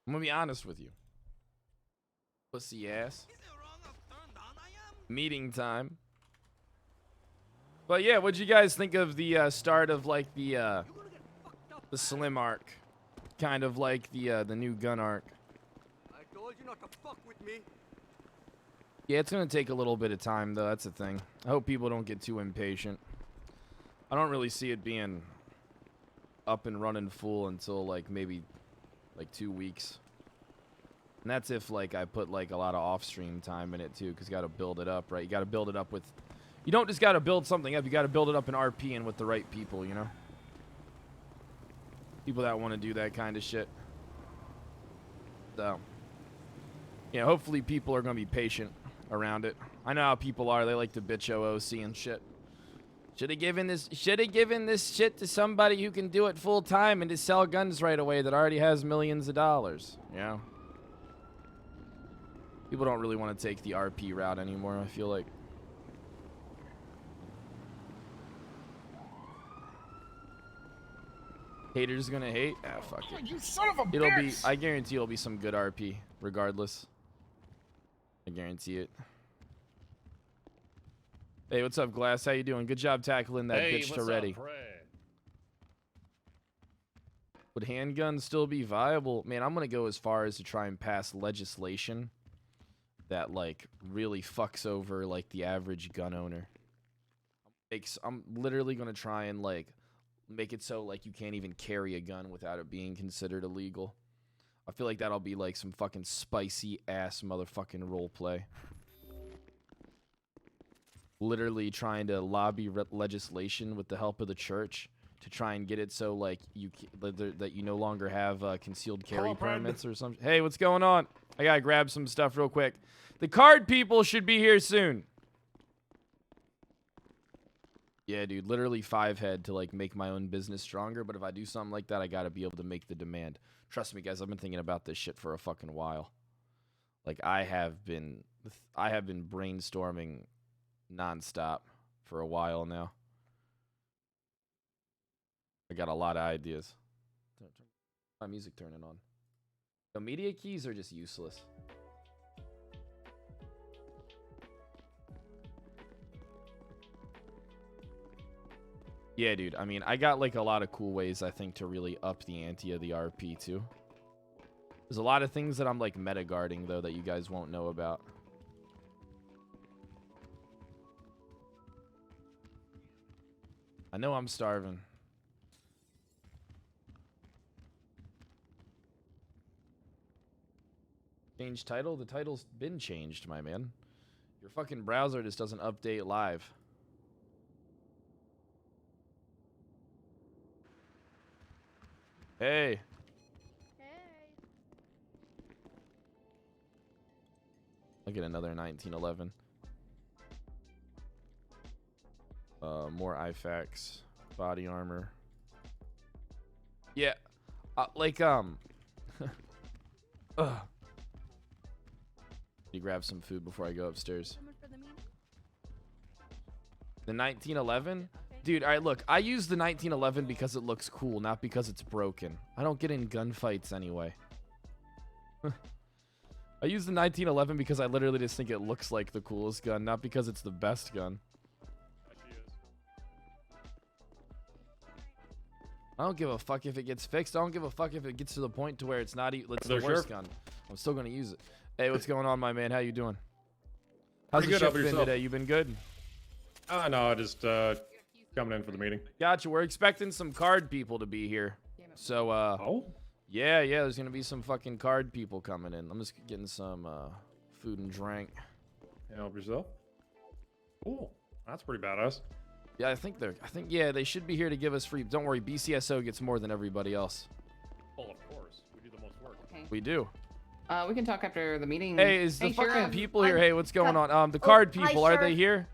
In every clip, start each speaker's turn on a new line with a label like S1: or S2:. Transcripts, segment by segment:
S1: I'm gonna be honest with you. Pussy ass. Meeting time. But yeah, what'd you guys think of the start of like the Slim arc? Kind of like the new gun arc.
S2: I told you not to fuck with me.
S1: Yeah, it's gonna take a little bit of time though, that's the thing. I hope people don't get too impatient. I don't really see it being up and running full until like maybe like 2 weeks. And that's if like I put like a lot of off-stream time in it too, because you gotta build it up, right? You gotta build it up with, you don't just gotta build something up, you gotta build it up in RP and with the right people, you know? People that want to do that kind of shit. So, yeah, hopefully people are gonna be patient around it. I know how people are, they like to bitch OOC and shit. Should have given this shit to somebody who can do it full time and just sell guns right away that already has millions of dollars. Yeah. People don't really want to take the RP route anymore, I feel like. Haters gonna hate? Ah, fuck it.
S3: You son of a
S1: It'll
S3: bitch!
S1: be, I guarantee it'll be some good RP, regardless. I guarantee it. Hey, what's up, Glass? How you doing? Good job tackling that bitch to ready. Would handguns still be viable? Man, I'm gonna go as far as to try and pass legislation that like really fucks over like the average gun owner. I'm literally gonna try and like make it so like you can't even carry a gun without it being considered illegal. I feel like that'll be like some fucking spicy ass motherfucking role play. Literally trying to lobby legislation with the help of the church to try and get it so like that you no longer have concealed carry permits or something. Hey, what's going on? I gotta grab some stuff real quick. The card people should be here soon. Yeah, dude, literally 5 head to like make my own business stronger, but if I do something like that, I gotta be able to make the demand. Trust me, guys, I've been thinking about this shit for a fucking while. Like I have been brainstorming nonstop for a while now. I got a lot of ideas. My music turning on. The media keys are just useless. Yeah, dude. I mean, I got like a lot of cool ways I think to really up the ante of the RP too. There's a lot of things that I'm like meta guarding though that you guys won't know about. I know I'm starving. Change title? The title's been changed, my man. Your fucking browser just doesn't update live. Hey.
S4: Hey.
S1: I'll get another 1911. More IFAKs, body armor. Yeah, like You grab some food before I go upstairs. The 1911, dude. All right, look. I use the 1911 because it looks cool, not because it's broken. I don't get in gunfights anyway. I use the 1911 because I literally just think it looks like the coolest gun, not because it's the best gun. I don't give a fuck if it gets fixed. I don't give a fuck if it gets to the point to where it's not it's the worst gun. I'm still gonna use it. Hey, what's going on, my man? How you doing? How's the shift been today? You been good?
S5: No, just coming in for the meeting.
S1: Gotcha. We're expecting some card people to be here. So,
S5: oh?
S1: Yeah, there's gonna be some fucking card people coming in. I'm just getting some food and drink.
S5: Help yourself. Cool. That's pretty badass.
S1: Yeah, I think yeah, they should be here to give us free. Don't worry, BCSO gets more than everybody else.
S5: Well, of course. We do the most work.
S4: Okay.
S1: We do.
S3: We can talk after the meeting.
S1: Hey, is the fucking people here? Hey, what's going on? The card people, are they here?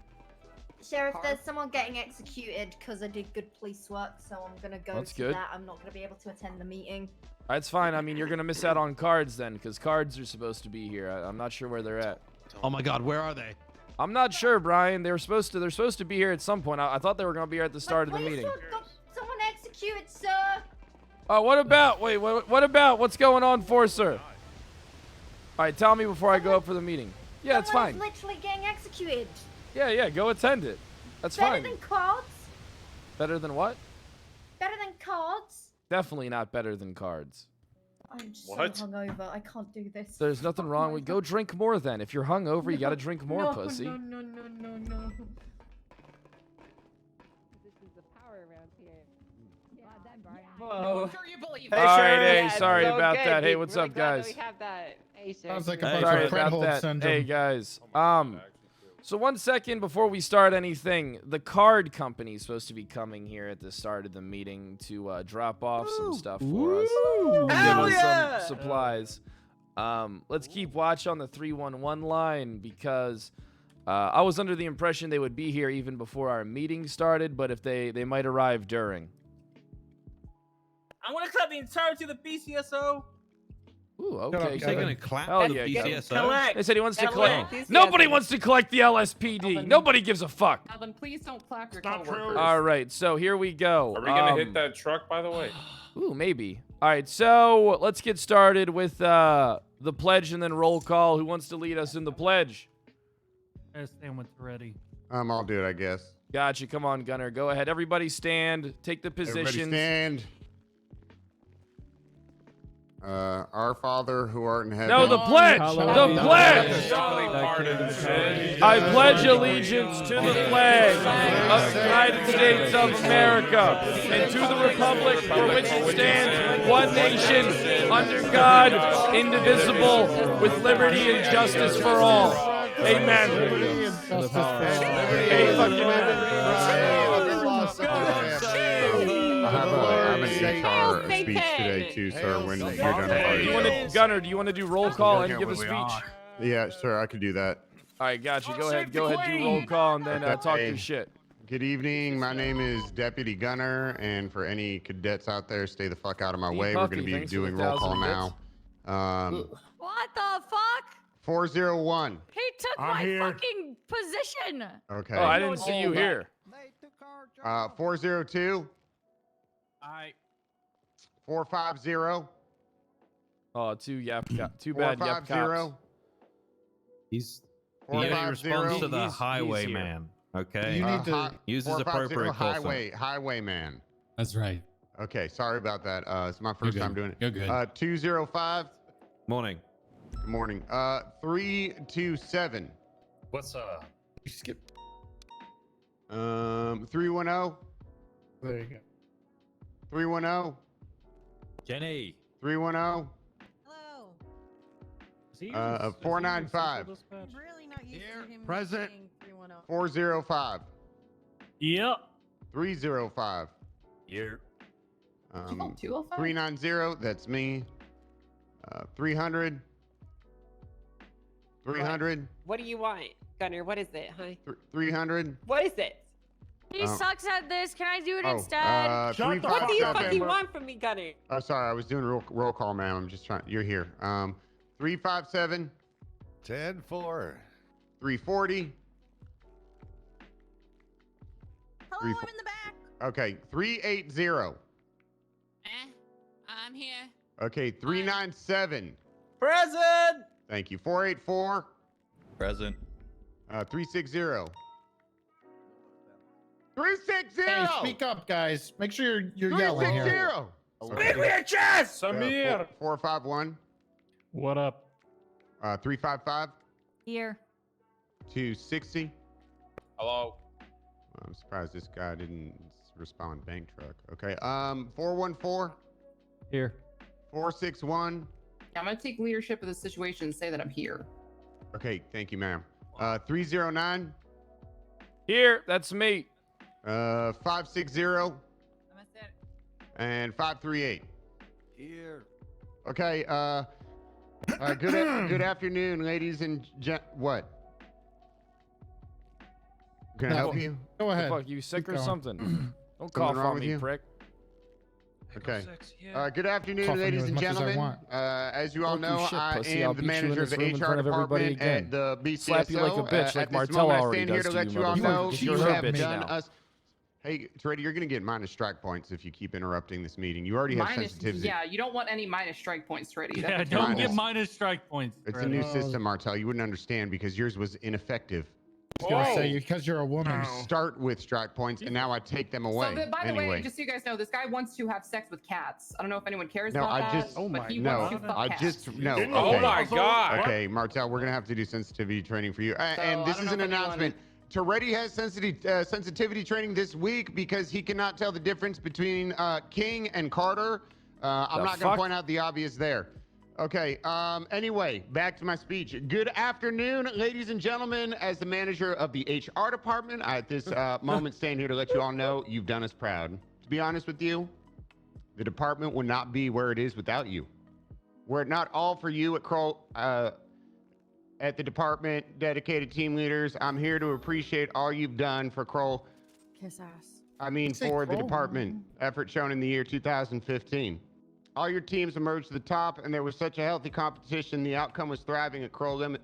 S4: Sheriff, there's someone getting executed because I did good police work, so I'm gonna go to that. I'm not gonna be able to attend the meeting.
S1: That's fine. I mean, you're gonna miss out on cards then, because cards are supposed to be here. I'm not sure where they're at.
S6: Oh my God, where are they?
S1: I'm not sure, Brian. They're supposed to be here at some point. I thought they were gonna be here at the start of the meeting.
S4: Got someone executed, sir.
S1: What about? Wait, what about? What's going on, Forcer? All right, tell me before I go up for the meeting. Yeah, it's fine.
S4: Someone's literally getting executed.
S1: Yeah, go attend it. That's fine.
S4: Better than cards?
S1: Better than what?
S4: Better than cards?
S1: Definitely not better than cards.
S4: I'm so
S5: What?
S4: hungover. I can't do this.
S1: There's nothing wrong with go drink more then. If you're hungover, you gotta drink more, pussy.
S4: No.
S6: This is the power around here.
S3: Whoa. Sure you believe
S1: All right, hey, sorry about that. Hey, what's up, guys?
S6: We have that. Hey, sir.
S7: Sounds like a
S1: Sorry
S7: bunch of
S1: about
S7: Fredhold
S1: that.
S7: syndrome.
S1: Hey, guys. So 1 second before we start anything, the card company is supposed to be coming here at the start of the meeting to drop off some stuff for us. And give us some supplies. Let's keep watch on the 311 line because I was under the impression they would be here even before our meeting started, but if they might arrive during.
S8: I want to clap the entirety of the BCSO.
S1: Ooh, okay.
S7: You're
S9: gonna clap
S1: Hell
S9: the
S1: yeah,
S9: BCSO?
S8: Collect.
S1: They said he wants to
S8: Collect.
S1: collect. Nobody wants to collect the LSPD.
S3: Alvin.
S1: Nobody gives a fuck.
S3: Alvin, please don't clap your
S5: not true.
S3: coworkers.
S1: All right, so here we go.
S5: Are we gonna hit that truck, by the way?
S1: Ooh, maybe. All right, so let's get started with the pledge and then roll call. Who wants to lead us in the pledge?
S8: Stand when it's ready.
S10: I'll do it, I guess.
S1: Gotcha. Come on, Gunner. Go ahead. Everybody stand. Take the
S10: Everybody
S1: positions.
S10: stand. Our Father who art in heaven.
S1: No, the pledge. The pledge. I pledge allegiance to the flag of the United States of America and to the republic for which it stands, one nation, under God, indivisible, with liberty and justice for all. Amen. Hey,
S10: I have an HR speech today too, sir. When you're done with
S1: Gunner, do you want to do roll call and give a speech?
S10: Yeah, sir, I could do that.
S1: All right, gotcha. Go ahead, do roll call and then talk your shit.
S10: Good evening. My name is Deputy Gunner, and for any cadets out there, stay the fuck out of my way. We're going to be doing roll call now.
S6: What the fuck?
S10: 401.
S6: He took my fucking position.
S10: Okay.
S1: Oh, I didn't see you here.
S10: 402. 450.
S1: Oh, two bad yep cops.
S9: He's he
S10: 450.
S9: responds to the
S1: He's
S9: highwayman. Okay.
S7: You need to.
S9: Uses appropriate call sign.
S10: Highwayman.
S7: That's right.
S10: Okay, sorry about that. It's my first time doing it.
S7: You're good.
S10: 205.
S9: Morning.
S10: Good morning. 327.
S5: What's up?
S7: You skip.
S10: 310.
S7: There you go.
S10: 310.
S9: Jenny.
S10: 310.
S6: Hello.
S10: 495.
S6: I'm really not used to him
S10: Present.
S6: saying 310.
S10: 405.
S8: Yep.
S10: 305.
S9: Here.
S3: 205?
S10: 390. That's me. 300. 300.
S6: What do you want, Gunner? What is it, huh?
S10: 300.
S6: What is it?
S11: He sucks at this. Can I do it
S10: Oh,
S11: instead?
S5: Shut the
S6: What do you
S5: fuck up.
S6: fucking want from me, Gunner?
S10: Oh, sorry. I was doing roll call, ma'am. I'm just trying. You're here. 357.
S12: 10-4.
S10: 340.
S6: Hello, I'm in the back.
S10: Okay. 380.
S11: I'm here.
S10: Okay. 397.
S8: Present.
S10: Thank you. 484.
S9: Present.
S10: 360. 360.
S7: Hey, speak up, guys. Make sure you're yelling here.
S10: 360.
S8: Speak with your chest.
S5: Samir.
S10: 451.
S5: What up?
S10: 355.
S11: Here.
S10: 260.
S5: Hello.
S10: I'm surprised this guy didn't respond. Bank truck. Okay. 414.
S8: Here.
S10: 461.
S3: I'm gonna take leadership of the situation and say that I'm here.
S10: Okay. Thank you, ma'am. 309.
S1: Here, that's me.
S10: 560. And 538.
S12: Here.
S10: Okay. Good afternoon, ladies and what? Can I help you?
S7: Go ahead.
S1: Fuck, you sick
S7: Keep
S1: or
S7: going.
S1: something? Don't
S10: Something
S1: cough
S10: wrong
S1: on
S10: with
S1: me,
S10: you?
S1: prick.
S10: Okay. Good afternoon,
S7: Coughing you
S10: ladies
S7: as
S10: and
S7: much as I
S10: gentlemen.
S7: want.
S10: As you all
S1: Don't do
S10: know,
S1: shit,
S10: I
S1: pussy. I'll
S10: am the
S1: beat you in
S10: manager of
S1: this
S10: the
S1: room in
S10: HR
S1: front of everybody
S10: department
S1: again.
S10: at the BCSO.
S1: Slap you like a bitch, like
S10: at this
S1: Martella
S10: moment, I
S1: already
S10: stand here
S1: does
S10: to
S1: to
S10: let
S1: you,
S10: you all
S1: motherfucker,
S10: know
S1: because
S10: you
S1: you're her
S10: have
S1: bitch
S10: done
S1: now.
S10: us. Hey, Toretti, you're going to get minus strike points if you keep interrupting this meeting. You already have sensitivity.
S3: Yeah, you don't want any minus strike points ready.
S8: Yeah, don't get minus strike points.
S10: It's a new system, Martel. You wouldn't understand because yours was ineffective.
S7: I was gonna say because you're a woman.
S10: You start with strike points, and now I take them away.
S3: So, by the
S10: anyway.
S3: way, just so you guys know, this guy wants to have sex with cats. I don't know if anyone cares
S10: No,
S3: about
S10: I just,
S3: that, but he
S10: no,
S3: wants to fuck
S10: I
S3: cats.
S10: just, no.
S5: Oh
S10: Okay.
S5: my God.
S10: Okay, Martel, we're gonna have to do sensitivity training for you. And this
S3: I don't
S10: is an
S3: know if anyone-
S10: announcement. Toretti has sensitivity training this week because he cannot tell the difference between King and Carter. I'm not gonna point out the obvious there. Okay, anyway, back to my speech. Good afternoon, ladies and gentlemen. As the manager of the HR department, I at this moment stand here to let you all know you've done us proud. To be honest with you, the department would not be where it is without you. Were it not all for you at Kroll, at the department, dedicated team leaders, I'm here to appreciate all you've done for Kroll.
S11: Kiss ass.
S10: I mean, for the department. Effort shown in the year 2015. All your teams emerged to the top, and there was such a healthy competition. The outcome was thriving at Kroll Limit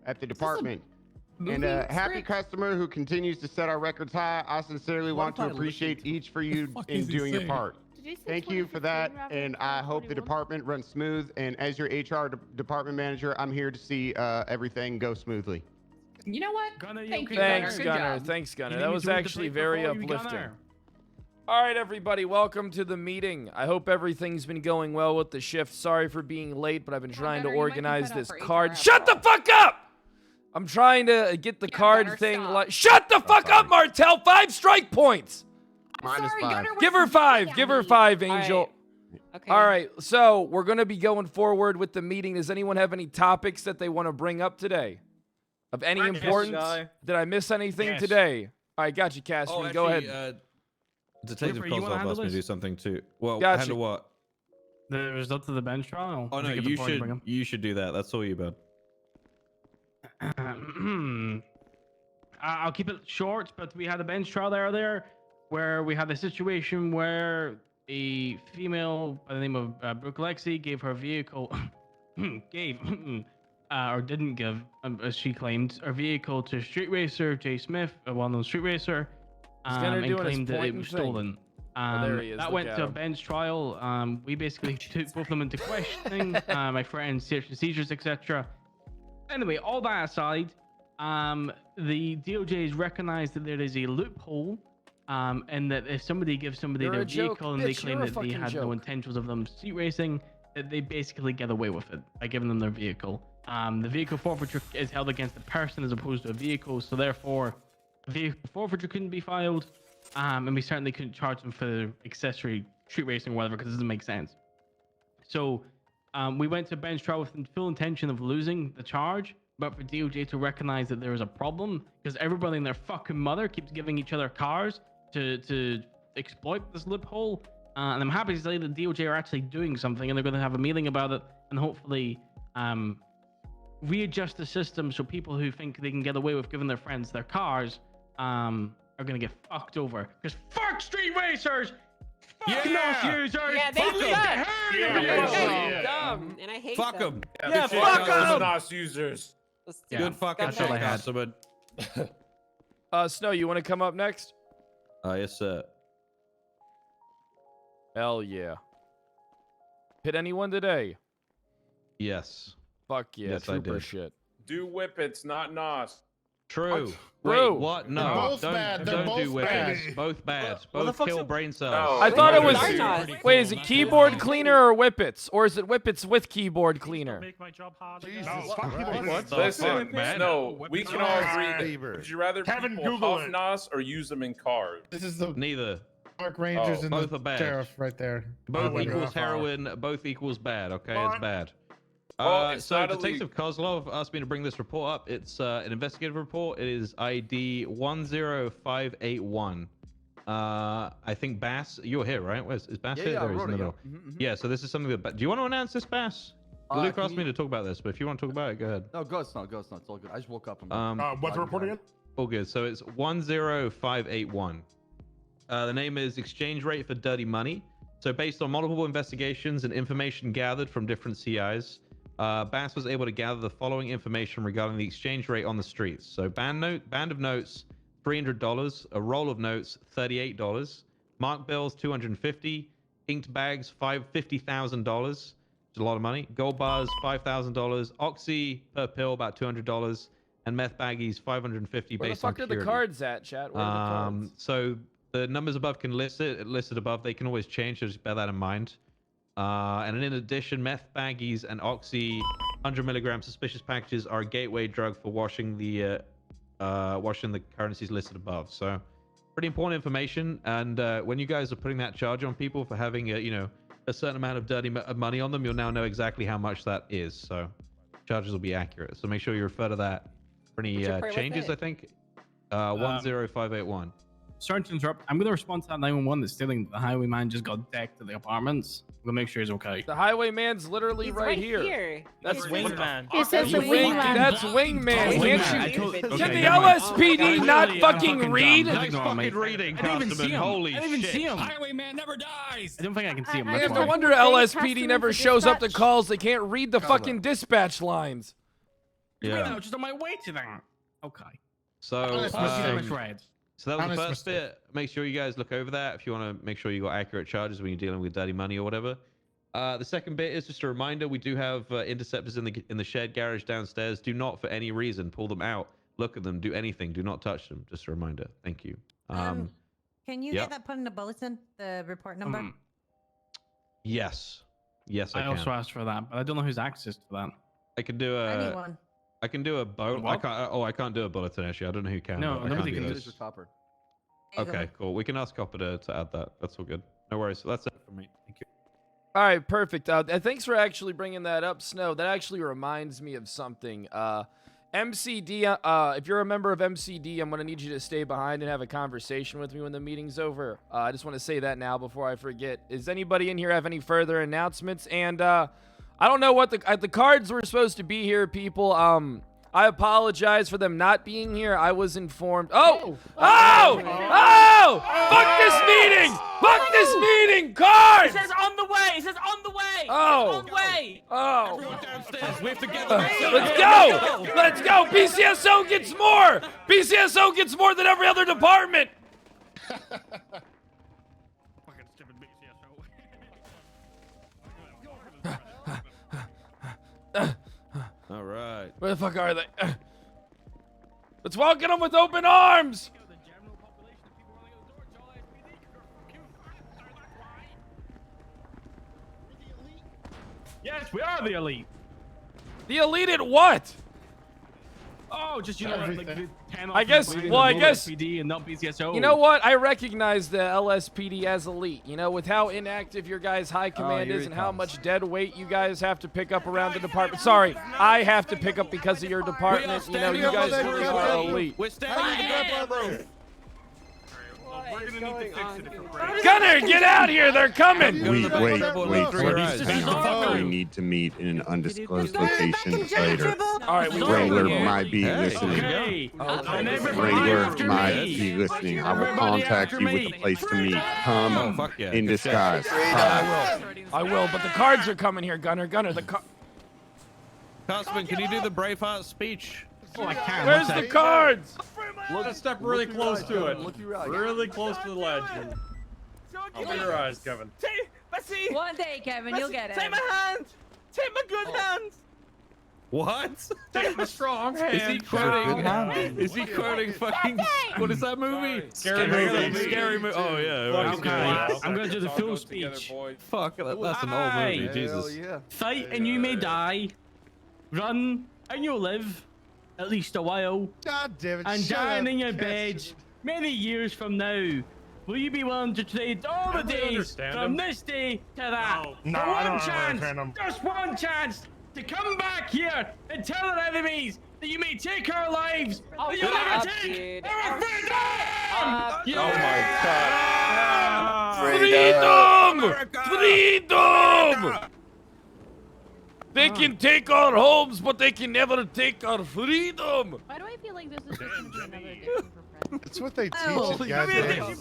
S10: at the department. And a happy customer who continues to set our records high. I sincerely want to appreciate each for you in doing your part. Thank you for that, and I hope the department runs smooth. And as your HR department manager, I'm here to see everything go smoothly.
S3: You know what?
S8: Gunner,
S3: Thank you,
S1: Thanks,
S3: Good
S1: Gunner.
S3: job.
S1: Thanks, Gunner.
S8: You
S1: That
S8: need
S1: was
S8: to read the
S1: actually
S8: paper
S1: very
S8: for you,
S1: uplifting.
S8: Gunner.
S1: All right, everybody, welcome to the meeting. I hope everything's been going well with the shift. Sorry for being late, but I've been trying to
S3: Gunner, you might be
S1: organize
S3: cut out
S1: this
S3: for
S1: card.
S3: HR
S1: Shut the fuck up! I'm trying to get the card
S3: Gunner,
S1: thing.
S3: stop.
S1: Shut the fuck up, Martel! 5 strike points.
S10: Minus
S3: Sorry,
S10: 5.
S3: Gunner was
S1: Give her
S3: yelling
S1: 5.
S3: at
S1: Give her
S3: me.
S1: 5, Angel.
S6: Okay.
S1: All right, so we're going to be going forward with the meeting. Does anyone have any topics that they want to bring up today? Of any importance? Did I miss anything
S8: Yes.
S1: today? All right, got you, Cashman. Go ahead.
S9: Detective
S8: Ripper, you wanna
S9: Kozlov
S8: handle
S9: asked me to
S8: this?
S9: do something too. Well,
S1: Gotcha.
S9: handle what?
S8: The result of the bench trial.
S9: Oh no, you should do that. That's all you, bud.
S8: I'll keep it short, but we had a bench trial there where we had a situation where a female by the name of Brooke Lexi gave her vehicle, or didn't give, as she claimed, her vehicle to street racer Jay Smith, a well-known street racer,
S1: Gunner
S8: and
S1: doing his
S8: claimed that it
S1: pointing
S8: was
S1: thing?
S8: stolen.
S1: There he is.
S8: That
S1: Look
S8: went
S1: at
S8: to a
S1: him.
S8: bench trial. We basically took both of them into questioning. I threatened search and seizures, etc. Anyway, all that aside, the DOJ has recognized that there is a loophole, and that if somebody gives somebody
S1: You're
S8: their
S1: a joke,
S8: vehicle and they
S1: bitch.
S8: claim
S1: You're a
S8: that they
S1: fucking
S8: had no
S1: joke.
S8: intentions of them street racing, that they basically get away with it by giving them their vehicle. The vehicle forfeiture is held against the person as opposed to a vehicle, so therefore, vehicle forfeiture couldn't be filed, and we certainly couldn't charge them for accessory street racing or whatever because it doesn't make sense. So we went to bench trial with the full intention of losing the charge, but for DOJ to recognize that there is a problem because everybody and their fucking mother keeps giving each other cars to exploit this loophole. And I'm happy to say that DOJ are actually doing something, and they're going to have a meeting about it and hopefully readjust the system so people who think they can get away with giving their friends their cars are going to get fucked over. Because fuck street racers! Fuck those users!
S6: Yeah, they
S8: fuck
S6: suck.
S8: them!
S6: They're dumb, and I hate
S9: Fuck
S6: them.
S9: them.
S8: Yeah,
S5: fuck them. NOS users.
S6: Those
S8: Yeah,
S9: Good fucking
S8: that's all I had.
S9: customer.
S1: Snow, you want to come up next?
S9: Yes, sir.
S1: Hell yeah. Hit anyone today?
S9: Yes.
S1: Fuck yeah,
S9: Yes, I
S1: trooper
S9: did.
S1: shit.
S5: Do whippets, not NOS.
S9: True.
S1: True.
S9: Wait, what? No,
S7: They're both
S9: don't,
S7: bad. They're
S9: don't
S7: both
S9: do weapons.
S7: bad.
S9: Both bad.
S5: What the
S9: Both
S5: fuck's
S9: kill
S5: up?
S9: brain cells.
S5: No.
S1: I thought it was.
S6: They're not.
S1: Wait, is it keyboard cleaner or whippets? Or is it whippets with keyboard cleaner?
S8: Make my job harder.
S12: Jesus
S5: What?
S12: Christ.
S5: Listen,
S9: man?
S5: no, we can all agree that.
S12: Beaver.
S5: Would you rather
S7: Kevin,
S5: people
S7: Google
S5: huff
S7: it.
S5: NOS or use them in cars?
S7: This is the
S9: Neither.
S7: Park Rangers
S5: Oh,
S7: and
S9: both
S7: the
S9: are bad.
S7: sheriff right there.
S9: Both
S7: Oh,
S9: equals
S7: God.
S9: heroin. Both equals bad. Okay, it's bad.
S5: Well, it's
S9: So
S5: not
S9: Detective Kozlov asked me to bring this report up. It's an investigative report. It is ID 10581. I think Bass, you're here, right? Is Bass here? There he is in the middle. Yeah, so this is something that. Do you want to announce this, Bass? Luke asked me to talk about this, but if you want to talk about it, go ahead.
S12: No, go. It's not. It's all good. I just woke up.
S7: What's the report again?
S9: All good. So it's 10581. The name is Exchange Rate for Dirty Money. So based on multiple investigations and information gathered from different CIs, Bass was able to gather the following information regarding the exchange rate on the streets. So band of notes $300. A roll of notes, $38. Mark bills, $250. Inked bags, $50,000. It's a lot of money. Gold bars, $5,000. Oxy per pill, about $200. And meth baggies, $550
S1: Where the
S9: based on
S1: fuck are the
S9: purity.
S1: cards at, chat? Where are the cards?
S9: So the numbers above can listed above. They can always change, so just bear that in mind. And in addition, meth baggies and oxy 100 milligram suspicious packages are a gateway drug for washing the currencies listed above. So pretty important information. And when you guys are putting that charge on people for having a certain amount of dirty money on them, you'll now know exactly how much that is. So charges will be accurate. So make sure you refer to that for any changes. I think 10581.
S8: Sorry to interrupt. I'm going to respond to that 911 that's stating the highwayman just got decked at the apartments. We'll make sure he's okay.
S1: The highwayman's literally right here. That's
S11: Wingman. It says the
S1: wingman.
S11: wingman.
S1: That's wingman.
S8: Wingman.
S1: Can the LSPD not fucking read?
S9: Nice fucking reading,
S8: I didn't even see him.
S9: Holy
S8: I didn't even
S9: shit.
S8: see him.
S7: Highwayman never dies.
S8: I don't think I can see him.
S1: Yeah,
S8: That's
S1: no
S8: why.
S1: wonder LSPD never shows up to calls. They can't read the fucking dispatch lines.
S8: Yeah. Just on my way to that. Okay.
S9: So
S8: So
S9: that was the first bit. Make sure you guys look over that if you want to make sure you got accurate charges when you're dealing with dirty money or whatever. The second bit is just a reminder. We do have interceptors in the shared garage downstairs. Do not, for any reason, pull them out. Look at them. Do anything. Do not touch them. Just a reminder. Thank you.
S13: Can you get that put in the bulletin? The report number.
S9: Yes. Yes, I can.
S8: also asked for that, but I don't know who's access to that.
S9: I can do a.
S13: Anyone.
S9: I can do a bulletin. I can't. I can't do a bulletin actually. I don't know who can.
S8: No,
S9: but I
S8: nobody
S9: can't do
S8: can.
S9: this.
S12: Just Copper.
S9: Okay, cool. We can ask Copper to add that. That's all good. No worries. So that's it for me. Thank you.
S1: All right, perfect. Thanks for actually bringing that up, Snow. That actually reminds me of something. MCD, if you're a member of MCD, I'm going to need you to stay behind and have a conversation with me when the meeting's over. I just want to say that now before I forget. Does anybody in here have any further announcements? And I don't know what the cards were supposed to be here, people. I apologize for them not being here. I was informed. Oh! Fuck this meeting! Fuck this meeting! Cards!
S11: It says on the way. It says on the way.
S1: Oh!
S11: On the way.
S1: Oh!
S5: Everyone downstairs. We have to get
S1: Let's go! Let's go! BCSO gets more! BCSO gets more than every other department!
S5: Fucking stupid BCSO.
S9: All right.
S1: Where the fuck are they? Let's welcome them with open arms!
S8: Yes, we are the elite.
S1: The elite at what?
S8: Oh, just like the 10
S1: I guess. Well, I guess.
S8: PD and not BCSO.
S1: You know what? I recognize the LSPD as elite. You know, with how inactive your guys' high command is and how much dead weight you guys have to pick up around the department. Sorry, I have to pick up because of your department. You know, you guys really are elite.
S5: We're standing in the roof. We're gonna need to fix it if you're ready.
S1: Gunner, get out here! They're coming!
S14: Wait. We need to meet in an undisclosed location later.
S1: All right,
S14: Wrangler might be listening. Wrangler might be listening. I will contact you with a place to meet. Come in disguise.
S1: I will, but the cards are coming here, Gunner. The
S9: Councilman, can you do the Braveheart speech?
S8: Oh, I can.
S1: Where's the cards?
S5: Step really close to it. Really close to the ledge. Open your eyes, Kevin.
S11: One day, Kevin, you'll get it.
S2: Take my hand! Take my good hand!
S9: What?
S5: Take the strong hand.
S9: Is he quoting? Is he quoting fucking? What is that movie?
S5: Scary movie.
S9: Scary movie. Oh yeah.
S8: Okay, I'm gonna do the full speech.
S9: Fuck, that's an old movie.
S8: Aye.
S9: Jesus.
S8: Fight and you may die. Run and you'll live. At least a while.
S7: God damn it.
S8: And dying in your bed many years from now. Will you be willing to trade all the days from this day to that?
S7: No,
S8: for
S7: I don't
S8: one chance,
S7: understand him.
S8: just one chance to come back here and tell our enemies that you may take our lives, but you'll never take our freedom!
S1: Oh my God! Freedom! They can take our homes, but they can never take our freedom.
S11: Why do I feel like this is just gonna be another edition for friends?
S7: That's what they teach at goddamn.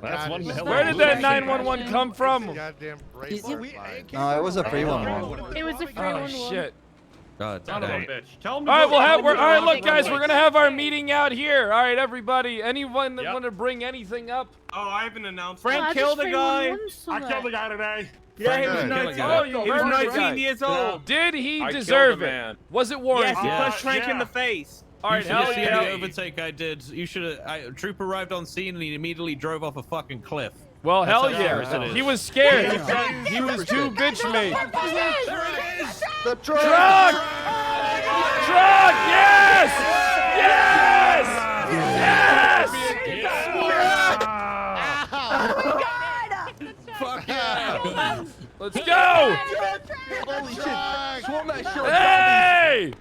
S5: That's one hell of
S1: Where
S5: a
S1: did that
S5: movie.
S1: 911 come from?
S7: Goddamn
S12: No, it was a free one.
S11: It was a free
S1: Oh
S11: one.
S1: shit!
S5: Son of a bitch. Tell me.
S1: All right, all right, look, guys, we're gonna have our meeting out here. All right, everybody. Anyone that want to bring anything up?
S5: Oh, I haven't announced.
S2: Frank killed a guy.
S5: I killed a guy today.
S2: Yeah, he was 19 years old.
S1: Did he deserve it? Was it warranted?
S2: Yes, he punched Frank in the face.
S1: All right, hell yeah.
S9: The overtake I did. You should have. Troop arrived on scene and he immediately drove off a fucking cliff.
S1: Well, hell yeah. He was scared. He was too bitch made.
S5: There it is.
S14: The truck.
S1: Truck! Yes! Yes! Yes!
S9: Fuck yeah!
S1: Let's go!
S14: Holy shit. Swarm that shit.
S1: Hey!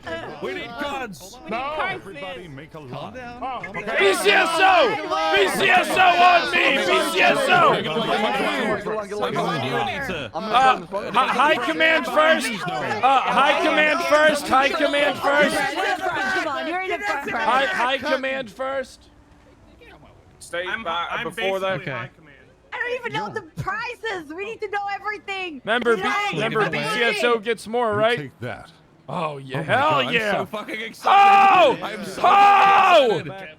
S9: We need guns.
S5: No. Everybody make a line.
S1: BCSO! BCSO on me! BCSO! High command first! High command first! High command first!
S11: Come on, you're in the front.
S1: High command first!
S5: Stay back before that.
S13: I don't even know the prices. We need to know everything.
S1: Remember BCSO gets more, right?
S7: Take that.
S1: Oh yeah, hell yeah!
S9: I'm so fucking excited.
S1: I'm so excited.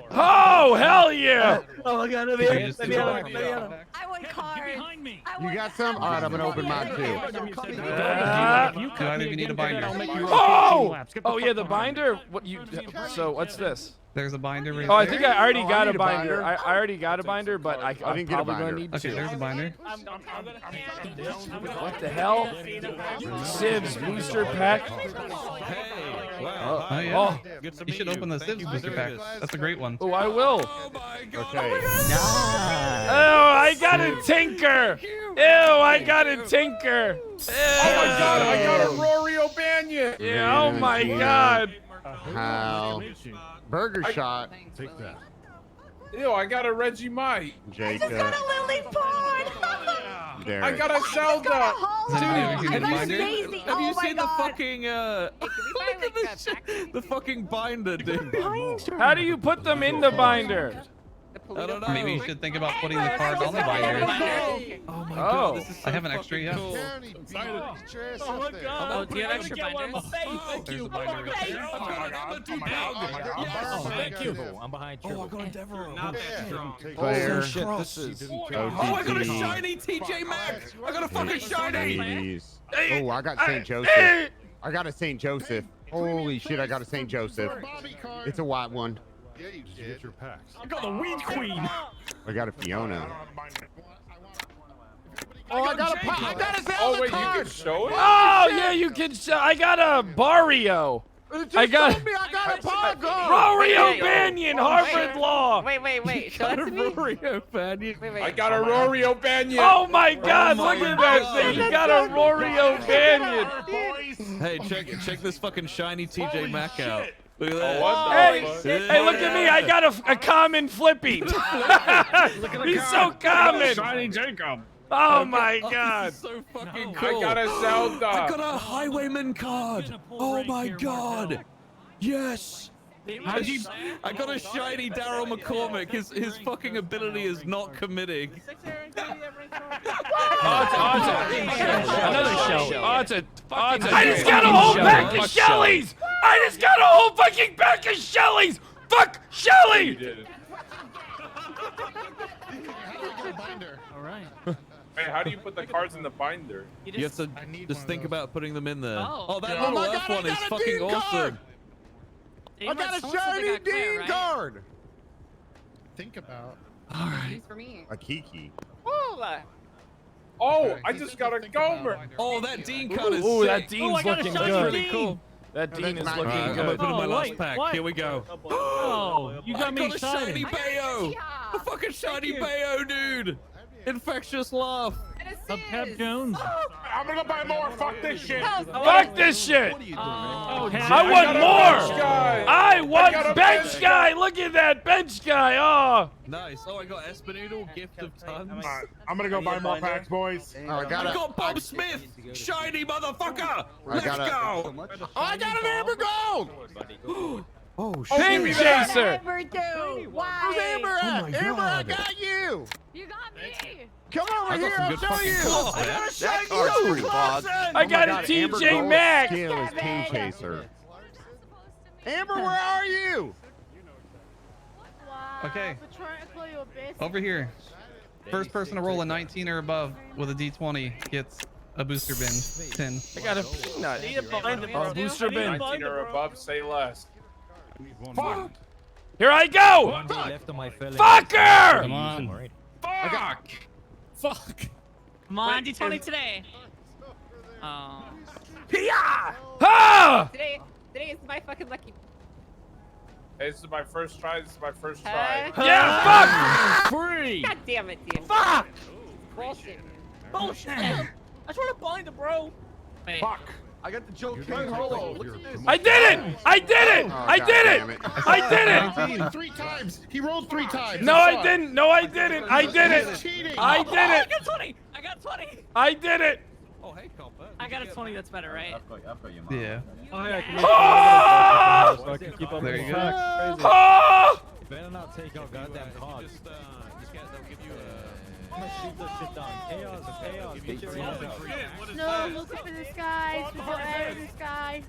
S1: Oh, hell yeah!
S2: Oh my god, let me
S13: I want cards.
S10: You got some? All right, I'm gonna open mine too.
S8: You need a binder.
S1: Oh yeah, the binder. What you? So what's this?
S8: There's a binder.
S1: Oh, I think I already got a binder. I already got a binder, but I'm
S10: didn't get a
S1: probably gonna
S10: binder.
S1: need
S8: Okay,
S1: two.
S8: there's a binder.
S1: What the hell? Civs booster pack.
S9: Wow.
S8: Oh yeah.
S1: Oh,
S8: You should open the Civs booster pack. That's a great one.
S1: oh, I will.
S10: Okay.
S1: Oh, I got a tinker. Ew, I got a tinker. Ew.
S5: Oh my god, I got a Rory O'Banion.
S1: Yeah, oh my god.
S10: How? Burger shot.
S7: Take that.
S5: Ew, I got a Reggie Mike.
S10: Jacob.
S13: Lily Pond.
S10: Derek.
S5: I got a Zelda.
S9: Have
S13: Oh
S9: you
S13: my
S9: seen the
S13: God.
S9: fucking look at this shit. The fucking binder, dude.
S1: How do you put them in the binder?
S9: I don't know.
S8: Maybe you should think about putting the cards on the binder.
S9: Oh my god, this is so
S8: I have an extra, yeah.
S9: cool.
S2: Oh my god.
S6: Oh, do you have extra binders?
S8: There's a binder right there.
S7: Thank you. I'm behind you.
S9: Oh, I got a Devereaux.
S5: Not that strong.
S10: Claire.
S1: Holy shit, this is...
S9: Oh, I got a shiny TJ Maxx. I got a fucking shiny.
S10: Ladies. Oh, I got St. Joseph. I got a St. Joseph. Holy shit, I got a St. Joseph. It's a white one.
S7: Did you get your packs?
S2: I got the Weed Queen.
S10: I got a Fiona. Oh, I got a Zelda
S5: Oh wait, you
S10: card.
S5: can show it?
S1: Oh, yeah, you can... I got a Barrio. I got
S10: a Pago.
S1: Rory O'Banion, Harvard Law.
S6: Wait. Show that to me. Wait.
S5: I got a Rory O'Banion.
S1: Oh my god, look at that thing. You got a Rory O'Banion.
S9: Hey, check this fucking shiny TJ Maxx out. Look at that.
S1: Hey, look at me. I got a common flippy. He's so common.
S5: Shiny Jacob.
S1: Oh my god.
S9: So fucking cool.
S5: I got a Zelda.
S9: I got a Highwayman card. Oh my god. Yes. I got a shiny Daryl McCormick. His fucking ability is not committing.
S1: Another shell. I just got a whole pack of Shelleys. I just got a whole fucking pack of Shelleys. Fuck Shelly.
S7: All right.
S5: Hey, how do you put the cards in the binder?
S9: You have to just think about putting them in there.
S6: Oh.
S9: That
S10: Oh
S9: little
S10: my
S9: F
S10: God, I
S9: one is
S10: got a
S9: fucking
S10: Dean card.
S9: awesome.
S10: I got a shiny Dean card.
S7: Think about.
S3: For me.
S10: A Kiki.
S5: Oh, I just got a Gomer.
S9: Oh, that Dean card is
S1: Ooh,
S9: sick.
S1: that Dean's looking
S9: That's
S1: good.
S9: really cool.
S1: That Dean is
S10: Alright,
S1: looking
S9: I'm
S1: good.
S9: opening my last
S2: wait,
S9: pack.
S2: what?
S9: Here we go.
S2: Oh, you got me
S9: I got
S2: excited.
S9: a shiny Bayo. A fucking shiny Bayo, dude. Infectious laugh.
S2: Of Pep Jones.
S5: I'm gonna buy more. Fuck this shit.
S1: Fuck this shit.
S2: Oh,
S1: I want more. I want
S5: got a
S1: bench guy. Look at that bench guy. Oh.
S9: Nice. Oh, I got Espinoodle, Gift of Tons.
S5: I'm gonna go buy more packs, boys.
S10: I
S9: I got Bob Smith. Shiny motherfucker. Let's go.
S10: I got an Amber Gold.
S9: Oh,
S1: Ping chaser.
S13: Amber, dude. Why?
S10: Where's Amber at? Amber, I got you.
S6: You got me.
S10: Come over here, I'll show you.
S6: I gotta show
S10: That
S6: you.
S10: car's pretty
S1: I
S10: Oh
S1: got
S10: my
S1: a
S10: God, Amber
S1: TJ
S10: Gold's
S1: Maxx.
S10: skin is King Chaser. Amber, where are you?
S15: Okay. Over here. First person to roll a 19 or above with a D20 gets a booster bin tin.
S1: I got a peanut. Oh, booster bin.
S5: 19 or above, say less.
S1: Fuck. Here I go. Fucker.
S15: Come on.
S5: Fuck!
S6: Fuck. Come on, D20 today. Oh.
S1: Ha!
S6: Today is my fucking lucky.
S5: Hey, this is my first try. This is my first try.
S1: Yeah, fuck!
S2: Free.
S6: God damn it, dude.
S2: Fuck.
S6: Bullshit.
S2: Bullshit. I just want to bind it, bro.
S6: Wait.
S5: Fuck!
S12: I got the Joe King Holo. Look at this.
S1: I did it! I did it! I did it! I did it!
S7: 3 times. He rolled 3 times.
S1: No, I didn't. No, I didn't. I did it.
S7: Cheating.
S1: I did
S6: I
S1: it.
S6: got 20. I got 20.
S1: I did it.
S9: Oh, hey, Copper.
S6: I got a 20. That's better, right?
S15: Yeah.
S2: Oh, yeah.
S1: Ah!
S2: So I can keep up
S15: There
S2: with
S15: you
S2: the
S15: go.
S2: facts.
S1: Ah!
S7: Better not take out goddamn cards.
S9: They'll give you
S7: I'm gonna shoot this shit down. Chaos, chaos. Get your hands out.
S6: No, look up in the sky. There's no air in the sky.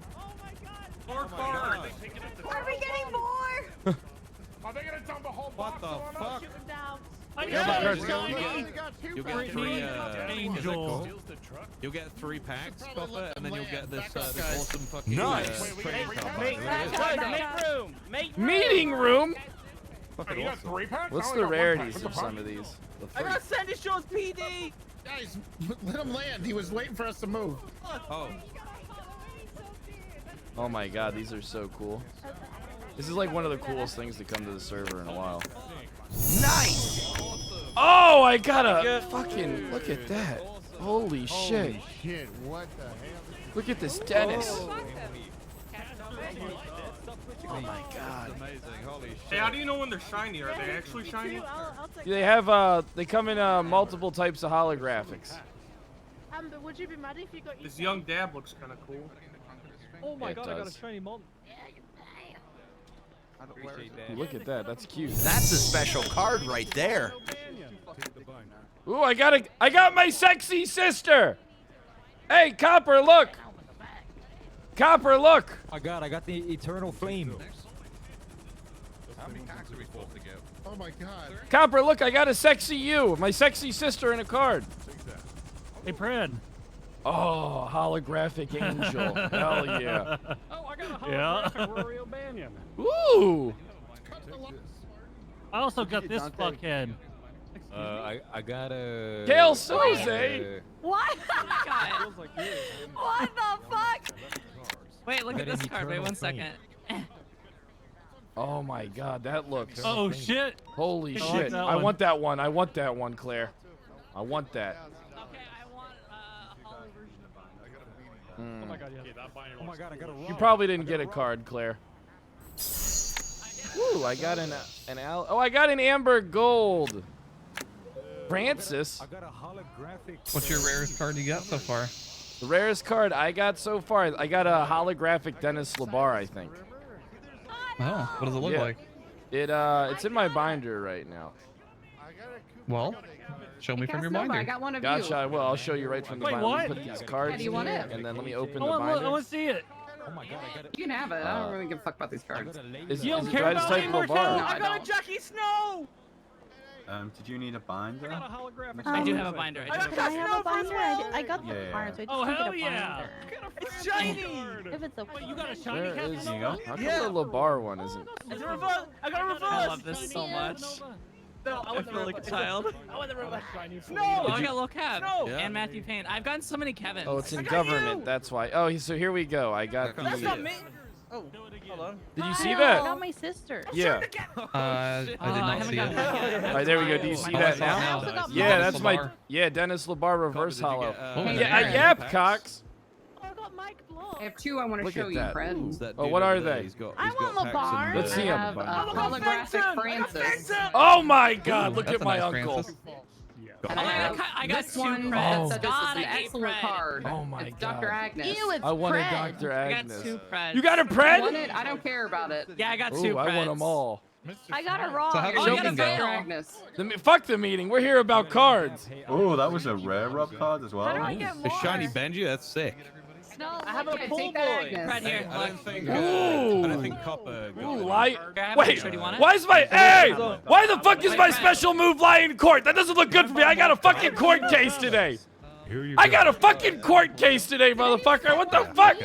S4: Are we getting more?
S5: Are they gonna dump a whole
S7: What
S5: box
S7: the
S5: on us?
S7: fuck?
S9: You'll get 3
S2: Angel.
S9: You'll get 3 packs, Copper, and then you'll get this
S7: Back up,
S9: this
S7: guys.
S9: awesome fucking
S1: Nice.
S9: trading card.
S6: Make room. Make room.
S1: Meeting room.
S5: Hey, you got 3 packs?
S1: What's
S5: I
S1: the
S5: only got 1 pack.
S1: rarities
S5: What the
S1: of
S5: fuck?
S1: some of these? The
S6: I
S1: fruit.
S6: got Sandy Shores PD.
S7: Guys, let him land. He was waiting for us to move.
S9: Oh,
S1: Oh my god, these are so cool. This is like one of the coolest things to come to the server in a while. Nice! Oh, I got a fucking, look at that. Holy shit.
S10: Holy shit, what the hell?
S1: Look at this Dennis. Oh my god.
S9: amazing. Holy shit.
S5: Hey, how do you know when they're shiny? Are they actually shiny?
S1: They have, they come in multiple types of holographics.
S6: But would you be mad if you got
S5: This young dab looks kind of cool.
S2: Oh my
S1: It
S2: god, I got a
S1: does.
S2: shiny mom.
S1: Ooh, look at that, that's cute.
S16: That's a special card right there.
S1: Ooh, I got my sexy sister. Hey, Copper, look. Copper, look.
S7: I got the eternal flame.
S9: How many packs are we supposed to get?
S7: Oh my god.
S1: Copper, look, I got a sexy you, my sexy sister in a card.
S2: Hey, Pred.
S1: Oh, holographic angel. Hell yeah.
S2: Oh, I got a holographic Rory O'Banion.
S1: Ooh.
S2: I also got this fuckhead.
S7: I got a.
S1: Kale Soze.
S4: What?
S6: God.
S4: What the fuck?
S6: Wait, look at this card. Wait 1 second.
S1: Oh my god, that looks.
S2: Oh shit.
S1: Holy
S2: I like
S1: shit.
S2: that
S1: I
S2: one.
S1: want that one. I want that one, Claire. I want that.
S6: Okay, I want a hollow version of mine.
S1: Mm.
S2: Oh my god, yeah.
S7: Oh my god, I got a.
S1: You probably didn't get a card, Claire. Ooh, I got oh, I got an Amber Gold. Francis.
S7: I got a holographic.
S15: What's your rarest card you got so far?
S1: The rarest card I got so far, I got a holographic Dennis Labar, I think.
S15: Oh, what does it look
S1: Yeah.
S15: like?
S1: It's in my binder right now.
S15: Well, show me from your
S3: Casanova, I
S15: binder.
S3: got one of
S1: Gotcha,
S3: you.
S1: I will. I'll show you right from the
S2: Wait,
S1: binder. Let me
S2: what?
S1: put these cards
S3: Yeah, do you
S1: in
S3: want
S1: here,
S3: it?
S1: and then let me open
S2: I
S1: the
S2: want
S1: binder.
S2: to see it.
S7: Oh my god, I got a.
S3: You can have it. I don't really give a fuck about these cards.
S1: Is,
S2: You don't
S1: is it
S2: care
S1: dry to
S2: about
S1: type
S2: immortality?
S1: Labar?
S6: I got a Jackie Snow.
S12: Did you need a binder?
S2: I got a holographic.
S6: I do have a binder. I do have a
S11: Can I
S6: binder.
S11: have a binder? I got the
S12: Yeah.
S11: cards. I just
S2: Oh,
S11: need
S2: hell
S11: a
S2: yeah.
S11: binder.
S6: It's shiny.
S11: If it's a
S2: Wait, you got a shiny
S1: Where
S2: cat?
S1: is
S12: There you go.
S1: How come the Labar one isn't?
S6: It's a reverse. I got a reverse. I love this so much.
S2: No,
S6: I feel like a child.
S2: I want the reverse.
S6: No, I got Lil Kev
S2: No.
S6: and Matthew Payne. I've gotten so many Kevins.
S1: Oh, it's in
S6: I got
S1: government.
S6: you.
S1: That's why. Oh, so here we go. I got the.
S6: That's not me. Oh, hold on.
S1: Did you see
S11: I
S1: that?
S11: got my sister.
S1: Yeah.
S15: I did not
S6: haven't
S15: see
S6: gotten
S15: it.
S6: that yet.
S1: All right, there we go. Do you see
S15: Oh, I
S1: that
S15: saw it
S1: now?
S11: also got
S1: Yeah,
S15: Dennis
S1: that's my.
S15: Labar.
S1: Yeah, Dennis Labar reverse
S9: Copper, did you
S1: hollow.
S9: get,
S15: Oh,
S1: Yeah,
S15: nice.
S1: yep, Cox.
S11: I got Mike Block.
S3: I have 2 I want to
S1: Look
S3: show
S1: at
S3: you,
S1: that.
S3: Fred.
S9: Who's that
S1: Oh,
S9: dude
S1: what
S9: over
S1: are
S9: there?
S1: they?
S9: He's got,
S11: I
S9: he's got
S11: want
S9: packs
S11: Labar.
S9: and,
S1: Let's see
S3: I
S1: 'em.
S3: have
S1: Oh
S3: holographic Francis.
S1: my God! Look
S15: That's
S1: at
S15: a
S1: my
S15: nice
S1: uncle.
S15: Francis.
S3: And I got
S6: this
S3: 2
S6: one.
S3: that
S1: Oh.
S3: said this
S6: God,
S3: is an
S6: I hate
S3: excellent
S6: Fred.
S3: card.
S1: Oh my
S3: It's Dr.
S1: God.
S3: Agnes.
S11: Ew, it's
S1: I wanted
S11: Fred.
S1: Dr.
S6: I got
S1: Agnes.
S6: 2 Preds.
S1: You got a
S3: You
S1: Pred?
S3: want it? I don't care about it.
S6: Yeah, I got 2
S1: Ooh,
S6: Preds.
S1: I want them all.
S11: I got it wrong.
S15: So how
S11: Oh,
S15: does
S11: you
S15: Joking
S11: gotta
S15: go?
S11: fail.
S1: Fuck the meeting. We're here about cards.
S12: Oh, that was a rare rub card as well.
S11: How do I get
S9: A
S11: more?
S9: shiny Benji, that's sick.
S11: No,
S2: I have a
S3: Yeah,
S2: pool
S3: take
S2: boy.
S3: that, Agnes.
S6: Right here.
S9: I don't think.
S1: Ooh.
S9: I don't think Copper.
S1: Ooh, light.
S6: Grab
S1: Wait,
S6: it. Do you want it?
S1: why is my why the fuck is my special move lie in court? That doesn't look good for me. I got a fucking court case today. I got a fucking court case today, motherfucker. What the fuck?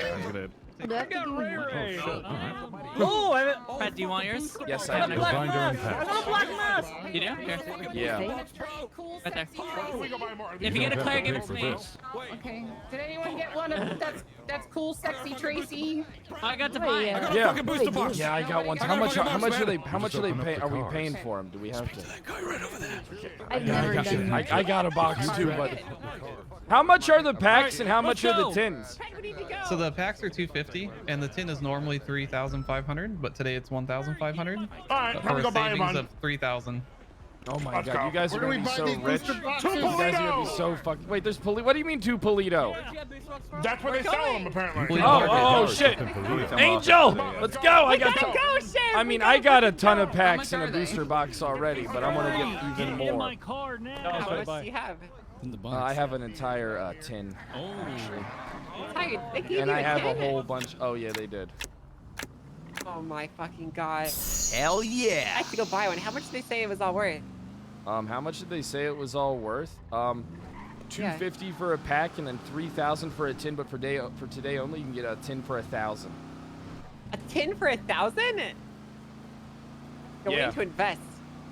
S6: Oh, Fred, do you want yours?
S1: Yes, I do.
S2: I want a black mask.
S6: You do? Here.
S1: Yeah.
S6: Right there. If you get a Claire, give it to me.
S3: Okay. Did anyone get one of that's cool, sexy Tracy?
S6: I got to buy it.
S1: Yeah. Yeah, I got one. How much are they paying? Are we paying for them? Do we have to?
S11: I've never done that.
S1: I got a box too, but how much are the packs and how much are the tins?
S15: So the packs are 250, and the tin is normally 3,500, but today it's 1,500.
S7: Alright,
S15: For a
S7: go buy
S15: savings
S7: one.
S15: of 3,000.
S1: Oh my
S7: Let's
S1: god,
S7: go.
S1: you guys are
S7: Where do
S1: gonna
S7: we
S1: be
S7: buy
S1: so
S7: these
S1: rich.
S7: booster
S1: You
S7: boxes?
S1: guys are gonna be so fucking. Wait, there's What do you mean two Polito?
S7: That's where they sell them, apparently.
S1: Oh shit! Angel, let's go! I got a ton of packs in a booster box already, but I'm gonna get even more.
S2: my card now.
S3: How much do you have?
S1: I have an entire tin.
S3: They gave
S1: And
S3: you
S1: I have a
S3: 10?
S1: whole bunch. Oh yeah, they did.
S3: Oh my fucking god.
S16: Hell
S3: I
S16: yeah.
S3: have to go buy one. How much did they say it was all worth?
S1: How much did they say it was all worth? $250 for a pack and then $3,000 for a tin. But for today only, you can get a tin for $1,000.
S3: A tin for 1,000? Yo, we
S1: Yeah.
S3: need to invest.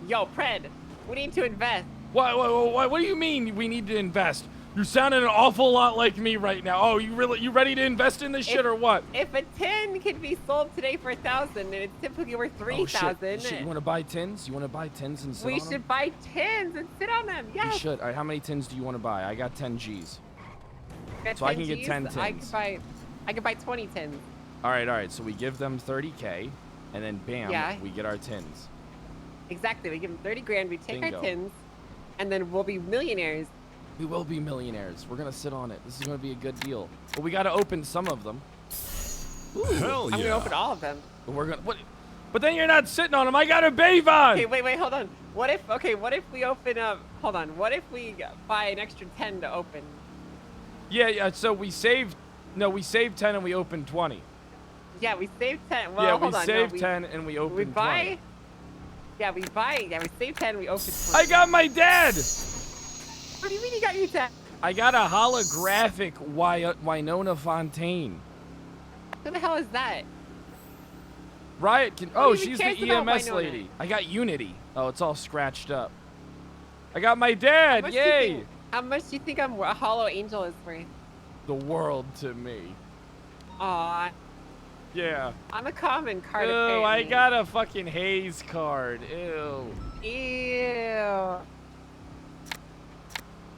S3: Yo, Pred, we need to invest.
S1: What do you mean we need to invest? You're sounding an awful lot like me right now. Oh, you ready to invest in this shit or what?
S3: If a tin can be sold today for 1,000 and it's typically worth 3,000,
S1: Shit, you want to buy tins? You want to buy tins and sit
S3: we
S1: on
S3: should
S1: them?
S3: buy tins and sit on them. Yes.
S1: You should. All right, how many tins do you want to buy? I got 10 G's.
S3: Got
S1: So I
S3: 10
S1: can get
S3: Gs?
S1: 10
S3: I
S1: tins.
S3: can buy 20 tins.
S1: All right. So we give them 30K, and then bam,
S3: Yeah.
S1: we get our tins.
S3: Exactly. We give them 30 grand. We take
S1: Bingo.
S3: our tins, and then we'll be millionaires.
S1: We will be millionaires. We're gonna sit on it. This is gonna be a good deal. But we gotta open some of them.
S3: I'm gonna open all of them.
S1: But we're gonna. What? But then you're not sitting on them. I got a bathe on.
S3: Okay, wait, hold on. What if we open up? Hold on. What if we buy an extra 10 to open?
S1: Yeah. So we saved. No, we saved 10 and we opened 20.
S3: Yeah, we saved 10. Well,
S1: Yeah,
S3: hold
S1: we
S3: on.
S1: saved 10 and we opened
S3: we buy.
S1: 20.
S3: Yeah, we buy. Yeah, we saved 10. We opened 20.
S1: I got my dad.
S3: What do you mean you got your 10?
S1: I got a holographic Winona Fontaine.
S3: Who the hell is that?
S1: Riot can.
S3: Who
S1: Oh,
S3: even
S1: she's the
S3: cares about
S1: EMS
S3: Winona?
S1: lady. I got Unity. Oh, it's all scratched up. I got my dad. Yay!
S3: How much do you think a hollow angel is worth?
S1: The world to me.
S3: Aw,
S1: Yeah.
S3: I'm a common card.
S1: Ew,
S3: apparently.
S1: I got a fucking Haze card. Ew.
S3: Ew.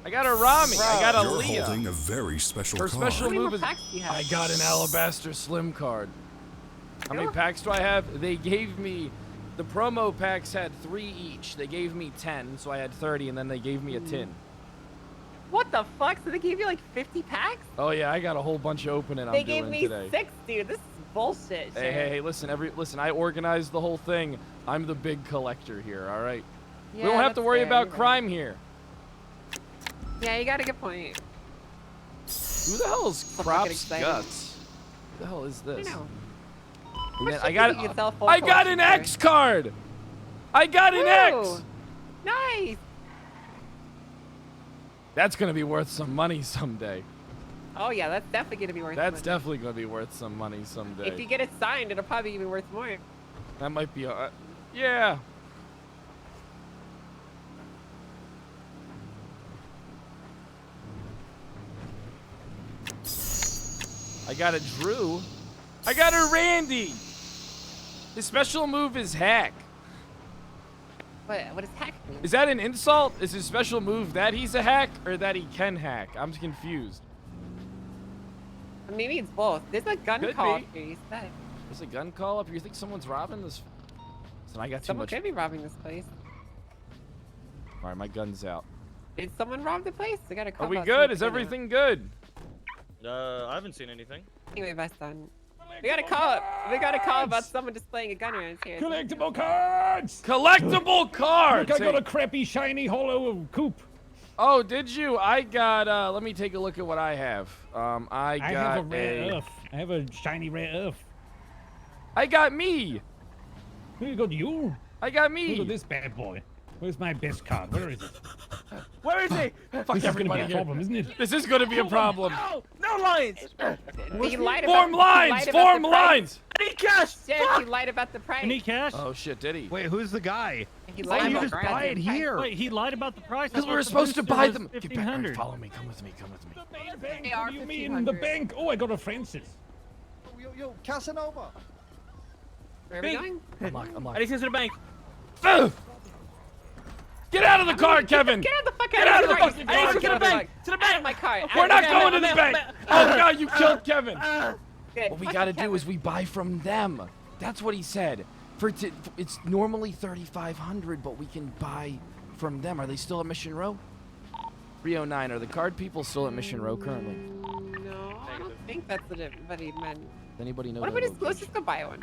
S1: I got a Rami. I got a
S17: You're
S1: Leah.
S17: holding a very special
S1: Her
S17: card.
S1: special
S3: How many
S1: move
S3: more
S1: is.
S3: packs do you have?
S1: I got an Alabaster Slim card. How many packs do I have? They gave me. The promo packs had 3 each. They gave me 10, so I had 30, and then they gave me a tin.
S3: What the fuck? So they gave you like 50 packs?
S1: Oh yeah, I got a whole bunch of opening
S3: They
S1: I'm
S3: gave
S1: doing
S3: me
S1: today.
S3: 6, dude. This is bullshit.
S1: Hey, listen, I organized the whole thing. I'm the big collector here, all right?
S3: Yeah,
S1: we don't have to
S3: that's
S1: worry
S3: fair,
S1: about
S3: you're
S1: crime here.
S3: Yeah, you got a good point.
S1: Who the hell is
S3: So fucking
S1: Crops
S3: exciting.
S1: Guts? Who the hell is this?
S3: I know.
S1: And then
S3: much
S1: I
S3: do you
S1: got
S3: think you could sell full
S1: I got an
S3: collection
S1: X card. I got an X.
S3: Ooh, nice.
S1: That's gonna be worth some money someday.
S3: Oh yeah, that's definitely gonna be worth.
S1: That's
S3: money.
S1: definitely gonna be worth some money someday.
S3: If you get it signed, it'll probably be worth more.
S1: That might be yeah. I got a Drew. I got a Randy. His special move is hack.
S3: What does hack mean?
S1: Is that an insult? Is his special move that he's a hack or that he can hack? I'm confused.
S3: Maybe it's both. There's a gun
S1: Could
S3: call
S1: be.
S3: here. You said.
S1: There's a gun call up here. You think someone's robbing this? Listen, I got too
S3: Someone
S1: much.
S3: could be robbing this place.
S1: All right, my gun's out.
S3: Did someone rob the place? I got a call.
S1: Are we
S3: about
S1: good?
S3: someone
S1: Is
S3: coming out.
S1: everything good?
S7: I haven't seen anything.
S3: Anyway, vest on. We got a call about someone displaying a gun around here.
S7: Collectible cards!
S1: Collectible cards!
S7: Look, I got a crappy, shiny, hollow coupe.
S1: Oh, did you? I got, let me take a look at what I have. I
S7: have a rare earth. I have a shiny rare earth.
S1: I got me!
S7: Who got you?
S1: I got me!
S7: Look at this bad boy. Where's my best card? Where is it?
S1: Where is he? Fuck
S7: This is gonna be a problem, isn't it?
S1: This is gonna be a problem.
S2: No lines!
S3: He lied
S1: Form lines! Form lines!
S2: I need cash!
S3: Yeah, he lied about the price.
S7: You need cash?
S1: Oh shit, did he?
S17: Wait, who's the guy?
S3: He lied
S17: you
S3: about
S17: just
S3: the price.
S17: buy it here.
S7: Wait, he lied about the price?
S1: Because we were supposed to buy them. Get back, right, follow me, come with me, come with me.
S7: The bank,
S3: They are
S7: what do you mean? The bank? Oh, I got a Francis.
S17: Yo, Casanova.
S3: Where are we going?
S1: Unlock.
S2: I need to go to the bank.
S1: Get out of the car, Kevin!
S3: Get out of the fuck
S1: Get
S3: out
S1: out
S3: of
S1: of
S3: the
S1: the
S3: car!
S1: fucking
S2: I need to
S1: car!
S2: get the bank! To the
S3: Out of
S2: bank!
S3: my car!
S1: We're not going to the
S2: man,
S1: bank!
S2: man.
S1: Oh god, you killed Kevin!
S3: Good.
S1: What we
S3: Fuck
S1: gotta
S3: Kevin.
S1: do is we buy from them. That's what he said. It's normally 3,500, but we can buy from them. Are they still at Mission Row? 309. Are the card people still at Mission Row currently?
S3: No, I don't think that's what everybody meant.
S1: Does anybody know?
S3: What if
S1: that
S3: we just, let's
S1: location?
S3: just go buy one?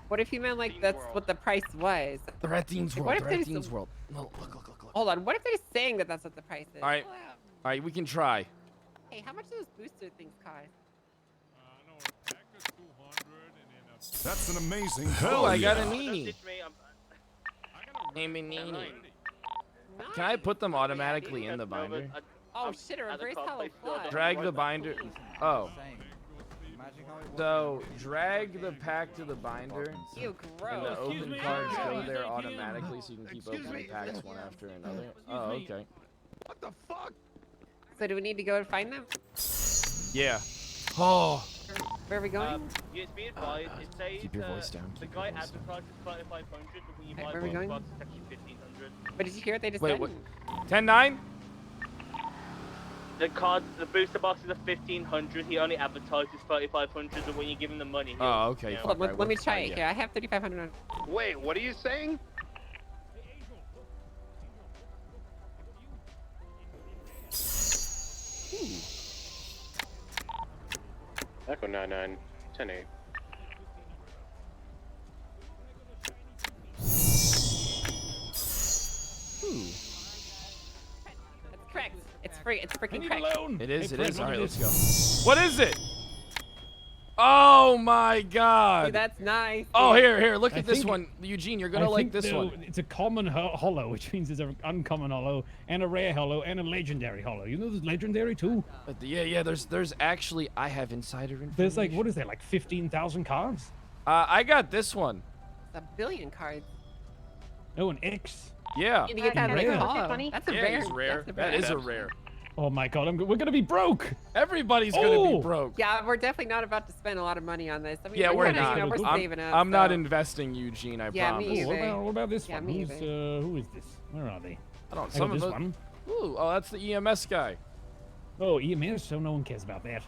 S3: What if you meant like that's what the price was?
S1: They're at Dean's
S3: Like,
S1: World.
S3: what if
S1: They're at
S3: there's
S1: Dean's
S3: some-
S1: World. No, look.
S3: Hold on, what if they're just saying that that's what the price is?
S1: All right. All right, we can try.
S3: Hey, how much do those booster things cost?
S18: That's an amazing
S1: Oh, I got a
S2: Don't
S1: Nini.
S2: ditch me,
S1: Name a Nini. Can I put them automatically in the binder?
S3: Oh shit, a reverse hollow flush.
S1: Drag the binder. Oh. So, drag the pack to the binder.
S3: Ew,
S1: And
S3: gross.
S1: the open cards go there automatically so you can keep opening packs one after another. Oh, okay.
S17: What the fuck?
S3: So do we need to go and find them?
S1: Yeah. Oh.
S3: Where are we going?
S2: USB advised, it says
S1: Keep your voice down,
S2: the
S1: keep
S2: guy
S1: your voice down.
S2: advertises 3,500, but when you
S3: Hey,
S2: buy
S3: where are we
S2: both
S3: going?
S2: cards, it's actually 1,500.
S3: But did you hear what they just
S1: Wait,
S3: said?
S1: what? 10-9?
S2: The cards, the booster boxes are 1,500. He only advertises 3,500, but when you give him the money, he'll,
S1: Oh, okay.
S2: you know,
S3: Hold on,
S1: Alright,
S3: let me
S1: we'll
S3: try
S1: try,
S3: it
S1: yeah.
S3: here. I have 3,500 on.
S17: Wait, what are you saying?
S19: Echo 99, 10-8.
S3: That's correct. It's free. It's freaking correct.
S1: It is,
S7: Hey,
S1: it is.
S7: Fred,
S1: Alright,
S7: look
S1: let's
S7: at
S1: go.
S7: this.
S1: What is it? Oh my
S3: Dude,
S1: god.
S3: that's nice.
S1: Oh,
S3: dude.
S1: here, look
S7: I
S1: at this
S7: think-
S1: one. Eugene, you're gonna
S7: I
S1: like
S7: think
S1: this one.
S7: It's a common hollow, which means it's an uncommon hollow, and a rare hollow, and a legendary hollow. You know there's legendary too?
S1: But yeah, there's actually, I have insider information.
S7: There's like, what is there, like 15,000 cards?
S1: I got this one.
S3: It's a billion cards.
S7: Oh, an X.
S1: Yeah.
S3: You need to get that in
S7: Rare.
S3: a hollow. That's a
S1: Yeah,
S3: rare.
S1: he's rare.
S3: That's a
S1: That
S3: rare.
S1: is a rare.
S7: Oh my god, we're gonna be broke.
S1: Everybody's gonna
S7: Oh.
S1: be broke.
S3: Yeah, we're definitely not about to spend a lot of money on this. I mean,
S1: Yeah, we're
S3: kinda,
S1: not.
S3: You know, we're
S1: I'm,
S3: saving up.
S1: I'm not
S3: so-
S1: investing, Eugene. I
S3: Yeah,
S1: promise.
S3: me
S7: Oh,
S3: either.
S7: what about this
S3: Yeah,
S7: one?
S3: me
S7: Who's,
S3: either.
S7: who is this? Where are they?
S1: I don't.
S7: I
S1: Some
S7: got
S1: of
S7: this
S1: it.
S7: one.
S1: Ooh, oh, that's the EMS guy.
S7: Oh, EMS, so no one cares about that.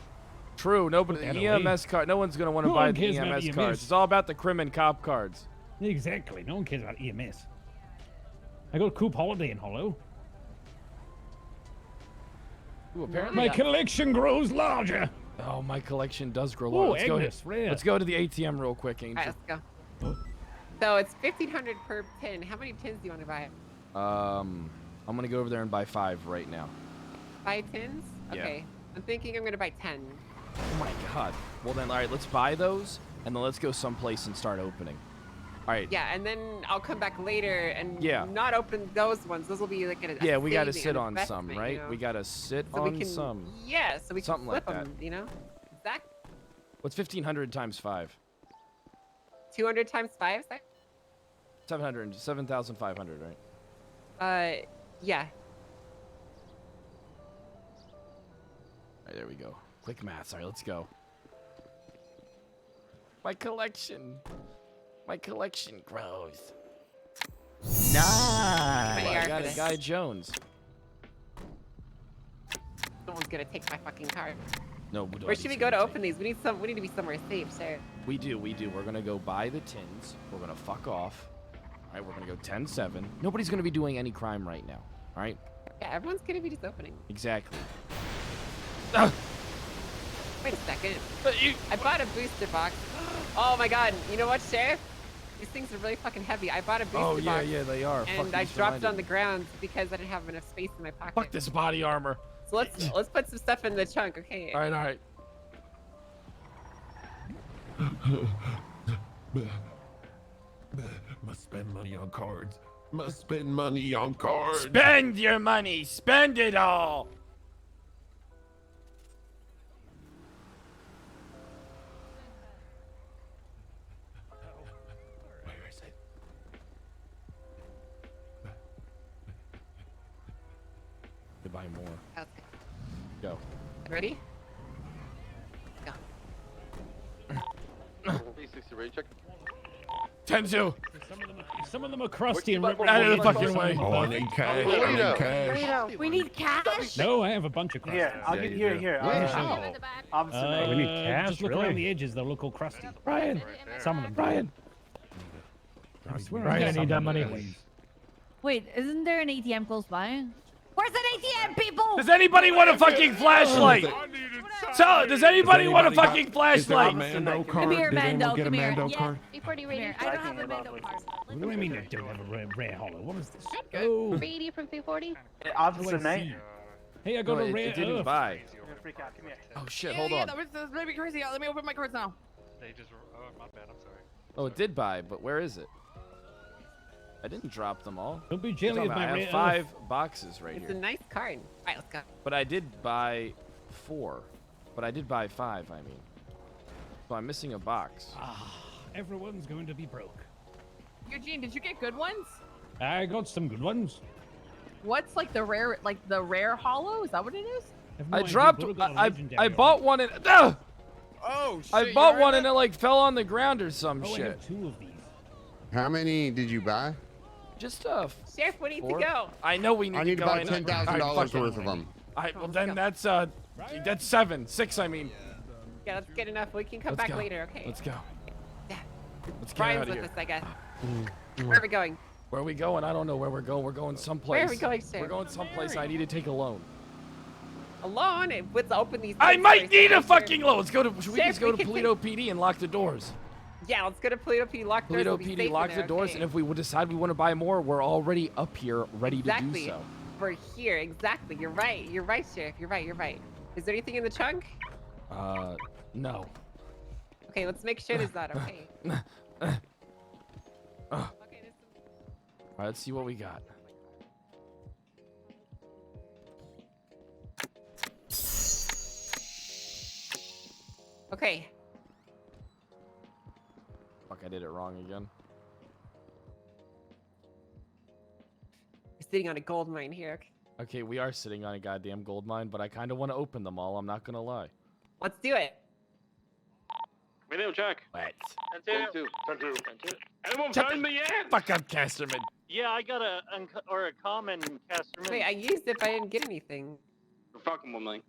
S1: True. Nobody.
S7: Put that
S1: The
S7: away.
S1: EMS card. No one's gonna want to
S7: No
S1: buy
S7: one
S1: the
S7: cares about
S1: EMS
S7: EMS.
S1: cards. It's all about the crim and cop cards.
S7: Exactly, no one cares about EMS. I got Coop Holiday in Hollow.
S1: Ooh, apparently.
S7: My collection grows larger.
S1: Oh, my collection does grow
S7: Ooh,
S1: large. Let's go.
S7: Agnes, rare.
S1: Let's go to the ATM real quick,
S3: All
S1: Angel.
S3: right, let's go. So it's 1,500 per tin. How many tins do you want to buy?
S1: I'm gonna go over there and buy 5 right now.
S3: 5 tins?
S1: Yeah.
S3: Okay. I'm thinking I'm gonna buy 10.
S1: Oh my god. Well then, all right, let's buy those, and then let's go someplace and start opening. All right.
S3: Yeah, and then I'll come back later and
S1: Yeah.
S3: not open those ones. Those will be like a
S1: Yeah, we gotta
S3: saving,
S1: sit
S3: an
S1: on some,
S3: investment,
S1: right?
S3: you know?
S1: We gotta sit
S3: So
S1: on
S3: we can,
S1: some.
S3: Yeah, so we
S1: Something
S3: can
S1: like
S3: flip
S1: that.
S3: them, you know? Exact.
S1: What's 1,500 times 5?
S3: 200 times 5, is that?
S1: 700. 7,500, right?
S3: Yeah.
S1: All right, there we go. Quick maths. All right, let's go. My collection grows.
S3: Nice.
S1: I got a Guy Jones.
S3: Someone's gonna take my fucking card.
S1: No,
S3: Where should we go to open these? We need to be somewhere safe, sir.
S1: We do. We're gonna go buy the tins. We're gonna fuck off. All right, we're gonna go 10-7. Nobody's gonna be doing any crime right now. All right.
S3: Yeah, everyone's gonna be just opening.
S1: Exactly. Ah!
S3: Wait a second. I bought a booster box. Oh my god. You know what, Sheriff? These things are really fucking heavy. I bought a booster box.
S1: Oh, yeah, yeah, they are.
S3: And I dropped it on the ground because I didn't have enough space in my pocket.
S1: Fuck this body armor.
S3: So let's put some stuff in the trunk, okay?
S1: All right.
S18: Must spend money on cards. Must spend money on cards.
S1: Spend your money. Spend it all.
S18: Where is it?
S1: To buy more.
S3: Okay.
S1: Go.
S3: Ready? Go.
S19: 360 rate check.
S1: Tenzu.
S7: Some of them are crusty and
S1: Out of the fucking way.
S18: Oh, I need cash. I need cash.
S11: We need cash.
S7: No, I have a bunch of crusty.
S17: Here, I'll give you here.
S7: We need cash. Just look around the edges; they'll look all crusty.
S17: Brian,
S7: Some of them. Brian. I swear I need that money.
S11: Wait, isn't there an ATM close by? Where's an ATM, people?
S1: Does anybody want a fucking flashlight? So, does anybody want a fucking flashlight?
S11: Come here, Mando.
S18: Get a
S11: Come here.
S18: Mando
S11: Yeah,
S18: card?
S11: before you read I don't have a Mando card.
S7: What do I mean I don't have a rare hollow? What is this?
S11: Oh. 380 from 340.
S17: Officer Nate.
S7: Hey, I got a
S1: it
S7: rare.
S1: didn't buy.
S17: Freak out. Come here.
S1: Oh shit, hold on.
S6: That was maybe crazy. Let me open my cards now.
S19: They just. Oh, my bad. I'm sorry.
S1: Oh, it did buy, but where is it? I didn't drop them all.
S7: Don't be jelly of my
S1: I
S7: rare.
S1: have 5 boxes right
S3: It's
S1: here.
S3: a nice card. All right, let's go.
S1: But I did buy 4. But I did buy 5, I mean. So I'm missing a box.
S7: Everyone's going to be broke.
S6: Eugene, did you get good ones?
S7: I got some good ones.
S6: What's like the rare hollow? Is that what it is?
S1: I dropped. I bought one and.
S6: Oh shit!
S1: I bought one and it like fell on the ground or some
S7: I
S1: shit.
S7: have 2 of these.
S10: How many did you buy?
S1: Just
S3: Sheriff, we need
S1: 4.
S3: to go.
S1: I know we need
S10: I need
S1: to go.
S10: about $10,000 worth of them.
S1: Well then that's 7, 6. I mean.
S3: Yeah, let's get enough. We can come
S1: Let's
S3: back
S1: go.
S3: later, okay?
S1: Let's go.
S3: Yeah.
S1: Let's get
S3: Brian's
S1: out of
S3: with
S1: here.
S3: us, I guess. Where are we going?
S1: Where are we going? I don't know where we're going. We're going someplace.
S3: Where are we going, sir?
S1: We're going someplace. I need to take a loan.
S3: Alone? Let's open these.
S1: I
S3: doors
S1: might
S3: first,
S1: need a
S3: okay,
S1: fucking
S3: sir?
S1: loan. Let's go to. Should we
S3: Sheriff,
S1: just go to
S3: can
S1: Polito PD and lock the doors?
S3: Yeah, let's go to Polito PD. Lock doors.
S1: Polito
S3: We'll be
S1: PD
S3: safe
S1: lock
S3: in
S1: the
S3: there,
S1: doors,
S3: okay?
S1: and if we would decide we want to buy more, we're already up here, ready
S3: Exactly.
S1: to do so.
S3: We're here. Exactly. You're right. You're right, Sheriff. You're right. You're right. Is there anything in the trunk?
S1: No.
S3: Okay, let's make sure there's not. Okay.
S1: Okay, All right, let's see what we got.
S3: Okay.
S1: Fuck, I did it wrong again.
S3: We're sitting on a gold mine here. Okay.
S1: Okay, we are sitting on a goddamn gold mine, but I kind of want to open them all. I'm not gonna lie.
S3: Let's do it.
S19: Video check.
S1: What?
S19: 10-2. 10-2. Anyone found me yet?
S1: Fuck up, Casterman.
S2: Yeah, I got a common Casterman.
S3: Wait, I used it, but I didn't get anything.
S19: You're fucking with me.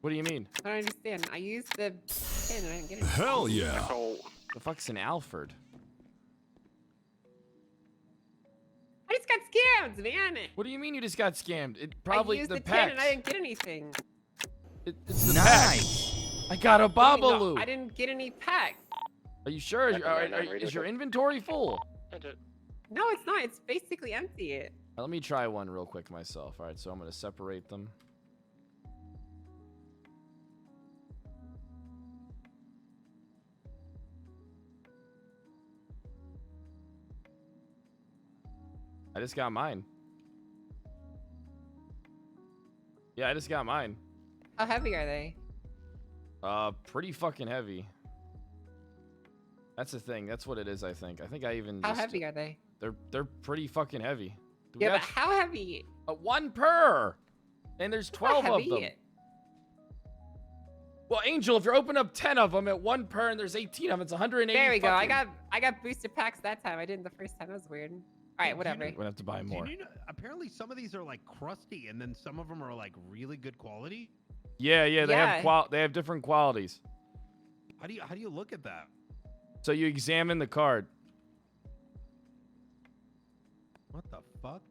S1: What do you mean?
S3: I don't understand. I used the pin and I didn't get anything.
S18: Hell yeah.
S1: The fuck's an Alfred?
S3: I just got scammed, man.
S1: What do you mean you just got scammed? It probably
S3: I used
S1: the
S3: the
S1: packs.
S3: pin and I didn't get anything.
S1: It's the packs. I got a Babalu.
S3: I didn't get any packs.
S1: Are you sure? Is your inventory full?
S3: No, it's not. It's basically empty.
S1: Let me try one real quick myself. All right, so I'm gonna separate them. I just got mine. Yeah, I just got mine.
S3: How heavy are they?
S1: Pretty fucking heavy. That's the thing. That's what it is, I think. I think I even
S3: How heavy are they?
S1: They're pretty fucking heavy. Do we
S3: Yeah, but
S1: got
S3: how heavy?
S1: 1 per. And there's 12 of them. Well, Angel, if you're opening up 10 of them at 1 per and there's 18 of them, it's 180.
S3: There we go. I got booster packs that time. I didn't the first time. That was weird. All right, whatever.
S1: We're gonna have to buy more.
S17: Apparently, some of these are like crusty, and then some of them are like really good quality.
S1: Yeah, they have different qualities.
S17: How do you look at that?
S1: So you examine the card.
S17: What the fuck?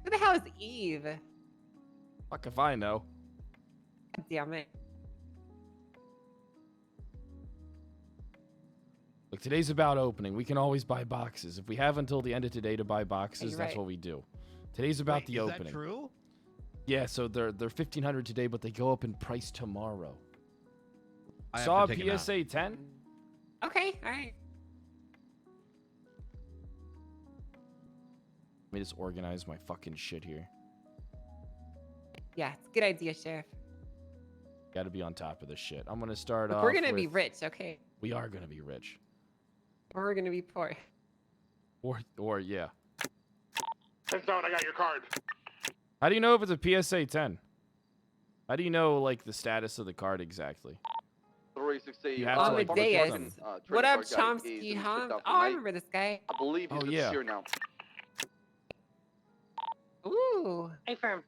S3: Who the hell is Eve?
S1: Fuck if I know.
S3: God damn it.
S1: Look, today's about opening. We can always buy boxes. If we have until the end of today to buy boxes,
S3: You're
S1: that's
S3: right.
S1: what we do. Today's about the opening.
S17: Is that true?
S1: Yeah, so they're 1,500 today, but they go up in price tomorrow.
S17: I
S1: Saw
S17: have to take a
S1: PSA 10?
S3: Okay, all right.
S1: Let me just organize my fucking shit here.
S3: Yeah, it's a good idea, Sheriff.
S1: Got to be on top of this shit. I'm gonna start
S3: Look,
S1: off.
S3: we're gonna be
S1: with-
S3: rich, okay?
S1: We are gonna be rich.
S3: Or we're gonna be poor.
S1: Or yeah.
S19: Hands down, I got your card.
S1: How do you know if it's a PSA 10? How do you know like the status of the card exactly?
S20: 360.
S1: You have to, like,
S3: Amadeus.
S1: them.
S3: What up, Chomsky, huh? Oh, I remember this guy.
S20: I believe he's
S1: Oh,
S20: with
S1: yeah.
S20: us here now.
S3: Ooh.
S2: Hey, firm.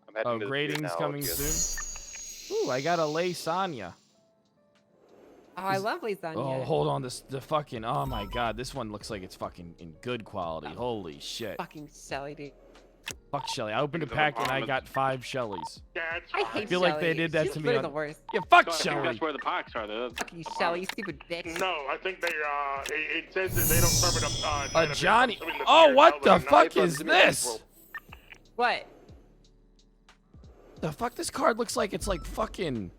S20: I'm
S1: Oh, grading's coming soon. Ooh, I got a Lay Sonya.
S3: Oh, I love lasagna.
S1: Oh, hold on. The fucking. Oh my god, this one looks like it's fucking in good quality. Holy shit.
S3: Fucking Shelly, dude.
S1: Fuck Shelly. I opened a pack and I got 5 Shellys.
S3: I hate
S1: I feel like they
S3: Shelly.
S1: did that
S3: She's
S1: to me.
S3: literally
S1: On...
S3: the worst.
S1: Yeah, fuck
S19: No, I think
S1: Shelly.
S19: that's where the packs are.
S3: Fuck you, Shelly, you stupid bitch.
S19: No, I think they it says that they don't serve it up.
S1: A Johnny. Oh, what the fuck is this?
S3: What?
S1: The fuck? This card looks like it's like fucking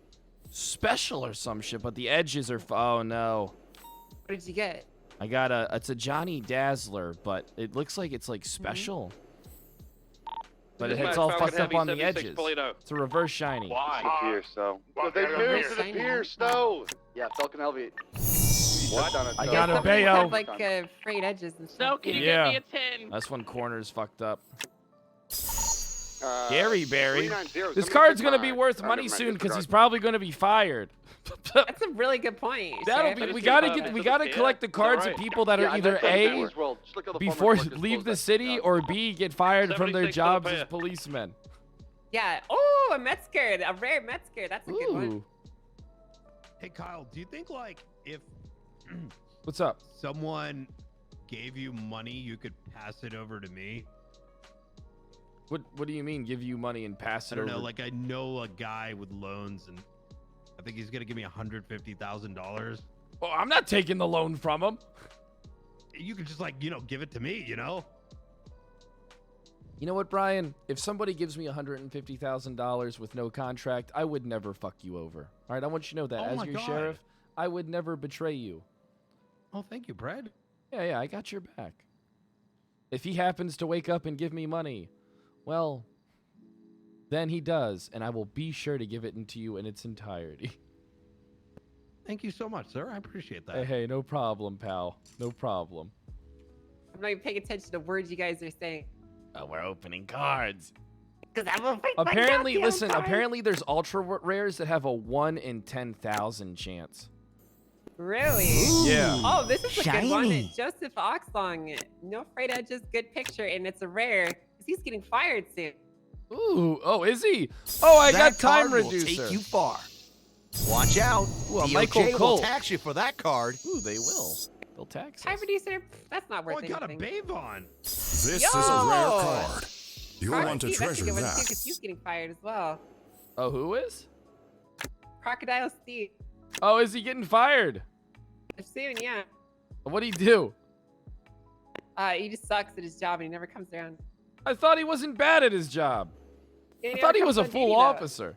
S1: special or some shit, but the edges are. Oh no.
S3: What did you get?
S1: I got it's a Johnny Dazzler, but it looks like it's like special. But it's all fucked up on the edges. It's a reverse shiny.
S20: Why? Pierce, though.
S19: Why?
S20: They moved to the
S3: Shiny.
S20: Pierce, though. Yeah, Falcon Helvete. What?
S1: I got a
S3: Some of these
S1: Bayo.
S3: have, like frayed edges and stuff.
S2: No, can you
S1: Yeah.
S2: get me a 10?
S1: That's when corners fucked up.
S20: Uh,
S1: Gary Barry.
S20: 390.
S1: This
S20: Somebody
S1: card's
S20: said
S1: gonna be
S20: fine.
S1: worth
S20: Oh,
S1: money
S20: never mind,
S1: soon because he's
S20: disregard.
S1: probably gonna be fired.
S3: That's a really good point.
S1: That'll
S3: Sheriff.
S1: be. We gotta collect the cards of people that
S20: Yeah,
S1: are
S20: I
S1: either
S20: meant that
S1: A,
S20: as well. Just look at the
S1: before
S20: farmer's market
S1: leave
S20: closed
S1: the
S20: that
S1: city,
S20: down.
S1: or B, get fired from their
S2: 76
S1: jobs
S2: Philippines.
S1: as policemen.
S3: Yeah. Oh, a Metzger. A rare Metzger. That's a good one.
S1: Ooh.
S17: Hey, Kyle, do you think, like, if
S1: What's up?
S17: someone gave you money, you could pass it over to me?
S1: What do you mean? Give you money and pass
S17: I
S1: it
S17: don't
S1: over?
S17: know. Like, I know a guy with loans, and I think he's gonna give me $150,000.
S1: Oh, I'm not taking the loan from him.
S17: You could just, like, give it to me,
S1: You know what, Brian? If somebody gives me $150,000 with no contract, I would never fuck you over. All right, I want you to know that.
S17: Oh
S1: As
S17: my
S1: your
S17: God.
S1: sheriff, I would never betray you.
S17: Oh, thank you, Brad.
S1: Yeah, I got your back. If he happens to wake up and give me money, well, then he does, and I will be sure to give it into you in its entirety.
S17: Thank you so much, sir. I appreciate that.
S1: Hey, no problem, pal. No problem.
S3: I'm not even paying attention to words you guys are saying.
S1: Oh, we're opening cards.
S3: Because I'm gonna
S1: Apparently, listen, apparently there's ultra rares that have a 1 in 10,000 chance.
S3: Really?
S1: Yeah.
S3: Oh, this is a good one.
S1: Shiny.
S3: It's Joseph Oxlong. No frayed edges, good picture, and it's a rare because he's getting fired soon.
S1: Ooh, oh, is he? Oh, I got
S16: That
S1: time
S16: card will
S1: reducer.
S16: take you far. Watch out.
S1: Ooh, a
S16: DOJ
S1: Michael
S16: will
S1: Cole.
S16: tax you for that card.
S1: Ooh, they will. They'll tax
S3: Time
S1: us.
S3: reducer, that's not
S17: Oh,
S3: worth
S17: I got a
S3: anything.
S17: Bavon.
S18: This is
S3: Yo!
S18: a rare card. You'll
S3: Crocodile
S18: want to
S3: Steve, that's a
S18: treasure
S3: good one too,
S18: that.
S3: because he's getting fired as well.
S1: Oh, who is?
S3: Crocodile Steve.
S1: Oh, is he getting fired?
S3: Soon, yeah.
S1: What'd he do?
S3: He just sucks at his job and he never comes around.
S1: I thought he wasn't bad at his job. I
S3: never
S1: thought he
S3: comes
S1: was a
S3: on
S1: full
S3: duty, though.
S1: officer.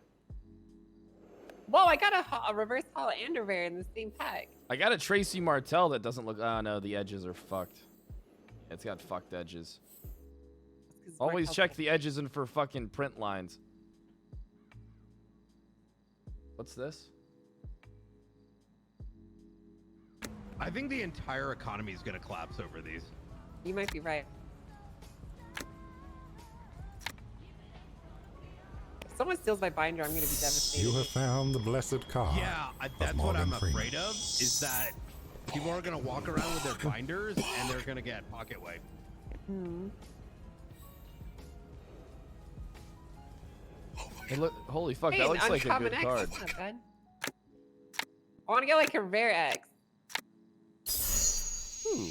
S3: Whoa, I got a reverse holo and a rare in the same pack.
S1: I got a Tracy Martell that doesn't look. Oh no, the edges are fucked. It's got fucked edges. Always check the edges and for fucking print lines. What's this?
S17: I think the entire economy is gonna collapse over these.
S3: You might be right. If someone steals my binder, I'm gonna be devastated.
S18: You have found the blessed card.
S17: Yeah, that's what I'm afraid of. Is that people are gonna walk around with their binders and they're gonna get pocket wiped.
S3: Hmm.
S1: Hey, look, holy fuck,
S3: Hey,
S1: that
S3: an
S1: looks like a
S3: uncommon
S1: good
S3: X,
S1: card.
S3: that's not bad. I want to get like a rare X.
S1: Ooh.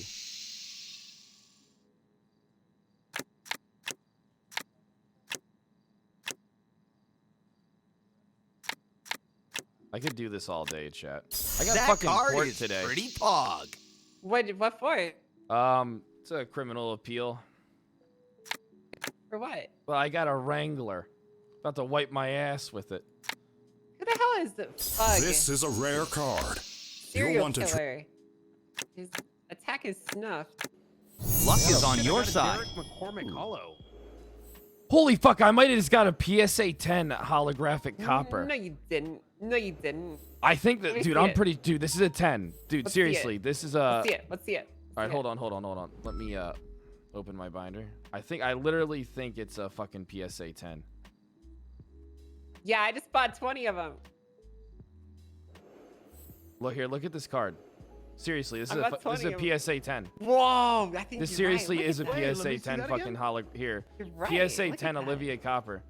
S1: I could do this all day, chat. I got
S16: That
S1: fucking
S16: card
S1: court
S16: is
S1: today.
S16: pretty pog.
S3: What for?
S1: It's a criminal appeal.
S3: For what?
S1: Well, I got a Wrangler. About to wipe my ass with it.
S3: Who the hell is the Fug?
S18: This is a rare card.
S3: Serial
S18: You'll want to
S3: killer. His attack is snuffed.
S16: Luck is on
S17: Should've
S16: your
S17: got a
S16: side.
S17: Derek McCormick Hollow.
S1: Holy fuck, I might have just got a PSA 10 holographic copper.
S3: No, you didn't. No, you didn't.
S1: I think
S3: Let
S1: that,
S3: me
S1: dude,
S3: see
S1: I'm
S3: it.
S1: pretty, dude, this is a 10. Dude,
S3: Let's see it.
S1: seriously, this is
S3: Let's see it. Let's see it.
S1: All right, hold on. Let me open my binder. I literally think it's a fucking PSA 10.
S3: Yeah, I just bought 20 of them.
S1: Look here, look at this card. Seriously, this
S3: I
S1: is
S3: bought 20
S1: a
S3: of 'em.
S1: PSA 10.
S3: Whoa, I think
S1: This
S3: you're
S1: seriously
S3: right.
S1: is a
S3: Look at that.
S1: PSA 10 fucking here.
S3: You're right.
S1: PSA
S3: Look at
S1: 10
S3: that.
S1: Olivia Copper.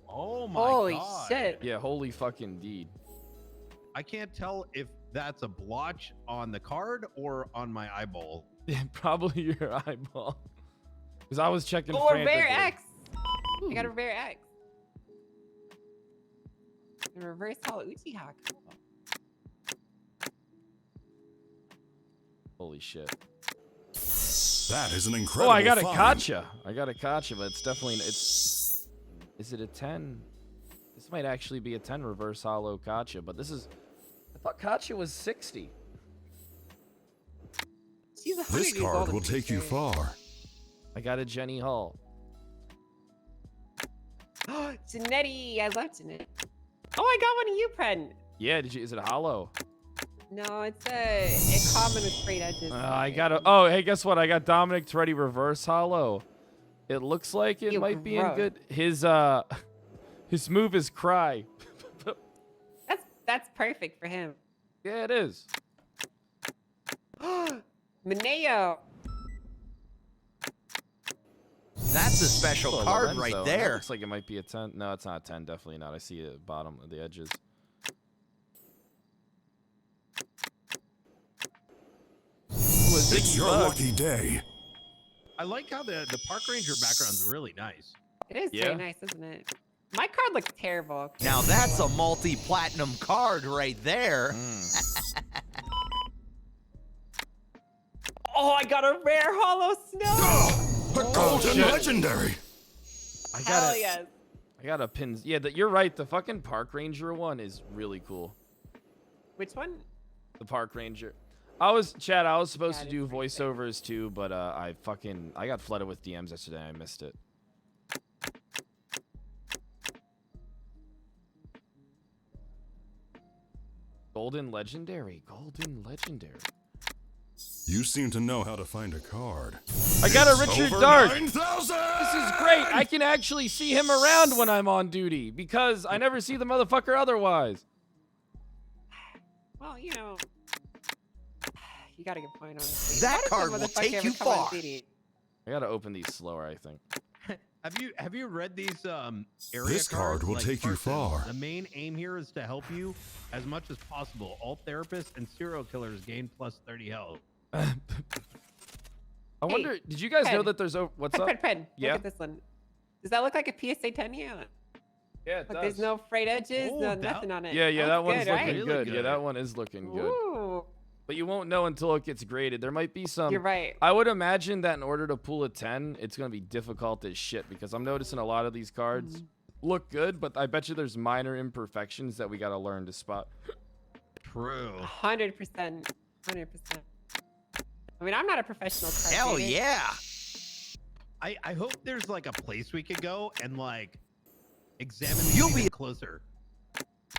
S17: Oh my
S3: Holy
S17: god.
S3: shit.
S1: Yeah, holy fucking deed.
S17: I can't tell if that's a blotch on the card or on my eyeball.
S1: Probably your eyeball. Because I was checking
S3: Oh, a rare
S1: frantically.
S3: X. I got a rare X. A reverse hollow Uchiha. Cool.
S1: Holy shit.
S18: That is an incredible
S1: Oh, I got a
S18: find.
S1: Kacha. I got a Kacha, but it's definitely is it a 10? This might actually be a 10 reverse hollow Kacha, but this is I thought Kacha was 60.
S3: She's 100
S18: This
S3: years old
S18: card
S3: and
S18: will
S3: she's
S18: take you
S3: great.
S18: far.
S1: I got a Jenny Hall.
S3: Janetti, I love Janetti. Oh, I got one of you, Pren.
S1: Yeah, is it a hollow?
S3: No, it's a common with straight edges.
S1: I got a oh, hey, guess what? I got Dominic Toretti reverse hollow. It looks like it
S3: Ew,
S1: might be in
S3: gross.
S1: good. His move is cry.
S3: That's perfect for him.
S1: Yeah, it is.
S3: Mineo.
S16: That's a special
S1: Oh,
S16: card
S1: Lorenzo.
S16: right
S1: That
S16: there.
S1: looks like it might be a 10. No, it's not a 10. Definitely not. I see it bottom of the edges.
S18: It's your lucky day.
S17: I like how the park ranger background's really nice.
S3: It is
S1: Yeah.
S3: very nice, isn't it? My card looks terrible.
S16: Now that's a multi-platinum card right there.
S3: Oh, I got a rare hollow snow.
S18: The golden legendary.
S1: I got
S3: Hell
S1: it.
S3: yes.
S1: I got a pins. Yeah, you're right. The fucking park ranger one is really cool.
S3: Which one?
S1: The park ranger. I was supposed to do voiceovers too, but I got flooded with DMs yesterday. I missed it. Golden legendary.
S18: You seem to know how to find a card.
S1: I got a
S18: It's
S1: Richard
S18: over
S1: Dart.
S18: 9,000!
S1: This is great. I can actually see him around when I'm on duty because I never see the motherfucker otherwise.
S3: Well, you know, you got a good point, honestly.
S16: That
S3: How does
S16: card will
S3: motherfucker
S16: take
S3: ever
S16: you
S3: come on
S16: far.
S3: duty?
S1: I gotta open these slower, I think.
S17: Have you read these area
S18: This card
S17: cards?
S18: will
S17: Like,
S18: take you
S17: person,
S18: far.
S17: The main aim here is to help you as much as possible. All therapists and serial killers gain plus 30 health.
S1: I wonder, did you guys know that there's what's up?
S3: Pen.
S1: Yeah.
S3: Look at this one. Does that look like a PSA 10? Yeah.
S1: Yeah, it
S3: Look, there's no frayed edges, no nothing on it.
S1: Yeah, that
S3: Looks
S1: one's
S3: good,
S1: looking
S3: right?
S1: good. Yeah, that one is looking good.
S3: Ooh.
S1: But you won't know until it gets graded. There might be some.
S3: You're right.
S1: I would imagine that in order to pull a 10, it's going to be difficult as shit because I'm noticing a lot of these cards look good, but I bet you there's minor imperfections that we got to learn to spot.
S17: True.
S3: 100%. 100%. I mean, I'm not a professional card
S16: Hell
S3: reader.
S16: yeah.
S17: I hope there's like a place we could go and like examine these
S16: You'll
S17: even
S16: be
S17: closer.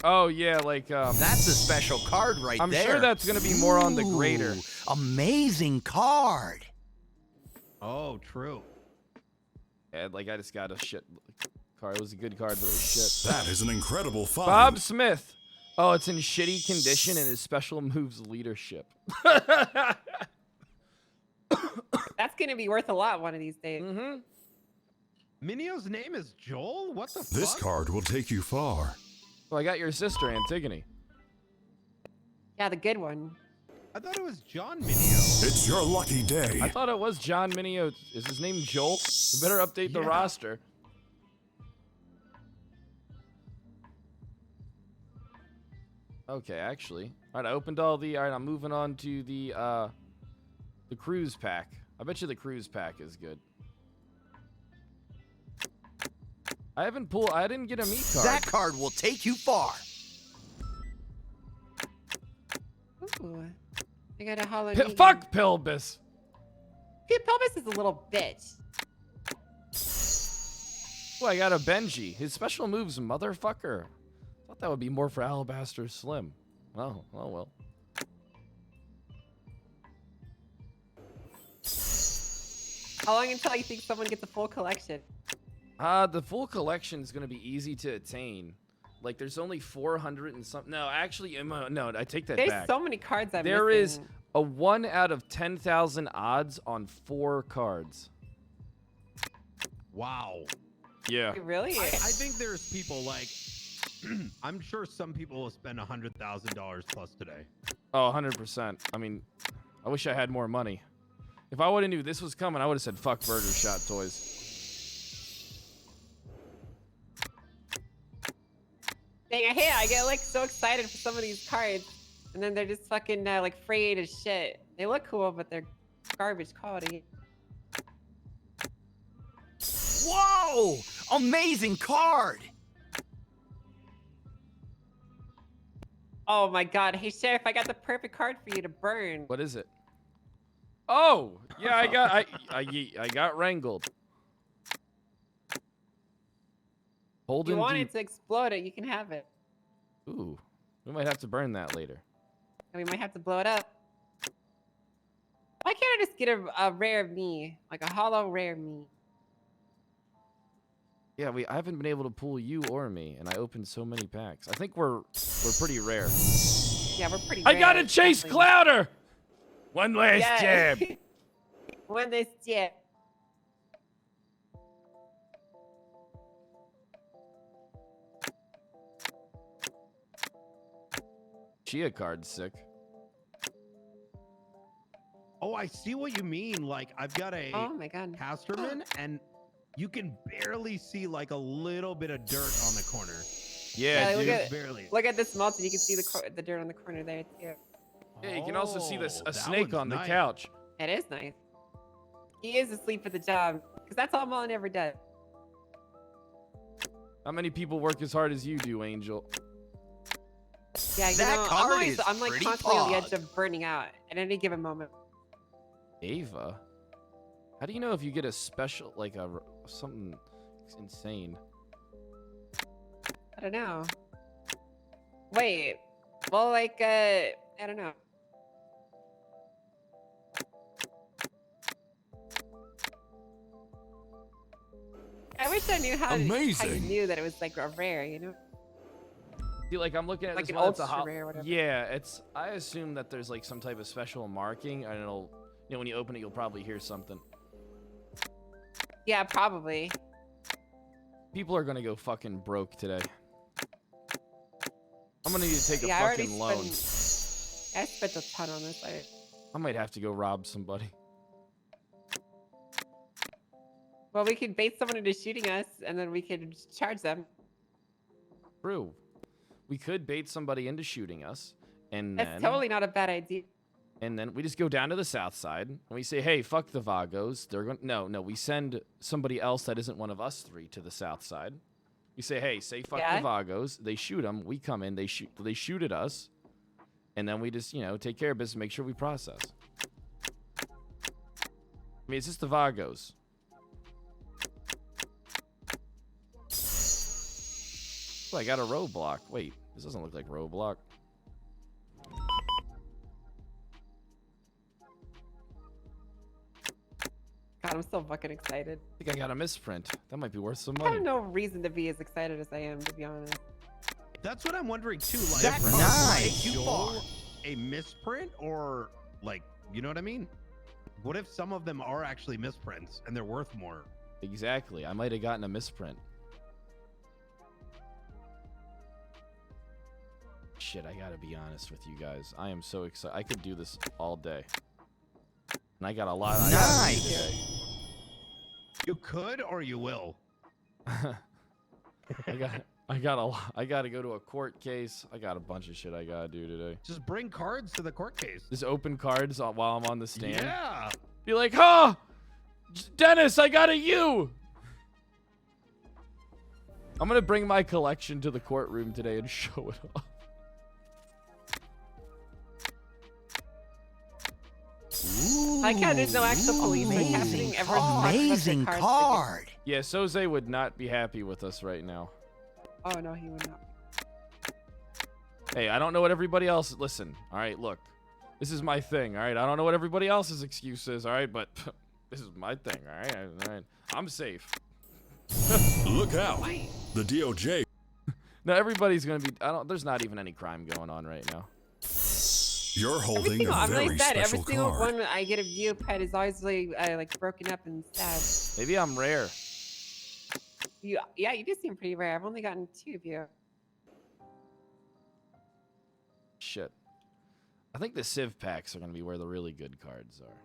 S1: Oh, yeah, like...
S16: That's a special card right
S1: I'm
S16: there.
S1: sure that's going to be more on the grader.
S16: Ooh, amazing card.
S17: Oh, true.
S1: Yeah, like I just got a shit card. It was a good card, but it was shit.
S18: That is an incredible find.
S1: Bob Smith. Oh, it's in shitty condition and his special moves leadership.
S3: That's going to be worth a lot one of these days.
S1: Mm-hmm.
S17: Minio's name is Joel? What the
S18: This
S17: fuck?
S18: card will take you far.
S1: Well, I got your sister, Antigone.
S3: Yeah, the good one.
S17: I thought it was John Minio.
S18: It's your lucky day.
S1: I thought it was John Minio. Is his name Joel? We better update the roster. Okay, actually. All right, I opened all the... All right, I'm moving on to the cruise pack. I bet you the cruise pack is good. I didn't get a meat card.
S16: That card will take you far.
S3: Ooh. I got a hollow.
S1: Fuck Pilbus.
S3: Pilbus is a little bitch.
S1: Oh, I got a Benji. His special moves, motherfucker. Thought that would be more for Alabaster Slim. Oh well.
S3: How long until you think someone gets a full collection?
S1: The full collection is gonna be easy to attain. Like, there's only 400 and something. No, actually, no, I take that back.
S3: There's so many cards I'm
S1: There
S3: missing.
S1: is a 1 out of 10,000 odds on 4 cards.
S17: Wow.
S1: Yeah.
S3: Really?
S17: I think there's people like, I'm sure some people will spend $100,000 plus today.
S1: Oh, 100%. I mean, I wish I had more money. If I would have knew this was coming, I would have said fuck Burger Shot Toys.
S3: Dang, I get like so excited for some of these cards, and then they're just fucking like frayed as shit. They look cool, but they're garbage quality.
S16: Whoa! Amazing card!
S3: Oh my god. Hey, Sheriff, I got the perfect card for you to burn.
S1: What is it? Oh, yeah, I got wrangled.
S3: If you wanted to explode it, you can have it.
S1: Ooh, we might have to burn that later.
S3: And we might have to blow it up. Why can't I just get a rare me? Like a hollow rare me?
S1: Yeah, I haven't been able to pull you or me, and I opened so many packs. I think we're pretty rare.
S3: Yeah, we're pretty
S1: I
S3: rare.
S1: gotta chase Clouder! One last jab.
S3: One last jab.
S1: Chia card's sick.
S17: Oh, I see what you mean. Like, I've got a
S3: Oh my god.
S17: Casterman, and you can barely see like a little bit of dirt on the corner.
S1: Yeah,
S3: look
S1: dude.
S3: at,
S17: barely.
S3: Look at this multi. You can see the dirt on the corner there too.
S1: Yeah, you can also see this a
S17: that
S1: snake
S17: one's
S1: on the
S17: nice.
S1: couch.
S3: It is nice. He is asleep for the job, because that's all Mullen ever does.
S1: How many people work as hard as you do, Angel?
S3: Yeah, you
S16: That
S3: know,
S16: card
S3: I'm
S16: is
S3: like
S16: pretty
S3: constantly on the edge
S16: pog.
S3: of burning out at any given moment.
S1: Ava? How do you know if you get a special, like something insane?
S3: I don't know. Wait. Well, like, I don't know. I wish I knew how you knew that it was like a rare, you know?
S1: See, like, I'm looking at
S3: Like
S1: this
S3: an
S1: one, it's a
S3: ultra rare or whatever.
S1: Yeah, I assume that there's like some type of special marking, and it'll, when you open it, you'll probably hear something.
S3: Yeah, probably.
S1: People are gonna go fucking broke today. I'm gonna need to take a
S3: I already
S1: fucking loan.
S3: I spent a ton on this.
S1: I might have to go rob somebody.
S3: Well, we could bait someone into shooting us, and then we could charge them.
S1: True. We could bait somebody into shooting us, and
S3: That's
S1: then
S3: totally not a bad idea.
S1: and then we just go down to the south side and we say, "Hey, fuck the Vagos." They're going no. We send somebody else that isn't one of us three to the south side. We say, "Hey, say fuck the Vagos." They shoot them. We come in. They shoot at us, and then we just take care of business, make sure we process. I mean, it's just the Vagos. Oh, I got a roadblock. Wait, this doesn't look like roadblock.
S3: God, I'm so fucking excited.
S1: I think I got a misprint. That might be worth some
S3: I
S1: money.
S3: have no reason to be as excited as I am, to be honest.
S17: That's what I'm wondering too. Like,
S16: That's
S17: are
S16: nice.
S17: they a misprint, or like, you know what I mean? What if some of them are actually misprints and they're worth more?
S1: Exactly. I might have gotten a misprint. Shit, I gotta be honest with you guys. I am so excited. I could do this all day. And I got a lot I gotta do today.
S17: You could, or you will.
S1: I I gotta go to a court case. I got a bunch of shit I gotta do today.
S17: Just bring cards to the court case.
S1: Just open cards while I'm on the stand.
S17: Yeah.
S1: Be like, huh? Dennis, I got a U. I'm gonna bring my collection to the courtroom today and show it off.
S3: I like how there's no actual police happening.
S16: Amazing card.
S1: Yeah, Soze would not be happy with us right now.
S3: Oh no, he would not.
S1: Hey, I don't know what everybody else. Listen, all right, look, this is my thing. All right, I don't know what everybody else's excuse is. All right, but this is my thing. All right, I'm safe.
S18: Look out! The DOJ.
S1: No, everybody's gonna be. There's not even any crime going on right now.
S18: You're holding a
S3: I'm
S18: very
S3: really sad. Every
S18: special
S3: single
S18: card.
S3: one I get a view pet is always like broken up and sad.
S1: Maybe I'm rare.
S3: Yeah, you do seem pretty rare. I've only gotten 2 of you.
S1: Shit. I think the Civ packs are gonna be where the really good cards are.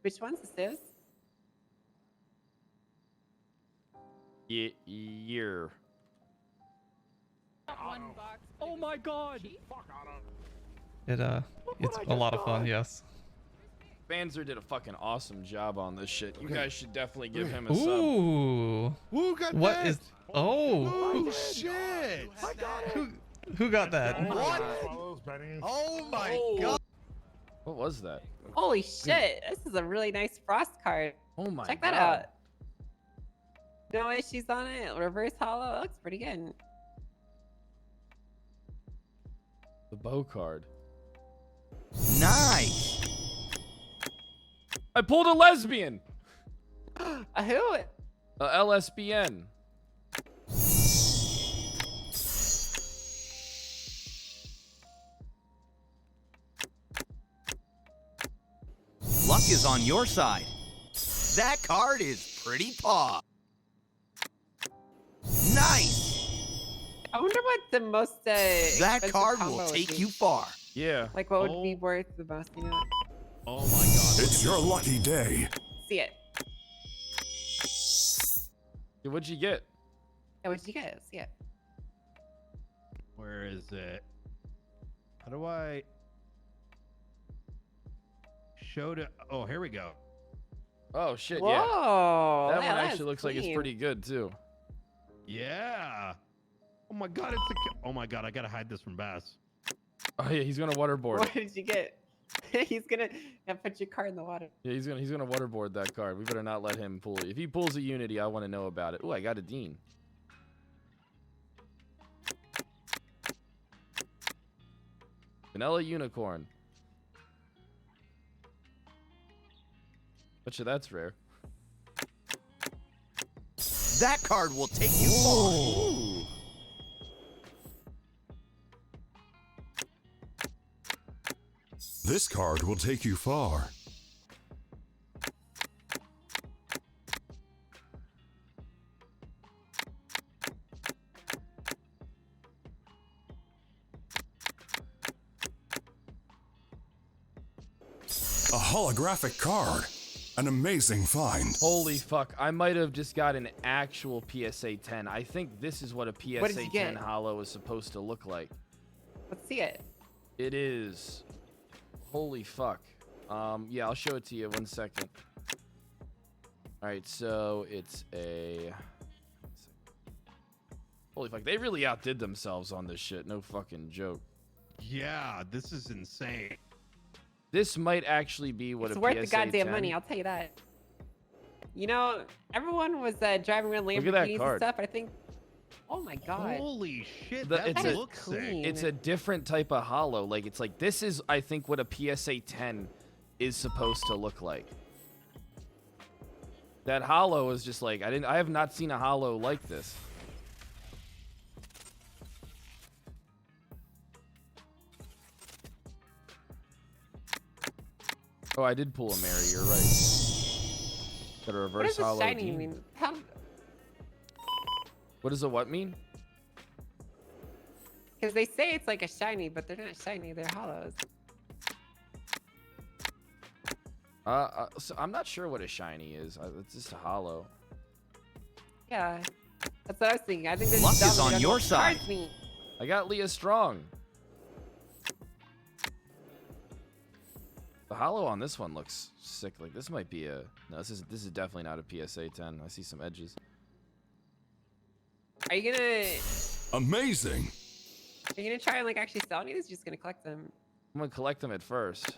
S3: Which one's the Civs?
S1: Year.
S15: Oh my god! It's a lot of fun, yes.
S1: Banzer did a fucking awesome job on this shit. You guys should definitely give him a sub.
S15: Ooh.
S17: Who got
S15: What
S17: that?
S15: is? Oh.
S17: Oh shit! I got it.
S15: Who got that?
S17: What? Oh my god!
S1: What was that?
S3: Holy shit! This is a really nice frost card.
S1: Oh my
S3: Check
S1: god.
S3: that out. No issues on it. Reverse hollow. It looks pretty good.
S1: The bow card.
S16: Nice.
S1: I pulled a lesbian.
S3: A who?
S1: A LSBN.
S16: Luck is on your side. That card is pretty paw. Nice.
S3: I wonder what the most
S16: that card will take you far.
S1: Yeah.
S3: Like what would be worth the most? You know?
S17: Oh my god!
S18: It's your lucky day.
S3: See it.
S1: Yeah, what'd you get?
S3: Yeah, what'd you get? See it.
S17: Where is it? How do I show to? Oh, here we go.
S1: Oh shit!
S3: Whoa,
S1: Yeah. That
S3: yeah,
S1: one
S3: that's
S1: actually looks like it's
S3: clean.
S1: pretty good too.
S17: Yeah. Oh my god! It's a. Oh my god! I gotta hide this from Bass.
S1: Oh yeah, he's gonna waterboard
S3: What
S1: it.
S3: did you get? He's gonna put your card in the water.
S1: Yeah, he's gonna waterboard that card. We better not let him pull it. If he pulls a Unity, I want to know about it. Oh, I got a Dean. Vanilla Unicorn. Bet you that's rare.
S16: That card will take you far.
S1: Ooh.
S18: This card will take you far. A holographic card. An amazing find.
S1: Holy fuck, I might have just got an actual PSA 10. I think this is what a
S3: What did
S1: PSA
S3: you
S1: 10
S3: get?
S1: hollow is supposed to look like.
S3: Let's see it.
S1: It is. Holy fuck. Yeah, I'll show it to you 1 second. Alright, so it's a... Holy fuck, they really outdid themselves on this shit. No fucking joke.
S17: Yeah, this is insane.
S1: This might actually be what
S3: It's
S1: a
S3: worth
S1: PSA
S3: the goddamn
S1: 10.
S3: money, I'll tell you that. You know, everyone was driving around
S1: Look at that
S3: Lamborghinis and
S1: card.
S3: stuff. I think. Oh my god.
S17: Holy shit!
S1: The-
S17: That
S1: it's
S17: looks
S3: clean.
S17: sick.
S1: It's a different type of hollow. Like, it's like, this is, I think, what a PSA 10 is supposed to look like. That hollow is just like, I have not seen a hollow like this. Oh, I did pull a Mary, you're right. Got a
S3: What
S1: reverse
S3: does the
S1: hollow.
S3: shiny
S1: Dean.
S3: mean? How?
S1: What does a what mean?
S3: Because they say it's like a shiny, but they're not shiny. They're hollows.
S1: So I'm not sure what a shiny is. It's just a hollow.
S3: Yeah. That's what I was thinking. I think this
S16: Luck
S3: dumb,
S16: is
S3: they
S16: on
S3: don't know
S16: your
S3: what
S16: side.
S3: cards mean.
S1: I got Leah Strong. The hollow on this one looks sick. Like this might be a no. This is definitely not a PSA 10. I see some edges.
S3: Are you gonna?
S18: Amazing.
S3: Are you gonna try and like actually sell any of these? Or just gonna collect them?
S1: I'm gonna collect them at first.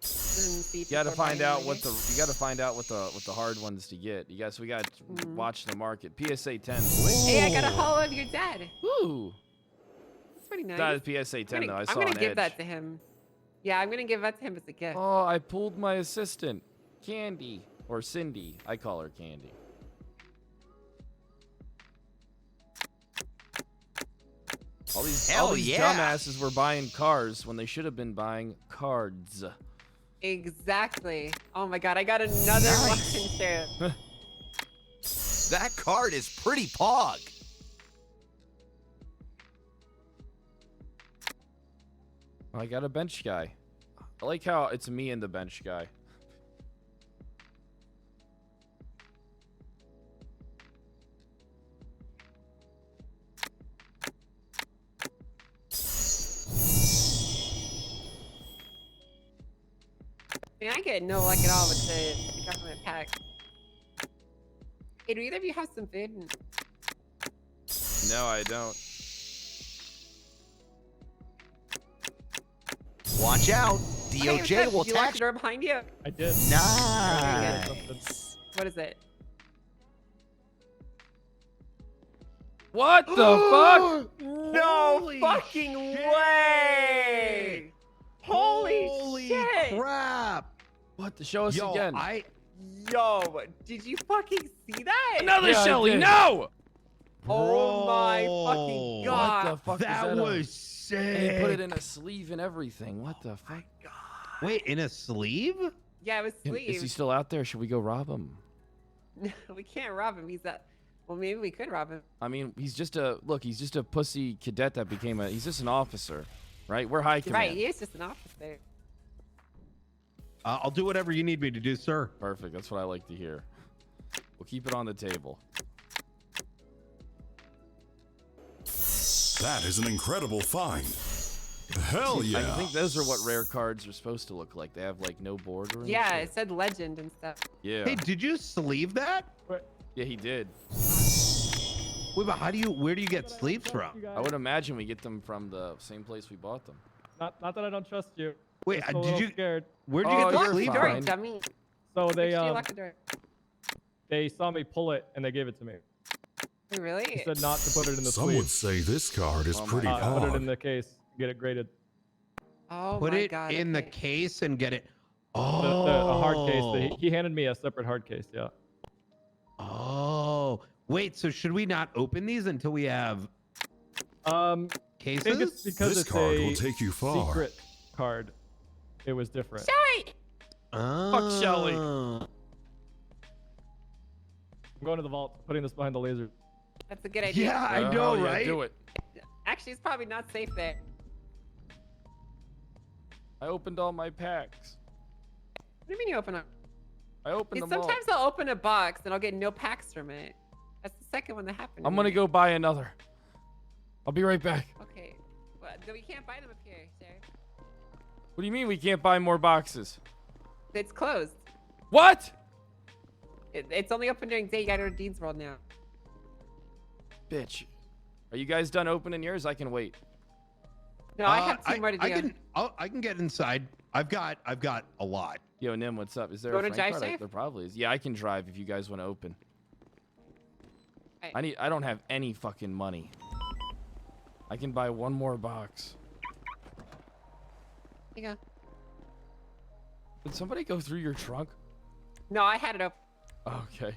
S3: See
S1: You gotta find out what the hard ones to get. You guys, we got to watch the market. PSA 10.
S3: Hey, I got a hollow of your dad.
S1: Ooh.
S3: That's pretty nice.
S1: That is PSA 10 though. I saw
S3: I'm gonna
S1: an
S3: give
S1: edge.
S3: that to him. Yeah, I'm gonna give that to him as a gift.
S1: Oh, I pulled my assistant, Candy or Cindy. I call her Candy. All these dumbasses were buying cars when they should have been buying cards.
S3: Exactly. Oh my god, I got another one share.
S16: That card is pretty pog.
S1: I got a bench guy. I like how it's me and the bench guy.
S3: I mean, I get no luck at all with the government pack. Hey, do either of you have some food?
S1: No, I don't.
S16: Watch out. DOJ will
S3: Did you lock
S16: tax.
S3: the door behind you?
S7: I did.
S16: Nice.
S3: What is it?
S1: What the fuck?
S3: No fucking way! Holy shit!
S17: crap!
S1: What? Show us again.
S3: Yo, did you fucking see that?
S1: Another Shelly, no!
S3: Oh my fucking god!
S1: What the fuck
S17: That
S1: is
S17: was sick.
S1: And he put it in a sleeve and everything. What the fuck?
S17: Wait, in a sleeve?
S3: Yeah, it was
S1: Is he
S3: sleeves.
S1: still out there? Should we go rob him?
S3: We can't rob him. He's that. Well, maybe we could rob him.
S1: I mean, he's just a pussy cadet that became he's just an officer, right? We're high command.
S3: Right, he is just an officer.
S17: I'll do whatever you need me to do, sir.
S1: Perfect. That's what I like to hear. We'll keep it on the table.
S18: That is an incredible find. Hell yeah.
S1: I think those are what rare cards are supposed to look like. They have like no border. and
S3: Yeah,
S1: shit.
S3: it said legend and stuff.
S1: Yeah.
S17: Hey, did you sleeve that?
S1: Yeah, he did.
S17: Wait, but where do you get sleeves from?
S1: I would imagine we get them from the same place we bought them.
S7: Not that I don't trust you.
S17: Wait,
S7: Just a
S17: did
S7: little
S17: you?
S7: Scared.
S17: Where'd you get the
S1: you're
S17: sleeve
S1: fine.
S17: from?
S3: Dummy.
S7: So
S3: Make
S7: they
S3: sure you lock the door.
S7: they saw me pull it and they gave it to me.
S3: Really?
S7: They said not to put it in the
S18: Some
S7: sleeve.
S18: would say this card is pretty
S7: Put it in
S18: hard.
S7: the case. Get it graded.
S3: Oh
S17: Put
S3: my
S17: it
S3: god.
S17: in the
S3: okay.
S17: case and get it.
S7: A
S17: Oh,
S7: hard case. He handed me a separate hard case. Yeah.
S17: Oh, wait. So should we not open these until we have
S7: I
S17: cases?
S7: think it's because
S18: This
S7: it's
S18: card
S7: a
S18: will take you far.
S7: secret card. It was different.
S3: Shelly!
S17: Oh.
S1: Shelly.
S7: I'm going to the vault, putting this behind the laser.
S3: That's a good idea.
S17: Yeah, I know,
S1: yeah,
S17: right?
S1: Do it.
S3: Actually, it's probably not safe there.
S1: I opened all my packs.
S3: What do you mean you open up?
S1: I opened them
S3: Sometimes I'll open a box and I'll get no packs from it. That's the second one that happened.
S1: all. I'm gonna go buy another. I'll be right back.
S3: Okay. Well, we can't buy them up here, sir.
S1: What do you mean we can't buy more boxes?
S3: It's closed.
S1: What?
S3: It's only open during day. You gotta go to Dean's World now.
S1: Bitch. Are you guys done opening yours? I can wait.
S3: No, I have two more to do.
S17: I can get inside. I've got a lot.
S1: Yo, Nim, what's up? Is there
S3: You
S1: a
S3: wanna
S1: Frank
S3: drive
S1: card?
S3: safe?
S1: There probably is. Yeah, I can drive if you guys want to open.
S3: Right.
S1: I don't have any fucking money. I can buy one more box.
S3: Here you go.
S1: Did somebody go through your trunk?
S3: No, I had it open.
S1: Okay.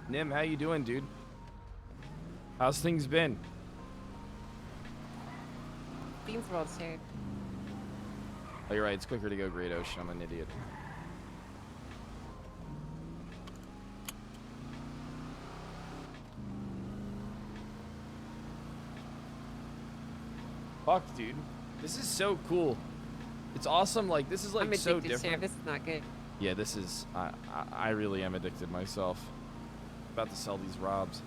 S1: Nim, how you doing, dude? How's things been?
S3: Dean's World's here.
S1: Oh, you're right. It's quicker to go Great Ocean. I'm an idiot. Fuck, dude. This is so cool. It's awesome. Like, this is like
S3: I'm
S1: so
S3: addicted to
S1: different.
S3: This is not good.
S1: Yeah, this is... I really am addicted myself. About to sell these robs.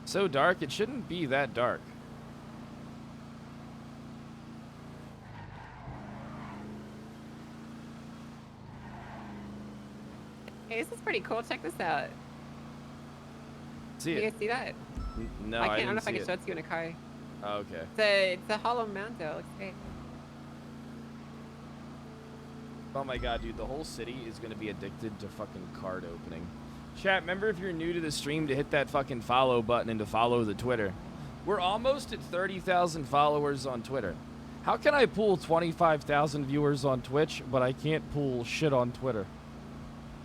S1: So dark, it shouldn't be that dark.
S3: Hey, this is pretty cool. Check this out.
S1: See
S3: You
S1: it?
S3: guys see that?
S1: No,
S3: I don't know
S1: didn't
S3: if I
S1: see
S3: can show it to you in a car.
S1: Oh, okay.
S3: It's a hollow mount though. It looks great.
S1: Oh my god, dude, the whole city is gonna be addicted to fucking card opening. Chat, remember if you're new to the stream to hit that fucking follow button and to follow the Twitter. We're almost at 30,000 followers on Twitter. How can I pull 25,000 viewers on Twitch, but I can't pull shit on Twitter?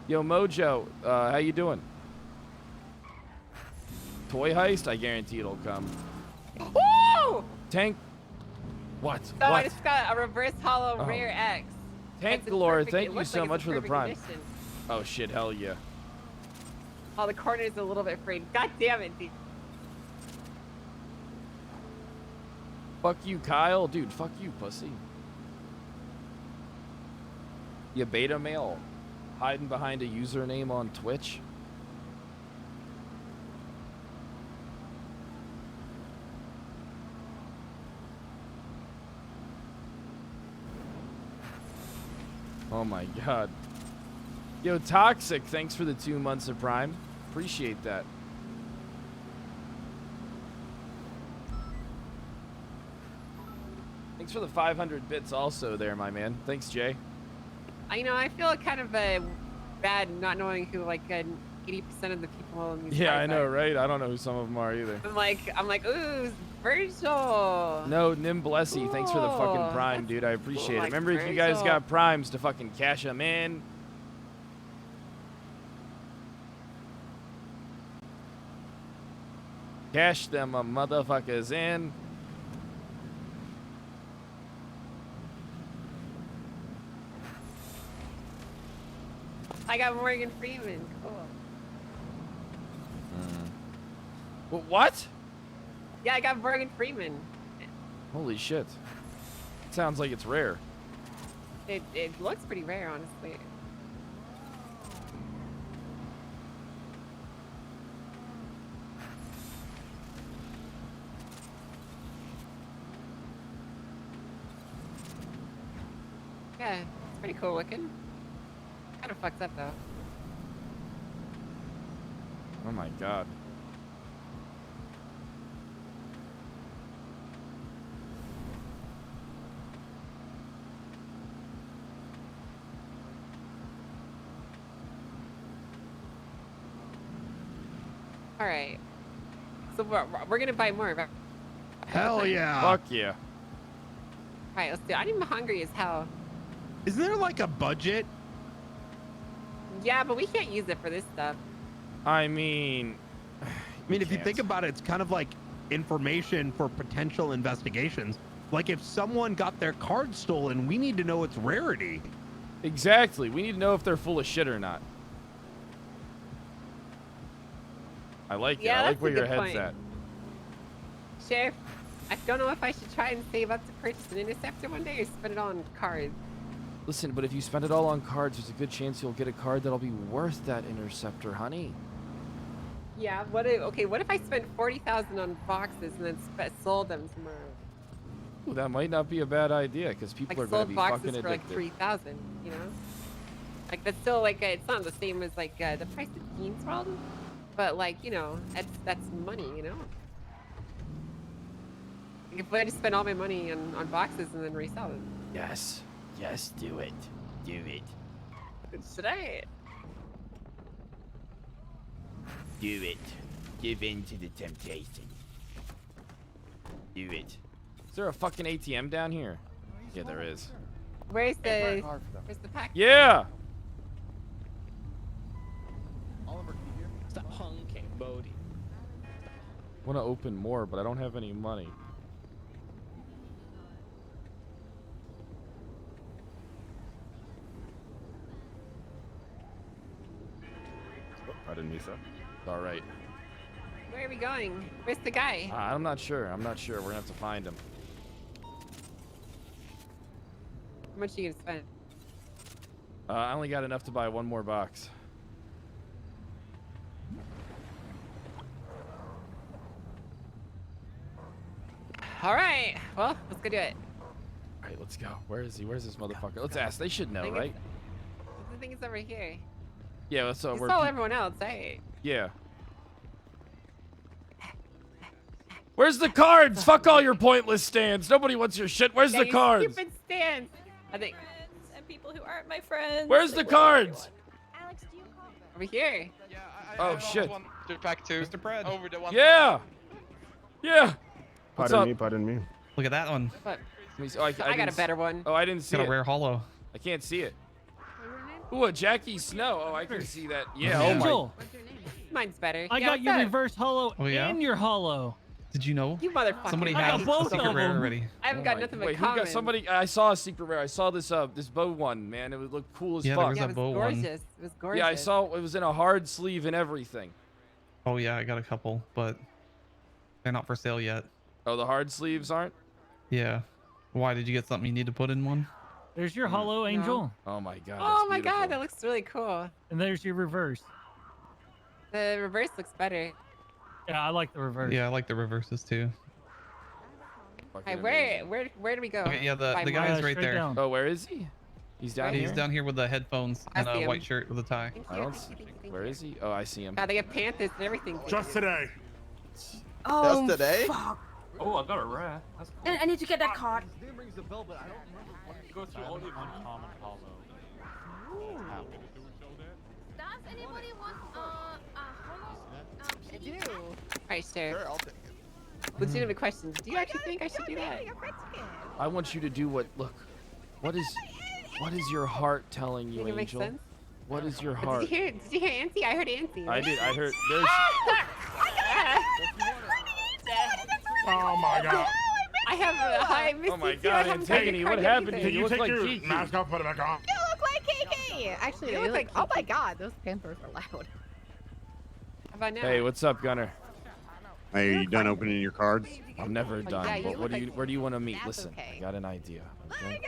S1: Yo, Mojo, how you doing? Toy heist? I guarantee it'll come.
S3: Woo!
S1: Tank. What?
S3: So
S1: what?
S3: I just got a reverse hollow
S1: Oh.
S3: rare X.
S1: Tank
S3: It's in
S1: Galore,
S3: perfect-
S1: thank
S3: it
S1: you
S3: looks
S1: so
S3: like it's
S1: much
S3: in
S1: for the
S3: perfect
S1: prime.
S3: condition.
S1: Oh shit, hell yeah.
S3: Oh, the corner is a little bit frayed. God damn it, dude.
S1: Fuck you, Kyle. Dude, fuck you, pussy. You beta male. Hiding behind a username on Twitch. Oh my god. Yo, Toxic, thanks for the 2 months of Prime. Appreciate that. Thanks for the 500 bits also there, my man. Thanks, Jay.
S3: I feel kind of bad not knowing who like 80% of the people in these
S1: Yeah,
S3: cars
S1: I know,
S3: are.
S1: right? I don't know who some of them are either.
S3: I'm like, ooh, Virgil.
S1: No, Nim Blessy, thanks for the fucking
S3: Cool.
S1: Prime, dude. I appreciate it.
S3: like
S1: Remember, if you guys
S3: Virgil.
S1: got Primes to fucking cash them in. Cash them motherfuckers in.
S3: I got Morgan Freeman. Cool.
S1: What?
S3: Yeah, I got Morgan Freeman.
S1: Holy shit. Sounds like it's rare.
S3: It looks pretty rare, honestly. Yeah, it's pretty cool looking. Kind of fucked up though.
S1: Oh my god.
S3: All right. So we're gonna buy more, right?
S17: Hell yeah.
S1: Fuck yeah.
S3: All right, let's do it. I'm hungry as hell.
S17: Isn't there like a budget?
S3: Yeah, but we can't use it for this stuff.
S1: I mean,
S17: if you think about it, it's kind of like information for potential investigations. Like if someone got their card stolen, we need to know its rarity.
S1: Exactly. We need to know if they're full of shit or not. I like it.
S3: Yeah,
S1: I like
S3: that's
S1: where
S3: a
S1: your
S3: good
S1: head's
S3: point.
S1: at.
S3: Sheriff, I don't know if I should try and save up to purchase an interceptor one day or spend it on cards.
S1: Listen, but if you spend it all on cards, there's a good chance you'll get a card that'll be worth that interceptor, honey.
S3: Yeah, what if I spent 40,000 on boxes and then sold them tomorrow?
S1: Ooh, that might not be a bad idea because people
S3: Like
S1: are going to
S3: sold
S1: be
S3: boxes
S1: fucking
S3: for
S1: addicted.
S3: like 3,000, you know? Like that's still like it's not the same as like the price of Teens World, but like that's money, you know. Like, if I just spend all my money on boxes and then resell them.
S1: Yes, yes, do it, do it,
S3: Should I?
S1: do it. Give in to the temptation. Do it. Is there a fucking ATM down here? Yeah, there is.
S3: Where's the pack?
S1: Yeah.
S6: Oliver, can you hear me? Stop honking, Bodie.
S1: Want to open more, but I don't have any money.
S14: I didn't mean
S1: you, sir. All right.
S3: Where are we going? Where's the guy?
S1: I'm not sure. I'm not sure. We're gonna have to find him.
S3: How much are you gonna spend?
S1: I only got enough to buy one more box.
S3: All right. Well, let's go do it.
S1: All right, let's go. Where is he? Where's this motherfucker? Let's ask. They should know, right?
S3: I think it's over here.
S1: Yeah. So
S3: You
S1: we're.
S3: saw everyone else, right?
S1: Yeah. Where's the cards? Fuck all your pointless stands. Nobody wants your shit. Where's the cards?
S3: Stupid stands. I think.
S11: And people who aren't my friends.
S1: Where's the cards?
S11: Alex, do you call?
S3: Over here.
S1: Oh shit.
S19: Pack 2.
S15: Mr. Pred.
S19: Over the one.
S1: Yeah. Yeah. What's
S17: Pardon
S1: up?
S17: me, pardon me.
S15: Look at that one.
S3: What?
S1: Oh,
S3: I got a better one.
S1: Oh, I didn't see
S15: Got
S1: it.
S15: a rare hollow.
S1: I can't see it. Ooh, a Jackie Snow. Oh, I can see that. Yeah. Oh my.
S7: Angel,
S3: Mine's better.
S7: I
S3: Yeah,
S7: got
S3: what's
S7: your
S3: up?
S7: reverse hollow
S15: Oh, yeah?
S7: and your hollow.
S15: Did you know?
S3: You motherfucker.
S15: Somebody
S7: I got
S15: has
S7: both
S15: a secret
S7: of
S15: rare
S7: them.
S15: already.
S3: I haven't got nothing but
S1: Wait, who
S3: common.
S1: got somebody? I saw a secret rare. I saw this this bow one, man. It would look cool as
S15: Yeah, there
S1: fuck.
S15: was
S3: Yeah,
S15: a
S3: it
S15: bow
S3: was
S15: one.
S3: gorgeous. It was gorgeous.
S1: Yeah, I saw it was in a hard sleeve and everything.
S15: Oh yeah, I got a couple, but they're not for sale yet.
S1: Oh, the hard sleeves aren't?
S15: Yeah. Why did you get something you need to put in one?
S7: There's your hollow, Angel.
S1: Oh my god.
S3: Oh
S1: that's
S3: my
S1: beautiful.
S3: god, that looks really cool.
S7: And there's your reverse.
S3: The reverse looks better.
S7: Yeah, I like the reverse.
S15: Yeah, I like the reverses too.
S3: Hey, where do we go?
S15: Okay, yeah, the
S3: Find
S15: guy
S3: more?
S15: is right
S7: straight
S15: there.
S7: down.
S1: Oh, where is he? He's down
S15: He's
S1: here.
S15: down here with the headphones
S3: I
S15: and
S3: see
S15: a
S3: him.
S15: white shirt with a tie.
S1: I don't see. Where is he? Oh, I see him.
S3: God, they have Panthers and everything.
S18: Just today.
S11: Oh,
S20: Just today?
S11: fuck.
S5: Oh, I got a rare. That's cool.
S11: I need to get that card.
S5: Go through all the uncommon hollow.
S11: Does anybody want a hollow?
S3: I do. Alright, sir.
S20: Sure, I'll take it.
S3: Legitimate questions. Do you actually think I should do that?
S1: I want you to do what? Look. What is your heart telling you,
S3: Think it makes
S1: Angel?
S3: sense?
S1: What is your
S3: Did
S1: heart?
S3: you hear Auntie? I heard Auntie.
S1: I did. I heard. There's.
S18: Oh my god.
S3: I have a high
S1: Oh my god, Antigone, what happened to
S18: Can
S1: you?
S18: you
S1: look
S18: take
S1: like
S18: your
S1: Kiki.
S18: mask off, put it back on?
S13: You look like Kiki. Actually,
S3: You look like
S13: oh my god, those Panthers are loud.
S3: How about now?
S1: Hey, what's up, Gunner?
S14: Hey, are you done opening your cards?
S1: I'm never done.
S3: yeah, you
S1: But
S3: look
S1: what do
S3: like-
S1: you? Where do you want to meet?
S13: That's
S1: Listen,
S13: okay.
S1: I got an idea. Okay.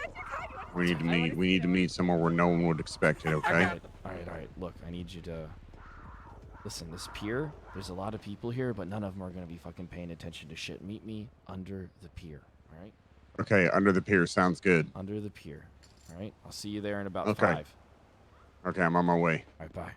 S14: We need to meet. We need to meet somewhere where no one would expect it. Okay.
S1: All right. Look, I need you to listen. This pier. There's a lot of people here, but none of them are gonna be fucking paying attention to shit. Meet me under the pier. All right.
S14: Okay. Under the pier sounds good.
S1: Under the pier. All right. I'll see you there in about
S14: Okay.
S1: 5.
S14: Okay, I'm on my way.
S1: All right. Bye.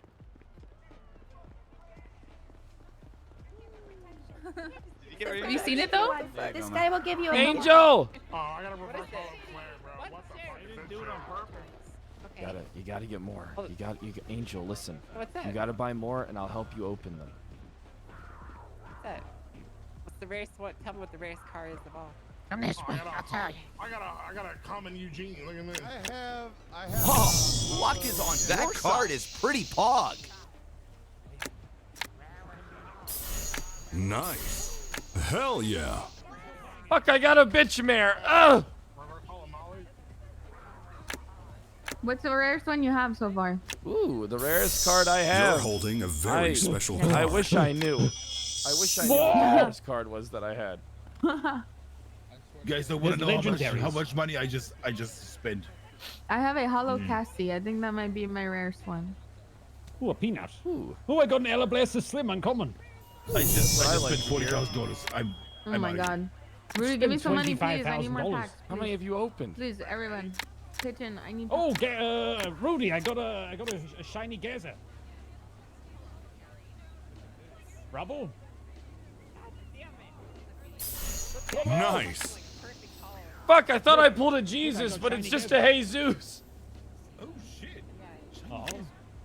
S11: Have you seen it though?
S13: This guy will give you a
S1: Angel.
S18: Oh, I gotta reverse all the flare, bro. What the fuck? You didn't do it on purpose.
S1: You gotta get more. You got Angel. Listen.
S3: What's that?
S1: You gotta buy more, and I'll help you open them.
S3: What's that? What's the rarest one? Tell me what the rarest car is of all.
S11: Come this way, I'll tell you.
S18: I got a common Eugene. Look at this.
S16: I have. Oh, luck is on that card is pretty pog.
S18: Nice. Hell yeah.
S1: Fuck! I got a bitch mare. Ugh.
S11: What's the rarest one you have so far?
S1: Ooh, the rarest card I have.
S18: You're holding a very special card.
S1: I wish I knew. I wish I knew what the rarest card was that I had.
S18: You guys don't want to know how much money I just spent.
S11: I have a hollow Cassie. I think that might be my rarest one.
S7: Ooh, a peanut.
S1: Ooh.
S7: Oh, I got an Ella Blaster Slim uncommon.
S18: I just
S1: like
S18: spent $40,000.
S11: Oh my god. Rudy, give me some money, please. I need more
S7: $25,000.
S11: packs.
S1: How many have you opened?
S11: Please, everyone. Kitchen, I need.
S7: Oh, Rudy, I got a shiny gazer. Bravo.
S18: Nice.
S1: Fuck! I thought I pulled a Jesus, but it's just a Jesus.
S18: Oh shit.
S7: Oh,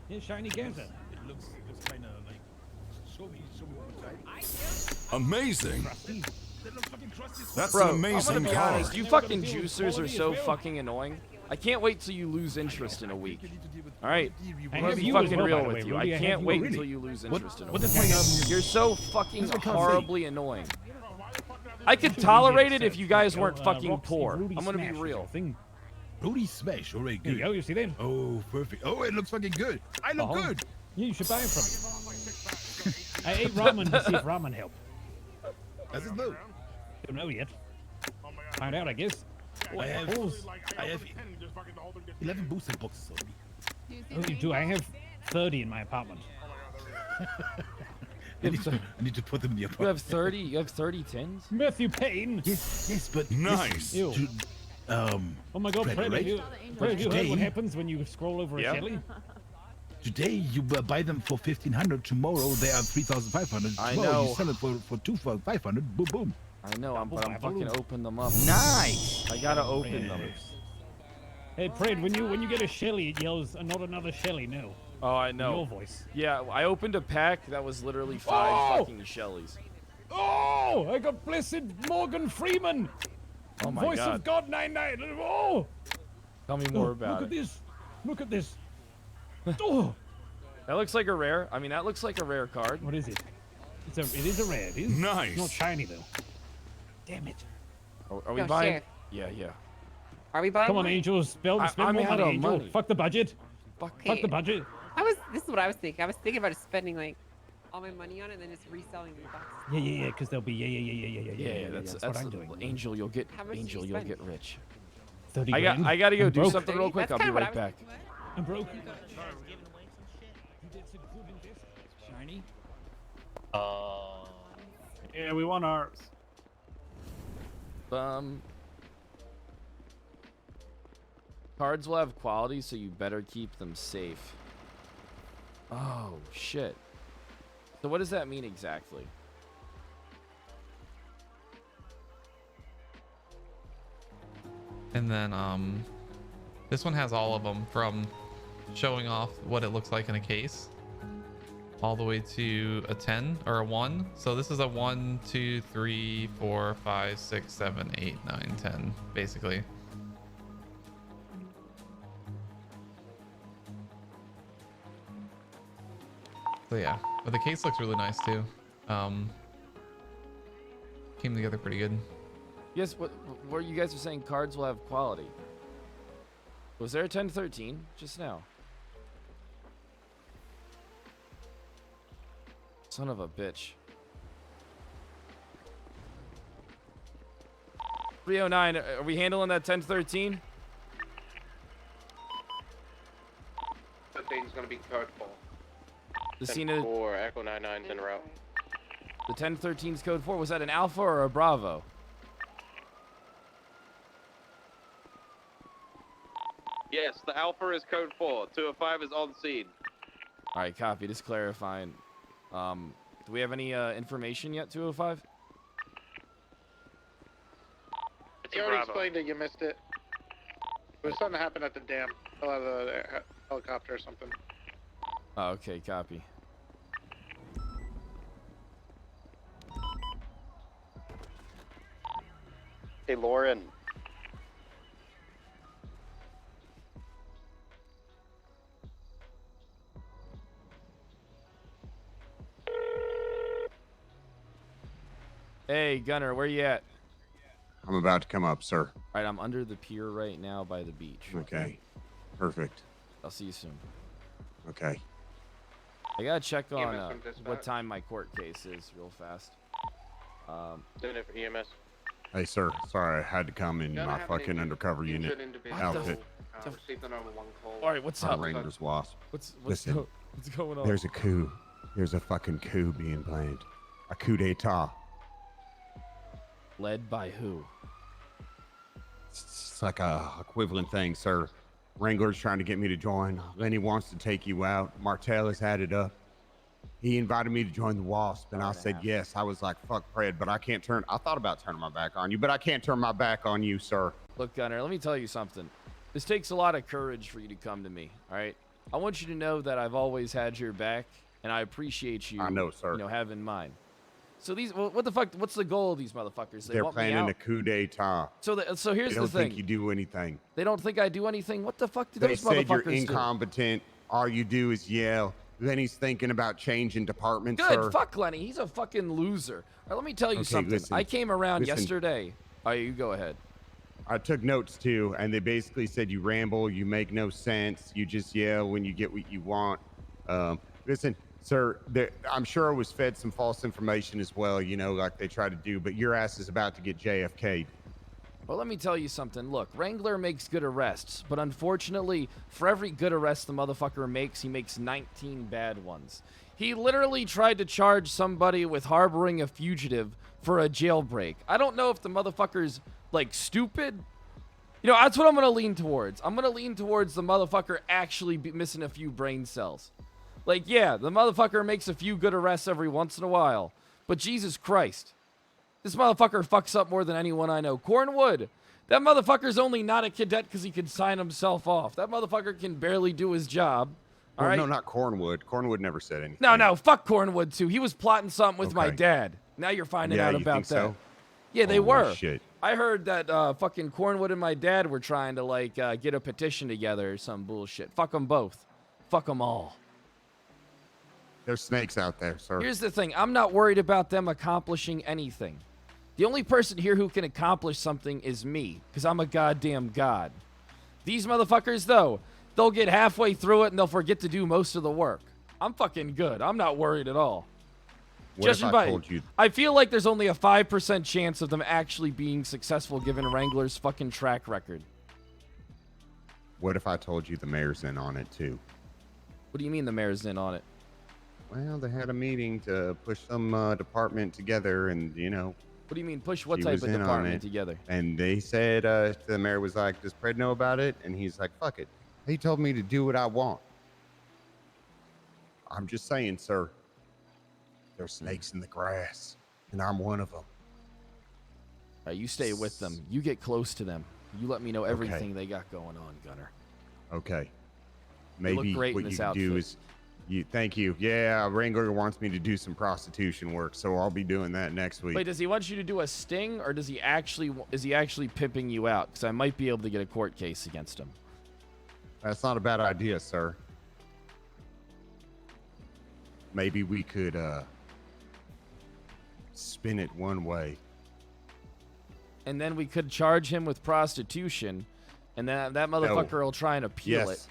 S7: here's shiny gazer.
S18: It looks kind of like. Show me one time. Amazing. That's
S1: Bro,
S18: an amazing
S1: I'm gonna be
S18: card.
S1: honest. You fucking juicers are so fucking annoying. I can't wait till you lose interest in a week. All right, I'm gonna be fucking real with you. I can't wait until you lose interest in a week. You're so fucking horribly annoying. I could tolerate it if you guys weren't fucking poor. I'm gonna be real.
S18: Rudy Smash, already
S7: There you
S18: good.
S7: go, you see them?
S18: Oh, perfect. Oh, it looks fucking good. I look good.
S7: Yeah, you should buy it from me. I ate ramen to see if ramen helped.
S18: Does it know?
S7: Don't know yet. Find out, I guess.
S18: I have 11 booster boxes on me.
S7: Oh, you do? I have 30 in my apartment.
S18: I need to put them in the apartment.
S1: You have 30? You have 30 tins?
S7: Matthew Payne.
S18: Yes, but
S1: nice.
S7: Oh my God, Fred, have you heard what happens when you scroll over a Shelly?
S18: Today you buy them for 1,500. Tomorrow they are 3,500.
S1: I
S18: Tomorrow
S1: know.
S18: you sell it for 2,500. Boom, boom.
S1: I know, but I'm fucking open them up.
S16: Nice.
S1: I gotta open them.
S7: Hey, Fred, when you get a Shelly, it yells, not another Shelly, no.
S1: Oh, I know.
S7: In your voice.
S1: Yeah, I opened a pack that was literally 5 fucking Shellys.
S7: Oh, I got blessed Morgan Freeman.
S1: Oh my
S7: Voice
S1: God.
S7: of God 99. Oh.
S1: Tell me more about
S7: Look at
S1: it.
S7: this. Look at this. Oh.
S1: That looks like a rare. I mean, that looks like a rare card.
S7: What is it? It is a rare. It is.
S18: Nice.
S7: It's not shiny though. Damn it.
S1: Are we buying? Yeah, yeah.
S3: Are we buying?
S7: Come on,
S3: one?
S7: Angel. Spend more money, Angel. Fuck the budget. Fuck the budget.
S3: This is what I was thinking. I was thinking about spending like all my money on it and then just reselling the box.
S7: Yeah, because they'll be yeah.
S1: That's
S7: what I'm doing.
S1: Angel, you'll get
S3: How much did you
S1: you'll
S3: spend?
S1: get rich.
S7: 30
S1: I
S7: grand.
S1: gotta go
S7: I'm
S1: do
S7: broke.
S1: something real quick.
S3: That's
S1: I'll be
S3: kinda what
S1: right back.
S7: I'm broke.
S15: Shiny.
S5: Yeah, we want ours.
S1: Cards will have quality, so you better keep them safe. Oh shit. So what does that mean exactly?
S15: And then this one has all of them, from showing off what it looks like in a case all the way to a 10 or a 1. So this is a 1, 2, 3, 4, 5, 6, 7, 8, 9, 10 basically. So yeah, but the case looks really nice too. Came together pretty good.
S1: Yes, what you guys are saying cards will have quality. Was there a 10-13 just now? Son of a bitch. 309, are we handling that 10-13?
S19: 15's gonna be code 4.
S1: The scene of
S19: 4, Echo 99's en route.
S1: the 10-13's code 4. Was that an alpha or a bravo?
S19: Yes, the Alpha is code 4. 205 is on scene.
S1: All right, copy. Just clarifying. Do we have any information yet, 205?
S19: You already explained it, you missed it. There was something that happened at the dam. Fell out of the helicopter or something.
S1: Oh, okay, copy.
S20: Hey, Lauren.
S1: Hey, Gunner, where you at?
S14: I'm about to come up, sir.
S1: All right, I'm under the pier right now by the beach.
S14: Okay. Perfect.
S1: I'll see you soon.
S14: Okay.
S1: I gotta check on
S19: EMS from dispatch.
S1: what time my court case is real fast.
S19: Doing it for EMS.
S14: Hey, sir. Sorry, I had to come in my fucking undercover unit outfit.
S19: Received the number 1 call.
S1: All right, what's
S14: I'm
S1: up?
S14: Rangers Wasp.
S1: What's
S14: Listen,
S1: what's going on?
S14: there's a coup. There's a fucking coup being planned. A coup d'etat.
S1: Led by who?
S14: It's like a equivalent thing, sir. Wrangler's trying to get me to join. Lenny wants to take you out. Martell has had it up. He invited me to join the Wasp, and I said yes. I was like, fuck Fred, but I can't turn. I thought about turning my back on you, but I can't turn my back on you, sir.
S1: Look, Gunner, let me tell you something. This takes a lot of courage for you to come to me, all right? I want you to know that I've always had your back, and I appreciate you.
S14: I know, sir.
S1: Having mine. So these, what the fuck? What's the goal of these motherfuckers?
S14: They're
S1: want me
S14: planning
S1: out?
S14: a coup d'etat.
S1: So here's
S14: they
S1: the
S14: don't
S1: thing.
S14: think you do anything.
S1: They don't think I do anything. What the fuck do
S14: They
S1: those
S14: said
S1: motherfuckers
S14: you're incompetent. All you do is yell. Then he's thinking about changing departments,
S1: Good.
S14: sir.
S1: Fuck Lenny. He's a fucking loser. All right, let me tell you
S14: Okay,
S1: something.
S14: listen,
S1: I came around
S14: listen.
S1: yesterday. Oh, you go ahead.
S14: I took notes too, and they basically said you ramble, you make no sense, you just yell when you get what you want. Listen, Sir, I'm sure I was fed some false information as well, you know, like they try to do, but your ass is about to get JFK'd.
S1: Well, let me tell you something. Look, Wrangler makes good arrests, but unfortunately, for every good arrest the motherfucker makes, he makes 19 bad ones. He literally tried to charge somebody with harboring a fugitive for a jailbreak. I don't know if the motherfucker's, like, stupid. You know, that's what I'm going to lean towards. I'm going to lean towards the motherfucker actually missing a few brain cells. Like, yeah, the motherfucker makes a few good arrests every once in a while, but Jesus Christ. This motherfucker fucks up more than anyone I know. Cornwood, that motherfucker's only not a cadet because he can sign himself off. That motherfucker can barely do his job. All right?
S14: No, not Cornwood. Cornwood never said anything.
S1: No, fuck Cornwood too. He was plotting something with my dad. Now you're finding out
S14: you
S1: about
S14: think
S1: that.
S14: So?
S1: Yeah, they
S14: Holy
S1: were.
S14: Shit.
S1: I heard that fucking Cornwood and my dad were trying to like get a petition together or some bullshit. Fuck them both. Fuck them all.
S14: There's snakes out there, sir.
S1: Here's the thing. I'm not worried about them accomplishing anything. The only person here who can accomplish something is me, because I'm a goddamn god. These motherfuckers, though, they'll get halfway through it and they'll forget to do most of the work. I'm fucking good. I'm not worried at all.
S14: What if I told you?
S1: I feel like there's only a 5% chance of them actually being successful given Wrangler's fucking track record.
S14: What if I told you the mayor's in on it, too?
S1: What do you mean the mayor's in on it?
S14: Well, they had a meeting to push some department together and, you know.
S1: What do you mean push what
S14: she
S1: type
S14: was
S1: of
S14: in on
S1: department
S14: it.
S1: together?
S14: And they said, the mayor was like, does Pred know about it? And he's like, fuck it. He told me to do what I want. I'm just saying, sir. There's snakes in the grass, and I'm one of them.
S1: You stay with them. You get close to them. You let me know everything they got going on, Gunner.
S14: Okay.
S1: You look
S14: Maybe
S1: great
S14: what
S1: in
S14: you
S1: this
S14: can do
S1: outfit.
S14: is, thank you. Yeah, Wrangler wants me to do some prostitution work, so I'll be doing that next week.
S1: Wait, does he want you to do a sting, or is he actually pimping you out? Because I might be able to get a court case against him.
S14: That's not a bad idea, sir. Maybe we could spin it one way.
S1: And then we could charge him with prostitution, and then that motherfucker will try and appeal it.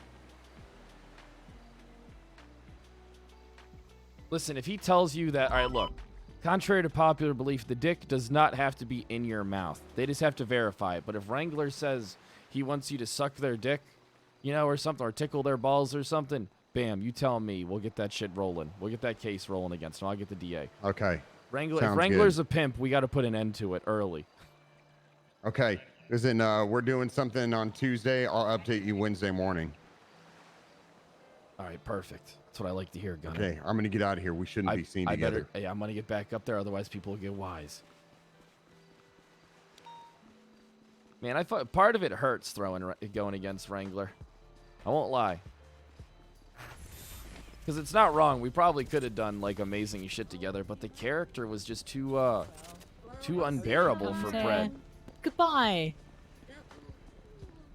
S1: Listen, if he tells you that, all right, look, contrary to popular belief, the dick does not have to be in your mouth. They just have to verify it. But if Wrangler says he wants you to suck their dick, you know, or something, or tickle their balls or something, bam, you tell me. We'll get that shit rolling. We'll get that case rolling against him. I'll get the DA.
S14: Okay.
S1: If Wrangler's a pimp, we got to put an end to it early.
S14: Okay. Listen, we're doing something on Tuesday. I'll update you Wednesday morning.
S1: All right, perfect. That's what I like to hear, Gunner.
S14: Okay, I'm going to get out of here. We shouldn't be seen together.
S1: I'm going to get back up there, otherwise people will get wise. Man, I thought part of it hurts going against Wrangler. I won't lie. Because it's not wrong. We probably could have done, like, amazing shit together, but the character was just too unbearable for Pred.
S6: Goodbye.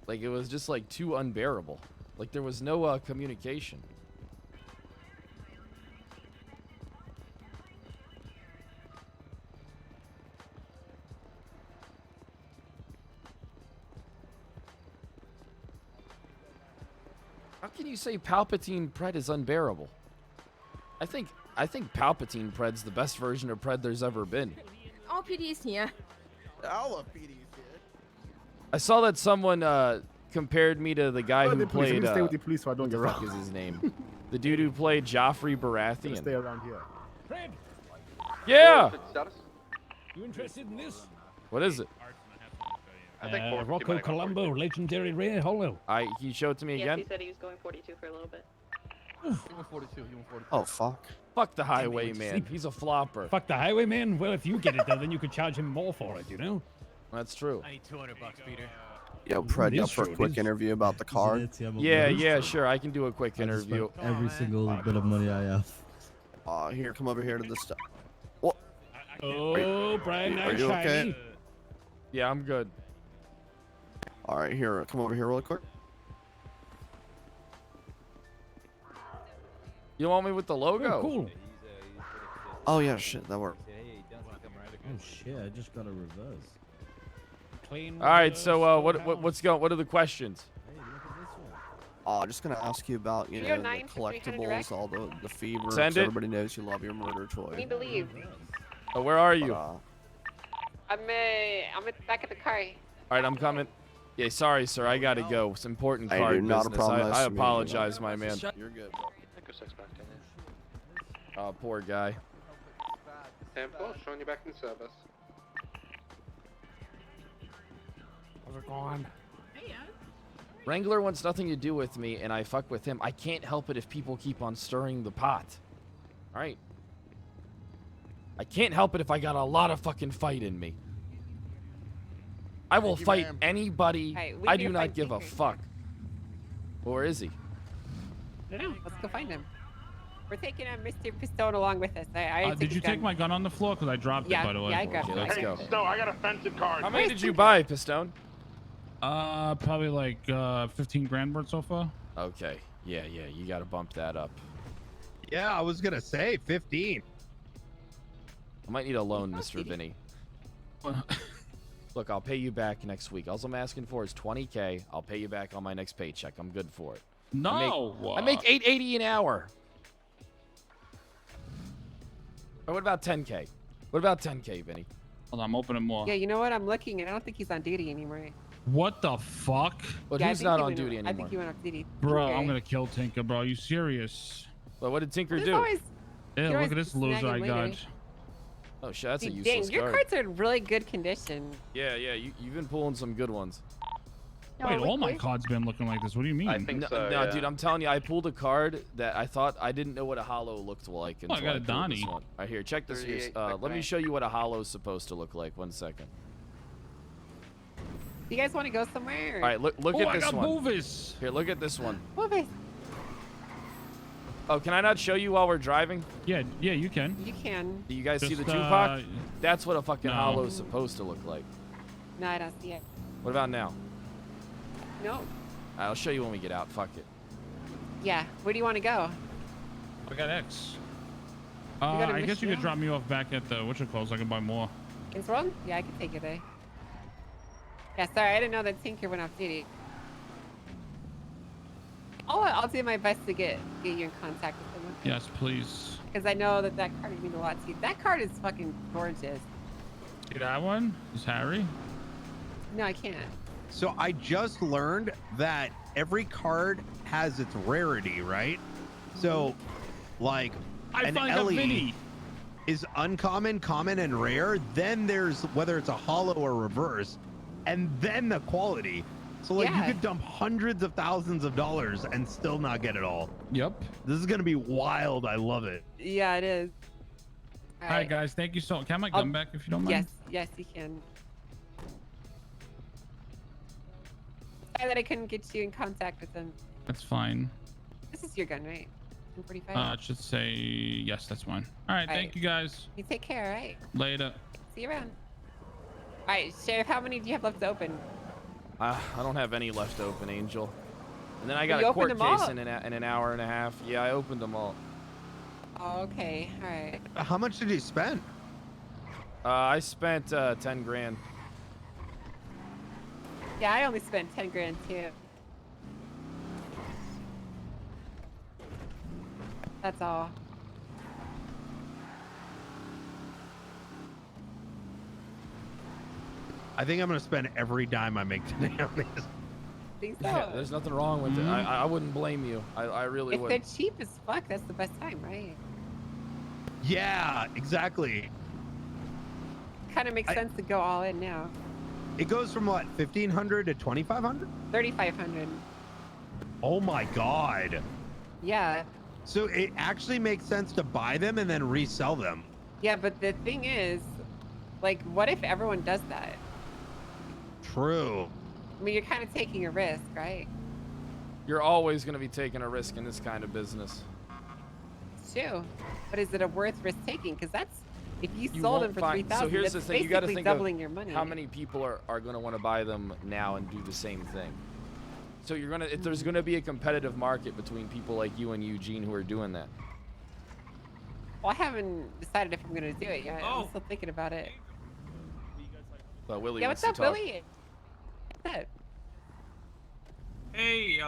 S1: Like, it was just, like, too unbearable. Like, there was no communication. How can you say Palpatine Pred is unbearable? I think Palpatine Pred's the best version of Pred there's ever been.
S21: All PD's here.
S22: All of PD's here.
S1: I saw that someone compared me to the guy who played.
S22: Stay with the police so I don't get
S1: what the fuck is his name? The dude who played Joffrey Baratheon.
S22: Stay around here.
S7: Fred,
S1: Yeah.
S7: you interested in this?
S1: What is it?
S22: I think
S7: Rocco Colombo, legendary rare hollow.
S1: Can you show it to me again?
S21: He said he was going 42 for a little bit.
S22: He went 42. He went 42.
S1: Oh fuck. Fuck the highwayman. He's a flopper.
S7: Fuck the highwayman? Well, if you get it, though, then you could charge him more for it, you know?
S1: That's true.
S23: I need $200, Peter.
S24: Yo, Pred, you up for a quick interview about the car?
S1: Yeah, sure. I can do a quick interview.
S25: Every single bit of money I have.
S24: Here, come over here to the stuff.
S7: Oh, Brian,
S24: are you okay?
S1: Yeah, I'm good.
S24: All right, here, come over here real quick.
S1: You want me with the logo?
S7: Oh, cool.
S24: Oh yeah, shit, that worked.
S25: Oh shit, I just got a reverse.
S7: Clean.
S1: All right, so what are the questions?
S24: Just gonna ask you about, you know, the
S3: 309 for 300 direct.
S24: collectibles, all the fever.
S1: Send
S24: 'cause
S1: it.
S24: Everybody knows you love your murder toy.
S3: We believe.
S1: Oh, where are you?
S3: I'm back at the car.
S1: All right, I'm coming. Yeah, sorry, sir. I gotta go. It's important
S24: Hey,
S1: card
S24: dude, not a
S1: business.
S24: problem.
S1: I
S24: Nice to meet you.
S1: apologize, my man.
S24: You're good.
S1: Oh, poor guy.
S19: Temple, showing you back in service.
S1: How's it going? Wrangler wants nothing to do with me, and I fuck with him. I can't help it if people keep on stirring the pot. All right. I can't help it if I got a lot of fucking fight in me. I will fight anybody.
S3: Right, we
S1: I
S3: need
S1: do
S3: to
S1: not
S3: find
S1: give a
S3: Tinker.
S1: fuck. Where is he?
S3: I don't know. Let's go find him. We're taking Mr. Pistone along with us. I
S7: Did you take my gun on the floor? Because I dropped
S3: Yeah,
S7: it, by the way.
S3: yeah, I grabbed
S1: Okay, let's go.
S19: Snow, I got a fenced card.
S1: How many did you buy, Pistone?
S7: Probably like 15 grand worth so far.
S1: Okay. Yeah, you gotta bump that up.
S17: Yeah, I was gonna say 15.
S1: I might need a loan, Mr. Vinny. Look, I'll pay you back next week. All I'm asking for is 20K. I'll pay you back on my next paycheck. I'm good for it.
S7: No.
S1: I make $8.80 an hour. Or what about 10K? What about 10K, Vinny?
S7: Hold on, I'm opening more.
S3: Yeah, you know what? I'm looking, and I don't think he's on duty anymore.
S7: What the fuck?
S1: But
S3: Yeah, I
S1: who's
S3: think
S1: not
S3: he
S1: on
S3: went-
S1: duty anymore?
S3: I think he went off duty.
S7: Bro,
S3: Tinker.
S7: I'm gonna kill Tinker, bro. Are you serious?
S1: But what did Tinker
S3: There's
S1: do?
S3: always-
S7: Yeah,
S3: you
S7: look
S3: always
S7: at this
S3: snag
S7: loser
S3: him
S7: I
S3: later.
S7: got.
S1: Oh shit, that's a
S3: Dude,
S1: useless
S3: dang, your
S1: card.
S3: cards are in really good condition.
S1: Yeah, you've been pulling some good ones.
S7: Wait, all my cards been looking like this. What do you mean?
S1: No, dude, I'm telling you, I pulled a card that I thought I didn't know what a hollow looked like until
S7: I got a
S1: pulled
S7: Donnie.
S1: this one. All right, here, check this. Here.
S20: 38
S1: Let me show you what a hollow's supposed to look like. 1 second.
S3: You guys want to go somewhere?
S1: All right, look
S7: Oh,
S1: at
S7: I
S1: this
S7: got
S1: one.
S7: Bovis.
S1: Here, look at this one.
S3: Bovis.
S1: Oh, can I not show you while we're driving?
S7: Yeah, you can.
S3: You can.
S1: Do you guys see the
S7: Just,
S1: Tupac? That's what a fucking
S7: no.
S1: hollow's supposed to look like.
S3: No, I don't see it.
S1: What about now?
S3: No.
S1: I'll show you when we get out. Fuck it.
S3: Yeah. Where do you want to go?
S7: I got X.
S3: got a
S7: I guess you
S3: mission?
S7: could drop me off back at the whatchamacallit so I can buy more.
S3: It's wrong? Yeah, I can take it there. Yeah, sorry, I didn't know that Tinker went off duty. I'll do my best to get you in contact with him.
S7: Yes, please.
S3: Because I know that card would mean a lot to you. That card is fucking gorgeous.
S7: See that one? Is Harry?
S3: No, I can't.
S17: So I just learned that every card has its rarity, right? So, like,
S7: I
S17: an
S7: finally got
S17: Ellie
S7: Vinny.
S17: is uncommon, common, and rare. Then there's whether it's a hollow or reverse, and then the quality. So like
S3: Yeah.
S17: you could dump hundreds of thousands of dollars and still not get it all.
S7: Yep.
S17: This is gonna be wild. I love it.
S3: Yeah, it is.
S7: All right, guys. Thank you so much. Can I have my gun back if you don't mind?
S3: Yes, you can. Sorry that I couldn't get you in contact with them.
S7: That's fine.
S3: This is your gun, right? 245.
S7: It should say yes. That's mine. All right. Thank you guys.
S3: You take care, all right?
S7: Later.
S3: See you around. All right, Sheriff, how many do you have left to open?
S1: I don't have any left open, Angel. And then I got
S3: You
S1: a
S3: opened
S1: court
S3: them
S1: case
S3: all?
S1: in an hour and a half. Yeah, I opened them all.
S3: Oh, okay, all right.
S17: How much did you spend?
S1: I spent 10 grand.
S3: Yeah, I only spent 10 grand too. That's all.
S17: I think I'm gonna spend every dime I make today on this.
S3: Think so?
S1: Yeah, there's nothing wrong with it. I wouldn't blame you. I really
S3: If
S1: would.
S3: they're cheap as fuck, that's the best time, right?
S17: Yeah, exactly.
S3: Kind of makes sense to go all in now.
S17: It goes from what, 1,500 to 2,500?
S3: 3,500.
S17: Oh my god.
S3: Yeah.
S17: So it actually makes sense to buy them and then resell them.
S3: Yeah, but the thing is, like, what if everyone does that?
S17: True.
S3: I mean, you're kind of taking a risk, right?
S1: You're always going to be taking a risk in this kind of business.
S3: It's true. But is it a worth risk taking? Because that's, if you
S1: You
S3: sold
S1: won't
S3: them for
S1: find-
S3: 3,000,
S1: So here's
S3: that's
S1: the thing. You got to
S3: basically
S1: think
S3: doubling
S1: of
S3: your money.
S1: how many people are going to want to buy them now and do the same thing. So you're gonna, there's going to be a competitive market between people like you and Eugene who are doing that.
S3: Well, I haven't decided if I'm going to do it yet. I'm still thinking about it.
S1: But Willie
S3: Yeah,
S1: wants
S3: what's up,
S1: to talk.
S3: Willie? What's up?
S6: Hey,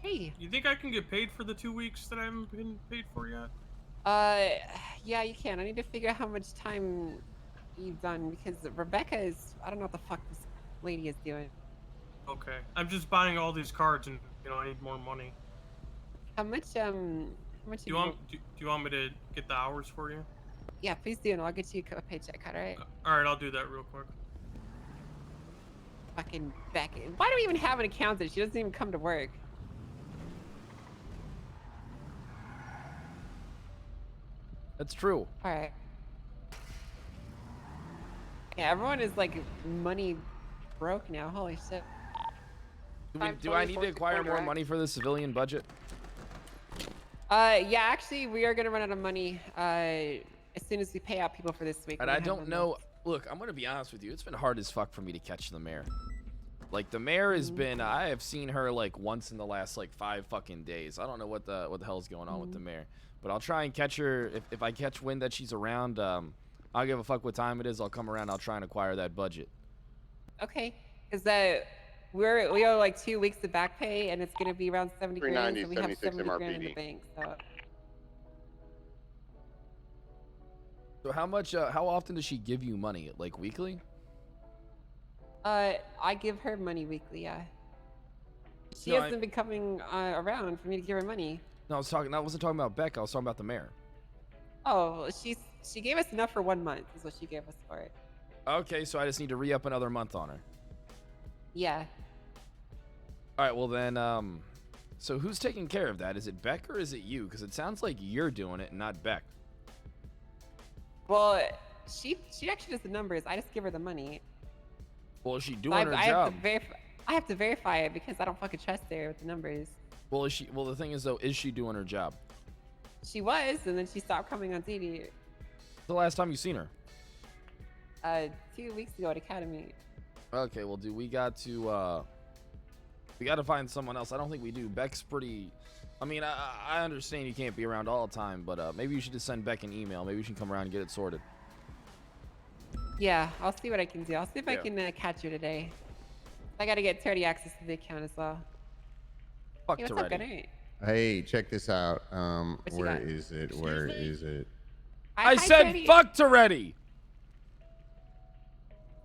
S3: Hey.
S4: You think I can get paid for the 2 weeks that I haven't been paid for yet?
S3: Yeah, you can. I need to figure out how much time you've done because Rebecca is. I don't know what the fuck this lady is doing.
S4: Okay. I'm just buying all these cards, and I need more money.
S3: How much? How much?
S4: Do you want me to get the hours for you?
S3: Yeah, please do, and I'll get you a paycheck. All right.
S4: All right, I'll do that real quick.
S3: Fucking Becky. Why do we even have an accountant? She doesn't even come to work.
S1: That's true.
S3: All right. Yeah, everyone is like money broke now. Holy shit.
S1: Do I need to acquire more money for the civilian budget?
S3: Yeah, actually, we are gonna run out of money as soon as we pay out people for this week.
S1: And I don't know. Look, I'm gonna be honest with you. It's been hard as fuck for me to catch the mayor. Like the mayor has been. I have seen her like once in the last like 5 fucking days. I don't know what the hell's going on with the mayor. But I'll try and catch her if I catch wind that she's around. I'll give a fuck what time it is. I'll come around. I'll try and acquire that budget.
S3: Okay, because we owe like 2 weeks of back pay, and it's gonna be around 70 grand. So we have 70 grand in the bank.
S1: So how much? How often does she give you money? Like weekly?
S3: I give her money weekly. Yeah. She hasn't been coming around for me to give her money.
S1: No, I wasn't talking about Beck. I was talking about the mayor.
S3: Oh, she gave us enough for 1 month. Is what she gave us for it.
S1: Okay, so I just need to re-up another month on her.
S3: Yeah.
S1: All right, well then, so who's taking care of that? Is it Beck or is it you? Because it sounds like you're doing it and not Beck.
S3: Well, she actually does the numbers. I just give her the money.
S1: Well, is she doing her job?
S3: I have to verify it because I don't fucking trust her with the numbers.
S1: Well, is she? Well, the thing is though, is she doing her job?
S3: She was, and then she stopped coming on duty.
S1: The last time you seen her?
S3: 2 weeks ago at Academy.
S1: Okay, well, dude, we got to find someone else. I don't think we do. Beck's pretty. I mean, I understand you can't be around all the time, but maybe you should just send Beck an email. Maybe you should come around and get it sorted.
S3: Yeah, I'll see what I can do. I'll see if I can catch her today. I gotta get Terry access to the account as well.
S1: Fuck
S3: hey, what's up, Gunner?
S10: Hey, check this out. Where is it? Where is it?
S1: I said fuck Toretti.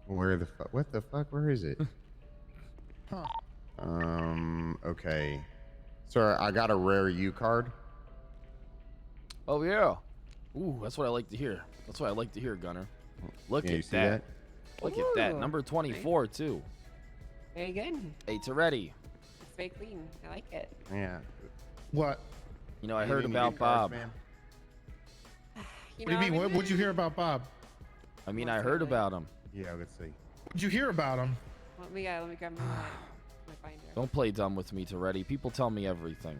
S10: Where the fuck? What the fuck? Where is it?
S22: Huh.
S10: Okay. Sir, I got a rare U card.
S1: Oh yeah. Ooh, that's what I like to hear. That's what I like to hear, Gunner. Look at that. Look at that. Number 24 too.
S3: Very good.
S1: Hey, Toretti.
S3: It's very clean. I like it.
S10: Yeah.
S22: What?
S1: You know, I heard about Bob.
S22: What do you mean? What'd you hear about Bob?
S1: I mean, I heard about him.
S10: Yeah, let's see.
S22: What'd you hear about him?
S3: Let me grab my binder.
S1: Don't play dumb with me, Toretti. People tell me everything.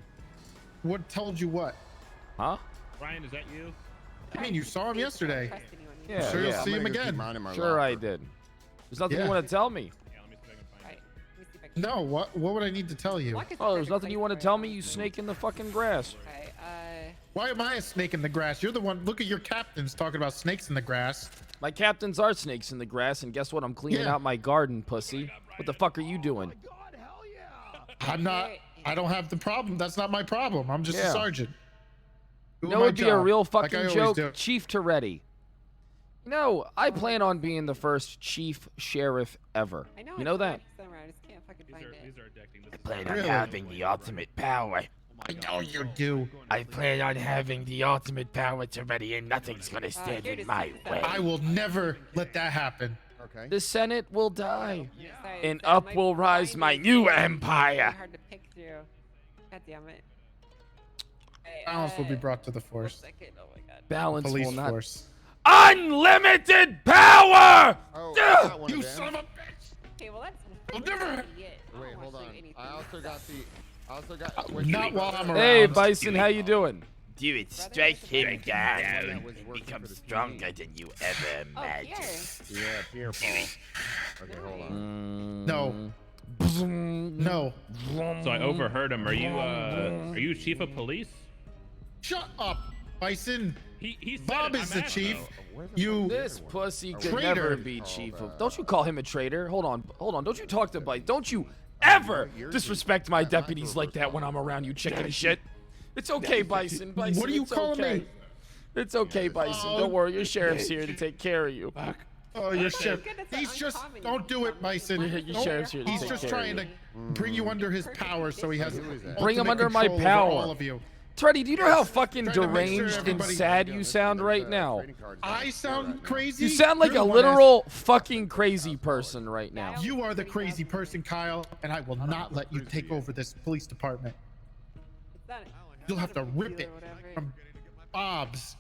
S22: What told you what?
S1: Huh?
S7: Brian, is that you?
S22: I mean, you saw him yesterday.
S1: Yeah,
S22: I'm sure you'll see him again.
S1: Sure, I did. There's nothing you want to tell me.
S22: No, what would I need to tell you?
S1: Oh, there's nothing you want to tell me, you snake in the fucking grass.
S22: Why am I a snake in the grass? You're the one. Look at your captains talking about snakes in the grass.
S1: My captains are snakes in the grass, and guess what? I'm cleaning out my garden, pussy. What the fuck are you doing?
S22: I'm not. I don't have the problem. That's not my problem. I'm just a sergeant.
S1: You know, it'd be a real fucking joke, Chief Toretti. No, I plan on being the first chief sheriff ever.
S3: I know.
S1: You know that?
S3: I just can't fucking find it.
S1: I plan on having the ultimate power.
S22: I know you do.
S1: I plan on having the ultimate power, Toretti, and nothing's gonna stand in my way.
S22: I will never let that happen.
S10: Okay.
S1: The Senate will die, and up will rise my new empire.
S3: Hard to pick through. God damn it.
S22: Balance will be brought to the force.
S3: Oh my God.
S1: Balance
S22: Police
S1: will not.
S22: force.
S1: Unlimited power!
S10: Oh,
S22: you son of a bitch!
S3: Okay, well that's.
S22: I'll never.
S10: Wait, hold on. I also got.
S22: Not while I'm around.
S1: Hey, Bison, how you doing? Do it. Strike him down and become stronger than you ever imagined.
S10: Yeah, Pierre Paul. Okay, hold on.
S22: No. No.
S7: So I overheard him. Are you chief of police?
S22: Shut up, Bison.
S7: He said
S22: Bob
S7: it.
S22: is
S7: I'm
S22: the
S7: asking.
S22: chief.
S1: This pussy could
S22: Traitor.
S1: never be chief of. Don't you call him a traitor? Hold on. Don't you talk to Bison? Don't you ever disrespect my deputies like that when I'm around you chicken shit. It's okay, Bison. Bison,
S22: What are you
S1: it's
S22: calling
S1: okay.
S22: me?
S1: It's okay, Bison. Don't worry, your sheriff's here to take care of you.
S22: Oh, your sheriff. He's just, don't do it, Bison.
S1: Your sheriff's here to
S22: He's
S1: take
S22: just
S1: care
S22: trying
S1: of
S22: to bring you under his power so he has
S1: Bring him
S22: ultimate
S1: under my
S22: control over
S1: power.
S22: all of you.
S1: Treddy, do you know how fucking
S22: Trying to make sure
S1: deranged and
S22: everybody-
S1: sad you sound right now?
S22: I sound crazy?
S1: You sound like
S22: You're
S1: a
S22: the one
S1: literal fucking crazy person right now.
S22: You are the crazy person, Kyle, and I will not let you take over this police department. You'll have to rip it from Bob's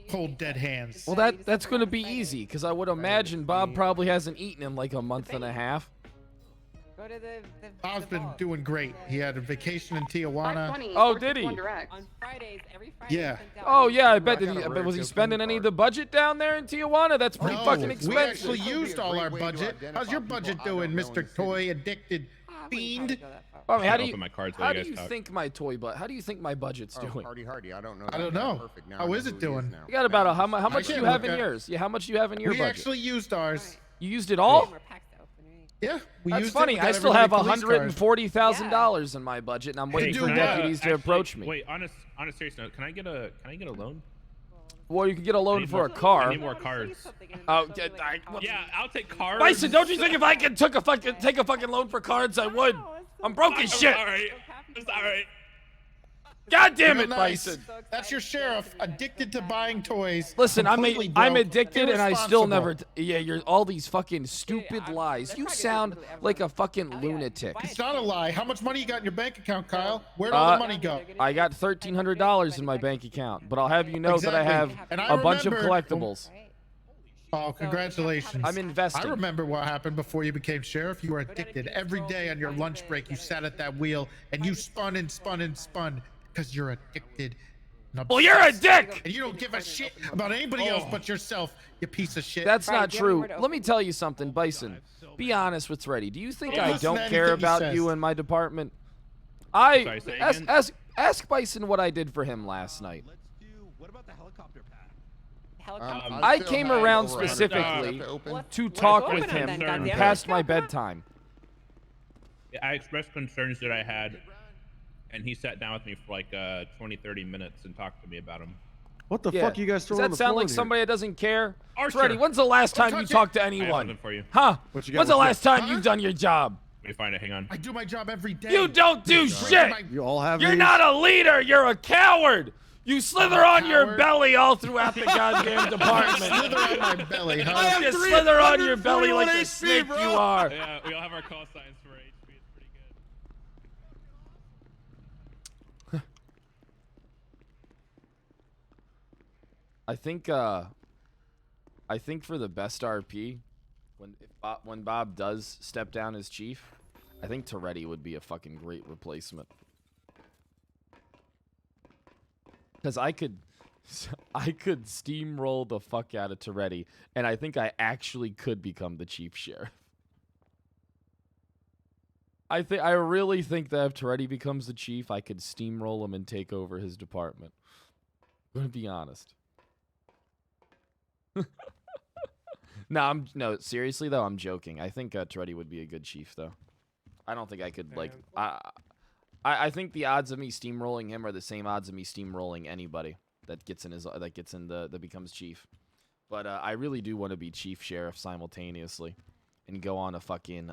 S22: cold dead hands.
S1: Well, that's going to be easy, because I would imagine Bob probably hasn't eaten in like a month and a half.
S3: Go to the
S22: Bob's been doing great. He had a vacation in Tijuana.
S1: Oh, did he?
S3: On Fridays, every Friday.
S22: Yeah.
S1: Oh, yeah, I bet. Was he spending any of the budget down there in Tijuana? That's pretty
S22: No,
S1: fucking
S22: we
S1: expensive.
S22: actually used all our budget. How's your budget doing, Mr. Toy Addicted Fiend?
S1: I mean, how do you,
S2: open my cards
S1: how
S2: while
S1: do
S2: you
S1: you
S2: guys talk.
S1: think my toy but how do you think my budget's doing?
S10: I don't know.
S22: I don't know. How is it doing?
S1: You got about how much do
S22: can't
S1: you have
S22: look
S1: in
S22: at-
S1: yours? Yeah, how much do you have in your
S22: We
S1: budget?
S22: actually used ours.
S1: You used it all?
S22: Yeah, we
S1: That's
S22: used
S1: funny.
S22: it. We
S1: I
S22: got
S1: still have
S22: everybody police cars.
S1: $140,000 in my budget, and I'm waiting for
S22: do
S1: deputies to approach me.
S2: Wait, on a serious note, can I get a loan?
S1: Well, you can get a
S2: I
S1: loan
S2: need
S1: for
S2: more-
S1: a car.
S2: I need more cards.
S1: Oh,
S2: Yeah, I'll take cards.
S1: Bison, don't you think if I could take a fucking loan for cards, I would? I'm broke as shit.
S2: Sorry. I'm sorry.
S1: God damn
S22: Real
S1: it,
S22: nice.
S1: Bison.
S22: That's your sheriff, addicted to buying toys.
S1: Listen, I'm
S22: completely
S1: I'm
S22: broke,
S1: addicted, and I still never.
S22: irresponsible.
S1: Yeah, you're all these fucking stupid lies. You sound like a fucking lunatic.
S22: It's not a lie. How much money you got in your bank account, Kyle? Where'd all the money go?
S1: I got $1,300 in my bank account, but I'll have you know that I have
S22: Exactly. And I
S1: a bunch of
S22: remember-
S1: collectibles.
S22: Oh, congratulations.
S1: I'm investing.
S22: I remember what happened before you became sheriff. You were addicted. Every day on your lunch break, you sat at that wheel and you spun and spun and spun because you're addicted. and
S1: Well, you're a
S22: obsessed.
S1: dick!
S22: And you don't give a shit about anybody else but yourself, you piece of shit.
S1: That's not true. Let me tell you something, Bison. Be honest with Reddy. Do you think
S22: Don't
S1: I
S22: listen
S1: don't
S22: to
S1: care
S22: anything he
S1: about
S22: says.
S1: you and my department?
S2: Sorry, say again?
S1: Ask Bison what I did for him last night.
S22: What about the helicopter pad?
S1: I came around specifically to talk with him past my bedtime.
S2: I expressed concerns that I had, and he sat down with me for like 20-30 minutes and talked to me about them.
S24: What the
S1: Yeah.
S24: fuck you guys
S1: Does
S24: throwing on
S1: that
S24: the
S1: sound
S24: floor
S1: like
S24: here?
S1: somebody that doesn't care?
S2: Archer.
S1: Freddy, when's the last time you talked to
S2: I have
S1: anyone?
S2: something for you.
S1: Huh?
S24: What you got?
S1: When's the
S24: What you
S1: last time you've done your job?
S2: Let me find it. Hang on.
S22: I do my job every day.
S1: You don't do shit!
S24: You all have
S1: You're
S24: these?
S1: not a leader, you're a coward! You slither on your belly all throughout the goddamn department.
S22: Slither on my belly, huh?
S1: You slither on your belly like the snake you are.
S2: Yeah, we all have our call signs for HP. It's pretty good.
S1: I think for the best RP, when Bob does step down as chief, I think Toretti would be a fucking great replacement. Because I could steamroll the fuck out of Toretti, and I think I actually could become the chief sheriff. I really think that if Toretti becomes the chief, I could steamroll him and take over his department. I'm gonna be honest. No, seriously though, I'm joking. I think Toretti would be a good chief though. I don't think I could like. I think the odds of me steamrolling him are the same odds of me steamrolling anybody that becomes chief. But I really do want to be chief sheriff simultaneously, and go on a fucking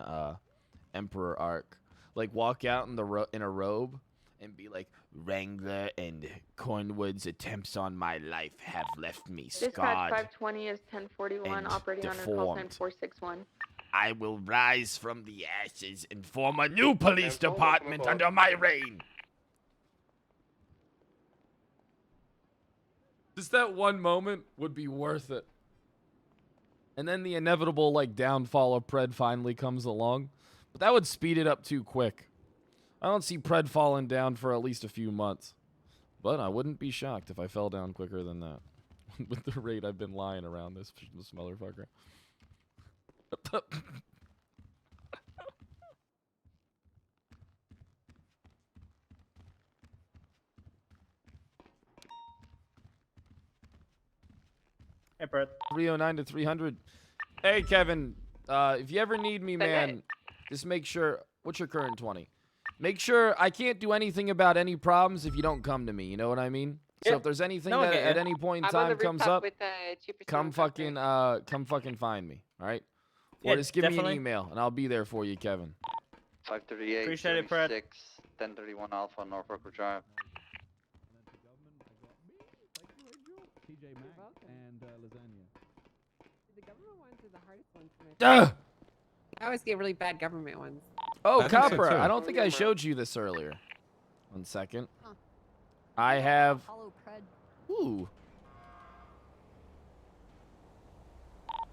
S1: emperor arc, like walk out in in a robe and be like, Wrangler and Cornwood's attempts on my life have left me
S21: Dispatch
S1: scarred.
S21: 520 is 1041,
S1: and
S21: operating on call sign
S1: deformed.
S21: 461.
S1: I will rise from the ashes and form a new police department under my reign. Just that one moment would be worth it. And then the inevitable, like, downfall of Pred finally comes along. But that would speed it up too quick. I don't see Pred falling down for at least a few months. But I wouldn't be shocked if I fell down quicker than that. With the rate I've been lying around this motherfucker.
S5: Hey, Brett.
S1: 309 to 300. Hey, Kevin. If you ever need me, man, just make sure What's your current 20? Make sure I can't do anything about any problems if you don't come to me. You know what I mean? So if there's anything that at any point in time comes up, come fucking find me. All right? Or just give me an email and I'll be there for you, Kevin.
S8: 538,
S9: Appreciate it, Fred.
S8: 1031 Alpha, Norfolk Drive.
S7: TJ Maxx and lasagna.
S3: The government ones are the hardest ones for my I always get really bad government ones.
S1: Oh, Copper, I don't think I showed you this earlier. 1 second.
S11: Huh.
S1: I have...
S11: Hollow cred.
S1: Ooh.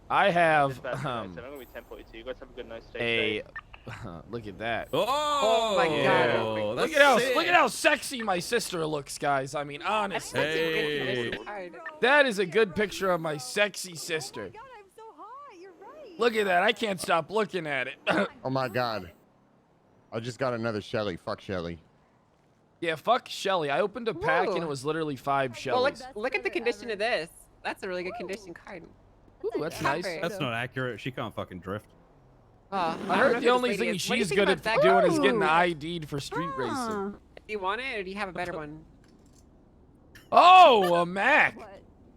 S1: I have
S9: you guys have a good night. Stay
S1: look at that.
S9: Oh
S3: my God.
S1: Look at how sexy my sister looks, guys. I mean, honestly.
S3: Hey.
S1: That is a good picture of my sexy sister. Look at that. I can't stop looking at it.
S10: Oh my God. I just got another Shelly. Fuck Shelly.
S1: Yeah, fuck Shelly. I opened a pack and it was literally 5 Shellys.
S3: Well, look at the condition of this. That's a really good condition card.
S1: Ooh, that's nice.
S5: That's not accurate. She can't fucking drift.
S1: I heard the only thing she's good at doing is getting ID'd for street racing.
S3: Do you want it or do you have a better one?
S1: Oh, a Mac.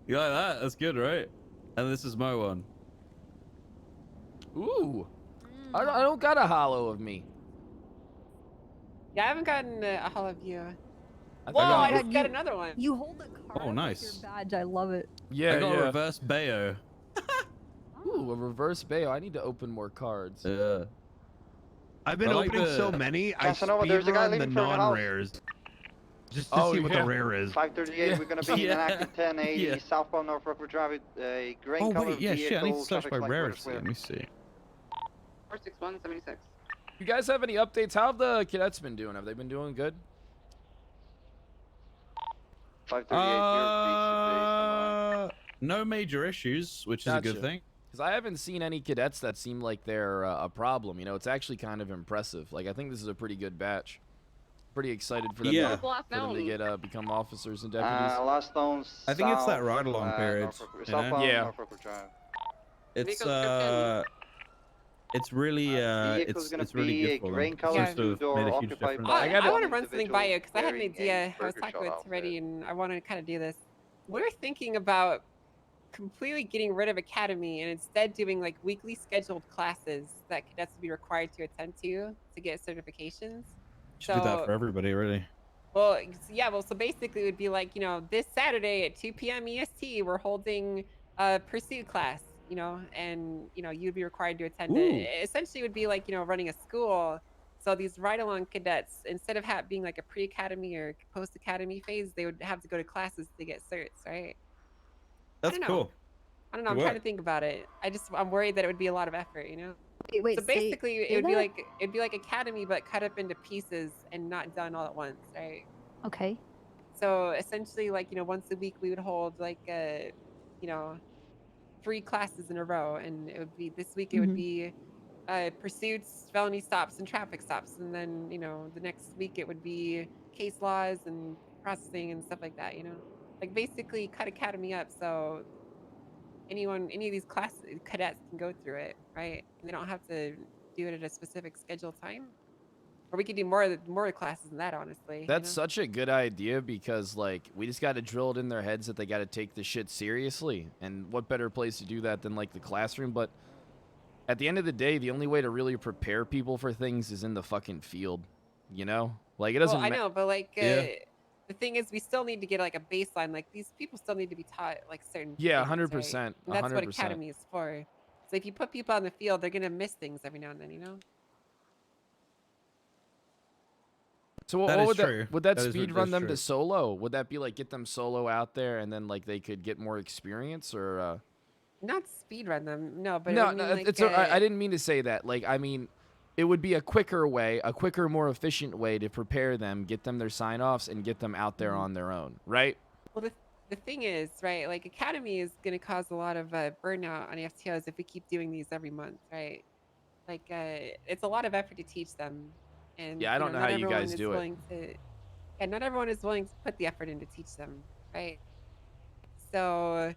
S5: You like that? That's good, right? And this is my one.
S1: Ooh. I don't got a hollow of me.
S3: Yeah, I haven't gotten a hollow of you.
S1: Whoa,
S3: I just got another one.
S11: You hold the card.
S5: Oh, nice.
S11: With your badge. I love it.
S1: Yeah,
S5: I got a reverse Bayo.
S1: Ooh, a reverse Bayo. I need to open more cards.
S5: Yeah.
S17: I've been opening so many. I
S8: there's a guy
S17: speedrun the
S8: leaving for the house.
S17: non-rares. Just to see what the rare is.
S8: 538, we're going to be in an active 1080 southbound Norfolk Drive, a grain colored
S5: yeah,
S8: vehicle.
S5: shit, I need to search
S8: traffic
S5: my
S8: light
S5: rarity.
S8: clear.
S5: Let me see.
S3: 46176.
S1: You guys have any updates? How have the cadets been doing? Have they been doing good?
S8: 538,
S5: no major issues, which is a good thing.
S1: Because I haven't seen any cadets that seem like they're a problem. You know, it's actually kind of impressive. Like, I think this is a pretty good batch. Pretty excited for them, to get become officers and deputies.
S8: Last zones.
S5: I think it's that ride-along period.
S1: Yeah.
S5: It's really it's really good for them. Seems to have made a huge difference.
S3: I want to run something by you because I had an idea. I was talking with Reddy and I want to kind of do this. We're thinking about completely getting rid of academy and instead doing like weekly scheduled classes that cadets would be required to attend to get certifications.
S5: Should do that for everybody, really.
S3: Well, yeah. Well, so basically, it would be like, you know, this Saturday at 2 p.m. EST, we're holding a pursuit class, you know, and you know, you'd be required to attend it. Essentially, it would be like, you know, running a school. So these ride-along cadets, instead of being like a pre-academy or post-academy phase, they would have to go to classes to get certs, right?
S5: That's cool.
S3: I don't know. I'm trying to think about it. I'm worried that it would be a lot of effort, you know.
S11: Wait,
S3: so basically, it'd be like academy, but cut up into pieces and not done all at once, right?
S11: Okay.
S3: So essentially, like, you know, once a week we would hold like you know, 3 classes in a row, and it would be this week. It would be pursuits, felony stops, and traffic stops, and then you know the next week it would be case laws and processing and stuff like that. You know, like basically cut academy up so any of these cadets can go through it, right? And they don't have to do it at a specific scheduled time. Or we could do more classes than that, honestly.
S1: That's such a good idea because, like, we just got to drill it in their heads that they got to take this shit seriously. And what better place to do that than, like, the classroom? But at the end of the day, the only way to really prepare people for things is in the fucking field, you know? Like, it doesn't
S3: I know, but, like, the thing is, we still need to get, like, a baseline. Like, these people still need to be taught, like, certain things,
S1: 100%.
S3: right? And that's what academy is for. So if you put people on the field, they're going to miss things every now and then, you know?
S1: So what would that speed run them to solo? Would that be like get them solo out there and then like they could get more experience or?
S3: Not speed run them, no. But
S1: no,
S3: like,
S1: I didn't mean to say that. Like I mean, it would be a quicker way, more efficient way to prepare them, get them their sign-offs, and get them out there on their own, right?
S3: Well, the thing is, right? Like academy is going to cause a lot of burnout on FTOs if we keep doing these every month, right? Like it's a lot of effort to teach them. And,
S1: yeah, I don't know how you guys do it.
S3: And not everyone is willing to put the effort in to teach them, right? So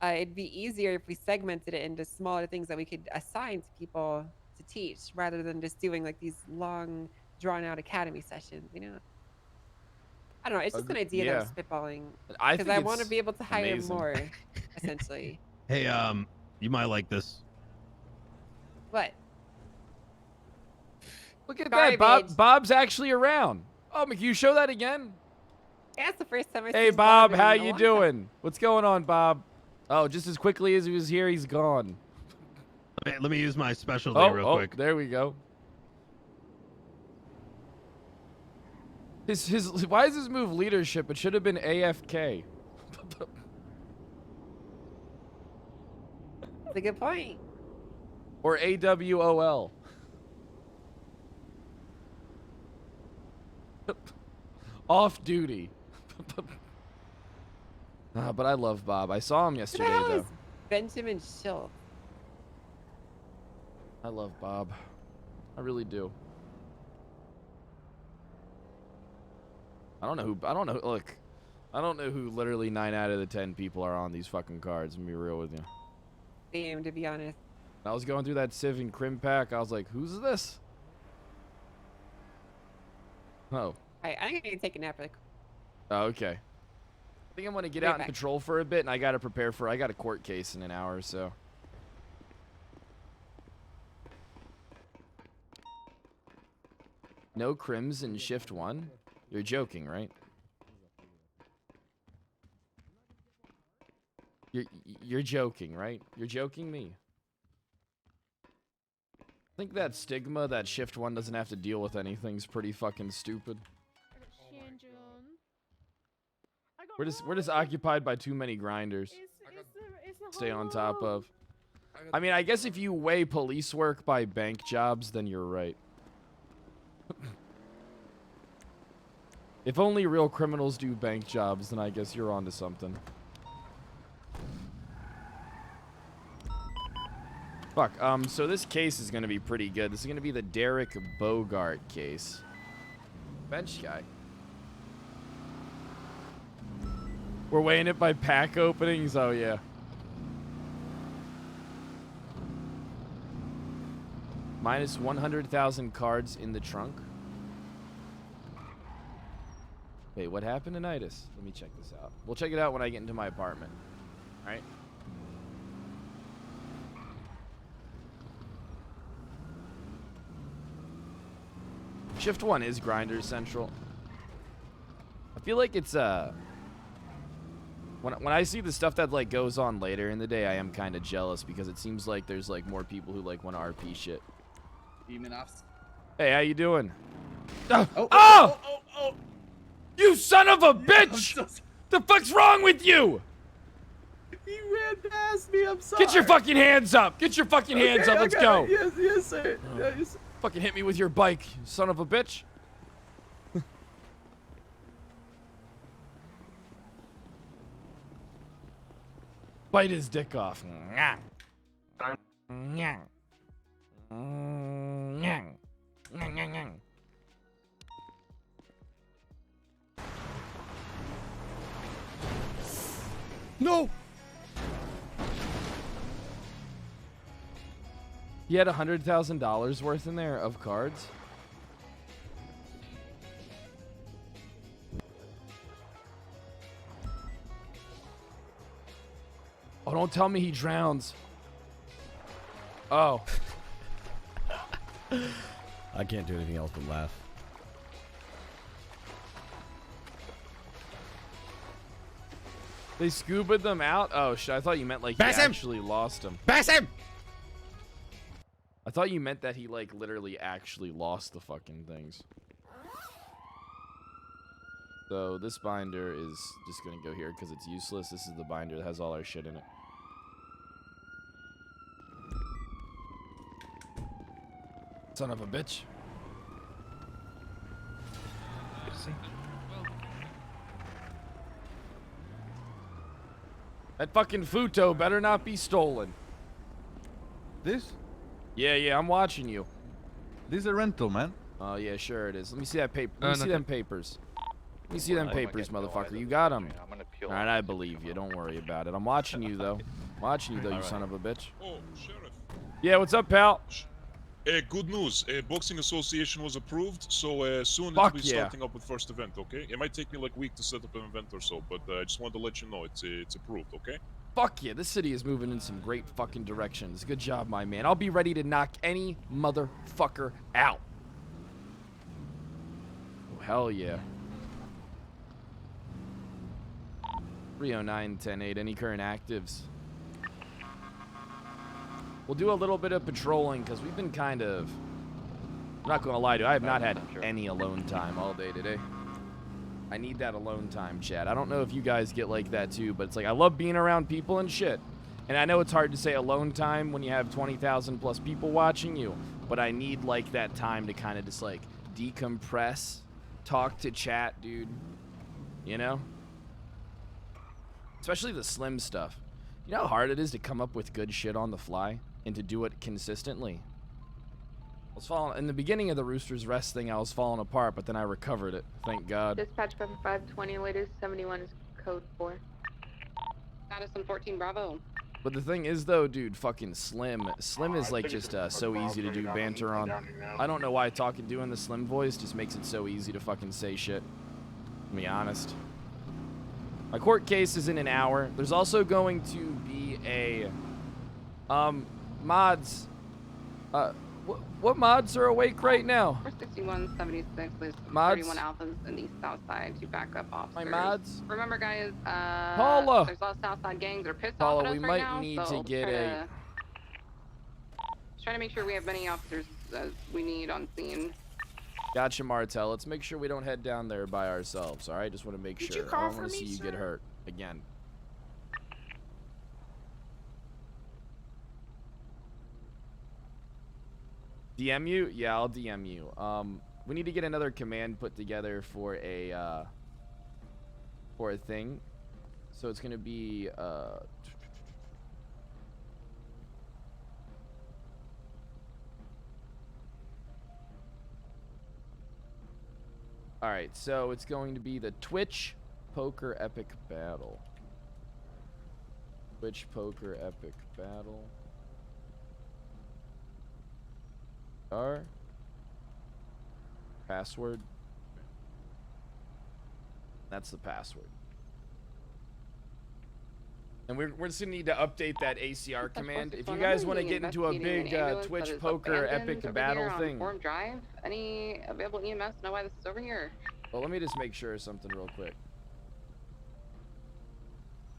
S3: it'd be easier if we segmented it into smaller things that we could assign to people to teach rather than just doing like these long, drawn-out academy sessions. You know. I don't know. It's just an idea that I'm spitballing because I want to be able to hire more, essentially.
S17: Hey, you might like this.
S3: What?
S1: Look at that, Bob. Bob's actually around. Oh, McHugh, show that again.
S3: Yeah, it's the first time I
S1: Hey,
S3: seen
S1: Bob,
S3: in
S1: how
S3: a
S1: you
S3: long
S1: doing?
S3: time.
S1: What's going on, Bob? Oh, just as quickly as he was here, he's gone.
S17: Let me use my specialty real quick.
S1: There we go. Why is his move leadership? It should have been AFK.
S3: That's a good point.
S1: Or AWOL. Off duty. But I love Bob. I saw him yesterday,
S3: Who the hell
S1: though.
S3: is Benjamin Schultz?
S1: I love Bob. I really do. I don't know. Look, I don't know who literally 9 out of the 10 people are on these fucking cards. I'm gonna be real with you.
S3: Damn, to be honest.
S1: I was going through that Civ and Crim pack. I was like, who's this? Oh.
S3: I'm gonna take a nap really quick.
S1: Oh, okay. I think I'm gonna get out and patrol for a bit, and I gotta prepare for. I got a court case in an hour or so. No crims in shift 1? You're joking, right? You're joking, right? You're joking me. I think that stigma that shift 1 doesn't have to deal with anything's pretty fucking stupid. We're just occupied by too many grinders. Stay on top of. I mean, I guess if you weigh police work by bank jobs, then you're right. If only real criminals do bank jobs, then I guess you're onto something. Fuck, so this case is gonna be pretty good. This is gonna be the Derek Bogart case. Bench guy. We're weighing it by pack openings? Oh, yeah. Minus 100,000 cards in the trunk. Wait, what happened to Nidus? Let me check this out. We'll check it out when I get into my apartment. Alright? Shift 1 is Grinder Central. I feel like it's, When I see the stuff that, like, goes on later in the day, I am kind of jealous because it seems like there's, like, more people who, like, want to RP shit. Hey, how you doing? Oh! You son of a bitch! The fuck's wrong with you?
S5: He ran past me, I'm sorry.
S1: Get your fucking hands up! Get your fucking hands up, let's go!
S5: Yes, sir. Yes.
S1: Fucking hit me with your bike, you son of a bitch. Bite his dick off. No! He had $100,000 worth in there of cards. Oh, don't tell me he drowns. Oh.
S24: I can't do anything else but laugh.
S1: They scubaed them out? Oh, shit. I thought you meant like he actually lost him.
S17: Bass him!
S1: I thought you meant that he like literally actually lost the fucking things. So this binder is just going to go here because it's useless. This is the binder that has all our shit in it. Son of a bitch. That fucking Futo better not be stolen.
S12: This?
S1: Yeah, I'm watching you.
S12: This is a rental, man.
S1: Oh, yeah, sure it is. Let me see that paper. Let me see them papers. Let me see them papers, motherfucker. You got them. All right, I believe you. Don't worry about it. I'm watching you, though. I'm watching you, though, you son of a bitch.
S13: Oh, Sheriff.
S1: Yeah, what's up, pal?
S13: Good news. Boxing Association was approved, so soon
S1: Fuck
S13: it'll be
S1: yeah.
S13: starting up with first event. Okay. It might take me like a week to set up an event or so, but I just wanted to let you know it's approved. Okay.
S1: Fuck yeah, this city is moving in some great fucking directions. Good job, my man. I'll be ready to knock any motherfucker out. Oh, hell yeah. 309-10-8, any current actives? We'll do a little bit of patrolling, because we've been kind of... I'm not going to lie to you, I have not had any alone time all day today. I need that alone time, chat. I don't know if you guys get like that too, but it's like I love being around people and shit. And I know it's hard to say alone time when you have 20,000 plus people watching you, but I need like that time to kind of just like decompress, talk to chat, dude. You know? Especially the slim stuff. You know how hard it is to come up with good shit on the fly and to do it consistently? I was falling in the beginning of the Rooster's Rest thing. I was falling apart, but then I recovered it. Thank God.
S21: Dispatch 520, latest 71 is code 4.
S3: Status on 14 Bravo.
S1: But the thing is, though, dude, fucking Slim is like just so easy to do banter on. I don't know why doing the Slim voice just makes it so easy to fucking say shit. To be honest. My court case is in an hour. There's also going to be a mods. What mods are awake right now?
S3: 46176 with
S1: Mods?
S3: 31 Alphas in the south side to back up officers.
S1: My mods?
S3: Remember, guys,
S1: Paula!
S3: there's a lot of south side gangs that are pissed
S1: Paula,
S3: off at us
S1: we
S3: right
S1: might
S3: now,
S1: need
S3: so
S1: to get a...
S3: trying to make sure we have many officers as we need on scene.
S1: Gotcha, Martel. Let's make sure we don't head down there by ourselves, all right? Just want to make sure. I don't want to see you get hurt again. DM you? Yeah, I'll DM you. We need to get another command put together for a thing. So it's gonna be Alright, so it's going to be the Twitch Poker Epic Battle. Twitch Poker Epic Battle. Password. That's the password. And we're just gonna need to update that ACR command. If you guys want to get into a big Twitch Poker Epic Battle thing.
S3: Forum Drive. Any available EMS know why this is over here?
S1: Well, let me just make sure of something real quick.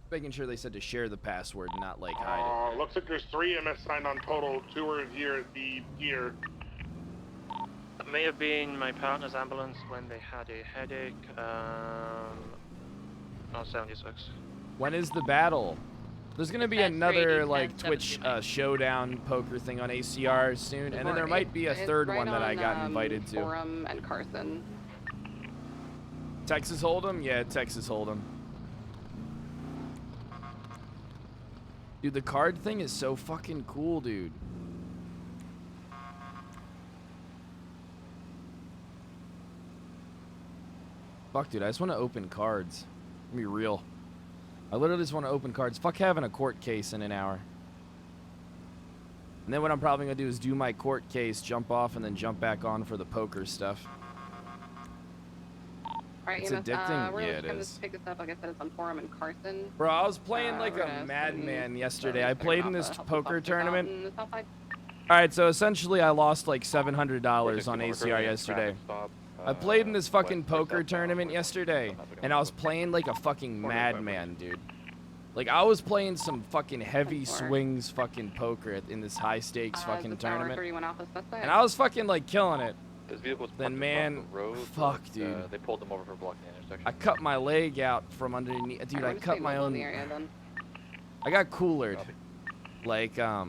S1: Making sure they said to share the password, not like hide it.
S19: Looks like there's 3 EMS signed on total. 2 are here at the pier.
S9: It may have been my partner's ambulance when they had a headache. 76.
S1: When is the battle? There's gonna be another like Twitch showdown poker thing on ACR soon, and then there might be a third one that I got invited to.
S3: Forum and Carson.
S1: Texas Hold'em? Yeah, Texas Hold'em. Dude, the card thing is so fucking cool, dude. Fuck, dude, I just want to open cards. Let me be real. I literally just want to open cards. Fuck having a court case in an hour. And then what I'm probably going to do is do my court case, jump off, and then jump back on for the poker stuff.
S3: Alright,
S1: It's
S3: EMS,
S1: addicting?
S3: we're
S1: Yeah,
S3: just
S1: it
S3: gonna
S1: is.
S3: pick this up. Like I said, it's on Forum and Carson.
S1: Bro, I was playing like
S3: we're
S1: a
S3: gonna
S1: madman
S3: send
S1: yesterday. I played in this poker tournament.
S3: on the south side.
S1: Alright, so essentially I lost like $700 on ACR yesterday. I played in this fucking poker tournament yesterday, and I was playing like a fucking madman, dude. Like, I was playing some fucking heavy swings fucking poker in this high stakes fucking tournament. And I was fucking like killing it. Then man, fuck, dude.
S9: They pulled them over for blocking the intersection.
S1: I cut my leg out from underneath. Dude, I cut my own. I got coolered. Like, I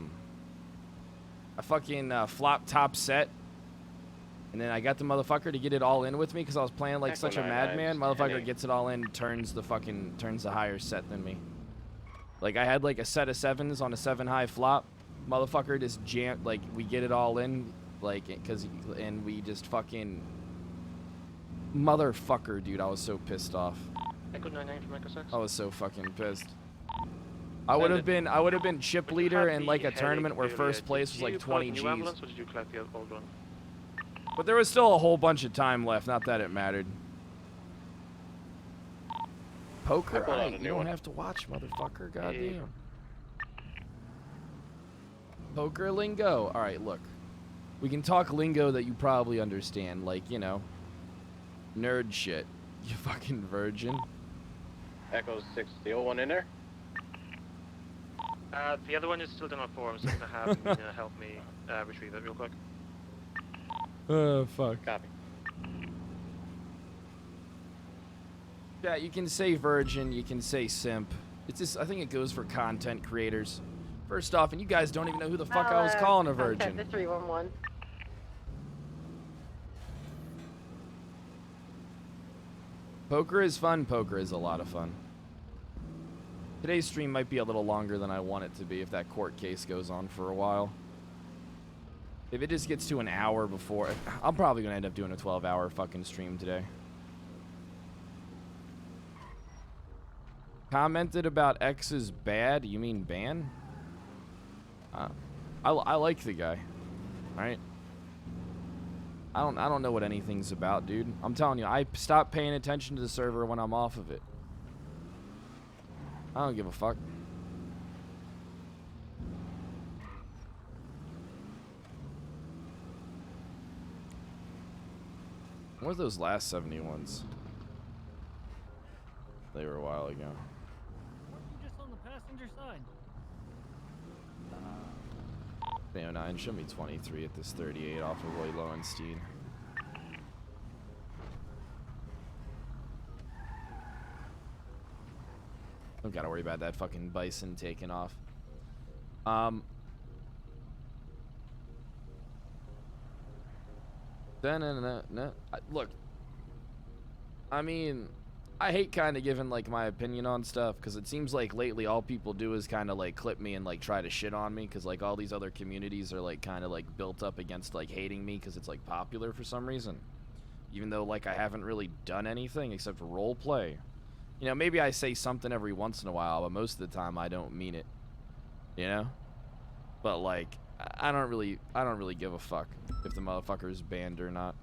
S1: fucking flop top set. And then I got the motherfucker to get it all in with me because I was playing like such a madman. Motherfucker gets it all in, turns the higher set than me. Like, I had like a set of 7s on a 7 high flop. Motherfucker just jammed, like, we get it all in, like, and we just fucking. Motherfucker, dude, I was so pissed off. I was so fucking pissed. I would have been chip leader in like a tournament where first place was like 20 G's.
S9: Ambulance, or did you collect the old one?
S1: But there was still a whole bunch of time left. Not that it mattered. Poker? Alright, you don't have to watch, motherfucker. Goddamn. Poker lingo. Alright, look. We can talk lingo that you probably understand. Like, you know, nerd shit. You fucking virgin.
S14: Echo 6, the old one in there?
S9: The other one is still not formed, so I'm gonna have him help me retrieve it real quick.
S1: Oh, fuck.
S14: Copy.
S1: Yeah, you can say virgin, you can say simp. It's just, I think it goes for content creators. First off, and you guys don't even know who the fuck I was calling a virgin.
S21: 311.
S1: Poker is fun. Poker is a lot of fun. Today's stream might be a little longer than I want it to be if that court case goes on for a while. If it just gets to an hour before, I'm probably going to end up doing a 12-hour fucking stream today. Commented about X is bad? You mean ban? I like the guy. Alright? I don't know what anything's about, dude. I'm telling you, I stopped paying attention to the server when I'm off of it. I don't give a fuck. What were those last 71s? They were a while ago.
S7: Just on the passenger side.
S1: 309, show me 23 at this 38 off of Roy Lowenstein. Don't gotta worry about that fucking bison taking off. Look, I mean, I hate kind of giving like my opinion on stuff because it seems like lately all people do is kind of like clip me and like try to shit on me because like all these other communities are like kind of like built up against like hating me because it's like popular for some reason, even though like I haven't really done anything except for role play. You know, maybe I say something every once in a while, but most of the time I don't mean it. You know? But like I don't really give a fuck if the motherfucker's banned or not.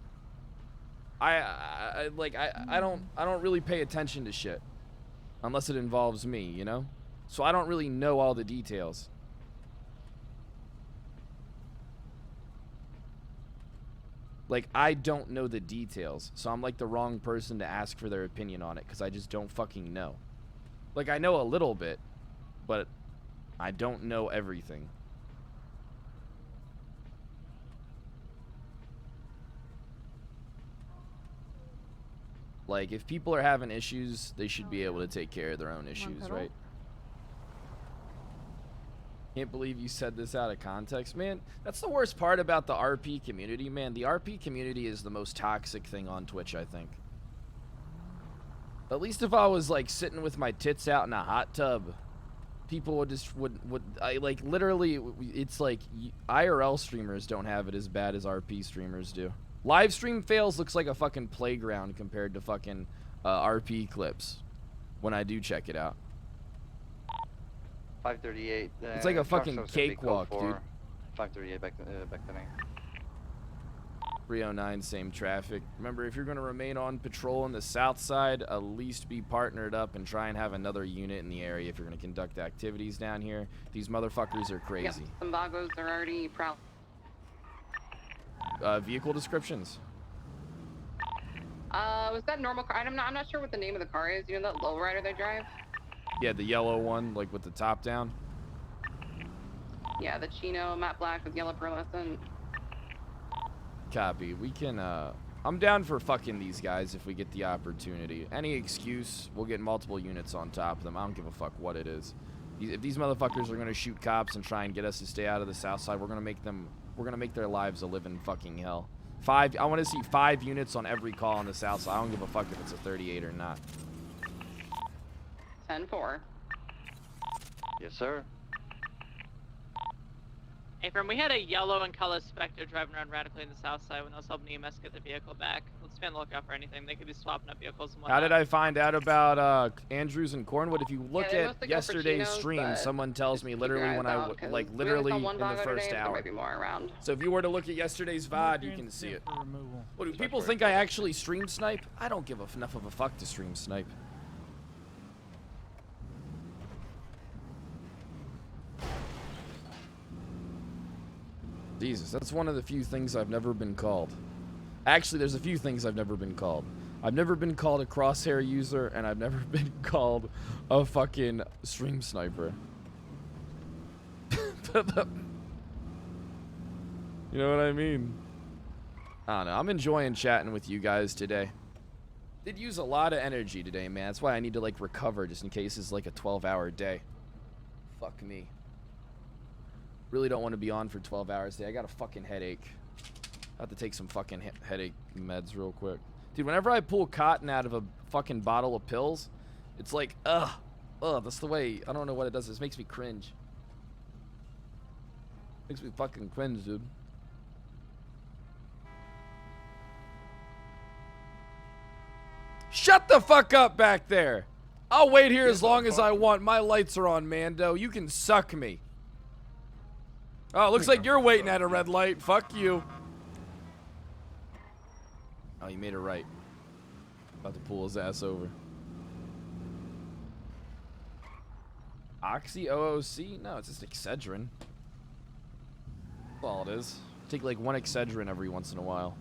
S1: I don't really pay attention to shit unless it involves me, you know? So I don't really know all the details. Like, I don't know the details, so I'm like the wrong person to ask for their opinion on it because I just don't fucking know. Like, I know a little bit, but I don't know everything. Like, if people are having issues, they should be able to take care of their own issues, right? Can't believe you said this out of context, man. That's the worst part about the RP community, man. The RP community is the most toxic thing on Twitch, I think. At least if I was like sitting with my tits out in a hot tub, people would just I like literally. It's like IRL streamers don't have it as bad as RP streamers do. Live stream fails looks like a fucking playground compared to fucking RP clips when I do check it out.
S8: 538.
S1: It's like a fucking cakewalk, dude.
S8: 538 back to me.
S1: 309, same traffic. Remember, if you're going to remain on patrol on the south side, at least be partnered up and try and have another unit in the area if you're going to conduct activities down here. These motherfuckers are crazy.
S21: Yep, some Vagos are already proud.
S1: Vehicle descriptions.
S21: Was that normal car? I'm not sure what the name of the car is. You know that lowrider they drive?
S1: Yeah, the yellow one, like with the top down.
S21: Yeah, the Chino, matte black with yellow pearlescent.
S1: Copy. We can, I'm down for fucking these guys if we get the opportunity. Any excuse, we'll get multiple units on top of them. I don't give a fuck what it is. If these motherfuckers are gonna shoot cops and try and get us to stay out of the south side, we're gonna make their lives a living fucking hell. I want to see 5 units on every call on the south side. I don't give a fuck if it's a 38 or not.
S21: 10-4.
S8: Yes, sir.
S6: Hey, From, we had a yellow and color Spectre driving around radically in the south side when I was helping EMS get the vehicle back. Let's be on the lookout for anything. They could be swapping up vehicles and whatnot.
S1: How did I find out about Andrews and Cornwood? If you look
S21: they
S1: at
S21: mostly go for
S1: yesterday's
S21: chinos,
S1: stream,
S21: but
S1: someone tells me
S21: keep
S1: literally
S21: your
S1: when
S21: eyes
S1: I
S21: out, 'cause
S1: like
S21: we
S1: literally
S21: only saw one
S1: in the
S21: Vago
S1: first
S21: today, but
S1: hour.
S21: There might be more around.
S1: So if you were to look at yesterday's VOD, you can see it. What, do people think I actually stream snipe? I don't give enough of a fuck to stream snipe. Jesus, that's one of the few things I've never been called. Actually, there's a few things I've never been called. I've never been called a crosshair user, and I've never been called a fucking stream sniper. You know what I mean? I don't know. I'm enjoying chatting with you guys today. Did use a lot of energy today, man. That's why I need to, like, recover just in case it's, like, a 12-hour day. Fuck me. Really don't want to be on for 12 hours today. I got a fucking headache. I have to take some fucking headache meds real quick. Dude, whenever I pull cotton out of a fucking bottle of pills, it's like, ugh, that's the way, I don't know what it does. This makes me cringe. Makes me fucking cringe, dude. Shut the fuck up back there. I'll wait here as long as I want. My lights are on, Mando. You can suck me. Oh, it looks like you're waiting at a red light. Fuck you. Oh, you made it right. About to pull his ass over. Oxy OOC? No, it's just Excedrin. That's all it is. Take like one Excedrin every once in a while.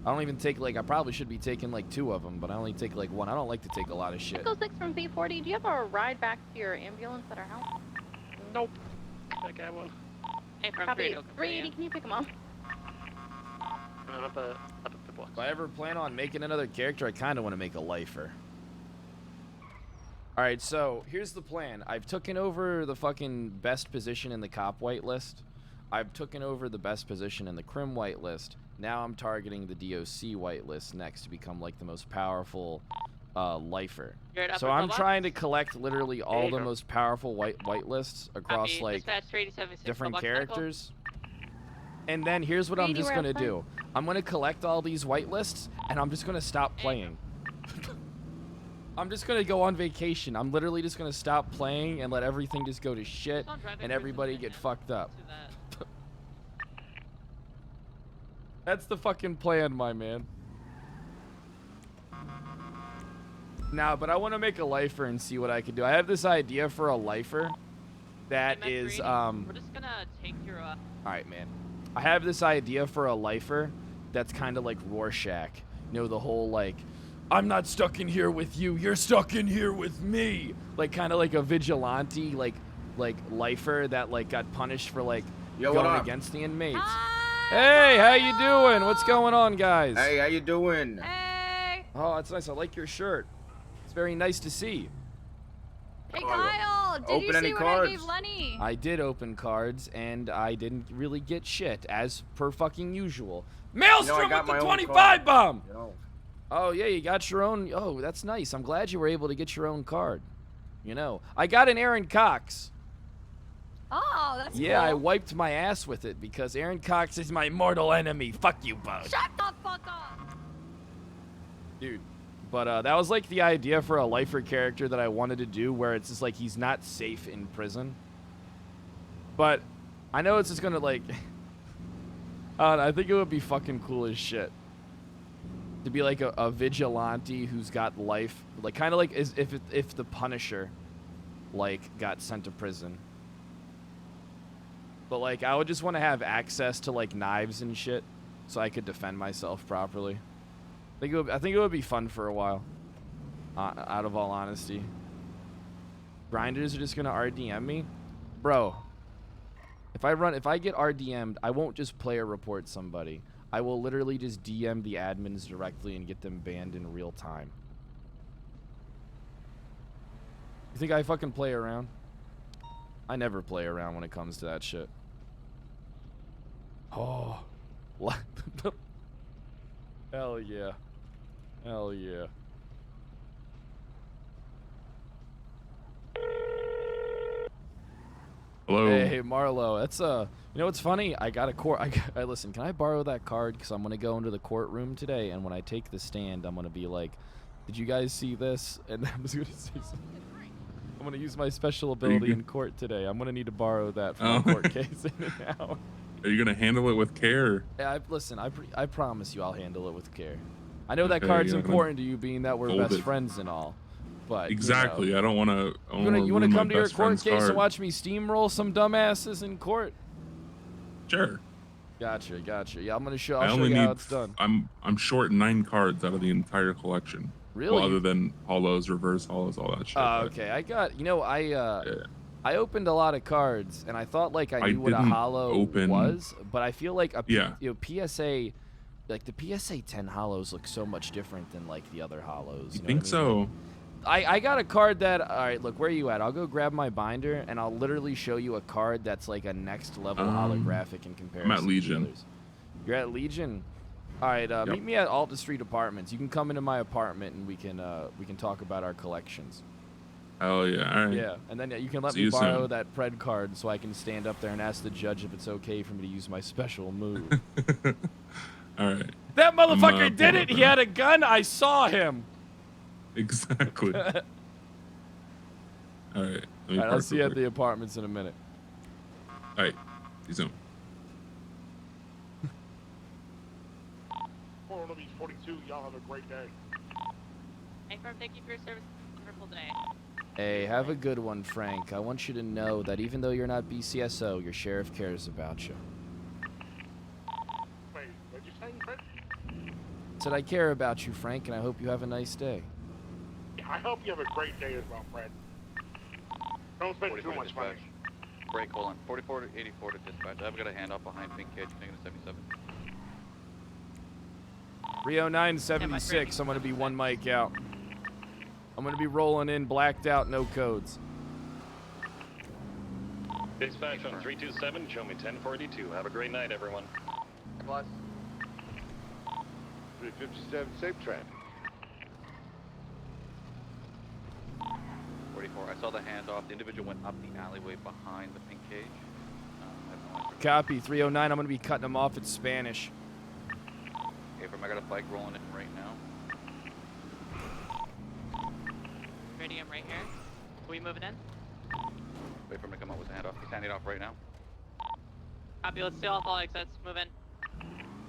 S1: I don't even take like, I probably should be taking like 2 of them, but I only take like 1. I don't like to take a lot of shit.
S21: Echo 6 from V40, do you have a ride back to your ambulance at our house?
S9: Nope. I got one.
S21: Hey, Copy. 380, can you pick him up?
S9: Up at the block.
S1: If I ever plan on making another character, I kind of want to make a lifer. Alright, so here's the plan. I've taken over the fucking best position in the cop white list. I've taken over the best position in the crim white list. Now I'm targeting the DOC white list next to become like the most powerful lifer. So I'm trying to collect literally all the most powerful white lists across like different characters. And then here's what I'm just gonna do. I'm gonna collect all these white lists and I'm just gonna stop playing. I'm just gonna go on vacation. I'm literally just gonna stop playing and let everything just go to shit and everybody get fucked up. That's the fucking plan, my man. Now, but I want to make a lifer and see what I can do. I have this idea for a lifer that is,
S6: We're just gonna take your,
S1: Alright, man. I have this idea for a lifer that's kind of like Rorschach. You know, the whole, like, I'm not stuck in here with you, you're stuck in here with me. Like, kind of like a vigilante, like lifer that, like, got punished for, like, going against the inmates. Hey, how you doing? What's going on, guys?
S15: Hey, how you doing?
S11: Hey.
S1: Oh, that's nice. I like your shirt. It's very nice to see.
S11: Hey, Kyle, did you see what I gave Lenny?
S1: I did open cards, and I didn't really get shit, as per fucking usual. Maelstrom with the 25 bomb! Oh, yeah, you got your own. Oh, that's nice. I'm glad you were able to get your own card. You know, I got an Aaron Cox.
S11: Oh, that's
S1: Yeah,
S11: cool.
S1: I wiped my ass with it because Aaron Cox is my mortal enemy. Fuck you both.
S11: Shut the fuck up!
S1: Dude. But that was like the idea for a lifer character that I wanted to do where it's just like he's not safe in prison. But I know it's just gonna like... I think it would be fucking cool as shit. To be like a vigilante who's got life. Like kind of like as if the Punisher like got sent to prison. But like I would just want to have access to like knives and shit so I could defend myself properly. I think it would be fun for a while. Out of all honesty. Grinders are just gonna RDM me? Bro. If I get RDM'd, I won't just player report somebody. I will literally just DM the admins directly and get them banned in real time. You think I fucking play around? I never play around when it comes to that shit. Oh. What? Hell yeah. Hell yeah.
S15: Hello.
S1: Hey, Marlo. That's you know what's funny? I got a court. Listen. Can I borrow that card? Because I'm gonna go into the courtroom today, and when I take the stand, I'm gonna be like, "Did you guys see this?" And I'm just gonna say something. I'm gonna use my special ability in court today. I'm gonna need to borrow that for my court case in and out.
S15: Are you gonna handle it with care?
S1: Yeah, listen. I promise you, I'll handle it with care. I know that
S15: Okay,
S1: card's
S15: yeah,
S1: important to you, being that we're
S15: hold
S1: best
S15: it.
S1: friends and all. But
S15: Exactly.
S1: you know,
S15: I don't want to.
S1: you want to come to your court case and watch me steamroll some dumbasses in court?
S15: Sure.
S1: Gotcha. Yeah, I'm gonna show.
S15: I
S1: I'll show
S15: only
S1: you
S15: need.
S1: how it's done.
S15: I'm short 9 cards out of the entire collection.
S1: Really?
S15: Well, other than hollows, reverse hollows, all that shit.
S1: Oh,
S15: but-
S1: okay. I got. You know, I opened a lot of cards, and I thought like I knew what a
S15: didn't
S1: hollow
S15: open-
S1: was, but I feel like
S15: Yeah.
S1: PSA, like the PSA 10 hollows look so much different than like the other hollows.
S15: You
S1: know
S15: think
S1: what I mean?
S15: so?
S1: I got a card that. All right, look, where are you at? I'll go grab my binder, and I'll literally show you a card that's like a next level holographic in comparison.
S15: I'm at Legion.
S1: To others. You're at Legion. All right, meet me at Alta Street Apartments. You can come into my apartment, and we can talk about our collections.
S15: Oh yeah. All right.
S1: Yeah, and then you can let
S15: See
S1: me
S15: you
S1: borrow
S15: soon.
S1: that Pred card so I can stand up there and ask the judge if it's okay for me to use my special move.
S15: All right.
S1: That motherfucker
S15: I'm,
S1: did it. He had a gun. I saw him.
S15: Exactly. All right.
S1: All right, I'll see you at the apartments in a minute.
S15: All right. See you soon.
S16: 42, y'all have a great day.
S6: Hey, firm, thank you for your service. Wonderful day.
S1: Hey, have a good one, Frank. I want you to know that even though you're not BCSO, your sheriff cares about you.
S16: Wait, what'd you say, Fred?
S1: Said I care about you, Frank, and I hope you have a nice day.
S16: I hope you have a great day as well, Fred. Don't spend too much money.
S20: Break, hold on. 44 to 84 to dispatch. I've got a handoff behind Pink Cage, taking a 77.
S1: Rio 976, I'm going to be one mic out. I'm going to be rolling in, blacked out, no codes.
S18: Dispatch on 327, show me 1042. Have a great night, everyone.
S20: Plus.
S16: 357, safe traffic.
S20: 44, I saw the handoff. The individual went up the alleyway behind the Pink Cage. I have no answer.
S1: Copy, 309, I'm going to be cutting them off. It's Spanish.
S20: I got a bike rolling in right now.
S6: Ready, I'm right here. Are we moving in?
S20: Wait for him to come up with the handoff. He's handing it off right now.
S6: Copy, let's seal off all exits. Move in.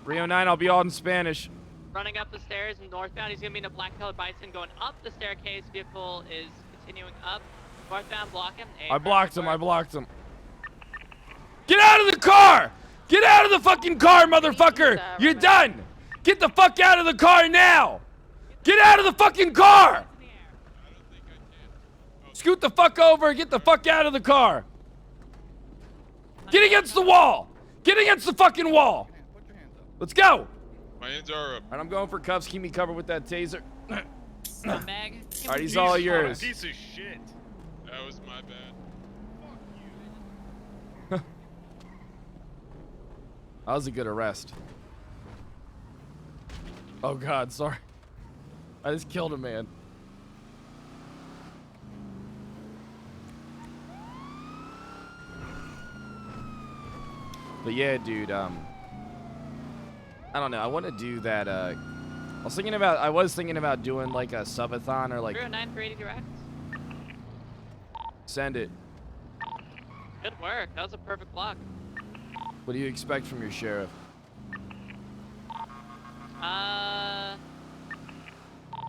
S1: 309, I'll be all in Spanish.
S6: Running up the stairs and northbound. He's going to be in a black colored bison going up the staircase. Vehicle is continuing up. Northbound, block him.
S1: I blocked him. Get out of the car! Get out of the fucking car, motherfucker! You're done! Get the fuck out of the car now! Get out of the fucking car! Scoot the fuck over and get the fuck out of the car! Get against the wall! Get against the fucking wall! Let's go!
S13: My hands are up.
S1: Alright, I'm going for cuffs. Keep me covered with that taser.
S6: Scumbag.
S1: Alright, he's all yours.
S13: Piece of shit. That was my bad.
S1: That was a good arrest. Oh god, sorry. I just killed a man. But yeah, dude, I don't know. I want to do that, I was thinking about doing like a subathon or like
S6: 309 for 80 direct.
S1: send it.
S6: Good work. That was a perfect block.
S1: What do you expect from your sheriff?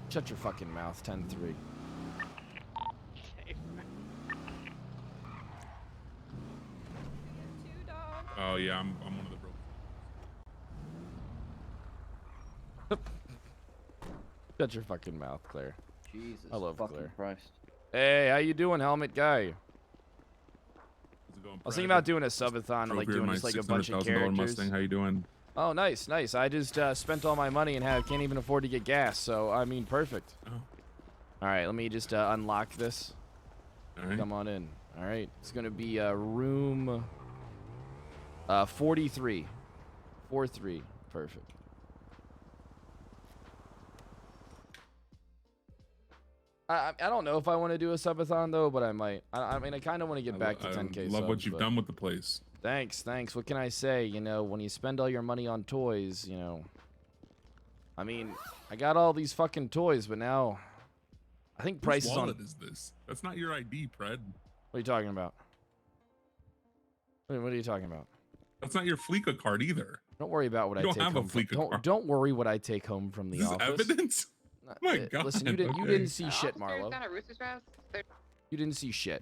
S1: Shut your fucking mouth, 10-3.
S15: Oh yeah, I'm one of the broke.
S1: Shut your fucking mouth, Claire.
S20: Jesus
S1: I love
S20: fucking
S1: Claire.
S20: Christ.
S1: Hey, how you doing, helmet guy?
S15: How's it going,
S1: I was thinking about doing a subathon,
S15: Drove
S1: like
S15: here in
S1: doing
S15: my
S1: just like a bunch of
S15: $600,000
S1: characters.
S15: Mustang. How you doing?
S1: Oh, nice, nice. I just spent all my money and can't even afford to get gas, so I mean, perfect.
S15: Oh.
S1: All right, let me just unlock this.
S15: All right.
S1: Come on in. All right, it's gonna be room 43. 4-3. Perfect. I don't know if I want to do a subathon though, but I might. I mean, I kind of want to get back to 10K.
S15: Love what
S1: subs,
S15: you've
S1: but...
S15: done with the place.
S1: Thanks. What can I say? You know, when you spend all your money on toys, you know. I mean, I got all these fucking toys, but now I think prices
S15: Whose
S1: on.
S15: wallet is this? That's not your ID, Pred.
S1: What are you talking about? What are you talking about?
S15: That's not your Fleeka card either.
S1: Don't worry about what
S15: you
S1: I
S15: don't
S1: take
S15: have
S1: home.
S15: a Fleeka card.
S1: Don't worry what I take home from the
S15: This is
S1: office.
S15: evidence. Oh my God.
S1: Listen, you didn't see shit, Marlo.
S21: Down at Rooster's house.
S1: You didn't see shit.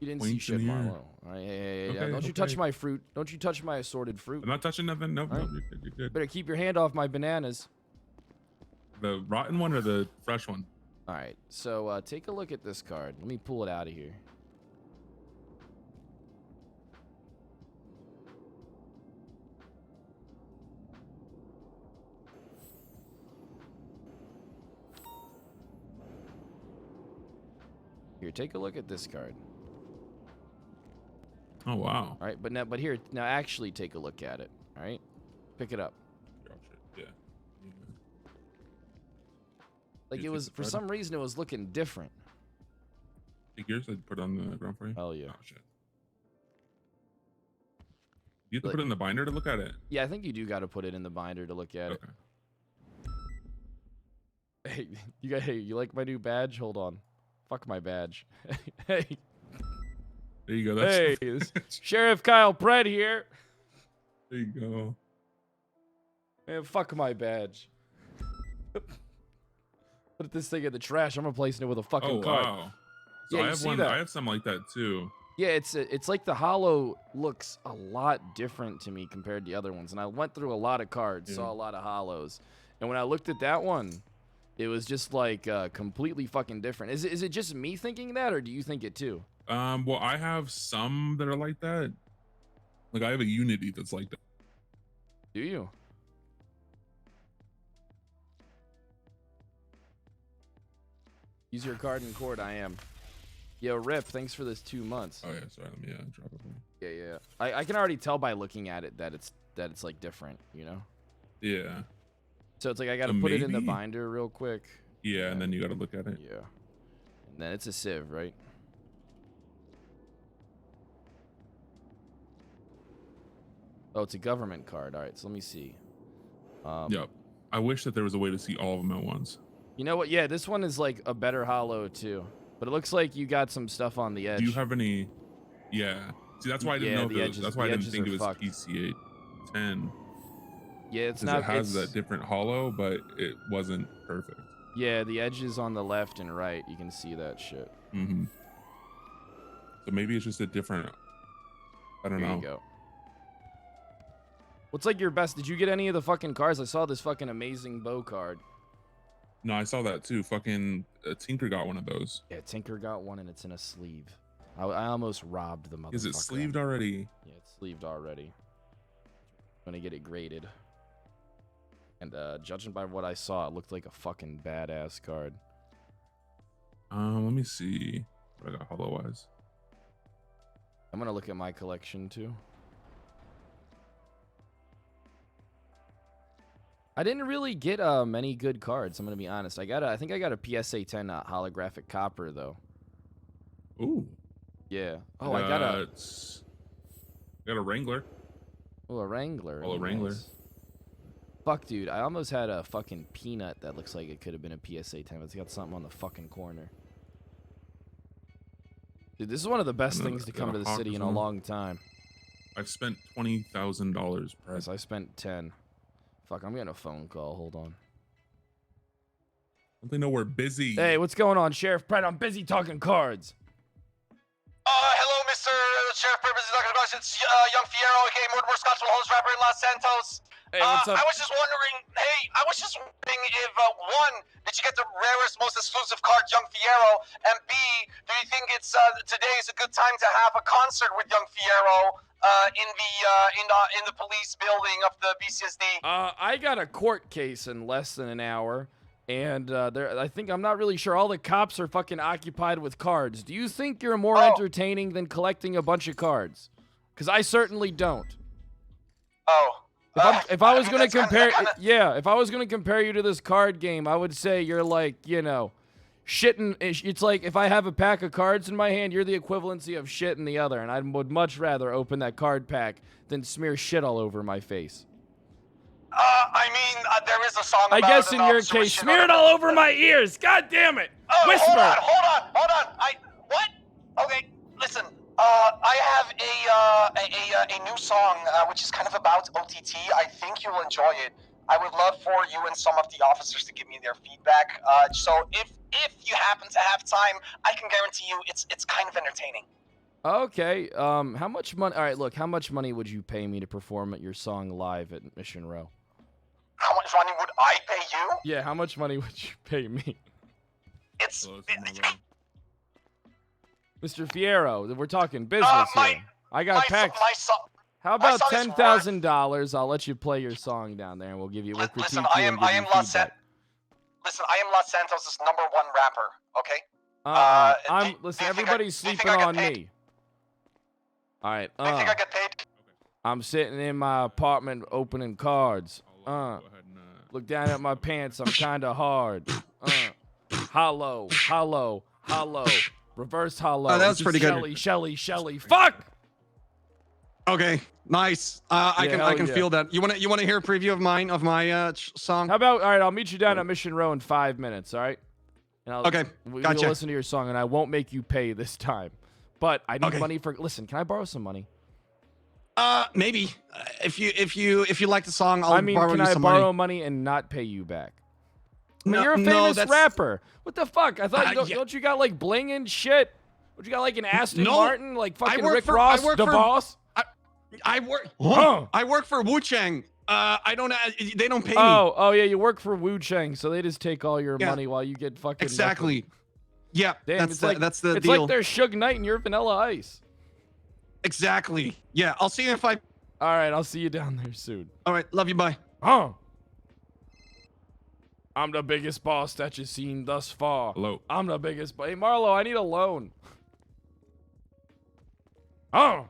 S1: You didn't see shit, Marlo. All right, hey,
S15: Okay,
S1: don't you touch my fruit. Don't you touch my assorted fruit.
S15: I'm not touching nothing. No,
S1: Right.
S15: you're good.
S1: Better keep your hand off my bananas.
S15: The rotten one or the fresh one?
S1: All right, so take a look at this card. Let me pull it out of here. Here, take a look at this card.
S15: Oh wow!
S1: All right, but now actually take a look at it. All right, pick it up.
S15: Yeah.
S1: Like
S15: You
S1: it was
S15: take the
S1: for
S15: card?
S1: some reason it was looking different.
S15: Take yours. I put it on the ground for you.
S1: Hell yeah.
S15: Oh shit! You have to put it in the binder to look at it.
S1: Yeah, I think you do got to put it in the binder to look at it. Hey, you like my new badge? Hold on. Fuck my badge. Hey.
S15: There you go.
S1: Hey, Sheriff Kyle Pred here.
S15: There you go.
S1: Man, fuck my badge. Put this thing in the trash. I'm replacing it with a fucking card.
S15: Wow. So
S1: Yeah,
S15: I
S1: you
S15: have
S1: see
S15: one.
S1: that?
S15: I have some like that too.
S1: Yeah, it's like the hollow looks a lot different to me compared to the other ones. And I went through a lot of cards, saw a lot of hollows. And when I looked at that one, it was just like completely fucking different. Is it just me thinking that, or do you think it too?
S15: Well, I have some that are like that. Like I have a Unity that's like that.
S1: Do you? Use your card in court. I am. Yo, Rip, thanks for this 2 months.
S15: Oh yeah, sorry. Let me drop it.
S1: Yeah. I can already tell by looking at it that it's like different, you know?
S15: Yeah.
S1: So it's like I gotta
S15: So
S1: put it in the
S15: maybe-
S1: binder real quick.
S15: Yeah, and then you got to look at it.
S1: Yeah. And then it's a sieve, right? Oh, it's a government card. All right, so let me see.
S15: Yep. I wish that there was a way to see all of them at once.
S1: You know what? Yeah, this one is like a better hollow too. But it looks like you got some stuff on the edge.
S15: Do you have any? Yeah. See, that's why I didn't know.
S1: the
S15: If
S1: edges,
S15: that's why I
S1: the
S15: didn't think it
S1: edges
S15: was
S1: are fucked.
S15: PCA 10.
S1: Yeah, it's
S15: 'Cause
S1: not.
S15: It has
S1: it's-
S15: that different hollow, but it wasn't perfect.
S1: Yeah, the edges on the left and right. You can see that shit.
S15: Mm-hmm. So maybe it's just a different. I don't
S1: Here
S15: know.
S1: you go. What's like your best? Did you get any of the fucking cards? I saw this fucking amazing bow card.
S15: No, I saw that too. Fucking Tinker got one of those.
S1: Yeah, Tinker got one and it's in a sleeve. I almost robbed the motherfucker.
S15: Is it sleeved already?
S1: Yeah, it's sleeved already. I'm gonna get it graded. And judging by what I saw, it looked like a fucking badass card.
S15: Let me see what I got hollow wise.
S1: I'm gonna look at my collection too. I didn't really get many good cards. I'm gonna be honest. I think I got a PSA 10 holographic copper though.
S15: Ooh.
S1: Yeah. Oh, I got a.
S15: Got a Wrangler.
S1: Oh, a Wrangler.
S15: Oh, a Wrangler.
S1: Nice. Fuck, dude. I almost had a fucking peanut that looks like it could have been a PSA 10. But it's got something on the fucking corner. Dude, this is one of the best things to come to the city in a long time.
S15: I've spent $20,000.
S1: Yes, I spent 10. Fuck, I'm getting a phone call. Hold on.
S15: Don't they know we're busy?
S1: Hey, what's going on, Sheriff Pratt? I'm busy talking cards.
S2: Hello, Mr. Sheriff Purposes. It's Young Fierro, aka Mortimer Scottsville, host rapper in Los Santos.
S1: Hey, what's up?
S2: I was just wondering, if, one, did you get the rarest, most exclusive card, Young Fierro? And B, do you think it's today is a good time to have a concert with Young Fierro in the police building of the BCSD?
S1: I got a court case in less than an hour. And I'm not really sure. All the cops are fucking occupied with cards. Do you think you're more entertaining than collecting a bunch of cards? Because I certainly don't. If I was gonna compare, if I was gonna compare you to this card game, I would say you're like, you know, shitting. It's like if I have a pack of cards in my hand, you're the equivalency of shit in the other, and I would much rather open that card pack than smear shit all over my face.
S2: I mean, there is a song about
S1: I guess
S2: an
S1: in your
S2: officer with
S1: case,
S2: shit
S1: smear
S2: on
S1: it all over my ears. God damn it!
S2: Oh,
S1: Whisper.
S2: hold on. What? Okay, listen. I have a new song which is kind of about OTT. I think you'll enjoy it. I would love for you and some of the officers to give me their feedback. So if you happen to have time, I can guarantee you it's kind of entertaining.
S1: Okay. How much money? All right. Look, how much money would you pay me to perform at your song live at Mission Row?
S2: How much money would I pay you?
S1: Yeah. How much money would you pay me?
S2: It's
S1: Mr. Fierro, we're talking business here. I got packs. How about $10,000? I'll let you play your song down there, and we'll critique
S2: Listen,
S1: you and give you feedback.
S2: Listen, I am Los Santos' #1 rapper. Okay.
S1: Listen, everybody's sleeping on me. All right.
S2: Do you think I get paid?
S1: I'm sitting in my apartment opening cards. Look down at my pants. I'm kind of hard. Hollow. Reverse hollow.
S17: Oh, that's pretty good.
S1: Shelly. Fuck!
S17: Okay, nice. I can feel that. You want to hear a preview of my song?
S1: How about, all right, I'll meet you down at Mission Row in 5 minutes, all right? And
S17: Okay,
S1: we'll
S17: gotcha.
S1: listen to your song, and I won't make you pay this time. But I need money for, listen, can I borrow some money?
S17: Maybe. If you like the song, I'll borrow you some money.
S1: Can I borrow money and not pay you back? I mean, you're a famous rapper. What the fuck? I thought, don't you got like bling and shit? What, you got like an Aston Martin? Like fucking Rick Ross, the boss?
S17: I work for Wu Chang. They don't pay me.
S1: Oh yeah, you work for Wu Chang, so they just take all your money while you get fucking
S17: exactly.
S1: nothing.
S17: Yeah,
S1: damn,
S17: that's the
S1: it's
S17: deal.
S1: It's like they're Suge Knight and you're Vanilla Ice.
S17: Exactly. Yeah, I'll see you in 5.
S1: All right, I'll see you down there soon.
S17: All right, love you. Bye.
S1: I'm the biggest boss that you've seen thus far.
S15: Hello.
S1: I'm the biggest. Hey, Marlo, I need a loan. It's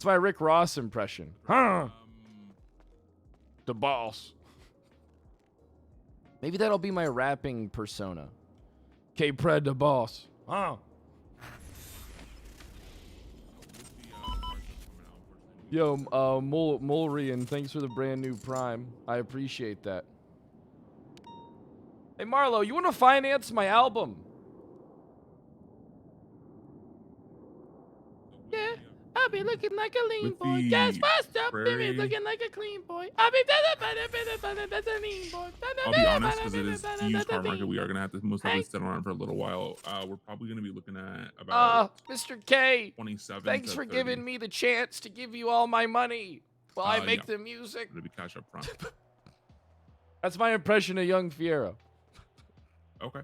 S1: my Rick Ross impression. The boss. Maybe that'll be my rapping persona. K-Pred the boss. Yo, Mulrian, thanks for the brand new Prime. I appreciate that. Hey, Marlo, you want to finance my album? Yeah, I'll be looking like a lean boy. Gas fast up, baby, looking like a clean boy. I'll be a lean boy.
S15: I'll be honest, because it is the used car market. We are gonna have to most likely sit around for a little while. We're probably gonna be looking at about
S1: Mr. K,
S15: 27.
S1: thanks for giving me the chance to give you all my money while I make the music.
S15: It'll be cash up front.
S1: That's my impression of Young Fierro.
S15: Okay.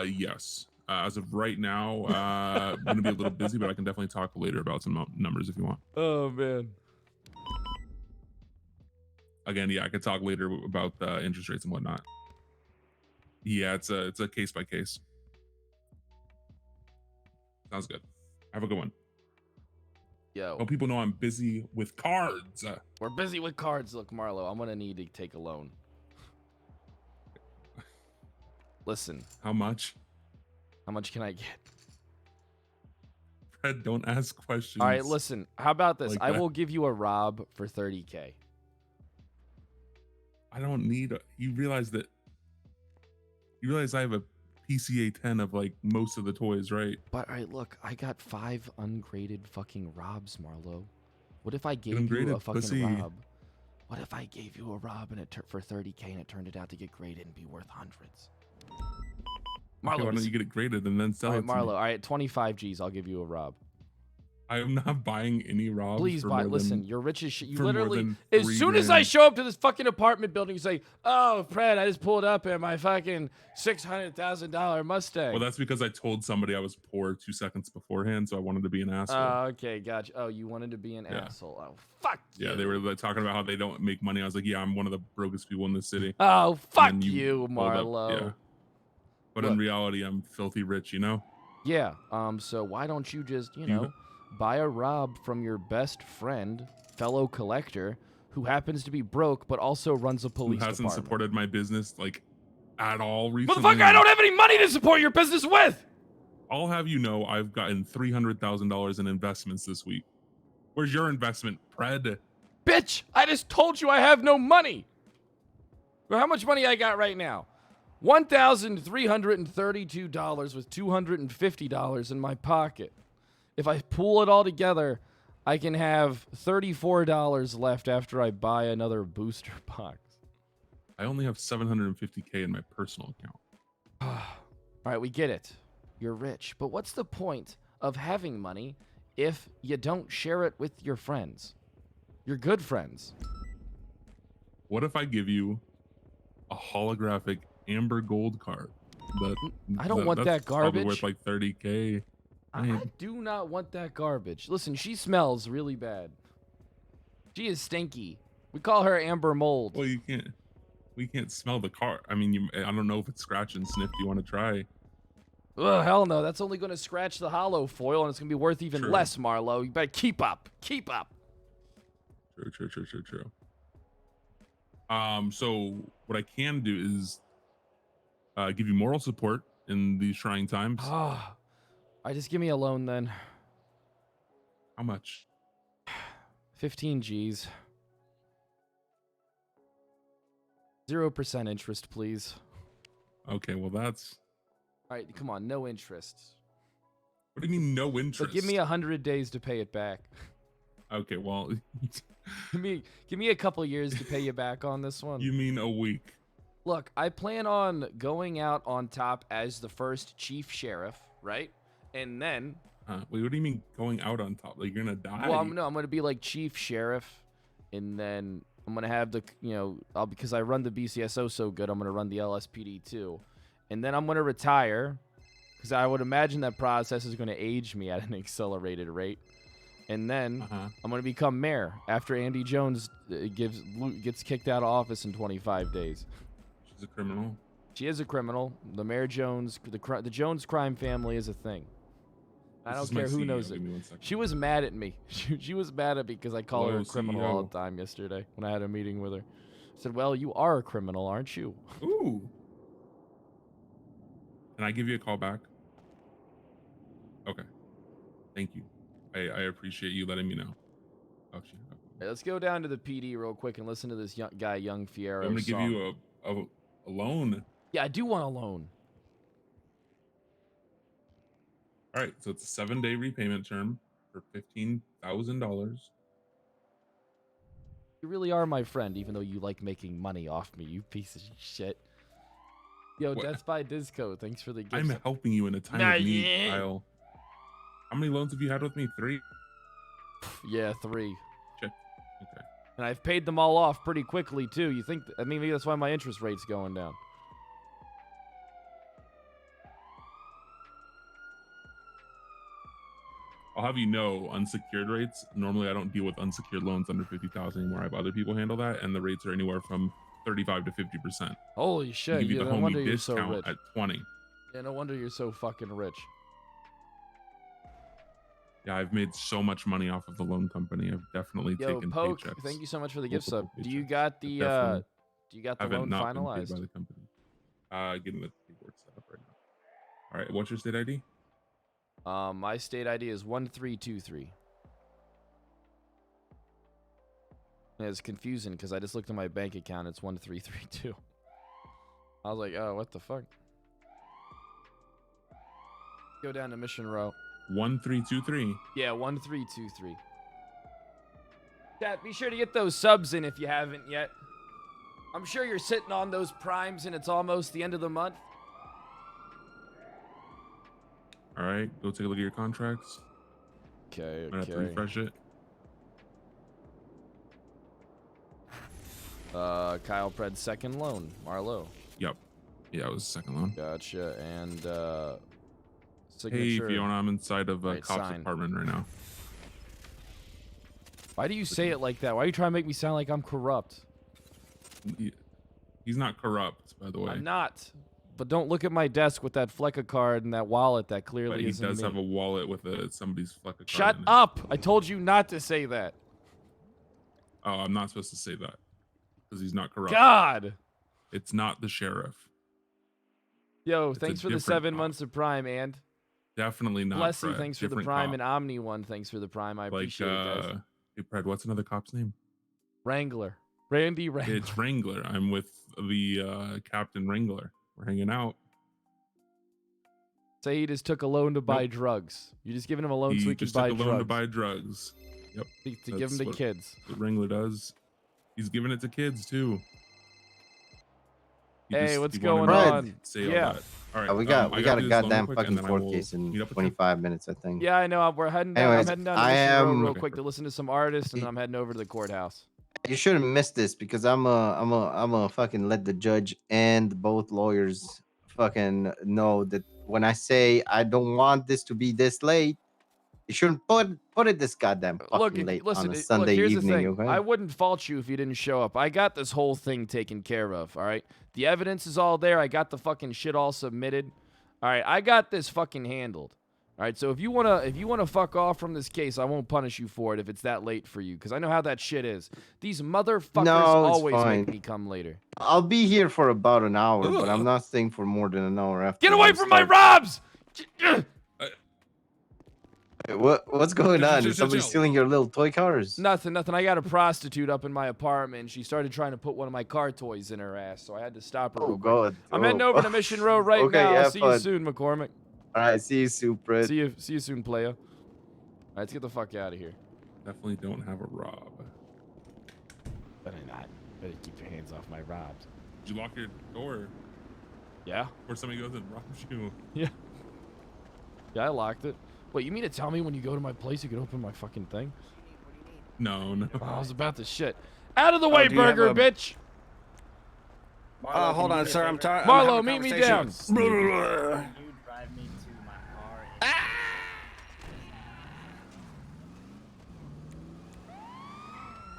S15: Yes. As of right now, I'm gonna be a little busy, but I can definitely talk later about some numbers if you want.
S1: Oh man.
S15: Again, yeah, I could talk later about the interest rates and whatnot. Yeah, it's a case by case. Sounds good. Have a good one.
S1: Yo.
S15: Well, people know I'm busy with cards.
S1: We're busy with cards. Look, Marlo, I'm gonna need to take a loan. Listen.
S15: How much?
S1: How much can I get?
S15: Fred, don't ask questions.
S1: All right, listen. How about this?
S15: Like
S1: I
S15: that.
S1: will give you a Rob for 30K.
S15: I don't need you realize I have a PCA 10 of like most of the toys, right?
S1: But all right, look, I got 5 ungraded fucking Robs, Marlo. What if I gave you a fucking
S15: pussy.
S1: Rob? What if I gave you a Rob and for 30K and it turned it out to get graded and be worth hundreds? Marlo,
S15: Okay, why don't you get it graded and then sell
S1: all
S15: it
S1: right,
S15: to
S1: Marlo,
S15: me?
S1: all right, 25 G's, I'll give you a Rob.
S15: I am not buying any Robs.
S1: Please
S15: for
S1: buy.
S15: more
S1: Listen,
S15: than-
S1: you're rich as shit. You
S15: for more
S1: literally,
S15: than
S1: as
S15: 3
S1: soon as I
S15: grand.
S1: show up to this fucking apartment building, you say, "Oh, Fred, I just pulled up in my fucking $600,000 Mustang."
S15: Well, that's because I told somebody I was poor 2 seconds beforehand, so I wanted to be an asshole.
S1: Okay, gotcha. Oh, you wanted to be an
S15: Yeah.
S1: asshole. Oh, fuck.
S15: Yeah, they were like, talking about how they don't make money. I was like, yeah, I'm one of the brokest people in the city.
S1: Oh, fuck
S15: And then
S1: you,
S15: pulled up-
S1: Marlo.
S15: yeah. But in reality, I'm filthy rich, you know?
S1: Yeah. So why don't you just, you know, buy a rob from your best friend, fellow collector, who happens to be broke but also runs a police
S15: Who hasn't
S1: department?
S15: supported my business like at all recently?
S1: Motherfucker, I don't have any money to support your business with.
S15: I'll have you know I've gotten $300,000 in investments this week. Where's your investment, Pred?
S1: Bitch, I just told you I have no money. Well, how much money I got right now? $1,332 with $250 in my pocket. If I pull it all together, I can have $34 left after I buy another booster box.
S15: I only have $750K in my personal account.
S1: All right, we get it. You're rich, but what's the point of having money if you don't share it with your friends? Your good friends.
S15: What if I give you a holographic amber gold card?
S1: I don't want that
S15: Probably
S1: garbage.
S15: worth like 30K.
S1: I do not want that garbage. Listen, she smells really bad. She is stinky. We call her Amber Mold.
S15: Well, we can't smell the card. I mean, I don't know if it's scratch and sniff. Do you want to try?
S1: Oh, hell no. That's only going to scratch the hollow foil, and it's going to be worth even
S15: True.
S1: less, Marlo. You better keep up. Keep up.
S15: True. So what I can do is give you moral support in these trying times.
S1: Oh, I just give me a loan then.
S15: How much?
S1: 15 G's. 0% interest, please.
S15: Okay, well that's...
S1: All right, come on, no interest.
S15: What do you mean no interest?
S1: But give me 100 days to pay it back.
S15: Okay, well...
S1: give me a couple years to pay you back on this one.
S15: You mean a week?
S1: Look, I plan on going out on top as the first chief sheriff, right? And then...
S15: Wait, what do you mean going out on top? Like you're gonna die?
S1: Well, I'm going to be like chief sheriff, and then I'm going to have the, because I run the BCSO so good, I'm going to run the LSPD too. And then I'm going to retire, because I would imagine that process is going to age me at an accelerated rate. And then I'm going to become mayor after Andy Jones gets kicked out of office in 25 days.
S15: She's a criminal.
S1: She is a criminal. The Mayor Jones, the Jones crime family is a thing. I don't care who knows it. She was mad at me. She was mad at me because I call her a criminal all the time yesterday when I had a meeting with her. I said, well, you are a criminal, aren't you?
S15: Ooh. Can I give you a call back? Okay. Thank you. I appreciate you letting me know. Oh, shit. Okay.
S1: Hey, let's go down to the PD real quick and listen to this young Fierro
S15: I'm going to give
S1: song.
S15: you a loan.
S1: Yeah, I do want a loan.
S15: All right, so it's a 7-day repayment term for $15,000.
S1: You really are my friend, even though you like making money off me, you piece of shit. Yo,
S15: What?
S1: Death by Disco, thanks for the gift.
S15: I'm helping you in a time of need, Kyle. How many loans have you had with me? 3?
S1: Yeah, 3.
S15: Check. Okay.
S1: And I've paid them all off pretty quickly, too. You think, I mean, maybe that's why my interest rate's going down.
S15: I'll have you know, unsecured rates, normally I don't deal with unsecured loans under 50,000 anymore. I have other people handle that, and the rates are anywhere from 35 to 50%.
S1: Holy shit,
S15: Give you the
S1: no wonder
S15: homie
S1: you're so
S15: discount
S1: rich.
S15: at 20.
S1: Yeah, no wonder you're so fucking rich.
S15: Yeah, I've made so much money off of the loan company. I've definitely
S1: Yo,
S15: taken
S1: Poke,
S15: paychecks.
S1: thank you so much for the gift
S15: Multiple
S1: sub. Do you
S15: paychecks.
S1: got the
S15: Definitely
S1: loan
S15: not been paid
S1: finalized?
S15: by the company. Getting the paperwork set up right now. All right, what's your state ID?
S1: My state ID is 1323. Yeah, it's confusing because I just looked at my bank account. It's 1332. I was like, oh, what the fuck? Go down to Mission Row.
S15: 1323.
S1: Yeah, 1323. Chat, be sure to get those subs in if you haven't yet. I'm sure you're sitting on those primes and it's almost the end of the month.
S15: All right, go take a look at your contracts.
S1: Okay,
S15: I'm gonna have to refresh it.
S1: Kyle Pred's second loan, Marlo.
S15: Yep. Yeah, it was the second loan.
S1: Gotcha. And
S15: Hey,
S1: signature.
S15: Fiona, I'm inside of a
S1: Right,
S15: cop's
S1: sign.
S15: apartment right now.
S1: Why do you say it like that? Why are you trying to make me sound like I'm corrupt?
S15: He's not corrupt, by the way.
S1: I'm not. But don't look at my desk with that Flecka card and that wallet that
S15: But
S1: clearly
S15: he
S1: isn't
S15: does
S1: me.
S15: have a wallet with somebody's Flecka card
S1: Shut
S15: in it.
S1: up! I told you not to say that.
S15: Oh, I'm not supposed to say that because he's not corrupt.
S1: God!
S15: It's not the sheriff.
S1: Yo,
S15: It's a
S1: thanks for the
S15: different
S1: 7
S15: cop.
S1: months of Prime, and
S15: Definitely not.
S1: Blessy,
S15: Fred.
S1: thanks for the
S15: Different
S1: Prime,
S15: cop.
S1: and Omni one, thanks for the Prime. I appreciate it, guys.
S15: Hey, Fred, what's another cop's name?
S1: Wrangler. Randy Wrangler.
S15: It's Wrangler. I'm with the Captain Wrangler. We're hanging out.
S1: Say he just took a loan to buy drugs. You're just giving him a loan so he can
S15: just
S1: buy
S15: took a
S1: drugs.
S15: loan to buy drugs. Yep.
S1: To give them to
S15: what
S1: kids.
S15: The Wrangler does. He's giving it to kids too.
S1: Hey, what's
S15: he
S1: going
S15: wanted
S1: on?
S15: to say all
S1: Yeah.
S15: that. All right.
S24: We got
S15: I gotta
S24: a
S15: do this loan
S24: goddamn
S15: quick,
S24: fucking
S15: and then I
S24: court
S15: will
S24: case in
S15: meet up with you.
S24: 25 minutes, I think.
S1: Yeah, I know. We're heading down.
S24: Anyways,
S1: I'm heading down to
S24: I
S1: Mission Road
S24: am-
S1: real quick to listen to some artists, and then I'm heading over to the courthouse.
S24: You shouldn't miss this because I'm a fucking let the judge and both lawyers fucking know that when I say I don't want this to be this late, you shouldn't put it this goddamn fucking
S1: Look,
S24: late
S1: listen.
S24: on a
S1: Look,
S24: Sunday
S1: here's
S24: evening.
S1: the thing.
S24: Okay.
S1: I wouldn't fault you if you didn't show up. I got this whole thing taken care of. All right. The evidence is all there. I got the fucking shit all submitted. All right. I got this fucking handled. All right. So if you wanna fuck off from this case, I won't punish you for it if it's that late for you, because I know how that shit is. These motherfuckers
S24: No, it's
S1: always
S24: fine.
S1: make me come later.
S24: I'll be here for about an hour, but I'm not staying for more than an hour after.
S1: Get away
S24: I
S1: from my
S24: start.
S1: robs!
S24: What's going on? Is somebody stealing your little toy cars?
S1: Nothing. I got a prostitute up in my apartment, and she started trying to put one of my car toys in her ass, so I had to stop her.
S24: Oh,
S1: real quick.
S24: God.
S1: I'm heading over to Mission Road right
S24: Okay,
S1: now. I'll
S24: have
S1: see
S24: fun.
S1: you soon, McCormick.
S24: All right, see you soon, Fred.
S1: See you soon, player. All right, let's get the fuck out of here.
S15: Definitely don't have a rob.
S7: Better not. Better keep your hands off my robs.
S15: Did you lock your door?
S1: Yeah.
S15: Or somebody goes and robs you?
S1: Yeah. Yeah, I locked it. Wait, you mean to tell me when you go to my place you can open my fucking thing?
S15: No.
S1: Oh, I was about to shit. Out of the way,
S4: do you have
S1: burger,
S4: a-
S1: bitch!
S4: Hold on, sir. I'm tired.
S1: Marlo, meet me down.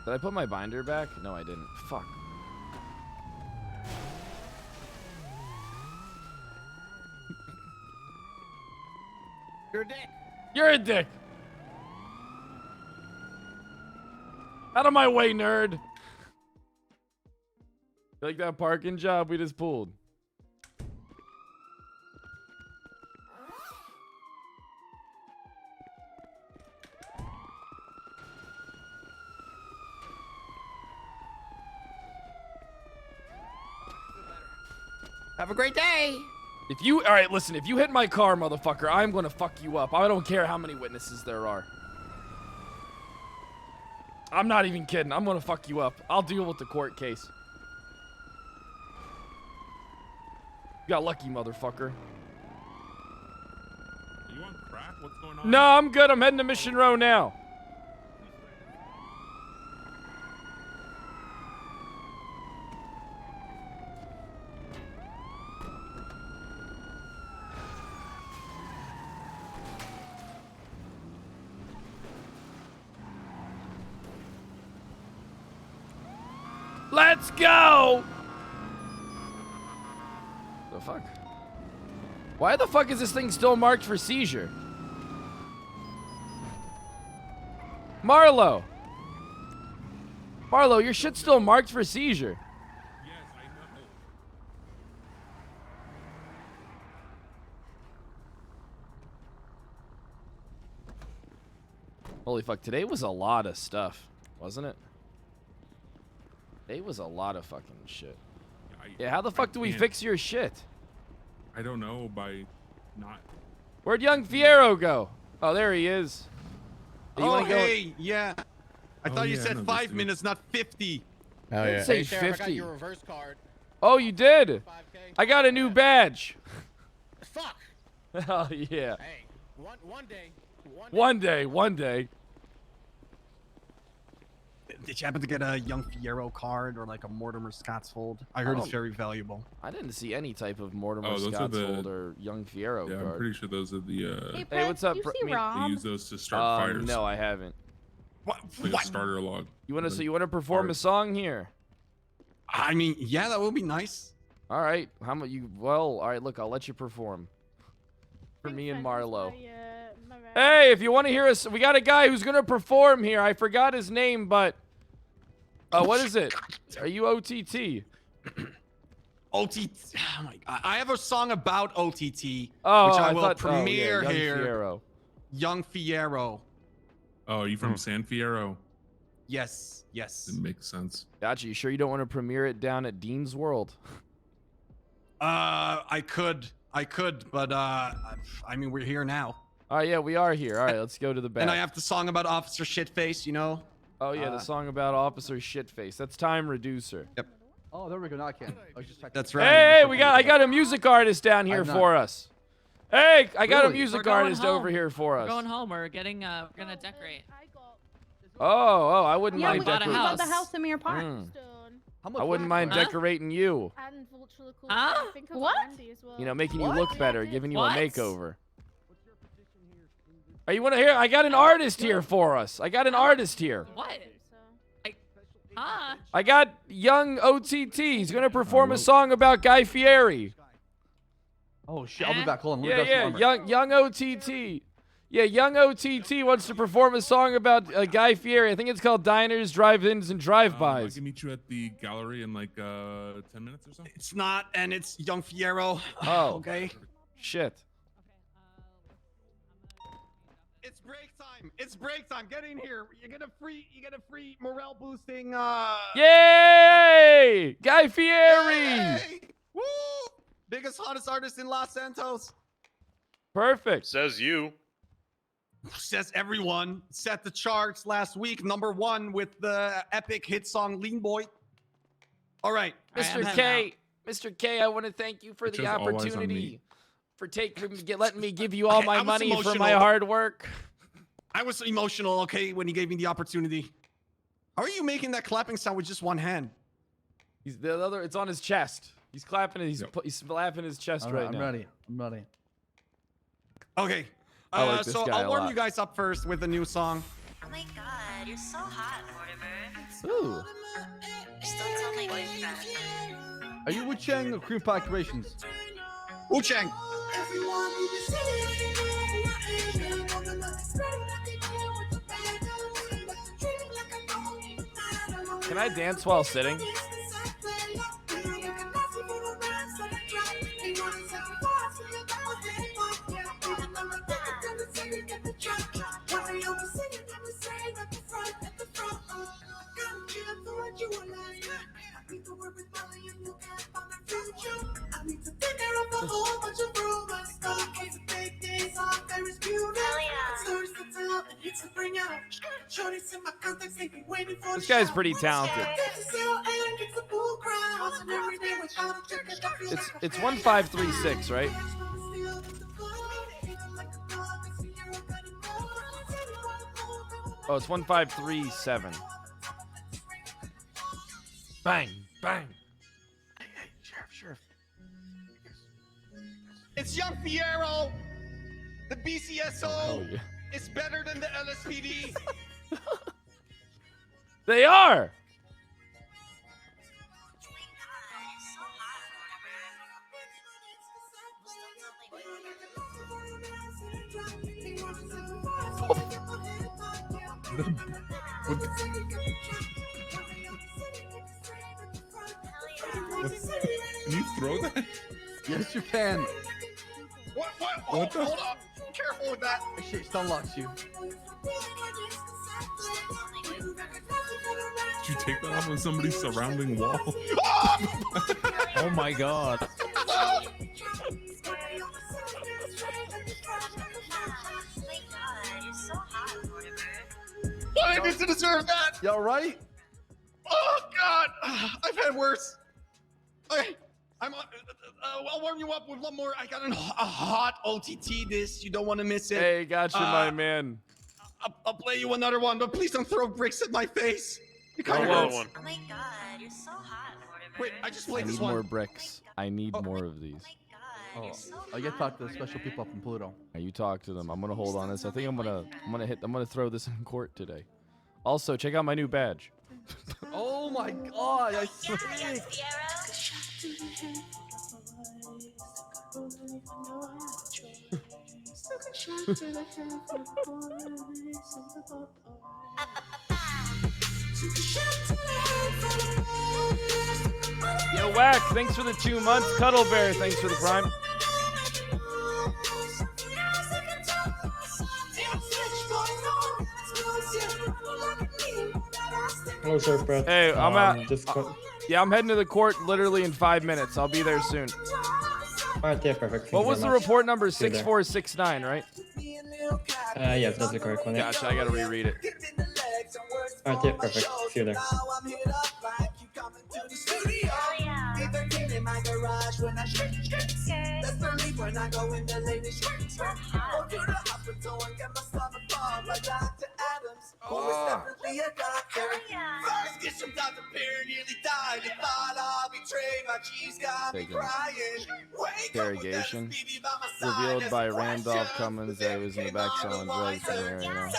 S1: Did I put my binder back? No, I didn't. Fuck.
S4: You're a dick.
S1: You're a dick. Out of my way, nerd. You like that parking job we just pulled?
S4: Have a great day.
S1: If you, all right, listen, if you hit my car, motherfucker, I'm gonna fuck you up. I don't care how many witnesses there are. I'm not even kidding. I'm gonna fuck you up. I'll deal with the court case. You got lucky, motherfucker.
S15: Are you on crack? What's going on?
S1: No, I'm good. I'm heading to Mission Row now. Let's go! The fuck? Why the fuck is this thing still marked for seizure? Marlo! Marlo, your shit's still marked for seizure.
S15: Yes, I know.
S1: Holy fuck, today was a lot of stuff, wasn't it? Today was a lot of fucking shit. Yeah, how the fuck do we
S15: can't-
S1: fix your shit?
S15: I don't know by not.
S1: Where'd young Fierro go? Oh, there he is. You
S17: Oh,
S1: wanna go-
S17: hey, yeah. I
S15: Oh,
S17: thought you
S15: yeah, I
S17: said
S15: know this
S17: 5
S15: dude.
S17: minutes, not 50.
S24: Oh,
S1: Didn't
S24: yeah.
S1: say
S4: Hey, Sheriff, I got
S1: 50.
S4: your reverse card.
S1: Oh, you did?
S4: 5K.
S1: I got a new badge.
S4: Fuck.
S1: Oh, yeah.
S4: Hey, one day.
S1: One day.
S17: Did you happen to get a young Fierro card or like a Mortimer Scotsfold? I heard it's
S1: Oh.
S17: very valuable.
S1: I didn't see any type of Mortimer
S15: Oh, those are the-
S1: Scotsfold or young Fierro
S15: Yeah, I'm
S1: card.
S15: pretty sure those are the.
S11: Hey,
S1: Hey,
S11: Brett,
S1: what's up,
S11: you
S1: bro-
S11: see
S1: I mean-
S15: They
S11: Rob?
S15: use those to start fires.
S1: No, I haven't.
S15: Like a starter log.
S1: You wanna perform a song here?
S17: I mean, yeah, that would be nice.
S1: All right. How much you? Well, all right. Look, I'll let you perform. For me and Marlo. Hey, if you want to hear us, we got a guy who's gonna perform here. I forgot his name, but what is it? Are you OTT?
S17: OTT. Oh my God. I have a song about OTT,
S1: Oh,
S17: which I
S1: I
S17: will
S1: thought-
S17: premiere
S1: Young
S17: here.
S1: Fiero.
S17: Young Fiero.
S15: Oh, are you from San Fierro?
S17: Yes, yes.
S15: It makes sense.
S1: Gotcha. You sure you don't want to premiere it down at Dean's World?
S17: I could, but I mean, we're here now.
S1: Oh yeah, we are here. All right, let's go to the back.
S17: And I have the song about Officer Shitface, you know.
S1: Oh yeah, the song about Officer Shitface. That's Time Reducer.
S17: Yep.
S12: Oh, there we go. Now I can. I was just checking.
S17: That's right.
S1: Hey, I got a music artist down here
S12: I'm not.
S1: for us. Hey, I got a
S12: Really?
S1: music
S6: We're going
S1: artist
S6: home.
S1: over here for
S6: We're
S1: us.
S6: going home. We're getting. We're gonna decorate.
S1: Oh, I wouldn't
S11: Yeah,
S1: mind
S11: we bought
S1: decorating.
S11: the house in Mirror Park.
S12: How much
S1: I wouldn't mind
S6: Huh?
S1: decorating you.
S6: Huh?
S11: What?
S1: You know, making you look better, giving you
S6: What?
S1: a makeover. Are you want to hear? I got an artist here for us. I got an artist here.
S6: What? Huh?
S1: I got young OTT. He's gonna perform a song about Guy Fieri.
S12: Oh shit! I'll be back. Hold on. Let me
S1: Yeah,
S12: grab some armor.
S1: young OTT. Yeah, young OTT wants to perform a song about Guy Fieri. I think it's called Diners, Drive-Ins, and
S15: I
S1: Drive-Bys.
S15: can meet you at the gallery in like 10 minutes or so.
S17: It's not, and it's Young Fiero.
S1: Oh,
S17: Okay.
S1: shit.
S17: It's break time. It's break time. Get in here. You get a free morale boosting.
S1: Yay! Guy Fieri.
S17: Yay! Woo! Biggest, hottest artist in Los Santos.
S1: Perfect.
S18: Says you.
S17: Says everyone. Set the charts last week. #1 with the epic hit song Lean Boy. All right.
S1: Mr. K, I want to thank you for
S15: It
S1: the
S15: shows all eyes on
S1: opportunity,
S15: me.
S1: for letting me give you all
S17: Okay,
S1: my
S17: I was
S1: money for my
S17: emotional.
S1: hard work.
S17: I was emotional, okay, when he gave me the opportunity. How are you making that clapping sound with just one hand?
S1: He's the other. It's on his chest. He's clapping. He's
S15: Yep.
S1: he's slapping his chest
S12: All
S1: right
S12: right,
S1: now.
S12: I'm ready. I'm ready.
S17: Okay.
S1: I like this
S17: so
S1: guy
S17: I'll
S1: a
S17: warm
S1: lot.
S17: you guys up first with a new song.
S21: Oh my god, you're so hot, Mortimer.
S1: Ooh.
S21: Still tell my boyfriend.
S12: Are you Wu Chang or Cream Pie Creations?
S17: Wu Chang.
S1: Can I dance while sitting? This guy's pretty talented. It's 1536, right? Oh, it's 1537. Bang, bang.
S17: Hey, Sheriff. It's Young Fiero. The BCSO
S1: Oh, yeah.
S17: is better than the LSPD.
S1: They are.
S15: Can you throw that?
S12: Yes, you can.
S17: What?
S15: What the-
S17: Hold up. Careful with that.
S12: That shit unlocks you.
S15: Did you take that off of somebody's surrounding wall?
S7: Oh my god.
S17: What did I do to deserve that?
S12: You all right?
S17: Oh God, I've had worse. Okay, I'll warm you up with one more. I got a hot OTT. This you don't want to miss it.
S1: Hey, gotcha, my man.
S17: I'll play you another one, but please don't throw bricks at my face. It kind of
S1: Oh,
S17: hurts.
S21: Oh my god, you're so hot, Mortimer.
S17: Wait, I just
S1: I
S17: played this
S1: need
S17: one.
S1: more bricks. I need more of these.
S12: Oh, I get to talk to the special people up in Pluto.
S1: Now you talk to them. I'm gonna hold on this. I think I'm gonna throw this in court today. Also, check out my new badge.
S12: Oh my god, I see.
S1: Yo, Whack, thanks for the 2 months. Cuddle Bear, thanks for the prime.
S5: Hello, Surf Brett.
S1: Hey, I'm at.
S5: Just
S1: Yeah, I'm heading to the court literally in 5 minutes. I'll be there soon.
S5: Alright, yeah, perfect. Thank
S1: What
S5: you
S1: was the
S5: very much.
S1: report number?
S5: See you there.
S1: 6469, right?
S5: Yes, that's the correct one. Yeah.
S1: Gotcha, I gotta reread it.
S5: Alright, yeah, perfect. See you there.
S1: Interrogation. Revealed by Randolph Cummins that he was in the back selling drugs in the area.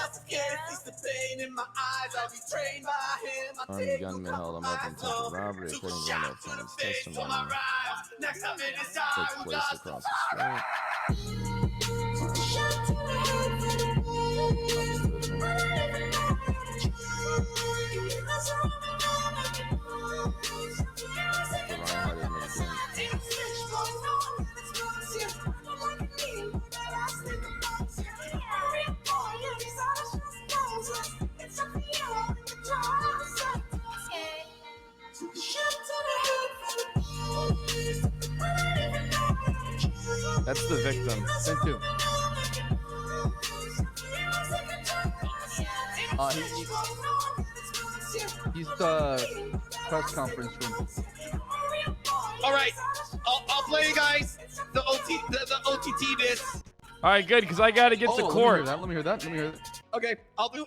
S1: Armed gunman held him up in attempted robbery, according to Randolph Cummins' testimony. Took place across the That's the victim.
S12: Thank you. He's the press conference room.
S2: All right, I'll play you guys the OTT disc.
S1: All right, good, because I gotta get to court.
S12: Let me hear that.
S2: Okay, I'll do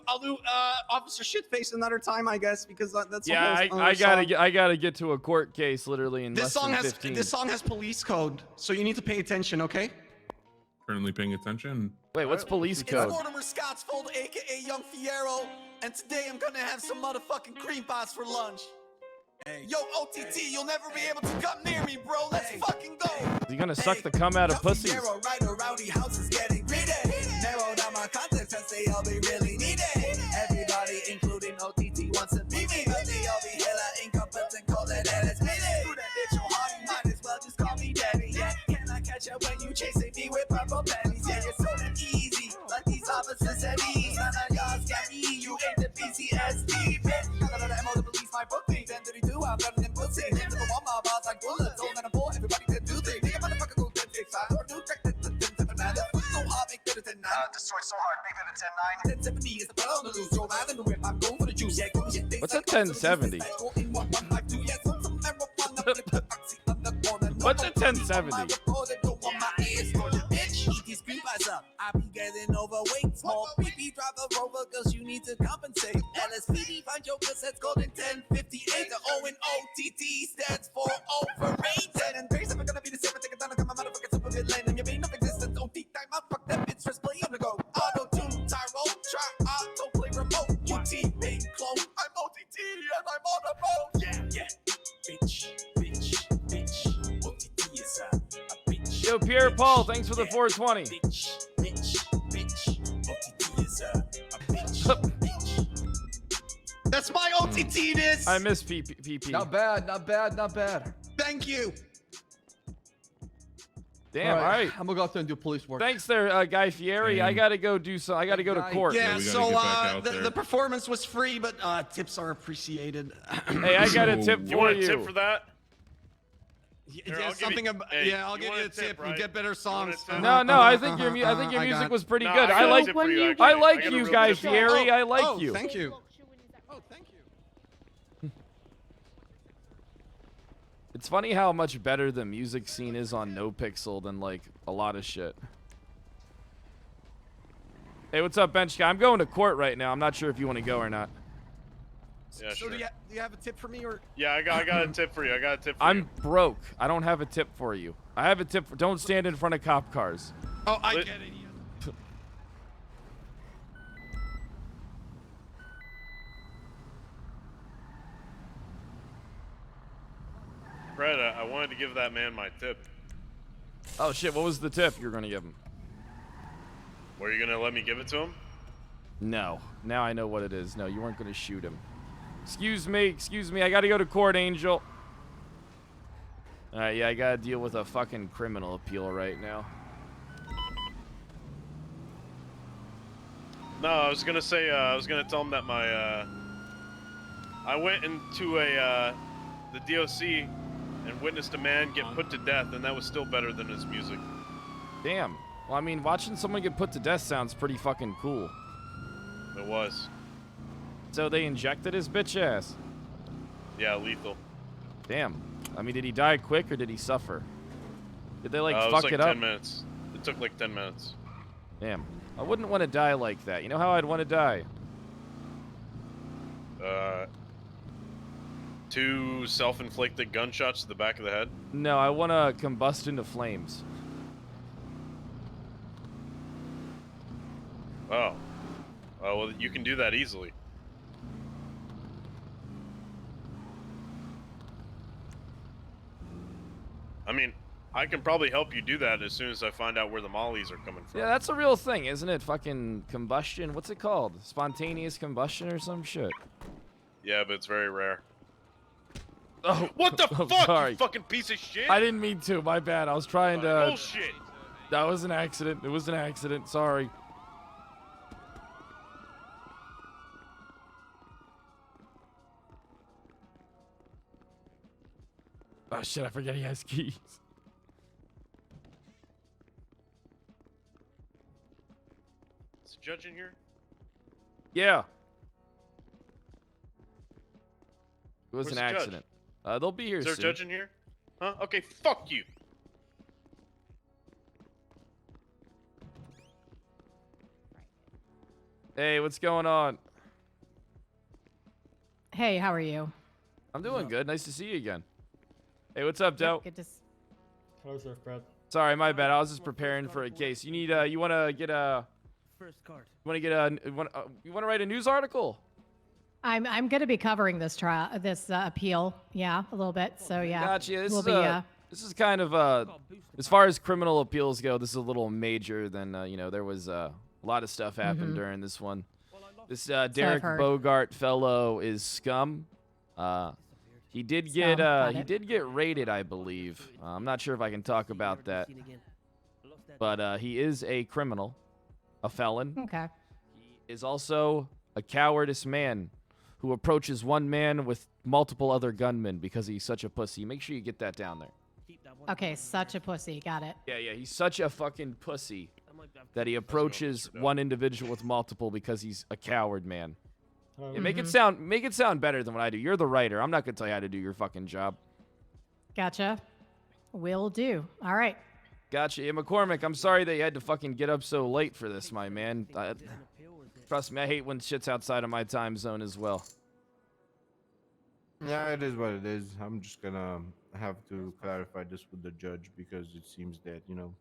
S2: Officer Shitface another time, I guess, because that's
S1: Yeah, I gotta get to a court case literally in less than 15.
S2: This song has police code, so you need to pay attention, okay?
S15: Currently paying attention.
S1: Wait, what's police code?
S2: It's Mortimer Scott's fault, aka Young Fierro, and today I'm gonna have some motherfucking cream pies for lunch. Hey. Yo, OTT, you'll never be able to come near me, bro. Let's fucking go.
S1: Is he gonna suck the cum out of pussies?
S2: Right around the house is getting greedy. Narrow down my contacts and say I'll be really needed. Everybody, including OTT, wants to be me, but they all be hella incompetent, call that LSPD. Do that bitch, your heart, you might as well just call me daddy. Yeah, can I catch up when you chasing me with purple panties? Yeah, it's so damn easy, like these officers at ease. None of y'all scare me, you ain't the PCSD, bitch. None of the MO, the police, my book me. Then 32, I'm better than pussy. Names of a one, my balls like bullets. Old man, I'm full, everybody can do things. Nigga, motherfucker, go 10, 6, 5, or do track, 10, 10, 10, 7, 9. So hard, make better than 9. Destroy so hard, make better 10, 9. 10, 70 is the blood on the loose. Joe, I'm in the whip, I'm going for the juice. Yeah, go shit.
S1: What's a 1070? What's a 1070?
S2: I be getting overweight. Small PP drive a rover cause you need to compensate. LSPD find your cassettes golden 1058. The O in OTT stands for overrated. And Grace, I'm gonna be the same. Take it down and come my motherfucking super good lane. And you mean no existence. OT time out. Fuck that bitch. First play on the go. Auto tune, Tyrone, try auto play remote. UT being clone. I'm OTT and I'm on the road. Yeah. Bitch. OTT is a bitch.
S1: Yo, Pierre Paul, thanks for the 420.
S2: Bitch. OTT is a bitch. That's my OTT this.
S1: I miss PP.
S12: Not bad.
S2: Thank you.
S1: Damn, all right.
S12: I'm gonna go out there and do police work.
S1: Thanks there, Guy Fieri. I gotta go do some. I gotta go to court.
S2: Yeah, so the performance was free, but tips are appreciated.
S1: Hey, I got a tip
S18: You want
S1: for
S18: a tip
S1: you.
S18: for that?
S2: Yeah, something about. Yeah, I'll give you a tip. You get better songs.
S1: No, I think your music was pretty good. I like you, Guy Fieri. I like you.
S2: Thank you.
S1: It's funny how much better the music scene is on NoPixel than like a lot of shit. Hey, what's up, Bench Guy? I'm going to court right now. I'm not sure if you want to go or not.
S18: Yeah,
S2: so
S18: sure.
S2: do you have a tip for me or?
S18: Yeah, I got a tip for you.
S1: I'm broke. I don't have a tip for you. I have a tip for don't stand in front of cop cars.
S2: Oh, I get it.
S18: Fred, I wanted
S10: give that man my tip.
S1: Oh shit! What was the tip you're gonna give him?
S10: Were you gonna let me give it to him?
S1: No. Now I know what it is. No, you weren't gonna shoot him. Excuse me. I gotta go to court, Angel. All right. Yeah, I gotta deal with a fucking criminal appeal right now.
S10: No, I was gonna say, I was gonna tell him that my, I went into the DOC and witnessed a man get put to death, and that was still better than his music.
S1: Damn. Well, I mean, watching someone get put to death sounds pretty fucking cool.
S10: It was.
S1: So they injected his bitch ass?
S10: Yeah, lethal.
S1: Damn. I mean, did he die quick or did he suffer? Did they, like,
S10: it was
S1: fuck
S10: like
S1: it up?
S10: 10 minutes. It took like 10 minutes.
S1: Damn. I wouldn't want to die like that. You know how I'd want to die?
S10: 2 self-inflicted gunshots to the back of the head.
S1: No, I want to combust into flames.
S10: Oh. Oh, well, you can do that easily. I mean, I can probably help you do that as soon as I find out where the mollies are coming from.
S1: Yeah, that's a real thing, isn't it? Fucking combustion. What's it called? Spontaneous combustion or some shit?
S10: Yeah, but it's very rare.
S1: Oh,
S10: what the
S1: I'm
S10: fuck,
S1: sorry.
S10: you fucking piece of shit?
S1: I didn't mean to. My bad. I was trying to...
S10: Bullshit.
S1: That was an accident. It was an accident. Sorry. Oh shit, I forget he has keys.
S10: Is the judge in here?
S1: Yeah. It was
S10: Where's
S1: an
S10: the judge?
S1: accident. They'll be here
S10: Is there
S1: soon.
S10: a judge in here? Huh? Okay, fuck you.
S1: Hey, what's going on?
S11: Hey, how are you?
S1: I'm doing good. Nice to see you again. Hey, what's up, Doe?
S11: Good to
S5: Hello, Surf Brad.
S1: Sorry, my bad. I was just preparing for a case. You need you want to get a
S4: First card.
S1: you want to get a you want to write a news article?
S11: I'm going to be covering this trial, this appeal. Yeah, a little bit. So yeah.
S1: Gotcha. This
S11: we'll
S1: is
S11: be,
S1: this is kind of as far as criminal appeals go, this is a little major than you know, there was a lot of stuff happened during this one. This Derek
S11: heard.
S1: Bogart fellow is scum. He did get raided, I believe. I'm not sure if I can talk about that. But he is a criminal, a felon.
S11: Okay.
S1: He is also a cowardice man who approaches one man with multiple other gunmen because he's such a pussy. Make sure you get that down there.
S11: Okay, such a pussy. Got it.
S1: Yeah, he's such a fucking pussy that he approaches one individual with multiple because he's a coward, man. Yeah, make it sound better than what I do. You're the writer. I'm not gonna tell you how to do your fucking job.
S11: Gotcha. Will do. All right.
S1: Gotcha. Yeah, McCormick, I'm sorry that you had to fucking get up so late for this, my man. Trust me, I hate when shit's outside of my time zone as well.
S24: Yeah, it is what it is. I'm just gonna have to clarify this with the judge because it seems that, you know.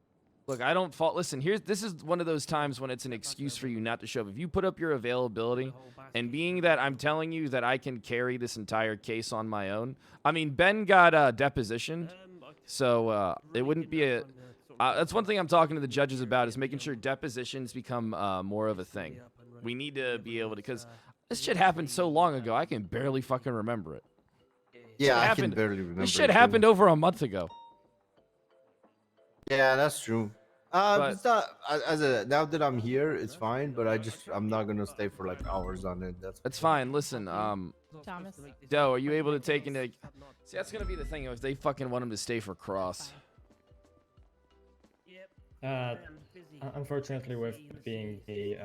S1: Look, I don't fault. Listen, this is one of those times when it's an excuse for you not to show up. If you put up your availability, and being that I'm telling you that I can carry this entire case on my own. I mean, Ben got depositioned, so it wouldn't be a. That's one thing I'm talking to the judges about is making sure depositions become more of a thing. We need to be able to, because this shit happened so long ago, I can barely fucking remember it.
S24: Yeah, I can barely remember.
S1: This shit happened over a month ago.
S24: Yeah, that's true. It's not, now that I'm here, it's fine, but I'm not gonna stay for like hours on it. That's
S1: fine. Listen,
S11: Thomas.
S1: Doe, are you able to take into? See, that's gonna be the thing if they fucking want him to stay for cross.
S5: Unfortunately, with being the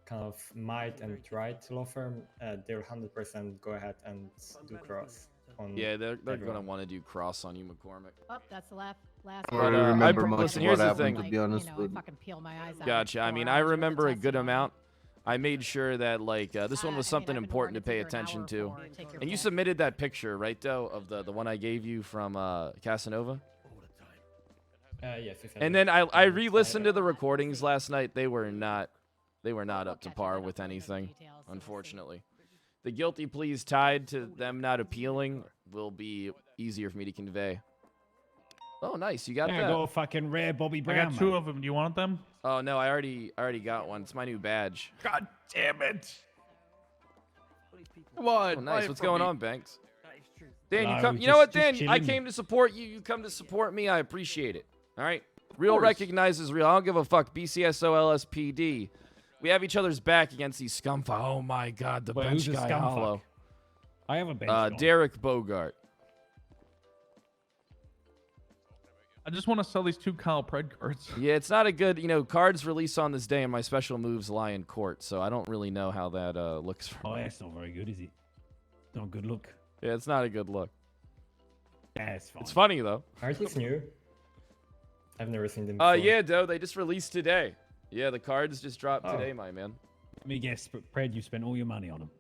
S5: kind of might and right law firm, they'll 100% go ahead and do cross.
S1: Yeah, they're gonna want to do cross on you, McCormick.
S11: Oh, that's the last.
S24: I don't really remember much of what happened, to be honest.
S11: I fucking peel my eyes out.
S1: Gotcha. I mean, I remember a good amount. I made sure that like this one was something important to pay attention to. And you submitted that picture, right, Doe, of the one I gave you from Casanova?
S5: Yes.
S1: And then I re-listened to the recordings last night. They were not up to par with anything, unfortunately. The guilty pleas tied to them not appealing will be easier for me to convey. Oh, nice. You got
S7: Yeah, I
S1: that.
S7: got a fucking rare Bobby
S3: I
S7: Brown.
S3: got two
S7: mate.
S3: of them. Do you want them?
S1: Oh no, I already got one. It's my new badge.
S3: God damn it! Come on.
S1: Oh, nice. What's going on, Banks? Dan, you
S7: No,
S1: come. You know what,
S7: just
S1: Dan? I
S7: chilling.
S1: came to support you. You come to support me. I appreciate it. All right. Real
S3: course.
S1: recognizes real. I don't give a fuck. BCSO LSPD. We have each other's back against these scumfuck. Oh my God, the
S7: Wait,
S1: bench
S7: who's the
S1: guy
S7: scumfuck?
S1: hollow.
S7: I have a bench guy.
S1: Derek Bogart.
S3: I just want to sell these 2 Kyle Pred cards.
S1: Yeah, it's not a good. Cards release on this day, and my special moves lie in court. So I don't really know how that looks. For
S7: Oh,
S1: me.
S7: that's not very good, is it? Not a good look.
S1: Yeah, it's not a good look.
S7: That's fine.
S1: It's funny though.
S5: Are these new? I've never seen them before.
S1: Yeah, Doe. They just released today. Yeah, the cards just dropped
S5: Oh.
S1: today, my man.
S7: Let me guess, Pred, you spent all your money on them.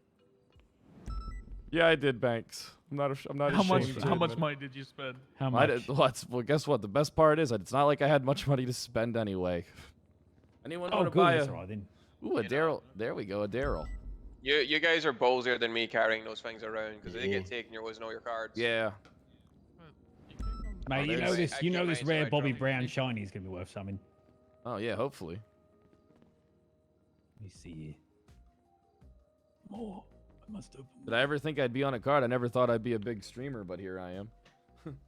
S1: Yeah, I did, Banks. I'm not
S3: How much?
S1: ashamed to
S3: How much
S1: admit it.
S3: money did you spend?
S7: How
S1: I
S7: much?
S1: did, well, guess what? The best part is it's not like I had much money to spend anyway. Anyone
S7: Oh,
S1: want to
S7: good.
S1: buy
S7: That's
S1: a?
S7: all right then.
S1: Ooh, a Daryl. There we go, a Daryl.
S19: You guys are ballsier than me carrying those things around because they get taken. You always know your cards.
S1: Yeah.
S7: Mate, you know
S19: there's-
S7: this.
S19: I
S7: You
S19: keep
S7: know this
S19: mine, so
S7: rare
S19: I
S7: Bobby
S19: drop it.
S7: Brown shiny is gonna be worth something.
S1: Oh yeah, hopefully.
S7: Let me see here. More. I must open.
S1: Did I ever think I'd be on a card? I never thought I'd be a big streamer, but here I am.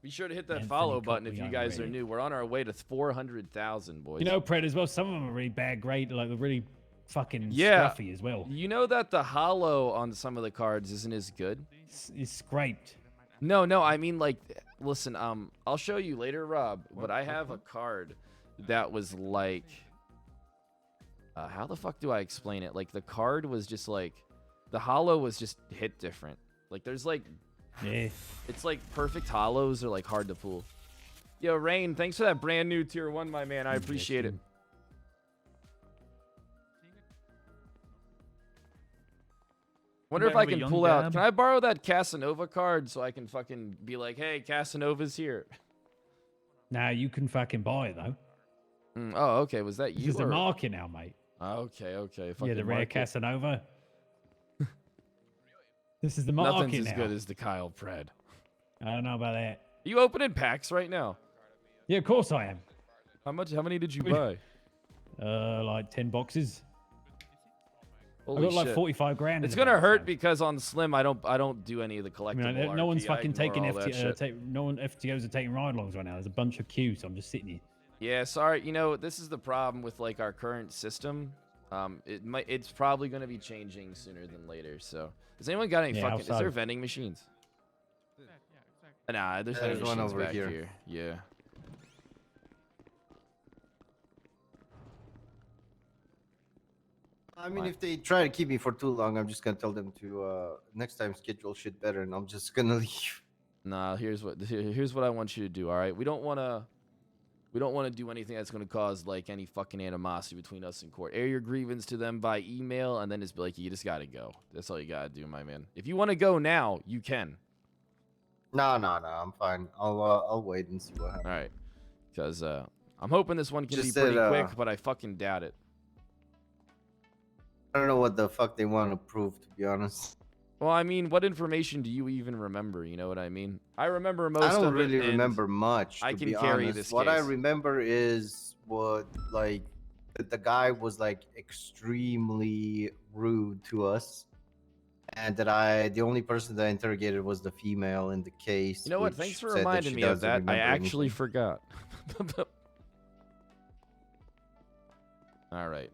S1: Be sure to hit that
S7: Anthony
S1: follow button if
S7: Copley
S1: you guys are
S7: unrated.
S1: new. We're on our way to 400,000, boys.
S7: You know, Pred as well. Some of them are really bad grade, like they're really fucking
S1: Yeah.
S7: scruffy as well.
S1: You know that the hollow on some of the cards isn't as good?
S7: It's scraped.
S1: No, I mean like, listen, I'll show you later, Rob, but I have a card that was like, how the fuck do I explain it? Like the card was just like, the hollow was just hit different. Like there's like,
S7: Yeah.
S1: it's like perfect hollows are like hard to pull. Yo, Rain, thanks for that brand new tier 1, my man. I appreciate it. Wonder if I
S3: have a
S1: can
S3: young
S1: pull out.
S3: dab?
S1: Can I borrow that Casanova card so I can fucking be like, hey, Casanova's here?
S7: Now you can fucking buy it though.
S1: Oh, okay. Was that
S7: This
S1: you?
S7: is the
S1: or-
S7: market now, mate.
S1: Okay.
S7: Yeah,
S1: Fucking
S7: the rare
S1: market.
S7: Casanova. This is the market
S1: Nothing's
S7: now.
S1: as good as the Kyle Pred.
S7: I don't know about that.
S1: Are you opening packs right now?
S7: Yeah, of course I am.
S1: How many did you buy?
S7: Like 10 boxes.
S1: Holy
S7: I got like
S1: shit.
S7: 45 grand.
S1: It's
S7: in the
S1: gonna
S7: bank,
S1: hurt
S7: so.
S1: because on Slim I don't do any of the
S7: I
S1: collectible.
S7: mean, no one's
S1: RP. I
S7: fucking
S1: ignore
S7: taking
S1: all that shit.
S7: no one FTOs are taking ride-alongs right now. There's a bunch of queues, so I'm just sitting here.
S1: Yeah, sorry. You know, this is the problem with like our current system. It's probably gonna be changing sooner than later. So, has anyone got any
S7: Yeah,
S1: fucking? Is
S7: outside.
S1: there vending machines? Nah, there's
S24: There's
S1: vending
S24: one
S1: machines
S24: over
S1: back
S24: here.
S1: here. Yeah.
S24: I mean, if they try to keep me for too long, I'm just gonna tell them to next time schedule shit better, and I'm just gonna leave.
S1: Nah, here's what I want you to do. All right, we don't want to do anything that's going to cause like any fucking animosity between us and court. Air your grievance to them by email, and then just be like, you just gotta go. That's all you gotta do, my man. If you want to go now, you can.
S24: No, I'm fine. I'll wait and see what happens.
S1: All right, because I'm hoping this one can
S24: Just
S1: be pretty
S24: that,
S1: quick, but I fucking doubt it.
S24: I don't know what the fuck they want to prove, to be honest.
S1: Well, I mean, what information do you even remember? You know what I mean? I remember most
S24: I don't
S1: of it.
S24: really
S1: and
S24: remember much.
S1: I
S24: to
S1: can
S24: be
S1: carry
S24: honest.
S1: this
S24: What I
S1: case.
S24: remember is what like the guy was like extremely rude to us, and that the only person that I interrogated was the female in the case.
S1: You know what?
S24: which
S1: Thanks for
S24: said that
S1: reminding
S24: she
S1: me of
S24: doesn't
S1: that. I
S24: remember
S1: actually
S24: anything.
S1: forgot. All right.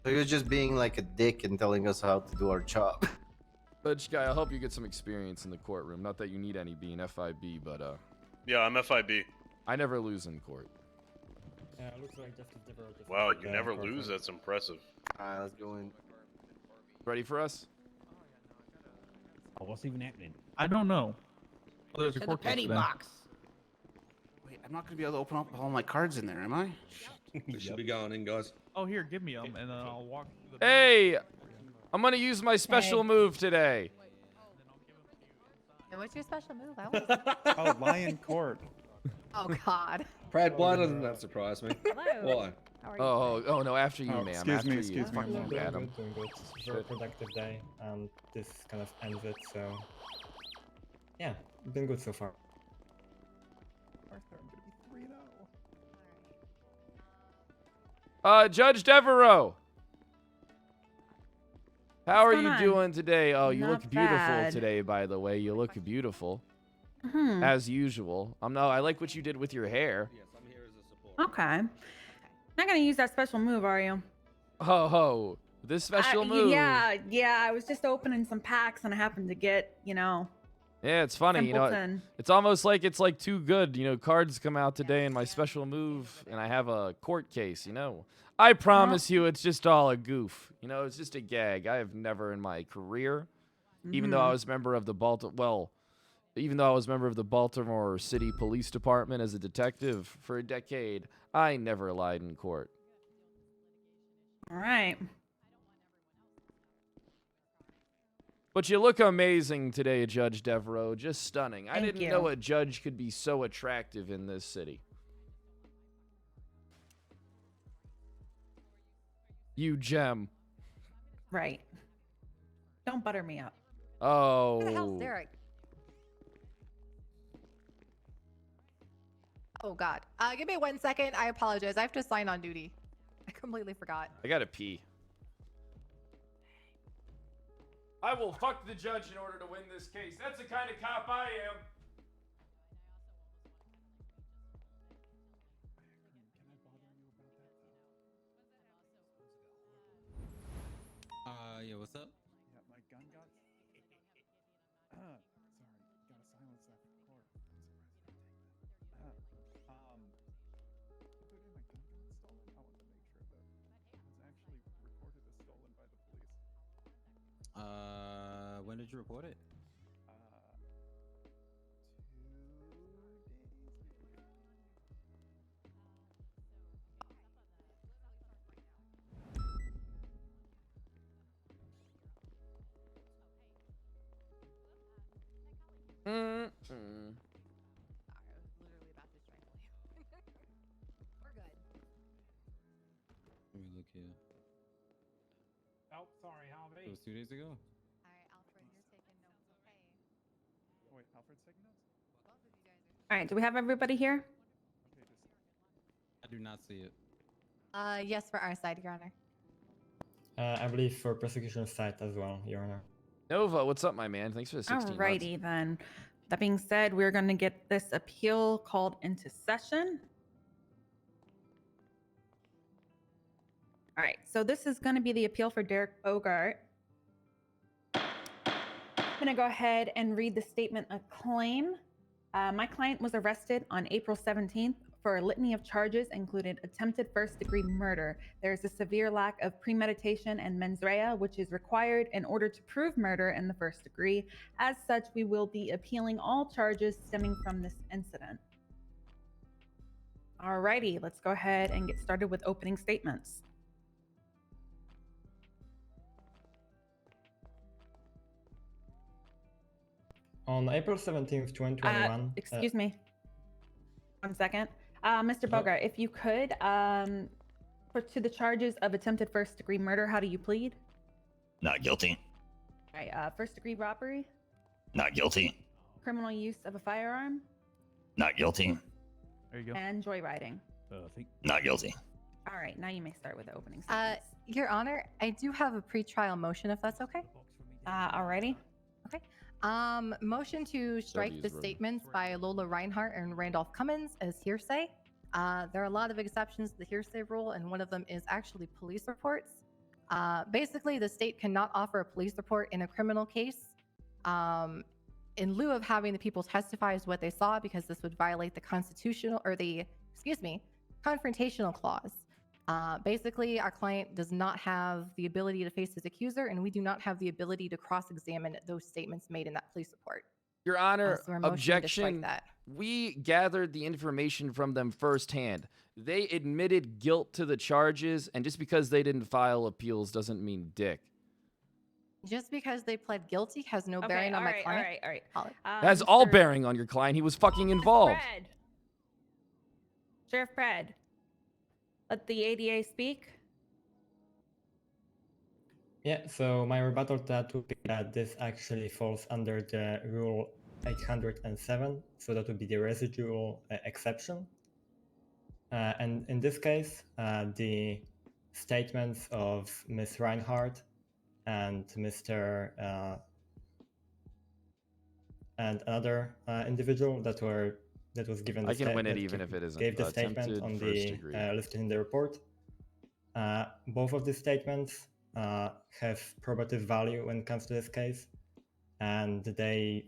S24: So he was just being like a dick and telling us how to do our job.
S1: But guy, I hope you get some experience in the courtroom. Not that you need any being FIB, but
S10: Yeah, I'm FIB.
S1: I never lose in court.
S5: Yeah, it looks like just a different.
S10: Wow, you never lose? That's impressive.
S24: Alright, let's go in.
S1: Ready for us?
S7: Oh, what's even happening?
S3: I don't know. Oh, there's a
S4: To the
S3: court case
S4: penny
S3: today.
S4: box. Wait, I'm not gonna be able to open up all my cards in there, am I?
S22: We should be going in, guys.
S3: Oh, here, give me them, and then I'll walk through the.
S1: Hey, I'm gonna use my special move today.
S11: And what's your special move? I was...
S22: Oh, Lion Court.
S11: Oh God.
S22: Brad, why doesn't that surprise me?
S11: Hello.
S22: Why?
S11: How are you?
S1: Oh, no, after you,
S22: Oh,
S1: ma'am.
S22: excuse
S1: After
S22: me,
S1: you.
S22: excuse me,
S1: Fuck
S22: I'm
S1: you,
S22: not-
S5: Doing
S1: Adam.
S5: good, doing good. It's a very productive day, and this kind of ends it. So, yeah, been good so far.
S1: Judge Devereaux. How are
S8: going
S1: you
S8: on?
S1: doing today? Oh, you
S8: Not
S1: look beautiful
S8: bad.
S1: today, by the way. You look beautiful.
S8: Hmm.
S1: As usual. I like what you did with your hair.
S8: Okay. Not gonna use that special move, are you?
S1: Ho. This special move.
S8: Yeah. I was just opening some packs and I happened to get,
S1: Yeah, it's funny,
S8: Simpleton.
S1: it's almost like it's like too good. Cards come out today in my special move, and I have a court case, I promise you it's just all a goof. It's just a gag. I have never in my career, even though I was member of the even though I was member of the Baltimore City Police Department as a detective for a decade, I never lied in court.
S8: All right.
S1: But you look amazing today, Judge Devereaux. Just stunning. I
S8: Thank
S1: didn't
S8: you.
S1: know a judge could be so attractive in this city. You gem.
S8: Right. Don't butter me up.
S1: Oh.
S9: Who the hell's Derek? Oh God. Give me 1 second. I apologize. I have to sign on duty. I completely forgot.
S1: I gotta pee. I will fuck the judge in order to win this case. That's the kind of cop I am.
S14: Yeah, what's up?
S7: Yeah, my gun got. Sorry, gotta silence that record. The other day my gun got stolen. I want to make sure that it was actually recorded as stolen by the police.
S14: When did you report it?
S1: 2 days.
S9: Sorry, I was literally about to strangle you. We're good.
S14: Let me look here.
S7: Oh, sorry, Harvey.
S14: It was 2 days ago?
S9: Alright, Alfred, you're taking notes, okay?
S7: Wait, Alfred's taking notes?
S9: Both of you guys are.
S8: All right. Do we have everybody here?
S14: I do not see it.
S9: Yes, for our side, Your Honor.
S5: I believe for prosecution side as well, Your Honor.
S1: Nova, what's up, my man? Thanks for the 16 months.
S8: Alrighty then. That being said, we're going to get this appeal called into session. All right, so this is going to be the appeal for Derek Bogart. I'm going to go ahead and read the statement of claim. My client was arrested on April 17th for a litany of charges, including attempted first-degree murder. There is a severe lack of premeditation and mens rea, which is required in order to prove murder in the first degree. As such, we will be appealing all charges stemming from this incident. Alrighty, let's go ahead and get started with opening statements.
S5: On April 17th, 2021.
S8: Excuse me. 1 second. Mr. Bogart, if you could, to the charges of attempted first-degree murder, how do you plead?
S23: Not guilty.
S8: All right, first-degree robbery,
S23: Not guilty.
S8: criminal use of a firearm,
S23: Not guilty.
S3: There you go.
S8: and joyriding.
S23: Not guilty.
S8: All right, now you may start with the opening statements.
S9: Your Honor, I do have a pretrial motion, if that's okay.
S8: Alrighty.
S9: Okay. Motion to strike the
S1: W's room.
S9: statements by Lola Reinhart and Randolph Cummins as hearsay. There are a lot of exceptions to the hearsay rule, and one of them is actually police reports. Basically, the state cannot offer a police report in a criminal case in lieu of having the people testify as what they saw, because this would violate the confrontational clause. Basically, our client does not have the ability to face his accuser, and we do not have the ability to cross-examine those statements made in that police report.
S1: Your Honor,
S9: So we're motioning to strike
S1: objection.
S9: that.
S1: We gathered the information from them firsthand. They admitted guilt to the charges, and just because they didn't file appeals doesn't mean dick.
S9: Just because they pled guilty has no bearing on my client.
S8: All right.
S1: It has all bearing on your client. He was fucking involved.
S8: Sheriff Pratt, let the ADA speak.
S5: Yeah, so my rebuttal to that would be that this actually falls under the rule 807, so that would be the residual exception. And in this case, the statements of Miss Reinhardt and Mr. And another individual that was given the
S1: I can win it
S5: that
S1: even if it isn't
S5: gave the statement
S1: attempted
S5: on
S1: first
S5: the
S1: degree.
S5: listed in the report. Both of these statements have probative value when it comes to this case, and they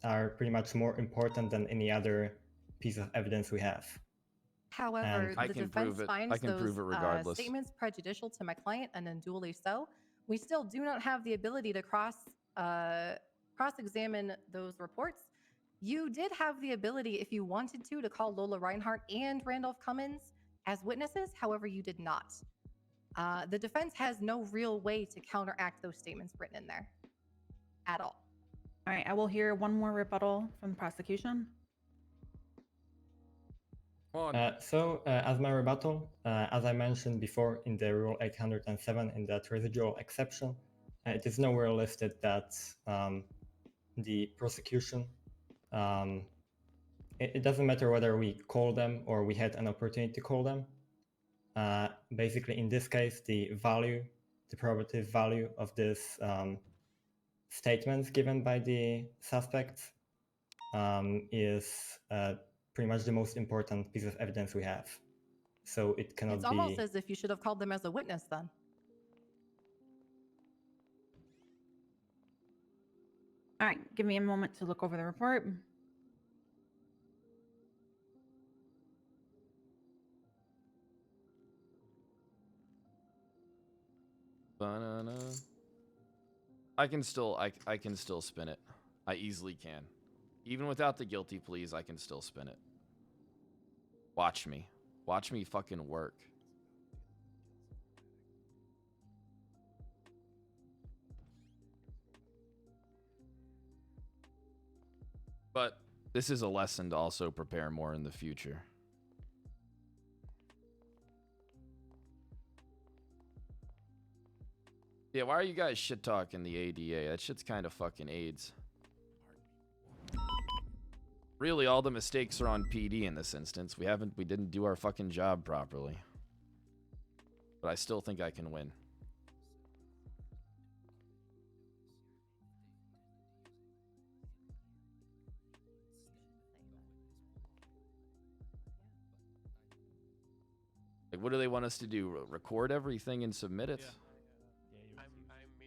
S5: are pretty much more important than any other piece of evidence we have.
S9: However,
S5: And
S1: I
S9: the
S1: can
S9: defense
S1: prove it.
S9: finds
S1: I can
S9: those
S1: prove it regardless.
S9: statements prejudicial to my client, and unduly so. We still do not have the ability to cross-examine those reports. You did have the ability, if you wanted to call Lola Reinhardt and Randolph Cummins as witnesses. However, you did not. The defense has no real way to counteract those statements written in there at all.
S8: All right, I will hear one more rebuttal from the prosecution.
S5: As my rebuttal, as I mentioned before in the Rule 807 in that residual exception, it is nowhere listed that the prosecution, it doesn't matter whether we call them or we had an opportunity to call them. Basically, in this case, the probative value of this statements given by the suspects is pretty much the most important piece of evidence we have. So it cannot
S9: It's almost as if you should have called them as a witness then.
S8: All right, give me a moment to look over the report.
S1: Banana. I can still spin it. I easily can. Even without the guilty pleas, I can still spin it. Watch me. Watch me fucking work. But this is a lesson to also prepare more in the future. Yeah, why are you guys shit talking the ADA? That shit's kind of fucking AIDS. Really, all the mistakes are on PD in this instance. We didn't do our fucking job properly. But I still think I can win. Like, what do they want us to do? Record everything and submit it?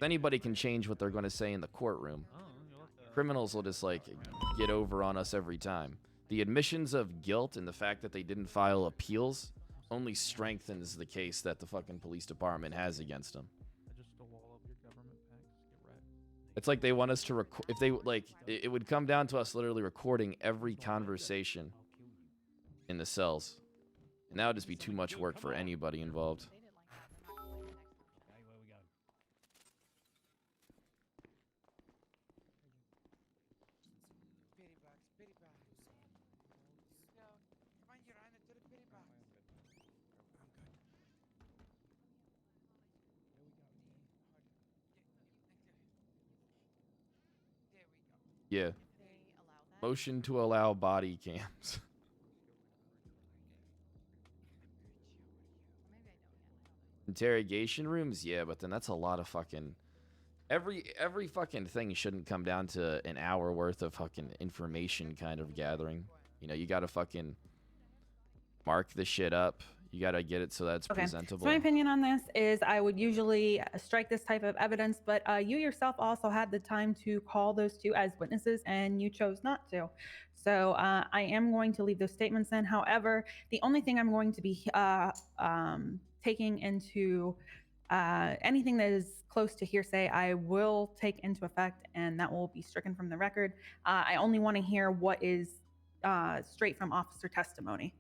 S1: Anybody can change what they're going to say in the courtroom. Criminals will just, like, get over on us every time. The admissions of guilt and the fact that they didn't file appeals only strengthens the case that the fucking police department has against them. It's like they want us to record. If they, like, it would come down to us literally recording every conversation in the cells. And that would just be too much work for anybody involved. Yeah. Motion to allow body cams. Interrogation rooms? Yeah, but then that's a lot of fucking... Every fucking thing shouldn't come down to an hour worth of fucking information kind of gathering. You know, you gotta fucking mark the shit up. You gotta get it so that's presentable.
S8: So my opinion on this is I would usually strike this type of evidence, but you yourself also had the time to call those two as witnesses and you chose not to. So I am going to leave those statements in. However, the only thing I'm going to be taking into anything that is close to hearsay, I will take into effect, and that will be stricken from the record. I only want to hear what is straight from officer testimony.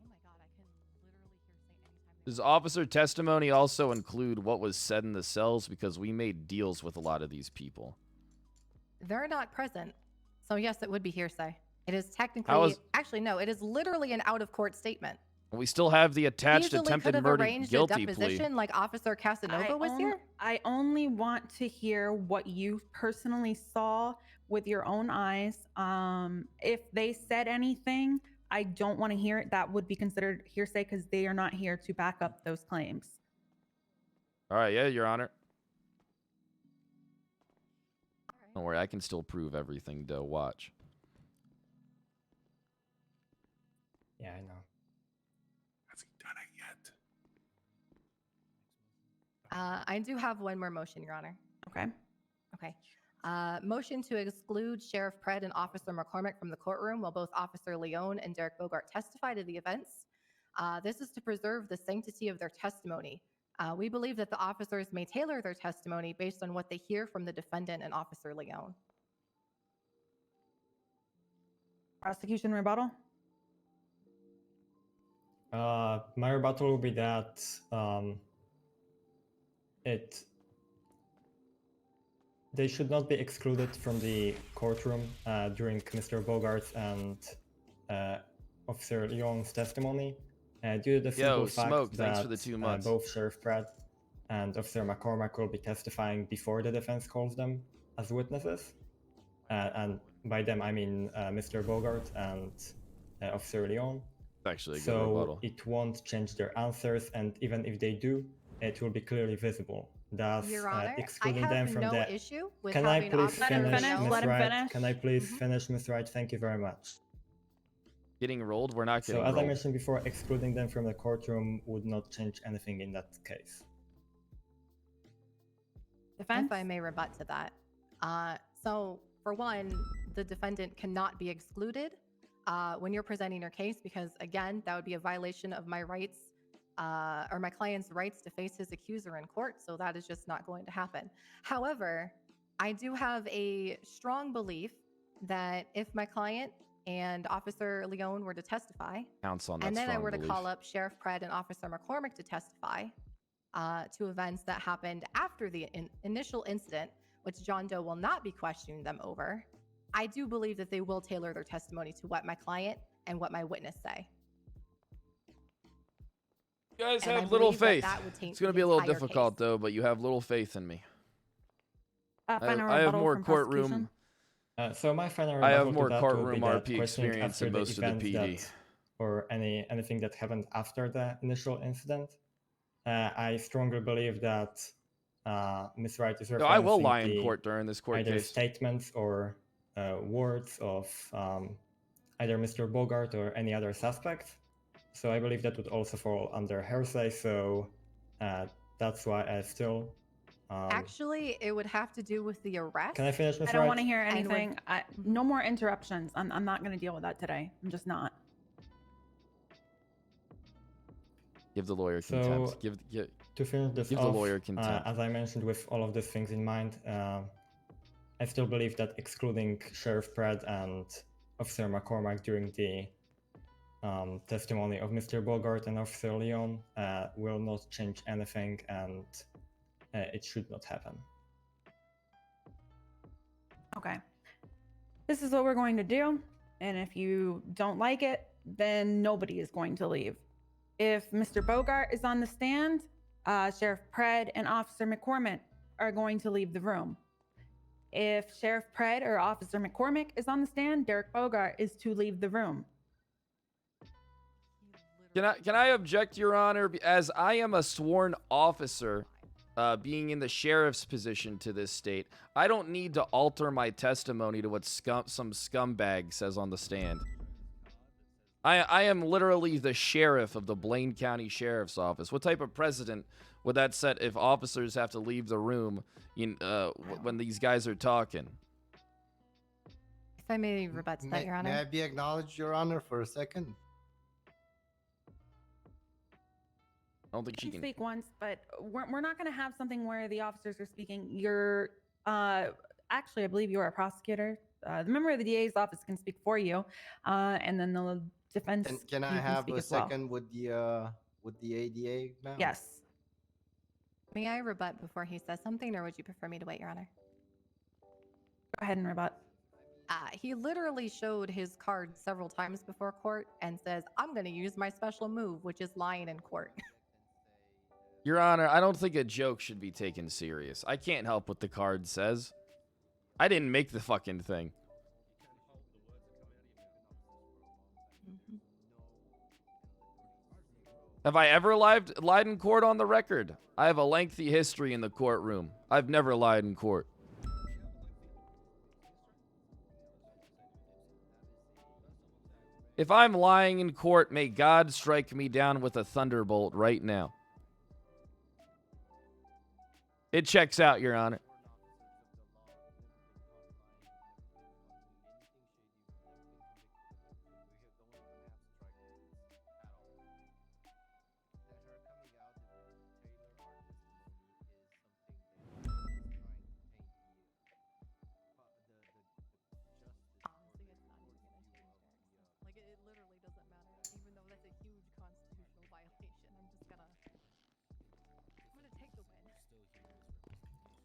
S1: Does officer testimony also include what was said in the cells? Because we made deals with a lot of these people.
S9: They're not present. So yes, it would be hearsay. It is technically, actually no, it is literally an out-of-court statement.
S1: We still have the attached
S9: Easily
S1: attempted
S9: could have
S1: murder
S9: arranged
S1: guilty
S9: a
S1: plea.
S9: deposition like Officer Casanova was here.
S8: I only want to hear what you personally saw with your own eyes. If they said anything, I don't want to hear it. That would be considered hearsay because they are not here to back up those claims.
S1: All right, yeah, Your Honor. Don't worry, I can still prove everything, though. Watch.
S5: Yeah, I know.
S15: Has he done it yet?
S9: I do have one more motion, Your Honor.
S8: Okay.
S9: Okay. Motion to exclude Sheriff Pred and Officer McCormick from the courtroom while both Officer Leone and Derek Bogart testify to the events. This is to preserve the sanctity of their testimony. We believe that the officers may tailor their testimony based on what they hear from the defendant and Officer Leone.
S8: Prosecution rebuttal.
S5: My rebuttal will be that they should not be excluded from the courtroom during Mr. Bogart's and Officer Leone's testimony due to the simple fact
S1: Smoke,
S5: that
S1: thanks for the 2 months.
S5: both Sheriff Pratt and Officer McCormack will be testifying before the defense calls them as witnesses. And by them, I mean Mr. Bogart and Officer Leone.
S1: Actually a good rebuttal.
S5: It won't change their answers, and even if they do, it will be clearly visible. Thus,
S9: Your Honor,
S5: excluding
S9: I have
S5: them from
S9: no
S5: the.
S9: issue with
S5: Can I
S9: having
S5: please
S9: Officer
S5: finish,
S9: Leone-
S5: Ms.
S8: Let him
S5: Wright?
S8: finish.
S5: Can I please finish, Ms. Wright? Thank you very much.
S1: Getting rolled? We're not getting
S5: So, as
S1: rolled.
S5: I mentioned before, excluding them from the courtroom would not change anything in that case.
S8: Defense?
S9: If I may rebut to that. So, for one, the defendant cannot be excluded when you're presenting your case because, again, that would be a violation of my rights or my client's rights to face his accuser in court. So that is just not going to happen. However, I do have a strong belief that if my client and Officer Leone were to testify,
S1: Counts on that
S9: and then I
S1: strong
S9: were to
S1: belief.
S9: call up Sheriff Pred and Officer McCormick to testify to events that happened after the initial incident, which John Doe will not be questioning them over, I do believe that they will tailor their testimony to what my client and what my witness say.
S1: You guys
S9: And I
S1: have little
S9: believe that
S1: faith.
S9: that would taint
S1: It's going to
S9: the
S1: be a little
S9: entire
S1: difficult,
S9: case.
S1: though, but you have little faith in me.
S8: Final
S1: I have
S8: rebuttal
S1: more
S8: from
S1: courtroom.
S8: prosecution.
S5: So my final
S1: I
S5: rebuttal
S1: have
S5: to
S1: more
S5: that will
S1: courtroom
S5: be that
S1: RP
S5: questioning
S1: experience
S5: after
S1: than
S5: the
S1: most of the
S5: events
S1: PD.
S5: that- or anything that happened after the initial incident. I strongly believe that Ms. Wright is referencing
S1: No, I will lie in court during this court
S5: either
S1: case.
S5: statements or words of either Mr. Bogart or any other suspect. So I believe that would also fall under hearsay. So that's why I still.
S9: Actually, it would have to do with the arrest.
S5: Can I finish, Ms.
S8: I don't
S5: Wright?
S8: want to hear
S9: And when-
S8: anything. No more interruptions. I'm not going to deal with that today. I'm just not.
S1: Give the lawyer
S5: So,
S1: contempt.
S5: to finish this
S1: give
S5: off,
S1: the lawyer contempt.
S5: as I mentioned, with all of these things in mind, I still believe that excluding Sheriff Pratt and Officer McCormack during the testimony of Mr. Bogart and Officer Leone will not change anything, and it should not happen.
S8: Okay. This is what we're going to do. And if you don't like it, then nobody is going to leave. If Mr. Bogart is on the stand, Sheriff Pred and Officer McCormick are going to leave the room. If Sheriff Pred or Officer McCormick is on the stand, Derek Bogart is to leave the room.
S1: Can I object, Your Honor? As I am a sworn officer, being in the sheriff's position to this state, I don't need to alter my testimony to what some scumbag says on the stand. I am literally the sheriff of the Blaine County Sheriff's Office. What type of precedent would that set if officers have to leave the room when these guys are talking?
S9: If I may rebut to that, Your Honor.
S24: May I be acknowledged, Your Honor, for a second?
S1: I don't think she
S8: You can
S1: can.
S8: speak once, but we're not going to have something where the officers are speaking. You're actually, I believe you are a prosecutor. The member of the DA's office can speak for you, and then the defense.
S24: Can I
S8: you
S24: have
S8: speak
S24: a
S8: as well.
S24: second with the ADA now?
S8: Yes.
S9: May I rebut before he says something, or would you prefer me to wait, Your Honor?
S8: Go ahead and rebut.
S9: He literally showed his card several times before court and says, I'm going to use my special move, which is lying in court.
S1: Your Honor, I don't think a joke should be taken serious. I can't help what the card says. I didn't make the fucking thing. Have I ever lied in court on the record? I have a lengthy history in the courtroom. I've never lied in court. If I'm lying in court, may God strike me down with a thunderbolt right now. It checks out, Your Honor.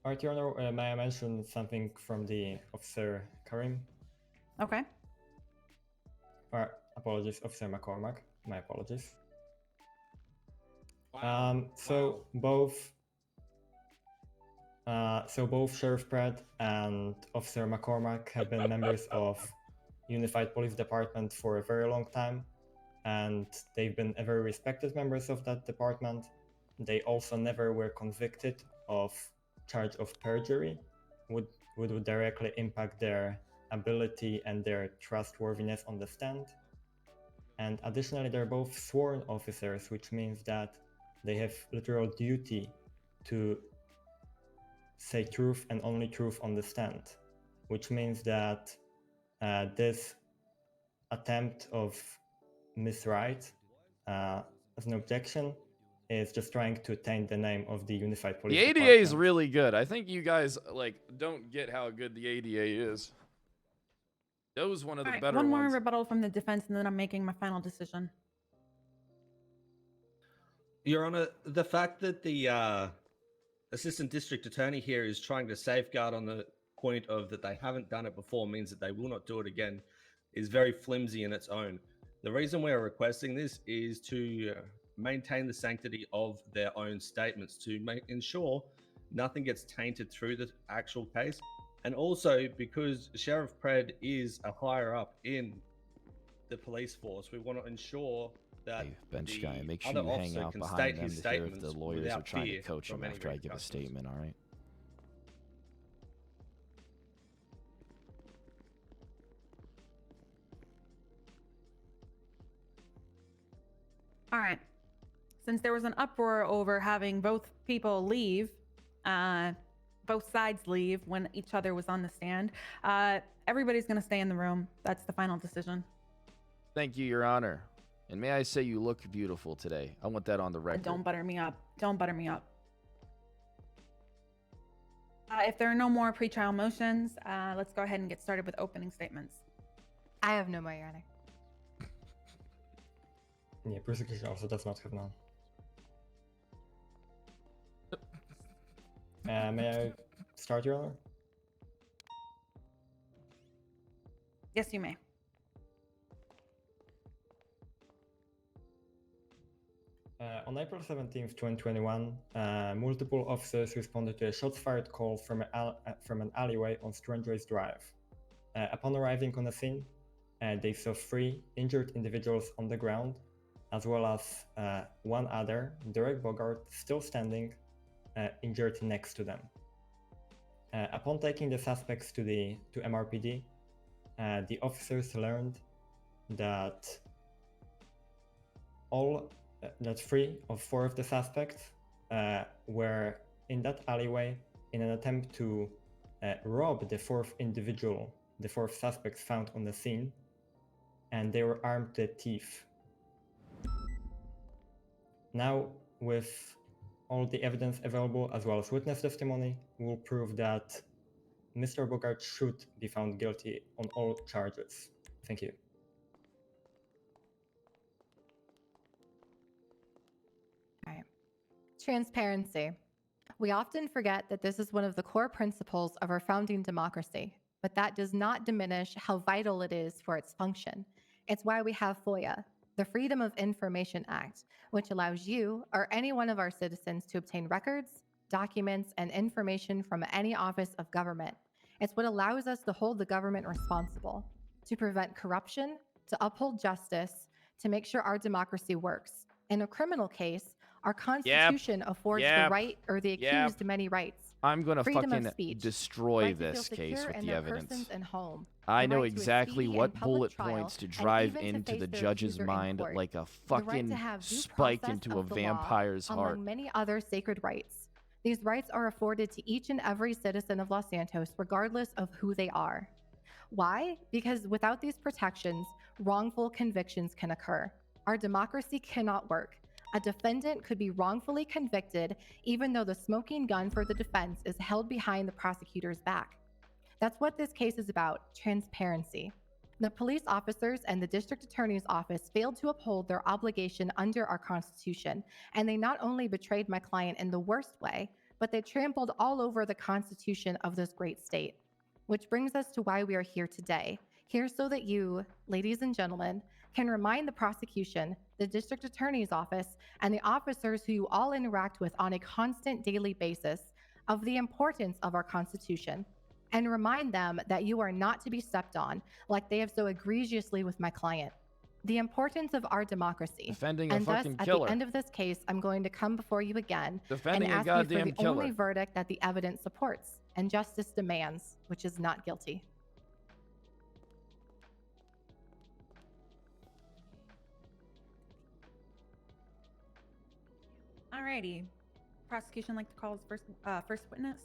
S5: Alright, Your Honor, may I mention something from the Officer Karim?
S8: Okay.
S5: Apologies, Officer McCormack. My apologies. So both Sheriff Pratt and Officer McCormack have been members of Unified Police Department for a very long time, and they've been a very respected members of that department. They also never were convicted of charge of perjury, would directly impact their ability and their trustworthiness on the stand. And additionally, they're both sworn officers, which means that they have literal duty to say truth and only truth on the stand, which means that this attempt of misright as an objection is just trying to taint the name of the Unified Police
S1: The
S5: Department.
S1: ADA is really good. I think you guys don't get how good the ADA is. That was one of the better
S8: one more
S1: ones.
S8: rebuttal from the defense, and then I'm making my final decision.
S22: Your Honor, the fact that the Assistant District Attorney here is trying to safeguard on the point of that they haven't done it before means that they will not do it again is very flimsy in its own. The reason we are requesting this is to maintain the sanctity of their own statements, to ensure nothing gets tainted through the actual case. And also because Sheriff Pred is a higher up in the police force, we want to ensure that
S1: Bench
S22: the
S1: guy, make sure
S22: other
S1: you hang
S22: officer
S1: out
S22: can
S1: behind
S22: state
S1: them
S22: his
S1: to hear if the
S22: statements
S1: lawyers are
S22: without
S1: trying to
S22: fear
S1: coach him
S22: from any
S1: after I give a
S22: repercussions.
S1: statement, all right?
S8: All right. Since there was an uproar over having both people leave, both sides leave when each other was on the stand, everybody's going to stay in the room. That's the final decision.
S1: Thank you, Your Honor. And may I say you look beautiful today. I want that on the record.
S8: Don't butter me up. Don't butter me up. If there are no more pretrial motions, let's go ahead and get started with opening statements.
S9: I have no more, Your Honor.
S5: Yeah, prosecution also does not have none. May I start, Your Honor?
S8: Yes, you may.
S5: On April 17th, 2021, multiple officers responded to a shots fired call from an alleyway on Strangeways Drive. Upon arriving on the scene, they saw 3 injured individuals on the ground, as well as one other, Derek Bogart, still standing, injured next to them. Upon taking the suspects to MRPD, the officers learned that 3 of 4 of the suspects were in that alleyway in an attempt to rob the 4th individual, the 4th suspect found on the scene, and they were armed to the teeth. Now, with all the evidence available as well as witness testimony, will prove that Mr. Bogart should be found guilty on all charges. Thank you.
S9: All right. Transparency. We often forget that this is one of the core principles of our founding democracy, but that does not diminish how vital it is for its function. It's why we have FOIA, the Freedom of Information Act, which allows you or any one of our citizens to obtain records, documents, and information from any office of government. It's what allows us to hold the government responsible, to prevent corruption, to uphold justice, to make sure our democracy works. In a criminal case, our Constitution affords the
S1: Yep.
S9: right or the accused
S1: Yep.
S9: many rights.
S1: I'm gonna
S9: Freedom of
S1: fucking
S9: speech,
S1: destroy
S9: right to feel
S1: this case
S9: secure
S1: with
S9: in
S1: the
S9: their
S1: evidence.
S9: persons and home,
S1: I
S9: the
S1: know
S9: right to a
S1: exactly
S9: speedy
S1: what
S9: and public
S1: bullet
S9: trial,
S1: points to
S9: and
S1: drive
S9: even to
S1: into
S9: face
S1: the
S9: their
S1: judge's
S9: accuser in
S1: mind
S9: court.
S1: like a
S9: The right
S1: fucking
S9: to have due
S1: spike
S9: process
S1: into a
S9: of the law,
S1: vampire's heart.
S9: among many other sacred rights. These rights are afforded to each and every citizen of Los Santos, regardless of who they are. Why? Because without these protections, wrongful convictions can occur. Our democracy cannot work. A defendant could be wrongfully convicted even though the smoking gun for the defense is held behind the prosecutor's back. That's what this case is about, transparency. The police officers and the district attorney's office failed to uphold their obligation under our Constitution, and they not only betrayed my client in the worst way, but they trampled all over the Constitution of this great state. Which brings us to why we are here today. Here so that you, ladies and gentlemen, can remind the prosecution, the district attorney's office, and the officers who you all interact with on a constant daily basis of the importance of our Constitution, and remind them that you are not to be stepped on like they have so egregiously with my client. The importance of our democracy.
S1: Defending a
S9: And thus,
S1: fucking
S9: at
S1: killer.
S9: the end of this case, I'm going to come before you again
S1: Defending a
S9: and ask you for
S1: goddamn
S9: the
S1: killer.
S9: only verdict that the evidence supports and justice demands, which is not guilty.
S8: Alrighty. Prosecution like to call his first witness.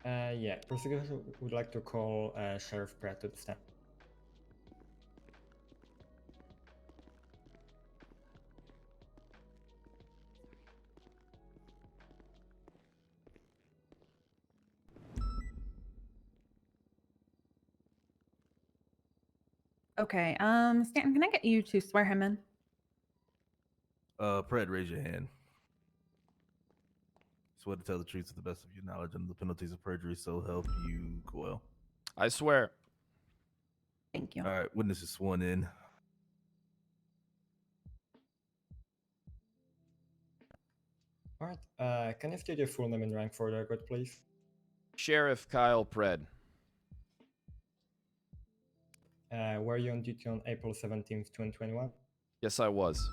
S5: Yeah, prosecution would like to call Sheriff Pratt to the stand.
S8: Okay. Stanton, can I get you to swear him in?
S6: Pred, raise your hand. Swear to tell the truth to the best of your knowledge under the penalties of perjury, so help you well.
S1: I swear.
S8: Thank you.
S6: All right, witness is sworn in.
S5: Alright, can you state your full name and rank for the record, please?
S1: Sheriff Kyle Pred.
S5: Were you on duty on April 17th, 2021?
S1: Yes, I was.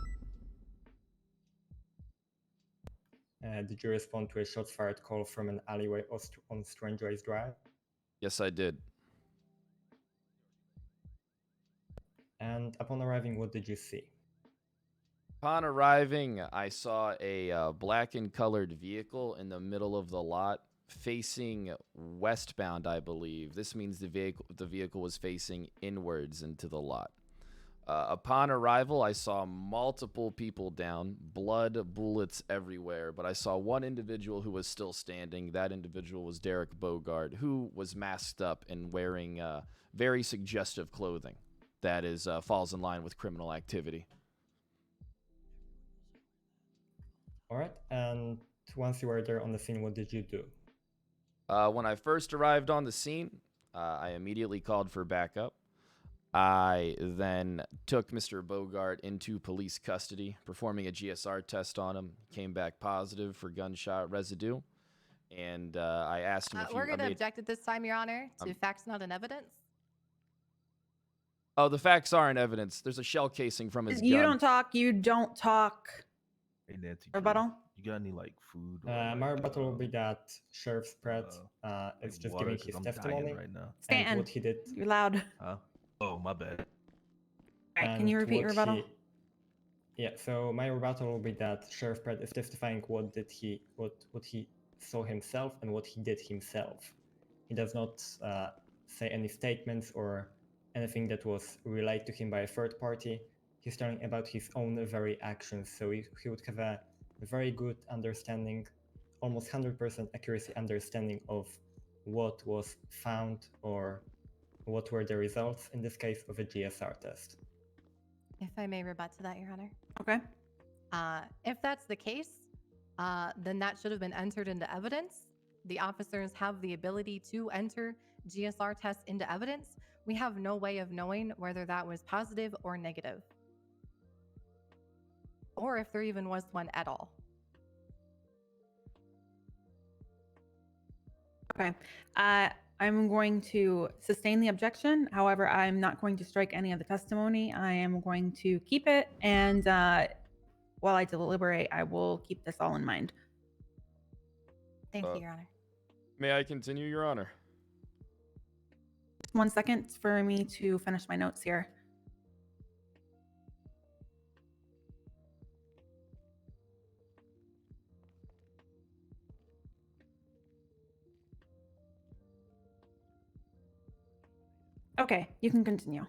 S5: Did you respond to a shots fired call from an alleyway on Strangeways Drive?
S1: Yes, I did.
S5: And upon arriving, what did you see?
S1: Upon arriving, I saw a black and colored vehicle in the middle of the lot facing westbound, I believe. This means the vehicle was facing inwards into the lot. Upon arrival, I saw multiple people down, blood, bullets everywhere, but I saw one individual who was still standing. That individual was Derek Bogard, who was masked up and wearing very suggestive clothing that falls in line with criminal activity.
S5: Alright, and once you were there on the scene, what did you do?
S1: When I first arrived on the scene, I immediately called for backup. I then took Mr. Bogart into police custody, performing a GSR test on him. Came back positive for gunshot residue. And I asked him if
S9: We're going to object at this time, Your Honor, to facts not in evidence.
S1: Oh, the facts are in evidence. There's a shell casing from his gun.
S8: You don't talk. You don't talk.
S6: Hey, Nancy.
S8: Rebuttal?
S6: You got any, like, food?
S5: My rebuttal will be that Sheriff Pratt is just
S6: water,
S5: giving
S6: 'cause
S5: his
S6: I'm
S5: testimony
S6: dying right now.
S8: Stanton,
S5: and what he did.
S8: you're loud.
S6: Huh? Oh, my bad.
S8: All right, can you repeat your rebuttal?
S5: Yeah, so my rebuttal will be that Sheriff Pratt is testifying what he saw himself and what he did himself. He does not say any statements or anything that was relayed to him by a third party. He's telling about his own very actions, so he would have a very good understanding, almost 100% accuracy understanding of what was found or what were the results, in this case, of a GSR test.
S9: If I may rebut to that, Your Honor.
S8: Okay.
S9: If that's the case, then that should have been entered into evidence. The officers have the ability to enter GSR tests into evidence. We have no way of knowing whether that was positive or negative, or if there even was one at all.
S8: Okay. I'm going to sustain the objection. However, I'm not going to strike any of the testimony. I am going to keep it and while I deliberate, I will keep this all in mind.
S9: Thank you, Your Honor.
S1: May I continue, Your Honor?
S8: 1 second for me to finish my notes here. Okay, you can continue.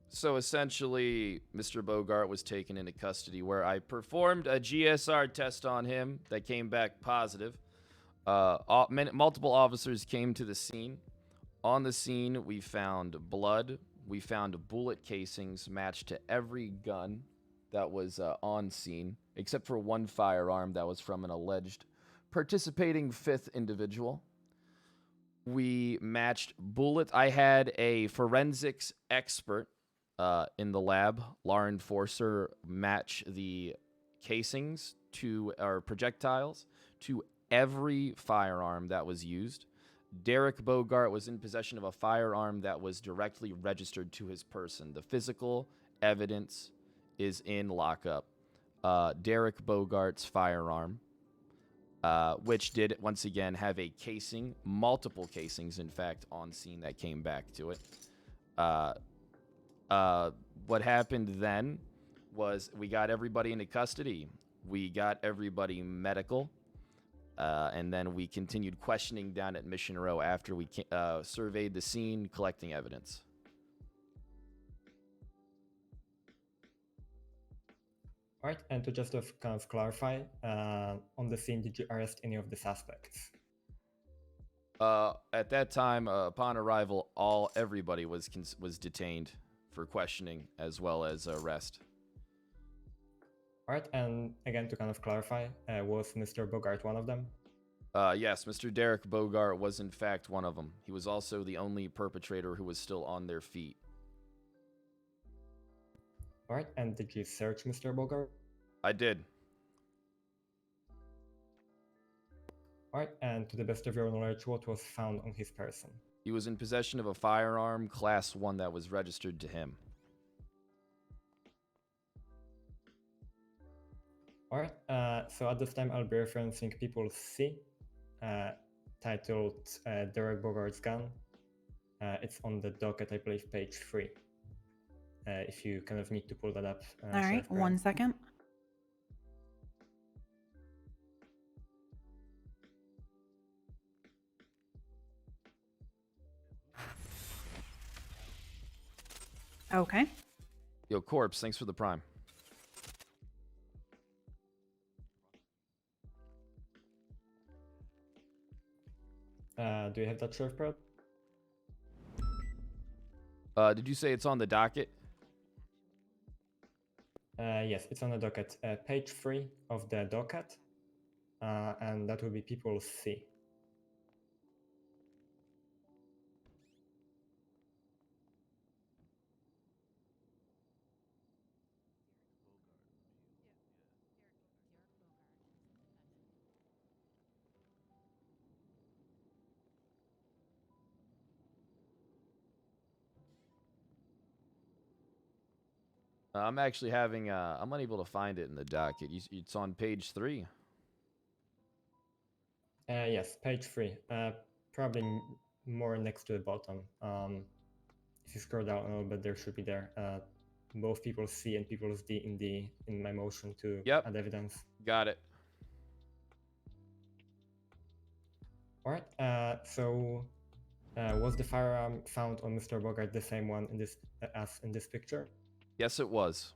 S1: So essentially, Mr. Bogart was taken into custody where I performed a GSR test on him that came back positive. Multiple officers came to the scene. On the scene, we found blood. We found bullet casings matched to every gun that was on scene, except for one firearm that was from an alleged participating fifth individual. We matched bullets. I had a forensics expert in the lab, law enforcer, match the casings to our projectiles to every firearm that was used. Derek Bogart was in possession of a firearm that was directly registered to his person. The physical evidence is in lockup. Derek Bogart's firearm, which did once again have a casing, multiple casings, in fact, on scene that came back to it. What happened then was we got everybody into custody. We got everybody medical. And then we continued questioning down at Mission Row after we surveyed the scene, collecting evidence.
S5: All right, and to just kind of clarify, on the scene, did you arrest any of the suspects?
S1: At that time, upon arrival, everybody was detained for questioning as well as arrest.
S5: All right, and again, to kind of clarify, was Mr. Bogart one of them?
S1: Yes, Mr. Derek Bogart was in fact one of them. He was also the only perpetrator who was still on their feet.
S5: All right, and did you search Mr. Bogart?
S1: I did.
S5: All right, and to the best of your knowledge, what was found on his person?
S1: He was in possession of a firearm, Class 1, that was registered to him.
S5: All right, so at this time, I'll be referencing People C, titled Derek Bogart's gun. It's on the docket, I believe, page 3. If you kind of need to pull that up.
S8: All right,
S5: Sheriff Grant.
S8: 1 second. Okay.
S1: Yo, Corpse, thanks for the prime.
S5: Do you have that, Sheriff Pratt?
S1: Did you say it's on the docket?
S5: Yes, it's on the docket, page 3 of the docket, and that will be People C.
S1: I'm actually having, I'm unable to find it in the docket. It's on page 3.
S5: Yes, page 3. Probably more next to the bottom. If you scroll down a little bit, there should be there. Both People C and People D in my motion to add evidence.
S1: Got it.
S5: All right. So, was the firearm found on Mr. Bogart the same one in this as in this picture?
S1: Yes, it was.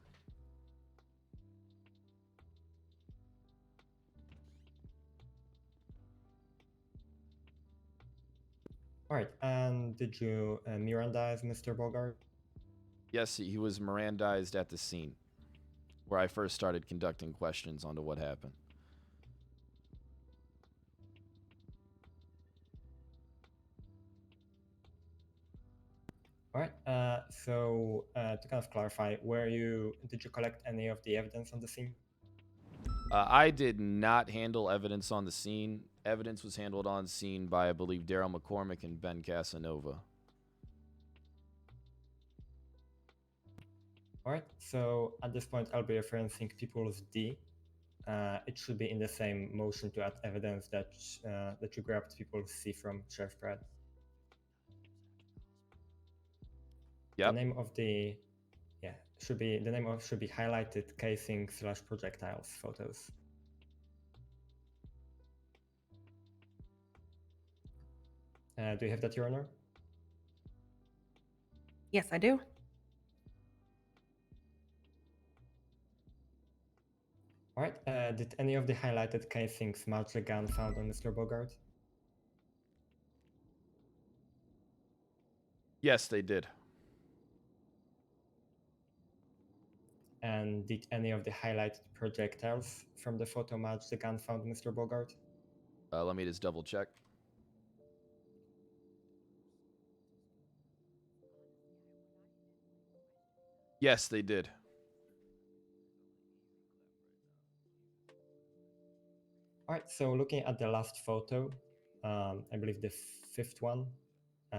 S5: All right. And did you Mirandize Mr. Bogart?
S1: Yes, he was Mirandized at the scene, where I first started conducting questions onto what happened.
S5: All right. So to kind of clarify, did you collect any of the evidence on the scene?
S1: I did not handle evidence on the scene. Evidence was handled on scene by, I believe, Daryl McCormick and Ben Casanova.
S5: All All right, so at this point, I'll be referencing people's D. It should be in the same motion to add evidence that that you grabbed people's C from Sheriff Pratt.
S1: Yep.
S5: The name of the should be highlighted casing / projectiles photos. Do you have that, Your Honor?
S8: Yes, I do.
S5: All right. Did any of the highlighted casings match the gun found on Mr. Bogart?
S1: Yes, they did.
S5: And did any of the highlighted projectiles from the photo match the gun found on Mr. Bogart?
S1: Let me just double check. Yes, they did.
S5: All right, so looking at the last photo, I believe the fifth one,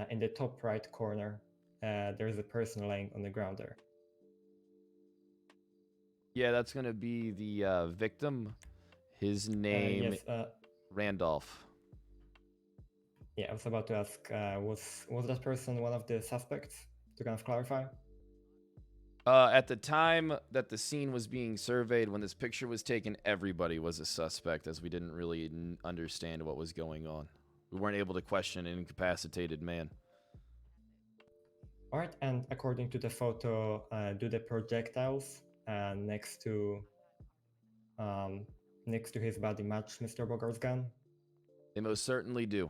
S5: in the top right corner, there is a person laying on the ground there.
S1: Yeah, that's going to be the victim. His name,
S5: Yes,
S1: Randolph.
S5: Yeah, I was about to ask, was that person one of the suspects? To kind of clarify?
S1: At the time that the scene was being surveyed, when this picture was taken, everybody was a suspect, as we didn't really understand what was going on. We weren't able to question an incapacitated man.
S5: All right, and according to the photo, do the projectiles next to his body match Mr. Bogart's gun?
S1: They most certainly do.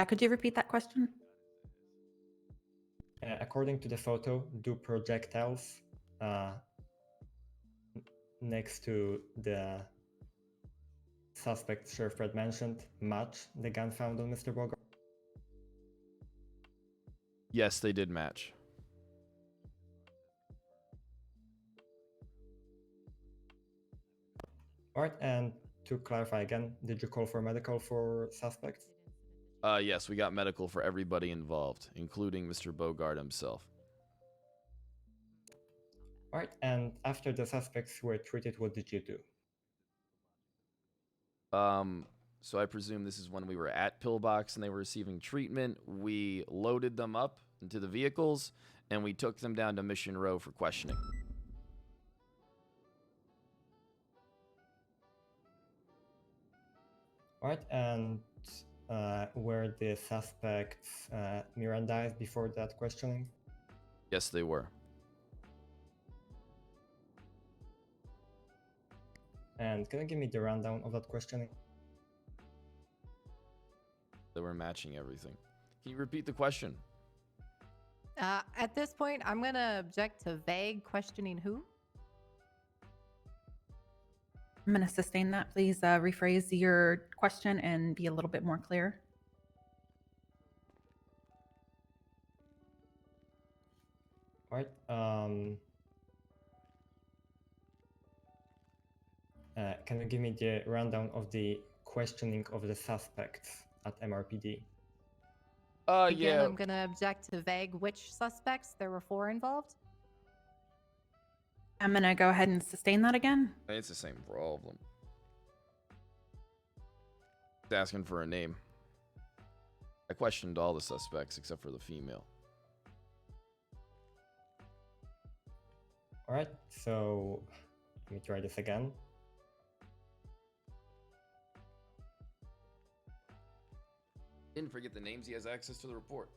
S8: Could you repeat that question?
S5: According to the photo, do projectiles next to the suspect Sheriff Pratt mentioned match the gun found on Mr. Bogart?
S1: Yes, they did match.
S5: All right, and to clarify again, did you call for medical for suspects?
S1: Yes, we got medical for everybody involved, including Mr. Bogart himself.
S5: All right, and after the suspects were treated, what did you do?
S1: So I presume this is when we were at Pillbox and they were receiving treatment. We loaded them up into the vehicles and we took them down to Mission Row for questioning.
S5: All right, and were the suspects Mirandized before that questioning?
S1: Yes, they were.
S5: And can you give me the rundown of that questioning?
S1: They were matching everything. Can you repeat the question?
S9: At this point, I'm going to object to vague questioning who?
S8: I'm going to sustain that. Please rephrase your question and be a little bit more clear.
S5: All right. Can you give me the rundown of the questioning of the suspects at MRPD?
S9: Again,
S1: yeah.
S9: I'm going to object to vague which suspects. There were 4 involved.
S8: I'm going to go ahead and sustain that again.
S1: It's the same problem. It's asking for a name. I questioned all the suspects except for the female.
S5: All right, so let me try this again.
S1: Didn't forget the names. He has access to the report.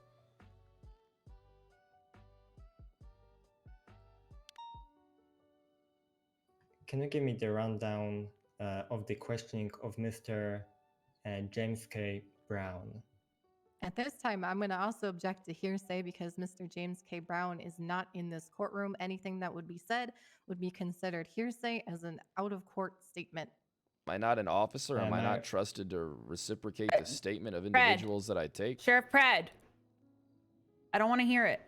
S5: Can you give me the rundown of the questioning of Mr. James K. Brown?
S9: At this time, I'm going to also object to hearsay because Mr. James K. Brown is not in this courtroom. Anything that would be said would be considered hearsay as an out-of-court statement.
S1: Am I not an officer? Am I not trusted to reciprocate the statement of individuals that I take?
S8: Sheriff Pred. I don't want to hear it.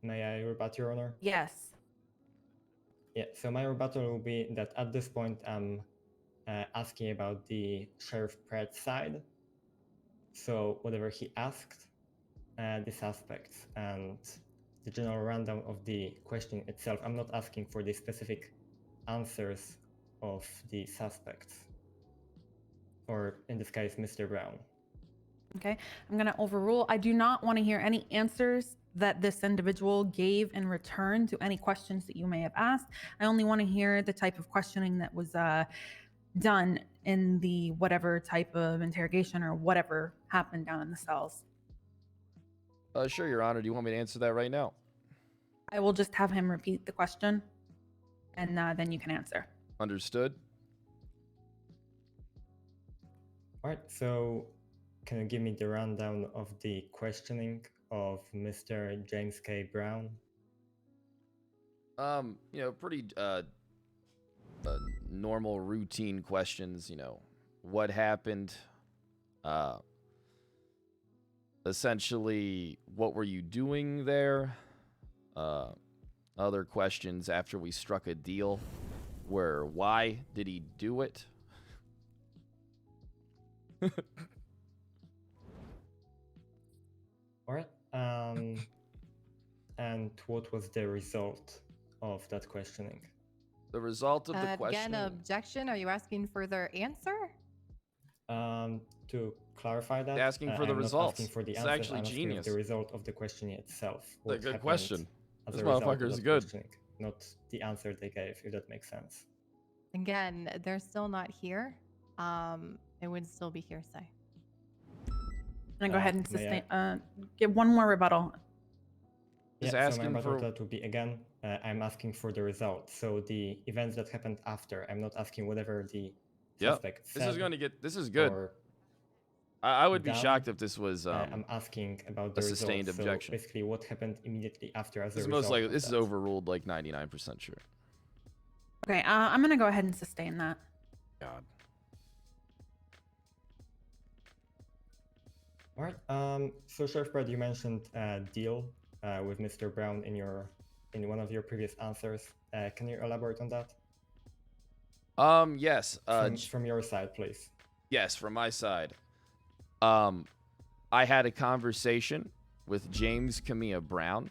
S5: May I rebut, Your Honor?
S8: Yes.
S5: Yeah, so my rebuttal will be that at this point I'm asking about the Sheriff Pratt side. So whatever he asked the suspects and the general rundown of the question itself. I'm not asking for the specific answers of the suspects, or in this case, Mr. Brown.
S8: Okay, I'm going to overrule. I do not want to hear any answers that this individual gave in return to any questions that you may have asked. I only want to hear the type of questioning that was done in the whatever type of interrogation or whatever happened down in the cells.
S1: Sure, Your Honor. Do you want me to answer that right now?
S8: I will just have him repeat the question, and then you can answer.
S1: Understood.
S5: All right, so can you give me the rundown of the questioning of Mr. James K. Brown?
S1: Pretty normal routine questions, what happened, essentially what were you doing there, other questions after we struck a deal were why did he do it.
S5: All right, and what was the result of that questioning?
S1: The result of the
S9: Again, objection. Are you asking for their answer?
S5: To clarify that,
S1: asking for the
S5: I'm not
S1: results.
S5: asking for the
S1: It's
S5: answers,
S1: actually
S5: I'm asking
S1: genius.
S5: the result of the questioning itself.
S1: It's a
S5: What
S1: good
S5: happened
S1: question.
S5: as
S1: This
S5: a result of
S1: motherfucker is
S5: that
S1: good.
S5: questioning, not the answer they gave, if that makes sense.
S9: Again, they're still not here. It would still be hearsay.
S8: And go ahead and
S5: may
S8: sustain. Give one more rebuttal.
S1: Just
S5: Yeah, so my
S1: asking
S5: rebuttal
S1: for-
S5: to that would be, again, I'm asking for the result. So the events that happened after, I'm not asking whatever the
S1: Yep.
S5: suspect
S1: This is
S5: said
S1: going to get. This is good.
S5: or
S1: I would be
S5: done.
S1: shocked if this was
S5: I'm asking about the
S1: a sustained
S5: results.
S1: objection.
S5: So basically, what happened immediately after as
S1: This
S5: a
S1: is
S5: result
S1: most likely.
S5: of
S1: This is
S5: that.
S1: overruled like 99% sure.
S8: Okay, I'm going to go ahead and sustain that.
S1: God.
S5: All right. So Sheriff Brad, you mentioned a deal with Mr. Brown in one of your previous answers. Can you elaborate on that?
S1: Yes.
S5: From your side, please.
S1: Yes, from my side. I had a conversation with James Camilla Brown,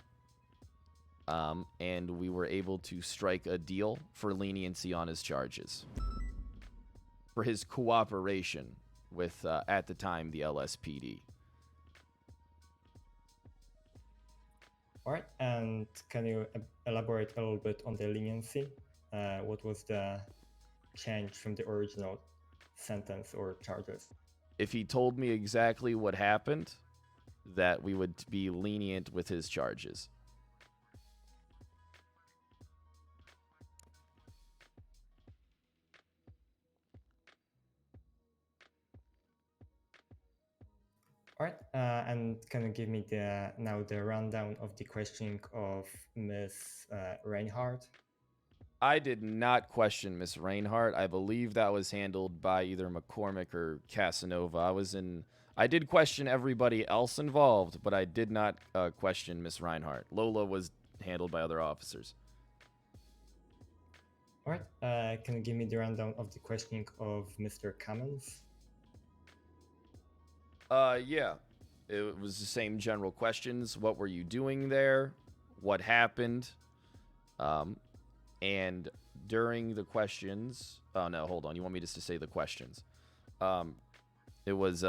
S1: and we were able to strike a deal for leniency on his charges, for his cooperation with, at the time, the LSPD.
S5: All right. And can you elaborate a little bit on the leniency? What was the change from the original sentence or charges?
S1: If he told me exactly what happened, that we would be lenient with his charges.
S5: All right. And can you give me now the rundown of the questioning of Miss Reinhardt?
S1: I did not question Miss Reinhardt. I believe that was handled by either McCormick or Casanova. I did question everybody else involved, but I did not question Miss Reinhardt. Lola was handled by other officers.
S5: All right. Can you give me the rundown of the questioning of Mr. Cummins?
S1: Yeah. It was the same general questions. What were you doing there? What happened? And during the questions, oh no, hold on. You want me just to say the questions? It was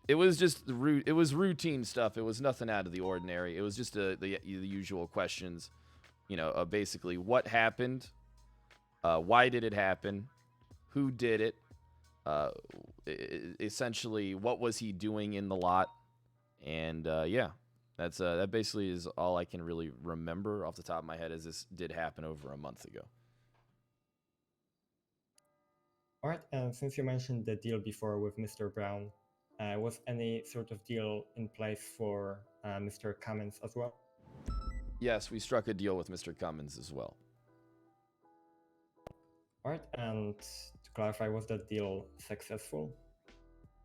S1: just it was routine stuff. It was nothing out of the ordinary. It was just the usual questions. Basically what happened, why did it happen, who did it, essentially what was he doing in the lot, and yeah. That basically is all I can really remember off the top of my head, as this did happen over a month ago.
S5: All right, and since you mentioned the deal before with Mr. Brown, was any sort of deal in place for Mr. Cummins as well?
S1: Yes, we struck a deal with Mr. Cummins as well.
S5: All right, and to clarify, was that deal successful?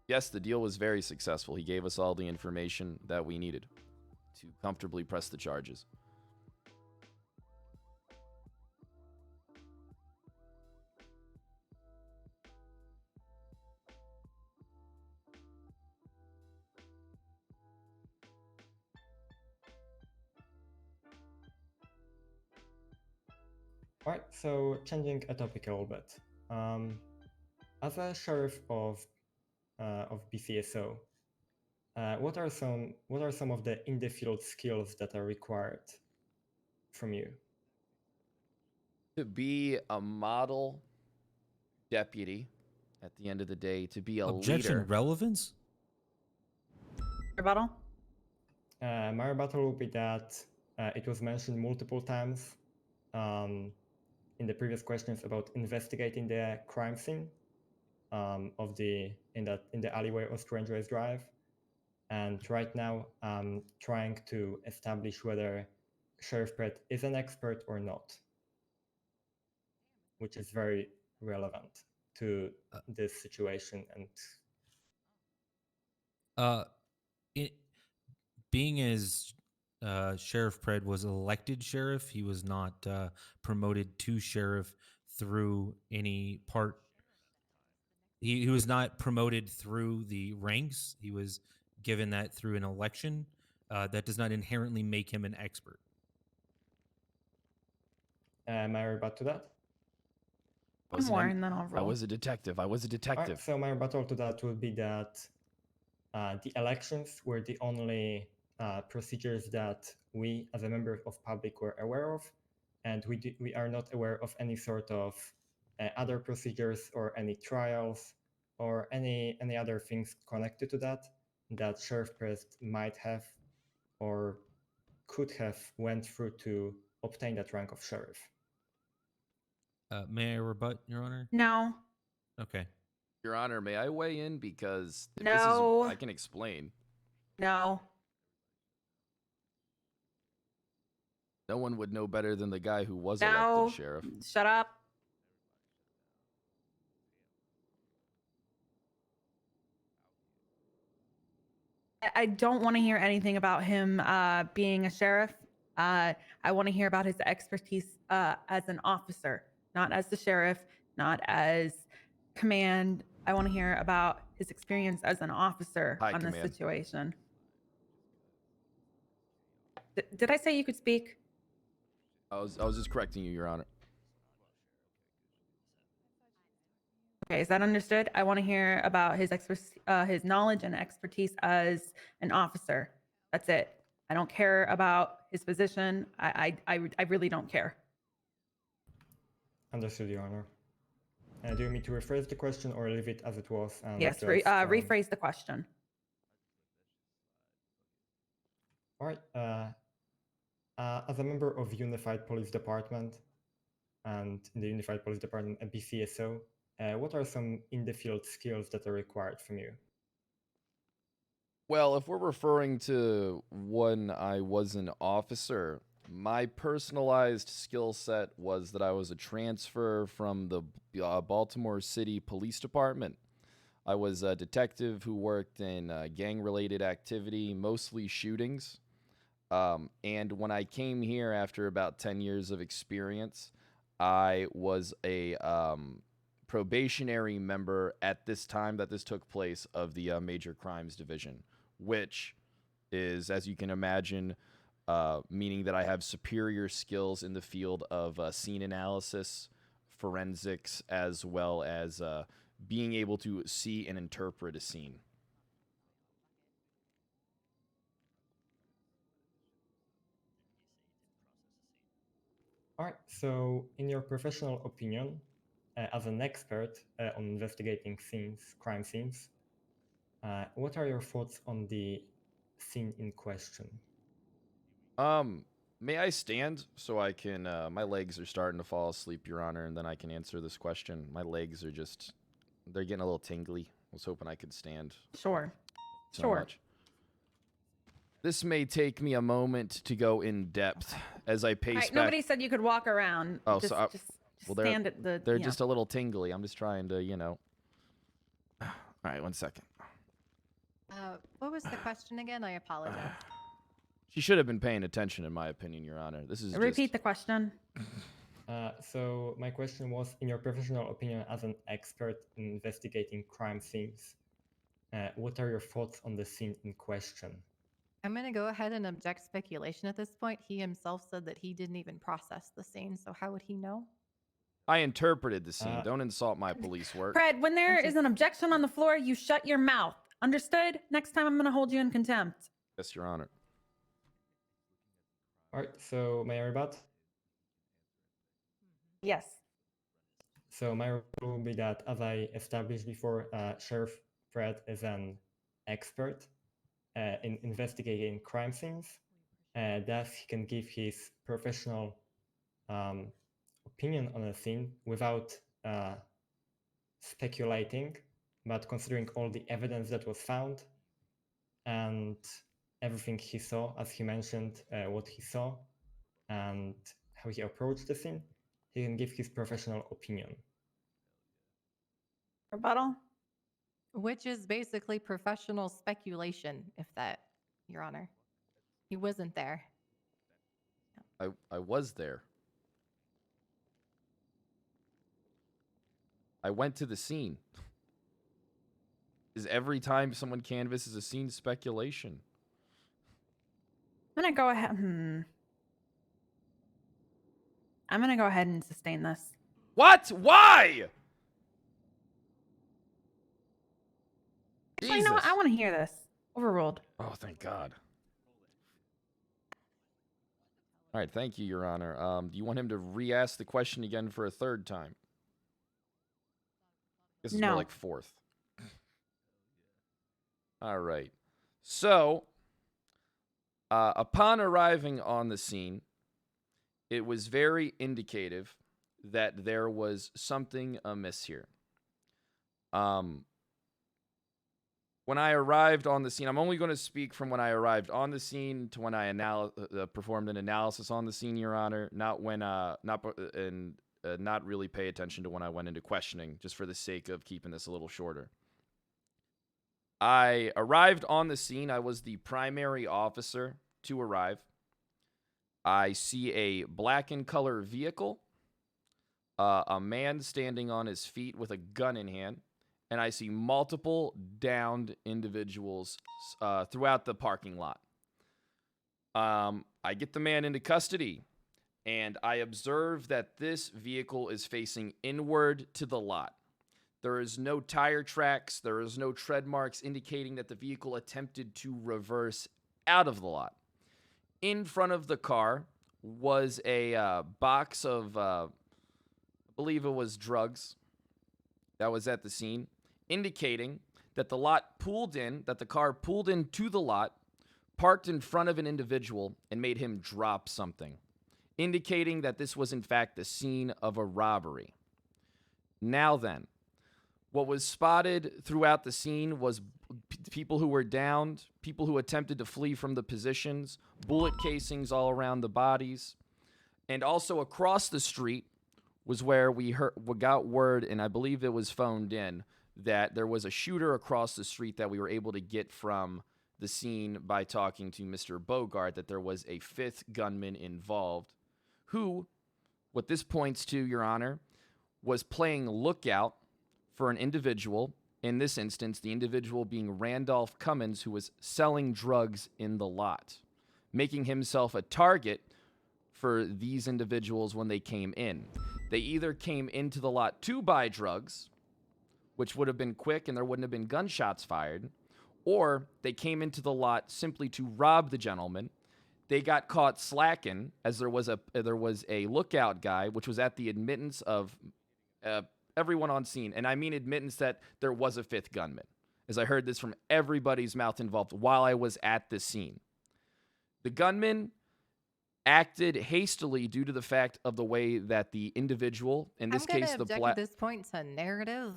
S1: Yes, the deal was very successful. He gave us all the information that we needed to comfortably press the charges.
S5: Alright, so changing a topic a little bit. As a sheriff of BCSO, what are some of the in the field skills that are required from you?
S1: To be a model deputy at the end of the day, to be a
S13: Objection
S1: leader.
S13: relevance?
S8: Rebuttal?
S5: My rebuttal would be that it was mentioned multiple times in the previous questions about investigating the crime scene of in the alleyway of Strangeways Drive, and right now I'm trying to establish whether Sheriff Brett is an expert or not, which is very relevant to this situation. And
S13: Being as Sheriff Pred was elected sheriff, he was not promoted to sheriff through any part. He was not promoted through the ranks. He was given that through an election. That does not inherently make him an expert.
S5: may I rebut to that?
S8: One more and then I'll roll.
S1: I was a detective.
S5: Alright, so my rebuttal to that would be that the elections were the only procedures that we, as a member of public, were aware of, and we are not aware of any sort of other procedures or any trials or any other things connected to that Sheriff Prest might have or could have went through to obtain that rank of sheriff.
S13: May I rebut, Your Honor?
S8: No.
S13: Okay.
S1: Your Honor, may I weigh in because
S8: No.
S1: I can explain.
S8: No.
S1: No one would know better than the guy who was
S8: No.
S1: elected sheriff.
S8: Shut up. I don't want to hear anything about him being a sheriff. I want to hear about his expertise as an officer, not as the sheriff, not as command. I want to hear about his experience as an officer on this situation. Did I say you could speak?
S1: I was just correcting you, Your Honor.
S8: Okay, is that understood? I want to hear about his knowledge and expertise as an officer. That's it. I don't care about his position. I really don't care.
S5: Understood, Your Honor. Do you want me to rephrase the question or leave it as it was? And
S8: Yes,
S5: just,
S8: rephrase the question.
S5: All right. As a member of Unified Police Department and in the Unified Police Department at BCSO, what are some in-the-field skills that are required from you?
S1: Well, if we're referring to when I was an officer, my personalized skill set was that I was a transfer from the Baltimore City Police Department. I was a detective who worked in gang-related activity, mostly shootings. And when I came here after about 10 years of experience, I was a probationary member at this time that this took place of the Major Crimes Division, which is, as you can imagine, meaning that I have superior skills in the field of scene analysis, forensics, as well as being able to see and interpret a scene.
S5: All right, so in your professional opinion, as an expert on investigating crime scenes, what are your thoughts on the scene in question?
S1: May I stand so I can, my legs are starting to fall asleep, Your Honor, and then I can answer this question. My legs are they're getting a little tingly. I was hoping I could stand.
S8: Sure.
S1: So much. This may take me a moment to go in depth as I pace back.
S8: Nobody said you could walk around.
S1: Oh,
S8: just,
S1: so
S8: just
S1: well,
S8: stand at the.
S1: They're just a little tingly. I'm just trying to, All right, 1 second.
S9: What was the question again? I apologize.
S1: She should have been paying attention, in my opinion, Your Honor. This is
S8: Repeat the question.
S5: So my question was, in your professional opinion as an expert in investigating crime scenes, what are your thoughts on the scene in question?
S9: I'm going to go ahead and object speculation at this point. He himself said that he didn't even process the scene, so how would he know?
S1: I interpreted the scene. Don't insult my police work.
S8: Pred, when there is an objection on the floor, you shut your mouth. Understood? Next time I'm going to hold you in contempt.
S1: Yes, Your Honor.
S5: All right, so may I rebut?
S8: Yes.
S5: So my rule will be that, as I established before, Sheriff Fred is an expert in investigating crime scenes. Thus, he can give his professional opinion on a scene without speculating, but considering all the evidence that was found and everything he saw, as he mentioned, what he saw and how he approached the scene, he can give his professional opinion.
S8: Rebuttal?
S9: Which is basically professional speculation, if that, Your Honor. He wasn't there.
S1: I was there. I went to the scene. Is every time someone canvasses a scene speculation?
S8: I'm going to go ahead. I'm going to go ahead and sustain this.
S1: What? Why?
S8: Actually, you know what? I want to hear this. Overruled.
S1: Oh, thank God. All right, thank you, Your Honor. Do you want him to re-ask the question again for a third time? This is more
S8: No.
S1: like fourth. All right. So, upon arriving on the scene, it was very indicative that there was something amiss here. When I arrived on the scene, I'm only going to speak from when I arrived on the scene to when I performed an analysis on the scene, Your Honor. Not when, not really pay attention to when I went into questioning, just for the sake of keeping this a little shorter. I arrived on the scene. I was the primary officer to arrive. I see a black in color vehicle, a man standing on his feet with a gun in hand, and I see multiple downed individuals throughout the parking lot. I get the man into custody, and I observe that this vehicle is facing inward to the lot. There is no tire tracks. There is no tread marks indicating that the vehicle attempted to reverse out of the lot. In front of the car was a box of, I believe it was drugs that was at the scene, indicating that the car pulled into the lot, parked in front of an individual, and made him drop something, indicating that this was in fact the scene of a robbery. Now then, what was spotted throughout the scene was people who were downed, people who attempted to flee from the positions, bullet casings all around the bodies, and also across the street was where we got word, and I believe it was phoned in, that there was a shooter across the street that we were able to get from the scene by talking to Mr. Bogart, that there was a fifth gunman involved who, what this points to, Your Honor, was playing lookout for an individual, in this instance, the individual being Randolph Cummins, who was selling drugs in the lot, making himself a target for these individuals when they came in. They either came into the lot to buy drugs, which would have been quick and there wouldn't have been gunshots fired, or they came into the lot simply to rob the gentleman. They got caught slacking, as there was a lookout guy, which was at the admittance of everyone on scene. And I mean admittance that there was a fifth gunman, as I heard this from everybody's mouth involved while I was at the scene. The gunman acted hastily due to the fact of the way that the individual, in this case the black...
S9: at this point to narrative.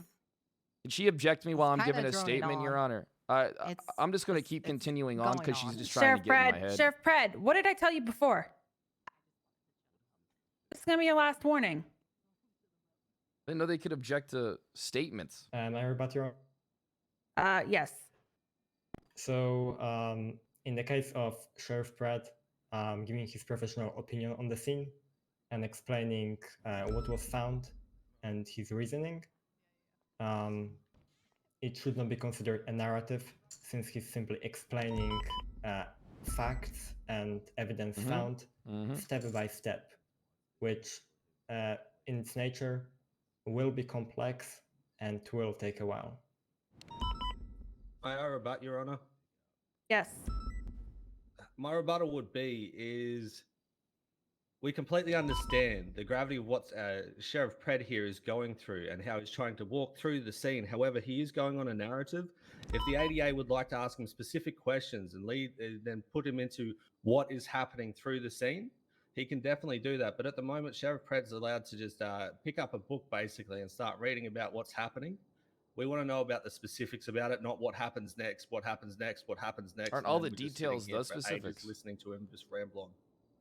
S1: Did she object me while I'm giving a
S9: droning
S1: statement, Your
S9: on.
S1: Honor? I'm just going to keep continuing on because she's just trying
S8: Sheriff
S1: to get in my head.
S8: Sheriff Pred, what did I tell you before? This is going to be your last warning.
S1: I didn't know they could object to statements.
S5: Am I rebut, Your
S8: Yes.
S5: So, in the case of Sheriff Pratt giving his professional opinion on the scene and explaining what was found and his reasoning, it should not be considered a narrative, since he's simply explaining facts and evidence found step by step, which in its nature will be complex and will take a while.
S22: I rebut, Your Honor.
S8: Yes.
S22: My rebuttal would be is we completely understand the gravity of what Sheriff Pred here is going through and how he's trying to walk through the scene. However, he is going on a narrative. If the ADA would like to ask him specific questions and then put him into what is happening through the scene, he can definitely do that. But at the moment, Sheriff Pred's allowed to just pick up a book basically and start reading about what's happening. We want to know about the specifics about it, not what happens next, what happens next, what happens next.
S1: Aren't
S22: and
S1: all
S22: then
S1: the
S22: we're just sitting
S1: details
S22: here
S1: the
S22: for ages
S1: specifics?
S22: listening to him just ramble on.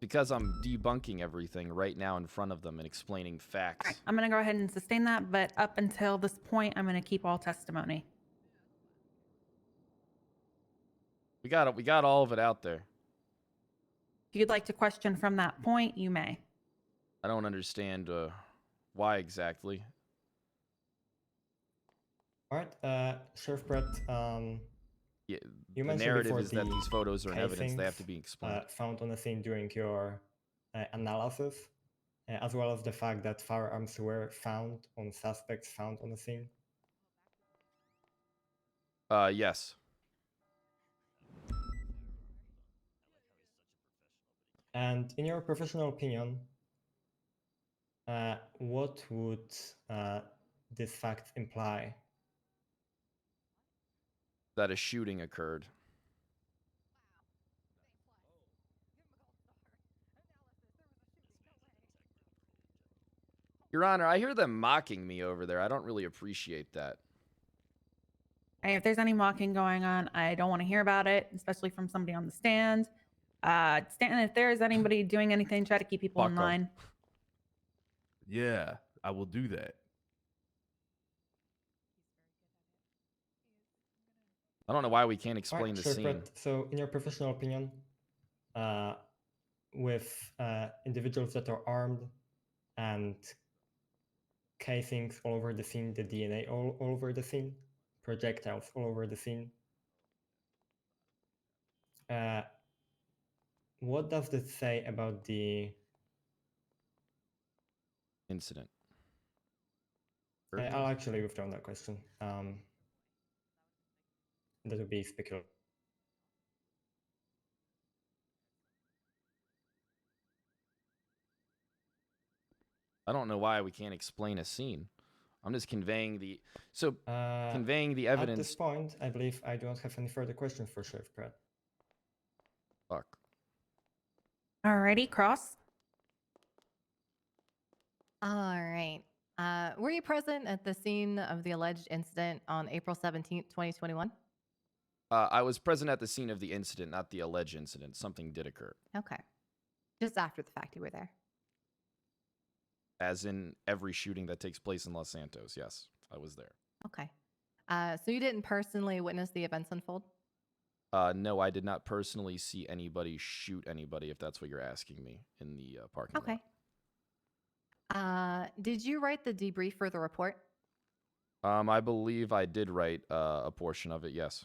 S1: Because I'm debunking everything right now in front of them and explaining facts.
S8: I'm going to go ahead and sustain that, but up until this point, I'm going to keep all testimony.
S1: We got all of it out there.
S8: If you'd like to question from that point, you may.
S1: I don't understand why exactly.
S5: All right, Sheriff Brett,
S1: Yeah,
S5: you
S1: the
S5: mentioned
S1: narrative
S5: before
S1: is that
S5: the
S1: these photos are in evidence. They have
S5: casings,
S1: to be explained.
S5: Found on the scene during your analysis, as well as the fact that firearms were found on suspects found on the scene.
S1: Yes.
S5: And in your professional opinion, what would this fact imply?
S1: That a shooting occurred. Your Honor, I hear them mocking me over there. I don't really appreciate that.
S8: Hey, if there's any mocking going on, I don't want to hear about it, especially from somebody on the stand. Stanton, if there is anybody doing anything, try to keep people in
S6: Fuck 'em.
S8: line.
S6: Yeah, I will do that.
S1: I don't know why we can't
S5: All
S1: explain
S5: right,
S1: the
S5: Sheriff
S1: scene.
S5: Brett, so in your professional opinion, with individuals that are armed and casings all over the scene, the DNA all over the scene, projectiles all over the scene, what does this say about the
S1: incident?
S5: I'll actually withdraw that question. That would be speculative.
S1: I don't know why we can't explain a scene. I'm just conveying the conveying the evidence.
S5: At this point, I believe I do not have any further questions for Sheriff Pratt.
S1: Fuck.
S8: Alrighty, Cross.
S9: All right. Were you present at the scene of the alleged incident on April 17th, 2021?
S1: I was present at the scene of the incident, not the alleged incident. Something did occur.
S9: Okay. Just after the fact you were there.
S1: As in every shooting that takes place in Los Santos. Yes, I was there.
S9: Okay. So you didn't personally witness the events unfold?
S1: No, I did not personally see anybody shoot anybody, if that's what you're asking me, in the parking
S9: lot. Okay. Did you write the debrief for the report?
S1: I believe I did write a portion of it, yes.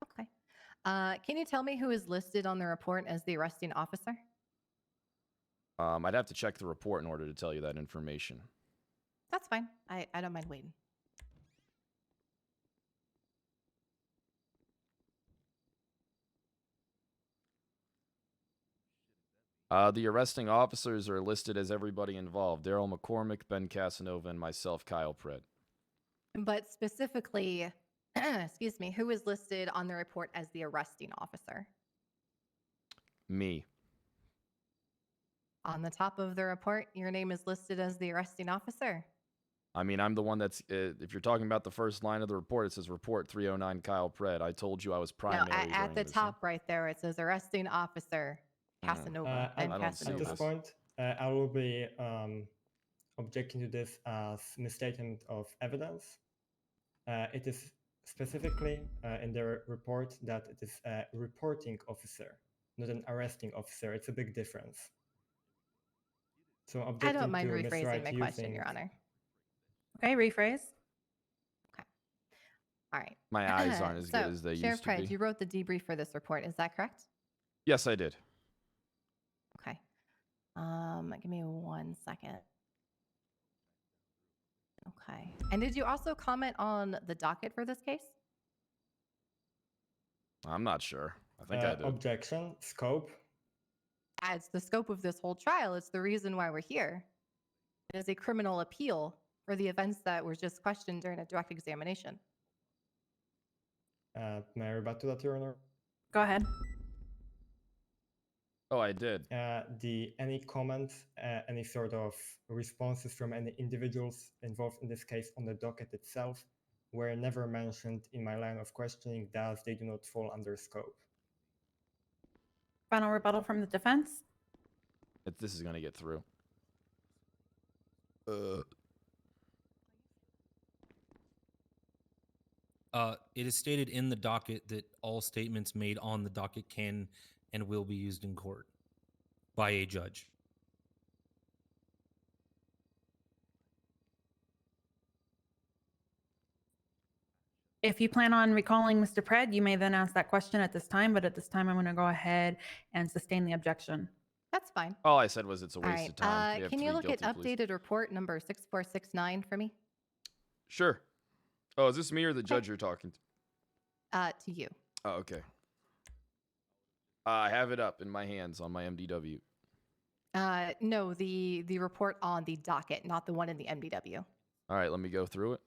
S9: Okay. Can you tell me who is listed on the report as the arresting officer?
S1: I'd have to check the report in order to tell you that information.
S9: That's fine. I don't mind waiting.
S1: The arresting officers are listed as everybody involved. Daryl McCormick, Ben Casanova, and myself, Kyle Pritt.
S9: But specifically, excuse me, who is listed on the report as the arresting officer?
S1: Me.
S9: On the top of the report, your name is listed as the arresting officer.
S1: I mean, I'm the one that's, if you're talking about the first line of the report, it says report 309 Kyle Pritt. I told you I was primary.
S9: No, at the top right there, it says arresting officer Casanova.
S5: At this point, I will be objecting to this as misstatement of evidence. It is specifically in the report that it is a reporting officer, not an arresting officer. It's a big difference. So
S9: I don't mind rephrasing my question, Your Honor.
S8: Okay, rephrase.
S9: Okay. All right.
S1: My eyes aren't as good as they
S9: Sheriff
S1: used to be.
S9: Pritt, you wrote the debrief for this report. Is that correct?
S1: Yes, I did.
S9: Okay. Give me 1 second. Okay. And did you also comment on the docket for this case?
S1: I'm not sure. I think I did.
S5: Objection. Scope.
S9: As the scope of this whole trial, it's the reason why we're here. It is a criminal appeal for the events that were just questioned during a direct examination.
S5: May I rebut to that, Your Honor?
S8: Go ahead.
S1: Oh, I did.
S5: Any comments, any sort of responses from any individuals involved in this case on the docket itself were never mentioned in my line of questioning, thus they do not fall under scope.
S8: Final rebuttal from the defense.
S1: This is gonna get through.
S13: It is stated in the docket that all statements made on the docket can and will be used in court by a judge.
S8: If you plan on recalling Mr. Pred, you may then ask that question at this time, but at this time, I'm going to go ahead and sustain the objection.
S9: That's fine.
S1: All I said was it's a
S9: All
S1: waste
S9: right.
S1: of time.
S9: Can you look
S1: guilty,
S9: at
S1: please.
S9: updated report number 6469 for me?
S1: Sure. Oh, is this me or the judge you're talking to?
S9: To you.
S1: Oh, okay. I have it up in my hands on my MDW.
S9: No, the report on the docket, not the one in the MDW.
S1: All right, let me go through it.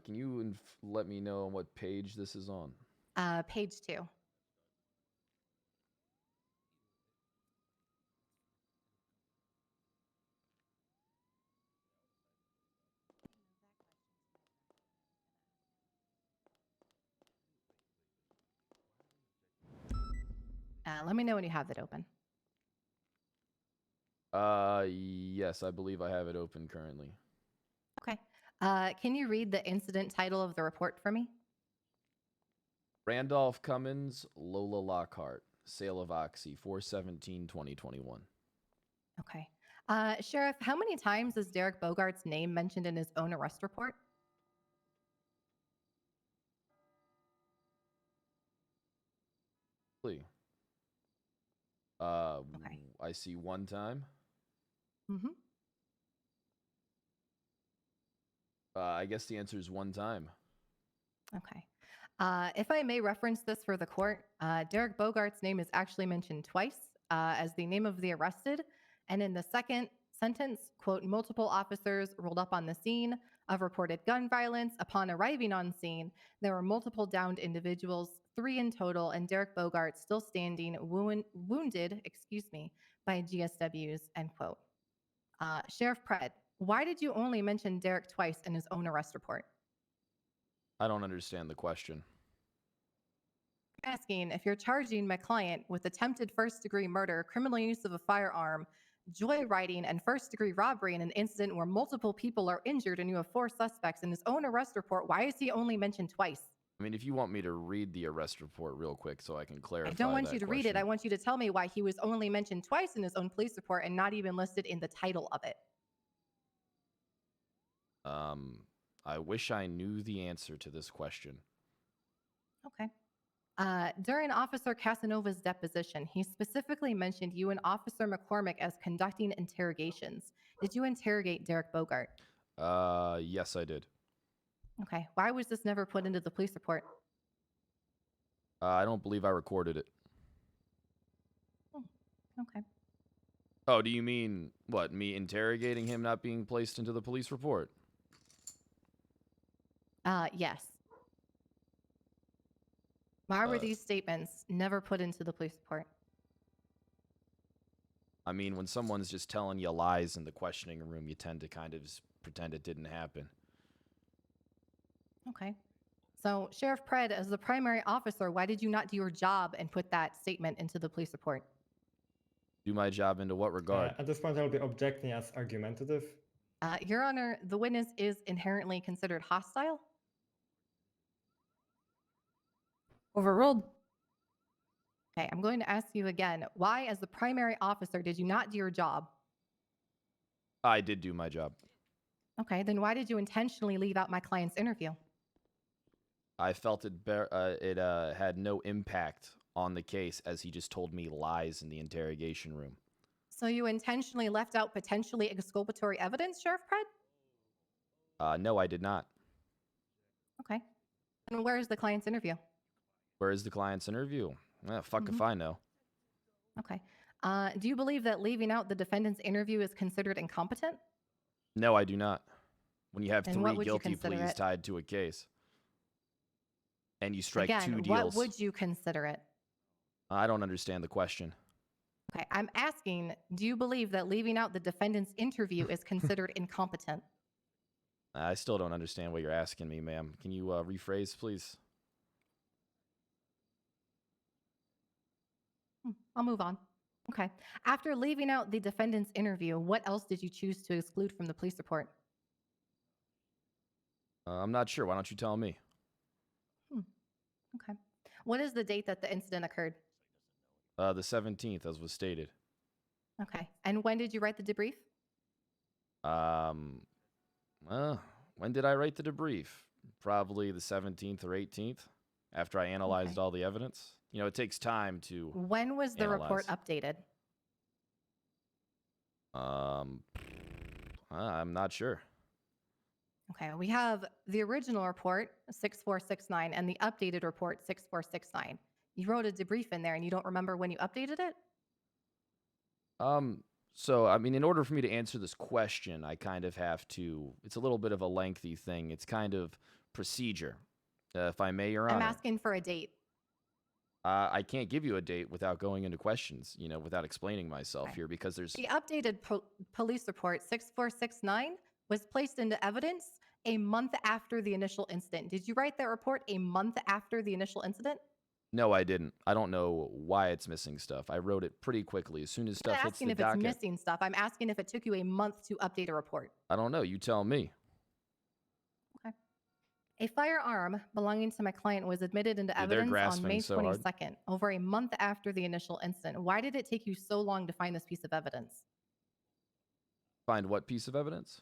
S1: Can you let me know on what page this is on?
S9: Page 2. Let me know when you have it open.
S1: Yes, I believe I have it open currently.
S9: Okay. Can you read the incident title of the report for me?
S1: Randolph Cummins, Lola Lockhart, sale of Oxy, 4/17/2021.
S9: Okay. Sheriff, how many times is Derek Bogart's name mentioned in his own arrest report?
S1: Okay. I see one time.
S9: Mm-hmm.
S1: I guess the answer is one time.
S9: Okay. If I may reference this for the court, Derek Bogart's name is actually mentioned twice as the name of the arrested. And in the second sentence, quote, multiple officers rolled up on the scene of reported gun violence. Upon arriving on scene, there were multiple downed individuals, 3 in total, and Derek Bogart still standing, wounded, by GSWs, end quote. Sheriff Pred, why did you only mention Derek twice in his own arrest report?
S1: I don't understand the question.
S9: I'm asking if you're charging my client with attempted first-degree murder, criminal use of a firearm, joyriding, and first-degree robbery in an incident where multiple people are injured and you have 4 suspects in his own arrest report, why is he only mentioned twice?
S1: I mean, if you want me to read the arrest report real quick so I can clarify
S9: I don't want
S1: that
S9: you to read it. I want you to tell me why he was only mentioned twice in his own police report and not even listed in the title of it.
S1: I wish I knew the answer to this question.
S9: Okay. During Officer Casanova's deposition, he specifically mentioned you and Officer McCormick as conducting interrogations. Did you interrogate Derek Bogart?
S1: Yes, I did.
S9: Okay. Why was this never put into the police report?
S1: I don't believe I recorded it.
S9: Okay.
S1: Oh, do you mean, what, me interrogating him not being placed into the police report?
S9: Yes. Why were these statements never put into the police report?
S1: I mean, when someone's just telling you lies in the questioning room, you tend to kind of pretend it didn't happen.
S9: Okay. So, Sheriff Pred, as the primary officer, why did you not do your job and put that statement into the police report?
S1: Do my job into what regard?
S5: At this point, I'll be objecting as argumentative.
S9: Your Honor, the witness is inherently considered hostile.
S8: Overruled.
S9: Okay, I'm going to ask you again. Why, as the primary officer, did you not do your job?
S1: I did do my job.
S9: Okay, then why did you intentionally leave out my client's interview?
S1: I felt it had no impact on the case as he just told me lies in the interrogation room.
S9: So you intentionally left out potentially exculpatory evidence, Sheriff Pred?
S1: No, I did not.
S9: Okay. And where is the client's interview?
S1: Where is the client's interview? Fuck if I know.
S9: Okay. Do you believe that leaving out the defendant's interview is considered incompetent?
S1: No, I do not. When you have
S9: And what
S1: 3
S9: would you
S1: guilty
S9: consider
S1: pleas
S9: it?
S1: tied to a case, and you strike
S9: Again,
S1: 2 deals,
S9: what would you consider it?
S1: I don't understand the question.
S9: Okay, I'm asking, do you believe that leaving out the defendant's interview is considered incompetent?
S1: I still don't understand what you're asking me, ma'am. Can you rephrase, please?
S9: I'll move on. Okay. After leaving out the defendant's interview, what else did you choose to exclude from the police report?
S1: I'm not sure. Why don't you tell me?
S9: Okay. What is the date that the incident occurred?
S1: The 17th, as was stated.
S9: Okay. And when did you write the debrief?
S1: When did I write the debrief? Probably the 17th or 18th, after I analyzed all the evidence. You know, it takes time to
S9: When was the report updated?
S1: I'm not sure.
S9: Okay, we have the original report, 6469, and the updated report, 6469. You wrote a debrief in there and you don't remember when you updated it?
S1: So, I mean, in order for me to answer this question, I kind of have to, it's a little bit of a lengthy thing. It's kind of procedure, if I may, Your Honor.
S9: I'm asking for a date.
S1: I can't give you a date without going into questions, you know, without explaining myself here, because there's...
S9: The updated police report, 6469, was placed into evidence a month after the initial incident. Did you write that report a month after the initial incident?
S1: No, I didn't. I don't know why it's missing stuff. I wrote it pretty quickly. As soon as
S9: I'm
S1: stuff
S9: not
S1: hits
S9: asking
S1: the
S9: if
S1: docket...
S9: it's missing stuff. I'm asking if it took you a month to update a report.
S1: I don't know. You tell me.
S9: A firearm belonging to my client was admitted into
S1: Dude, they're
S9: evidence on
S1: grasping
S9: May
S1: so hard.
S9: 22nd, over a month after the initial incident. Why did it take you so long to find this piece of evidence?
S1: Find what piece of evidence?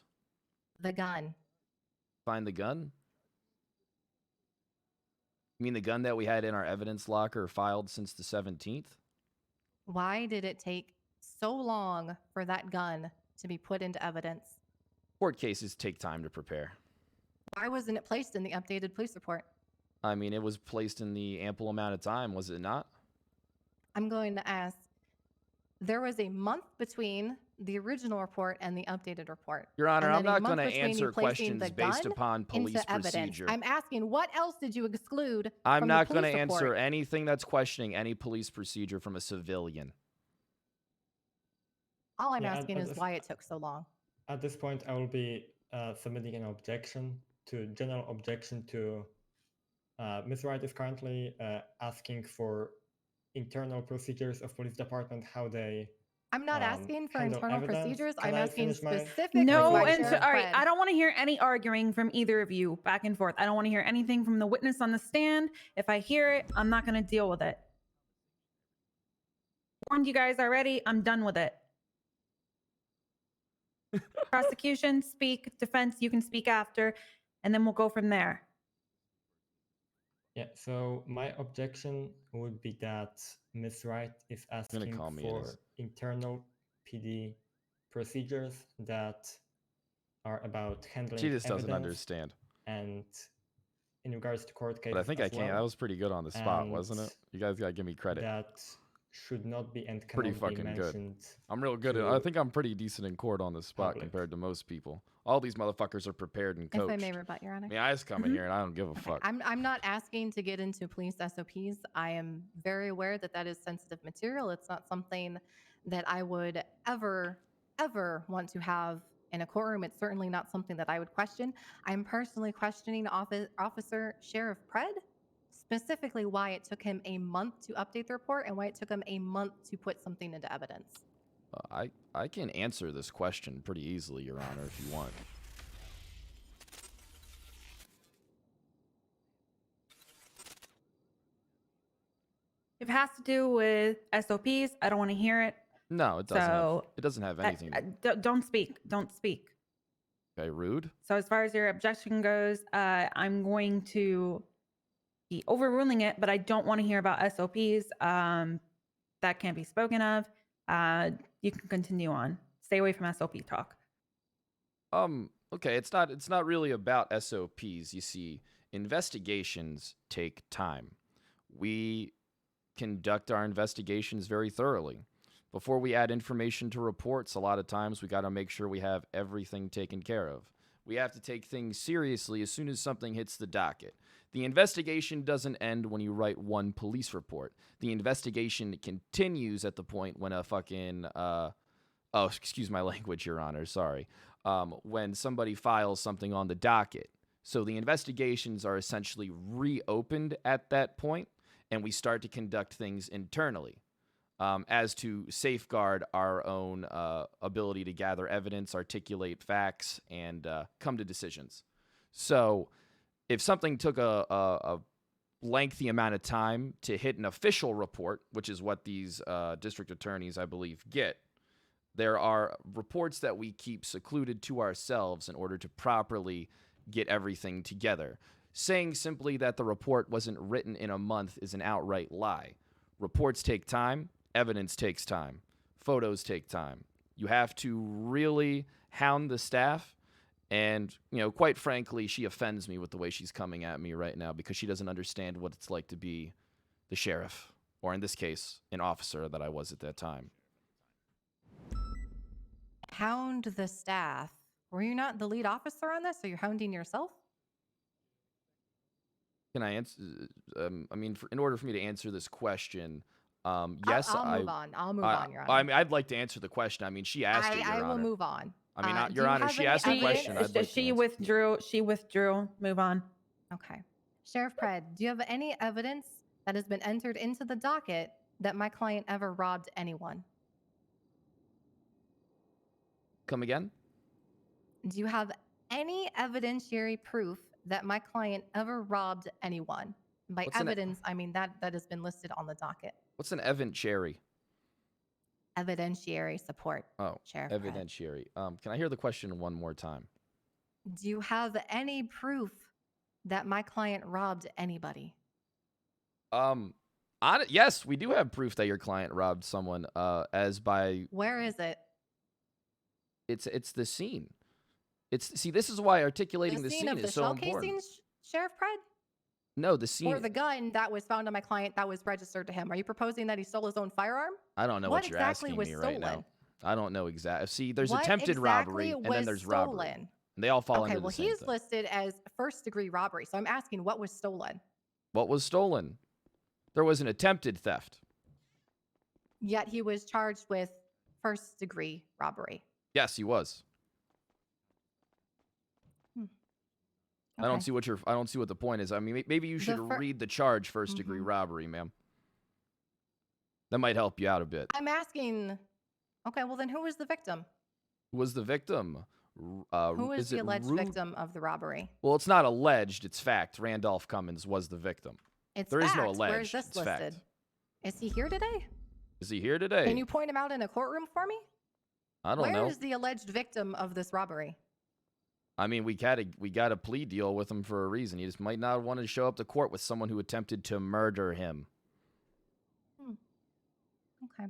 S9: The gun.
S1: Find the gun? You mean the gun that we had in our evidence locker filed since the 17th?
S9: Why did it take so long for that gun to be put into evidence?
S1: Court cases take time to prepare.
S9: Why wasn't it placed in the updated police report?
S1: I mean, it was placed in the ample amount of time, was it not?
S9: I'm going to ask, there was a month between the original report and the updated report.
S1: Your Honor,
S9: and
S1: I'm
S9: then a
S1: not going
S9: month
S1: to
S9: between you
S1: answer
S9: placing
S1: questions
S9: the
S1: based
S9: gun
S1: upon police
S9: into evidence.
S1: procedure.
S9: I'm asking, what else did you exclude
S1: I'm
S9: from
S1: not
S9: the
S1: going to
S9: police
S1: answer
S9: report?
S1: anything that's questioning any police procedure from a civilian.
S9: All I'm
S5: Yeah,
S9: asking is why it took so long.
S5: At this point, I will be submitting an objection to general objection to Ms. Wright is currently asking for internal procedures of police department, how they
S9: I'm not asking for
S5: handle
S9: internal
S5: evidence.
S9: procedures.
S5: Can
S9: I'm
S5: I
S9: asking
S5: finish my-
S9: specifically
S8: No,
S9: why
S8: and
S9: Sheriff
S8: all right,
S9: Fred-
S8: I don't want to hear any arguing from either of you back and forth. I don't want to hear anything from the witness on the stand. If I hear it, I'm not going to deal with it. Warned you guys already. I'm done with it. Prosecution, speak. Defense, you can speak after, and then we'll go from there.
S5: Yeah, so my objection would be that Ms. Wright is asking
S1: call me
S5: for
S1: Ines.
S5: internal PD procedures that are about handling
S1: She just doesn't
S5: evidence
S1: understand.
S5: and in regards to court cases
S1: But I think I
S5: as
S1: can.
S5: well,
S1: That was pretty good on the spot,
S5: and
S1: wasn't it? You guys got to give me credit.
S5: that should not be and
S1: Pretty
S5: cannot be
S1: fucking good.
S5: mentioned.
S1: I'm real good. I think I'm pretty decent in court on the spot
S5: public.
S1: compared to most people. All these motherfuckers are prepared and
S9: If
S1: coached.
S9: I may rebut, Your Honor.
S1: I mean, I just come in here and I don't give a fuck.
S9: I'm not asking to get into police SOPs. I am very aware that that is sensitive material. It's not something that I would ever want to have in a courtroom. It's certainly not something that I would question. I'm personally questioning Officer Sheriff Pred, specifically why it took him a month to update the report and why it took him a month to put something into evidence.
S1: I can answer this question pretty easily, Your Honor, if you want.
S8: If it has to do with SOPs, I don't want to hear it.
S1: No, it doesn't.
S8: So,
S1: it doesn't have anything.
S8: Don't speak. Don't speak.
S1: Okay, rude.
S8: So as far as your objection goes, I'm going to be overruling it, but I don't want to hear about SOPs. That can't be spoken of. You can continue on. Stay away from SOP talk.
S1: Okay, it's not really about SOPs. You see, investigations take time. We conduct our investigations very thoroughly. Before we add information to reports, a lot of times we got to make sure we have everything taken care of. We have to take things seriously as soon as something hits the docket. The investigation doesn't end when you write one police report. The investigation continues at the point when a fucking oh, excuse my language, Your Honor, sorry. When somebody files something on the docket. So the investigations are essentially reopened at that point, and we start to conduct things internally as to safeguard our own ability to gather evidence, articulate facts, and come to decisions. So if something took a lengthy amount of time to hit an official report, which is what these district attorneys, I believe, get, there are reports that we keep secluded to ourselves in order to properly get everything together. Saying simply that the report wasn't written in a month is an outright lie. Reports take time. Evidence takes time. Photos take time. You have to really hound the staff. And, quite frankly, she offends me with the way she's coming at me right now because she doesn't understand what it's like to be the sheriff, or in this case, an officer that I was at that time.
S9: Hound the staff. Were you not the lead officer on this, so you're hounding yourself?
S1: Can I answer? In order for me to answer this question, yes,
S9: I'll move on. I'll move on, Your Honor.
S1: I'd like to answer the question. She asked it, Your Honor.
S9: I will move on.
S1: Your Honor, she asked the question.
S8: She withdrew. She withdrew. Move on.
S9: Okay. Sheriff Pred, do you have any evidence that has been entered into the docket that my client ever robbed anyone?
S1: Come again?
S9: Do you have any evidentiary proof that my client ever robbed anyone? By evidence, I mean that has been listed on the docket.
S1: What's an evidentiary?
S9: Evidentiary support.
S1: Oh,
S9: Sheriff
S1: evidentiary. Can I hear the question one more time?
S9: Do you have any proof that my client robbed anybody?
S1: Yes, we do have proof that your client robbed someone.
S9: Where is it?
S1: It's the scene. This is why articulating the scene
S9: of the
S1: is so
S9: shell
S1: important.
S9: casings, Sheriff Pred?
S1: No, the scene.
S9: Or the gun that was found on my client that was registered to him. Are you proposing that he stole his own firearm?
S1: I don't know what you're
S9: exactly
S1: asking
S9: was
S1: me
S9: stolen?
S1: right now. I don't know exactly. See, there's
S9: What
S1: attempted
S9: exactly
S1: robbery and
S9: was
S1: then there's
S9: stolen?
S1: robbery. And they all fall
S9: Okay,
S1: under
S9: well,
S1: the same
S9: he's
S1: thing.
S9: listed as first-degree robbery. So I'm asking, what was stolen?
S1: What was stolen? There was an attempted theft.
S9: Yet he was charged with first-degree robbery.
S1: Yes, he was. I don't see what the point is. Maybe you should read the charge first-degree robbery, ma'am. That might help you out a bit.
S9: I'm asking. Okay, well then, who was the victim?
S1: Who was the victim?
S9: Who is the alleged victim of the robbery?
S1: Well, it's not alleged. It's fact. Randolph Cummins was the victim.
S9: There
S1: is no
S9: alleged.
S1: alleged.
S9: Where is this
S1: it's
S9: listed?
S1: fact.
S9: Is he here today?
S1: Is he here today?
S9: Can you point him out in a courtroom for me?
S1: I don't know.
S9: Where is the alleged victim of this robbery?
S1: We got a plea deal with him for a reason. He just might not want to show up to court with someone who attempted to murder him.
S9: Okay.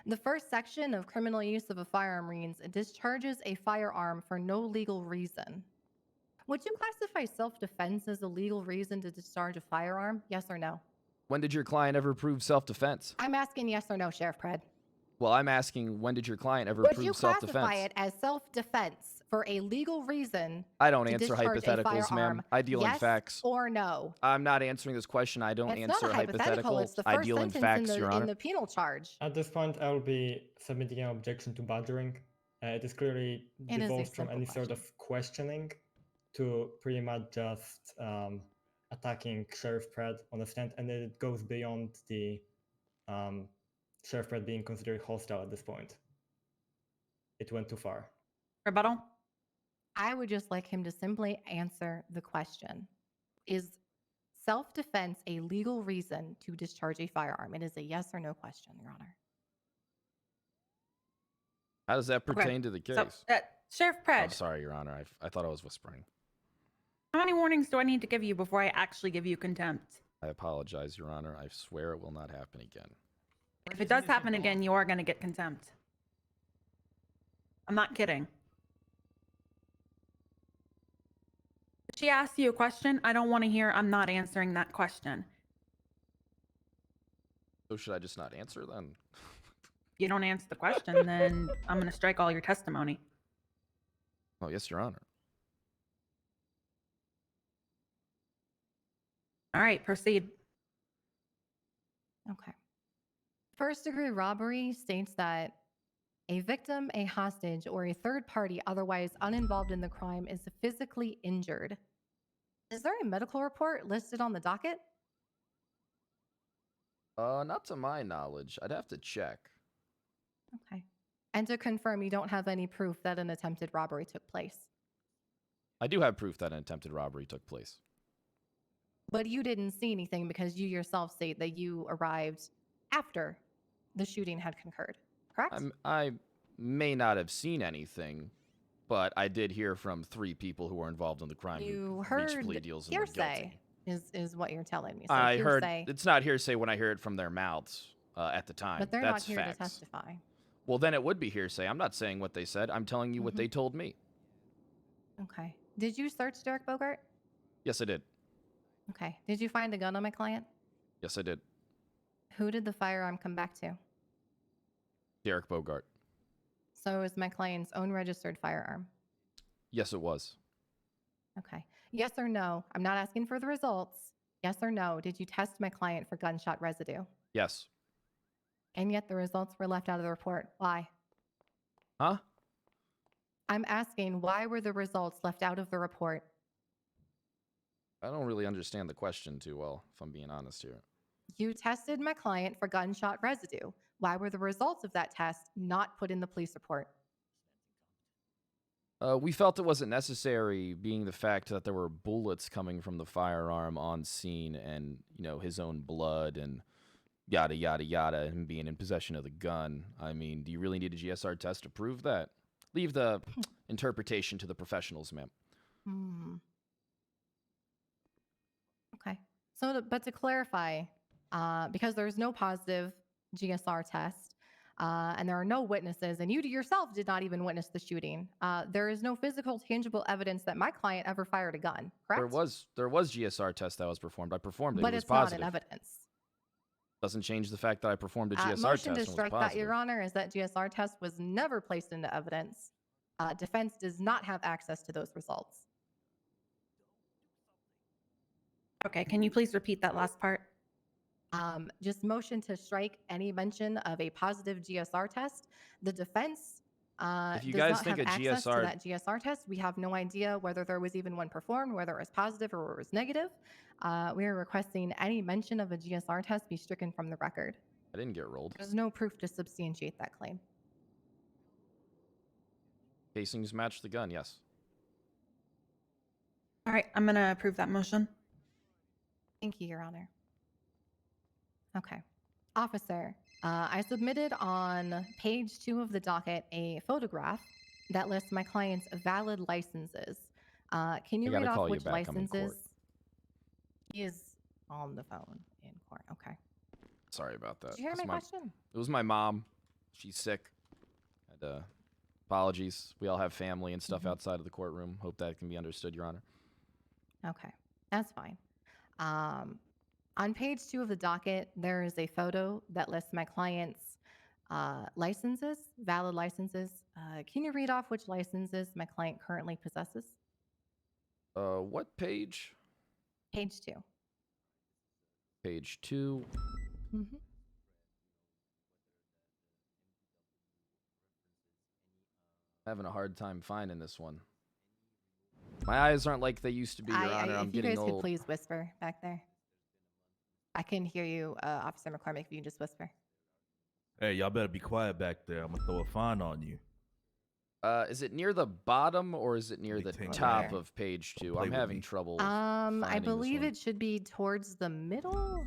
S9: The first section of criminal use of a firearm reads, discharges a firearm for no legal reason. Would you classify self-defense as a legal reason to discharge a firearm? Yes or no?
S1: When did your client ever prove self-defense?
S9: I'm asking yes or no, Sheriff Pred.
S1: Well, I'm asking, when did your client ever
S9: Would
S1: prove
S9: you
S1: self-defense?
S9: classify it as self-defense for a legal reason?
S1: I don't
S9: to
S1: answer
S9: discharge a
S1: hypotheticals,
S9: firearm?
S1: ma'am. I deal in
S9: Yes
S1: facts.
S9: Or no?
S1: I'm not answering this question. I don't
S9: It's
S1: answer
S9: not a hypothetical. It's the
S1: I
S9: first
S1: deal in
S9: sentence
S1: facts, Your Honor.
S9: in the penal charge.
S5: At this point, I will be submitting an objection to badgering. It is clearly
S9: It is a
S5: divorced from
S9: simple
S5: any sort of questioning to pretty much just attacking Sheriff Pred on the stand, and it goes beyond the Sheriff Pred being considered hostile at this point. It went too far.
S8: Rebuttal?
S9: I would just like him to simply answer the question. Is self-defense a legal reason to discharge a firearm? It is a yes or no question, Your Honor.
S1: How does that pertain to the case?
S8: So, Sheriff Pred.
S1: I'm sorry, Your Honor. I thought I was whispering.
S8: How many warnings do I need to give you before I actually give you contempt?
S1: I apologize, Your Honor. I swear it will not happen again.
S8: If it does happen again, you are going to get contempt. I'm not kidding. If she asks you a question, I don't want to hear I'm not answering that question.
S1: So should I just not answer then?
S8: If you don't answer the question, then I'm going to strike all your testimony.
S1: Oh, yes, Your Honor.
S8: All right, proceed.
S9: Okay. First degree robbery states that a victim, a hostage, or a third party otherwise uninvolved in the crime is physically injured. Is there a medical report listed on the docket?
S1: Not to my knowledge. I'd have to check.
S9: Okay. And to confirm, you don't have any proof that an attempted robbery took place.
S1: I do have proof that an attempted robbery took place.
S9: But you didn't see anything because you yourself state that you arrived after the shooting had concurred, correct?
S1: I may not have seen anything, but I did hear from 3 people who were involved in the crime
S9: You
S1: who reached
S9: heard
S1: plea deals and were
S9: hearsay
S1: guilty.
S9: is what you're telling me. So
S1: I heard
S9: hearsay,
S1: it's not hearsay when I hear it from their mouths at the time.
S9: but they're
S1: That's
S9: not here
S1: facts.
S9: to testify.
S1: Well, then it would be hearsay. I'm not saying what they said. I'm telling you what they told me.
S9: Okay. Did you search Derek Bogart?
S1: Yes, I did.
S9: Okay. Did you find a gun on my client?
S1: Yes, I did.
S9: Who did the firearm come back to?
S1: Derek Bogart.
S9: So it was my client's own registered firearm.
S1: Yes, it was.
S9: Okay. Yes or no? I'm not asking for the results. Yes or no? Did you test my client for gunshot residue?
S1: Yes.
S9: And yet the results were left out of the report. Why?
S1: Huh?
S9: I'm asking, why were the results left out of the report?
S1: I don't really understand the question too well, if I'm being honest here.
S9: You tested my client for gunshot residue. Why were the results of that test not put in the police report?
S1: We felt it wasn't necessary, being the fact that there were bullets coming from the firearm on scene and, you know, his own blood and yada, yada, yada, and being in possession of the gun. I mean, do you really need a GSR test to prove that? Leave the interpretation to the professionals, ma'am.
S9: Okay. So, but to clarify, because there's no positive GSR test, and there are no witnesses, and you yourself did not even witness the shooting, there is no physical, tangible evidence that my client ever fired a gun, correct?
S1: There was GSR test that was performed. I performed it.
S9: But
S1: It was
S9: it's
S1: positive.
S9: not an evidence.
S1: Doesn't change the fact that I performed a GSR test
S9: Motion
S1: and
S9: to
S1: was
S9: strike
S1: positive.
S9: that, Your Honor, is that GSR test was never placed into evidence. Defense does not have access to those results.
S8: Okay, can you please repeat that last part?
S9: Just motion to strike any mention of a positive GSR test. The defense
S1: If you
S9: does
S1: guys
S9: not
S1: think
S9: have
S1: a
S9: access to
S1: GSR
S9: that GSR test. We have no idea whether there was even one performed, whether it was positive or it was negative. We are requesting any mention of a GSR test be stricken from the record.
S1: I didn't get rolled.
S9: There's no proof to substantiate that claim.
S1: Casings match the gun, yes.
S8: All right, I'm going to approve that motion.
S9: Thank you, Your Honor. Okay. Officer, I submitted on page 2 of the docket a photograph that lists my client's valid licenses. Can you read off which licenses? He is on the phone in court. Okay.
S1: Sorry about that.
S9: Did you hear my question?
S1: It was my mom. She's sick. And, apologies. We all have family and stuff outside of the courtroom. Hope that can be understood, Your Honor.
S9: Okay, that's fine. On page 2 of the docket, there is a photo that lists my client's licenses, valid licenses. Can you read off which licenses my client currently possesses?
S1: What page?
S9: Page 2.
S1: Page 2.
S9: Mm-hmm.
S1: Having a hard time finding this one. My eyes aren't like they used to be, Your Honor. I'm
S9: if you
S1: getting
S9: guys
S1: old.
S9: could please whisper back there. I can hear you, Officer McCormick, if you can just whisper.
S6: Hey, y'all better be quiet back there. I'm gonna throw a fine on you.
S1: Is it near the bottom or is it near the top
S9: Where?
S1: of page 2?
S6: Play
S1: I'm
S6: with
S1: having
S6: me.
S1: trouble.
S9: I
S1: finding this
S9: believe
S1: one.
S9: it should be towards the middle.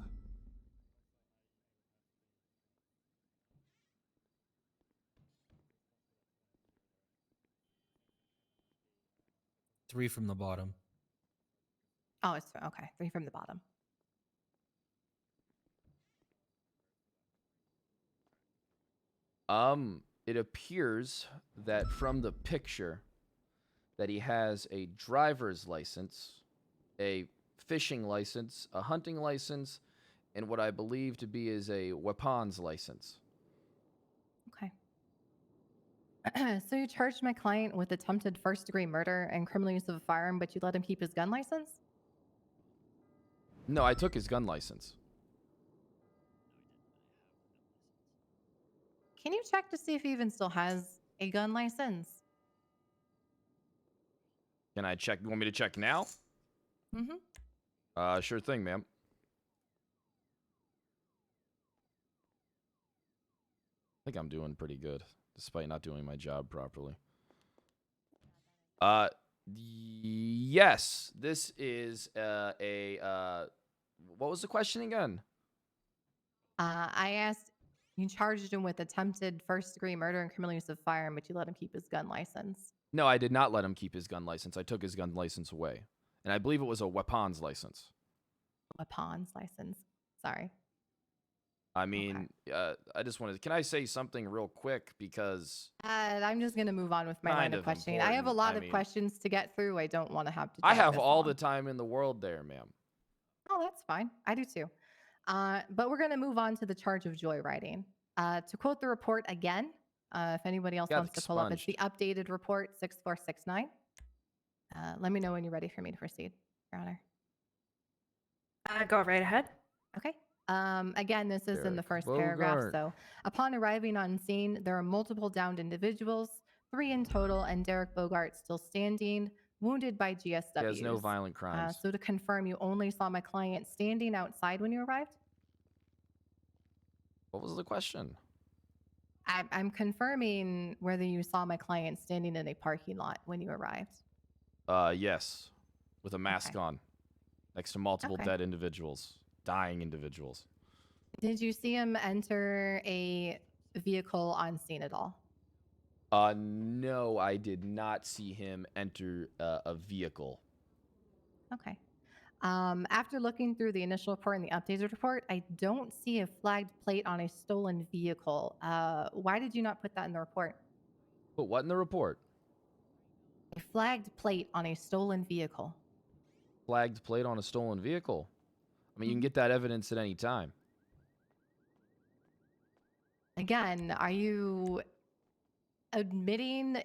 S13: Three from the bottom.
S9: Oh, it's okay. 3 from the bottom.
S1: It appears that from the picture that he has a driver's license, a fishing license, a hunting license, and what I believe to be is a weapons license.
S9: Okay. So you charged my client with attempted first-degree murder and criminal use of a firearm, but you let him keep his gun license?
S1: No, I took his gun license.
S9: Can you check to see if he even still has a gun license?
S1: Can I check? You want me to check now?
S9: Mm-hmm.
S1: Sure thing, ma'am. I think I'm doing pretty good, despite not doing my job properly. Yes, this is what was the question again?
S9: I asked, you charged him with attempted first-degree murder and criminal use of firearm, but you let him keep his gun license.
S1: No, I did not let him keep his gun license. I took his gun license away. And I believe it was a weapons license.
S9: Weapons license. Sorry.
S1: I mean, I just wanted to, can I say something real quick? Because
S9: I'm just going to move on with my line
S1: Kind
S9: of
S1: of
S9: questioning. I have a
S1: important.
S9: lot
S1: I
S9: of
S1: mean-
S9: questions to get through. I don't want to have to.
S1: I
S9: drag
S1: have
S9: this
S1: all
S9: long.
S1: the time in the world there, ma'am.
S9: Oh, that's fine. I do too. But we're going to move on to the charge of joyriding. To quote the report again, if anybody else
S1: Got
S9: wants to pull up, it's the updated report 6469. Let me know when you're ready for me to proceed, Your Honor.
S8: Go right ahead.
S9: Okay. Again, this is in the
S1: Derek
S9: first paragraph.
S1: Bogart.
S9: So, upon arriving on scene, there are multiple downed individuals, 3 in total, and Derek Bogart still standing, wounded by GSWs.
S1: He has no violent crimes.
S9: So, to confirm, you only saw my client standing outside when you arrived?
S1: What was the question?
S9: I'm confirming whether you saw my client standing in a parking lot when you arrived.
S1: Yes. With a mask on. Next to multiple
S9: Okay.
S1: dead individuals. Dying individuals.
S9: Did you see him enter a vehicle on scene at all?
S1: No, I did not see him enter a vehicle.
S9: Okay. After looking through the initial report and the updated report, I don't see a flagged plate on a stolen vehicle. Why did you not put that in the report?
S1: Put what in the report?
S9: A flagged plate on a stolen vehicle.
S1: Flagged plate on a stolen vehicle. I mean, you can get that evidence at any time.
S9: Again, are you admitting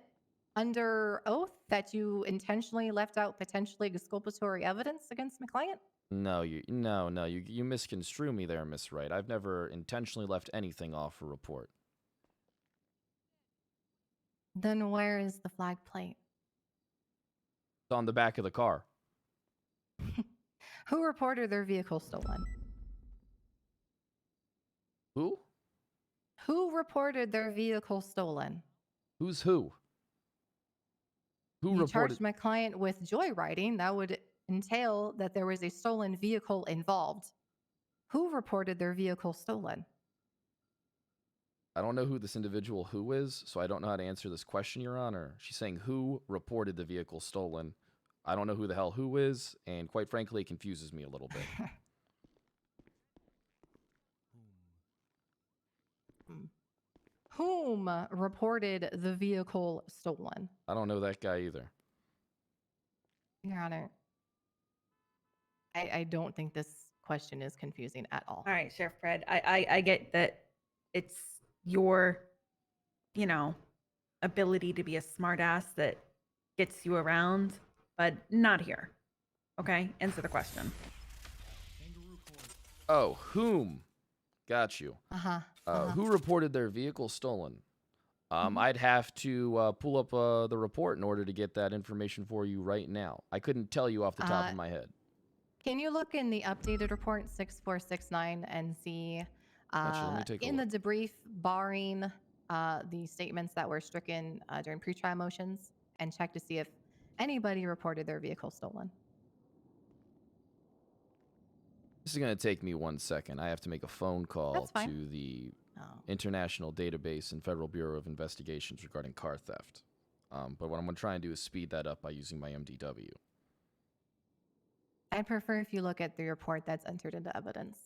S9: under oath that you intentionally left out potentially exculpatory evidence against my client?
S1: No, you misconstrue me there, Miss Wright. I've never intentionally left anything off a report.
S9: Then where is the flagged plate?
S1: It's on the back of the car.
S9: Who reported their vehicle stolen?
S1: Who?
S9: Who reported their vehicle stolen?
S1: Who's who? Who
S9: You
S1: reported?
S9: charged my client with joyriding. That would entail that there was a stolen vehicle involved. Who reported their vehicle stolen?
S1: I don't know who this individual who is, so I don't know how to answer this question, Your Honor. She's saying who reported the vehicle stolen. I don't know who the hell who is, and quite frankly, it confuses me a little bit.
S9: Whom reported the vehicle stolen?
S1: I don't know that guy either.
S9: Your Honor, I don't think this question is confusing at all.
S8: All right, Sheriff Fred. I get that it's your, ability to be a smartass that gets you around, but not here. Okay, answer the question.
S1: Oh, whom? Got you.
S9: Uh-huh.
S1: Who reported their vehicle stolen? I'd have to pull up the report in order to get that information for you right now. I couldn't tell you off the top of my head.
S9: Can you look in the updated report 6469 and see
S1: Actually, let me take a
S9: in the
S1: look.
S9: debrief, barring the statements that were stricken during pretrial motions, and check to see if anybody reported their vehicle stolen?
S1: This is going to take me 1 second. I have to make a phone call
S9: That's fine.
S1: to the International Database and Federal Bureau of Investigations regarding car theft. But what I'm going to try and do is speed that up by using my MDW.
S9: I prefer if you look at the report that's entered into evidence.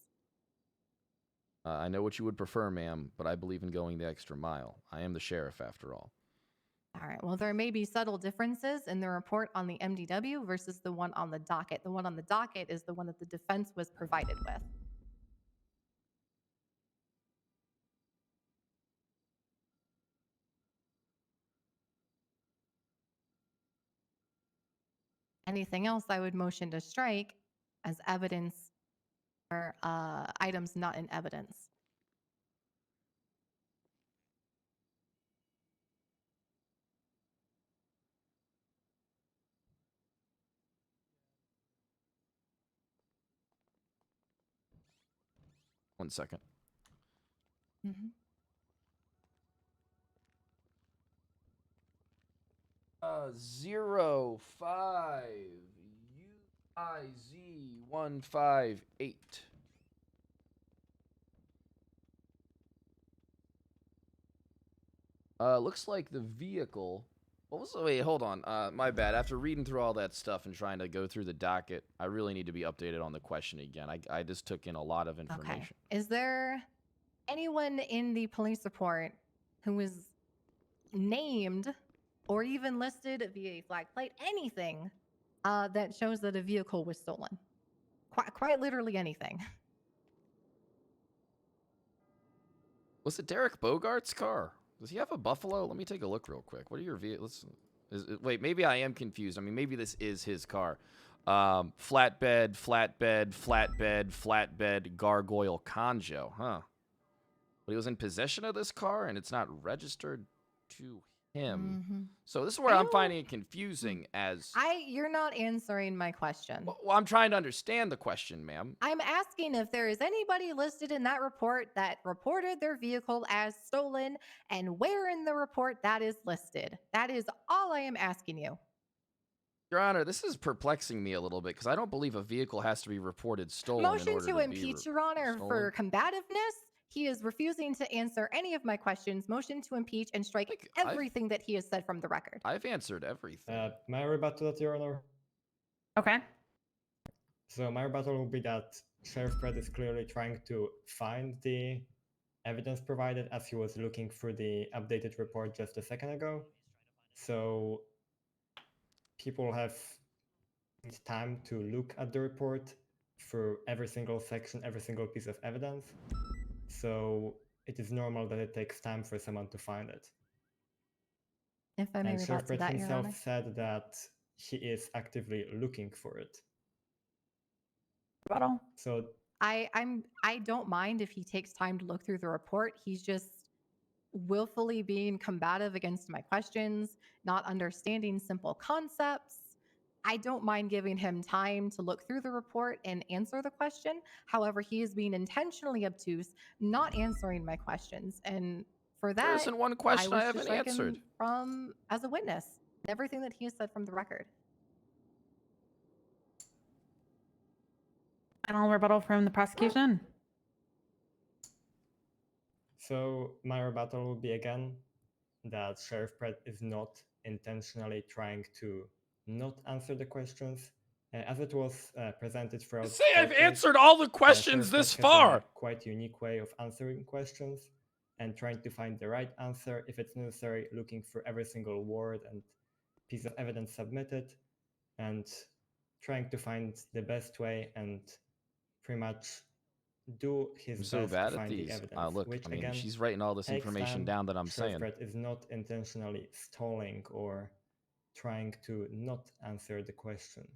S1: I know what you would prefer, ma'am, but I believe in going the extra mile. I am the sheriff, after all.
S9: All right. Well, there may be subtle differences in the report on the MDW versus the one on the docket. The one on the docket is the one that the defense was provided with. Anything else, I would motion to strike as evidence or items not in evidence.
S1: One second.
S9: Mm-hmm.
S1: 05 UIZ 158. Looks like the vehicle. What was? Wait, hold on. My bad. After reading through all that stuff and trying to go through the docket, I really need to be updated on the question again. I just took in a lot of information.
S9: Okay. Is there anyone in the police report who was named or even listed via flag plate, anything that shows that a vehicle was stolen? Quite literally anything.
S1: Was it Derek Bogart's car? Does he have a Buffalo? Let me take a look real quick. What are your vehicles? Wait, maybe I am confused. I mean, maybe this is his car. Flatbed, gargoyle, conjo, huh? But he was in possession of this car, and it's not registered to him.
S9: Mm-hmm.
S1: So this is where I'm finding it confusing as...
S9: You're not answering my question.
S1: Well, I'm trying to understand the question, ma'am.
S9: I'm asking if there is anybody listed in that report that reported their vehicle as stolen and where in the report that is listed. That is all I am asking you.
S1: Your Honor, this is perplexing me a little bit because I don't believe a vehicle has to be reported stolen
S9: Motion
S1: in order
S9: to
S1: to
S9: impeach,
S1: be
S9: Your Honor,
S1: stolen.
S9: for combativeness. He is refusing to answer any of my questions. Motion to impeach and strike everything that he has said from the record.
S1: I've answered everything.
S5: May I rebut to that, Your Honor?
S8: Okay.
S5: So my rebuttal will be that Sheriff Pratt is clearly trying to find the evidence provided as he was looking through the updated report just a second ago. So people have time to look at the report through every single section, every single piece of evidence. So it is normal that it takes time for someone to find it.
S9: If I may
S5: And Sheriff
S9: rebut to
S5: Pratt
S9: that, Your Honor.
S5: himself said that he is actively looking for it.
S8: Rebuttal.
S5: So
S9: I don't mind if he takes time to look through the report. He's just willfully being combative against my questions, not understanding simple concepts. I don't mind giving him time to look through the report and answer the question. However, he is being intentionally obtuse, not answering my questions. And for that,
S1: There isn't one question I
S9: wish to
S1: haven't
S9: strike him
S1: answered.
S9: from as a witness. Everything that he has said from the record.
S8: Final rebuttal from the prosecution.
S5: So my rebuttal will be again that Sheriff Pratt is not intentionally trying to not answer the questions. As it was presented throughout.
S1: Say I've
S5: court case,
S1: answered all the questions
S5: Sheriff
S1: this
S5: Pratt has
S1: far.
S5: a quite unique way of answering questions and trying to find the right answer if it's necessary, looking for every single word and piece of evidence submitted, and trying to find the best way and pretty much do his
S1: I'm so
S5: best
S1: bad
S5: to
S1: at
S5: find the
S1: these.
S5: evidence.
S1: Look,
S5: which
S1: I mean,
S5: again,
S1: she's writing all this
S5: takes
S1: information
S5: time.
S1: down that I'm
S5: Sheriff
S1: saying.
S5: Pratt is not intentionally stalling or trying to not answer the question.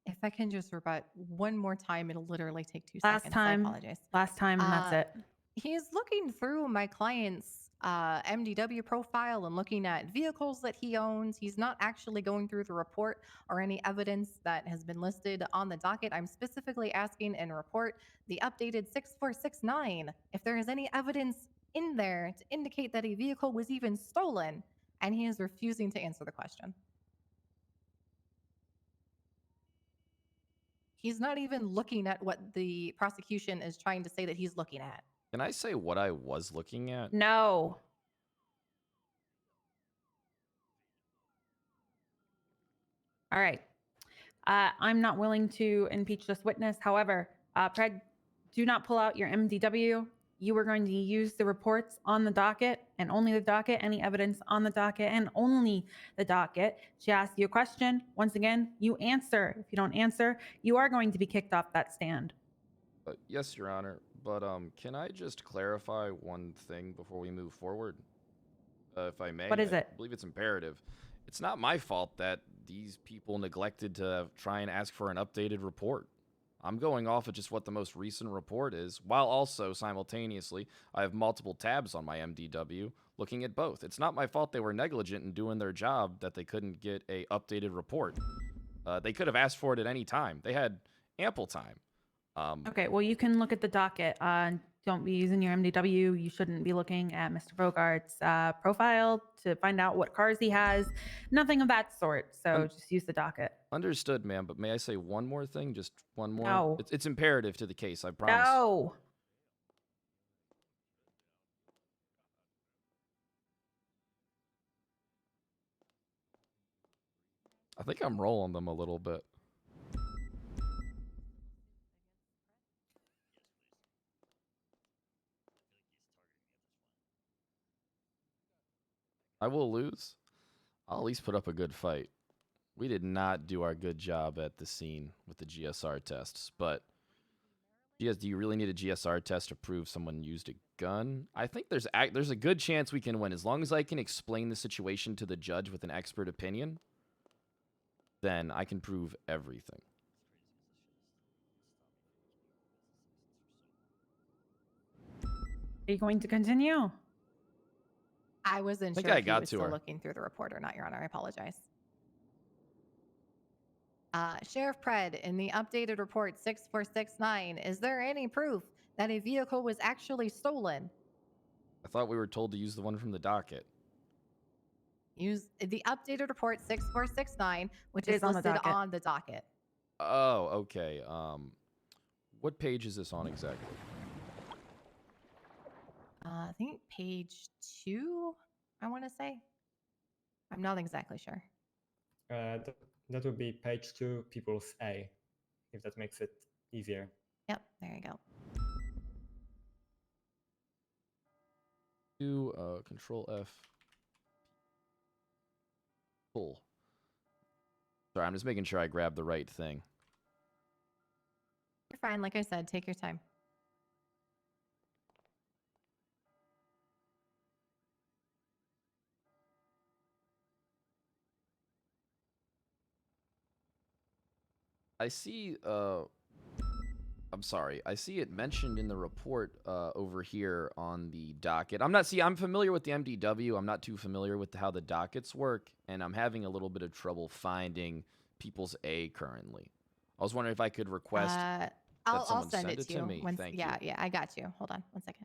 S9: If I can just rebut one more time, it'll literally take 2
S8: Last
S9: seconds.
S8: time.
S9: I apologize.
S8: Last time, and that's it.
S9: He's looking through my client's MDW profile and looking at vehicles that he owns. He's not actually going through the report or any evidence that has been listed on the docket. I'm specifically asking in report the updated 6469 if there is any evidence in there to indicate that a vehicle was even stolen, and he is refusing to answer the question. He's not even looking at what the prosecution is trying to say that he's looking at.
S1: Can I say what I was looking at?
S8: No. All right. I'm not willing to impeach this witness. However, Pred, do not pull out your MDW. You are going to use the reports on the docket and only the docket, any evidence on the docket and only the docket. She asks you a question. Once again, you answer. If you don't answer, you are going to be kicked off that stand.
S1: Yes, Your Honor. But can I just clarify one thing before we move forward? If I may.
S8: What is it?
S1: I believe it's imperative. It's not my fault that these people neglected to try and ask for an updated report. I'm going off of just what the most recent report is, while also simultaneously I have multiple tabs on my MDW looking at both. It's not my fault they were negligent in doing their job that they couldn't get a updated report. They could have asked for it at any time. They had ample time.
S8: Okay, well, you can look at the docket. Don't be using your MDW. You shouldn't be looking at Mr. Bogart's profile to find out what cars he has. Nothing of that sort. So just use the docket.
S1: Understood, ma'am, but may I say one more thing? Just one more?
S8: No.
S1: It's imperative to the case, I promise.
S8: No.
S1: I think I'm rolling them a little bit. I will lose. I'll at least put up a good fight. We did not do our good job at the scene with the GSR tests, but do you really need a GSR test to prove someone used a gun? I think there's a good chance we can win. As long as I can explain the situation to the judge with an expert opinion, then I can prove everything.
S8: Are you going to continue?
S9: I wasn't
S1: I think
S9: sure
S1: I
S9: if he
S1: got
S9: was
S1: to
S9: still
S1: her.
S9: looking through the report or not, Your Honor. I apologize. Sheriff Pred, in the updated report 6469, is there any proof that a vehicle was actually stolen?
S1: I thought we were told to use the one from the docket.
S9: Use the updated report 6469, which
S8: It
S9: is
S8: is on the
S9: listed
S8: docket.
S9: on the docket.
S1: Oh, okay. What page is this on exactly?
S9: I think page 2, I want to say. I'm not exactly sure.
S5: That would be page 2, People's A, if that makes it easier.
S9: Yep, there you go.
S1: Control F. Pull. Sorry, I'm just making sure I grab the right thing.
S9: You're fine. Like I said, take your time.
S1: I see, I'm sorry. I see it mentioned in the report over here on the docket. I'm familiar with the MDW. I'm not too familiar with how the dockets work, and I'm having a little bit of trouble finding People's A currently. I was wondering if I could request that
S9: I'll
S1: someone
S9: send it to you.
S1: me. Thank you.
S9: Yeah, I got you. Hold on 1 second.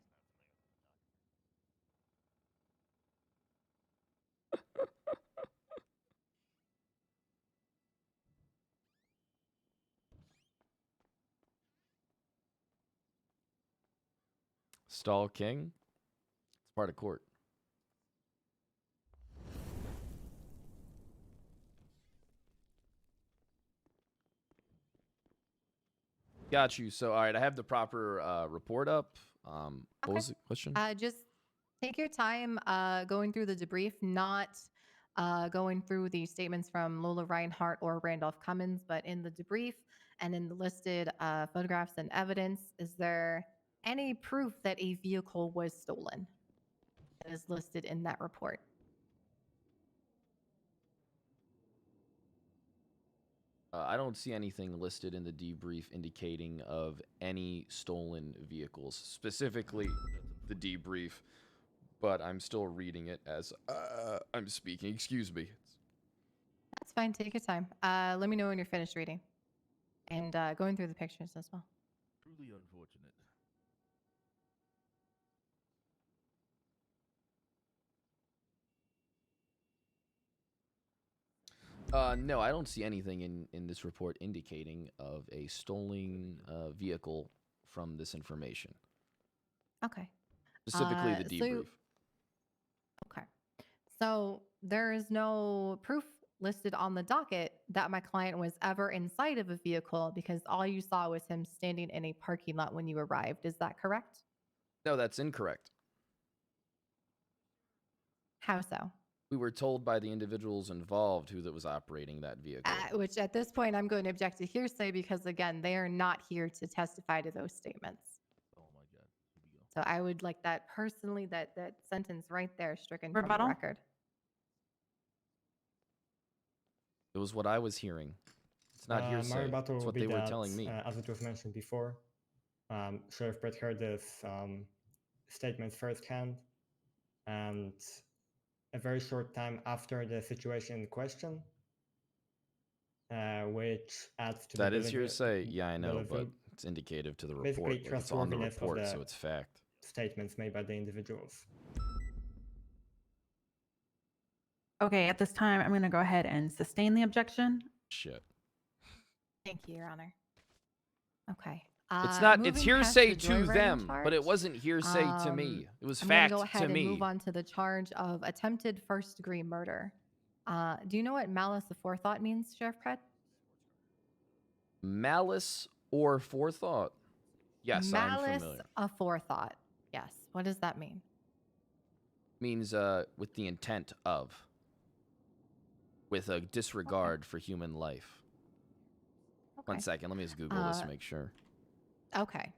S1: Stall King. It's part of court. Got you. So, all right, I have the proper report up. What was the question?
S9: Just take your time going through the debrief, not going through the statements from Lola Reinhart or Randolph Cummins, but in the debrief and in the listed photographs and evidence, is there any proof that a vehicle was stolen that is listed in that report?
S1: I don't see anything listed in the debrief indicating of any stolen vehicles, specifically the debrief, but I'm still reading it as I'm speaking. Excuse me.
S9: That's fine. Take your time. Let me know when you're finished reading and going through the pictures as well.
S6: Truly unfortunate.
S1: No, I don't see anything in this report indicating of a stolen vehicle from this information.
S9: Okay.
S1: Specifically the debrief.
S9: Okay. So there is no proof listed on the docket that my client was ever inside of a vehicle because all you saw was him standing in a parking lot when you arrived. Is that correct?
S1: No, that's incorrect.
S9: How so?
S1: We were told by the individuals involved who that was operating that vehicle.
S9: Which at this point, I'm going to object to hearsay because, again, they are not here to testify to those statements.
S6: Oh my god. Here we go.
S9: So I would like that personally, that sentence right there stricken from the
S8: Rebuttal?
S9: record.
S1: It was what I was hearing. It's not
S5: My
S1: hearsay.
S5: rebuttal
S1: It's
S5: will
S1: what
S5: be
S1: they were
S5: that,
S1: telling me.
S5: as it was mentioned before, Sheriff Brett heard this statement firsthand, and a very short time after the situation in question, which adds to
S1: That
S5: the
S1: is hearsay. Yeah, I know, but
S5: believability-
S1: it's indicative to the
S5: basically
S1: report. Like, it's on the
S5: trustworthiness of
S1: report,
S5: the
S1: so it's fact.
S5: statements made by the individuals.
S8: Okay, at this time, I'm going to go ahead and sustain the objection.
S1: Shit.
S9: Thank you, Your Honor. Okay.
S1: It's not. It's
S9: moving past
S1: hearsay
S9: the
S1: to
S9: joyriding
S1: them, but it
S9: charge,
S1: wasn't hearsay to me. It was
S9: I'm gonna
S1: fact
S9: go ahead
S1: to
S9: and
S1: me.
S9: move on to the charge of attempted first-degree murder. Do you know what malice aforethought means, Sheriff Pred?
S1: Malice or forethought? Yes, I'm
S9: Malice
S1: familiar.
S9: aforethought. Yes. What does that mean?
S1: Means with the intent of, with a disregard for human life. One
S9: Okay.
S1: second, let me just Google this to make sure.
S9: Okay.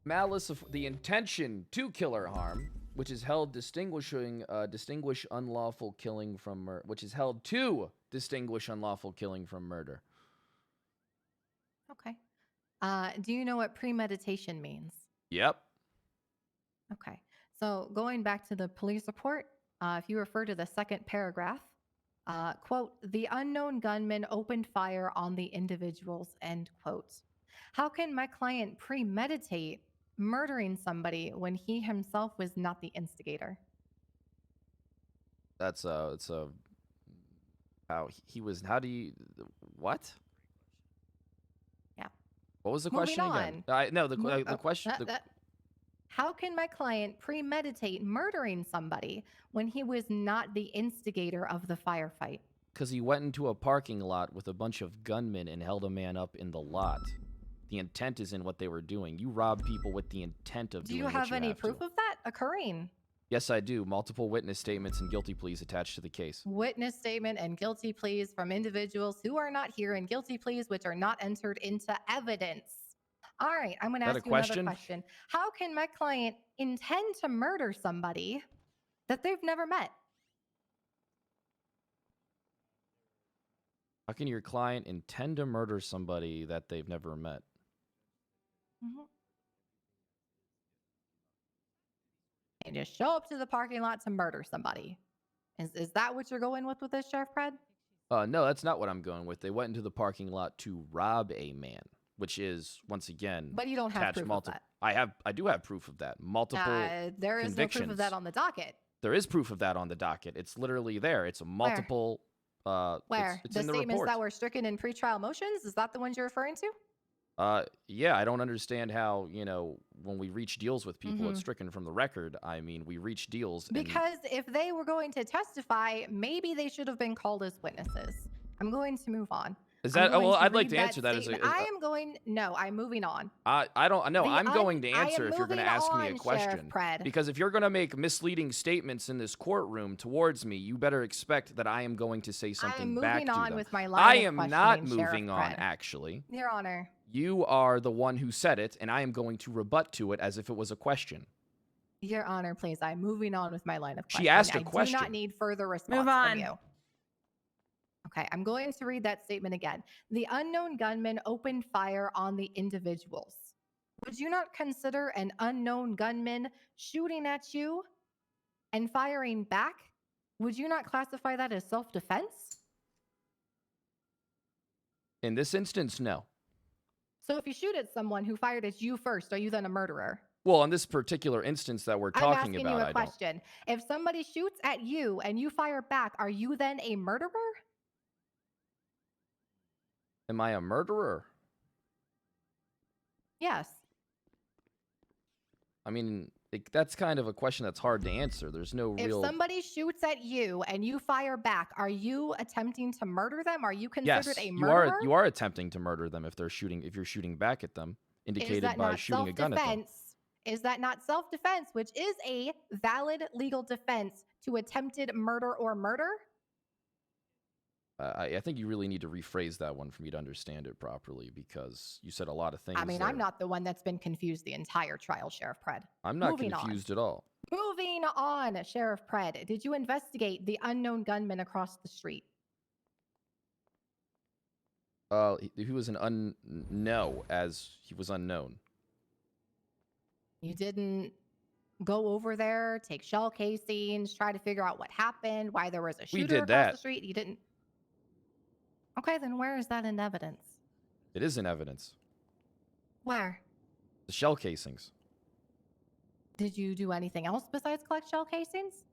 S1: Malice of the intention to kill or harm, which is held distinguish unlawful killing from murder, which is held to distinguish unlawful killing from murder.
S9: Okay. Do you know what premeditation means?
S1: Yep.
S9: Okay. So going back to the police report, if you refer to the second paragraph, quote, the unknown gunman opened fire on the individuals, end quote. How can my client premeditate murdering somebody when he himself was not the instigator?
S1: It's a how he was. How do you what?
S9: Yeah.
S1: What was the
S9: Moving
S1: question again? No, the question.
S9: How can my client premeditate murdering somebody when he was not the instigator of the firefight?
S1: Because he went into a parking lot with a bunch of gunmen and held a man up in the lot. The intent is in what they were doing. You rob people with the intent of
S9: Do
S1: doing
S9: you
S1: what
S9: have
S1: you
S9: any
S1: have
S9: proof
S1: to.
S9: of that occurring?
S1: Yes, I do. Multiple witness statements and guilty pleas attached to the case.
S9: Witness statement and guilty pleas from individuals who are not here, and guilty pleas which are not entered into evidence. All right, I'm going to
S1: Is that
S9: ask
S1: a
S9: you another
S1: question?
S9: question. How can my client intend to murder somebody that they've never met?
S1: How can your client intend to murder somebody that they've never met?
S9: And just show up to the parking lot to murder somebody. Is that what you're going with this, Sheriff Pred?
S1: No, that's not what I'm going with. They went into the parking lot to rob a man, which is once again.
S9: But you don't have proof of that.
S1: I do have proof of that. Multiple
S9: there is no proof of that
S1: convictions.
S9: on the docket.
S1: There is proof of that on the docket. It's literally there. It's a multiple.
S9: Where?
S1: It's
S9: The
S1: in the
S9: statements
S1: report.
S9: that were stricken in pretrial motions? Is that the ones you're referring to?
S1: Yeah, I don't understand how, when we reach deals with people, it's
S9: Mhm.
S1: stricken from the record. I mean, we reach deals.
S9: Because if they were going to testify, maybe they should have been called as witnesses. I'm going to move on.
S1: Is
S9: I'm
S1: that?
S9: going
S1: Well, I'd like
S9: read
S1: to answer that as
S9: statement.
S1: a.
S9: I'm moving on.
S1: I don't know. I'm going to
S9: I am
S1: answer if you're going to
S9: moving
S1: ask me a
S9: on,
S1: question.
S9: Sheriff Pred.
S1: Because if you're going to make misleading statements in this courtroom towards me, you better expect that I am going to say something back to
S9: moving on
S1: them.
S9: with my line
S1: I
S9: of
S1: am not
S9: questioning, Sheriff
S1: moving on,
S9: Pred.
S1: actually.
S9: Your Honor.
S1: You are the one who said it, and I am going to rebut to it as if it was a question.
S9: Your Honor, please. I'm moving on with my line of questioning.
S1: She asked a
S9: I
S1: question.
S9: do not need further response
S8: Move on.
S9: from you. Okay, I'm going to read that statement again. The unknown gunman opened fire on the individuals. Would you not consider an unknown gunman shooting at you and firing back? Would you not classify that as self-defense?
S1: In this instance, no.
S9: So if you shoot at someone who fired at you first, are you then a murderer?
S1: Well, in this particular instance that we're talking
S9: I'm asking
S1: about,
S9: you a
S1: I don't.
S9: question. If somebody shoots at you and you fire back, are you then a murderer?
S1: Am I a murderer?
S9: Yes.
S1: I mean, That's kind of a question that's hard to answer. There's no
S9: If
S1: real.
S9: somebody shoots at you and you fire back, are you attempting to murder them? Are you considered
S1: Yes,
S9: a murderer?
S1: you are attempting to murder them if they're shooting. If you're shooting back at them,
S9: Is
S1: indicated
S9: that
S1: by
S9: not
S1: shooting a gun at them.
S9: self-defense? Is that not self-defense, which is a valid legal defense to attempted murder or murder?
S1: I think you really need to rephrase that one for me to understand it properly because you said a lot of things.
S9: I mean,
S1: there.
S9: I'm not the one that's been confused the entire trial, Sheriff Pred.
S1: I'm not
S9: Moving
S1: confused at all.
S9: Moving on, Sheriff Pred. Did you investigate the unknown gunman across the street?
S1: He was no, as he was unknown.
S9: You didn't go over there, take shell casings, try to figure out what happened, why there was a
S1: We
S9: shooter
S1: did
S9: across
S1: that.
S9: the street? You didn't. Okay, then where is that in evidence?
S1: It is in evidence.
S9: Where?
S1: The shell casings.
S9: Did you do anything else besides collect shell casings?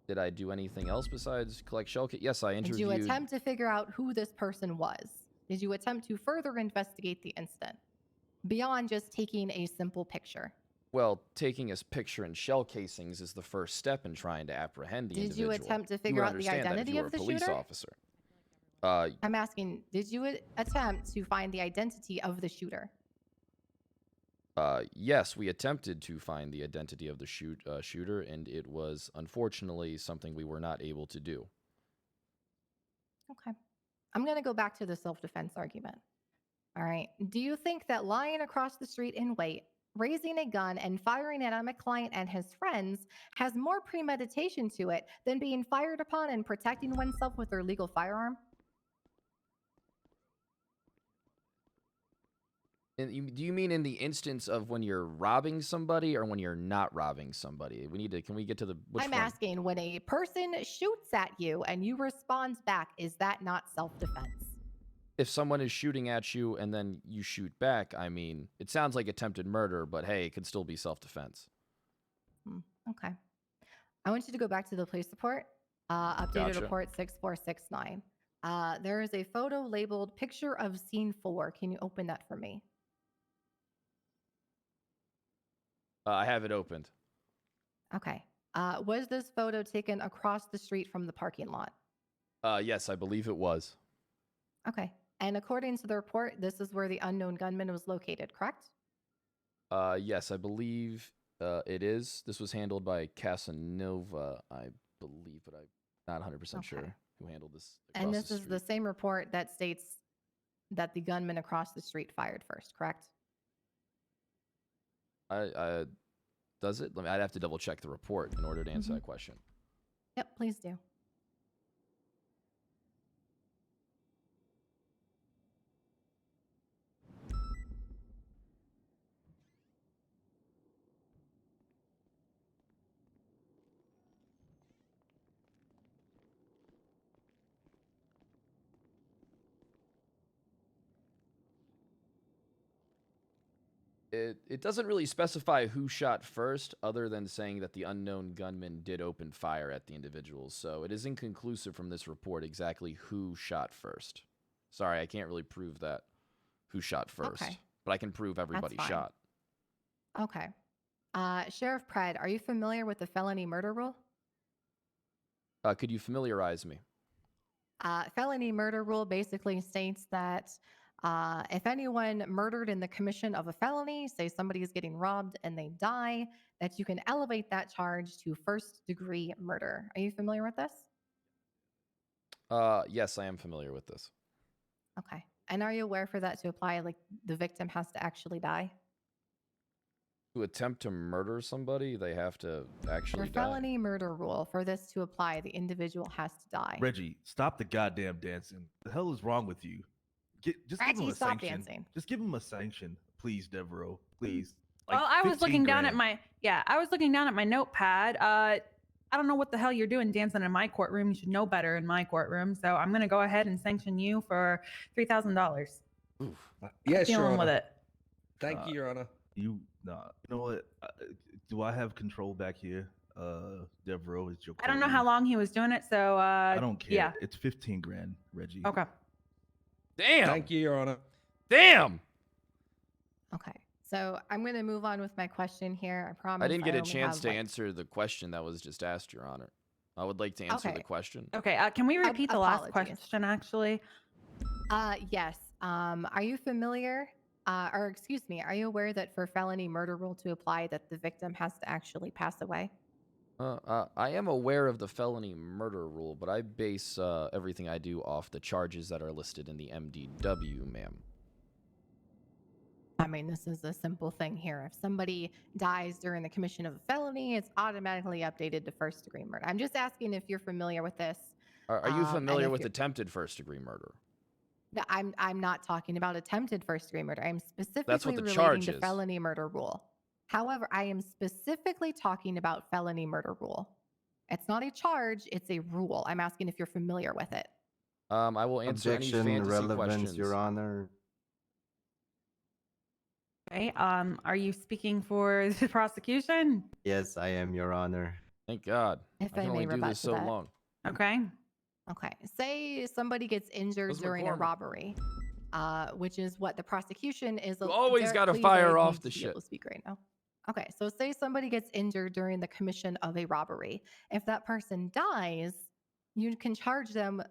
S1: Did I do anything else besides collect shell casings? Yes, I
S9: Did
S1: interviewed.
S9: you attempt to figure out who this person was? Did you attempt to further investigate the incident beyond just taking a simple picture?
S1: Well, taking a picture in shell casings is the first step in trying to apprehend the
S9: Did
S1: individual.
S9: you attempt to
S1: would
S9: figure out the
S1: understand that if
S9: identity
S1: you were
S9: of the
S1: a police
S9: shooter?
S1: officer.
S9: I'm asking, did you attempt to find the identity of the shooter?
S1: Yes, we attempted to find the identity of the shooter, and it was unfortunately something we were not able to do.
S9: Okay. I'm going to go back to the self-defense argument. All right. Do you think that lying across the street in wait, raising a gun, and firing it at my client and his friends has more premeditation to it than being fired upon and protecting oneself with their legal firearm?
S1: Do you mean in the instance of when you're robbing somebody or when you're not robbing somebody? Can we get to the which
S9: I'm
S1: one?
S9: asking, when a person shoots at you and you respond back, is that not self-defense?
S1: If someone is shooting at you and then you shoot back, I mean, it sounds like attempted murder, but hey, it could still be self-defense.
S9: Okay. I want you to go back to the police report, updated
S1: Gotcha.
S9: report 6469. There is a photo labeled picture of scene 4. Can you open that for me?
S1: I have it opened.
S9: Okay. Was this photo taken across the street from the parking lot?
S1: Yes, I believe it was.
S9: Okay. And according to the report, this is where the unknown gunman was located, correct?
S1: Yes, I believe it is. This was handled by Casanova, I believe, but I'm not 100% sure who handled this.
S9: And this is the same report that states that the gunman across the street fired first, correct?
S1: Does it? I'd have to double check the report in order to answer that question.
S9: Yep, please do.
S1: It doesn't really specify who shot first, other than saying that the unknown gunman did open fire at the individuals. So it is inconclusive from this report exactly who shot first. Sorry, I can't really prove that who shot first, but I can prove everybody
S9: fine.
S1: shot.
S9: Okay. Sheriff Pred, are you familiar with the felony murder rule?
S1: Could you familiarize me?
S9: Felony murder rule basically states that if anyone murdered in the commission of a felony, say somebody is getting robbed and they die, that you can elevate that charge to first-degree murder. Are you familiar with this?
S1: Yes, I am familiar with this.
S9: Okay. And are you aware for that to apply, like the victim has to actually die?
S1: To attempt to murder somebody, they have to actually
S9: The
S1: die.
S9: felony murder rule, for this to apply, the individual has to die.
S6: Reggie, stop the goddamn dancing. The hell is wrong with you? Just give him
S9: Reggie,
S6: a
S9: stop
S6: sanction.
S9: dancing.
S6: Just give him a sanction, please, Devereaux. Please.
S8: Well, I was
S6: 15
S8: looking down
S6: grand.
S8: at my notepad. I don't know what the hell you're doing dancing in my courtroom. You should know better in my courtroom. So I'm going to go ahead and sanction you for $3,000.
S22: Yes, Your
S8: dealing
S22: Honor.
S8: with it.
S22: Thank you, Your Honor.
S6: You know what? Do I have control back here? Devereaux is your.
S8: I don't know how long he was doing it, so
S6: I don't care.
S8: Yeah.
S6: It's 15 grand, Reggie.
S8: Okay.
S1: Damn.
S22: Thank you, Your Honor.
S1: Damn.
S9: Okay. So I'm going to move on with my question here. I promise.
S1: I didn't get a
S9: only
S1: chance
S9: have,
S1: to
S9: like-
S1: answer the question that was just asked, Your Honor. I would like to answer the
S9: Okay.
S1: question.
S8: Okay, can we repeat the last
S9: Apologies.
S8: question, actually?
S9: Yes. Are you familiar, or excuse me, are you aware that for felony murder rule to apply, that the victim has to actually pass away?
S1: I am aware of the felony murder rule, but I base everything I do off the charges that are listed in the MDW, ma'am.
S9: I mean, this is a simple thing here. If somebody dies during the commission of a felony, it's automatically updated to first-degree murder. I'm just asking if you're familiar with this.
S1: Are you
S9: and
S1: familiar
S9: if
S1: with
S9: you're-
S1: attempted first-degree murder?
S9: No, I'm not talking about attempted first-degree murder. I'm specifically
S1: That's what the
S9: relating
S1: charge
S9: to
S1: is.
S9: felony murder rule. However, I am specifically talking about felony murder rule. It's not a charge; it's a rule. I'm asking if you're familiar with it.
S1: I will answer
S24: Objection,
S1: any fantasy
S24: relevance,
S1: questions.
S24: Your Honor.
S8: Okay, are you speaking for the prosecution?
S24: Yes, I am, Your Honor.
S1: Thank God.
S9: If
S1: I can
S9: I
S1: only
S9: may
S1: do
S9: rebut
S1: this
S9: to
S1: so
S9: that.
S1: long.
S8: Okay.
S9: Okay. Say somebody gets injured
S1: Where's
S9: during a
S1: McCormick?
S9: robbery, which is what the prosecution is.
S1: You always
S9: Derek,
S1: gotta
S9: please,
S1: fire
S9: I
S1: off
S9: need
S1: the
S9: to be
S1: shit.
S9: able to speak right now. Okay. So say somebody gets injured during the commission of a robbery. If that person dies, you can charge them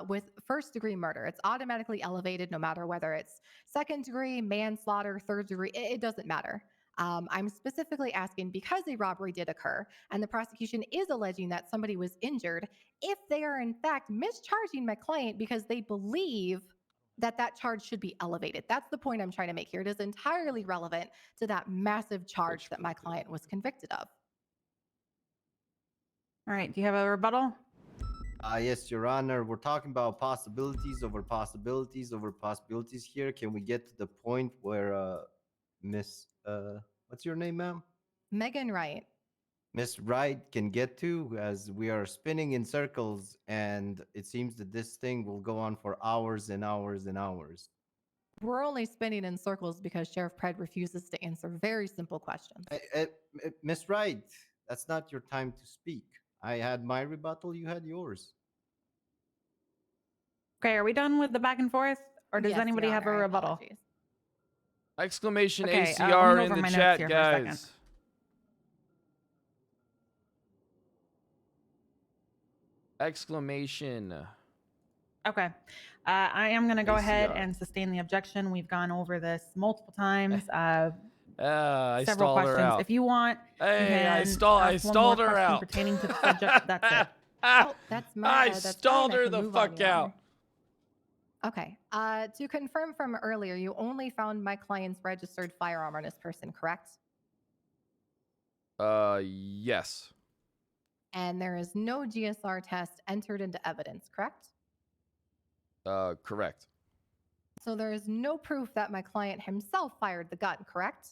S9: with first degree murder. It's automatically elevated no matter whether it's second degree, manslaughter, third degree, it doesn't matter. I'm specifically asking because a robbery did occur and the prosecution is alleging that somebody was injured, if they are in fact mischarging my client because they believe that that charge should be elevated. That's the point I'm trying to make here. It is entirely relevant to that massive charge that my client was convicted of.
S8: All right, do you have a rebuttal?
S24: Yes, Your Honor. We're talking about possibilities over possibilities over possibilities here. Can we get to the point where Miss what's your name, ma'am?
S9: Megan Wright.
S24: Miss Wright can get to, as we are spinning in circles, and it seems that this thing will go on for hours and hours and hours.
S9: We're only spinning in circles because Sheriff Pred refuses to answer very simple questions.
S24: Miss Wright, that's not your time to speak. I had my rebuttal, you had yours.
S8: Okay, are we done with the back and forth? Or does
S9: Yes, Your
S8: anybody have a
S9: Honor,
S8: rebuttal?
S9: apologies.
S1: Exclamation
S8: Okay, let me
S1: ACR
S8: go
S1: in
S8: over
S1: the
S8: my notes
S1: chat,
S8: here for a second.
S1: guys. Exclamation.
S8: Okay. I am going to go ahead
S1: ACR.
S8: and sustain the objection. We've gone over this multiple times.
S1: I
S8: Several
S1: stalled her
S8: questions.
S1: out.
S8: If you want, you
S1: Hey, I
S8: can
S1: stalled
S8: ask one
S1: her
S8: more question
S1: out.
S8: pertaining to the subject. That's it.
S9: Oh, that's my.
S1: I
S9: that's
S1: stalled
S9: fine. I
S1: her
S9: can
S1: the
S9: move on,
S1: fuck
S9: Your Honor.
S1: out.
S9: Okay. To confirm from earlier, you only found my client's registered firearm on his person, correct?
S1: Yes.
S9: And there is no GSR test entered into evidence, correct?
S1: Correct.
S9: So there is no proof that my client himself fired the gun, correct?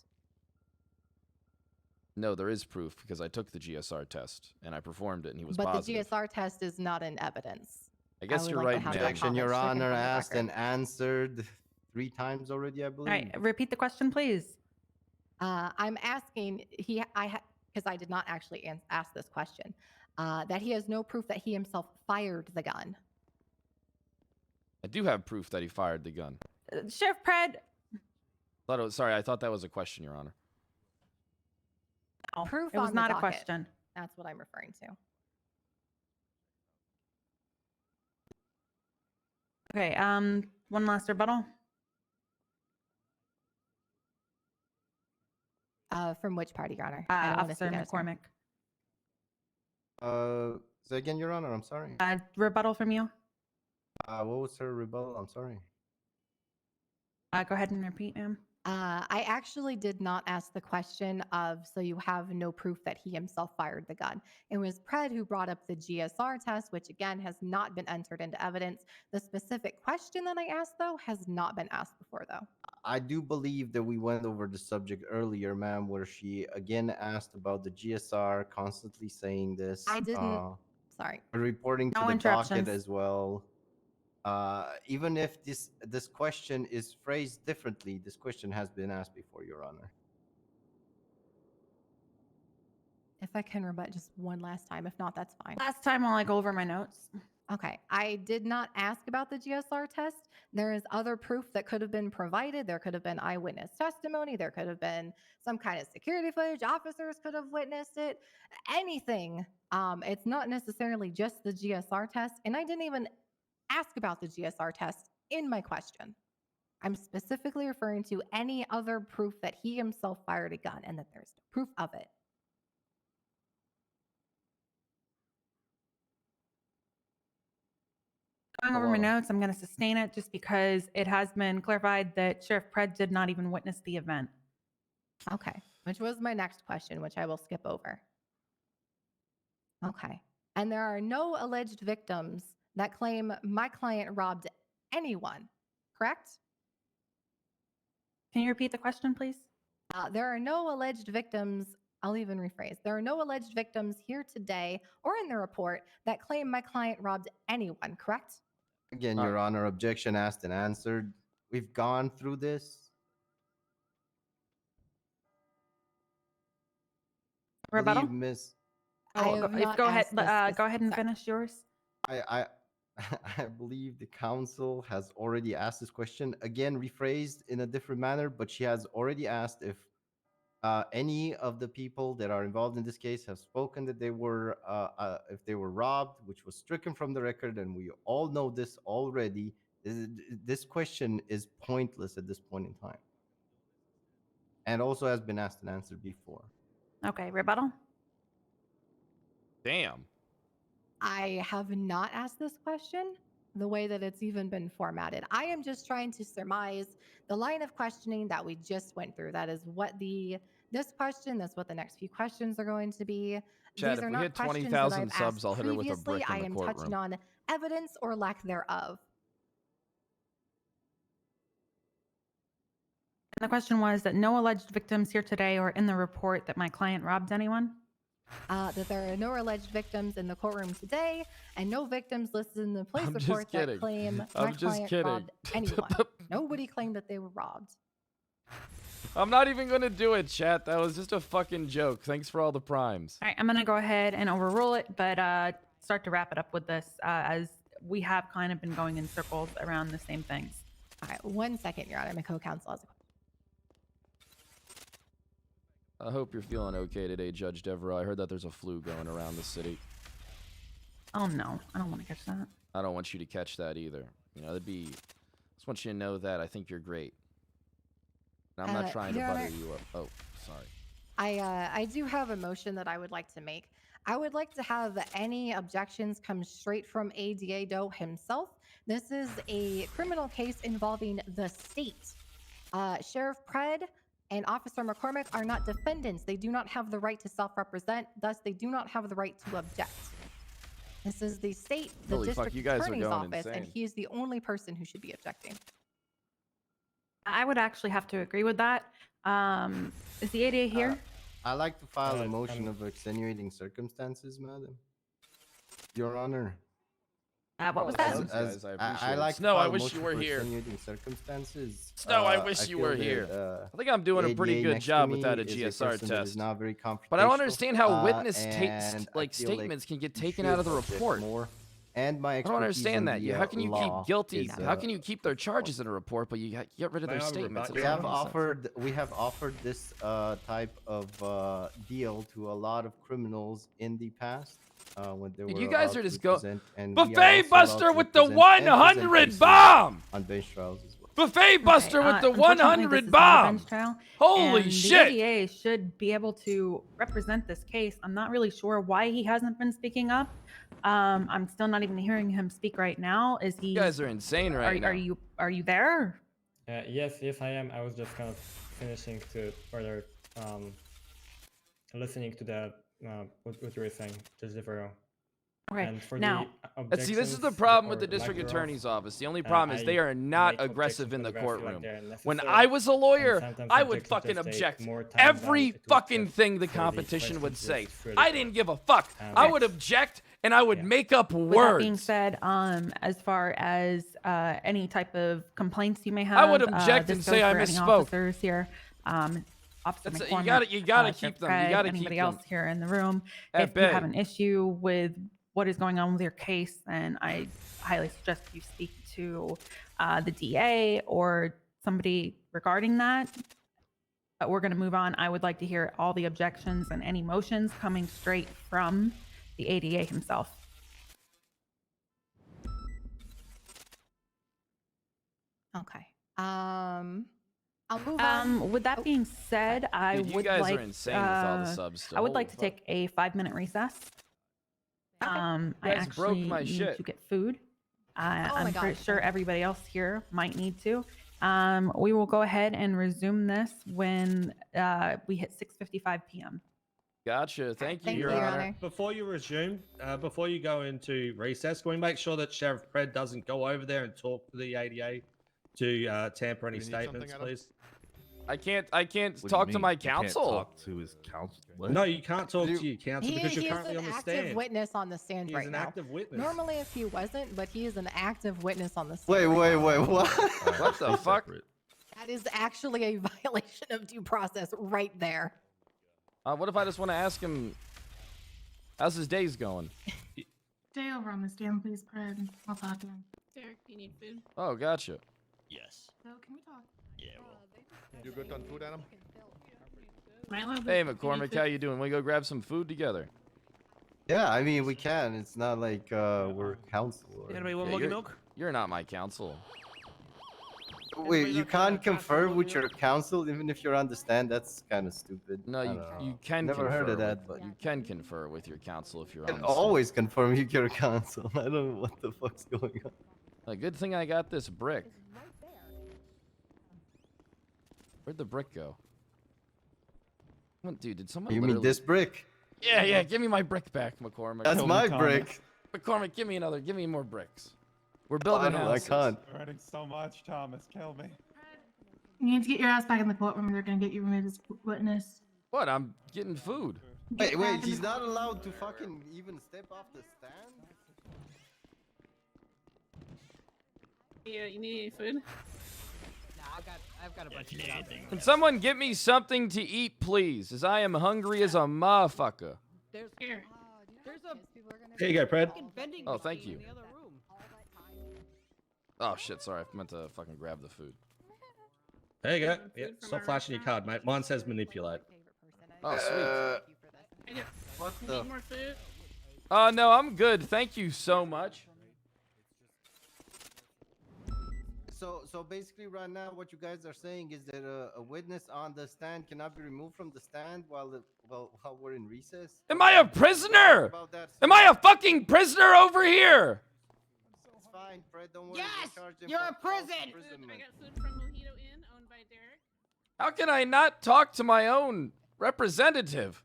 S1: No, there is proof because I took the GSR test and I performed it and he was
S9: But
S1: positive.
S9: the GSR test is not in evidence.
S1: I guess
S9: would
S1: you're
S9: like to
S1: right,
S9: have that
S1: ma'am.
S24: Objection, Your
S9: comment stricken
S24: Honor,
S9: from the
S24: asked
S9: record.
S24: and answered 3 times already, I believe.
S8: All right, repeat the question, please.
S9: I'm asking because I did not actually ask this question, that he has no proof that he himself fired the gun.
S1: I do have proof that he fired the gun.
S8: Sheriff Pred.
S1: Sorry, I thought that was a question, Your Honor.
S8: No,
S9: Proof
S8: it was
S9: on the
S8: not a
S9: docket.
S8: question.
S9: That's what I'm referring to.
S8: Okay, one last rebuttal.
S9: From which party, Your Honor? I don't want to
S8: Officer
S9: speak out of turn.
S8: McCormick.
S24: Say again, Your Honor, I'm sorry.
S8: Rebuttal from you.
S24: What was her rebuttal? I'm sorry.
S8: Go ahead and repeat, ma'am.
S9: I actually did not ask the question of, so you have no proof that he himself fired the gun. It was Pred who brought up the GSR test, which again has not been entered into evidence. The specific question that I asked, though, has not been asked before, though.
S24: I do believe that we went over the subject earlier, ma'am, where she again asked about the GSR, constantly saying this.
S9: I didn't. Sorry.
S24: Reporting to
S8: No
S24: the docket
S8: interruptions.
S24: as well. Even if this question is phrased differently, this question has been asked before, Your Honor.
S9: If I can rebut just one last time. If not, that's fine.
S8: Last time while I go over my notes.
S9: Okay, I did not ask about the GSR test. There is other proof that could have been provided. There could have been eyewitness testimony. There could have been some kind of security footage. Officers could have witnessed it. Anything. It's not necessarily just the GSR test. And I didn't even ask about the GSR test in my question. I'm specifically referring to any other proof that he himself fired a gun and that there's proof of it.
S8: Going over my notes, I'm going to sustain it just because it has been clarified that Sheriff Pred did not even witness the event.
S9: Okay, which was my next question, which I will skip over. Okay, and there are no alleged victims that claim my client robbed anyone, correct?
S8: Can you repeat the question, please?
S9: There are no alleged victims. I'll even rephrase. There are no alleged victims here today or in the report that claim my client robbed anyone, correct?
S24: Again, Your Honor, objection asked and answered. We've gone through this.
S8: Rebuttal?
S24: Believe Miss.
S8: Go ahead and finish yours.
S24: I believe the counsel has already asked this question, again rephrased in a different manner, but she has already asked if any of the people that are involved in this case have spoken that they were if they were robbed, which was stricken from the record, and we all know this already. This question is pointless at this point in time, and also has been asked and answered before.
S8: Okay, rebuttal.
S1: Damn.
S9: I have not asked this question the way that it's even been formatted. I am just trying to surmise the line of questioning that we just went through. That is what this question, that's what the next few questions are going to be.
S1: Chad,
S9: These
S1: if
S9: are
S1: we
S9: not
S1: hit
S9: questions
S1: 20,000
S9: that I've
S1: subs,
S9: asked
S1: I'll hit her with a
S9: previously.
S1: brick in
S9: I
S1: the
S9: am
S1: courtroom.
S9: touching on evidence or lack thereof.
S8: And the question was that no alleged victims here today or in the report that my client robbed anyone?
S9: That there are no alleged victims in the courtroom today and no victims listed in the police
S1: I'm just
S9: report that
S1: kidding.
S9: claim
S1: I'm
S9: my
S1: just
S9: client
S1: kidding.
S9: robbed anyone. Nobody claimed that they were robbed.
S1: I'm not even going to do it, chat. That was just a fucking joke. Thanks for all the primes.
S8: All right, I'm going to go ahead and overrule it, but start to wrap it up with this as we have kind of been going in circles around the same things.
S9: All right, 1 second, Your Honor. My co-counsel has a question.
S1: I hope you're feeling okay today, Judge Devereaux. I heard that there's a flu going around the city.
S8: Oh, no. I don't want to catch that.
S1: I don't want you to catch that either. You know, just want you to know that I think you're great. And I'm not trying to
S9: Your
S1: butter
S9: Honor,
S1: you up. Oh, sorry.
S9: I do have a motion that I would like to make. I would like to have any objections come straight from ADA Doe himself. This is a criminal case involving the state. Sheriff Pred and Officer McCormick are not defendants. They do not have the right to self-represent. Thus, they do not have the right to object. This is the state, the
S1: Holy fuck,
S9: district
S1: you guys are
S9: attorney's
S1: going
S9: office, and
S1: insane.
S9: he is the only person who should be objecting.
S8: I would actually have to agree with that. Is the ADA here?
S24: I'd like to file a motion of extenuating circumstances, madam. Your Honor.
S8: What was that?
S24: I like
S1: Snow,
S24: to
S1: I
S24: file a
S1: wish
S24: motion
S1: you were
S24: for
S1: here.
S24: extenuating circumstances.
S1: Snow, I wish you
S24: feel
S1: were
S24: that,
S1: here. I think I'm doing a pretty
S24: ADA
S1: good
S24: next to
S1: job
S24: me
S1: without a
S24: is
S1: GSR
S24: person that is
S1: test.
S24: not very
S1: But I don't
S24: confrontational,
S1: understand how witness
S24: and I feel like
S1: statements can get
S24: we
S1: taken
S24: should
S1: out of the
S24: object
S1: report.
S24: more. And my
S1: I don't
S24: expertise in
S1: understand that.
S24: the,
S1: How can you
S24: law
S1: keep guilty?
S24: is,
S1: How can you keep their charges in a report, but you get rid of their statements?
S24: We have offered this type of deal to a lot of criminals in the past when they were
S1: Dude, you guys
S24: allowed
S1: are just
S24: to present, and we are
S1: Buffet
S24: also allowed
S1: Buster
S24: to
S1: with the
S24: present and present
S1: 100
S24: cases
S1: bomb.
S24: on bench trials as well.
S1: Buffet Buster with the
S8: Unfortunately,
S1: 100
S8: this is not a
S1: bomb.
S8: bench trial,
S1: Holy
S8: and
S1: shit.
S8: The ADA should be able to represent this case. I'm not really sure why he hasn't been speaking up. I'm still not even hearing him speak right now. Is he?
S1: You guys are insane right now.
S8: Are you there?
S5: Yes, I am. I was just kind of finishing to further listening to the what you were saying, Judge Devereaux.
S8: Okay.
S5: And for
S8: Now,
S5: the
S1: See, this is the
S5: objections
S1: problem with
S5: or
S1: the district
S5: lack
S1: attorney's
S5: thereof,
S1: office. The only problem is they are
S5: I
S1: not
S5: make
S1: aggressive in the
S5: objections whenever I feel like
S1: courtroom.
S5: they're
S1: When
S5: necessary,
S1: I was a
S5: and
S1: lawyer,
S5: sometimes
S1: I would
S5: objections
S1: fucking
S5: just take
S1: object
S5: more time
S1: every
S5: than it would
S1: fucking
S5: take
S1: thing the
S5: for the
S1: competition would
S5: questions
S1: say.
S5: just through
S1: I
S5: the
S1: didn't give a fuck. I would object and I would make up
S8: with that being
S1: words.
S8: said, as far as any type of complaints you may have,
S1: I would object
S8: this
S1: and
S8: goes
S1: say I
S8: for any
S1: misspoke.
S8: officers here. Officer
S1: That's it.
S8: McCormick,
S1: You gotta
S8: Sheriff
S1: keep them. You
S8: Craig,
S1: gotta keep
S8: anybody
S1: them
S8: else here in the room.
S1: at
S8: If you
S1: bay.
S8: have an issue with what is going on with your case, then I highly suggest you speak to the DA or somebody regarding that. But we're going to move on. I would like to hear all the objections and any motions coming straight from the ADA himself.
S9: Okay. I'll move on.
S8: With that being said, I
S1: Dude, you
S8: would
S1: guys
S8: like
S1: are insane with all the subs still.
S8: I would like
S1: Holy
S8: to take a 5-minute recess. I
S1: guys broke
S8: actually
S1: my
S8: need
S1: shit.
S8: to get food.
S9: Oh my
S8: I'm
S9: God,
S8: pretty sure
S9: Sam.
S8: everybody else here might need to. We will go ahead and resume this when we hit 6:55 p.m.
S1: Gotcha. Thank you,
S9: Thank
S1: Your
S9: you, Your
S1: Honor.
S9: Honor.
S22: Before you resume, before you go into recess, can we make sure that Sheriff Pred doesn't go over there and talk to the ADA to tamper any
S10: Do we need something,
S22: statements,
S10: Adam?
S22: please?
S1: I can't
S6: What do you
S1: talk to
S6: mean?
S1: my
S6: You can't
S1: counsel.
S6: talk to his counsel. What?
S22: No, you can't talk to your counsel
S9: He
S22: because
S9: is
S22: you're currently
S9: an
S22: on the
S9: active
S22: stand.
S9: witness on the stand
S22: He's
S9: right
S22: an
S9: now.
S22: active witness.
S9: Normally, if he wasn't, but he is an active witness on the stand.
S24: Wait,
S9: right
S24: wait,
S9: now.
S24: wait, what?
S1: What the fuck?
S9: That is actually a violation of due process right there.
S1: What if I just want to ask him, how's his days going?
S16: Stay over on the stand, please, Pred. I'll talk to him. Derek, do you need food?
S1: Oh, gotcha.
S23: Yes.
S16: So, can we talk?
S23: Yeah, well.
S10: You good on food, Adam?
S1: Hey, McCormick, how you doing? We go grab some food together.
S24: Yeah, I mean we can. It's not like we're counsel.
S1: You're not my counsel.
S24: Wait, you can't confer with your counsel even if you're on the stand. That's kind of stupid.
S1: No,
S24: I
S1: you
S24: don't know.
S1: you can
S24: Never
S1: confer
S24: heard of
S1: with-
S24: that, but
S1: you can confer with your counsel if you're
S24: you
S1: on
S24: can
S1: the stand.
S24: always confirm with your counsel. I don't know what the fuck's going on.
S1: A good thing I got this brick. Where'd the brick go? Dude, did someone
S24: You mean
S1: literally-
S24: this brick?
S1: Yeah, give me my brick back, McCormick.
S24: That's my brick.
S1: McCormick, give me more bricks. We're building
S24: I
S1: houses.
S24: can't.
S17: Writing so much, Thomas. Kill me.
S16: You need to get your ass back in the courtroom. They're going to get you removed as witness.
S1: What? I'm getting food.
S24: Wait, he's not allowed to fucking even step off the stand?
S16: Yeah, you need any food?
S14: I've got a bunch of stuff.
S1: Can someone get me something to eat, please? As I am hungry as a motherfucker.
S16: Here.
S14: There's a
S22: Here you go, Pred.
S14: vending
S1: Oh, thank
S14: machine
S1: you.
S14: in the other room.
S1: Oh shit, sorry. I meant to fucking grab the food.
S22: There you go. Yeah, stop flashing your card, mate. Mine says manipulate.
S1: Oh, sweet.
S24: What
S16: Need
S24: the?
S16: more food?
S1: No, I'm good. Thank you so much.
S24: So basically, right now, what you guys are saying is that a witness on the stand cannot be removed from the stand while we're in recess.
S1: Am I a prisoner?
S24: About that,
S1: Am I a fucking prisoner over here?
S24: It's fine, Fred. Don't worry.
S14: Yes,
S24: we'll charge him
S14: you're
S24: for
S14: a
S24: false
S14: prison.
S24: imprisonment.
S16: I got food from Mojito Inn, owned by Derek.
S1: How can I not talk to my own representative?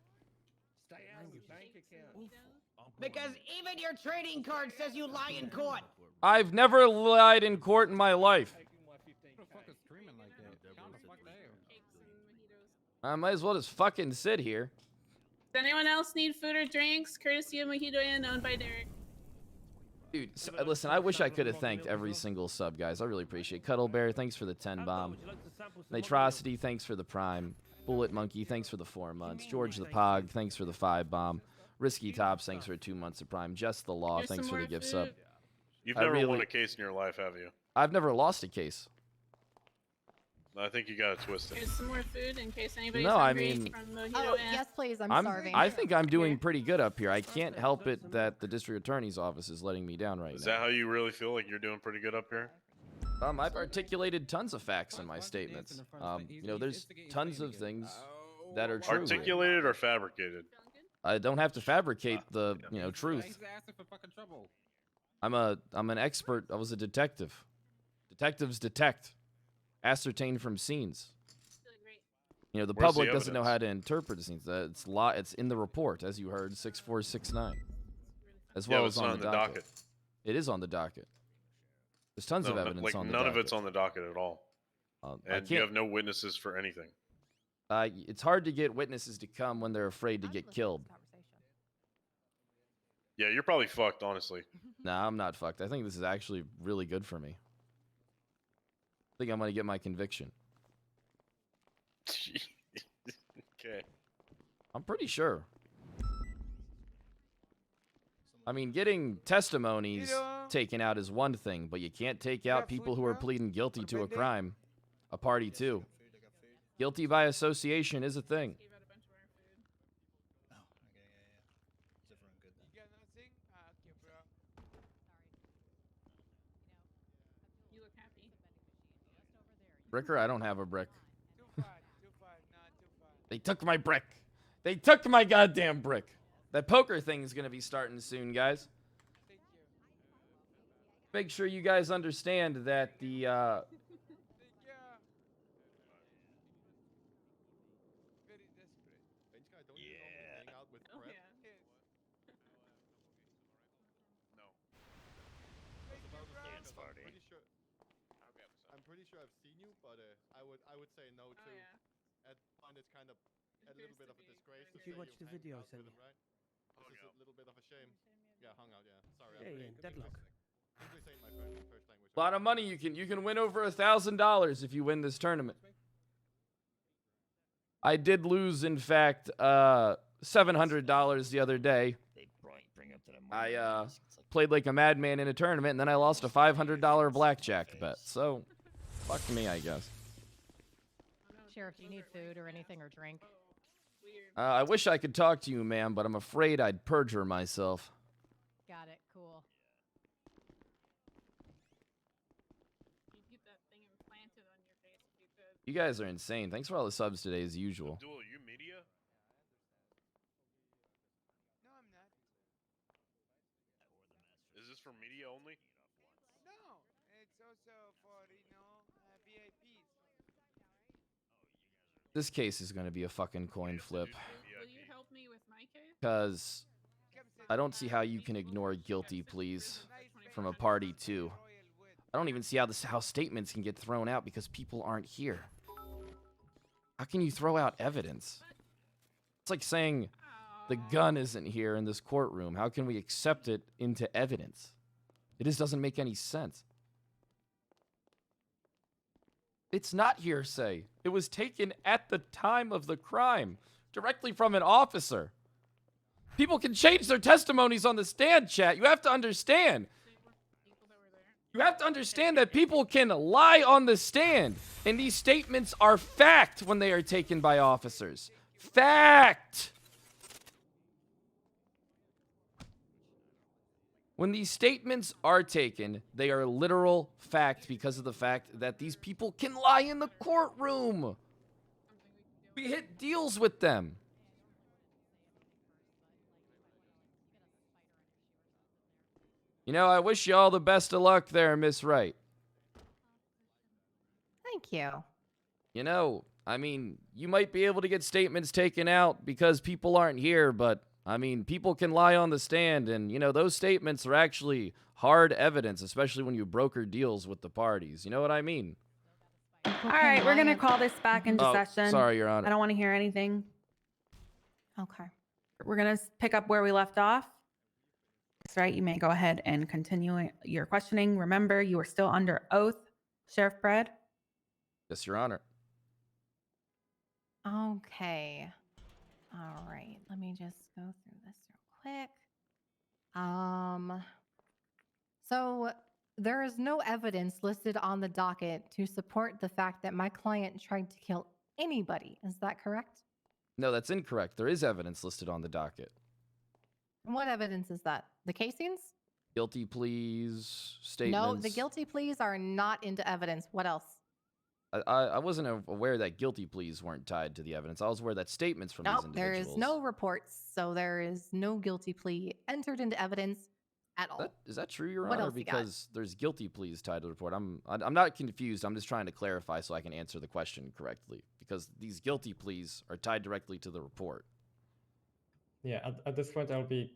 S14: Because even your trading card says you lie in court.
S1: I've never lied in court in my life. I might as well just fucking sit here.
S16: Does anyone else need food or drinks? Courtesy of Mojito Inn, owned by Derek.
S1: Dude, listen, I wish I could have thanked every single sub, guys. I really appreciate it. Cuddle Bear, thanks for the 10 bomb. Nitrosity, thanks for the prime. Bullet Monkey, thanks for the 4 months. George the Pog, thanks for the 5 bomb. Risky Tops, thanks for 2 months of prime. Just the Law,
S16: Here's
S1: thanks
S16: some
S1: for the
S16: more
S1: gift sub.
S16: food.
S10: You've
S1: I
S10: never won
S1: really-
S10: a case in your life, have you?
S1: I've never lost a case.
S10: I think you got it twisted.
S16: Here's some more food in case anybody's
S1: No, I
S16: hungry
S1: mean-
S16: from Mojito
S9: Oh,
S16: Inn.
S9: yes, please. I'm
S1: I'm
S9: starving.
S1: I think I'm doing pretty good up here. I can't help it that the district attorney's office is letting me down right
S10: Is
S1: now.
S10: that how you really feel like you're doing pretty good up here?
S1: I've articulated tons of facts in my statements. You know, there's tons of things that are true. here.
S10: Articulated or fabricated?
S1: I don't have to fabricate the, truth. I'm an expert. I was a detective. Detectives detect, ascertain from scenes. The
S10: Where's the
S1: public doesn't know
S10: evidence?
S1: how to interpret the scenes. It's in the report, as you heard, 6469, as
S10: Yeah,
S1: well
S10: but
S1: as
S10: it's not
S1: on the docket. It is on the docket. There's tons of evidence
S10: like
S1: on the
S10: none
S1: docket.
S10: of it's on the docket at all.
S1: I
S10: And you
S1: can't-
S10: have no witnesses for anything.
S1: It's hard to get witnesses to come when they're afraid to get killed.
S10: Yeah, you're probably fucked, honestly.
S1: Nah, I'm not fucked. I think this is actually really good for me. I think I'm gonna get my conviction.
S10: Okay.
S1: I'm pretty sure. I mean, getting testimonies taken out is one thing, but you can't take out people who are pleading guilty to a crime. A party too. Guilty by association is a thing.
S16: You look happy.
S1: Bricker, I don't have a brick. They took my brick. They took my goddamn brick. That poker thing is going to be starting soon, guys. Make sure you guys understand that the
S23: Dance party.
S17: I'm pretty sure I've seen you, but I would say no too. I find it kind of a little bit of a disgrace.
S14: If you watch the video,
S17: Right? This is a little bit of a shame. Yeah, hung out. Yeah, sorry.
S14: Yeah, deadlock.
S17: English ain't my first language.
S1: a lot of money you can win over $1,000 if you win this tournament. I did lose, in fact, $700 the other day.
S23: Bring up that
S1: I played like a madman in a tournament, and then I lost a $500 blackjack bet. So, fuck me, I guess.
S11: Sheriff, do you need food or anything or drink?
S1: I wish I could talk to you, ma'am, but I'm afraid I'd perjure myself.
S11: Got it. Cool.
S16: You get that thing implanted on your face if you could.
S1: You guys are insane. Thanks for all the subs today, as usual.
S10: Duel, you media?
S2: No, I'm not.
S10: Is this for media only?
S2: No, it's also for, VIPs.
S1: This case is going to be a fucking coin flip.
S16: Will you help me with my case?
S1: Because I don't see how you can ignore guilty pleas from a party too. I don't even see how statements can get thrown out because people aren't here. How can you throw out evidence? It's like saying the gun isn't here in this courtroom. How can we accept it into evidence? It just doesn't make any sense. It's not hearsay. It was taken at the time of the crime, directly from an officer. People can change their testimonies on the stand, chat. You have to understand. You have to understand that people can lie on the stand, and these statements are fact when they are taken by officers. Fact! When these statements are taken, they are literal fact because of the fact that these people can lie in the courtroom. We hit deals with them. You know, I wish you all the best of luck there, Miss Wright.
S9: Thank you.
S1: You know, I mean, you might be able to get statements taken out because people aren't here, but I mean, people can lie on the stand, and, you know, those statements are actually hard evidence, especially when you broker deals with the parties. You know what I mean?
S8: All right, we're going to call this back into
S1: Oh,
S8: session.
S1: sorry, Your Honor.
S8: I don't want to hear anything.
S9: Okay.
S8: We're going to pick up where we left off. That's right. You may go ahead and continue your questioning. Remember, you are still under oath, Sheriff Brad.
S1: Yes, Your Honor.
S9: Okay. All right. Let me just go through this real quick. So there is no evidence listed on the docket to support the fact that my client tried to kill anybody. Is that correct?
S1: No, that's incorrect. There is evidence listed on the docket.
S9: And what evidence is that? The casings?
S1: Guilty pleas, statements.
S9: No, the guilty pleas are not into evidence. What else?
S1: I wasn't aware that guilty pleas weren't tied to the evidence. I was aware that statements from these
S9: No,
S1: individuals.
S9: there is no reports, so there is no guilty plea entered into evidence at all.
S1: Is that true, Your
S9: What
S1: Honor?
S9: else you got?
S1: Because there's guilty pleas tied to the report. I'm not confused. I'm just trying to clarify so I can answer the question correctly. Because these guilty pleas are tied directly to the report.
S5: Yeah, at this point, I'll be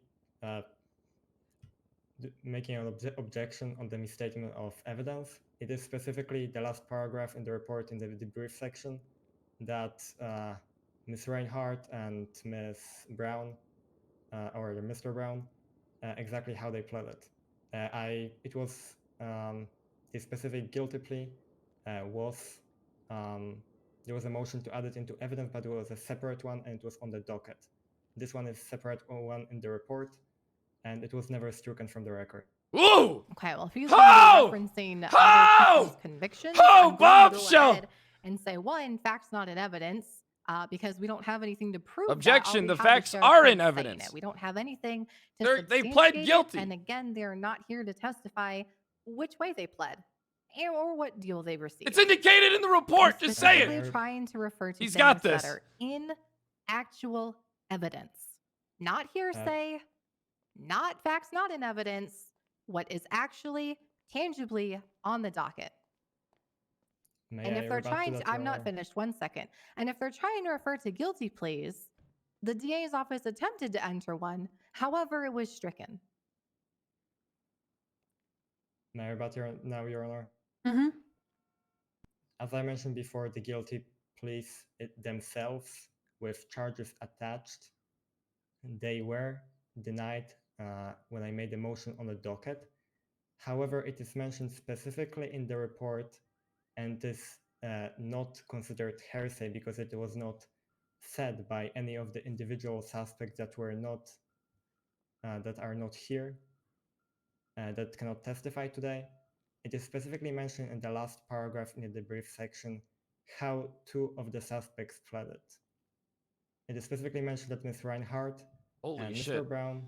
S5: making an objection on the misstatement of evidence. It is specifically the last paragraph in the report in the debrief section that Ms. Reinhardt and Ms. Brown, or Mr. Brown, exactly how they pled it. It was the specific guilty plea was there was a motion to add it into evidence, but it was a separate one and it was on the docket. This one is separate one in the report. and it was never stricken from the record.
S1: Ooh!
S9: Okay, well, if he's going to be referencing other people's convictions, I'm going to go ahead and say, one, facts not in evidence, because we don't have anything to prove
S1: Objection,
S9: that.
S1: the facts are in evidence.
S9: We don't have anything to
S1: They
S9: substantiate
S1: pled
S9: it,
S1: guilty.
S9: and again, they're not here to testify which way they pled or what deal they received.
S1: It's indicated in the report. Just say it.
S9: Specifically trying to refer to
S1: He's
S9: things
S1: got this.
S9: that are in actual evidence, not hearsay, not facts not in evidence, what is actually tangibly on the docket. And if they're trying to, I'm not finished, 1 second. And if they're trying to refer to guilty pleas, the DA's office attempted to enter one, however, it was stricken.
S5: May I rebut now, Your Honor?
S8: Mm-hmm.
S5: As I mentioned before, the guilty pleas themselves, with charges attached, they were denied when I made the motion on the docket. However, it is mentioned specifically in the report and is not considered hearsay because it was not said by any of the individual suspects that were not that are not here, that cannot testify today. It is specifically mentioned in the last paragraph in the debrief section how two of the suspects pleaded. It is specifically mentioned that Ms. Reinhardt and Mr. Brown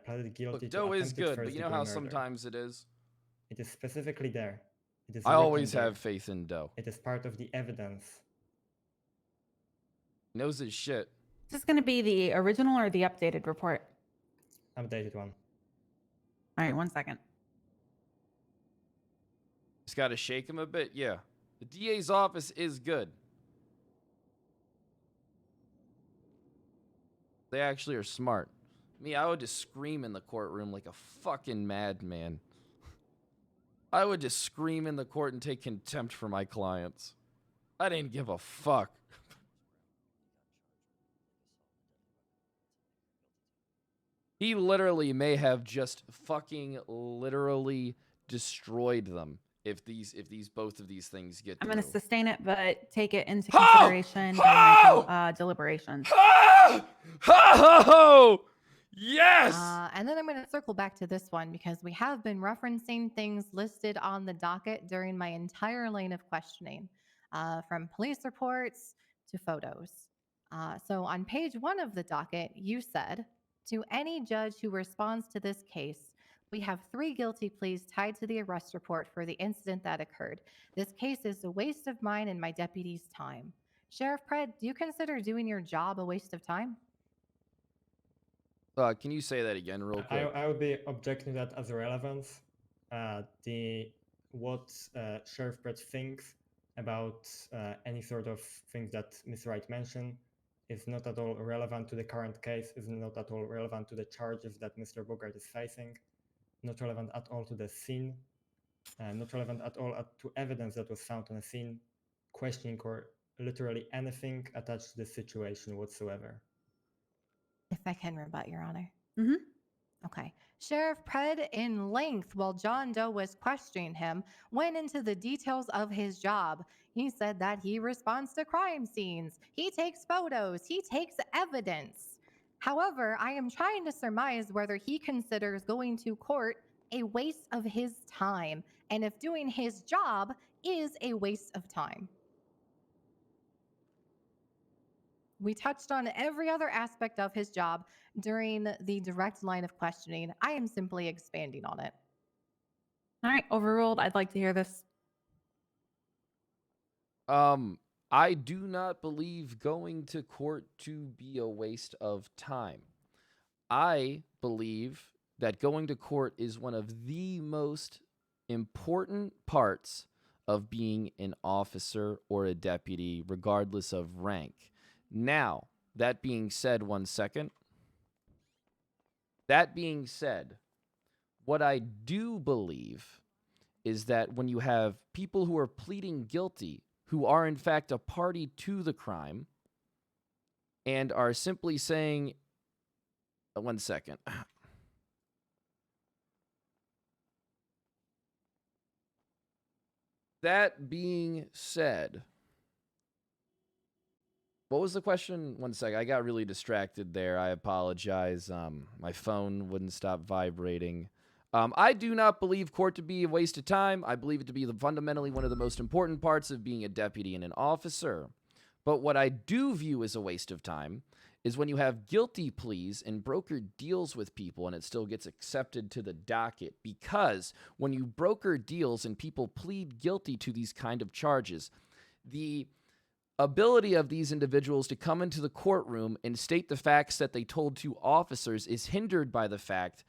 S5: pleaded guilty to
S1: Doe is
S5: attempted
S1: good, but
S5: first
S1: you know
S5: degree
S1: how
S5: murder.
S1: sometimes it is.
S5: It is specifically there. It is
S1: I always
S5: written
S1: have
S5: there.
S1: faith in Doe.
S5: It is part of the evidence.
S1: He knows his shit.
S8: Is this going to be the original or the updated report?
S5: Updated one.
S8: All right, 1 second.
S1: Just got to shake him a bit. Yeah. The DA's office is good. They actually are smart. Me, I would just scream in the courtroom like a fucking madman. I would just scream in the court and take contempt for my clients. I didn't give a fuck. He literally may have just fucking literally destroyed them if both of these things get
S8: I'm
S1: through.
S8: going to sustain it, but take it into consideration during my deliberations.
S1: Oh! Yes!
S9: And then I'm going to circle back to this one because we have been referencing things listed on the docket during my entire lane of questioning, from police reports to photos. So on page 1 of the docket, you said, to any judge who responds to this case, we have 3 guilty pleas tied to the arrest report for the incident that occurred. This case is a waste of mine and my deputy's time. Sheriff Pred, do you consider doing your job a waste of time?
S1: Can you say that again real quick?
S5: I would be objecting that as irrelevance. What Sheriff Brett thinks about any sort of things that Ms. Wright mentioned is not at all relevant to the current case, is not at all relevant to the charges that Mr. Bogart is facing, not relevant at all to the scene, not relevant at all to evidence that was found on the scene, questioning or literally anything attached to the situation whatsoever.
S9: If I can rebut, Your Honor.
S8: Mm-hmm.
S9: Okay. Sheriff Pred, in length, while John Doe was questioning him, went into the details of his job. He said that he responds to crime scenes, he takes photos, he takes evidence. However, I am trying to surmise whether he considers going to court a waste of his time, and if doing his job is a waste of time. We touched on every other aspect of his job during the direct line of questioning. I am simply expanding on it.
S8: All right, overruled. I'd like to hear this.
S1: I do not believe going to court to be a waste of time. I believe that going to court is one of the most important parts of being an officer or a deputy, regardless of rank. Now, that being said, 1 second. That being said, what I do believe is that when you have people who are pleading guilty, who are in fact a party to the crime, and are simply saying, 1 second. That being said, What was the question? One sec. I got really distracted there. I apologize. My phone wouldn't stop vibrating. I do not believe court to be a waste of time. I believe it to be fundamentally one of the most important parts of being a deputy and an officer. But what I do view as a waste of time is when you have guilty pleas and broker deals with people and it still gets accepted to the docket. Because when you broker deals and people plead guilty to these kind of charges, the ability of these individuals to come into the courtroom and state the facts that they told to officers is hindered by the fact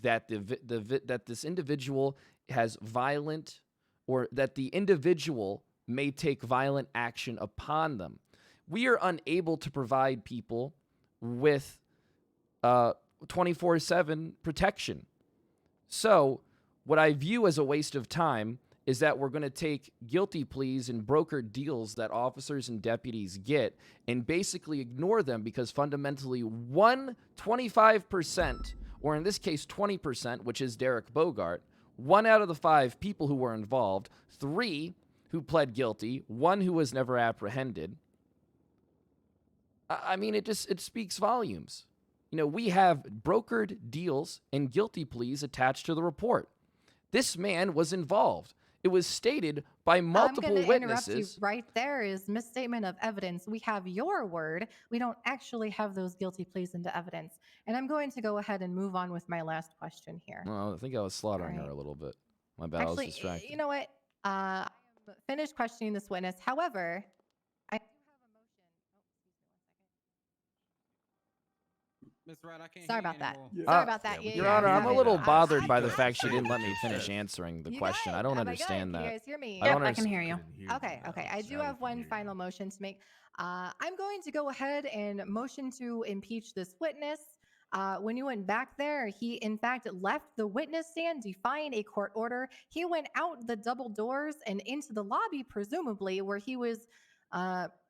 S1: that that this individual has violent, or that the individual may take violent action upon them. We are unable to provide people with 24/7 protection. So what I view as a waste of time is that we're going to take guilty pleas and broker deals that officers and deputies get and basically ignore them because fundamentally 25%, or in this case 20%, which is Derek Bogart, 1 out of the 5 people who were involved, 3 who pled guilty, 1 who was never apprehended. I mean, it speaks volumes. You know, we have brokered deals and guilty pleas attached to the report. This man was involved. It was stated by multiple
S9: I'm going to interrupt
S1: witnesses.
S9: you right there is misstatement of evidence. We have your word. We don't actually have those guilty pleas into evidence. And I'm going to go ahead and move on with my last question here.
S1: Well, I think I was slaughtering her a little bit. My bad, I was distracted.
S9: You know what? I am finished questioning this witness. However, I do have a motion.
S12: Miss Wright, I can't
S9: Sorry
S12: hear
S9: about that.
S12: you
S9: Sorry about that.
S1: Your Honor, I'm a little bothered by the fact she didn't let me finish answering the question. I don't
S9: Am I good?
S1: understand
S9: Can
S1: that.
S9: you guys hear me?
S1: I don't
S8: I can hear you.
S9: Okay, okay. I do have one final motion to make. I'm going to go ahead and motion to impeach this witness. When you went back there, he in fact left the witness stand defying a court order. He went out the double doors and into the lobby, presumably, where he was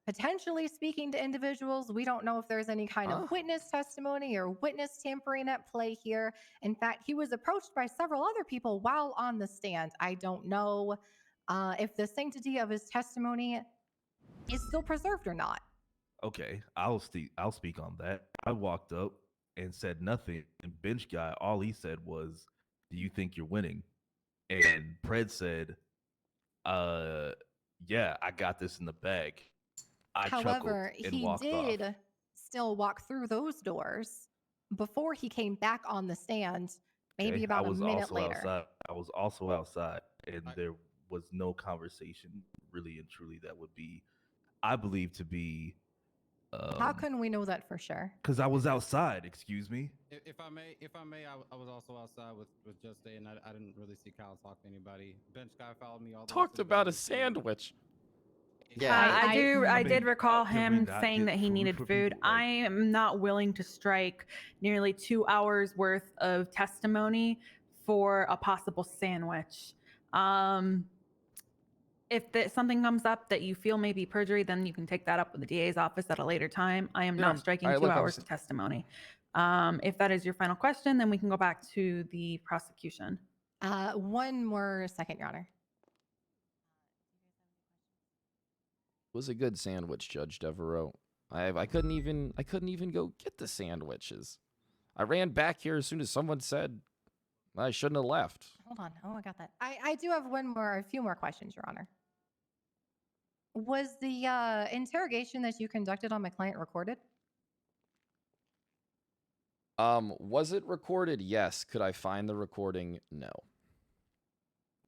S9: potentially speaking to individuals. We don't know if there's any kind of witness testimony or witness tampering at play here. In fact, he was approached by several other people while on the stand. I don't know if the sanctity of his testimony is still preserved or not.
S6: Okay, I'll speak on that. I walked up and said nothing, and bench guy, all he said was, "Do you think you're winning?" And Pred said, "Yeah, I got this in the bag."
S9: However,
S6: chuckled and
S9: he
S6: walked
S9: did
S6: off.
S9: still walk through those doors before he came back on the stand, maybe
S6: Okay,
S9: about
S6: I
S9: a
S6: was
S9: minute
S6: also
S9: later.
S6: outside. I was also outside, and there was no conversation, really and truly, that would be, I believe, to be.
S9: How can we know that for sure?
S6: Because I was outside. Excuse me.
S12: If I may, I was also outside with Just Day, and I didn't really see Kyle talk to anybody. Bench guy followed me all the way
S1: Talked
S12: to the
S1: about a
S12: back.
S1: sandwich.
S8: I did recall
S6: can we
S8: him
S6: not
S8: saying
S6: get
S8: that he
S6: food
S8: needed
S6: for
S8: food.
S6: people?
S8: I am not willing to strike nearly 2 hours worth of testimony for a possible sandwich. If something comes up that you feel may be perjury, then you can take that up with the DA's office at a later time. I am
S1: Yeah,
S8: not striking
S1: all right,
S8: 2
S1: look,
S8: hours of testimony. If that is your final question, then we can go back to the prosecution.
S9: One more second, Your Honor.
S1: It was a good sandwich, Judge Devereaux. I couldn't even go get the sandwiches. I ran back here as soon as someone said I shouldn't have left.
S9: Hold on. Oh, I got that. I do have a few more questions, Your Honor. Was the interrogation that you conducted on my client recorded?
S1: Was it recorded? Yes. Could I find the recording? No.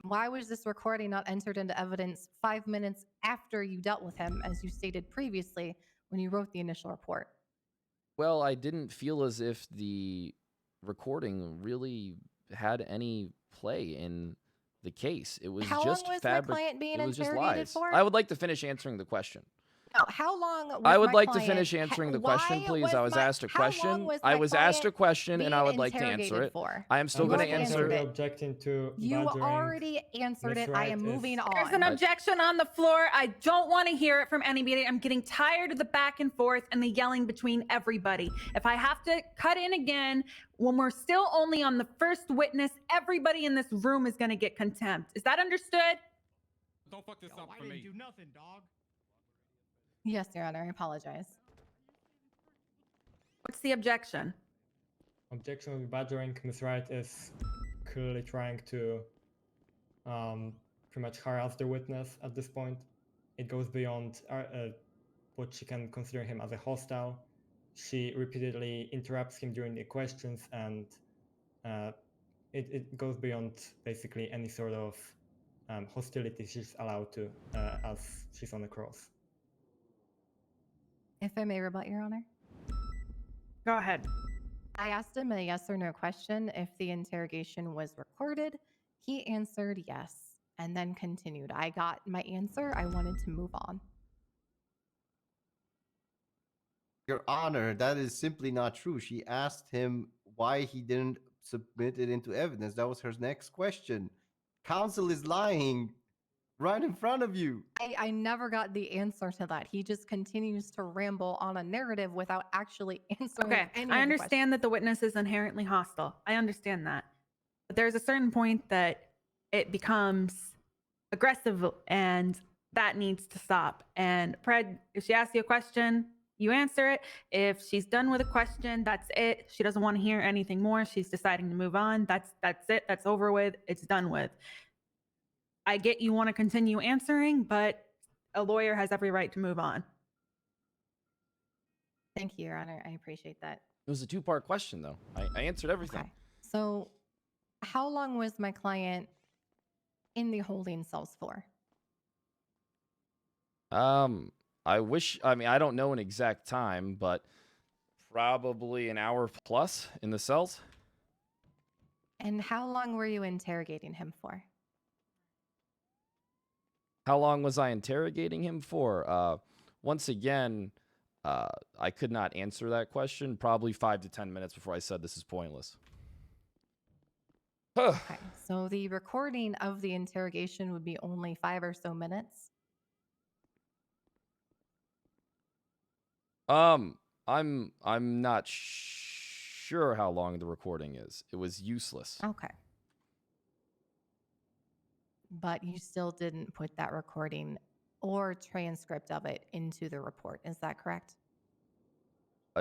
S9: Why was this recording not entered into evidence 5 minutes after you dealt with him, as you stated previously when you wrote the initial report?
S1: Well, I didn't feel as if the recording really had any play in the case. It was
S9: How
S1: just
S9: long was my client being
S1: it was just
S9: interrogated
S1: lies.
S9: for?
S1: I would like to finish answering the question.
S9: No, how long was
S1: I would
S9: my
S1: like to
S9: client-
S1: finish answering the question,
S9: Why
S1: please. I was asked a question. I was asked a question, and I would like to answer it.
S9: for?
S1: I am still going to
S9: You
S1: answer
S9: answered
S1: it.
S9: it.
S5: Objecting to
S9: You
S5: badgering
S9: already answered
S5: Miss
S9: it. I
S5: Wright
S9: am
S5: is-
S9: moving on.
S8: There's an objection on the floor. I don't want to hear it from anybody. I'm getting tired of the back and forth and the yelling between everybody. If I have to cut in again, when we're still only on the first witness, everybody in this room is going to get contempt. Is that understood?
S12: Don't fuck this up for me.
S7: do nothing, dog.
S9: Yes, Your Honor. I apologize.
S8: What's the objection?
S5: Objection of badgering. Ms. Wright is clearly trying to pretty much harass the witness at this point. It goes beyond what she can consider him as a hostile. She repeatedly interrupts him during the questions, and it goes beyond basically any sort of hostility she's allowed to as she's on the cross.
S9: If I may rebut, Your Honor.
S8: Go ahead.
S9: I asked him a yes or no question if the interrogation was recorded. He answered yes and then continued. I got my answer. I wanted to move on.
S24: Your Honor, that is simply not true. She asked him why he didn't submit it into evidence. That was her next question. Counsel is lying right in front of you.
S9: I never got the answer to that. He just continues to ramble on a narrative without actually answering
S8: Okay,
S9: any of
S8: I
S9: the
S8: understand that the witness is inherently hostile. I understand that. But there's a certain point that it becomes aggressive, and that needs to stop. And Pred, if she asks you a question, you answer it. If she's done with a question, that's it. She doesn't want to hear anything more. She's deciding to move on. That's it. That's over with. It's done with. I get you want to continue answering, but a lawyer has every right to move on.
S9: Thank you, Your Honor. I appreciate that.
S1: It was a two-part question, though. I answered everything.
S9: Okay. So, how long was my client in the holding cells for?
S1: I wish. I mean, I don't know an exact time, but probably an hour plus in the cells.
S9: And how long were you interrogating him for?
S1: How long was I interrogating him for? Once again, I could not answer that question. Probably 5 to 10 minutes before I said this is pointless.
S9: Okay. So the recording of the interrogation would be only 5 or so minutes.
S1: I'm not sure how long the recording is. It was useless.
S9: Okay. But you still didn't put that recording or transcript of it into the report. Is that correct?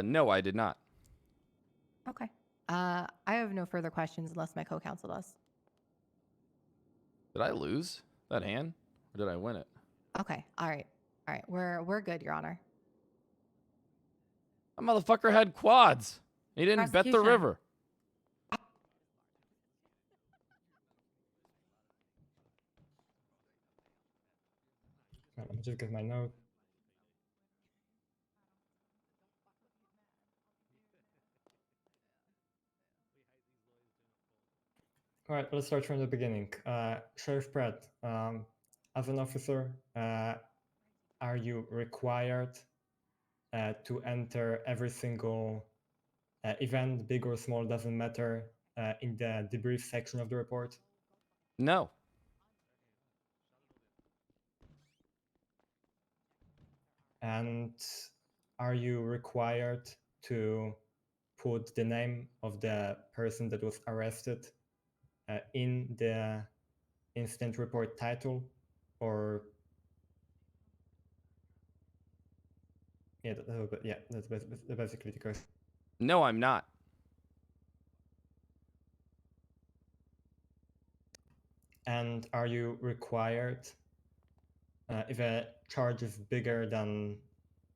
S1: No, I did not.
S9: Okay. I have no further questions unless my co-counsel does.
S1: Did I lose that hand, or did I win it?
S9: Okay. All right. All right. We're good, Your Honor.
S1: That motherfucker had quads. He didn't bet the
S9: Prosecution.
S1: river.
S5: Let me just get my note. All right, let's start from the beginning. Sheriff Pratt, as an officer, are you required to enter every single event, big or small, doesn't matter, in the debrief section of the report?
S1: No.
S5: And are you required to put the name of the person that was arrested in the incident report title, or that's basically the question.
S1: No, I'm not.
S5: And are you required, if a charge is bigger than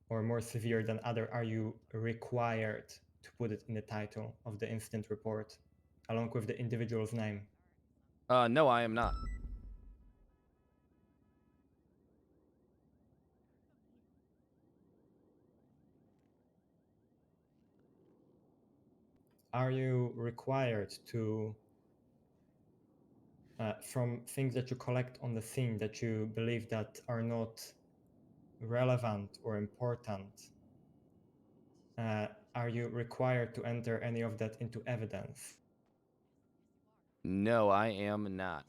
S5: or more severe than other, are you required to put it in the title of the incident report along with the individual's name?
S1: No, I am not.
S5: Are you required to, from things that you collect on the scene that you believe that are not relevant or important, are you required to enter any of that into evidence?
S1: No, I am not.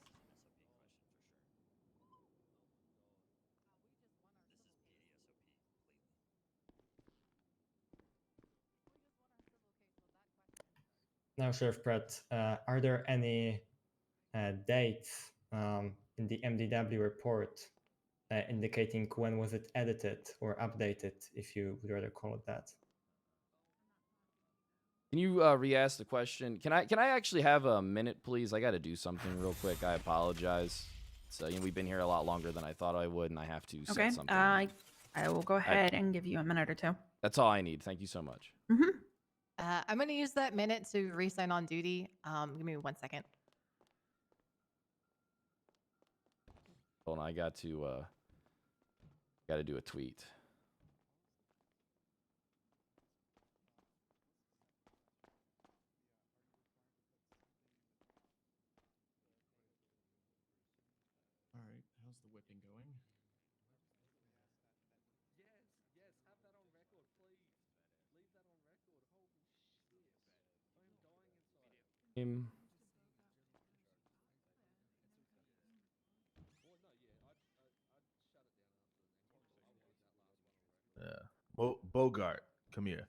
S5: Now, Sheriff Pratt, are there any dates in the MDW report indicating when was it edited or updated, if you would rather call it that.
S1: Can you re-ask the question? Can I actually have a minute, please? I got to do something real quick. I apologize. So we've been here a lot longer than I thought I would, and I have to set
S8: Okay.
S1: something.
S8: I will go ahead and give you a minute or two.
S1: That's all I need. Thank you so much.
S9: I'm going to use that minute to re-sign on duty. Give me 1 second.
S1: Hold on, I got to do a tweet.
S18: All right, how's the whipping going?
S6: Yeah. Bogart, come here.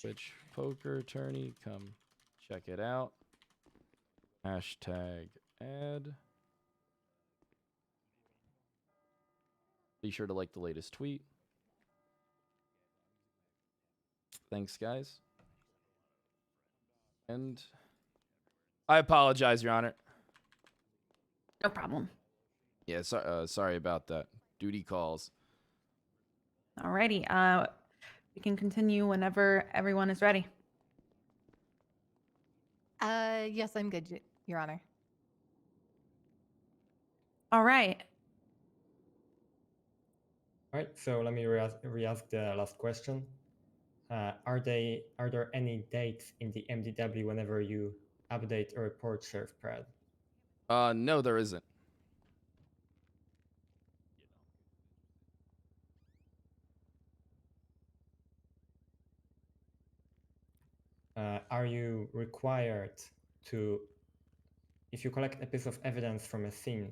S1: Which poker attorney? Come check it out. Hashtag ad. Be sure to like the latest tweet. Thanks, guys. And I apologize, Your Honor.
S8: No problem.
S1: Yeah, sorry about that. Duty calls.
S8: Alrighty. We can continue whenever everyone is ready.
S9: Yes, I'm good, Your Honor.
S8: All right.
S5: All right, so let me re-ask the last question. Are there any dates in the MDW whenever you update or report Sheriff Pratt?
S1: No, there isn't.
S5: Are you required to, if you collect a piece of evidence from a scene,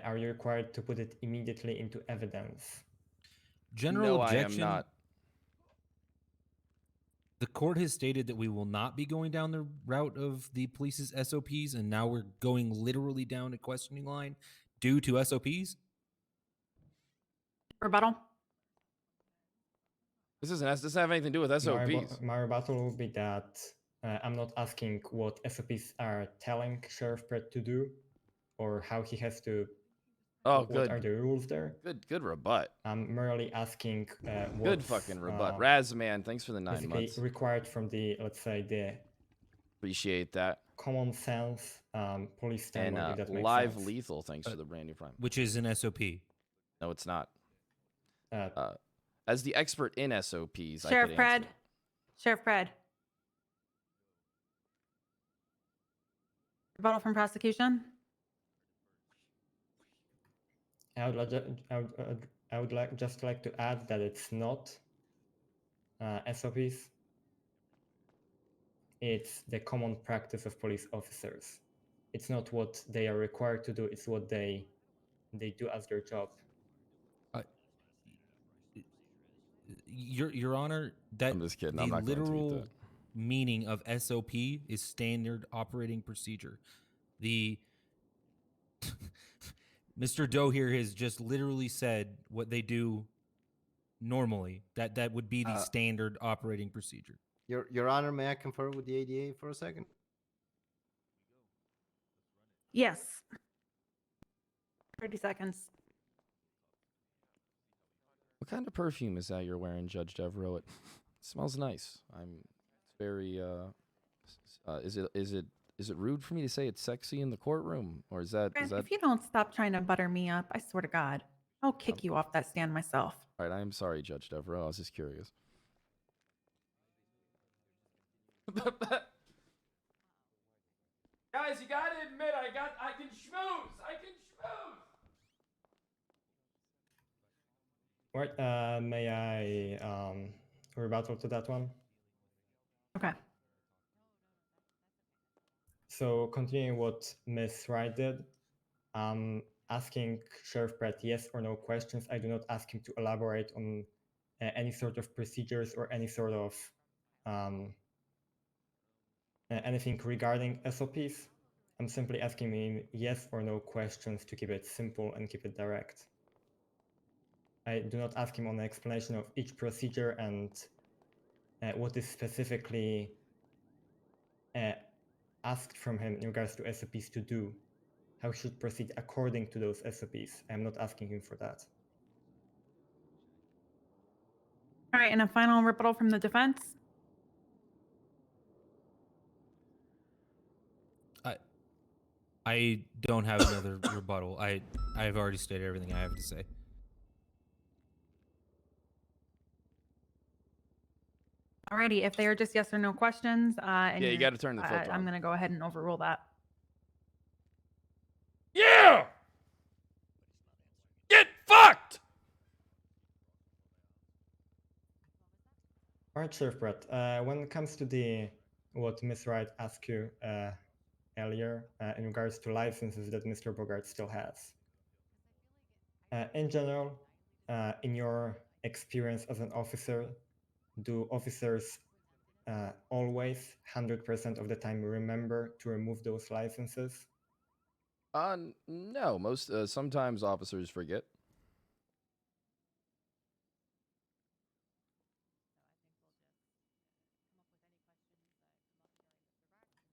S5: are you required to put it immediately into evidence?
S13: General
S1: No,
S13: objection.
S1: I am not.
S13: The court has stated that we will not be going down the route of the police's SOPs, and now we're going literally down a questioning line due to SOPs.
S8: Rebuttal.
S1: This doesn't have anything to do with SOPs.
S5: My rebuttal will be that I'm not asking what SOPs are telling Sheriff Pratt to do, or how he has to.
S1: Oh,
S5: what are the rules there?
S1: Good rebut.
S5: I'm merely asking what.
S1: Good fucking rebut. Razman, thanks for the 9 months.
S5: Required from the, let's say, the.
S1: Appreciate that.
S5: Common sense police standard, if that makes
S1: live
S5: sense.
S1: lethal, thanks for the brand new prime.
S13: Which is an SOP.
S1: No, it's not. As the expert in SOPs,
S8: Sheriff Pratt. Sheriff Pratt. Rebuttal from prosecution.
S5: I would like to add that it's not SOPs. It's the common practice of police officers. It's not what they are required to do. It's what they do as their job.
S13: Your Honor, that
S1: I'm just kidding.
S13: the
S1: I'm not going to tweet
S13: literal
S1: that.
S13: meaning of SOP is standard operating procedure. The Mr. Doe here has just literally said what they do normally. That would be the standard operating procedure.
S24: Your Honor, may I confer with the ADA for a second?
S8: Yes. 30 seconds.
S1: What kind of perfume is that you're wearing, Judge Devereaux? It smells nice. It's very. Is it rude for me to say it's sexy in the courtroom, or is that?
S8: If you don't stop trying to butter me up, I swear to God, I'll kick you off that stand myself.
S1: All right, I am sorry, Judge Devereaux. I was just curious. Guys, you gotta admit, I can schmooze. I can schmooze.
S5: Right, may I rebuttal to that one?
S8: Okay.
S5: So continuing what Ms. Wright did, asking Sheriff Pratt yes or no questions. I do not ask him to elaborate on any sort of procedures or any sort of anything regarding SOPs. I'm simply asking him yes or no questions to keep it simple and keep it direct. I do not ask him on an explanation of each procedure and what is specifically asked from him in regards to SOPs to do, how he should proceed according to those SOPs. I'm not asking him for that.
S8: All right, and a final rebuttal from the defense.
S13: I don't have another rebuttal. I've already stated everything I have to say.
S8: Alrighty, if they are just yes or no questions, and
S1: Yeah, you
S8: you're-
S1: gotta turn the filter
S8: I'm
S1: on.
S8: going to go ahead and overrule that.
S1: Yeah! Get fucked!
S5: All right, Sheriff Brett. When it comes to what Ms. Wright asked you earlier in regards to licenses that Mr. Bogart still has, in general, in your experience as an officer, do officers always 100% of the time remember to remove those licenses?
S1: No. Most sometimes officers forget.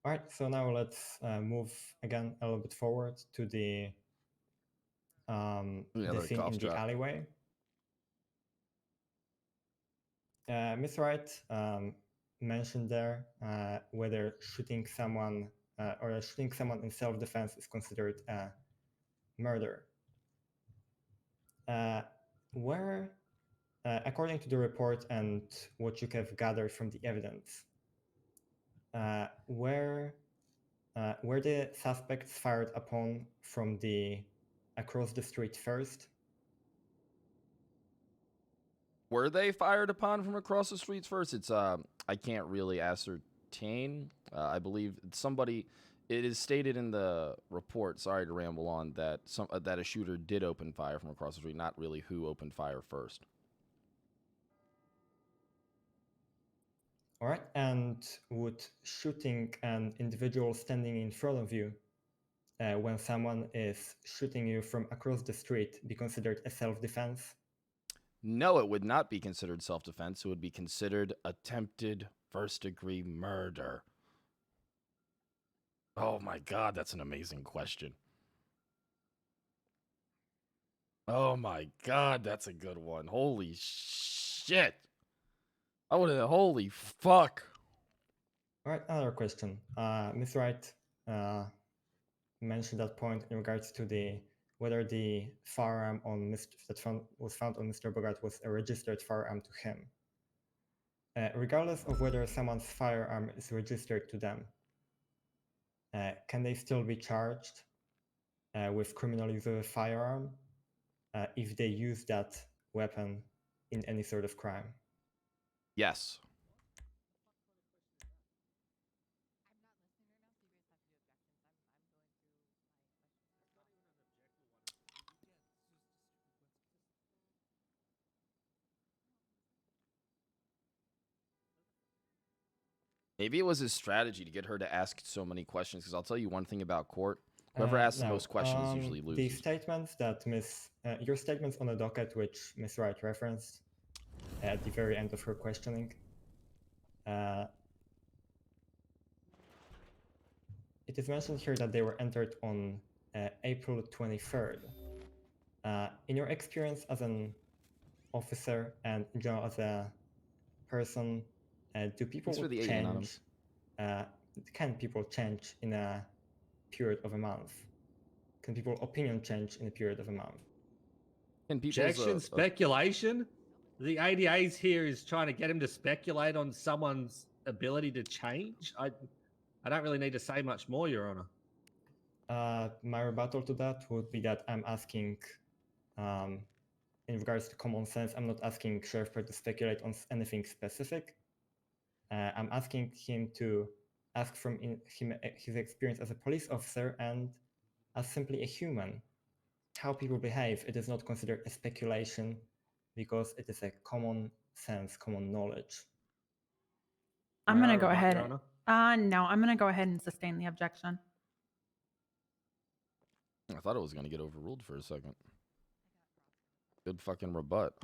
S5: All right, so now let's move again a little bit forward to the scene
S1: cough
S5: in the
S1: drop.
S5: alleyway. Ms. Wright mentioned there whether shooting someone or shooting someone in self-defense is considered a murder. Where, according to the report and what you have gathered from the evidence, were the suspects fired upon from across the street first?
S1: Were they fired upon from across the streets first? It's I can't really ascertain. I believe somebody. It is stated in the report. Sorry to ramble on that. That a shooter did open fire from across the street. Not really who opened fire first.
S5: All right, and would shooting an individual standing in front of you when someone is shooting you from across the street be considered a self-defense?
S1: No, it would not be considered self-defense. It would be considered attempted first-degree murder. Oh my God, that's an amazing question. Oh my God, that's a good one. Holy shit. I would have, holy fuck.
S5: All right, another question. Ms. Wright mentioned that point in regards to whether the firearm was found on Mr. Bogart was a registered firearm to him. Regardless of whether someone's firearm is registered to them, can they still be charged with criminal use of a firearm if they use that weapon in any sort of crime?
S1: Yes. Maybe it was his strategy to get her to ask so many questions, because I'll tell you one thing about court. Whoever asks the most questions usually loses.
S5: The statements that your statements on the docket, which Ms. Wright referenced at the very end of her questioning, it is mentioned here that they were entered on April 23rd. In your experience as an officer and in general as a person, do people change? Can people change in a period of a month? Can people's opinion change in a period of a month?
S22: Objection, speculation. The ADA's here is trying to get him to speculate on someone's ability to change. I don't really need to say much more, Your Honor.
S5: My rebuttal to that would be that I'm asking, in regards to common sense, I'm not asking Sheriff Pratt to speculate on anything specific. I'm asking him to ask from his experience as a police officer and as simply a human, how people behave. It is not considered a speculation because it is a common sense, common knowledge.
S8: I'm
S22: May I
S8: gonna go
S22: rebut,
S8: ahead.
S22: Your Honor?
S8: No, I'm gonna go ahead and sustain the objection.
S1: I thought it was gonna get overruled for a second. Good fucking rebut.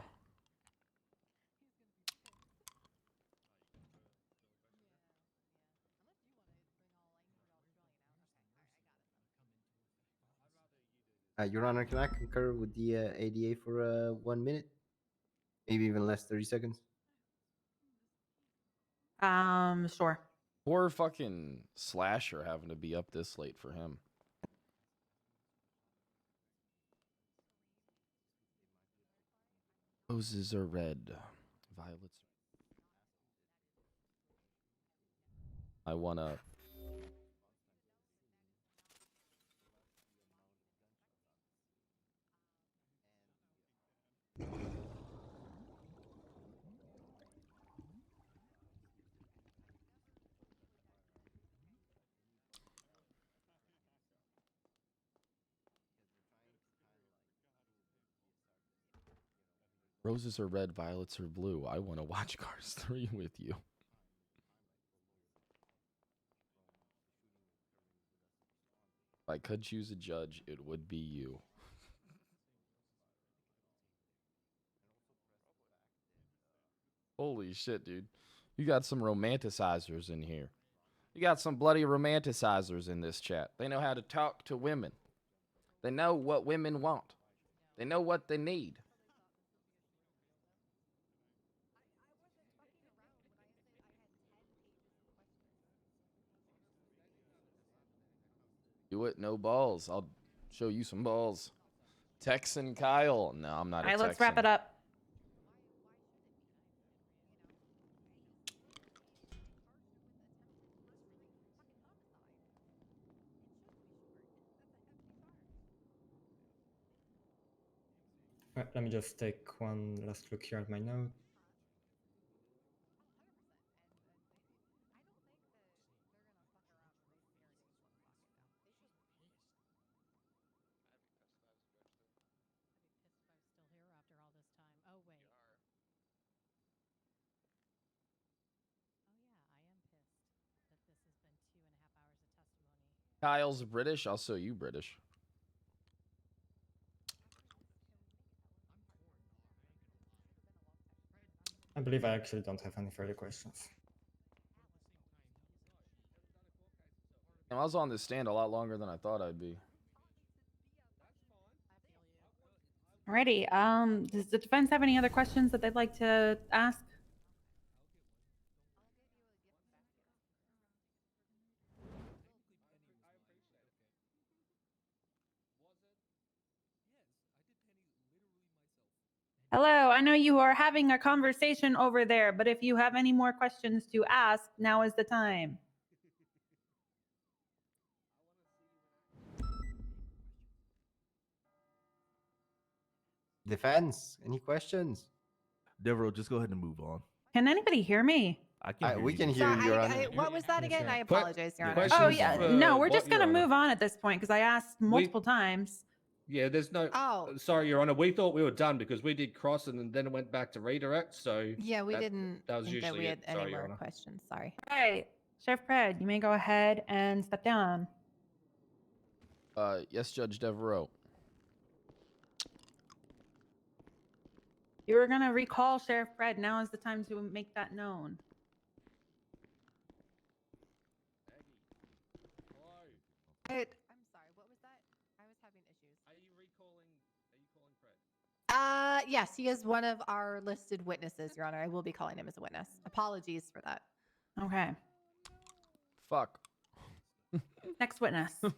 S24: Your Honor, can I concur with the ADA for 1 minute? Maybe even less, 30 seconds.
S8: Sure.
S1: Poor fucking Slasher having to be up this late for him. Roses are red, violets. I wanna. Roses are red, violets are blue. I want to watch Cars 3 with you. If I could choose a judge, it would be you. Holy shit, dude. You got some romanticizers in here. You got some bloody romanticizers in this chat. They know how to talk to women. They know what women want. They know what they need. Do it, no balls. I'll show you some balls. Texan Kyle. No, I'm not
S8: All
S1: a
S8: right,
S1: Texan.
S8: let's wrap it up.
S5: Right, let me just take one last look here at my note.
S1: Kyle's British. I'll show you British.
S5: I believe I actually don't have any further questions.
S1: I was on this stand a lot longer than I thought I'd be.
S8: Alrighty. Does the defense have any other questions that they'd like to ask? Hello, I know you are having a conversation over there, but if you have any more questions to ask, now is the time.
S24: Defense, any questions?
S6: Devereaux, just go ahead and move on.
S8: Can anybody hear me?
S6: I can hear
S24: We
S6: you.
S24: can hear you, Your Honor.
S9: What was that again? I apologize, Your Honor.
S8: Oh yeah, no, we're just gonna move on at this point because I asked multiple times.
S22: Yeah, there's no.
S9: Oh.
S22: Sorry, Your Honor. We thought we were done because we did cross and then it went back to redirect. So
S9: Yeah, we
S22: that-
S9: didn't
S22: That was
S9: think that
S22: usually
S9: we had
S22: it.
S9: any
S22: Sorry, Your
S9: more
S22: Honor.
S9: questions. Sorry.
S8: All right, Sheriff Pred, you may go ahead and step down.
S1: Yes, Judge Devereaux.
S8: You were gonna recall Sheriff Pred. Now is the time to make that known.
S9: I'm sorry. What was that? I was having issues. Are you calling Fred? Yes, he is one of our listed witnesses, Your Honor. I will be calling him as a witness. Apologies for that.
S8: Okay.
S1: Fuck.
S8: Next witness.
S5: All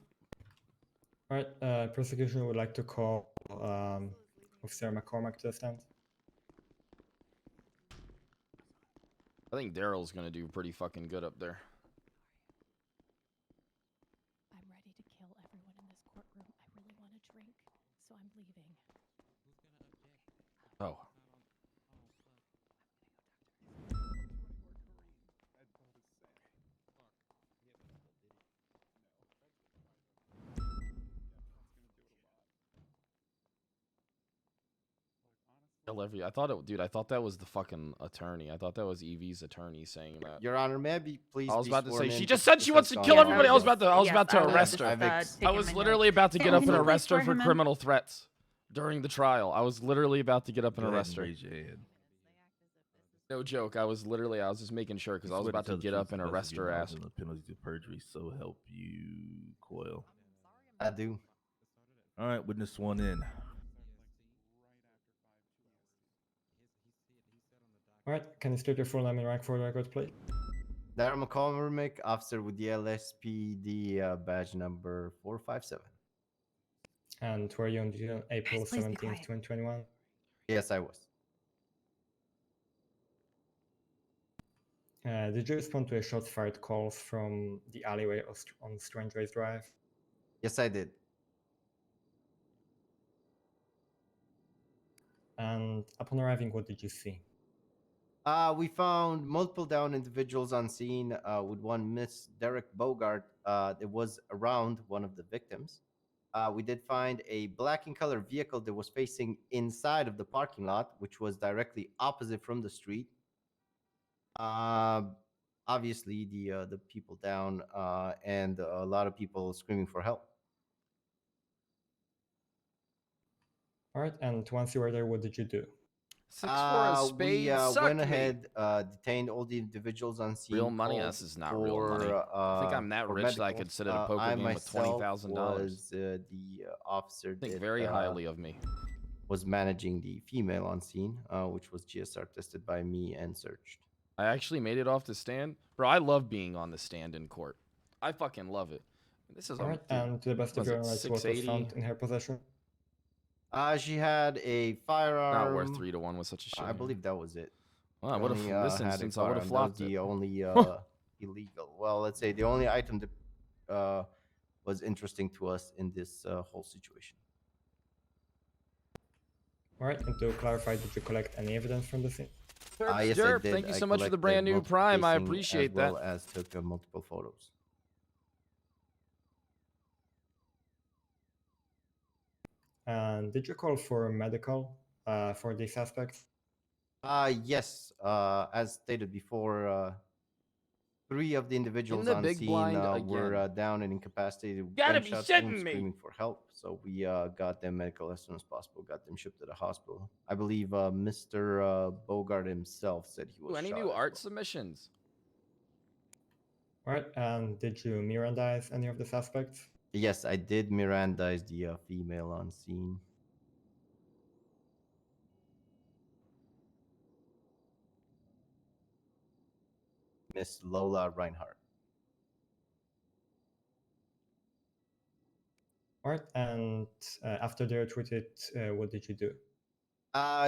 S5: right, prosecution would like to call Officer McCormack to the stand.
S1: I think Daryl's gonna do pretty fucking good up there.
S11: I'm ready to kill everyone in this courtroom. I really want a drink, so I'm leaving.
S1: Oh. I thought it, dude. I thought that was the fucking attorney. I thought that was Evie's attorney saying that.
S24: Your Honor, may I be please?
S1: I was
S24: be
S1: about to
S24: sworn
S1: say
S24: in?
S1: she just
S24: This-
S1: said
S24: this
S1: she wants
S24: has
S1: to
S24: gone
S1: kill
S24: over
S1: everybody. I was
S24: well.
S1: about to
S8: Yes,
S1: arrest her. I was literally about to get
S8: Sam,
S1: up
S8: can
S1: and
S8: you please
S1: arrest her
S8: swear
S1: for
S8: him in?
S1: criminal threats during the trial. I was literally about to get up and
S6: Go ahead
S1: arrest
S6: and
S1: her.
S6: raise your hand.
S1: No joke. I was just making sure because I was
S6: Swear
S1: about to
S6: tell the
S1: get
S6: truth
S1: up
S6: to
S1: and
S6: the best
S1: arrest
S6: of your
S1: her
S6: knowledge
S1: ass.
S6: and the penalties of perjury. So help you, Coil.
S24: I do.
S6: All right, witness sworn in.
S5: All right, can you state your full name and rank for the record, please?
S24: Darren McCormick, officer with the LSPD badge number 457.
S5: And were you on duty on April
S8: Guys, please be
S5: 17th,
S8: quiet.
S5: 2021?
S24: Yes, I was.
S5: Did you respond to a shots fired calls from the alleyway on Strange Ways Drive?
S24: Yes, I did.
S5: And upon arriving, what did you see?
S24: We found multiple downed individuals on scene with one Miss Derek Bogart that was around one of the victims. We did find a black in color vehicle that was facing inside of the parking lot, which was directly opposite from the street. Obviously, the people down and a lot of people screaming for help.
S5: All right, and once you were there, what did you do?
S1: 6 for a
S24: We
S1: spade. Suck
S24: went
S1: me.
S24: ahead, detained all the individuals on scene.
S1: Real money?
S24: called
S1: This is not real money.
S24: for,
S1: I think I'm that
S24: for
S1: rich that I could
S24: medicals.
S1: sit at a poker
S24: I
S1: game with
S24: myself
S1: $20,000.
S24: was the officer
S1: Think
S24: that
S1: very highly of me.
S24: was managing the female on scene, which was GSR tested by me and searched.
S1: I actually made it off the stand. Bro, I love being on the stand in court. I fucking love it. This is
S5: All right, and to the best of
S1: was
S5: your
S1: it
S5: knowledge, what was
S1: 680?
S5: found in her possession?
S24: She had a firearm.
S1: Not worth 3 to 1 with such a shit.
S24: I believe that was it.
S1: Well, I
S24: She
S1: would have
S24: only,
S1: in this
S24: had a
S1: instance. I would have
S24: firearm.
S1: flopped
S24: That was
S1: it.
S24: the only illegal. Well, let's say the only item that was interesting to us in this whole situation.
S5: All right, and to clarify, did you collect any evidence from the scene?
S24: Yes,
S1: Derp,
S24: I did.
S1: thank you
S24: I
S1: so much for the
S24: collected
S1: brand new
S24: multiple
S1: Prime. I
S24: casing
S1: appreciate
S24: as well
S1: that.
S24: as took multiple photos.
S5: And did you call for medical for these aspects?
S24: Yes. As stated before, 3 of the individuals
S1: the
S24: on
S1: big
S24: scene
S1: blind
S24: were
S1: again.
S24: down and incapacitated with
S1: Gotta be
S24: gunshot
S1: shitting
S24: wounds,
S1: me.
S24: screaming for help. So we got them medical as soon as possible. Got them shipped to the hospital. I believe Mr. Bogart himself said he was
S1: Ooh, any
S24: shot
S1: new
S24: as
S1: art
S24: well.
S1: submissions?
S5: All right, and did you Mirandize any of the suspects?
S24: Yes, I did Mirandize the female on scene. Miss Lola Reinhardt.
S5: All right, and after they were treated, what did you do?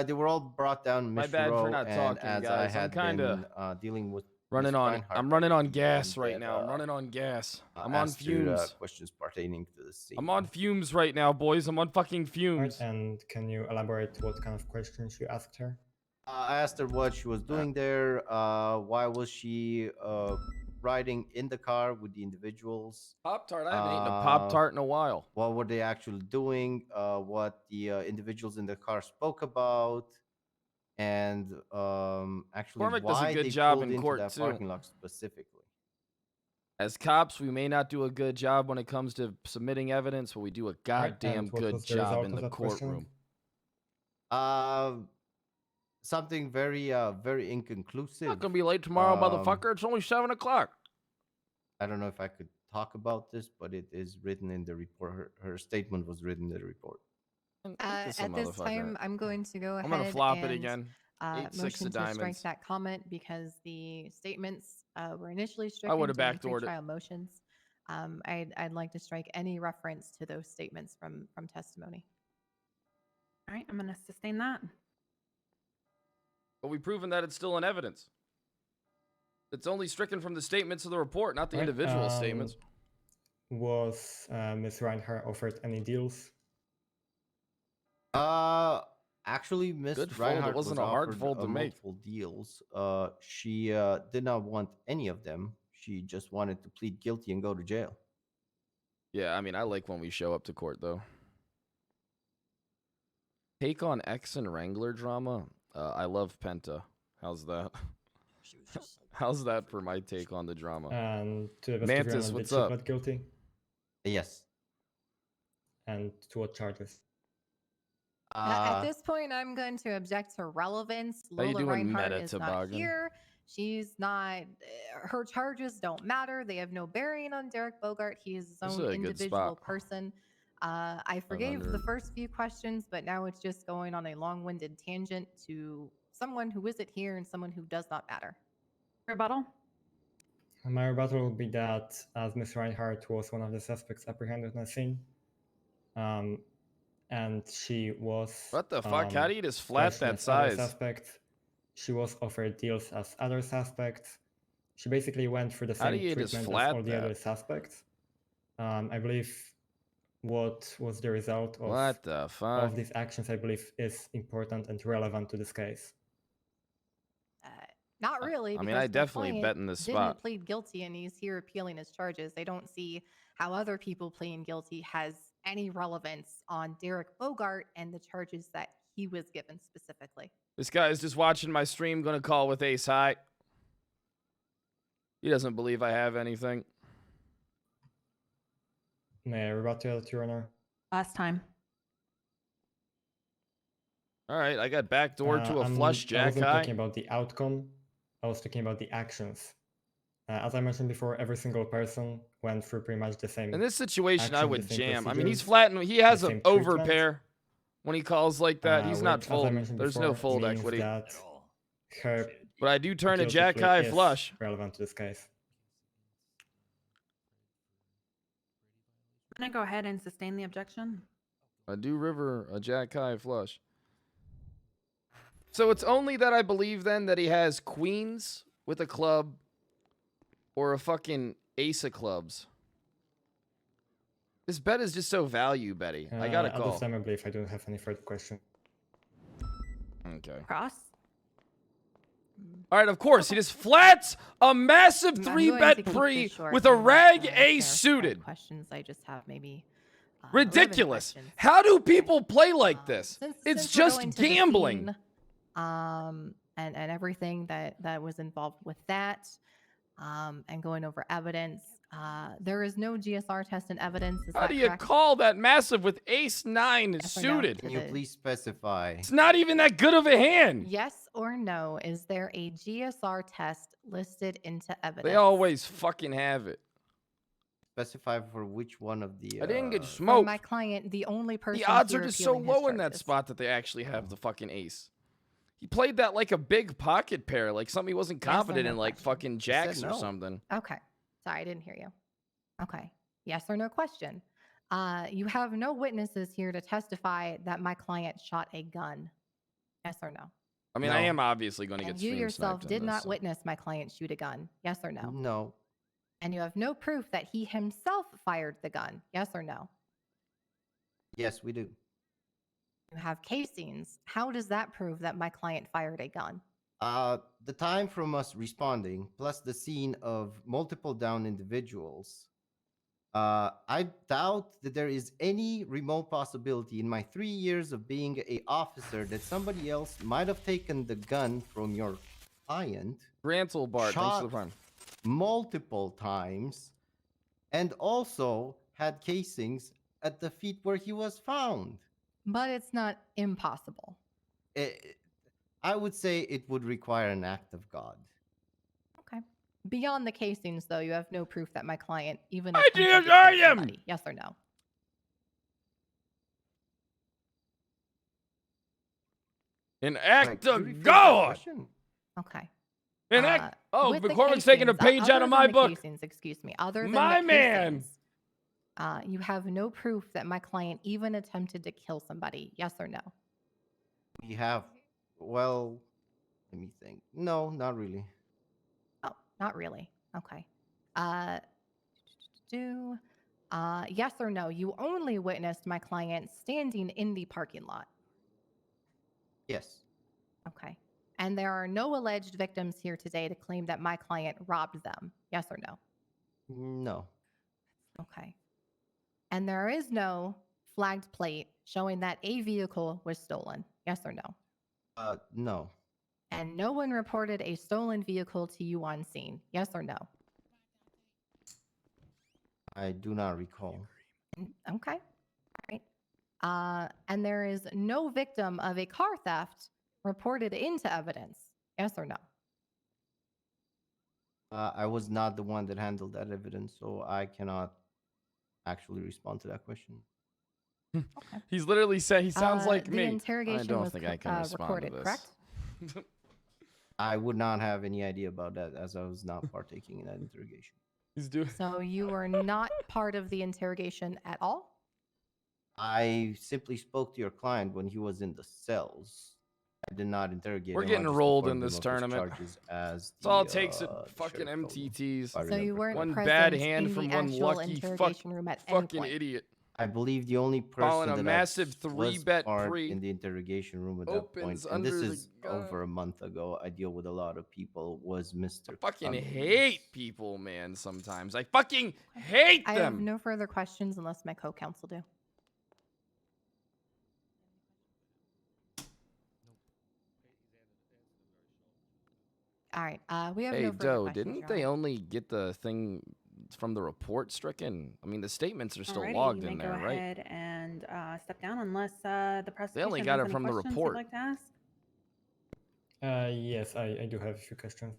S24: They were all brought down,
S1: My
S24: Miss
S1: bad for
S24: Rowe,
S1: not
S24: and
S1: talking,
S24: as
S1: guys.
S24: I
S1: I'm
S24: had
S1: kinda
S24: been dealing with
S1: running
S24: Miss
S1: on.
S24: Reinhardt,
S1: I'm running on
S24: the
S1: gas
S24: one
S1: right
S24: that,
S1: now. I'm running on gas. I'm on
S24: asked her,
S1: fumes.
S24: questions pertaining to the scene.
S1: I'm on fumes right now, boys. I'm on fucking
S5: All right,
S1: fumes.
S5: and can you elaborate what kind of questions you asked her?
S24: I asked her what she was doing there. Why was she riding in the car with the individuals?
S1: Pop Tart. I haven't eaten a Pop Tart in a while.
S24: What were they actually doing? What the individuals in the car spoke about, and actually
S1: McCormick does a
S24: why
S1: good
S24: they
S1: job
S24: pulled
S1: in
S24: into
S1: court,
S24: that
S1: too.
S24: parking lot specifically.
S1: As cops, we may not do a good job when it comes to submitting evidence, but we do a goddamn
S5: and what
S1: good
S5: was the
S1: job
S5: result
S1: in
S5: of
S1: the
S5: that questioning?
S1: courtroom.
S24: Something very very inconclusive.
S1: Not gonna be late tomorrow, motherfucker. It's only 7 o'clock.
S24: I don't know if I could talk about this, but it is written in the report. Her statement was written in the report.
S9: At this time, I'm going to go ahead
S1: I'm gonna flop
S9: and
S1: it again. 8, 6
S9: motion
S1: of
S9: to strike
S1: diamonds.
S9: that comment because the statements were initially
S24: I
S9: stricken
S24: would've
S9: during
S24: backdoored it.
S9: pretrial motions. I'd like to strike any reference to those statements from testimony.
S8: All right, I'm going to sustain that.
S1: But we've proven that it's still in evidence. It's only stricken from the statements of the report, not the
S5: Right,
S1: individual statements.
S5: Was Ms. Reinhardt offered any deals?
S24: Actually, Miss
S1: Good fold. It
S24: Reinhardt
S1: wasn't
S24: was
S1: a hard
S24: offered,
S1: fold to make.
S24: multiple deals. She did not want any of them. She just wanted to plead guilty and go to jail.
S1: Yeah, I mean, I like when we show up to court, though. Take on X and Wrangler drama. I love Penta. How's that? How's that for my take on the drama?
S5: And to the best of your
S1: Mantis,
S5: knowledge,
S1: what's
S5: did she
S1: up?
S5: plead guilty?
S24: Yes.
S5: And to what charges?
S9: At this point, I'm going to object to relevance.
S1: How you
S9: Lola
S1: doing,
S9: Reinhardt
S1: Meta
S9: is not
S1: Toboggan?
S9: here. She's not. Her charges don't matter. They have no bearing on Derek Bogart. He is his
S1: This is
S9: own
S1: a good
S9: individual
S1: spot.
S9: person. I forgave the
S1: 500.
S9: first few questions, but now it's just going on a long-winded tangent to someone who isn't here and someone who does not matter.
S8: Rebuttal?
S5: My rebuttal would be that as Ms. Reinhardt was one of the suspects apprehended on the scene, and she was
S1: What the fuck? How do you just flat
S5: questioned
S1: that
S5: as other
S1: size?
S5: suspects. She was offered deals as other suspects. She basically went through the
S1: How do
S5: same
S1: you just
S5: treatment as
S1: flat
S5: all the other
S1: that?
S5: suspects. I believe what was the result of
S1: What the fuck?
S5: these actions, I believe, is important and relevant to this case.
S9: Not really.
S1: I mean, I
S9: because my
S1: definitely
S9: client
S1: bet in this
S9: didn't
S1: spot.
S9: plead guilty, and he's here appealing his charges. I don't see how other people pleading guilty has any relevance on Derek Bogart and the charges that he was given specifically.
S1: This guy's just watching my stream, gonna call with Ace High. He doesn't believe I have anything.
S5: May I rebut to that, Your Honor?
S8: Last time.
S1: All right, I got backdoor to a flush
S5: I
S1: jack
S5: wasn't
S1: high.
S5: talking about the outcome. I was talking about the actions. As I mentioned before, every single person went through pretty much the same.
S1: In this situation, I
S5: actions,
S1: would
S5: the same
S1: jam. I mean, he's
S5: procedures,
S1: flat and he has
S5: the
S1: an
S5: same
S1: over
S5: treatment.
S1: pair when he calls like that. He's not
S5: Which, as I
S1: folding.
S5: mentioned
S1: There's no
S5: before,
S1: fold
S5: means
S1: equity.
S5: that her
S1: But I do turn a
S5: guilty
S1: jack
S5: plea
S1: high
S5: is
S1: flush.
S5: relevant to this case.
S8: I'm gonna go ahead and sustain the objection.
S1: I do river a jack high flush. So it's only that I believe then that he has queens with a club or a fucking ace of clubs. This bet is just so value betty. I got a
S5: At
S1: call.
S5: this time, I believe I don't have any further questions.
S1: Okay.
S8: Cross.
S1: All right, of course. He just flats a massive
S9: I'm
S1: three
S9: going to
S1: bet
S9: keep this
S1: pre
S9: short
S1: with a
S9: and let,
S1: rag
S9: Sheriff
S1: ace
S9: Fred
S1: suited.
S9: Questions. I just have maybe 11
S1: Ridiculous.
S9: questions.
S1: How do people play like this? It's
S9: Since we're
S1: just
S9: going to the
S1: gambling.
S9: scene, and everything that was involved with that, and going over evidence. There is no GSR test and evidence. Is
S1: How
S9: that
S1: do you
S9: correct?
S1: call that massive with ace nine
S9: Yes or no
S1: suited?
S9: to
S24: Can you
S9: the-
S24: please specify?
S1: It's not even that good of a hand.
S9: Yes or no? Is there a GSR test listed into evidence?
S1: They always fucking have it.
S24: Specify for which one of the.
S1: I didn't get
S9: For
S1: smoked.
S9: my client, the only person.
S1: The odds are
S9: here
S1: just so
S9: appealing his
S1: low in that
S9: charges.
S1: spot that they actually have the fucking ace. He played that like a big pocket pair, like something he wasn't
S9: Yes or
S1: confident
S9: no
S1: in, like
S9: question?
S1: fucking jacks or
S24: no.
S1: something.
S9: Okay. Sorry, I didn't hear you. Okay. Yes or no question. You have no witnesses here to testify that my client shot a gun. Yes or no?
S1: I mean, I am obviously going to get
S9: And you
S1: stream
S9: yourself
S1: sniped in
S9: did
S1: this,
S9: not
S1: so.
S9: witness my client shoot a gun. Yes or no?
S24: No.
S9: And you have no proof that he himself fired the gun. Yes or no?
S24: Yes, we do.
S9: You have casings. How does that prove that my client fired a gun?
S24: The time from us responding, plus the scene of multiple down individuals, I doubt that there is any remote possibility in my 3 years of being a officer that somebody else might have taken the gun from your client,
S1: Grantle Bart, thanks for
S24: shot
S1: the prime.
S24: multiple times, and also had casings at the feet where he was found.
S9: But it's not impossible.
S24: I would say it would require an act of God.
S9: Okay. Beyond the casings, though, you have no proof that my client even.
S1: I
S9: attempted to
S1: just
S9: kill
S1: heard him!
S9: somebody. Yes or no?
S1: An act
S24: Wait, could you
S1: of
S24: repeat that
S1: God!
S24: question?
S9: Okay.
S1: An act. Oh,
S9: with the
S1: McCormick's taking a
S9: casings,
S1: page out
S9: other
S1: of
S9: than
S1: my
S9: the
S1: book.
S9: Casings, excuse me. Other than
S1: My
S9: the
S1: man!
S9: casings, you have no proof that my client even attempted to kill somebody. Yes or no?
S24: We have, well, let me think. No, not really.
S9: Oh, not really. Okay. Yes or no? You only witnessed my client standing in the parking lot.
S24: Yes.
S9: Okay. And there are no alleged victims here today to claim that my client robbed them. Yes or no?
S24: No.
S9: Okay. And there is no flagged plate showing that a vehicle was stolen? Yes or no?
S24: No.
S9: And no one reported a stolen vehicle to you on scene? Yes or no?
S24: I do not recall.
S9: Okay. All right. And there is no victim of a car theft reported into evidence? Yes or no?
S24: I was not the one that handled that evidence, so I cannot actually respond to that question.
S1: He's literally said he sounds like
S9: the
S1: me. I
S9: interrogation
S1: don't
S9: was
S1: think I can respond
S9: recorded,
S1: to this.
S9: correct?
S24: I would not have any idea about that, as I was not partaking in that interrogation.
S1: He's doing.
S9: So you were not part of the interrogation at all?
S24: I simply spoke to your client when he was in the cells. I did not interrogate
S1: We're
S24: him.
S1: getting
S24: I just
S1: rolled
S24: informed
S1: in
S24: him
S1: this
S24: of his
S1: tournament.
S24: charges as
S1: That's all
S24: the,
S1: it takes at
S24: the
S1: fucking
S24: sheriff told me,
S1: MTTs.
S24: if I
S9: So you
S24: remember
S9: weren't
S1: One
S9: present
S1: bad hand
S9: in
S1: from
S9: the
S1: one
S9: actual
S1: lucky
S9: interrogation room at any
S1: fucking
S9: point?
S1: idiot.
S24: I believe the only
S1: Calling
S24: person
S1: a
S24: that
S1: massive
S24: was
S1: 3-bet
S24: part
S1: pre
S24: in the interrogation room at that point,
S1: opens
S24: and this
S1: under the
S24: is
S1: gun.
S24: over a month ago. I deal with a lot of people. Was Mr.
S1: Fucking
S24: Cummings.
S1: hate people, man. Sometimes I fucking hate
S9: I
S1: them.
S9: have no further questions unless my co-counsel do. All right. We have
S1: Hey,
S9: no further
S1: Doe,
S9: questions.
S1: didn't
S9: Your
S1: they
S9: Honor.
S1: only get the thing from the report stricken? I mean, the statements are still
S8: Alrighty,
S1: logged
S8: you may
S1: in
S8: go
S1: there, right?
S8: ahead and step down unless the prosecution
S1: only got
S8: has
S1: it
S8: any
S1: from the
S8: questions
S1: report.
S8: you'd like to ask.
S5: Yes, I do have a few questions.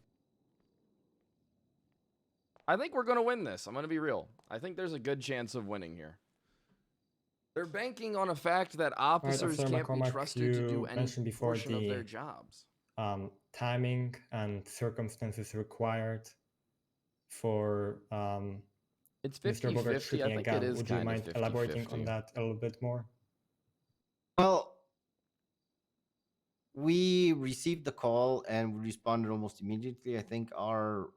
S1: I think we're going to win this. I'm going to be real. I think there's a good chance of winning here. They're banking on a fact that officers
S5: Officer
S1: can't be
S5: McCormack,
S1: trusted to do
S5: you
S1: any
S5: mentioned before
S1: portion of
S5: the
S1: their jobs.
S5: timing and circumstances required for
S1: It's
S5: Mr.
S1: 50-50.
S5: Bogart
S1: I
S5: shooting a
S1: think
S5: gun.
S1: it is
S5: Would you
S1: kind of
S5: mind elaborating
S1: 50-50.
S5: on that a little bit more?
S24: Well, we received the call and we responded almost immediately. I think our,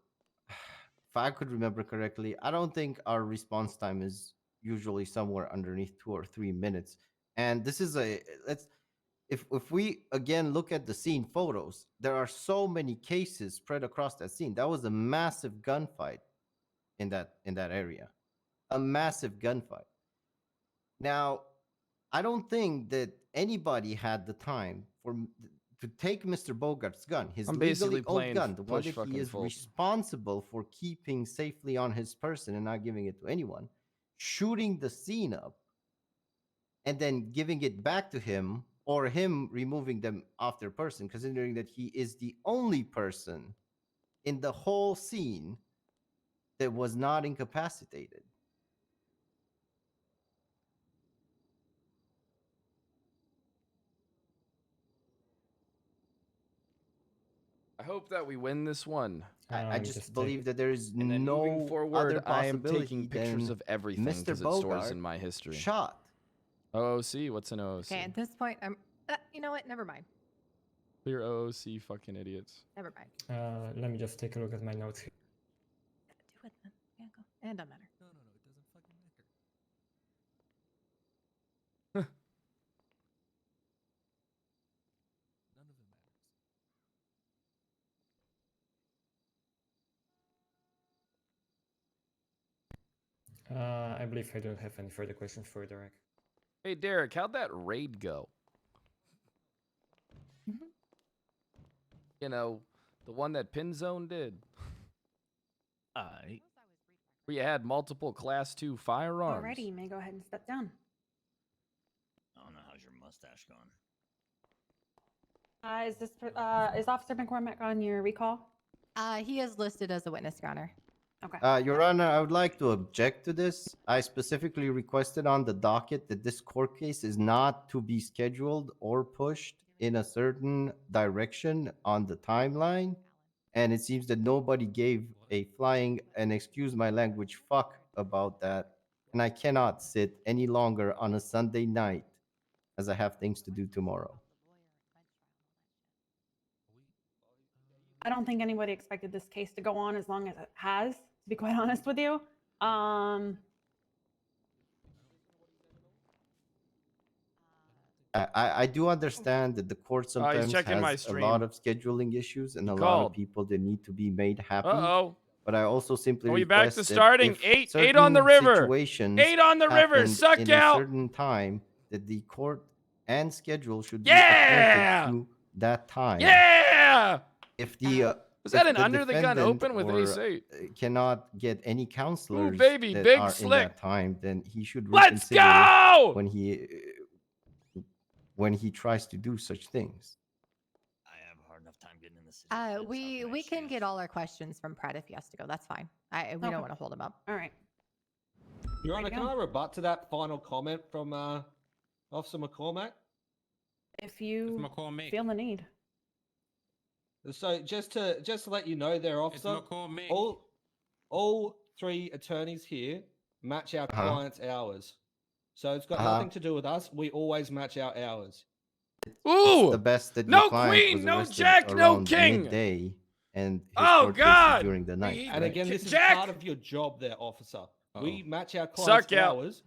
S24: if I could remember correctly, I don't think our response time is usually somewhere underneath 2 or 3 minutes. And this is if we again look at the scene photos, there are so many cases spread across that scene. That was a massive gunfight in that area, a massive gunfight. Now, I don't think that anybody had the time to take Mr. Bogart's gun, his
S1: I'm
S24: legally
S1: basically
S24: owned
S1: playing
S24: gun, the one
S1: push
S24: that he
S1: fucking
S24: is
S1: Fulton.
S24: responsible for keeping safely on his person and not giving it to anyone, shooting the scene up, and then giving it back to him, or him removing them off their person, considering that he is the only person in the whole scene that was not incapacitated.
S1: I hope that we win this one.
S24: I just believe that there is
S1: And then
S24: no
S1: moving forward,
S24: other
S1: I am
S24: possibility
S1: taking pictures
S24: than
S1: of everything
S24: Mr.
S1: because it stores
S24: Bogart
S1: in my history.
S24: shot.
S1: OOC? What's an OOC?
S9: Okay, at this point, I'm. You know what? Never mind.
S1: Clear OOC, fucking idiots.
S9: Never mind.
S5: Let me just take a look at my notes here.
S9: Do it then. Yeah, go. It doesn't matter.
S13: No, it doesn't fucking matter. None of it matters.
S5: I believe I don't have any further questions for Derek.
S1: Hey, Derek, how'd that raid go? You know, the one that Pinzone did. Where you had multiple Class 2 firearms.
S8: Alrighty, you may go ahead and step down.
S23: I don't know, how's your mustache going?
S8: Is Officer McCormack on your recall?
S9: He is listed as a witness, Your Honor.
S8: Okay.
S24: Your Honor, I would like to object to this. I specifically requested on the docket that this court case is not to be scheduled or pushed in a certain direction on the timeline. And it seems that nobody gave a flying, and excuse my language, fuck about that. And I cannot sit any longer on a Sunday night as I have things to do tomorrow.
S8: I don't think anybody expected this case to go on as long as it has, to be quite honest with you.
S24: I do understand that the court sometimes
S1: checking my
S24: has a
S1: stream.
S24: lot of scheduling issues and
S1: He
S24: a lot
S1: called.
S24: of people that need to be made happy.
S1: Uh-oh.
S24: but I also simply
S1: Are we back to
S24: request that
S1: starting?
S24: if
S1: Eight on the
S24: certain
S1: river.
S24: situations
S1: 8 on the river.
S24: happened
S1: Suck
S24: in a
S1: out.
S24: certain time, that the court and schedule should be
S1: Yeah!
S24: appointed to that time.
S1: Yeah!
S24: If the
S1: Was that
S24: if
S1: an
S24: the
S1: under the gun
S24: defendant
S1: open with
S24: or,
S1: ace 8?
S24: cannot get any counselors
S1: baby,
S24: that
S1: big
S24: are in
S1: slick.
S24: that time, then he should
S1: Let's
S24: reconsider
S1: go!
S24: when he tries to do such things.
S23: I have a hard enough time getting in the city.
S9: We can get all our questions from Pratt if he has to go. That's fine. We don't want to hold him up.
S8: All right.
S22: Your Honor,
S8: Ready to
S22: can
S8: go?
S22: I rebut to that final comment from Officer McCormack?
S8: If you feel the need.
S22: So just to let you know, there, officer, all three attorneys here match our clients' hours. So it's got nothing to do with us. We always match our hours.
S1: Ooh!
S24: The best that
S1: No
S24: your client
S1: queen,
S24: was
S1: no
S24: arrested
S1: jack, no
S24: around
S1: king.
S24: midday, and his
S1: Oh,
S24: court case is
S1: God!
S24: during the night.
S22: And
S24: right?
S22: again, this
S1: Jack!
S22: is part of your job there, officer. We match our
S1: Suck
S22: clients'
S1: out.
S22: hours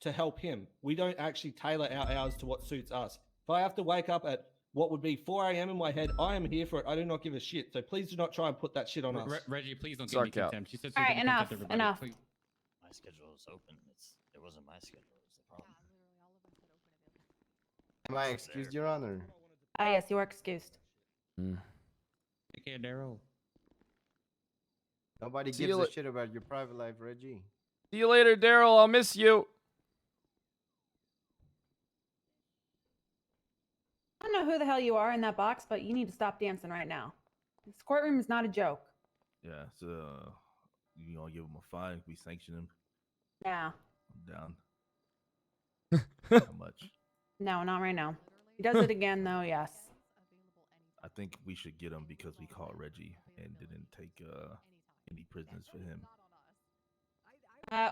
S22: to help him. We don't actually tailor our hours to what suits us. If I have to wake up at what would be 4 a.m. in my head, I am here for it. I do not give a shit. So please do not try and put that shit on us.
S12: Reggie, please don't
S1: Suck
S12: give me
S1: out.
S12: contempt. She said she's
S8: All right,
S12: gonna
S8: enough,
S12: contempt everybody.
S8: enough.
S12: Please.
S23: My schedule is open. It wasn't my schedule. It was the problem.
S24: Am I excused, Your Honor?
S8: Ah, yes, you are excused.
S12: Take care, Daryl.
S24: Nobody
S1: See
S24: gives
S1: you
S24: a
S1: la-
S24: shit about your private life, Reggie.
S1: See you later, Daryl. I'll miss you.
S8: I don't know who the hell you are in that box, but you need to stop dancing right now. This courtroom is not a joke.
S6: Yeah, so you gonna give him a fine? We sanction him.
S8: Yeah.
S6: I'm down. How much?
S8: No, not right now. He does it again, though, yes.
S6: I think we should get him because we caught Reggie and didn't take any prisoners for him.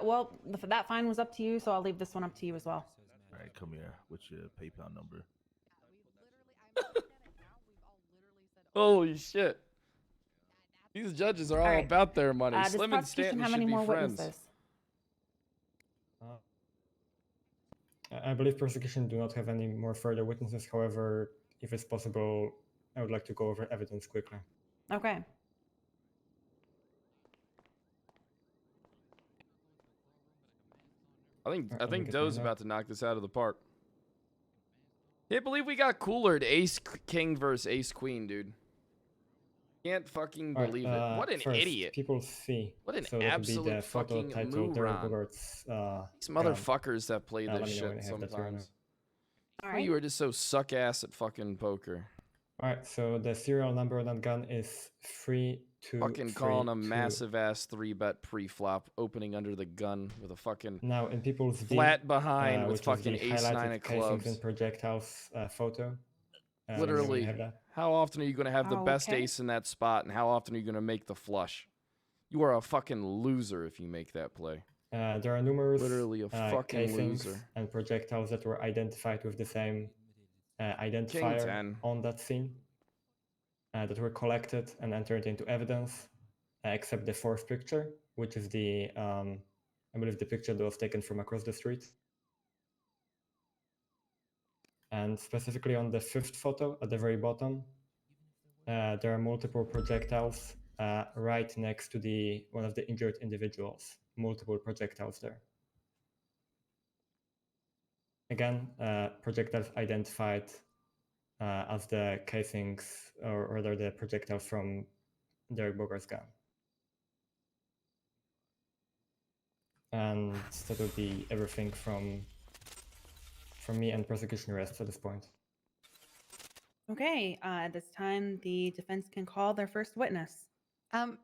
S8: Well, that fine was up to you, so I'll leave this one up to you as well.
S6: All right, come here. What's your PayPal number?
S1: Holy shit. These judges are all
S8: right.
S1: about their money.
S8: Does
S1: Slim and
S8: prosecution
S1: Stanton
S8: have
S1: should
S8: any
S1: be
S8: more
S1: friends.
S8: witnesses?
S5: I believe prosecution do not have any more further witnesses. However, if it's possible, I would like to go over evidence quickly.
S8: Okay.
S1: I think
S5: let me get
S1: Doe's
S5: mine up.
S1: about to knock this out of the park. Can't believe we got coolered Ace King versus Ace Queen, dude. Can't fucking
S5: All right,
S1: believe it. What an
S5: first,
S1: idiot.
S5: People see.
S1: What an
S5: so that would be
S1: absolute
S5: the photo
S1: fucking
S5: titled Daryl
S1: moron.
S5: Bogart's,
S1: These motherfuckers that play
S5: let
S1: this
S5: me know when
S1: shit
S5: you have that, Your Honor.
S1: sometimes.
S8: All
S1: Oh,
S8: right.
S1: you are just so suck ass at fucking poker.
S5: All right, so the serial number on that gun is 323.
S1: Fucking calling a massive ass 3-bet pre-flop, opening under the gun with a fucking
S5: Now in people's
S1: flat behind with
S5: which is
S1: fucking
S5: the
S1: ace 9
S5: highlighted
S1: of
S5: casings
S1: clubs.
S5: and projectiles photo. Let me know when you
S1: Literally,
S5: have that.
S1: how often are you going to have the best
S8: Okay.
S1: ace in that spot, and how often are you going to make the flush? You are a fucking loser if you make that play.
S5: There are numerous
S1: Literally a fucking
S5: casings
S1: loser.
S5: and projectiles that were identified with the same
S1: King
S5: identifier
S1: 10.
S5: on that scene that were collected and entered into evidence, except the fourth picture, which is the, I believe the picture that was taken from across the street. And specifically on the fifth photo at the very bottom, there are multiple projectiles right next to one of the injured individuals. Multiple projectiles there. Again, projectiles identified as the casings, or rather the projectiles from Derek Bogart's gun. And that would be everything from me and prosecution arrests at this point.
S8: Okay. At this time, the defense can call their first witness.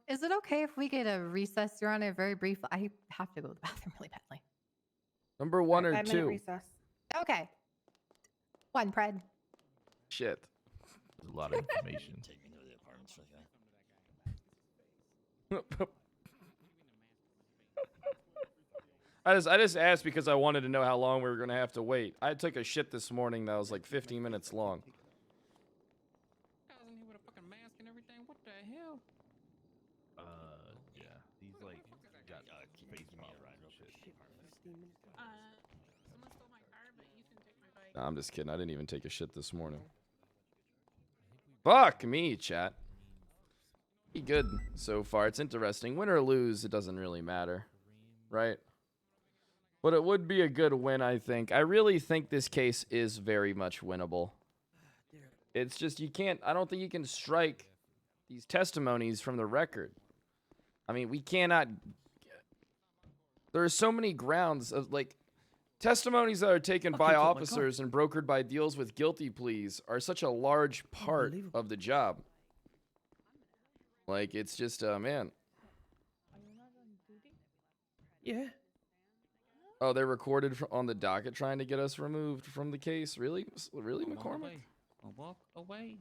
S9: Is it okay if we get a recess, Your Honor? Very brief. I have to go to the bathroom really badly.
S1: Number 1 or
S8: 5-minute
S1: 2?
S8: recess.
S9: Okay. 1, Pred.
S1: Shit.
S6: There's a lot of information.
S23: Take me to the apartments really fast.
S1: I just asked because I wanted to know how long we were going to have to wait. I took a shit this morning that was like 15 minutes long.
S12: Guys in here with a fucking mask and everything. What the hell?
S6: Yeah, he's like got face problems and shit.
S16: Someone stole my car, but you can take my bike.
S1: Nah, I'm just kidding. I didn't even take a shit this morning. Fuck me, chat. Pretty good so far. It's interesting. Win or lose, it doesn't really matter, right? But it would be a good win, I think. I really think this case is very much winnable. It's just you can't, I don't think you can strike these testimonies from the record. I mean, we cannot, there are so many grounds of, like, testimonies that are taken by officers and brokered by deals with guilty pleas are such a large part of the job. Like, it's just, man.
S4: Yeah.
S1: Oh, they're recorded on the docket trying to get us removed from the case? Really? Really, McCormick?
S12: Walk away.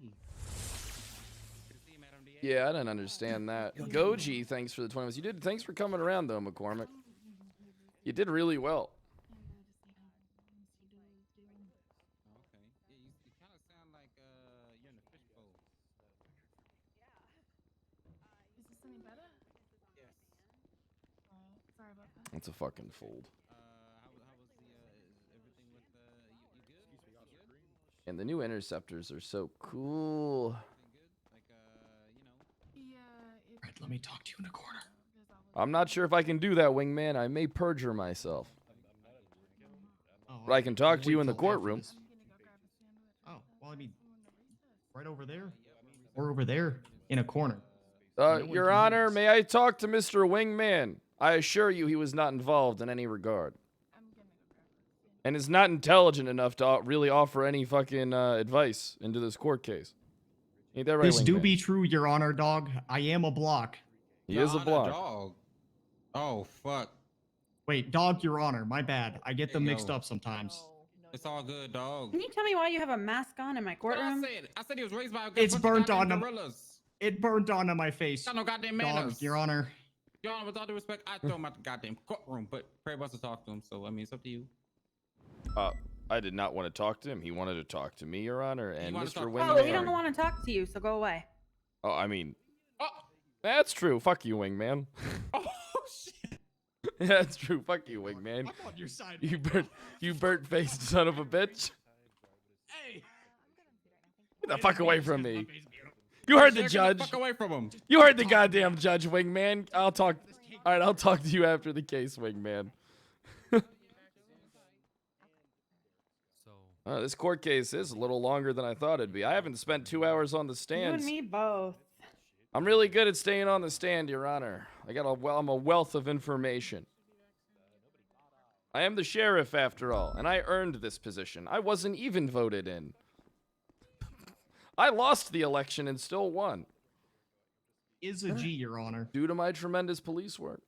S1: Yeah, I didn't understand that. Goji, thanks for the 20 minutes. You did. Thanks for coming around, though, McCormick. You did really well.
S16: Is this any better? Yes. Sorry about that.
S1: That's a fucking fold. And the new interceptors are so cool.
S16: Fred,
S18: let me talk to you in a corner.
S1: I'm not sure if I can do that, wingman. I may perjure myself. But I can talk to you in the courtroom.
S18: Oh, well, I mean, right over there, or over there in a corner.
S1: Your Honor, may I talk to Mr. Wingman? I assure you he was not involved in any regard. And is not intelligent enough to really offer any fucking advice into this court case. Ain't that right,
S18: This do
S1: Wingman?
S18: be true, Your Honor, dog. I am a block.
S1: He is a block.
S12: Dog. Oh, fuck.
S18: Wait, dog, Your Honor. My bad. I get them mixed up sometimes.
S12: It's all good, dog.
S8: Can you tell me why you have a mask on in my courtroom?
S12: I said he was raised by a
S18: It's
S12: bunch
S18: burnt
S12: of
S18: on
S12: goddamn
S18: him.
S12: gorillas.
S18: It burned onto my face.
S12: Got no goddamn
S18: Dog,
S12: manners.
S18: Your Honor.
S12: Your Honor, with all due respect, I throw him out the goddamn courtroom, but Prey wants to talk to him, so I mean, it's up to you.
S1: I did not want to talk to him. He wanted to talk to me, Your Honor, and Mr.
S8: Oh,
S1: Wingman.
S8: we don't want to talk to you, so go away.
S1: Oh, I mean, that's true. Fuck you, Wingman.
S12: Oh shit.
S1: That's true. Fuck you, Wingman.
S18: I'm on your side.
S1: You burnt-faced son of a bitch.
S18: Hey.
S1: Get the fuck away from me. You heard the judge.
S12: Get the fuck away from him.
S1: You heard the goddamn judge, Wingman. I'll talk. All right, I'll talk to you after the case, Wingman. This court case is a little longer than I thought it'd be. I haven't spent 2 hours on the
S8: You
S1: stand.
S8: and me both.
S1: I'm really good at staying on the stand, Your Honor. I'm a wealth of information. I am the sheriff, after all, and I earned this position. I wasn't even voted in. I lost the election and still won.
S18: Is a G, Your Honor.
S1: Due to my tremendous police work.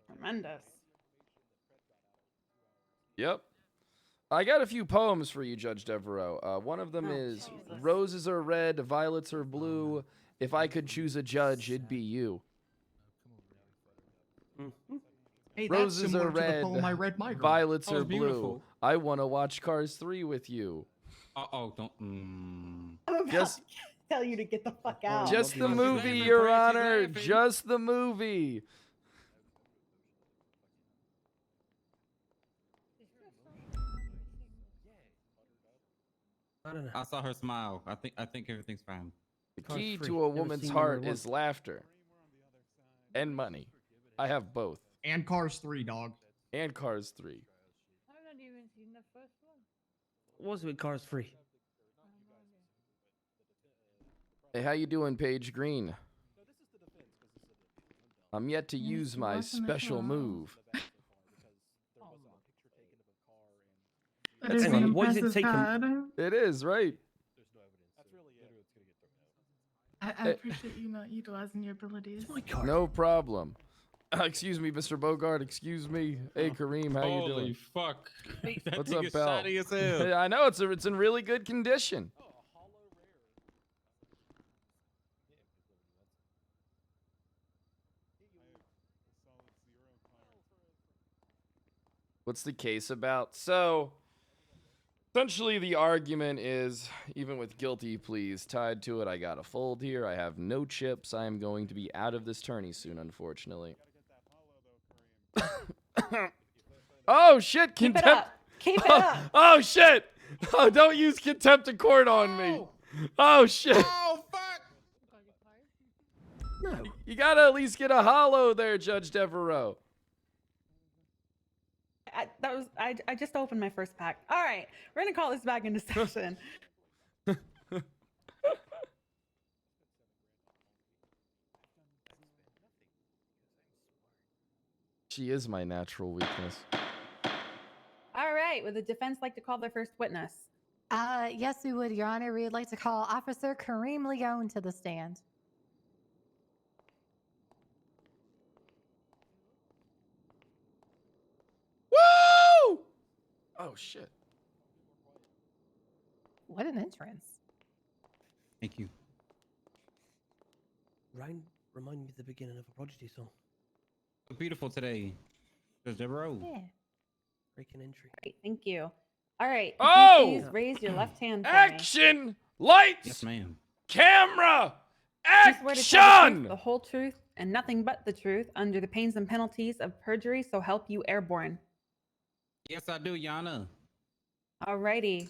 S8: Tremendous.
S1: Yep. I got a few poems for you, Judge Devereaux. One of them is, roses are red, violets are blue. If I could choose a judge, it'd be you.
S18: Hey, that's
S1: Roses
S18: similar
S1: are
S18: to the
S1: red,
S18: poem I read my girl.
S1: violets
S12: Oh,
S1: are
S12: it's
S1: blue.
S12: beautiful.
S1: I want to watch Cars 3 with you.
S12: Uh-oh, don't...
S8: I'm about
S1: Just-
S8: to tell you to get the fuck out.
S1: Just the
S12: She's
S1: movie,
S12: laughing,
S1: Your
S12: Praise, she's
S1: Honor.
S12: laughing.
S1: Just the movie.
S12: I saw her smile. I think everything's fine.
S1: The key to a woman's heart is laughter. And money. I have both.
S18: And Cars 3, dog.
S1: And Cars 3.
S16: I've not even seen the first one.
S4: What's with Cars 3?
S1: Hey, how you doing, Paige Green? I'm yet to use my special move.
S16: That is
S4: Hang on, why does it
S16: impressive,
S4: take him-
S16: Todd.
S1: It is, right?
S16: I appreciate you not utilizing your abilities.
S1: No problem. Excuse me, Mr. Bogart. Excuse me. Hey, Kareem, how you doing?
S12: Holy fuck. That
S1: What's
S12: thing
S1: up,
S12: is
S1: pal?
S12: shiny as hell.
S1: Yeah, I know it's in really good condition. What's the case about? So, essentially, the argument is, even with guilty pleas tied to it, I got a fold here. I have no chips. I am going to be out of this tourney soon, unfortunately. Oh, shit.
S8: Keep it
S1: Contempt.
S8: up. Keep it up.
S1: Oh, shit. Oh, don't use contempt of court on me. Oh shit!
S14: Oh fuck!
S4: No.
S1: You gotta at least get a hollow there, Judge Devereaux.
S8: I just opened my first pack. All right, we're gonna call this back into session.
S1: She is my natural weakness.
S8: All right, would the defense like to call their first witness?
S9: Yes, we would, Your Honor. We would like to call Officer Kareem Leone to the stand.
S1: Woo! Oh shit.
S9: What an entrance.
S12: Thank you.
S4: Ryan, remind me of the beginning of a Prodigy song.
S12: So beautiful today. There's Devereaux.
S9: Yeah.
S4: Breaking entry.
S8: Great, thank you. All right.
S1: Oh!
S8: Could you please raise your left hand for me?
S1: Action! Lights!
S12: Yes, ma'am.
S1: Camera!
S8: Do you swear to tell the
S1: Action!
S8: truth, the whole truth, and nothing but the truth under the pains and penalties of perjury, so help you airborne.
S12: Yes, I do, Your Honor.
S8: All righty.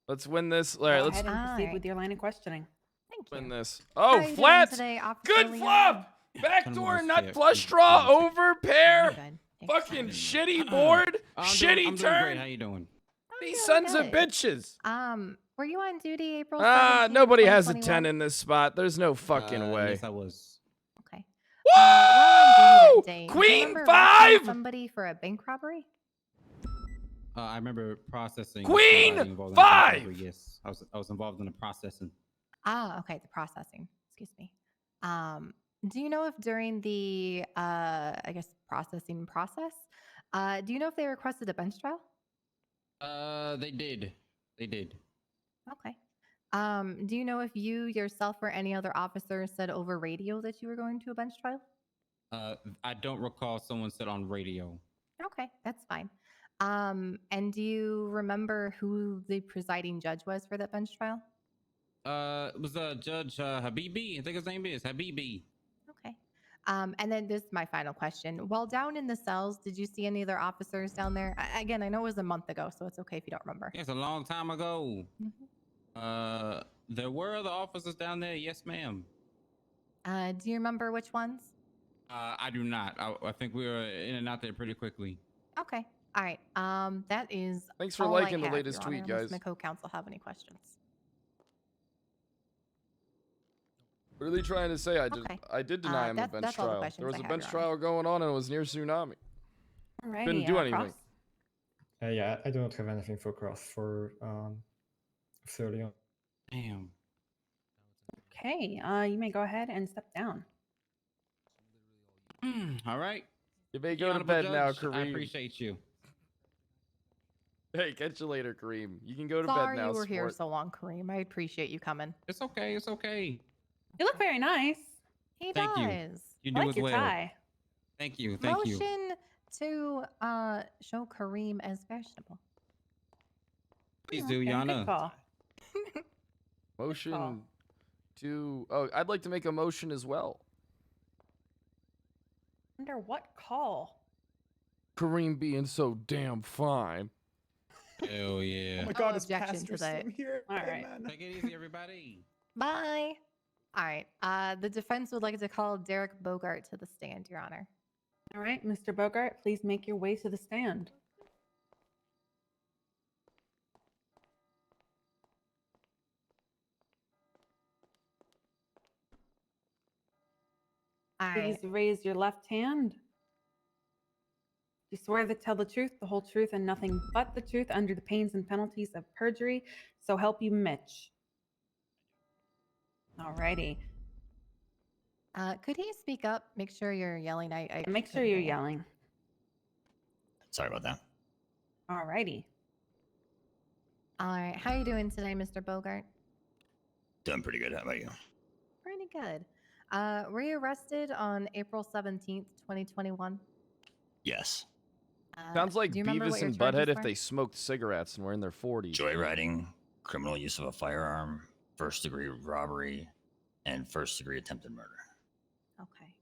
S1: Let's win this. All
S8: Go
S1: right, let's
S8: ahead and proceed
S9: Alright.
S8: with your line of questioning.
S9: Thank you.
S1: win this.
S9: How
S1: Oh,
S9: you doing
S1: flat!
S9: today, Officer
S1: Good
S9: Leone?
S1: flop! Backdoor nut flush draw over pair!
S9: Good. Thanks,
S1: Fucking
S9: John.
S1: shitty board! Shitty
S12: I'm doing
S1: turn!
S12: great. How you doing?
S1: These
S9: doing
S1: sons of
S9: good.
S1: bitches!
S9: Were you on duty April 17th,
S1: Nobody has a
S9: 2021?
S1: 10 in this spot. There's no fucking way.
S12: Yes, I was.
S9: Okay.
S1: Woo!
S9: While on duty that day, do you
S1: Queen
S9: remember arresting
S1: 5!
S9: somebody for a bank robbery?
S12: I remember processing.
S1: Queen
S12: somebody involved in
S1: 5!
S12: the robbery, yes, I was involved in the processing.
S9: Ah, okay, the processing. Excuse me. Do you know if during the I guess processing process, do you know if they requested a bench trial?
S12: They did. They did.
S9: Okay. Do you know if you yourself or any other officer said over radio that you were going to a bench trial?
S12: I don't recall someone said on radio.
S9: Okay, that's fine. And do you remember who the presiding judge was for that bench trial?
S12: It was Judge Habibi. I think his name is Habibi.
S9: Okay. And then this is my final question. While down in the cells, did you see any other officers down there? Again, I know it was a month ago, so it's okay if you don't remember.
S12: It's a long time ago. There were other officers down there. Yes, ma'am.
S9: Do you remember which ones?
S12: I do not. I think we were in and out there pretty quickly.
S9: Okay. All right. That is.
S1: Thanks for
S9: all I
S1: liking the
S9: have,
S1: latest
S9: Your Honor,
S1: tweet,
S9: unless
S1: guys.
S9: my co-counsel have any questions?
S1: Really trying to say
S9: Okay.
S1: I did deny him a bench
S9: that's all the
S1: trial.
S9: questions
S1: There was
S9: I
S1: a
S9: have,
S1: bench
S9: Your
S1: trial going on and it was near tsunami.
S8: Alrighty.
S1: Didn't do anything.
S8: Cross?
S5: Yeah, I do not have anything for Cross for Sir Leon.
S12: Damn.
S8: Okay. You may go ahead and step down.
S12: All right.
S1: You may
S12: The
S1: go to
S12: Honorable
S1: bed now,
S12: Judge, I
S1: Kareem.
S12: appreciate you.
S1: Hey, catch you later, Kareem. You can go to
S9: Sorry
S1: bed now,
S9: you were here
S1: sport.
S9: so long, Kareem. I appreciate you coming.
S12: It's okay. It's okay.
S8: You look very nice.
S9: He
S12: Thank you.
S9: does.
S12: You
S8: I
S12: do
S8: like
S12: as
S8: your
S12: well.
S8: tie.
S12: Thank you. Thank you.
S9: Motion to show Kareem as fashionable.
S12: Please do,
S8: Okay, good
S12: Yana.
S8: call.
S1: Motion to... Oh, I'd like to make a motion as well.
S8: Under what call?
S1: Kareem being so damn fine.
S12: Hell yeah.
S9: Oh my God, it's objection to that.
S17: here.
S8: All right.
S12: Take it easy, everybody.
S9: Bye. All right. The defense would like to call Derek Bogart to the stand, Your Honor.
S8: All right, Mr. Bogart, please make your way to the stand.
S9: All right.
S8: Please raise your left hand. You swear to tell the truth, the whole truth, and nothing but the truth under the pains and penalties of perjury. So help you, Mitch. Alrighty.
S9: Could he speak up? Make sure you're yelling. I
S8: Make sure
S9: couldn't
S8: you're
S9: hear you.
S8: yelling.
S23: Sorry about that.
S8: Alrighty.
S9: All right. How you doing today, Mr. Bogart?
S23: Doing pretty good. How about you?
S9: Pretty good. Were you arrested on April 17th, 2021?
S23: Yes.
S1: Sounds like
S9: do you remember
S1: Beavis
S9: what your
S1: and
S9: charges
S1: Butthead if
S9: were?
S1: they smoked cigarettes and were in their 40s.
S23: Joyriding, criminal use of a firearm, first-degree robbery, and first-degree attempted murder.
S9: Okay.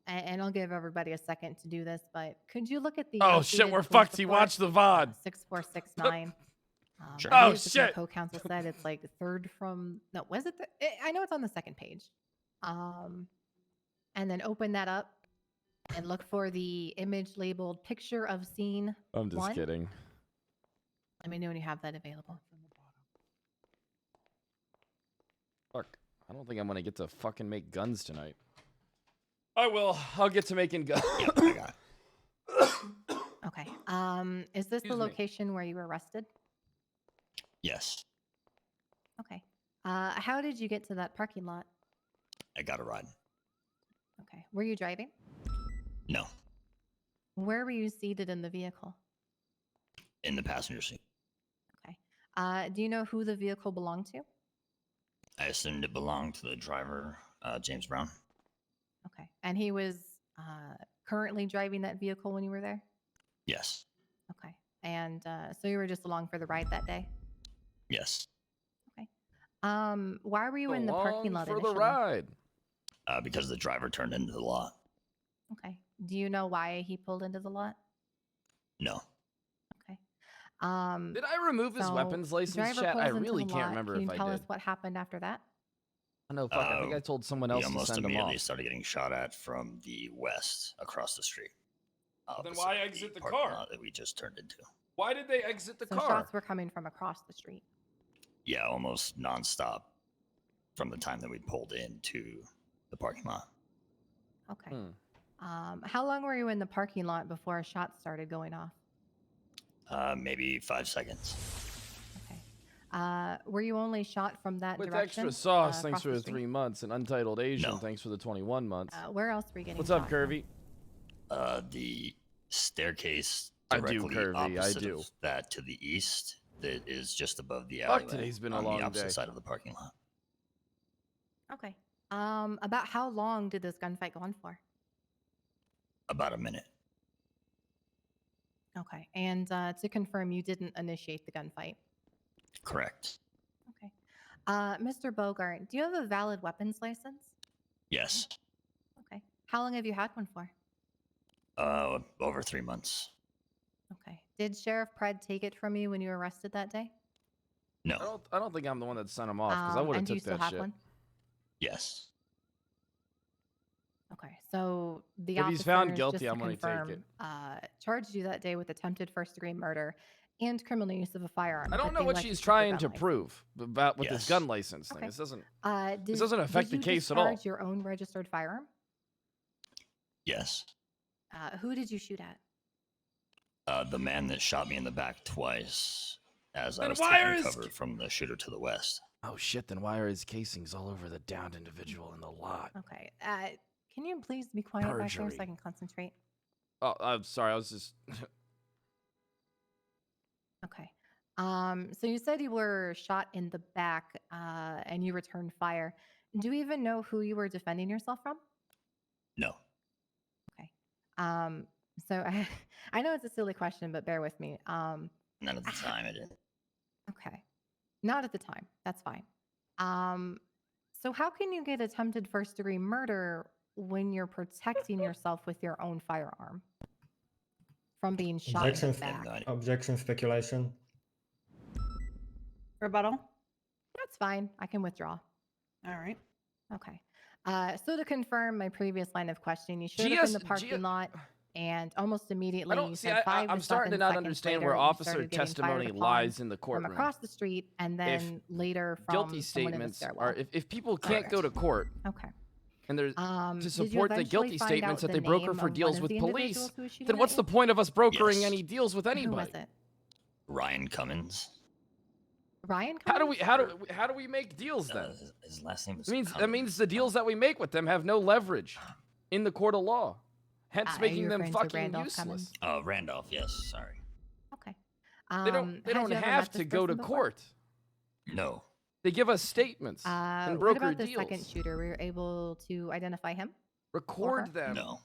S9: And I'll give everybody a second to do this, but could you look at the
S1: Oh shit,
S9: updated
S1: we're
S9: police
S1: fucked. He
S9: report,
S1: watched the VOD.
S9: 6469. Sure.
S1: Oh,
S9: As the
S1: shit.
S9: co-counsel said, it's like third from. No, was it? I know it's on the second page. And then open that up and look for the image labeled "Picture of Scene."
S1: I'm just
S9: 1.
S1: kidding.
S9: Let me know when you have that available.
S1: Fuck. I don't think I'm gonna get to fucking make guns tonight. I will. I'll get to making guns.
S9: Okay. Is this the
S1: Excuse me.
S9: location where you were arrested?
S23: Yes,
S9: Okay. How did you get to that parking lot?
S23: I got a ride.
S9: Okay. Were you driving?
S23: No,
S9: Where were you seated in the vehicle?
S23: in the passenger seat.
S9: Okay. Do you know who the vehicle belonged to?
S23: I assumed it belonged to the driver, James Brown.
S9: Okay. And he was currently driving that vehicle when you were there?
S23: Yes,
S9: Okay. And so you were just along for the ride that day?
S23: yes,
S9: Why were you in the parking lot
S1: for
S9: initially?
S1: the ride.
S23: because the driver turned into the lot.
S9: Okay. Do you know why he pulled into the lot?
S23: No,
S9: Okay.
S1: Did I remove his
S9: so
S1: weapons license,
S9: driver
S1: chat? I
S9: pulls into
S1: really
S9: the
S1: can't
S9: lot.
S1: remember
S9: Can you
S1: if I
S9: tell
S1: did.
S9: us what happened after that?
S1: Oh, no, fuck. I think I told someone
S23: we
S1: else to
S23: almost
S1: send him
S23: immediately
S1: off.
S23: started getting shot at from the west across the street.
S1: Then
S23: opposite
S1: why
S23: of
S1: exit the
S23: parking
S1: car?
S23: lot that we just turned into.
S1: Why did they exit the
S9: So
S1: car?
S9: shots were coming from across the street.
S23: Yeah, almost nonstop from the time that we pulled into the parking lot.
S9: Okay.
S1: Hmm.
S9: How long were you in the parking lot before shots started going off?
S23: Maybe 5 seconds.
S9: Were you only shot from that
S1: With
S9: direction?
S1: extra sauce,
S9: across
S1: thanks for
S9: the
S1: the
S9: street?
S1: 3 months. And Untitled Asian,
S23: No.
S1: thanks for the 21 months.
S9: Where else were you getting
S1: What's up,
S9: shot from?
S1: Curvy?
S23: The staircase
S1: I do,
S23: directly
S1: Curvy, I
S23: opposite
S1: do.
S23: of that to the east that is just above the
S1: Fuck,
S23: alleyway
S1: today's been a
S23: on
S1: long
S23: the opposite
S1: day.
S23: side of the parking lot.
S9: Okay. About how long did this gunfight go on for?
S23: About a minute.
S9: Okay. And to confirm, you didn't initiate the gunfight.
S23: Correct.
S9: Okay. Mr. Bogart, do you have a valid weapons license?
S23: Yes.
S9: Okay. How long have you had one for?
S23: Over 3 months.
S9: Okay. Did Sheriff Pred take it from you when you were arrested that day?
S23: No.
S1: I don't think I'm the one that sent him off because I would have
S9: and do you
S1: took
S9: still
S1: that
S9: have
S1: shit.
S9: one?
S23: Yes.
S9: Okay, so the
S1: If he's found
S9: officers,
S1: guilty,
S9: just to
S1: I'm gonna take
S9: confirm,
S1: it.
S9: charged you that day with attempted first-degree murder and criminal use of a firearm.
S1: I don't
S9: but
S1: know
S9: they
S1: what
S9: let you
S1: she's
S9: keep your
S1: trying
S9: gun
S1: to
S9: license.
S1: prove about with this
S23: Yes.
S1: gun license thing.
S9: Okay.
S1: This doesn't.
S9: Did,
S1: This doesn't affect
S9: did
S1: the
S9: you
S1: case at all.
S9: discharge your own registered firearm?
S23: Yes.
S9: Who did you shoot at?
S23: The man that shot me in the back twice as I
S1: Then
S23: was
S1: why
S23: taking
S1: are his
S23: cover from the shooter to the west.
S1: Oh shit! Then why are his casings all over the downed individual in the lot?
S9: Okay. Can you please be quiet back there so
S1: Perjury.
S9: I can concentrate?
S1: Oh, I'm sorry. I was just.
S9: Okay. So you said you were shot in the back, and you returned fire. Do you even know who you were defending yourself from?
S23: No.
S9: So I know it's a silly question, but bear with me.
S23: None at the time I did.
S9: Okay. Not at the time. That's fine. So how can you get attempted first-degree murder when you're protecting yourself with your own firearm from being shot in the
S5: Objection,
S9: back?
S5: objection, speculation.
S8: Rebuttal?
S9: That's fine. I can withdraw.
S8: All right.
S9: Okay. So to confirm my previous line of questioning, you showed up in the parking lot and almost immediately
S1: I don't
S9: you
S1: see.
S9: said 5
S1: I'm
S9: to
S1: starting to
S9: 7
S1: not
S9: seconds
S1: understand
S9: later,
S1: where
S9: you
S1: officer
S9: started getting fired
S1: testimony
S9: upon
S1: lies in the
S9: from
S1: courtroom.
S9: across the street and then later from
S1: Guilty
S9: someone in the
S1: statements
S9: stairwell.
S1: are if people can't go to court.
S9: Okay.
S1: And there's
S9: Did
S1: to
S9: you
S1: support the
S9: eventually
S1: guilty
S9: find
S1: statements
S9: out
S1: that
S9: the
S1: they broker
S9: name
S1: for
S9: of
S1: deals
S9: one of
S1: with
S9: the
S1: police,
S9: individuals who was shooting
S1: then what's
S9: at
S1: the
S9: you?
S1: point of us brokering
S23: Yes.
S1: any deals with
S9: Who
S1: anybody?
S9: was it?
S23: Ryan Cummins.
S9: Ryan
S1: How
S9: Cummins?
S1: do we make deals then?
S23: His last name is
S1: That means the deals that we make with them have no leverage in the court of law, hence
S9: Are
S1: making
S9: you
S1: them
S9: referring to
S1: fucking
S9: Randolph
S1: useless.
S9: Cummins?
S23: Randolph, yes, sorry.
S9: Okay.
S1: They don't
S9: had you ever
S1: have
S9: met
S1: to
S9: this
S1: go to
S9: person before?
S1: court.
S23: No.
S1: They give us statements and
S9: What
S1: broker
S9: about the
S1: deals.
S9: second shooter? Were you able to identify him?
S1: Record
S9: her?
S1: them.
S23: No.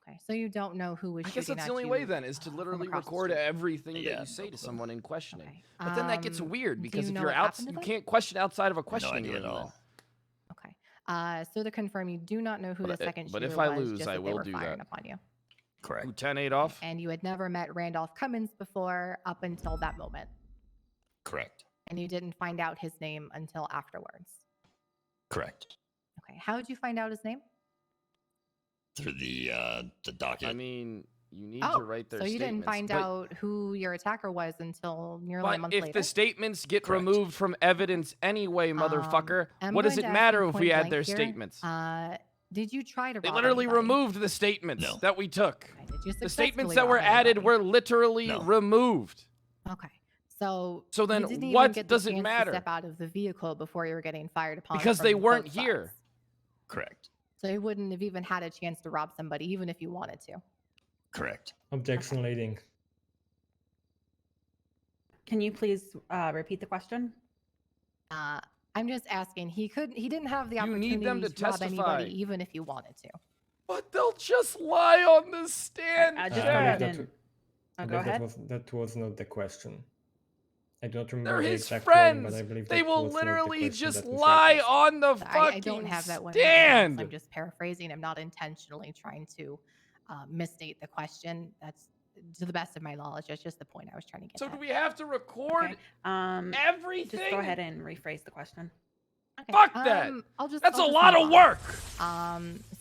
S9: Okay, so you don't know who was
S1: I
S9: shooting
S1: guess that's
S9: at
S1: the only
S9: you,
S1: way then is to
S9: from
S1: literally
S9: across the
S1: record
S9: street.
S1: everything that
S23: Yeah,
S1: you say
S23: no
S1: to
S23: clue.
S1: someone in questioning.
S9: Okay.
S1: But then that gets weird
S9: do
S1: because
S9: you
S1: if
S9: know
S1: you're
S9: what
S1: out,
S9: happened to
S1: you
S9: them?
S1: can't question outside of a
S23: No
S1: questioning
S23: idea
S1: room.
S23: at
S1: then.
S23: all.
S9: Okay. So to confirm, you do not know who the second shooter
S1: but
S9: was.
S1: if I lose,
S9: just
S1: I
S9: that they
S1: will
S9: were
S1: do
S9: firing
S1: that.
S9: upon you.
S23: Correct.
S1: Who 10-8 off?
S9: And you had never met Randolph Cummins before up until that moment.
S23: Correct.
S9: And you didn't find out his name until afterwards.
S23: Correct.
S9: Okay. How did you find out his name?
S23: Through the docket.
S1: I mean, you need
S9: Oh,
S1: to write their
S9: so you
S1: statements.
S9: didn't find
S1: but,
S9: out who your attacker was until nearly a
S1: but
S9: month
S1: if
S9: later?
S1: the statements get removed from evidence anyway, motherfucker,
S9: I'm
S1: what does
S9: going
S1: it
S9: to ask
S1: matter
S9: you
S1: if we
S9: point
S1: had
S9: blank
S1: their
S9: here,
S1: statements?
S9: Did you try to
S1: They
S9: rob
S1: literally
S9: anybody?
S1: removed the statements that we took.
S9: Did you
S1: The statements
S9: successfully
S1: that were
S9: rob
S1: added
S9: anybody?
S1: were literally removed.
S9: Okay. So
S1: then
S9: you didn't even
S1: what
S9: get the
S1: does it
S9: chance
S1: matter?
S9: To step out of the vehicle before you were getting fired upon
S1: Because
S9: from
S1: they weren't
S9: both
S1: here.
S9: sides.
S23: Correct.
S9: So you wouldn't have even had a chance to rob somebody, even if you wanted to.
S23: Correct.
S5: Objection leading.
S8: Can you please repeat the question?
S9: I'm just asking. He didn't have the
S1: You
S9: opportunity
S1: need them to
S9: rob
S1: testify.
S9: anybody, even if you wanted to.
S1: But they'll just lie on the stand.
S8: I just
S5: I believe
S8: go
S5: that, I
S8: go
S5: believe
S8: ahead.
S5: that was not the question. I don't remember
S1: They're
S5: the
S1: his
S5: exact wording, but
S1: friends.
S5: I believe
S1: They
S5: that
S1: will
S5: was not the
S1: literally
S5: question
S1: just
S5: that was
S1: lie
S5: asked.
S1: on the fucking
S9: I don't have that one.
S1: stand.
S9: I'm just paraphrasing. I'm not intentionally trying to misstate the question. That's to the best of my knowledge. That's just the point I was trying to get
S1: So
S9: at.
S1: do we have to record everything?
S8: Just go ahead and rephrase the question.
S9: Okay.
S1: Fuck that. That's a lot of work.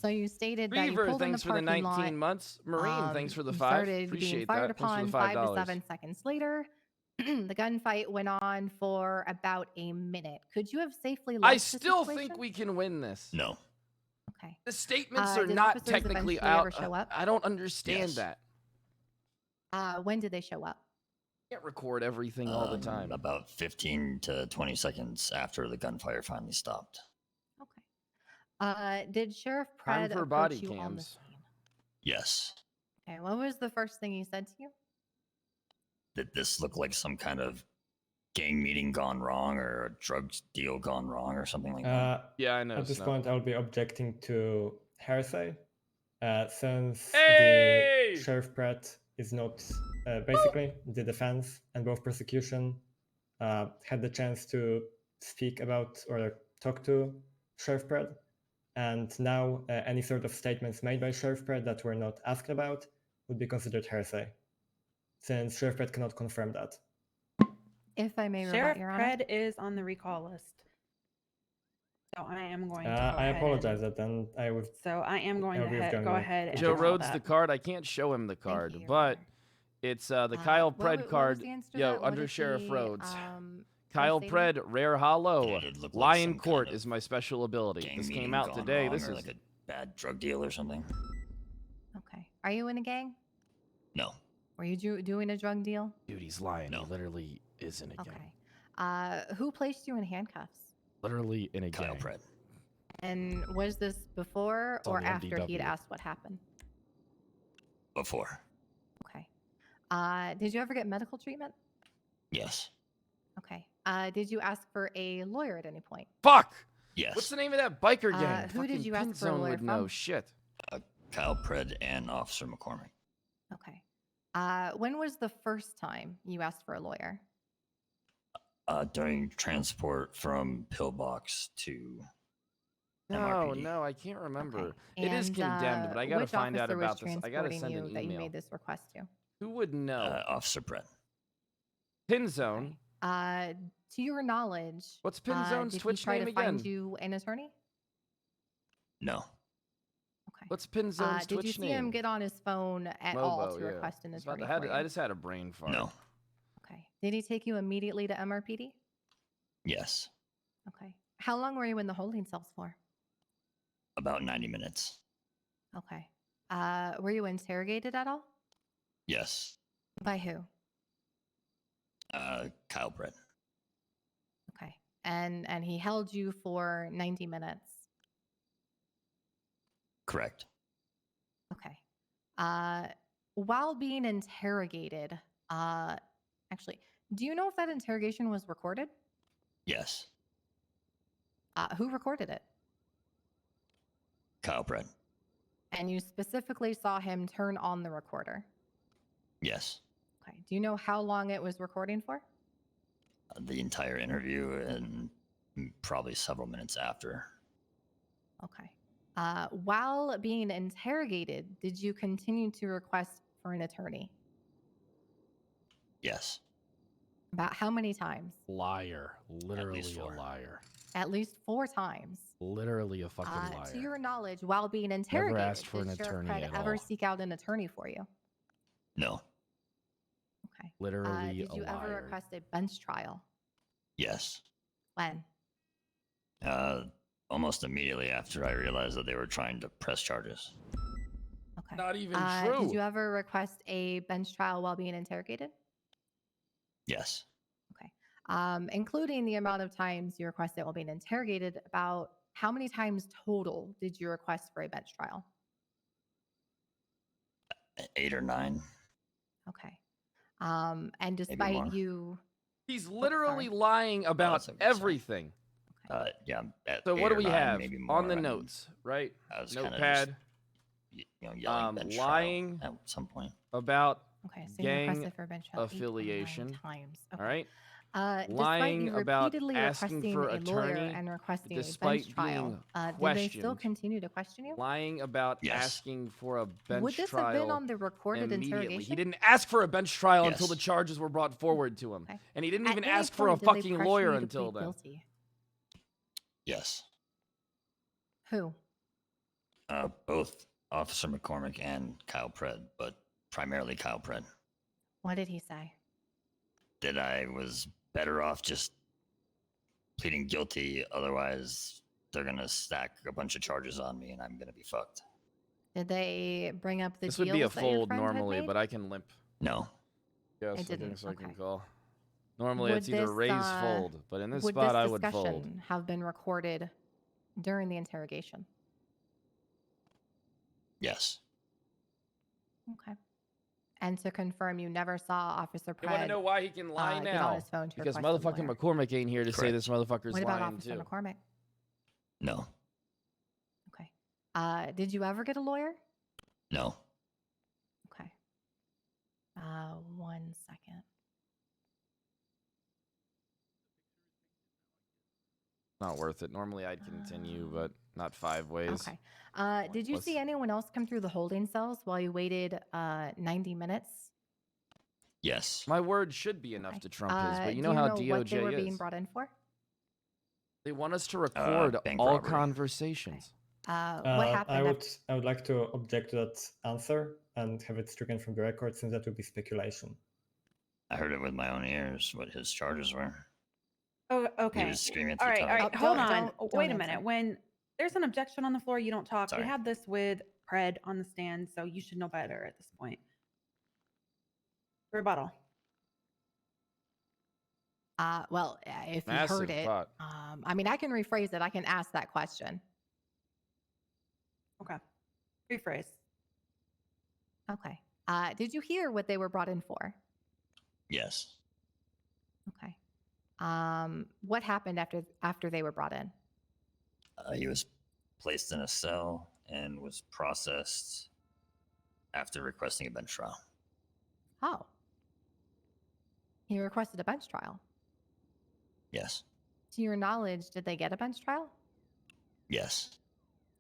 S9: So you stated that you
S1: Beaver,
S9: pulled in the
S1: thanks for the
S9: parking
S1: 19
S9: lot.
S1: months. Marine, thanks for the
S9: You
S1: 5.
S9: started being
S1: Appreciate
S9: fired
S1: that. Thanks for
S9: upon
S1: the
S9: 5 to
S1: $5.
S9: 7 seconds later. The gunfight went on for about a minute. Could you have safely left
S1: I
S9: the
S1: still
S9: situation?
S1: think we can win this.
S23: No.
S9: Okay.
S1: The statements are
S9: Did
S1: not
S9: officers
S1: technically
S9: eventually
S1: out.
S9: ever show up?
S1: I don't understand
S23: Yes.
S1: that.
S9: When did they show up?
S1: Can't record everything all the time.
S23: About 15 to 20 seconds after the gunfire finally stopped.
S9: Did Sheriff
S1: Time
S9: Pred
S1: for
S9: approach
S1: body
S9: you on the
S1: cams.
S9: scene?
S23: Yes.
S9: Okay. What was the first thing he said to you?
S23: That this looked like some kind of gang meeting gone wrong or a drug deal gone wrong or something like that.
S1: Yeah, I know.
S5: At this
S1: Snow.
S5: point, I'll be objecting to hearsay, since
S1: Hey!
S5: the Sheriff Pratt is not basically the defense, and both prosecution had the chance to speak about or talk to Sheriff Pratt, and now any sort of statements made by Sheriff Pratt that were not asked about would be considered hearsay, since Sheriff Pratt cannot confirm that.
S9: If I may
S8: Sheriff
S9: rebut, Your Honor.
S8: Pred is on the recall list. So I am going to go
S5: I
S8: ahead
S5: apologize
S8: and,
S5: that then I would.
S8: So I am going
S5: I'll
S8: to
S5: be withdrawn
S8: go
S5: my
S8: ahead and
S1: Joe
S8: recall
S1: Rhodes the
S8: that.
S1: card. I can't show him the card, but it's the Kyle
S9: what
S1: Pred
S9: was
S1: card.
S9: the answer to
S1: Yo,
S9: that? What
S1: under
S9: did
S1: Sheriff
S9: he,
S1: Rhodes.
S9: what
S1: Kyle
S9: statement?
S1: Pred, Rare Hollow,
S23: It looked like
S1: Lion
S23: some
S1: Court
S23: kind of
S1: is my special ability.
S23: gang
S1: This came
S23: meeting
S1: out
S23: gone
S1: today.
S23: wrong
S1: This
S23: or
S1: is
S23: like a bad drug deal or something.
S9: Okay. Are you in a gang?
S23: No.
S9: Were you doing a drug deal?
S1: dude. He's lying. He literally is in a gang.
S9: Okay. Who placed you in handcuffs?
S1: Literally in a
S23: Kyle
S1: gang.
S23: Pred.
S9: And was this before
S1: It's on
S9: or
S1: the
S9: after he'd
S1: MDW.
S9: asked what happened?
S23: Before.
S9: Okay. Did you ever get medical treatment?
S23: Yes.
S9: Okay. Did you ask for a lawyer at any point?
S1: Fuck.
S23: Yes.
S1: What's the name of that biker gang?
S9: Who did
S1: Fucking
S9: you ask for a
S1: Pinzone
S9: lawyer
S1: would know.
S9: from?
S1: Shit.
S23: Kyle Pred and Officer McCormick.
S9: Okay. When was the first time you asked for a lawyer?
S23: During transport from Pillbox to
S1: No,
S23: MRPD.
S1: no, I can't remember. It is
S9: And,
S1: condemned, but I gotta
S9: which
S1: find out
S9: officer was
S1: about this. I gotta
S9: transporting
S1: send
S9: you
S1: an
S9: that you
S1: email.
S9: made this request to?
S1: Who would know?
S23: Officer Brett.
S1: Pinzone.
S9: To your knowledge,
S1: What's Pinzone's
S9: did
S1: Twitch
S9: he try
S1: name
S9: to
S1: again?
S9: find you an attorney?
S23: No.
S1: What's Pinzone's
S9: Did
S1: Twitch
S9: you see
S1: name?
S9: him get on his phone at all
S1: Mobo,
S9: to
S1: yeah.
S9: request an
S1: I was about
S9: attorney
S1: to-
S9: for you?
S1: I just had a brain fart.
S23: No.
S9: Okay. Did he take you immediately to MRPD?
S23: Yes.
S9: Okay. How long were you in the holding cells for?
S23: About 90 minutes.
S9: Okay. Were you interrogated at all?
S23: Yes.
S9: By who?
S23: Kyle Brett.
S9: Okay. And he held you for 90 minutes.
S23: Correct.
S9: Okay. While being interrogated, actually, do you know if that interrogation was recorded?
S23: Yes.
S9: Who recorded it?
S23: Kyle Brett.
S9: And you specifically saw him turn on the recorder.
S23: Yes.
S9: Okay. Do you know how long it was recording for?
S23: The entire interview and probably several minutes after.
S9: Okay. While being interrogated, did you continue to request for an attorney?
S23: Yes.
S9: About how many times?
S1: Liar. Literally a
S23: four.
S1: liar.
S9: At least 4 times.
S1: Literally a fucking liar.
S9: To your knowledge, while being
S1: Never
S9: interrogated,
S1: asked for
S9: did
S1: an
S9: Sheriff
S1: attorney
S9: Pred
S1: at
S9: ever
S1: all.
S9: seek out an attorney for you?
S23: No.
S9: Okay.
S1: Literally
S9: Did you
S1: a
S9: ever
S1: liar.
S9: request a bench trial?
S23: Yes.
S9: When?
S23: Almost immediately after I realized that they were trying to press charges.
S9: Okay.
S1: Not even
S9: Did you ever request a bench trial while being interrogated?
S23: Yes.
S9: Okay. Including the amount of times you requested while being interrogated, about how many times total did you request for a bench trial?
S23: 8 or 9.
S9: Okay. And despite
S23: more.
S9: you,
S1: He's literally lying about everything.
S23: Yeah.
S1: So what do we have
S23: maybe more,
S1: on the
S23: and
S1: notes, right?
S23: I was kinda
S1: Notepad.
S23: yelling bench trial
S1: Lying
S23: at some point.
S1: about
S9: okay, so you
S1: gang
S9: requested for a bench trial 8 or 9
S1: affiliation.
S9: times.
S1: All right.
S9: Despite
S1: Lying
S9: you
S1: about
S9: repeatedly
S1: asking
S9: requesting
S1: for
S9: a lawyer
S1: attorney,
S9: and requesting a
S1: despite
S9: bench trial,
S1: being
S9: did they still
S1: questioned.
S9: continue to question you?
S1: Lying about asking for a bench
S9: Would this
S1: trial
S9: have been on the recorded
S1: immediately.
S9: interrogation?
S1: He didn't ask for a bench trial until
S23: Yes.
S1: the charges were brought forward to him.
S9: Okay.
S1: And he didn't
S9: At
S1: even
S9: any
S1: ask for a
S9: point, did they
S1: fucking
S9: pressure
S1: lawyer
S9: you to
S1: until
S9: plead
S1: then.
S9: guilty?
S23: Yes.
S9: Who?
S23: Both Officer McCormick and Kyle Pred, but primarily Kyle Pred.
S9: What did he say?
S23: That I was better off just pleading guilty, otherwise they're gonna stack a bunch of charges on me and I'm gonna be fucked.
S9: Did they bring up the
S1: This would be a
S9: deals that your
S1: fold
S9: friend had
S1: normally,
S9: made?
S1: but I can limp.
S23: No.
S1: Yes,
S9: It
S1: I
S9: didn't,
S1: think so I can
S9: okay.
S1: call. Normally it's
S9: Would
S1: either
S9: this,
S1: raise, fold, but in this
S9: would
S1: spot
S9: this
S1: I would fold.
S9: discussion have been recorded during the interrogation?
S23: Yes.
S9: Okay. And to confirm, you never saw Officer
S1: You want to
S9: Pred
S1: know why he can lie
S9: get on
S1: now?
S9: his phone to
S1: Because
S9: request a
S1: motherfucking
S9: lawyer.
S1: McCormick ain't here to say
S23: Correct.
S1: this motherfucker's
S9: What about
S1: lying
S9: Officer
S1: too.
S9: McCormick?
S23: No.
S9: Okay. Did you ever get a lawyer?
S23: No.
S9: Okay. 1 second.
S1: Not worth it. Normally I'd continue, but not 5 ways.
S9: Okay. Did you see anyone else come through the holding cells while you waited 90 minutes?
S23: Yes.
S1: My word should be enough to trump his, but you
S9: do
S1: know how
S9: what they
S1: DOJ
S9: were
S1: is.
S9: being brought in for?
S1: They want us to record
S23: bank
S1: all
S23: robbery.
S1: conversations.
S9: What happened?
S5: I would like to object to that answer and have it stricken from the record, since that would be speculation.
S23: I heard it with my own ears what his charges were.
S8: Oh, okay.
S23: He was screaming at
S8: All
S23: the
S8: right,
S23: top.
S8: all right.
S9: Oh,
S8: Hold
S9: don't-
S8: on.
S9: don't
S8: Wait a
S9: answer.
S8: minute. When there's an objection on the floor, you don't talk.
S23: Sorry.
S8: We have this with Pred on the stand, so you should know better at this point. Rebuttal.
S9: Well, if you
S1: Massive
S9: heard it,
S1: pot.
S9: I mean, I can rephrase it. I can ask that question.
S8: Okay. Rephrase.
S9: Okay. Did you hear what they were brought in for?
S23: Yes.
S9: Okay. What happened after they were brought in?
S23: He was placed in a cell and was processed after requesting a bench trial.
S9: Oh. He requested a bench trial.
S23: Yes.
S9: To your knowledge, did they get a bench trial?
S23: Yes.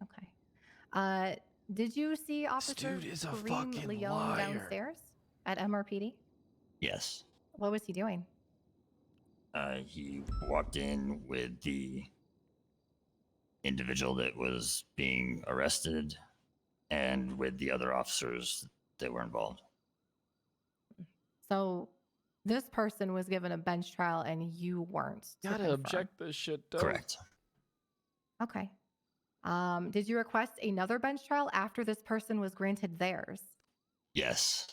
S9: Okay. Did you see Officer
S1: dude is a
S9: Kareem
S1: fucking
S9: Leone
S1: liar.
S9: downstairs at MRPD?
S23: Yes.
S9: What was he doing?
S23: He walked in with the individual that was being arrested and with the other officers that were involved.
S9: So this person was given a bench trial and you weren't. to
S1: Gotta
S9: confirm.
S1: object this shit, though.
S23: Correct.
S9: Okay. Did you request another bench trial after this person was granted theirs?
S23: Yes.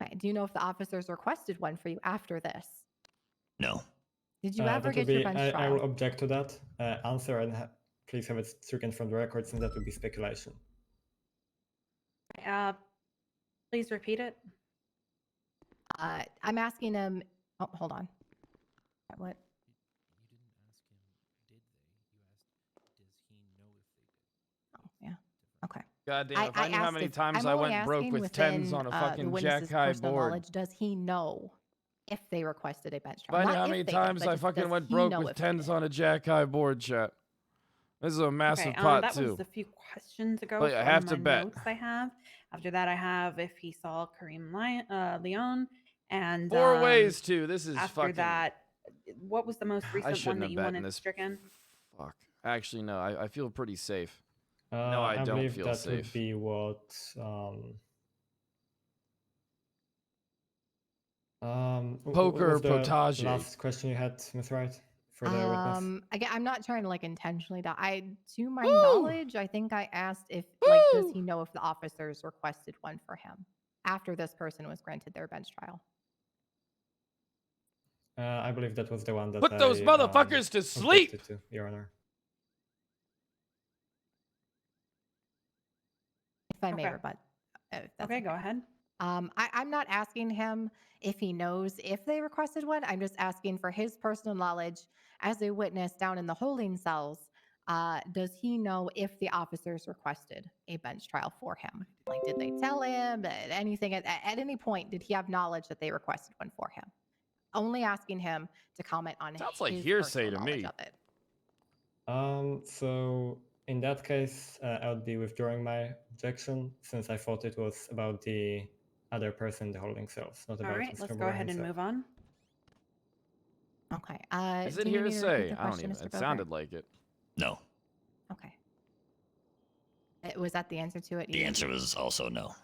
S9: Okay. Do you know if the officers requested one for you after this?
S23: No.
S9: Did you
S5: That
S9: ever
S5: would
S9: get
S5: be,
S9: your bench
S5: I
S9: trial?
S5: will object to that answer and please have it stricken from the record, since that would be speculation.
S8: Please repeat it.
S9: I'm asking him. Oh, hold on. What? Oh, yeah. Okay.
S1: Goddamn, if I knew how
S9: asked
S1: many
S9: if-
S1: times
S9: I'm
S1: I
S9: only
S1: went broke
S9: asking
S1: with tens
S9: within,
S1: on a
S9: the
S1: fucking
S9: witness's
S1: jack high
S9: personal
S1: board.
S9: knowledge, does he know if they requested a bench
S1: If
S9: trial?
S1: I knew
S9: Not
S1: how
S9: if
S1: many
S9: they did,
S1: times
S9: but
S1: I
S9: just
S1: fucking
S9: does
S1: went
S9: he
S1: broke
S9: know
S1: with
S9: if they
S1: tens
S9: did?
S1: on a jack high board, chat. This is a massive
S8: Okay,
S1: pot,
S8: that
S1: too.
S8: was a few questions ago.
S1: But I
S8: from
S1: have to
S8: my
S1: bet.
S8: Notes I have. After that, I have if he saw Kareem Leone And
S1: 4 ways to. This is
S8: after
S1: fucking.
S8: that, what was the most
S1: I
S8: recent one
S1: shouldn't
S8: that
S1: have
S8: you
S1: bet in
S8: wanted
S1: this.
S8: stricken?
S1: Fuck. Actually, no. I feel pretty safe. No, I don't
S5: believe
S1: feel
S5: that
S1: safe.
S5: would be what. What
S1: Poker,
S5: was the
S1: potage.
S5: last question you had, Miss Wright, for the witness?
S9: Again, I'm not trying to like intentionally to my
S1: Woo!
S9: knowledge, I think I asked if like does
S1: Woo!
S9: he know if the officers requested one for him after this person was granted their bench trial.
S5: I believe that was the one that
S1: Put those motherfuckers to sleep!
S5: objected to, Your Honor.
S9: If I may
S8: Okay.
S9: rebut. If that's
S8: Okay, go ahead.
S9: I'm not asking him if he knows if they requested one. I'm just asking for his personal knowledge as a witness down in the holding cells. Does he know if the officers requested a bench trial for him? Like, did they tell him anything at any point? Did he have knowledge that they requested one for him? Only asking him to comment on
S1: Sounds like
S9: his
S1: hearsay
S9: personal
S1: to
S9: knowledge
S1: me.
S9: of it.
S5: So in that case, I would be withdrawing my objection since I thought it was about the other person in the holding cells, not
S8: All
S5: about
S8: right,
S5: Mr.
S8: let's go
S5: Boer
S8: ahead and
S5: himself.
S8: move on.
S9: Okay.
S1: Is
S9: do
S1: it
S9: you need me to repeat
S1: hearsay?
S9: the
S1: I don't
S9: question,
S1: even.
S9: Mr.
S1: It
S9: Bogart?
S1: sounded like it.
S23: No.
S9: Okay. Was that the answer to it?
S23: The answer was also no.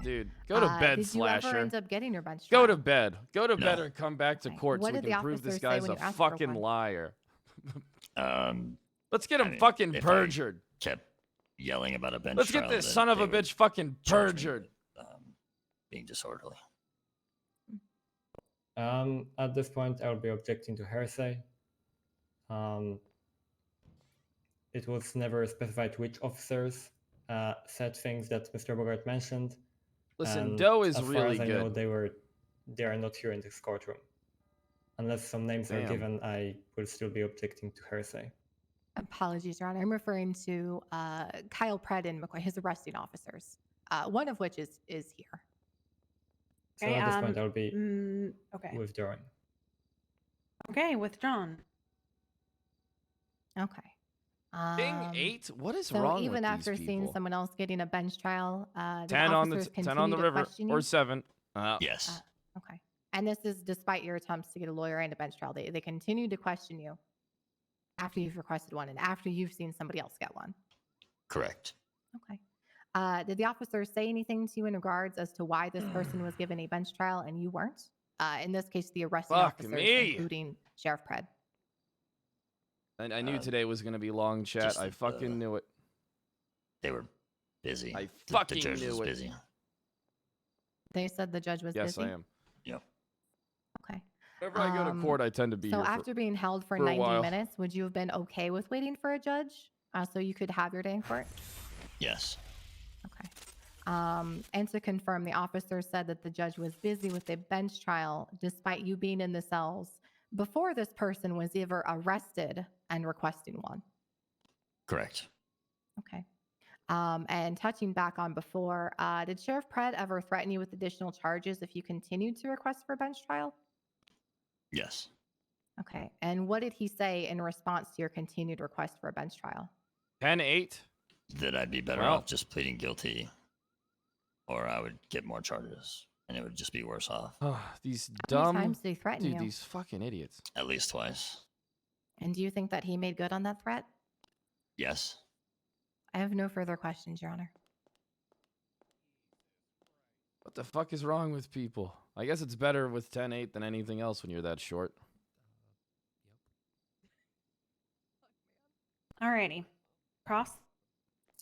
S1: Dude, go to bed,
S9: did you ever
S1: Slasher.
S9: end up getting your bench
S1: Go
S9: trial?
S1: to bed. Go to bed
S23: No.
S1: or come back to court
S9: What
S1: so we
S9: did the
S1: can prove this
S9: officers say
S1: guy's
S9: when
S1: a
S9: you asked for
S1: fucking
S9: one?
S1: liar.
S23: Let's
S1: get him fucking
S23: if
S1: perjured.
S23: I kept yelling about a bench
S1: Let's get
S23: trial,
S1: this
S23: then
S1: son of
S23: they
S1: a
S23: would
S1: bitch fucking
S23: charge me
S1: perjured.
S23: with, being disorderly.
S5: At this point, I'll be objecting to hearsay. It was never specified which officers said things that Mr. Bogart mentioned.
S1: Listen,
S5: and
S1: Doe is
S5: as far
S1: really
S5: as I know,
S1: good.
S5: they are not here in this courtroom. Unless some names are
S1: Damn.
S5: given, I will still be objecting to hearsay.
S9: Apologies, Your Honor. I'm referring to Kyle Pratt and McCoy, his arresting officers, one of which is here.
S5: So
S8: Okay,
S5: at this point, I'll be
S8: okay.
S5: withdrawing.
S8: Okay, withdrawn.
S9: Okay.
S1: Ding 8? What is
S9: so
S1: wrong
S9: even
S1: with
S9: after
S1: these
S9: seeing
S1: people?
S9: someone else getting a bench trial, did
S1: 10 on the
S9: officers
S1: 10 on
S9: continue
S1: the
S9: to
S1: river
S9: question
S1: or
S9: you?
S1: 7.
S23: Yes.
S9: Okay. And this is despite your attempts to get a lawyer and a bench trial. They continue to question you after you've requested one and after you've seen somebody else get one.
S23: Correct.
S9: Okay. Did the officers say anything to you in regards as to why this person was given a bench trial and you weren't? In this case, the arresting
S1: Fuck
S9: officers,
S1: me.
S9: including Sheriff Pred.
S1: And I knew today was going to be long chat. I fucking knew it.
S23: They were busy.
S1: I
S23: The
S1: fucking
S23: judge
S1: knew
S23: was
S1: it.
S23: busy.
S9: They said the judge was
S1: Yes,
S9: busy?
S1: I am.
S23: Yep.
S9: Okay.
S1: Whenever I go to court, I tend to be
S9: So
S1: here
S9: after being held for
S1: for a
S9: 90
S1: while.
S9: minutes, would you have been okay with waiting for a judge so you could have your day in court?
S23: Yes.
S9: Okay. And to confirm, the officer said that the judge was busy with a bench trial despite you being in the cells before this person was ever arrested and requesting one.
S23: Correct.
S9: Okay. And touching back on before, did Sheriff Pred ever threaten you with additional charges if you continued to request for a bench trial?
S23: Yes.
S9: Okay. And what did he say in response to your continued request for a bench trial?
S1: 10-8.
S23: That I'd be better
S1: Well.
S23: off just pleading guilty, or I would get more charges, and it would just be worse off.
S1: These
S9: How many
S1: dumb
S9: times did he threaten
S1: dude,
S9: you?
S1: these fucking idiots.
S23: At least twice.
S9: And do you think that he made good on that threat?
S23: Yes.
S9: I have no further questions, Your Honor.
S1: What the fuck is wrong with people? I guess it's better with 10-8 than anything else when you're that short.
S8: Alrighty. Cross.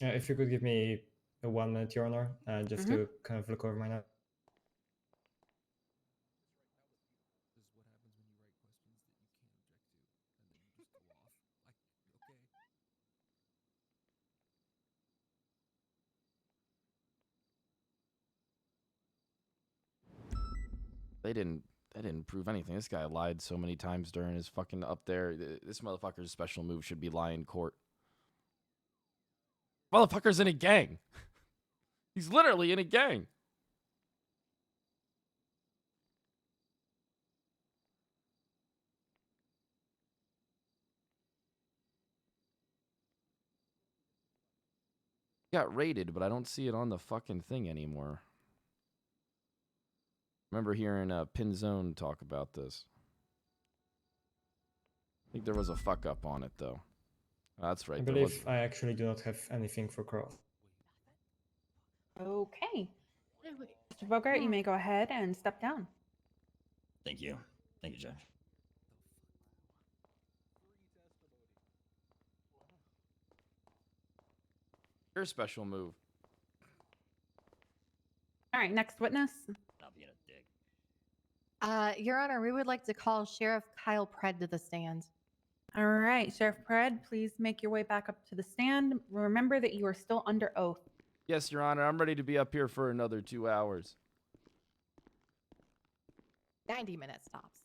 S5: If you could give me a 1 minute, Your Honor, just to kind of look over my note.
S1: They didn't prove anything. This guy lied so many times during his fucking up there. This motherfucker's special move should be lie in court. Motherfucker's in a gang. He's literally in a gang. Got raided, but I don't see it on the fucking thing anymore. remember hearing Pinzone talk about this. I think there was a fuck up on it though. That's right.
S5: I
S1: There
S5: believe
S1: was.
S5: I actually do not have anything for Cross.
S8: Okay. Mr. Bogart, you may go ahead and step down.
S23: Thank you. Thank you, Judge.
S1: Your special move.
S8: All right, next witness.
S23: Not being a dick.
S9: Your Honor, we would like to call Sheriff Kyle Pred to the stand.
S8: All right, Sheriff Pred, please make your way back up to the stand. Remember that you are still under oath.
S1: Yes, Your Honor. I'm ready to be up here for another 2 hours.
S9: 90 minutes tops.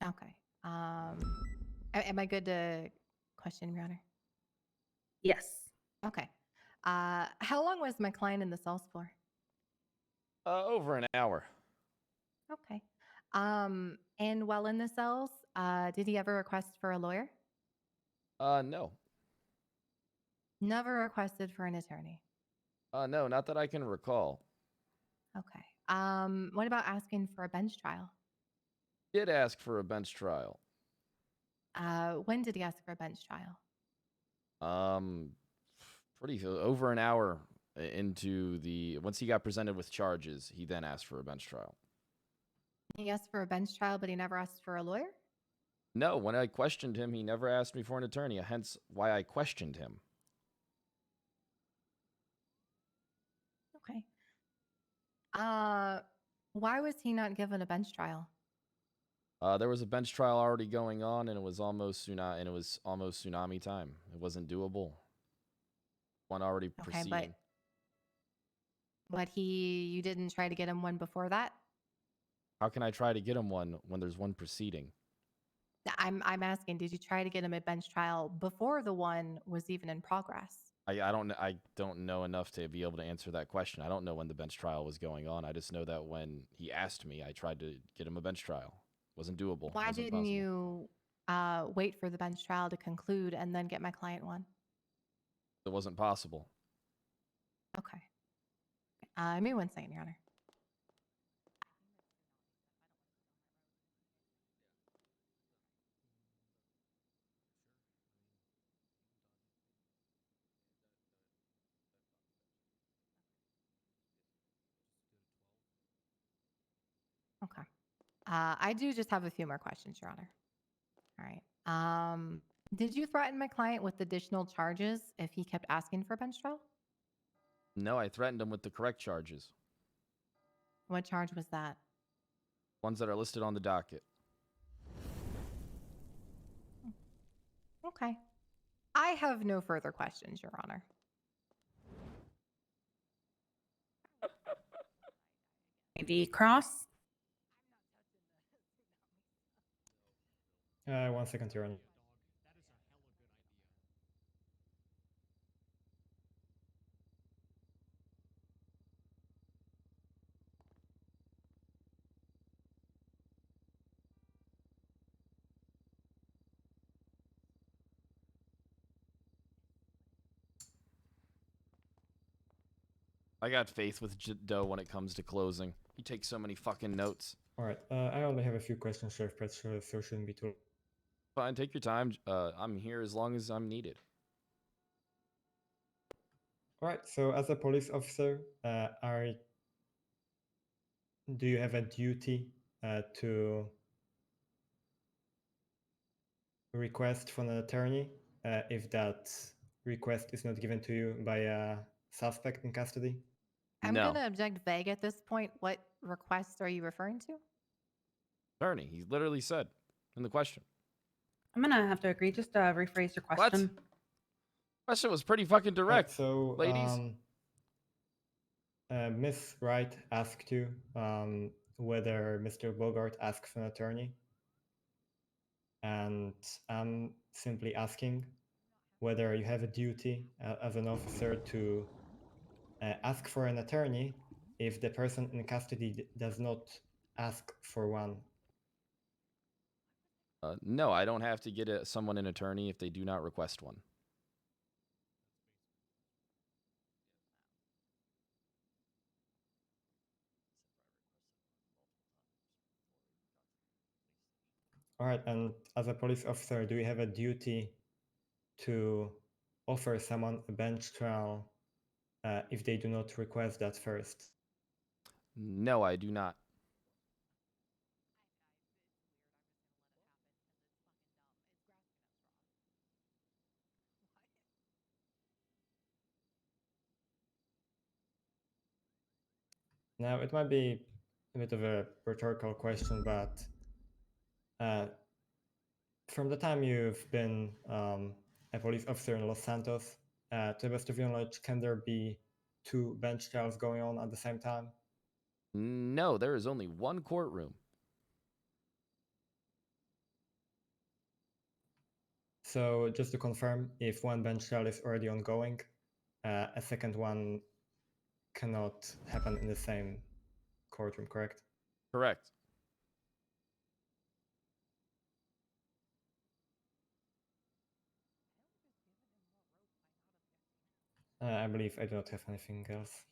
S9: Okay. Am I good to question, Your Honor?
S8: Yes.
S9: Okay. How long was my client in the cells for?
S1: Over an hour.
S9: Okay. And while in the cells, did he ever request for a lawyer?
S1: No.
S9: Never requested for an attorney.
S1: No, not that I can recall.
S9: Okay. What about asking for a bench trial?
S1: Did ask for a bench trial.
S9: When did he ask for a bench trial?
S1: Pretty over an hour into the once he got presented with charges, he then asked for a bench trial.
S9: He asked for a bench trial, but he never asked for a lawyer?
S1: No, when I questioned him, he never asked me for an attorney, hence why I questioned him.
S9: Okay. Why was he not given a bench trial?
S1: There was a bench trial already going on, and it was almost tsunami time. It wasn't doable. One already
S9: Okay,
S1: proceeding.
S9: but you didn't try to get him one before that?
S1: How can I try to get him one when there's one proceeding?
S9: I'm asking, did you try to get him a bench trial before the one was even in progress?
S1: I don't know enough to be able to answer that question. I don't know when the bench trial was going on. I just know that when he asked me, I tried to get him a bench trial. Wasn't doable.
S9: Why
S1: Wasn't
S9: didn't
S1: possible.
S9: you wait for the bench trial to conclude and then get my client one?
S1: It wasn't possible.
S9: Okay. Give me 1 second, Your Honor. Okay. I do just have a few more questions, Your Honor. All right. Did you threaten my client with additional charges if he kept asking for bench trial?
S1: No, I threatened him with the correct charges.
S9: What charge was that?
S1: Ones that are listed on the docket.
S9: Okay. I have no further questions, Your Honor.
S8: Maybe Cross.
S5: 1 second, Your Honor.
S1: I got faith with Doe when it comes to closing. He takes so many fucking notes.
S5: All right. I only have a few questions, Sheriff Pred, so shouldn't be too.
S1: Fine, take your time. I'm here as long as I'm needed.
S5: All right. So, as a police officer, do you have a duty to request from an attorney if that request is not given to you by a suspect in custody?
S9: I'm going to object vague at this point. What request are you referring to?
S1: Attorney, he literally said in the question.
S8: I'm gonna have to agree. Just rephrase your question.
S1: What? Question was pretty fucking direct.
S5: Right, so,
S1: ladies.
S5: Miss Wright asked you whether Mr. Bogart asks an attorney. And I'm simply asking whether you have a duty as an officer to ask for an attorney if the person in custody does not ask for one.
S1: No, I don't have to get someone an attorney if they do not request one.
S5: All right, and as a police officer, do you have a duty to offer someone a bench trial if they do not request that first?
S1: No, I do not.
S5: Now, it might be a bit of a rhetorical question, but from the time you've been a police officer in Los Santos, to the best of your knowledge, can there be 2 bench trials going on at the same time?
S1: No, there is only one courtroom.
S5: So just to confirm, if one bench trial is already ongoing, a second one cannot happen in the same courtroom, correct?
S1: Correct.
S5: I believe I do not have anything else.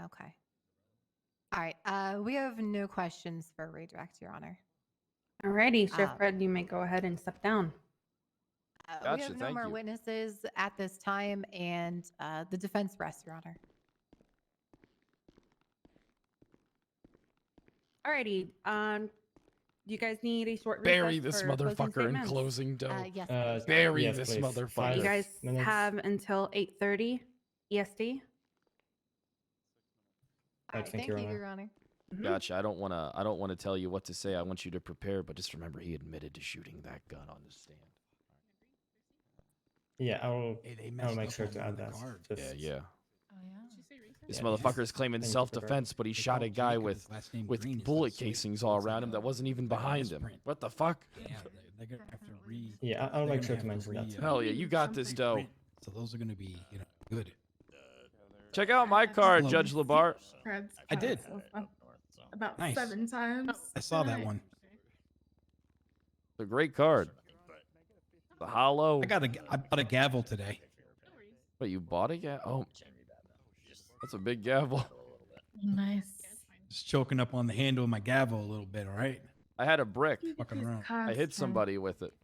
S9: Okay. All right. We have no questions for redirect, Your Honor.
S8: Alrighty, Sheriff
S9: Um,
S8: Fred, you may go ahead and step down.
S9: We
S1: Gotcha,
S9: have no
S1: thank
S9: more
S1: you.
S9: witnesses at this time, and the defense rests, Your Honor.
S8: Alrighty, you guys need a short
S1: Bury
S8: recess
S1: this
S8: for closing
S1: motherfucker in
S8: statements?
S1: closing dough.
S9: Yes,
S1: Bury
S5: yes,
S1: this
S5: please.
S1: motherfucker.
S8: You guys
S5: minutes.
S8: have until 8:30 EST.
S9: All right, thank you, Your Honor.
S1: Gotcha. I don't wanna tell you what to say. I want you to prepare, but just remember he admitted to shooting that gun on the stand.
S5: Yeah, I'll
S3: messed
S5: make
S3: up
S5: sure
S3: on
S5: to
S3: one
S5: add
S3: of the
S5: that.
S3: cards.
S5: Just-
S1: Yeah. This
S5: Yeah,
S1: motherfucker's claiming
S5: I need to
S1: self-defense, but he
S3: They
S1: shot
S3: call
S1: a guy
S3: Jacob,
S1: with
S3: his last name Green, he's
S1: bullet
S3: like sweet.
S1: casings all
S3: It's like
S1: around him that wasn't even
S3: like a
S1: behind him.
S3: misprint.
S1: What the fuck?
S3: Yeah, they're gonna have to re.
S5: Yeah, I'll
S3: they're
S5: make
S3: gonna
S5: sure
S3: have
S5: to mention that.
S1: Hell yeah, you got this, dough.
S3: So those are gonna be, good.
S1: Check out my card,
S3: Hello.
S1: Judge Labar.
S16: Fred's
S3: I did.
S16: About
S3: Nice.
S16: 7 times.
S3: I saw that
S16: tonight.
S3: one.
S1: It's a great card. The hollow.
S3: I bought a gavel today.
S1: Wait, you bought a gavel? Oh, that's a big gavel.
S16: Nice.
S3: Just choking up on the handle of my gavel a little bit. All right.
S1: I had a brick.
S3: Fucking around.
S1: I hit somebody with it.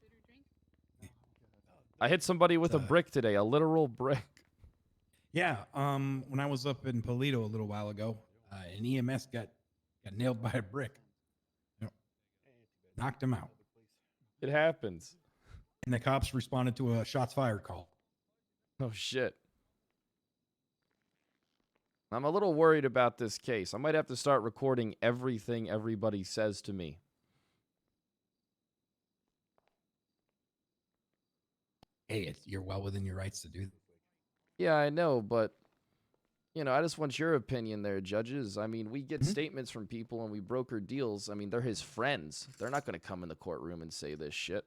S1: I hit somebody with a brick today, a literal brick.
S3: Yeah. When I was up in Polito a little while ago, an EMS got nailed by a brick. Knocked him out.
S1: It happens.
S3: And the cops responded to a shots fired call.
S1: Oh shit. I'm a little worried about this case. I might have to start recording everything everybody says to me.
S3: Hey, you're well within your rights to do that.
S1: Yeah, I know, but I just want your opinion there, judges. I mean, we get statements from people and we broker deals. I mean, they're his friends. They're not going to come in the courtroom and say this shit.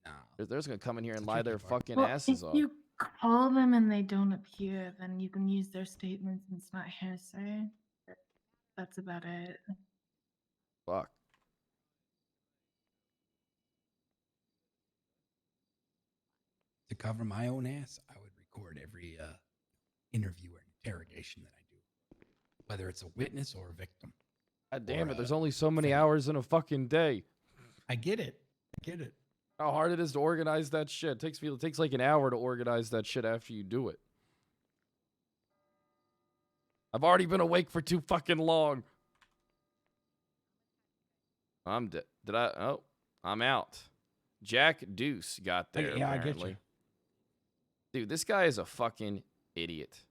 S3: No.
S1: They're just going to come in here and lie their fucking
S16: Well,
S1: asses
S16: if
S1: off.
S16: you call them and they don't appear, then you can use their statements and it's not hearsay. That's about it.
S1: Fuck.
S3: To cover my own ass, I would record every interview or interrogation that I do, whether it's a witness or a victim.
S1: God damn it, there's only so many hours in a fucking day.
S3: I get it. I get it.
S1: How hard it is to organize that shit. It takes like an hour to organize that shit after you do it. I've already been awake for too fucking long. I'm dead. Oh, I'm out. Jack Deuce got there,
S3: Yeah, I get
S1: apparently.
S3: you.
S1: Dude, this guy is a fucking idiot.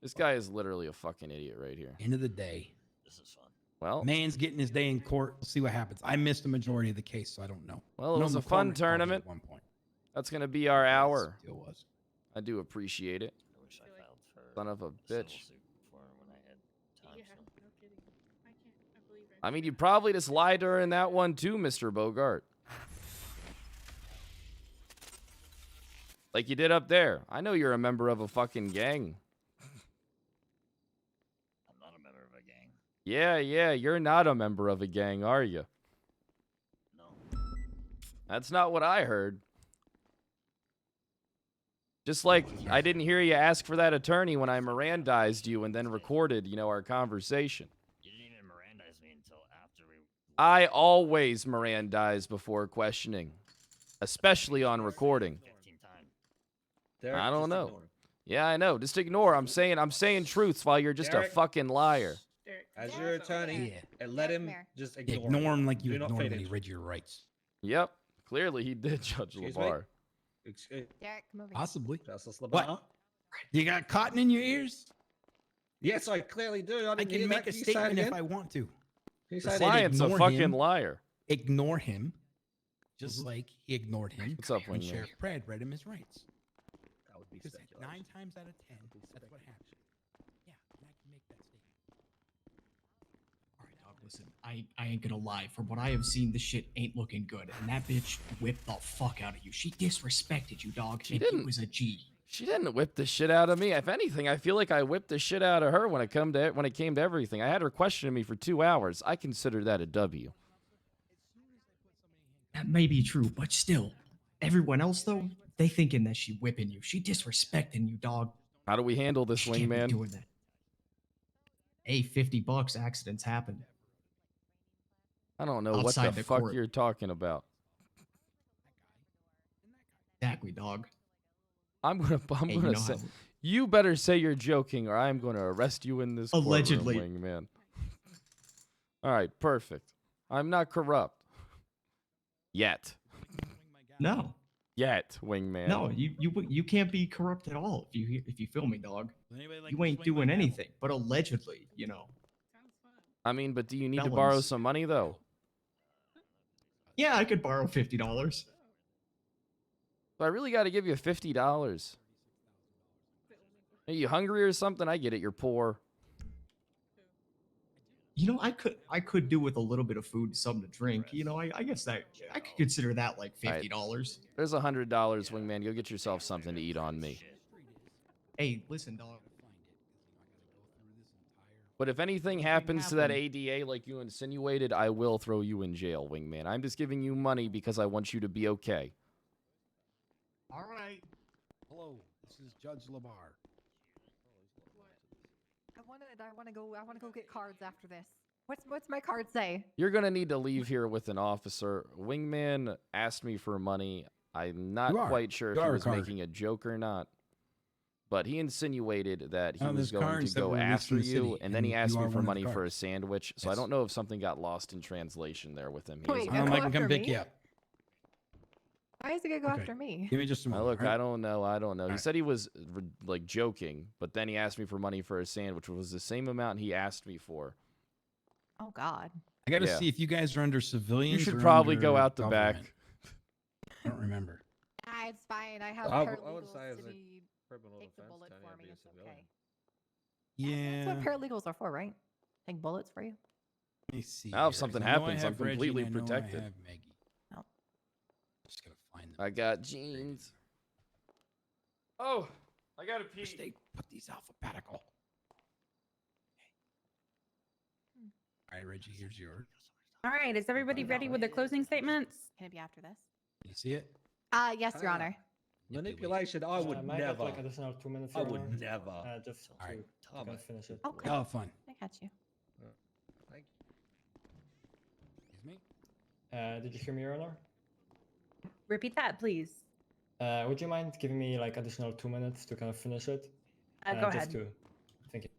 S1: This guy is literally a fucking idiot right here.
S3: End of the day.
S23: This is fun.
S1: Well,
S3: Man's getting his day in court. We'll see what happens. I missed the majority of the case, so I don't know.
S1: well, it
S3: I know
S1: was a
S3: McCormick
S1: fun
S3: called me
S1: tournament.
S3: At one point.
S1: That's going to be our hour.
S3: It was.
S1: I do appreciate it.
S23: I wish I filed for
S1: Son of a
S23: a civil
S1: bitch.
S23: suit before when I had time. So.
S1: I mean, you probably just lied during that one too, Mr. Bogart. Like you did up there. I know you're a member of a fucking gang.
S23: I'm not a member of a gang.
S1: Yeah, you're not a member of a gang, are you?
S23: No.
S1: That's not what I heard. Just like I didn't hear you ask for that attorney when I Mirandized you and then recorded, our conversation.
S23: You didn't even Mirandize me until after we.
S1: I always Mirandize before questioning, especially on recording.
S23: 15 times.
S22: Derek,
S1: I don't
S22: just
S1: know.
S22: ignore it.
S1: Yeah, I know. Just ignore. I'm saying truths while you're just a
S22: Derek.
S1: fucking liar.
S22: As your attorney,
S3: Yeah.
S22: and let him just ignore,
S3: Ignore him like you
S22: Do not
S3: ignored him
S22: feed
S3: when he
S22: into
S3: read your rights.
S1: Yep. Clearly he did, Judge
S22: Excuse me?
S1: LeBar.
S9: Derek, come over here.
S3: Possibly.
S22: Justice LeBar.
S3: What? You got cotton in your ears?
S22: Yes, I clearly do. I
S3: I
S22: didn't
S3: can
S22: hear
S3: make
S22: that.
S3: a
S22: Can you say it
S3: statement if
S22: again?
S3: I want to.
S22: Can you
S1: The
S22: say it
S1: client's a
S3: ignore
S1: fucking
S3: him.
S1: liar.
S3: Ignore him, just like he ignored him.
S1: What's up,
S3: when
S1: Wingman?
S3: Sheriff Pratt read him his rights.
S22: That would be
S3: Because
S22: speculation.
S3: 9 times out of 10, that's what happens. Yeah, and I can make that statement.
S18: All right, dog. Listen, I ain't gonna lie. From what I have seen, this shit ain't looking good. And that bitch whipped the fuck out of you. She disrespected you, dog.
S1: She
S18: and
S1: didn't.
S18: He was a G.
S1: She didn't whip the shit out of me. If anything, I feel like I whipped the shit out of her when it came to everything. I had her questioning me for 2 hours. I consider that a W.
S18: That may be true, but still, everyone else though, they thinking that she whipping you. She disrespecting you, dog.
S1: How do we handle this,
S18: She can't be
S1: Wingman?
S18: doing that. Hey, $50. Accidents happen.
S1: I don't know
S18: Outside
S1: what the
S18: the
S1: fuck
S18: court.
S1: you're talking about.
S18: Exactly, dog.
S1: I'm gonna
S18: Hey, you
S1: say
S18: know how-
S1: you better say you're joking or I'm gonna arrest you in this
S18: Allegedly.
S1: courtroom, Wingman. All right, perfect. I'm not corrupt. Yet.
S18: No,
S1: Yet, Wingman.
S18: no, you can't be corrupt at all if you feel me, dog. You ain't doing anything, but allegedly, you know.
S1: I mean, but do you need to
S18: Felons.
S1: borrow some money though?
S18: Yeah, I could borrow $50.
S1: So I really got to give you $50. Are you hungry or something? I get it. You're poor.
S18: You know, I could do with a little bit of food, something to drink. You know, I guess that I could consider that like $50.
S1: There's $100, Wingman. Go get yourself something to eat on me.
S18: Hey, listen, dog.
S1: But if anything happens to that ADA like you insinuated, I will throw you in jail, Wingman. I'm just giving you money because I want you to be okay.
S18: All right.
S3: Hello, this is Judge LeBar.
S9: I want to go get cards after this. What's my card say?
S1: You're going to need to leave here with an officer. Wingman asked me for money. I'm not quite sure if
S3: You
S1: he
S3: are a
S1: was
S3: card.
S1: making a joke or not. But he insinuated that he
S3: No,
S1: was
S3: there's
S1: going
S3: cards
S1: to
S3: that
S1: go
S3: were released
S1: after
S3: in the
S1: you,
S3: city,
S1: and then he
S3: and
S1: asked
S3: you
S1: me
S3: are
S1: for
S3: one of the
S1: money for a
S3: cards.
S1: sandwich. So I
S3: Yes.
S1: don't know if something got lost in translation there with him. He
S9: Wait,
S1: was-
S9: you're gonna
S3: I
S9: go
S3: can come
S9: after
S3: pick
S9: me?
S3: you up.
S9: Why is he gonna go
S3: Okay.
S9: after me?
S3: Give me just a
S1: Now,
S3: moment.
S1: look,
S3: all right?
S1: I don't know. He
S3: right.
S1: said he was like joking, but then he asked me for money for a sandwich, which was the same amount he asked me for.
S9: Oh God.
S3: I got to
S1: Yeah.
S3: see if you guys are under civilians.
S1: You should
S3: or
S1: probably go
S3: under
S1: out the
S3: government.
S1: back.
S3: I don't remember.
S9: Ah, it's fine. I have
S22: I would
S9: paralegals
S22: say as
S9: to
S22: a
S9: be
S22: criminal
S9: take the
S22: defense
S9: bullet
S22: attorney,
S9: for
S22: I'd
S9: me.
S22: be a
S9: It's
S22: civilian.
S9: okay.
S3: Yeah.
S9: That's what paralegals are for, right? Take bullets for you.
S3: Let me see.
S1: Now, if
S3: here,
S1: something
S3: 'cause I know I
S1: happens, I'm
S3: have Reggie
S1: completely
S3: and I know I
S1: protected.
S3: have Maggie.
S9: No.
S3: Just gotta find them.
S1: I got jeans. Oh, I gotta pee.
S3: Wish they put these alphabetical. All right, Reggie, here's yours.
S8: All right, is everybody ready with the closing statements?
S9: Can it be after this?
S3: You see it?
S9: Yes, Your Honor.
S22: Manipulation, I would
S5: might have
S22: never.
S5: like additional 2 minutes.
S22: I
S5: Your
S22: would
S5: Honor.
S22: never.
S5: Just to,
S3: Alright.
S5: to kind of finish it.
S9: Okay.
S3: Oh, fun.
S9: I got you.
S22: Thank
S3: Excuse me.
S5: Did you hear me, Your Honor?
S8: Repeat that, please.
S5: Would you mind giving me like additional 2 minutes to kind of finish it?
S8: Go
S5: Just
S8: ahead.
S5: to thank you.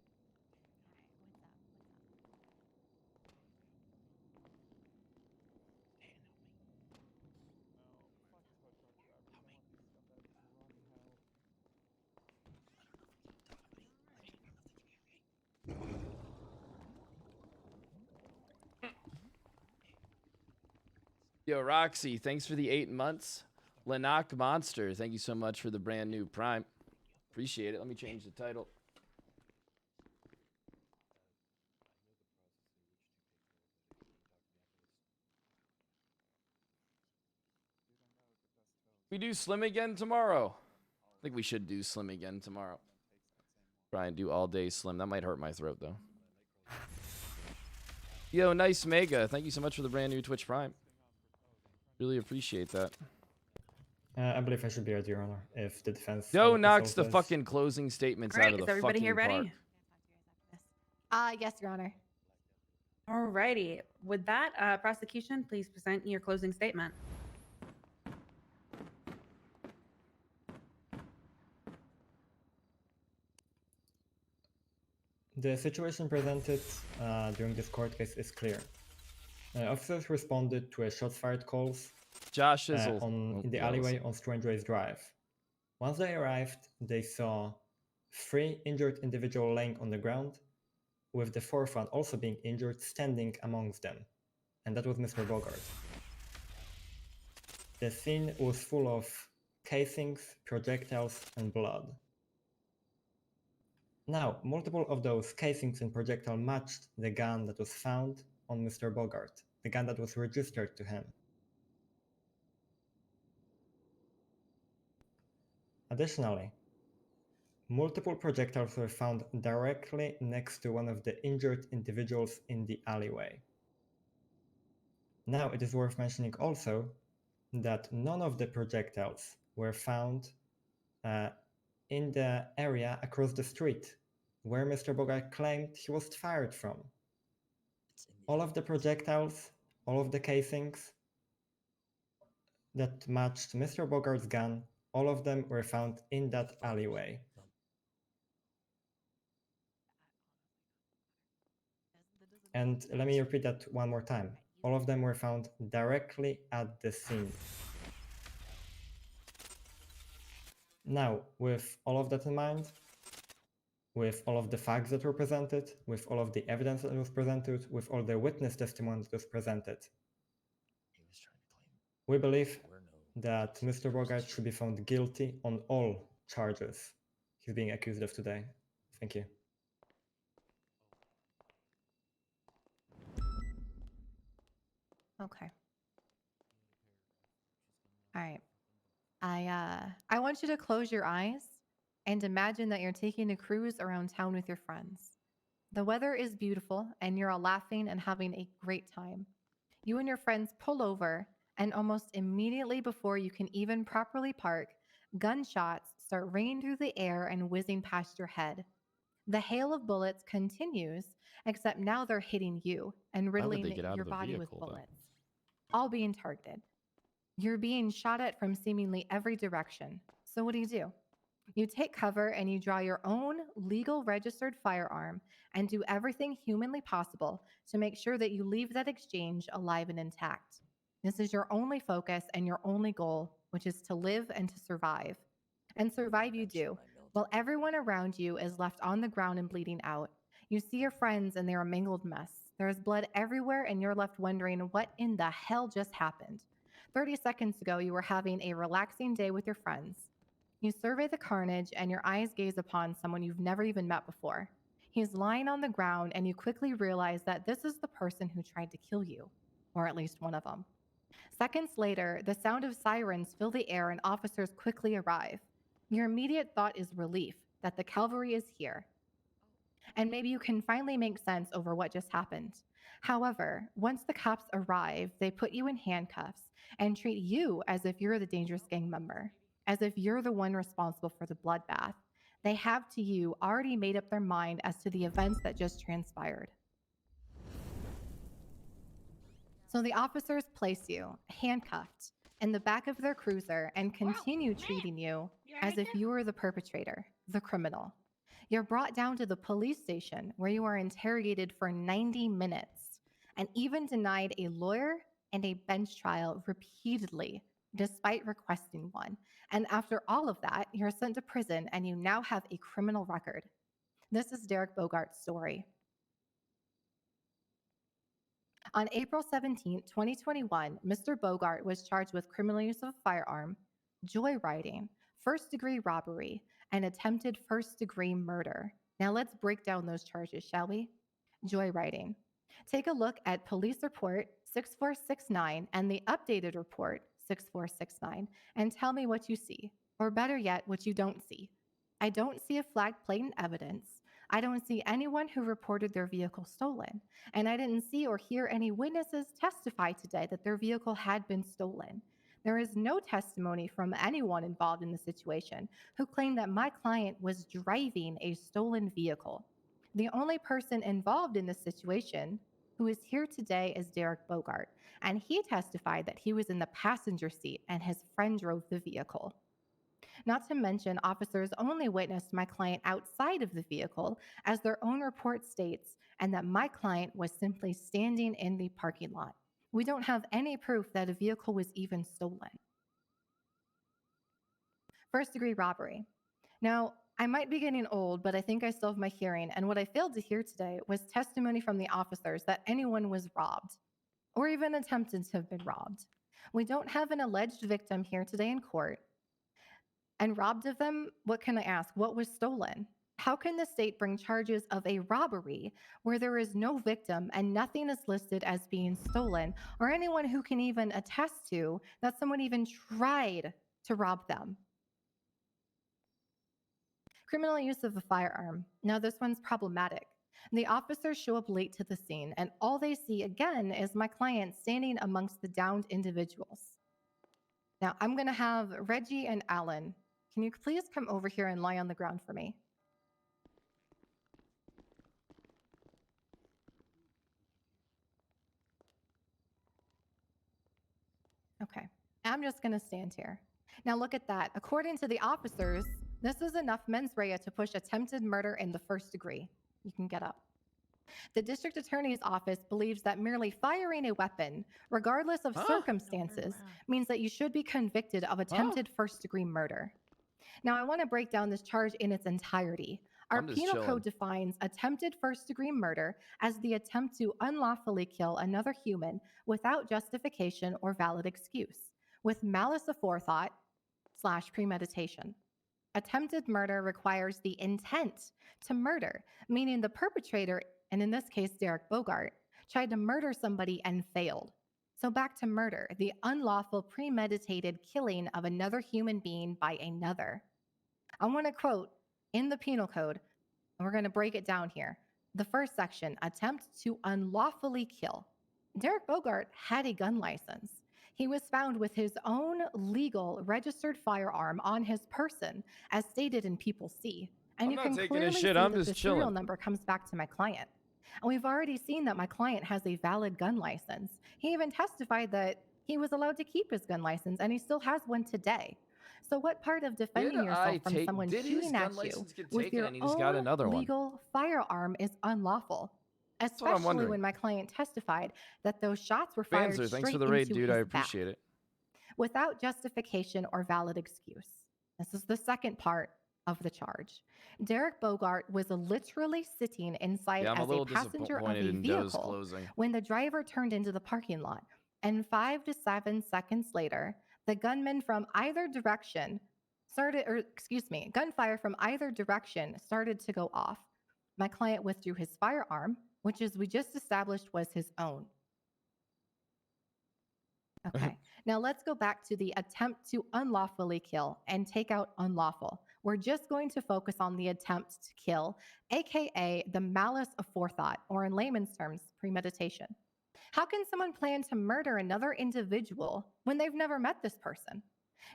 S1: Yo, Roxy, thanks for the 8 months. Lanok Monster, thank you so much for the brand new Prime. Appreciate it. Let me change the title. We do Slim again tomorrow. think we should do Slim again tomorrow. Try and do all day Slim. That might hurt my throat though. Yo, nice Mega. Thank you so much for the brand new Twitch Prime. Really appreciate that.
S5: I believe I should be at Your Honor if the defense.
S1: Joe
S5: so
S1: knocks the
S5: says.
S1: fucking closing statements
S8: All right,
S1: out of
S8: is
S1: the
S8: everybody
S1: fucking
S8: here ready?
S1: park.
S9: Yes, Your Honor.
S8: Alrighty. With that, prosecution, please present your closing statement.
S5: The situation presented during this court case is clear. Officers responded to a shots fired calls
S1: Josh Shizzle.
S5: in the alleyway on Strangeways Drive. Once they arrived, they saw 3 injured individuals laying on the ground, with the 4th one also being injured standing amongst them, and that was Mr. Bogart. The scene was full of casings, projectiles, and blood. Now, multiple of those casings and projectiles matched the gun that was found on Mr. Bogart, the gun that was registered to him. Additionally, multiple projectiles were found directly next to one of the injured individuals in the alleyway. Now, it is worth mentioning also that none of the projectiles were found in the area across the street where Mr. Bogart claimed he was fired from. All of the projectiles, all of the casings that matched Mr. Bogart's gun, all of them were found in that alleyway. And let me repeat that one more time. All of them were found directly at the scene. Now, with all of that in mind, with all of the facts that were presented, with all of the evidence that was presented, with all the witness testimony that was presented, we believe that Mr. Bogart should be found guilty on all charges he's being accused of today. Thank you.
S9: Okay. All right. I want you to close your eyes and imagine that you're taking a cruise around town with your friends. The weather is beautiful and you're all laughing and having a great time. You and your friends pull over, and almost immediately before you can even properly park, gunshots start ringing through the air and whizzing past your head. The hail of bullets continues, except now they're hitting you and
S1: Why would they
S9: riddling
S1: get out
S9: your
S1: of the
S9: body with
S1: vehicle, though?
S9: bullets, all being targeted. You're being shot at from seemingly every direction. So what do? You take cover and you draw your own legal registered firearm and do everything humanly possible to make sure that you leave that exchange alive and intact. This is your only focus and your only goal, which is to live and to survive. And survive you do, while everyone around you is left on the ground and bleeding out. You see your friends and they're a mangled mess. There is blood everywhere and you're left wondering what in the hell just happened. 30 seconds ago, you were having a relaxing day with your friends. You survey the carnage and your eyes gaze upon someone you've never even met before. He's lying on the ground and you quickly realize that this is the person who tried to kill you, or at least one of them. Seconds later, the sound of sirens fill the air and officers quickly arrive. Your immediate thought is relief that the cavalry is here. And maybe you can finally make sense over what just happened. However, once the cops arrive, they put you in handcuffs and treat you as if you're the dangerous gang member, as if you're the one responsible for the bloodbath. They have to you already made up their mind as to the events that just transpired. So the officers place you, handcuffed, in the back of their cruiser and continue treating you as if you were the perpetrator, the criminal. You're brought down to the police station where you are interrogated for 90 minutes and even denied a lawyer and a bench trial repeatedly, despite requesting one. And after all of that, you're sent to prison and you now have a criminal record. This is Derek Bogart's story. On April 17, 2021, Mr. Bogart was charged with criminal use of a firearm, joyriding, first-degree robbery, and attempted first-degree murder. Now let's break down those charges, shall we? Joyriding. Take a look at Police Report 6469 and the updated report 6469 and tell me what you see. Or better yet, what you don't see. I don't see a flagged plate in evidence. I don't see anyone who reported their vehicle stolen. And I didn't see or hear any witnesses testify today that their vehicle had been stolen. There is no testimony from anyone involved in the situation who claimed that my client was driving a stolen vehicle. The only person involved in this situation who is here today is Derek Bogart, and he testified that he was in the passenger seat and his friend drove the vehicle. Not to mention, officers only witnessed my client outside of the vehicle, as their own report states, and that my client was simply standing in the parking lot. We don't have any proof that a vehicle was even stolen. First-degree robbery. Now, I might be getting old, but I think I still have my hearing, and what I failed to hear today was testimony from the officers that anyone was robbed, or even attempted to have been robbed. We don't have an alleged victim here today in court. And robbed of them, what can I ask? What was stolen? How can the state bring charges of a robbery where there is no victim and nothing is listed as being stolen, or anyone who can even attest to that someone even tried to rob them? Criminal use of a firearm. Now, this one's problematic. The officers show up late to the scene, and all they see again is my client standing amongst the downed individuals. Now, I'm going to have Reggie and Alan. Can you please come over here and lie on the ground for me? Okay, I'm just going to stand here. Now look at that. According to the officers, this is enough mens rea to push attempted murder in the first degree. You can get up. The district attorney's office believes that merely firing a weapon, regardless of circumstances, means that you should be convicted of attempted first-degree murder. Now, I want to break down this charge in its entirety. Our penal code defines attempted first-degree murder as the attempt to unlawfully kill another human without justification or valid excuse, with malice aforethought / premeditation. Attempted murder requires the intent to murder, meaning the perpetrator, and in this case, Derek Bogart, tried to murder somebody and failed. So back to murder, the unlawful premeditated killing of another human being by another. I want to quote in the penal code, and we're going to break it down here. The first section, attempt to unlawfully kill. Derek Bogart had a gun license. He was found with his own legal registered firearm on his person, as stated in People C. And
S1: I'm
S9: you
S1: not
S9: can
S1: taking
S9: clearly
S1: his
S9: see
S1: shit,
S9: that
S1: I'm
S9: the
S1: just
S9: serial
S1: chilling.
S9: number comes back to my client. And we've already seen that my client has a valid gun license. He even testified that he was allowed to keep his gun license, and he still has one today. So what part of defending yourself from someone
S1: did his
S9: shooting
S1: gun
S9: at you
S1: license get
S9: with
S1: taken
S9: your
S1: and he just got
S9: own
S1: another one?
S9: legal firearm is unlawful?
S1: what I'm
S9: Especially
S1: wondering.
S9: when my client testified that those shots were fired
S1: Banzer, thanks for
S9: straight
S1: the raid,
S9: into
S1: dude.
S9: his
S1: I
S9: back
S1: appreciate it.
S9: without justification or valid excuse. This is the second part of the charge. Derek Bogart was literally sitting inside
S1: Yeah, I'm a
S9: as
S1: little
S9: passenger of
S1: disappointed
S9: a
S1: in Doe's
S9: vehicle
S1: closing.
S9: when the driver turned into the parking lot. And 5 to 7 seconds later, the gunman from either direction gunfire from either direction started to go off. My client withdrew his firearm, which, as we just established, was his own. Okay, now let's go back to the attempt to unlawfully kill and take out unlawful. We're just going to focus on the attempt to kill, aka the malice aforethought, or in layman's terms, premeditation. How can someone plan to murder another individual when they've never met this person?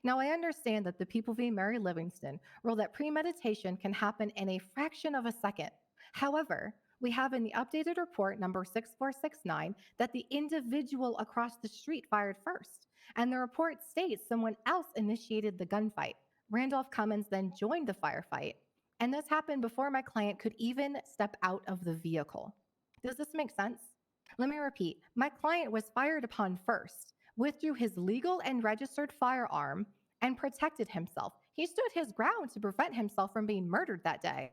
S9: Now, I understand that the People v. Mary Livingston rule that premeditation can happen in a fraction of a second. However, we have in the updated report number 6469 that the individual across the street fired first, and the report states someone else initiated the gunfight. Randolph Cummins then joined the firefight, and this happened before my client could even step out of the vehicle. Does this make sense? Let me repeat. My client was fired upon first, withdrew his legal and registered firearm, and protected himself. He stood his ground to prevent himself from being murdered that day.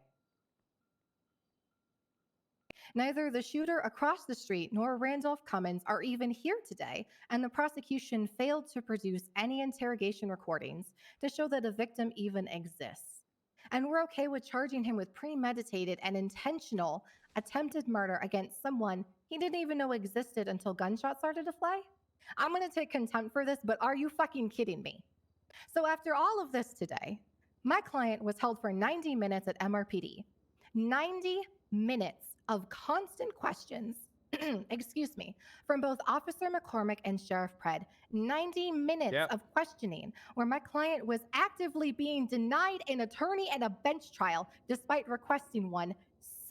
S9: Neither the shooter across the street nor Randolph Cummins are even here today, and the prosecution failed to produce any interrogation recordings to show that a victim even exists. And we're okay with charging him with premeditated and intentional attempted murder against someone he didn't even know existed until gunshots started to fly? I'm going to take contempt for this, but are you fucking kidding me? So after all of this today, my client was held for 90 minutes at MRPD. 90 minutes of constant questions, excuse me, from both Officer McCormick and Sheriff Pred. 90 minutes of questioning where my client was actively being denied an attorney and a bench trial despite requesting one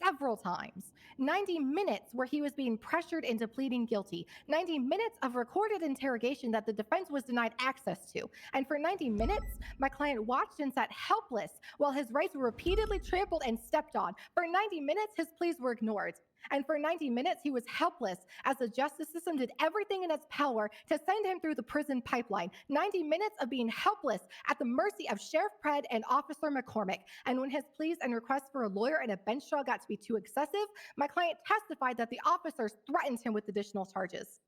S9: several times. 90 minutes where he was being pressured into pleading guilty. 90 minutes of recorded interrogation that the defense was denied access to. And for 90 minutes, my client watched and sat helpless while his rights were repeatedly trampled and stepped on. For 90 minutes, his pleas were ignored. And for 90 minutes, he was helpless as the justice system did everything in its power to send him through the prison pipeline. 90 minutes of being helpless at the mercy of Sheriff Pred and Officer McCormick. And when his pleas and requests for a lawyer and a bench trial got to be too excessive, my client testified that the officers threatened him with additional charges.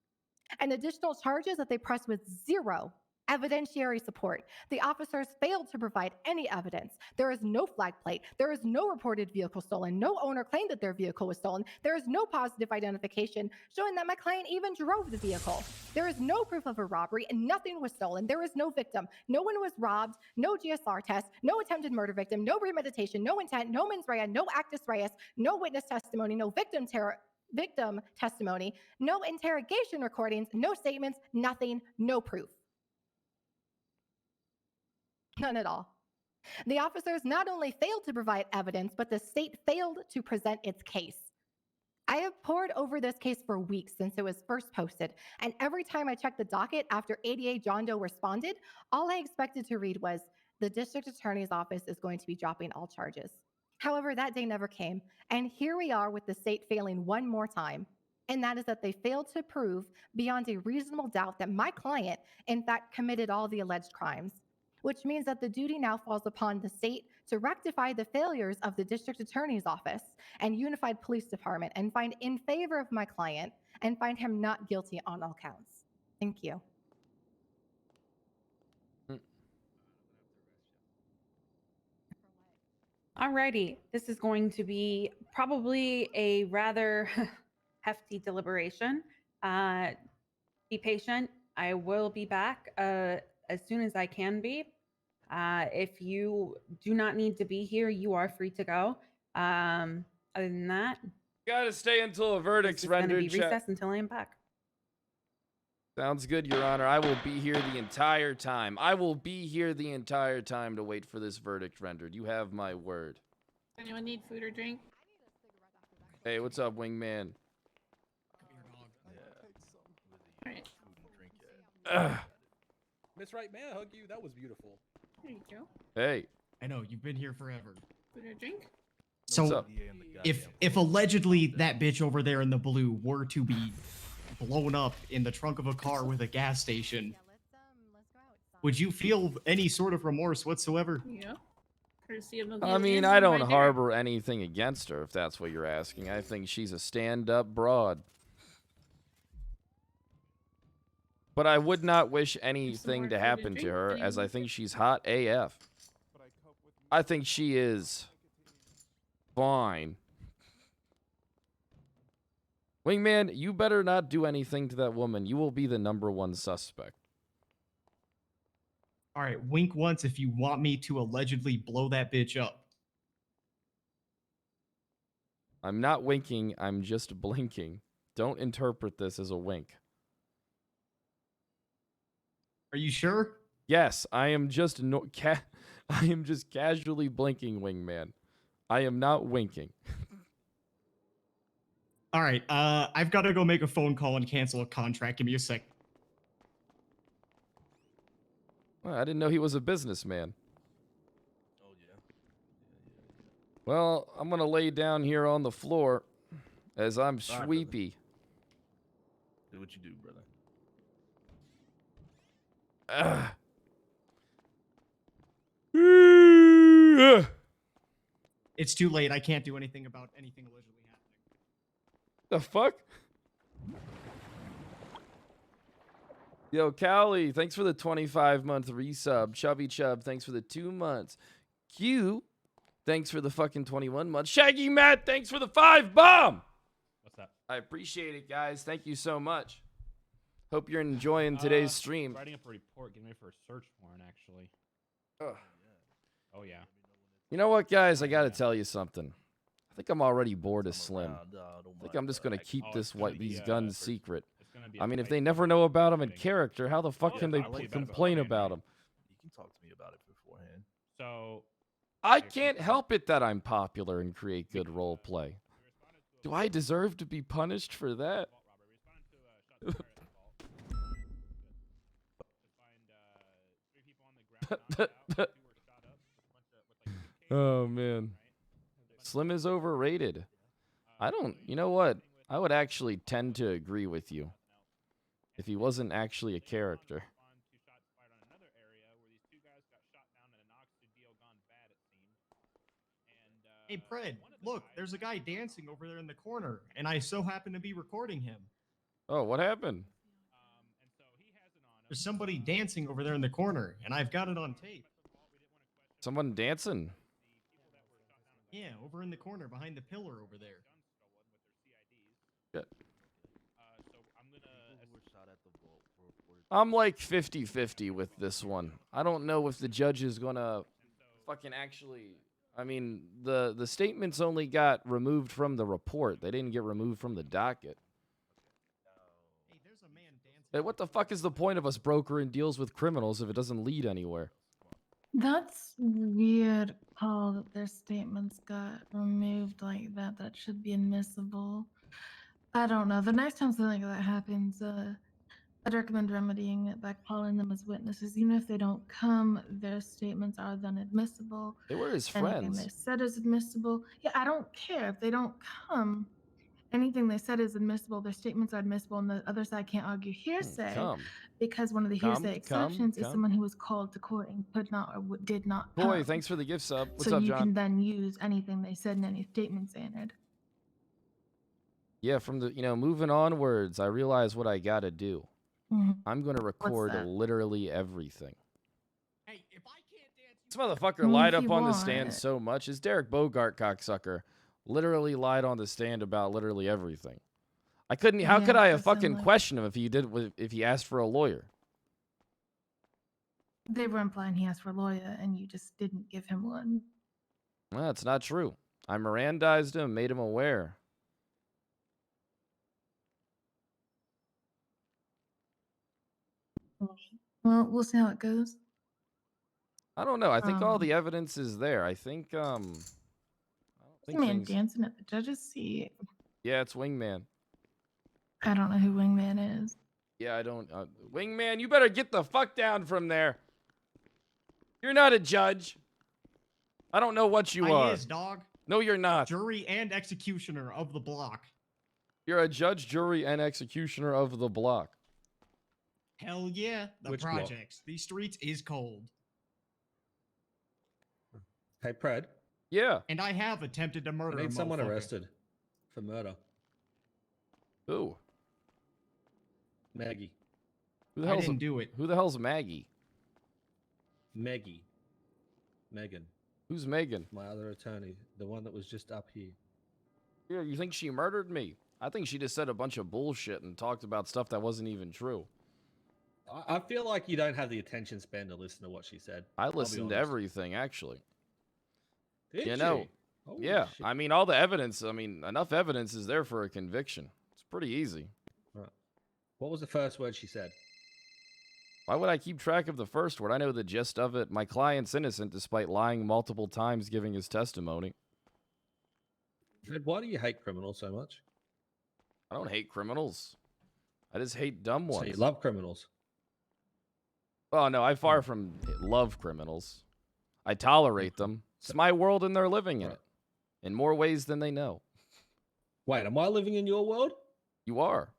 S9: And additional charges that they pressed with zero evidentiary support. The officers failed to provide any evidence. There is no flag plate. There is no reported vehicle stolen. No owner claimed that their vehicle was stolen. There is no positive identification showing that my client even drove the vehicle. There is no proof of a robbery and nothing was stolen. There is no victim. No one was robbed. No GSR test. No attempted murder victim. No premeditation. No intent. No mens rea. No actus reus. No witness testimony. No victim testimony. No interrogation recordings. No statements. Nothing. No proof. None at all. The officers not only failed to provide evidence, but the state failed to present its case. I have pored over this case for weeks since it was first posted, and every time I checked the docket after ADA John Doe responded, all I expected to read was, the district attorney's office is going to be dropping all charges. However, that day never came, and here we are with the state failing one more time. And that is that they failed to prove beyond a reasonable doubt that my client, in fact, committed all the alleged crimes, which means that the duty now falls upon the state to rectify the failures of the district attorney's office and unified police department and find in favor of my client and find him not guilty on all counts. Thank you.
S8: Alrighty, this is going to be probably a rather hefty deliberation. Be patient. I will be back as soon as I can be. If you do not need to be here, you are free to go. Other than that,
S1: gotta stay until a verdict's rendered.
S8: It's going to be recessed until I am back.
S1: Sounds good, Your Honor. I will be here the entire time. I will be here the entire time to wait for this verdict rendered. You have my word.
S15: Anyone need food or drink?
S1: Hey, what's up, wingman?
S19: Miss Wright, may I hug you? That was beautiful.
S15: There you go.
S1: Hey.
S18: I know, you've been here forever.
S15: Food or drink?
S18: So, if allegedly that bitch over there in the blue were to be blown up in the trunk of a car with a gas station, would you feel any sort of remorse whatsoever?
S15: Yeah. Courtesy of
S1: I mean, I don't harbor anything against her, if that's what you're asking. I think she's a stand-up broad. But I would not wish anything to happen to her, as I think she's hot AF. I think she is fine. Wingman, you better not do anything to that woman. You will be the #1 suspect.
S18: All right, wink once if you want me to allegedly blow that bitch up.
S1: I'm not winking, I'm just blinking. Don't interpret this as a wink.
S18: Are you sure?
S1: Yes, I am just I am just casually blinking, wingman. I am not winking.
S18: All right, I've got to go make a phone call and cancel a contract. Give me a sec.
S1: Well, I didn't know he was a businessman. Oh, yeah. Well, I'm going to lay down here on the floor as I'm sweepy.
S6: Do what you do, brother.
S18: It's too late. I can't do anything about anything allegedly happening.
S1: The fuck? Yo, Callie, thanks for the 25-month resub. Chubby Chub, thanks for the 2 months. Q, thanks for the fucking 21 months. Shaggy Matt, thanks for the 5 bomb.
S19: What's up?
S1: I appreciate it, guys. Thank you so much. Hope you're enjoying today's stream.
S7: Writing up a report, getting ready for a search warrant, actually.
S1: Ugh.
S7: Oh yeah.
S1: You know what, guys? I gotta tell you something. I think I'm already bored of Slim. I think I'm just gonna keep these guns secret. I mean, if they never know about them in character, how the fuck can they complain about them?
S6: You can talk to me about it beforehand.
S7: So
S1: I can't help it that I'm popular and create good role play. Do I deserve to be punished for that? Oh man, Slim is overrated. You know what? I would actually tend to agree with you if he wasn't actually a character.
S18: Hey, Pred, look, there's a guy dancing over there in the corner, and I so happen to be recording him.
S1: Oh, what happened?
S18: There's somebody dancing over there in the corner, and I've got it on tape.
S1: Someone dancing?
S18: Yeah, over in the corner behind the pillar over there.
S1: Good. I'm like 50-50 with this one. I don't know if the judge is gonna fucking actually... I mean, the statements only got removed from the report. They didn't get removed from the docket.
S18: Hey, there's a man dancing.
S1: Hey, what the fuck is the point of us brokering deals with criminals if it doesn't lead anywhere?
S16: That's weird, Paul, that their statements got removed like that. That should be admissible. I don't know. The next time something like that happens, I'd recommend remedying it by calling them as witnesses. Even if they don't come, their statements are then admissible.
S1: They were his
S16: Anything
S1: friends.
S16: they said is admissible. Yeah, I don't care if they don't come. Anything they said is admissible. Their statements are admissible, and the other side can't argue hearsay
S1: Come.
S16: because one of the
S1: Come,
S16: hearsay
S1: come,
S16: exceptions is
S1: come.
S16: someone who was called to court and could not or did not come.
S1: Boy, thanks for the gift sub. What's
S16: so
S1: up,
S16: you
S1: John?
S16: can then use anything they said in any statements entered.
S1: Yeah, from the, moving onwards, I realize what I gotta do.
S16: Mhm.
S1: I'm gonna record
S16: that?
S1: literally everything.
S18: Hey, if I can't dance...
S1: This motherfucker
S16: Well,
S1: lied
S16: if
S1: up
S16: you
S1: on the
S16: want.
S1: stand so much. Is Derek Bogart cocksucker literally lied on the stand about literally everything? I couldn't. How
S16: Yeah,
S1: could I
S16: it
S1: have
S16: does sound
S1: fucking
S16: like-
S1: questioned him if he asked for a lawyer?
S16: They were implying he asked for a lawyer, and you just didn't give him one.
S1: Well, that's not true. I Mirandized him, made him aware.
S16: Well, we'll see how it goes.
S1: I don't know. I think all
S16: Um,
S1: the evidence is there. I think I don't
S16: There's a
S1: think
S16: man
S1: things-
S16: dancing at the judge's seat.
S1: Yeah, it's Wingman.
S16: I don't know who Wingman is.
S1: Yeah, I don't. Wingman, you better get the fuck down from there. You're not a judge. I don't know what you
S18: I
S1: are.
S18: is, dog.
S1: No, you're not.
S18: Jury and executioner of the block.
S1: You're a judge, jury, and executioner of the block.
S18: Hell yeah, the
S22: Which block?
S18: projects. These streets is cold.
S22: Hey, Pred.
S1: Yeah.
S18: And I have attempted to murder
S22: I
S18: a
S22: need someone
S18: motherfucker.
S22: arrested for murder.
S1: Who?
S22: Maggie.
S1: Who the
S18: I
S1: hell's
S18: didn't do it.
S1: Who the hell's Maggie?
S22: Maggie. Megan.
S1: Who's Megan?
S22: My other attorney. The one that was just up here.
S1: Yeah, you think she murdered me? I think she just said a bunch of bullshit and talked about stuff that wasn't even true.
S22: I feel like you don't have the attention span to listen to what she said.
S1: I
S22: I'll be
S1: listened to
S22: honest.
S1: everything, actually.
S22: Did
S1: You know,
S22: you? Holy
S1: yeah.
S22: shit.
S1: I mean, all the evidence. I mean, enough evidence is there for a conviction. It's pretty easy.
S22: Right. What was the first word she said?
S1: Why would I keep track of the first word? I know the gist of it. My client's innocent despite lying multiple times giving his testimony.
S22: Fred, why do you hate criminals so much?
S1: I don't hate criminals. I just hate dumb
S22: So
S1: ones.
S22: you love criminals.
S1: Oh, no, I far from love criminals. I tolerate them. It's my world and they're living in it. In more ways than they know.
S22: Wait, am I living in your world?
S1: You are.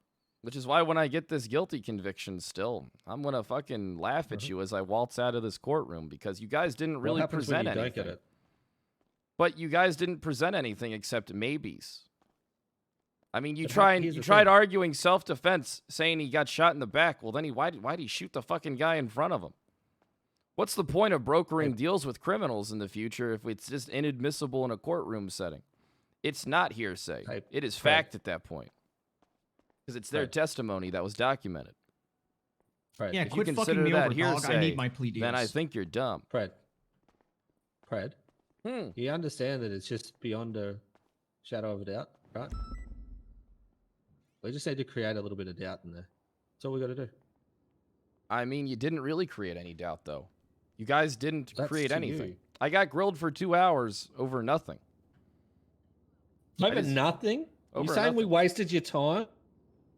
S1: Which is why when I get this guilty conviction still, I'm going to fucking laugh at you as I waltz out of this courtroom because you guys didn't really
S22: what happens when
S1: present
S22: you
S1: anything.
S22: don't get it?
S1: But you guys didn't present anything except maybes. I mean, you
S22: But
S1: tried
S22: here's
S1: you
S22: the
S1: tried
S22: thing.
S1: arguing self-defense, saying he got shot in the back. Well, then why'd he shoot the fucking guy in front of him? What's the point of brokering deals with criminals in the future if it's just inadmissible in a courtroom setting? It's not hearsay. It is fact at that point. Because it's their testimony that was documented.
S22: Fred.
S18: Yeah,
S1: If you
S18: quit fucking
S1: consider
S18: me
S1: that
S18: over, dog.
S1: hearsay,
S18: I need my plea deals.
S1: then I think you're dumb.
S22: Fred. Fred.
S1: Hmm.
S22: You understand that it's just beyond a shadow of a doubt, right? We just need to create a little bit of doubt in there. That's all we got to do.
S1: I mean, you didn't really create any doubt, though. You guys didn't
S22: That's
S1: create
S22: to
S1: anything.
S22: you.
S1: I got grilled for 2 hours over nothing.
S22: Over nothing?
S1: Over
S22: You saying we
S1: nothing.
S22: wasted your time?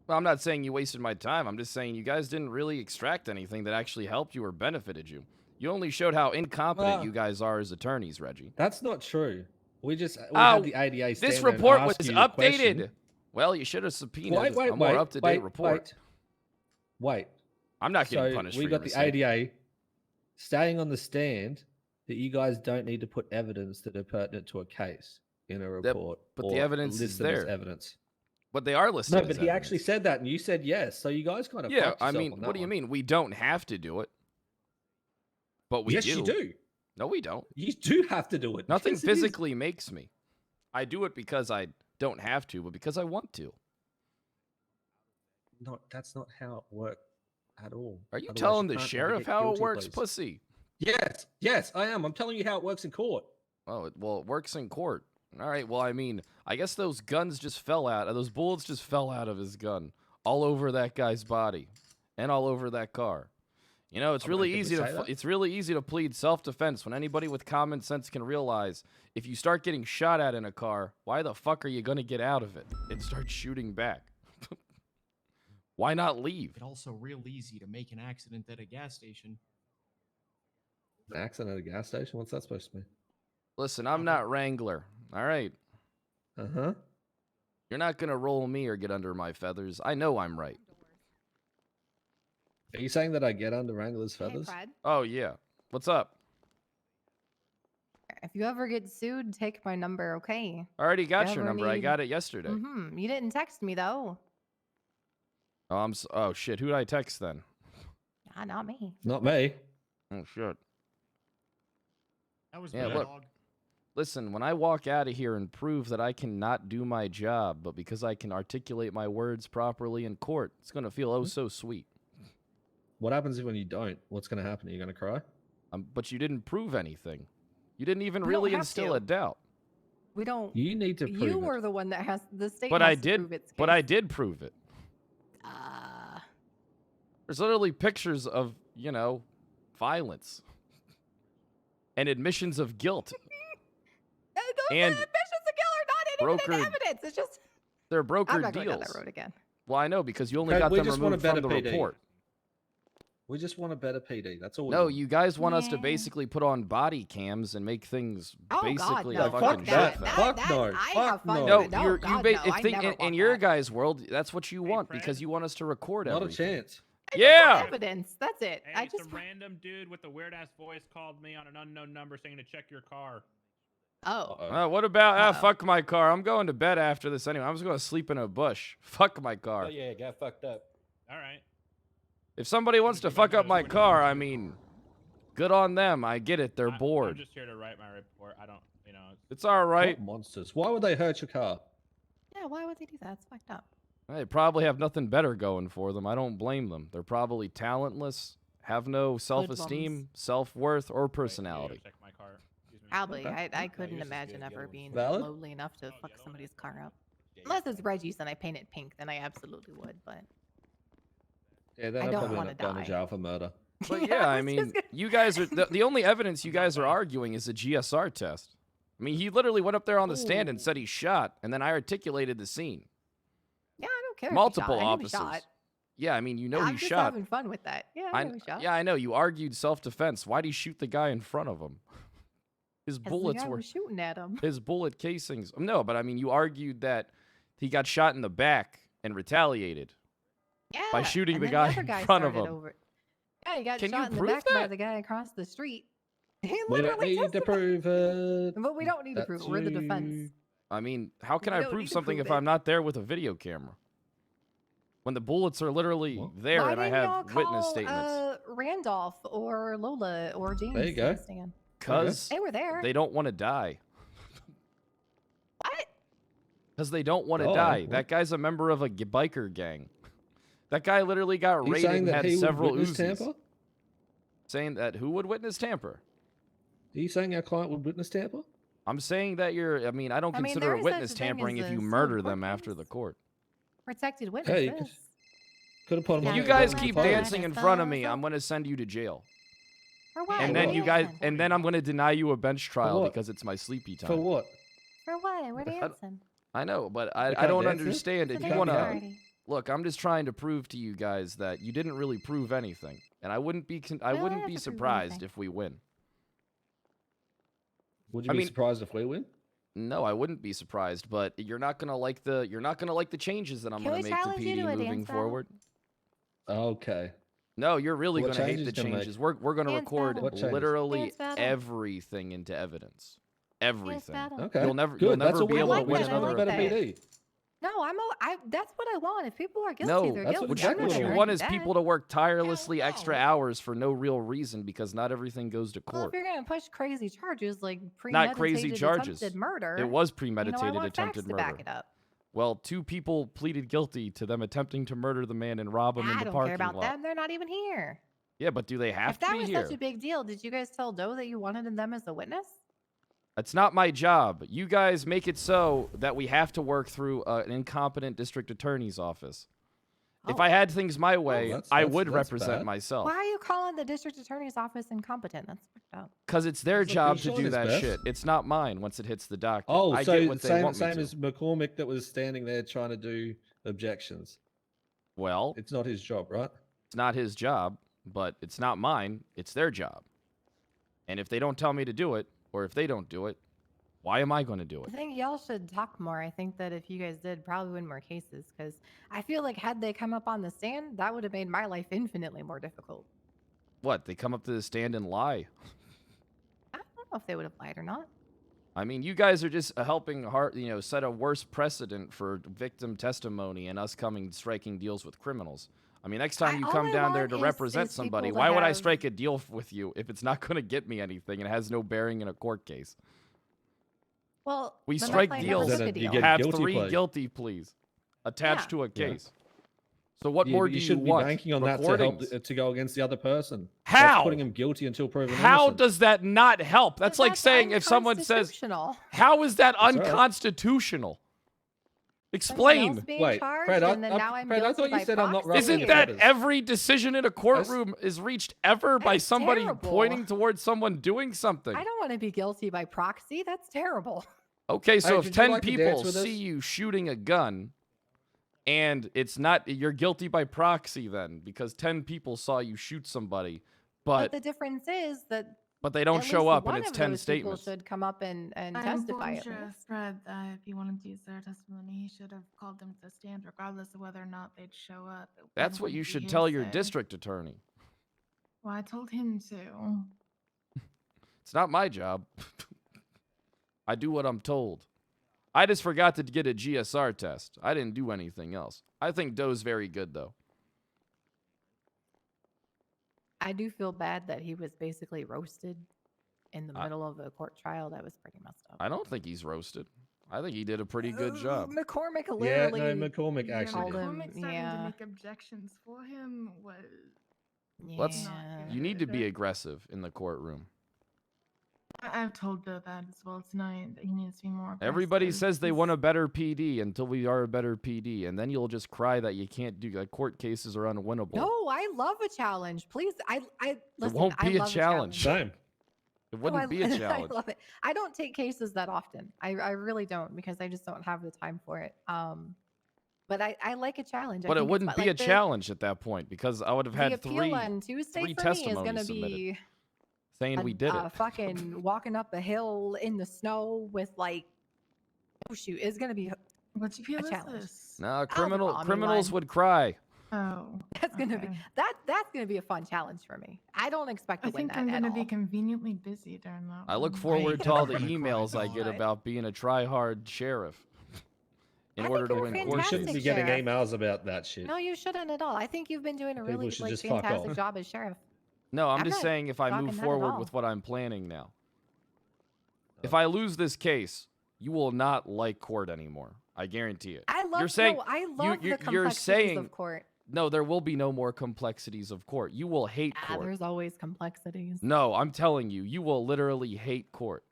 S1: Well, I'm not saying you wasted my time. I'm just saying you guys didn't really extract anything that actually helped you or benefited you. You only showed how incompetent
S22: Well,
S1: you guys are as attorneys, Reggie.
S22: That's not true. We
S1: Oh,
S22: had the ADA stand
S1: this
S22: there and
S1: report was
S22: ask you a question.
S1: updated. Well, you should have subpoenaed a more
S22: wait,
S1: up-to-date report.
S22: Wait.
S1: I'm not getting
S22: So
S1: punished
S22: we
S1: for
S22: got
S1: your
S22: the
S1: mistake.
S22: ADA staying on the stand that you guys don't need to put evidence that are pertinent to a case in a report.
S1: but
S22: or
S1: the evidence
S22: list
S1: is
S22: them as
S1: there.
S22: evidence.
S1: But they are listed
S22: No,
S1: as
S22: but he
S1: evidence.
S22: actually said that, and you said yes. So you guys kind of
S1: Yeah,
S22: fucked
S1: I
S22: yourself
S1: mean,
S22: on
S1: what
S22: that
S1: do you
S22: one.
S1: mean? We don't have to do it. But we
S22: Yes,
S1: do.
S22: you do.
S1: No, we don't.
S22: You do have to do it.
S1: Nothing
S22: Yes, it is.
S1: physically makes me. I do it because I don't have to, but because I want to.
S22: That's not how it works at all.
S1: Are you
S22: Otherwise,
S1: telling
S22: you
S1: the
S22: can't ever
S1: sheriff
S22: get
S1: how it
S22: guilty
S1: works,
S22: pleas.
S1: pussy?
S22: Yes, I am. I'm telling you how it works in court.
S1: Oh, it works in court. All right, well, I mean, I guess those guns just fell out. Those bullets just fell out of his gun. All over that guy's body. And all over that car. You know, it's
S22: Okay,
S1: really
S22: did we
S1: easy
S22: say
S1: to
S22: that?
S1: it's really easy to plead self-defense when anybody with common sense can realize if you start getting shot at in a car, why the fuck are you going to get out of it and start shooting back? Why not leave?
S18: It's also real easy to make an accident at a gas station.
S22: An accident at a gas station? What's that supposed to be?
S1: Listen, I'm not Wrangler. All right.
S22: Uh-huh.
S1: You're not going to roll me or get under my feathers. I know I'm right.
S22: Are you saying that I get under Wrangler's feathers?
S9: Fred.
S1: Oh, yeah. What's up?
S9: If you ever get sued, take my number, okay?
S1: I already got
S9: If you
S1: your
S9: ever
S1: number. I
S9: need-
S1: got it yesterday.
S9: Mm-hmm. You didn't text me though.
S1: Oh, shit. Who did I text then?
S9: Not me.
S22: Not me.
S1: Oh, shit.
S18: That was
S1: Yeah,
S18: me,
S1: look.
S18: dog.
S1: Listen, when I walk out of here and prove that I cannot do my job, but because I can articulate my words properly in court, it's going to feel oh so sweet.
S22: What happens when you don't? What's going to happen? Are you going to cry?
S1: But you didn't prove anything. You didn't even
S9: We don't
S1: really
S9: have
S1: instill
S9: to.
S1: a doubt.
S9: We don't.
S22: You need to prove
S9: You
S22: it.
S9: were the one that has the state.
S1: But
S9: has
S1: I
S9: to
S1: did.
S9: prove its
S1: But
S9: case.
S1: I did prove it.
S9: Uh,
S1: There's literally pictures of, violence and admissions of guilt.
S9: those
S1: And
S9: admissions of guilt are not even
S1: brokered-
S9: evidence. It's just.
S1: They're
S9: I'm
S1: brokered
S9: not going down
S1: deals.
S9: that road again.
S1: Well, I know because you only
S22: Fred,
S1: got
S22: we
S1: them
S22: just want a
S1: removed from the
S22: better PD.
S1: report.
S22: We just want a better PD. That's all. we
S1: No,
S22: want.
S1: you guys want us to
S9: Yeah.
S1: basically put on body cams and make things
S9: Oh
S1: basically
S9: God,
S1: a
S9: no!
S1: fucking
S9: Fuck that!
S1: shit
S9: That,
S1: fest.
S9: that,
S22: no,
S9: I
S22: fuck
S9: have fun
S22: no.
S9: with it. No,
S1: you're,
S9: God,
S1: you
S9: no,
S1: if
S9: I
S1: think,
S9: never
S1: in
S9: want
S1: your
S9: that.
S1: guys' world, that's what you want because you want us to record
S22: Not
S1: everything.
S22: a chance.
S9: I just want
S1: Yeah.
S9: evidence. That's it.
S7: Hey,
S9: I just.
S7: some random dude with a weird ass voice called me on an unknown number saying to check your car.
S9: Oh.
S1: What about
S9: Uh-oh.
S1: fuck my car? I'm going to bed after this anyway. I'm just going to sleep in a bush. Fuck my car.
S22: Oh yeah, got fucked up.
S7: All right.
S1: If somebody wants to fuck up my car, I mean, good on them. I get it. They're
S7: I'm
S1: bored.
S7: just here to write my report. I don't,
S1: It's all right.
S22: What monsters? Why would they hurt your car?
S9: Yeah. Why would they do that? It's fucked up.
S1: They probably have nothing better going for them. I don't blame them. They're probably talentless, have no self-esteem, self-worth, or personality.
S7: check my car. Excuse me.
S9: Probably.
S22: Okay.
S9: I couldn't imagine ever being
S22: Valid?
S9: lowly enough to fuck somebody's car up. Unless it's Reggie's and I paint it pink, then I absolutely would. But
S22: Yeah, then
S9: I
S22: I'm
S9: don't
S22: probably
S9: wanna
S22: not going to
S9: die.
S22: jail for murder.
S1: But yeah, I mean, you guys are the only evidence you guys are arguing is a GSR test. I mean, he literally went up there on the stand and said he shot, and then I articulated the scene.
S9: yeah, I don't care.
S1: Multiple
S9: if he shot. I know he
S1: officers.
S9: shot.
S1: Yeah, I mean, you know
S9: I'm
S1: he
S9: just
S1: shot.
S9: having fun with that. Yeah, I know he shot.
S1: Yeah, I know. You argued self-defense. Why'd he shoot the guy in front of him? His
S9: 'Cause the
S1: bullets
S9: guy
S1: were
S9: was shooting at him.
S1: his bullet casings. No, but I mean, you argued that he got shot in the back and retaliated
S9: Yeah.
S1: by shooting
S9: and
S1: the
S9: then
S1: guy
S9: other
S1: in
S9: guy
S1: front of
S9: started
S1: him.
S9: Over. Yeah, he got
S1: Can you
S9: shot in the
S1: prove
S9: back by
S1: that?
S9: the guy across the street. He
S22: We don't
S9: literally
S22: need to
S9: testified.
S22: prove it.
S9: But we don't need to prove it. We're the defense.
S1: I mean, how can
S9: We
S1: I
S9: don't
S1: prove
S9: need to
S1: something
S9: prove
S1: if
S9: it.
S1: I'm not there with a video camera? When the bullets are literally there
S9: Why
S1: and I
S9: didn't y'all
S1: have witness
S9: call,
S1: statements.
S9: Randolph or Lola or James.
S22: There you go.
S9: to the stand?
S1: Because
S9: They were there.
S1: they don't want to die.
S9: What?
S1: Because they don't want to
S22: Oh,
S1: die.
S22: what?
S1: That guy's a member of a biker gang. That guy literally got
S2: you
S1: raided
S2: saying
S1: and
S2: that
S1: had
S2: he would
S1: several
S2: witness
S1: Uzis.
S2: tamper?
S1: Saying that who would witness tamper?
S2: Are you saying our client would witness tamper?
S1: I'm saying that I mean, I don't
S9: I mean,
S1: consider
S9: there
S1: it
S9: is
S1: witness
S9: such a thing
S1: tampering
S9: as
S1: if
S9: a
S1: you
S9: sealed
S1: murder
S9: court
S1: them
S9: case.
S1: after the court.
S9: Protected
S2: Hey,
S9: witnesses.
S2: could have put him
S1: If
S2: on
S1: you
S2: the
S1: guys
S2: gun
S1: keep
S2: for fire.
S1: dancing in front of me, I'm going to send you to jail.
S9: For what?
S1: And
S9: What
S1: then
S9: are
S1: you
S9: you
S1: guys,
S9: dancing?
S1: and then I'm going to deny you a bench trial
S2: what?
S1: because it's my sleepy time.
S2: For what?
S9: For what? We're dancing.
S1: I know, but
S2: We
S1: I
S2: can't
S1: don't
S2: dance it?
S1: understand.
S9: It's
S1: If
S9: a
S1: you
S9: dance
S1: want to
S9: party.
S1: look, I'm just trying to prove to you guys that you didn't really prove anything, and I wouldn't be
S9: We don't have to prove
S1: surprised
S9: anything.
S1: if we win.
S2: Would you
S1: I
S2: be
S1: mean-
S2: surprised if we win?
S1: No, I wouldn't be surprised, but you're not gonna like the changes that I'm
S9: Can
S1: gonna
S9: we
S1: make to
S9: challenge you
S1: PD
S9: to a
S1: moving
S9: dance battle?
S1: forward.
S2: Okay.
S1: No, you're really
S2: What
S1: gonna hate
S2: changes
S1: the
S2: you gonna make?
S1: changes. We're gonna
S9: Dance
S1: record
S9: battle.
S2: What changes?
S1: literally
S9: Dance battle.
S1: everything into evidence. Everything.
S9: battle.
S2: Okay.
S1: You'll never
S2: Good. That's
S1: be
S2: what we
S1: able
S2: want.
S1: to
S2: We
S1: win
S2: just want
S9: I
S2: a
S9: like
S2: better
S9: that.
S2: PD.
S9: No, that's what I want. If people are guilty,
S1: No,
S9: they're
S2: that's
S9: guilty.
S2: what
S1: what
S2: exactly
S1: you
S2: what I
S9: I'm not
S1: want
S9: arguing
S1: is
S9: that.
S1: people to work tirelessly extra hours for no real reason because not everything goes to
S9: Well,
S1: court.
S9: if you're gonna push crazy charges like
S1: Not
S9: premeditated
S1: crazy charges.
S9: attempted murder,
S1: It was
S9: I
S1: premeditated
S9: want
S1: attempted
S9: facts to
S1: murder.
S9: back it up.
S1: Well, 2 people pleaded guilty to them attempting to murder the man and rob him in
S9: I
S1: the
S9: don't
S1: parking
S9: care about
S1: lot.
S9: them. They're not even here.
S1: Yeah, but do they have
S9: If
S1: to
S9: that
S1: be
S9: was
S1: here?
S9: such a big deal, did you guys tell Doe that you wanted them as a witness?
S1: That's not my job. You guys make it so that we have to work through an incompetent district attorney's office. If
S9: Oh.
S1: I had things my way, I would
S2: that's
S1: represent
S2: bad.
S1: myself.
S9: Why are you calling the district attorney's office incompetent? That's fucked up.
S1: Because it's their
S2: Look,
S1: job
S2: he's
S1: to
S2: doing
S1: do
S2: his
S1: that
S2: best.
S1: shit. It's not mine once it hits the docket.
S2: Oh,
S1: I
S2: so
S1: get what they
S2: same
S1: want me
S2: same
S1: to.
S2: as McCormick that was standing there trying to do objections.
S1: Well,
S2: It's not his job, right?
S1: it's not his job, but it's not mine. It's their job. And if they don't tell me to do it, or if they don't do it, why am I going to do
S9: I
S1: it?
S9: think y'all should talk more. I think that if you guys did, probably win more cases. Because I feel like had they come up on the stand, that would have made my life infinitely more difficult.
S1: What? They come up to the stand and lie?
S9: I don't know if they would have lied or not.
S1: I mean, you guys are just helping set a worse precedent for victim testimony and us striking deals with criminals. I mean, next time you
S9: all
S1: come
S9: I
S1: down there
S9: want
S1: to
S9: is
S1: represent
S9: people
S1: somebody,
S9: to
S1: why would I
S9: have-
S1: strike a deal with you if it's not going to get me anything and it has no bearing in a court case?
S9: Well,
S1: We
S9: then my
S1: strike
S9: client never
S1: deals,
S9: took a
S2: You
S9: deal.
S2: get
S1: have
S2: guilty
S1: 3
S2: plea.
S1: guilty pleas attached
S9: Yeah.
S1: to a
S2: Yeah.
S1: case. So what
S2: Yeah,
S1: more
S2: but
S1: do
S2: you
S1: you
S2: should be
S1: want?
S2: banking on that to help
S1: Recordings?
S2: to go against the other person.
S1: How?
S2: That's putting him guilty until proven
S1: How
S2: innocent.
S1: does that not help? That's like
S9: That's
S1: saying if someone says,
S9: unconstitutional.
S1: how is that
S2: That's right.
S1: unconstitutional?
S9: Someone
S1: Explain.
S9: else being
S2: Wait,
S9: charged,
S2: Fred,
S9: and then now I'm
S2: Fred, I
S9: guilty
S2: thought you
S9: by
S2: said I'm not
S9: proxy?
S2: ruffling
S1: Isn't
S2: your
S1: that
S2: feathers.
S1: every decision in a courtroom is reached ever by
S9: That's
S1: somebody
S9: terrible.
S1: pointing towards someone doing something?
S9: I don't want to be guilty by proxy. That's terrible.
S1: Okay, so
S2: Hey,
S1: if
S2: would you
S1: 10
S2: like to
S1: people
S2: dance with
S1: see
S2: us?
S1: you shooting a gun and it's not, you're guilty by proxy then because 10 people saw you shoot somebody,
S9: But
S1: but
S9: the difference is that
S1: they don't
S9: at
S1: show
S9: least
S1: up
S9: one
S1: and it's
S9: of
S1: 10
S9: those people
S1: statements.
S9: should come up and
S16: I
S9: testify.
S16: informed
S9: At
S16: Sheriff
S9: least.
S16: Fred that if he wanted to use their testimony, he should have called them to the stand, regardless of whether or not they'd show up. It
S1: That's what
S16: wouldn't
S1: you
S16: be
S1: should tell your
S16: hearsay.
S1: district attorney.
S16: Well, I told him to.
S1: It's not my job. I do what I'm told. I just forgot to get a GSR test. I didn't do anything else. I think Doe's very good, though.
S9: I do feel bad that he was basically roasted in the middle of a court trial. That was pretty messed up.
S1: I don't think he's roasted. I think he did a pretty good job.
S9: McCormick
S2: Yeah,
S9: literally.
S2: no, McCormick actually
S9: called
S2: did.
S9: him.
S16: McCormick starting
S9: Yeah.
S16: to make objections for him was
S1: Let's.
S9: Yeah.
S1: You need to be aggressive in the courtroom.
S16: I've told Bill that as well tonight. That he needs to be more.
S1: Everybody
S16: aggressive.
S1: says they want a better PD until we are a better PD, and then you'll just cry that you can't do. Like court cases are unwinnable.
S9: No, I love a challenge. Please, I listen.
S1: won't
S9: I
S1: be a
S9: love
S1: challenge.
S2: Same.
S1: It
S9: No,
S1: wouldn't be a
S9: I
S1: challenge.
S9: love it. I don't take cases that often. I really don't because I just don't have the time for it. But I like a challenge. I
S1: But it
S9: think it's
S1: wouldn't
S9: fun.
S1: be a
S9: Like,
S1: challenge at that point because I would have
S9: The
S1: had
S9: appeal
S1: three
S9: on Tuesday for me is
S1: testimonies
S9: gonna
S1: submitted
S9: be
S1: saying we did it.
S9: fucking walking up a hill in the snow with like, oh shoot, it's gonna be
S16: What you feel
S9: a
S16: is
S9: challenge.
S16: this?
S1: No,
S9: draw me
S1: criminals
S9: one.
S1: would cry.
S16: Oh,
S9: That's gonna be
S16: okay.
S9: that's gonna be a fun challenge for me. I don't expect to
S16: I
S9: win
S16: think
S9: that
S16: I'm
S9: at
S16: gonna be
S9: all.
S16: conveniently busy during that.
S1: I look
S16: one.
S1: forward to all the
S3: never gonna cry
S1: emails I
S3: about
S1: get
S9: it.
S1: about being a try-hard sheriff in
S9: I
S1: order
S9: think
S1: to
S9: you're
S1: win
S2: You
S1: court
S9: fantastic.
S2: shouldn't
S1: cases.
S2: be getting
S9: Sheriff.
S2: emails about that shit.
S9: No, you shouldn't at all. I think you've been doing a
S2: People
S9: really
S2: should
S9: like
S2: just fuck
S9: fantastic
S2: off.
S9: job as sheriff.
S1: No, I'm
S9: I'm
S1: just
S9: not
S1: saying if I move
S9: knocking that at
S1: forward
S9: all.
S1: with what I'm planning now. If I lose this case, you will not like court anymore. I guarantee it.
S9: I love
S1: You're saying
S9: no, I love
S1: you're
S9: the complexities
S1: saying
S9: of court.
S1: No, there will be no more complexities of court. You will hate court.
S9: There's always complexities.
S1: No, I'm telling you, you will literally hate court.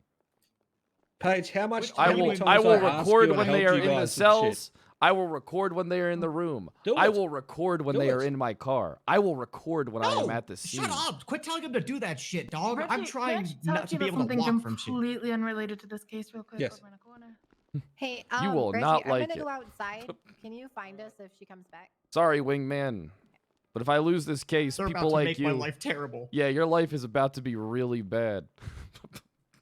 S2: Paige, how much?
S1: I
S2: how many
S1: will.
S2: times
S1: I will
S2: asked
S1: record
S2: you and
S1: when they
S2: held
S1: are
S2: you
S1: in the
S2: guys some shit?
S1: cells. I will record when they are in the room.
S2: Do
S1: I
S2: it.
S1: will record when
S18: Do
S1: they are
S18: it.
S1: in my car. I will record when I am
S18: No,
S1: at the scene.
S18: shut up! Quit telling him to do that shit, dog.
S16: Ricky,
S18: I'm
S16: can I
S18: trying
S16: just talk
S18: not to
S16: you
S18: be
S16: about
S18: able to
S16: something
S18: walk from shit.
S16: completely unrelated to this case, real quick.
S2: Yes.
S16: Over in a corner.
S9: Hey,
S1: You will
S9: Reggie,
S1: not
S9: I'm
S1: like
S9: gonna
S1: it.
S9: go outside. Can you find us if she comes back?
S1: Sorry, wingman. But if I lose this case,
S18: They're
S1: people
S18: about to
S1: like
S18: make
S1: you.
S18: my life terrible.
S1: Yeah, your life is about to be really bad.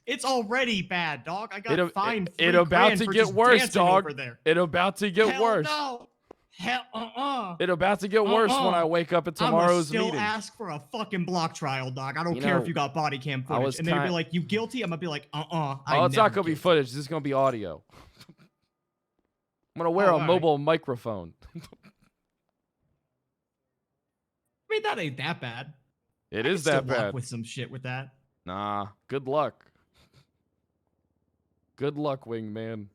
S18: It's already bad, dog. I got fined
S1: it
S18: $3
S1: about
S18: grand
S1: to
S18: for
S1: get
S18: just
S1: worse,
S18: dancing
S1: dog.
S18: over there.
S1: It about to get
S18: Hell
S1: worse.
S18: no. Hell,
S1: It about to get worse when I wake up at tomorrow's
S18: I'ma still
S1: meeting.
S18: ask for a fucking block trial, dog. I don't
S1: You
S18: care
S1: know,
S18: if you got body cam
S1: I was
S18: footage. And they're gonna be
S1: kind-
S18: like, you guilty? I'm gonna be like,
S1: Oh, it's not gonna be footage. This is gonna be audio. I'm gonna wear
S18: Oh,
S1: a
S18: alright.
S1: mobile microphone.
S18: I mean, that ain't that bad.
S1: It
S18: I
S1: is
S18: can still
S1: that
S18: walk
S1: bad.
S18: with some shit with that.
S1: Nah. Good luck. Good luck, wingman.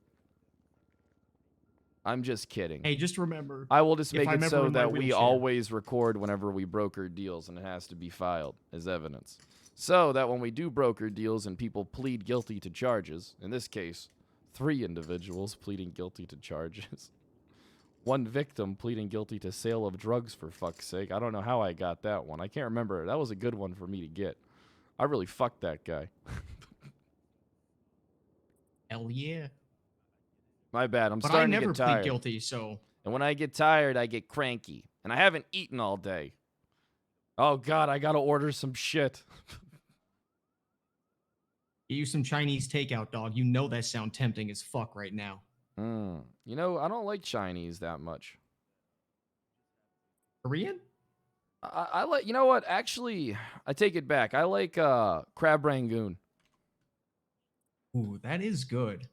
S1: I'm just kidding.
S18: Hey, just remember.
S1: I will just
S18: if
S1: make
S18: I'm
S1: it
S18: ever
S1: so
S18: in my
S1: that we
S18: wheelchair-
S1: always record whenever we broker deals, and it has to be filed as evidence. So that when we do broker deals and people plead guilty to charges, in this case, 3 individuals pleading guilty to charges, 1 victim pleading guilty to sale of drugs, for fuck's sake. I don't know how I got that one. I can't remember. That was a good one for me to get. I really fucked that guy.
S18: Hell yeah.
S1: My bad. I'm
S18: But I
S1: starting
S18: never
S1: to get
S18: plead
S1: tired.
S18: guilty, so
S1: And when I get tired, I get cranky. And I haven't eaten all day. Oh, God, I got to order some shit.
S18: get you some Chinese takeout, dog. You know that sound tempting as fuck right now.
S1: You know, I don't like Chinese that much.
S18: Korean?
S1: I like, you know what? Actually, I take it back. I like crab rangoon.
S18: Ooh, that is good.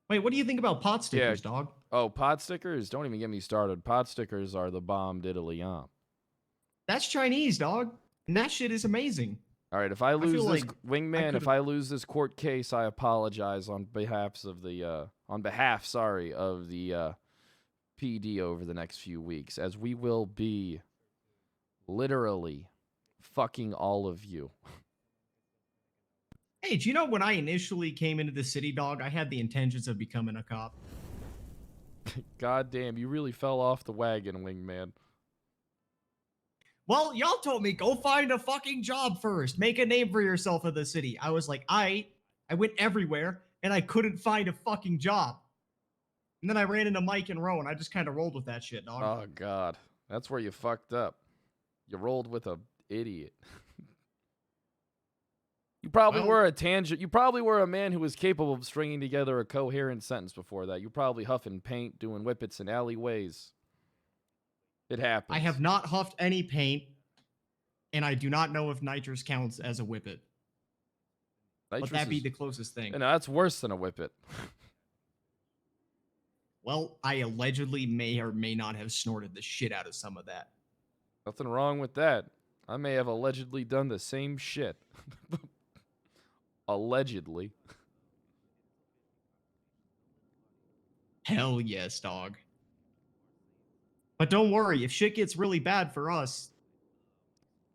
S18: Wait, what do you think about pot stickers, dog?
S1: Oh, pot stickers? Don't even get me started. Pot stickers are the bomb diddly-yum.
S18: That's Chinese, dog. And that shit is amazing.
S1: All right, if I lose
S18: feel
S1: this
S18: like I
S1: wingman, if
S18: could've-
S1: I lose this court case, I apologize on behalf of the of the PD over the next few weeks, as we will be literally fucking all of you.
S18: Hey, do you know when I initially came into the city, dog, I had the intentions of becoming a cop.
S1: God damn, you really fell off the wagon, wingman.
S18: Well, y'all told me go find a fucking job first. Make a name for yourself in the city. I was like, I went everywhere and I couldn't find a fucking job. And then I ran into Mike and Rowan. I just kind of rolled with that shit, dog.
S1: Oh God, that's where you fucked up. You rolled with a idiot. You probably
S18: Well-
S1: were a tangent. You probably were a man who was capable of stringing together a coherent sentence before that. You probably huffing paint, doing whippets in alleyways. It happens.
S18: I have not huffed any paint, and I do not know if nitrous counts as a whippet.
S1: Nitrous
S18: But that be
S1: is-
S18: the closest thing.
S1: No, that's worse than a whippet.
S18: Well, I allegedly may or may not have snorted the shit out of some of that.
S1: Nothing wrong with that. I may have allegedly done the same shit. Allegedly.
S18: Hell yes, dog. But don't worry, if shit gets really bad for us,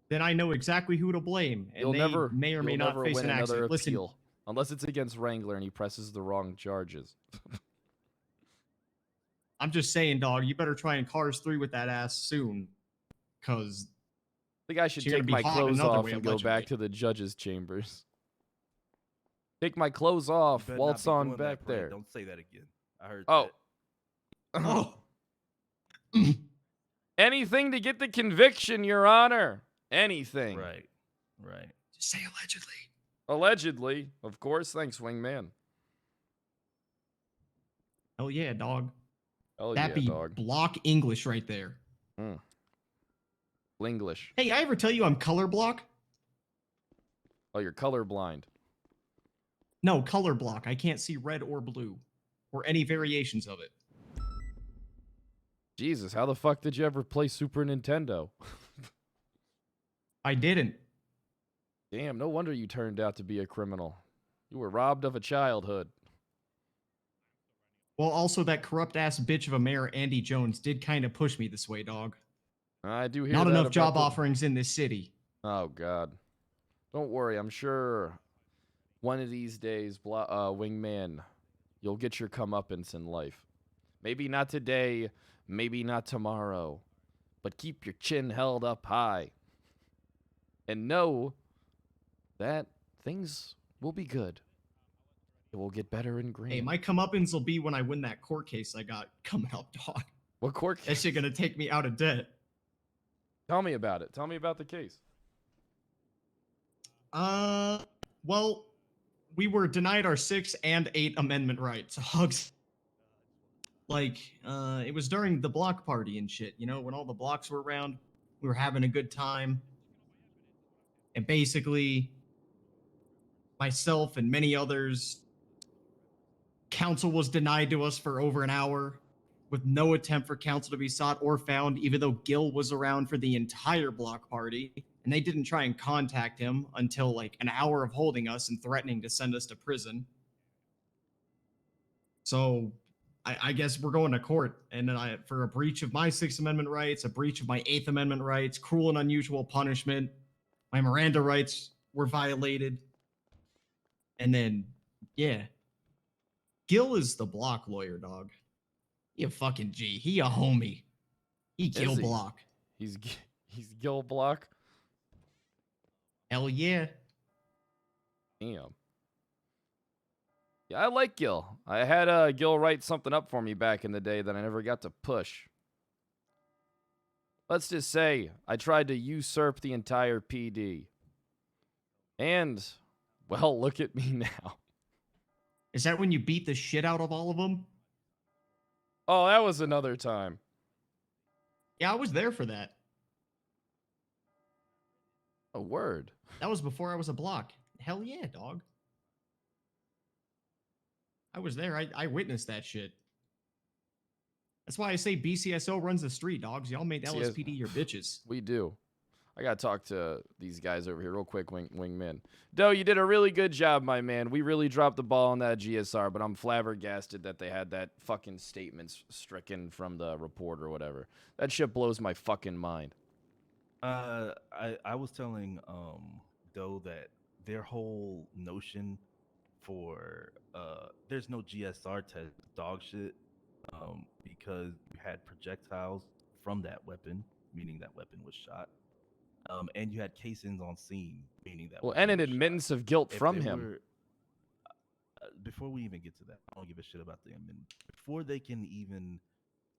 S18: then I know exactly who to blame, and
S1: You'll
S18: they
S1: never
S18: may or may
S1: you'll
S18: not
S1: never
S18: face
S1: win
S18: an
S1: another
S18: accident. Listen,
S1: appeal unless it's against Wrangler and he presses the wrong charges.
S18: I'm just saying, dog, you better try and Cars 3 with that ass soon, because
S1: I think I should
S18: She gonna
S1: take
S18: be
S1: my
S18: hot
S1: clothes
S18: another
S1: off
S18: way,
S1: and go
S18: allegedly.
S1: back to the judge's chambers. Take my clothes off.
S6: better
S1: Waltz
S6: not be
S1: on
S6: doing
S1: back
S6: that, Fred.
S1: there.
S6: Don't say that again. I heard
S1: Oh.
S6: that.
S18: Oh.
S1: Anything to get the conviction, Your Honor. Anything.
S6: Right. Right.
S18: Just say allegedly.
S1: Allegedly. Of course. Thanks, wingman.
S18: Hell yeah, dog.
S1: Hell
S18: That
S1: yeah,
S18: be
S1: dog.
S18: block English right there.
S1: English.
S18: Hey, I ever tell you I'm color block?
S1: Oh, you're colorblind.
S18: No, color block. I can't see red or blue, or any variations of it.
S1: Jesus, how the fuck did you ever play Super Nintendo?
S18: I didn't.
S1: Damn, no wonder you turned out to be a criminal. You were robbed of a childhood.
S18: Well, also that corrupt ass bitch of a mayor, Andy Jones, did kind of push me this way, dog.
S1: I do hear
S18: Not
S1: that
S18: enough
S1: about
S18: job
S1: the-
S18: offerings in this city.
S1: Oh God, don't worry. I'm sure one of these days, Wingman, you'll get your comeuppance in life. Maybe not today, maybe not tomorrow, but keep your chin held up high and know that things will be good. It will get better and green.
S18: Hey, my comeuppance will be when I win that court case I got coming up, dog.
S1: What court
S18: That shit gonna take me out of debt.
S1: Tell me about it. Tell me about the case.
S18: Well, we were denied our 6th and 8th Amendment rights. Hugs. Like, it was during the block party and shit, you know, when all the blocks were around, we were having a good time. And basically, myself and many others, counsel was denied to us for over an hour with no attempt for counsel to be sought or found, even though Gil was around for the entire block party. And they didn't try and contact him until like an hour of holding us and threatening to send us to prison. So I guess we're going to court, and then for a breach of my 6th Amendment rights, a breach of my 8th Amendment rights, cruel and unusual punishment, my Miranda rights were violated. And then, yeah. Gil is the block lawyer, dog. He a fucking G. He a homie. He Gil
S1: Is he?
S18: Block.
S1: He's Gil Block.
S18: Hell yeah.
S1: Damn. Yeah, I like Gil. I had Gil write something up for me back in the day that I never got to push. Let's just say I tried to usurp the entire PD. And, well, look at me now.
S18: Is that when you beat the shit out of all of them?
S1: Oh, that was another time.
S18: Yeah, I was there for that.
S1: A word.
S18: That was before I was a block. Hell yeah, dog. I was there. I witnessed that shit. That's why I say BCSO runs the street, dogs. Y'all made LSPD your bitches.
S1: We do. I gotta talk to these guys over here real quick, Wingman. Doe, you did a really good job, my man. We really dropped the ball on that GSR, but I'm flabbergasted that they had that fucking statement stricken from the report or whatever. That shit blows my fucking mind.
S6: I was telling Doe that their whole notion for there's no GSR test dog shit because you had projectiles from that weapon, meaning that weapon was shot. And you had casings on scene, meaning that.
S1: Well, and an admittance of guilt
S6: If
S1: from
S6: they
S1: him.
S6: were- before we even get to that, I don't give a shit about the amendment. Before they can even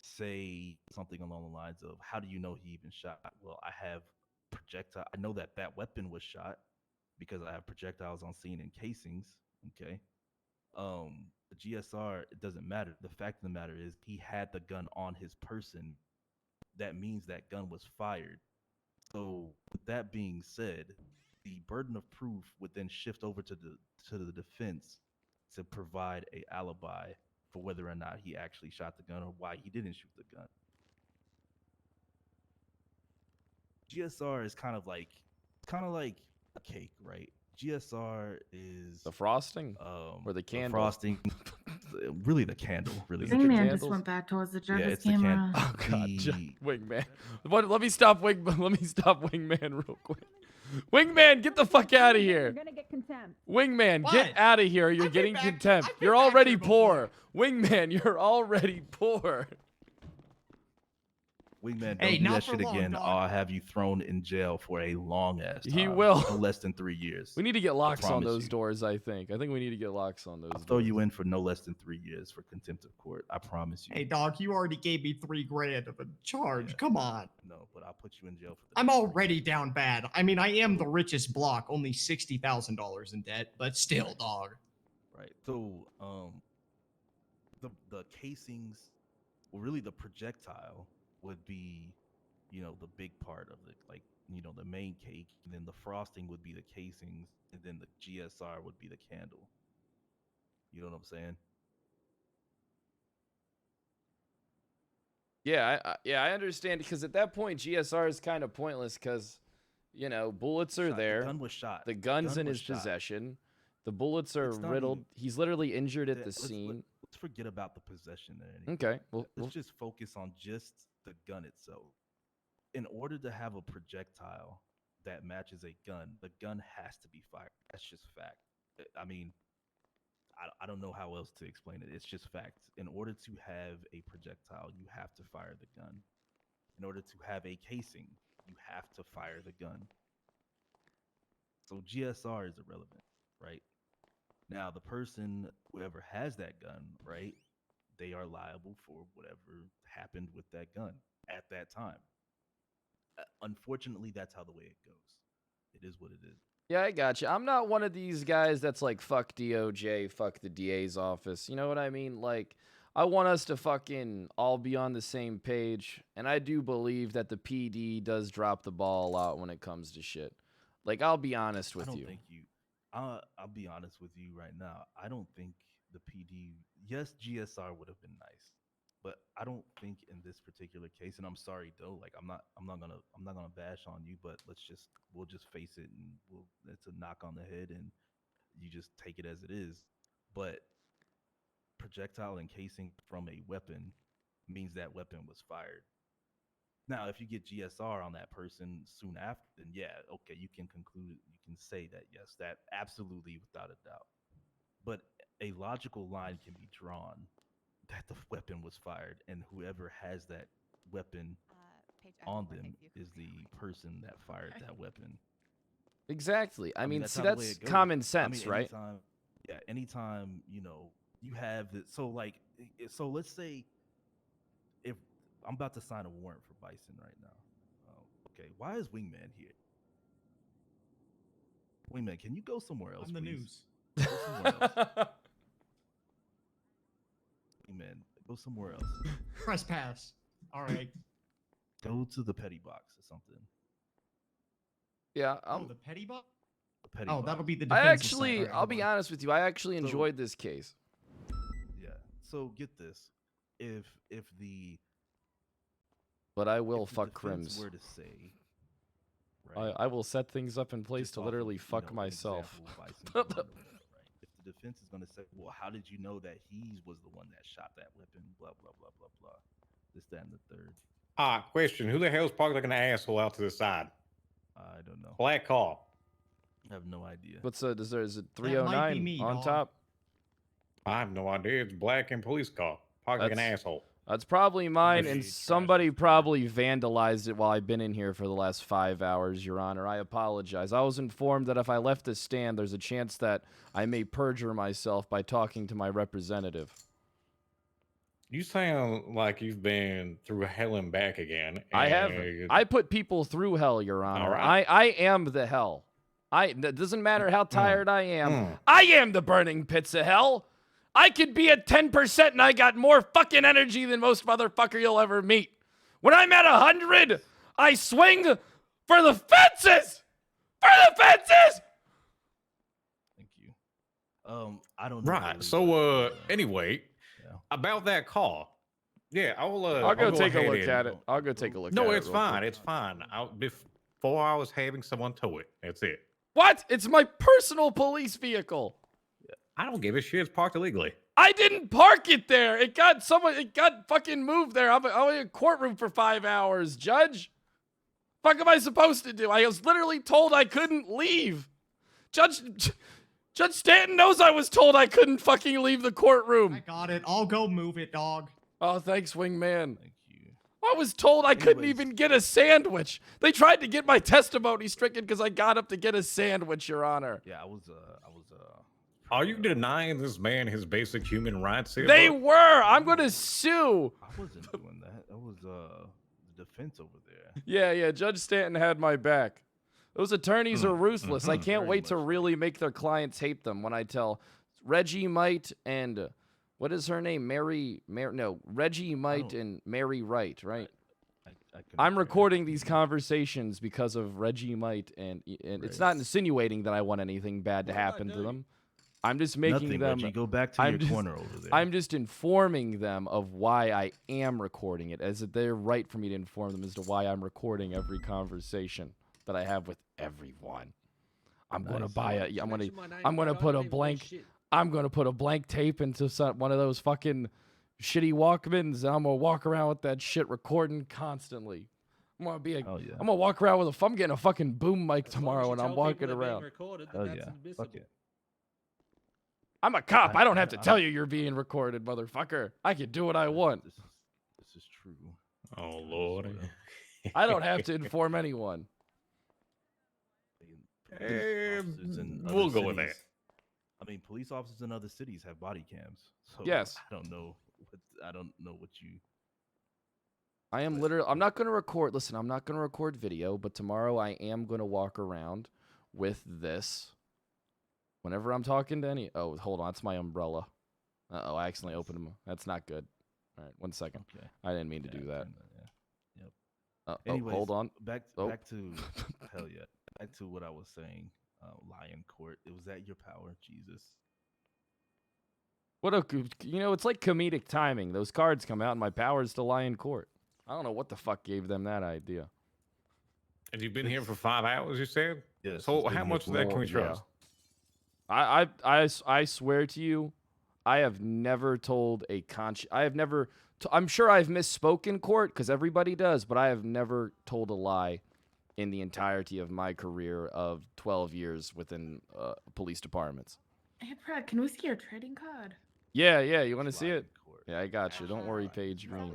S6: say something along the lines of, "How do you know he even shot?" Well, I have projectile. I know that that weapon was shot because I have projectiles on scene and casings. Okay. The GSR, it doesn't matter. The fact of the matter is, he had the gun on his person. That means that gun was fired. So, with that being said, the burden of proof would then shift over to the defense to provide a alibi for whether or not he actually shot the gun or why he didn't shoot the gun. GSR is kind of like a cake, right? GSR is
S1: the frosting or the candle.
S6: Frosting, really the candle. Really,
S16: Wingman just went back towards the judge's
S6: it's the
S16: camera.
S1: Oh God, Wingman. Let me stop Wingman real quick. Wingman, get the fuck out of here.
S8: You're gonna get contempt.
S1: Wingman,
S8: What?
S1: get out of here. You're getting contempt. You're already poor. Wingman, you're already poor.
S6: Wingman, don't
S18: Hey,
S6: do
S18: not
S6: that
S18: for
S6: shit
S18: long,
S6: again.
S18: dog.
S6: I'll have you thrown in jail for a long ass time.
S1: He will.
S6: No less than 3 years.
S1: We need to get locks on
S6: promise
S1: those
S6: you.
S1: doors, I think. I think we need to get locks on those
S6: I'll throw
S1: doors.
S6: you in for no less than 3 years for contempt of court. I promise you.
S18: Hey, dog, you already gave me $3,000 of a charge. Come on.
S6: No, but I'll put you in jail for
S18: I'm already down bad. I mean, I am the richest block, only $60,000 in debt, but still, dog.
S6: Right. So, the casings, well, really the projectile would be, the big part of it, like, the main cake, and then the frosting would be the casings, and then the GSR would be the candle. You know what I'm saying?
S1: Yeah, I understand, because at that point GSR is kind of pointless because, bullets are there.
S6: The gun was shot.
S1: The gun's
S6: Gun
S1: in
S6: was
S1: his
S6: shot.
S1: possession. The bullets are
S6: It's not
S1: riddled.
S6: even-
S1: He's literally injured at the
S6: Let's
S1: scene.
S6: forget about the possession and anything.
S1: Okay, well,
S6: Let's just focus on just the gun itself. in order to have a projectile that matches a gun, the gun has to be fired. That's just fact. I mean, I don't know how else to explain it. It's just fact. In order to have a projectile, you have to fire the gun. In order to have a casing, you have to fire the gun. So GSR is irrelevant, right? Now, the person, whoever has that gun, right, they are liable for whatever happened with that gun at that time. Unfortunately, that's how the way it goes. It is what it is.
S1: Yeah, I got you. I'm not one of these guys that's like, fuck DOJ, fuck the DA's office. You know what I mean? Like, I want us to fucking all be on the same page. And I do believe that the PD does drop the ball a lot when it comes to shit. Like, I'll be honest with
S6: I don't
S1: you.
S6: think you. I'll be honest with you right now. I don't think the PD. Yes, GSR would have been nice, but I don't think in this particular case. And I'm sorry though. Like I'm not gonna bash on you, but we'll just face it, and it's a knock on the head, and you just take it as it is. But projectile encasing from a weapon means that weapon was fired. Now, if you get GSR on that person soon after, then yeah, okay, you can say that, yes, that absolutely without a doubt. But a logical line can be drawn that the weapon was fired, and whoever has that weapon on them is the person that fired that weapon.
S1: Exactly. I mean,
S6: that's
S1: see,
S6: how the way
S1: that's
S6: it goes.
S1: common sense, right?
S6: Anytime, you have it. So let's say if I'm about to sign a warrant for Bison right now. Okay, why is Wingman here? Wingman, can you go somewhere else?
S18: On the
S6: please?
S18: news.
S6: Go somewhere else. Wingman, go somewhere else.
S18: Press pass. All right.
S6: Go to the petty box or something.
S1: Yeah.
S18: The petty box?
S6: The petty
S18: Oh,
S6: box.
S18: that'll be the
S1: I
S18: defensive side.
S1: actually,
S18: All right,
S1: I'll
S18: hold
S1: be
S18: on.
S1: honest with you. I actually enjoyed this case.
S6: Yeah. So get this. If the
S1: But I will
S6: if the
S1: fuck
S6: defense
S1: Crims.
S6: were to say, right,
S1: I will set things up in place
S6: just
S1: to
S6: off
S1: literally
S6: of,
S1: fuck
S6: an
S1: myself.
S6: example of Bison's murder, right? If the defense is going to say, well, how did you know that he was the one that shot that weapon? Blah, blah, blah, blah, blah. This, that, and the third.
S10: Question. Who the hell's parked like an asshole out to the side?
S6: I don't know.
S10: Black car.
S6: I have no idea.
S1: What's is it
S18: That might be
S1: 309
S18: me,
S1: on
S18: dog.
S1: top?
S10: I have no idea. It's black and police car. Parked like an
S1: That's-
S10: asshole.
S1: That's probably mine,
S6: Maybe
S1: and
S6: trash
S1: somebody probably vandalized it while I've been in here for the last 5 hours, Your Honor. I apologize. I was informed that if I left the stand, there's a chance that I may perjure myself by talking to my representative.
S10: You sound like you've been through hell and back again.
S1: I have.
S10: and-
S1: I put people through hell, Your Honor.
S10: right.
S1: I am the hell. It doesn't matter how tired I am.
S10: Mm.
S1: I am the burning pits of hell. I could be at 10% and I got more fucking energy than most motherfucker you'll ever meet. When I'm at 100, I swing for the fences! For the fences!
S6: Thank you. I don't know.
S10: Right.
S6: really
S10: So,
S6: what-
S10: anyway, about that car. Yeah,
S1: I'll go take a
S10: ahead
S1: look
S10: and-
S1: at it. I'll go take a look at it.
S10: No, it's
S1: real
S10: fine.
S1: quick.
S10: It's fine. Before I was having someone tow it. That's it.
S1: What? It's my personal police vehicle.
S10: I don't give a shit. It's parked illegally.
S1: I didn't park it there. It got fucking moved there. I'm in a courtroom for 5 hours, Judge. Fuck am I supposed to do? I was literally told I couldn't leave. Judge Stanton knows I was told I couldn't fucking leave the courtroom.
S18: I got it. I'll go move it, dog.
S1: Oh, thanks, Wingman.
S6: Thank you.
S1: I was told I couldn't even get a sandwich. They tried to get my testimony stricken because I got up to get a sandwich, Your Honor.
S6: Yeah, I was.
S10: Are you denying this man his basic human rights here?
S1: They
S10: bro?
S1: were. I'm gonna sue.
S6: I wasn't doing that. That was the defense over there.
S1: Yeah. Judge Stanton had my back. Those attorneys are ruthless. I can't wait to really make their clients hate them when I tell Reggie Might and what is her name? Reggie Might and Mary Wright, right? I'm recording these conversations because of Reggie Might, and it's not insinuating that I want anything bad to happen to them. I'm just making
S6: Nothing,
S1: them.
S6: Reggie. Go back to your corner over there.
S1: I'm just informing them of why I am recording it, as if they're right for me to inform them as to why I'm recording every conversation that I have with everyone. I'm gonna buy a. I'm gonna put a blank. I'm gonna put a blank tape into one of those fucking shitty Walkmans, and I'm gonna walk around with that shit recording constantly. I'm gonna be.
S6: Oh yeah.
S1: I'm gonna walk around with I'm getting a fucking boom mic
S2: As long as
S1: tomorrow,
S2: you
S1: and I'm
S2: tell people
S1: walking
S2: they're being
S1: around.
S2: recorded,
S6: Oh
S2: then that's
S6: yeah.
S2: admissible.
S6: Fuck it.
S1: I'm a cop. I don't have to
S6: I
S1: tell
S6: don't-
S1: you you're being recorded, motherfucker. I can do what I want.
S6: This is true.
S10: Oh Lord.
S1: I don't have to inform anyone.
S6: Police officers in other
S10: we'll go with that.
S6: cities- I mean, police officers in other cities have body cams. So
S1: Yes.
S6: I don't know what you.
S1: I am literally. I'm not gonna record. Listen, I'm not gonna record video, but tomorrow I am gonna walk around with this. Whenever I'm talking to any. Oh, hold on. It's my umbrella. Uh-oh, I accidentally opened them. That's not good. All right, 1 second.
S6: Okay.
S1: I didn't mean to do that.
S6: Yep.
S1: Oh,
S6: Anyways,
S1: hold on.
S6: Back
S1: Oh.
S6: to hell yeah. Back to what I was saying. Lie in court. It was that your power, Jesus.
S1: What a, it's like comedic timing. Those cards come out, and my power is to lie in court. I don't know what the fuck gave them that idea.
S10: And you've been here for 5 hours, you said?
S6: Yes.
S10: So how much of that can we trust?
S1: I swear to you, I have never told a I have never. I'm sure I've misspoke in court because everybody does, but I have never told a lie in the entirety of my career of 12 years within police departments.
S16: Hey, Brad, can we see your trading card?
S1: Yeah, you want to see it? Yeah, I got you. Don't worry, Paige Green.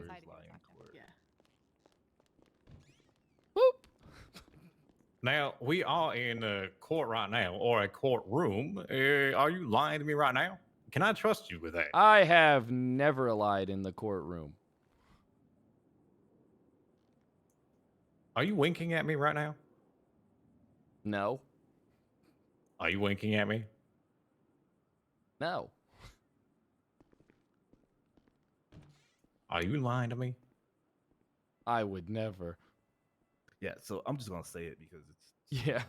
S10: Now, we are in a court right now, or a courtroom. Are you lying to me right now? Can I trust you with that?
S1: I have never lied in the courtroom.
S10: Are you winking at me right now?
S1: No.
S10: Are you winking at me?
S1: No.
S10: Are you lying to me?
S1: I would never.
S6: Yeah, so I'm just gonna say it because it's
S1: Yeah.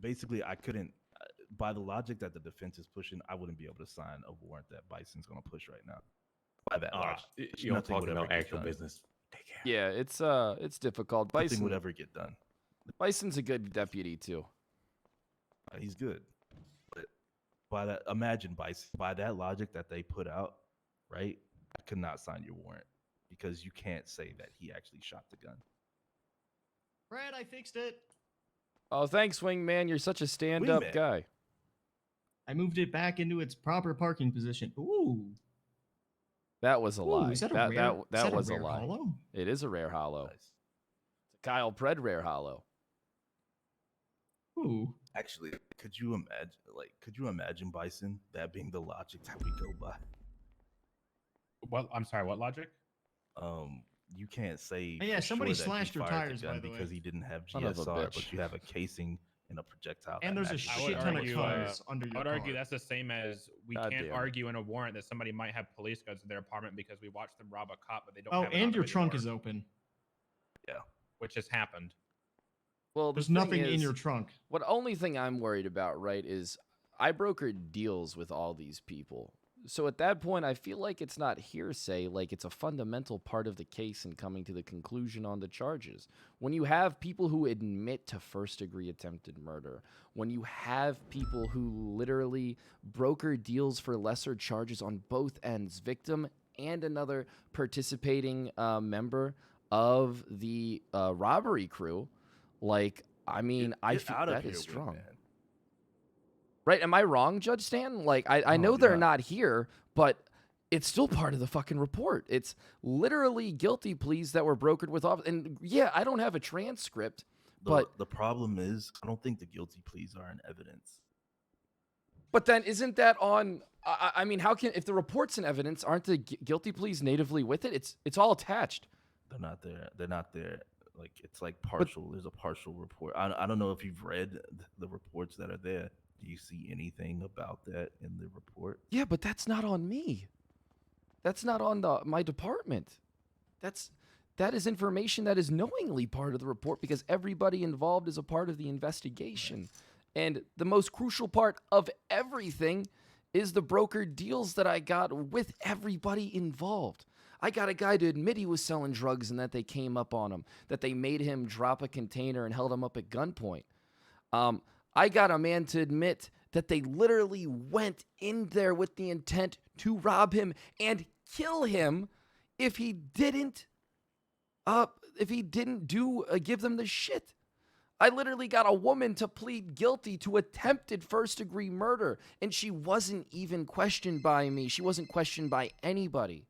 S6: Basically, I couldn't. By the logic that the defense is pushing, I wouldn't be able to sign a warrant that Bison's gonna push right now. By that logic,
S10: you don't talk about actual business.
S1: Yeah, it's difficult.
S6: Nothing
S1: Bison
S6: would ever get done.
S1: Bison's a good deputy too.
S6: He's good, but by that, imagine Bison. By that logic that they put out, right? I could not sign your warrant because you can't say that he actually shot the gun.
S18: Brad, I fixed it.
S1: Oh, thanks, Wingman. You're such a stand-up
S6: Wingman.
S1: guy.
S18: I moved it back into its proper parking position. Ooh.
S1: That was a lie.
S18: Is that a
S1: that
S18: rare, is that
S1: was
S18: a
S1: a
S18: rare
S1: lie.
S18: hollow?
S1: It is a rare hollow. It's a Kyle Pred rare hollow.
S18: Ooh.
S6: Actually, could you imagine Bison that being the logic that we go by?
S11: What? I'm sorry. What logic?
S6: You can't say.
S18: Oh, yeah,
S6: for
S18: somebody
S6: sure that he
S18: slashed her
S6: fired the
S18: tires,
S6: gun
S18: by the way.
S6: because he didn't have
S1: Son of a
S6: GSR,
S1: bitch.
S6: but you have a casing and a projectile.
S18: And
S6: that
S18: there's a
S6: matches
S11: I
S6: the
S11: would
S18: shit ton of
S11: argue,
S18: cars under
S11: I
S18: your
S11: would argue
S18: car.
S11: that's the same as we
S1: God
S11: can't
S1: damn it.
S11: argue in a warrant that somebody might have police guns in their apartment because we watched them rob a cop, but they don't.
S18: Oh,
S11: have it
S18: and
S11: on
S18: your
S11: them
S18: trunk
S11: anymore,
S18: is open.
S11: which has happened.
S1: Well,
S18: There's
S1: the thing
S18: nothing in
S1: is,
S18: your trunk.
S1: What only thing I'm worried about, right, is I brokered deals with all these people. So at that point, I feel like it's not hearsay, like it's a fundamental part of the case in coming to the conclusion on the charges. When you have people who admit to first-degree attempted murder, when you have people who literally broker deals for lesser charges on both ends, victim and another participating member of the robbery crew, like, I mean, I
S6: Get
S1: feel
S6: out of
S1: that
S6: here,
S1: is strong.
S6: Wingman.
S1: Right? Am I wrong, Judge Stan? Like, I
S6: No,
S1: know
S6: you're
S1: they're
S6: not.
S1: not here, but it's still part of the fucking report. It's literally guilty pleas that were brokered with off. And yeah, I don't have a transcript, but
S6: The problem is, I don't think the guilty pleas are in evidence.
S1: then isn't that on? I mean, how can if the report's in evidence, aren't the guilty pleas natively with it? It's all attached.
S6: They're not there. They're not there. Like it's like partial. There's a partial report. I don't know if you've read the reports that are there. Do you see anything about that in the report?
S1: Yeah, but that's not on me. That's not on my department. That is information that is knowingly part of the report because everybody involved is a part of the investigation. And the most crucial part of everything is the brokered deals that I got with everybody involved. I got a guy to admit he was selling drugs and that they came up on him, that they made him drop a container and held him up at gunpoint. I got a man to admit that they literally went in there with the intent to rob him and kill him if he didn't didn't give them the shit. I literally got a woman to plead guilty to attempted first-degree murder, and she wasn't even questioned by me. She wasn't questioned by anybody.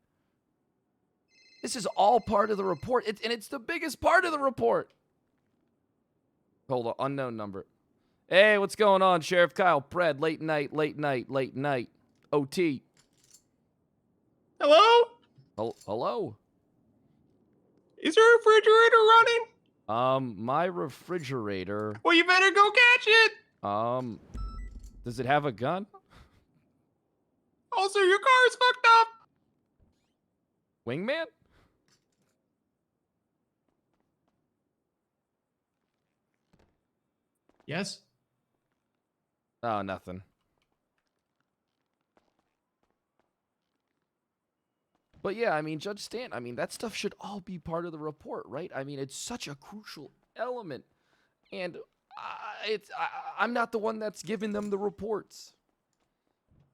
S1: This is all part of the report, and it's the biggest part of the report. Hold on, unknown number. Hey, what's going on, Sheriff Kyle Pred? Late night. OT.
S18: Hello?
S1: Hello?
S18: Is your refrigerator running?
S1: My refrigerator.
S18: Well, you better go catch it.
S1: Does it have a gun?
S18: Also, your car is fucked up.
S1: Wingman?
S18: Yes?
S1: Oh, nothing. But yeah, I mean, Judge Stant, I mean, that stuff should all be part of the report, right? I mean, it's such a crucial element. And I'm not the one that's giving them the reports.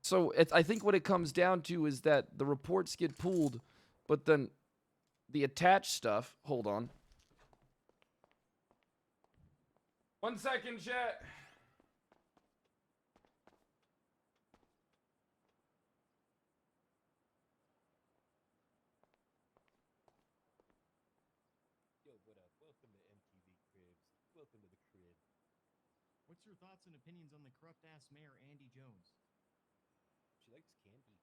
S1: So I think what it comes down to is that the reports get pulled, but then the attached stuff, hold on. 1 second, chat.
S18: What's your thoughts and opinions on the corrupt-ass mayor, Andy Jones?
S13: She likes candy.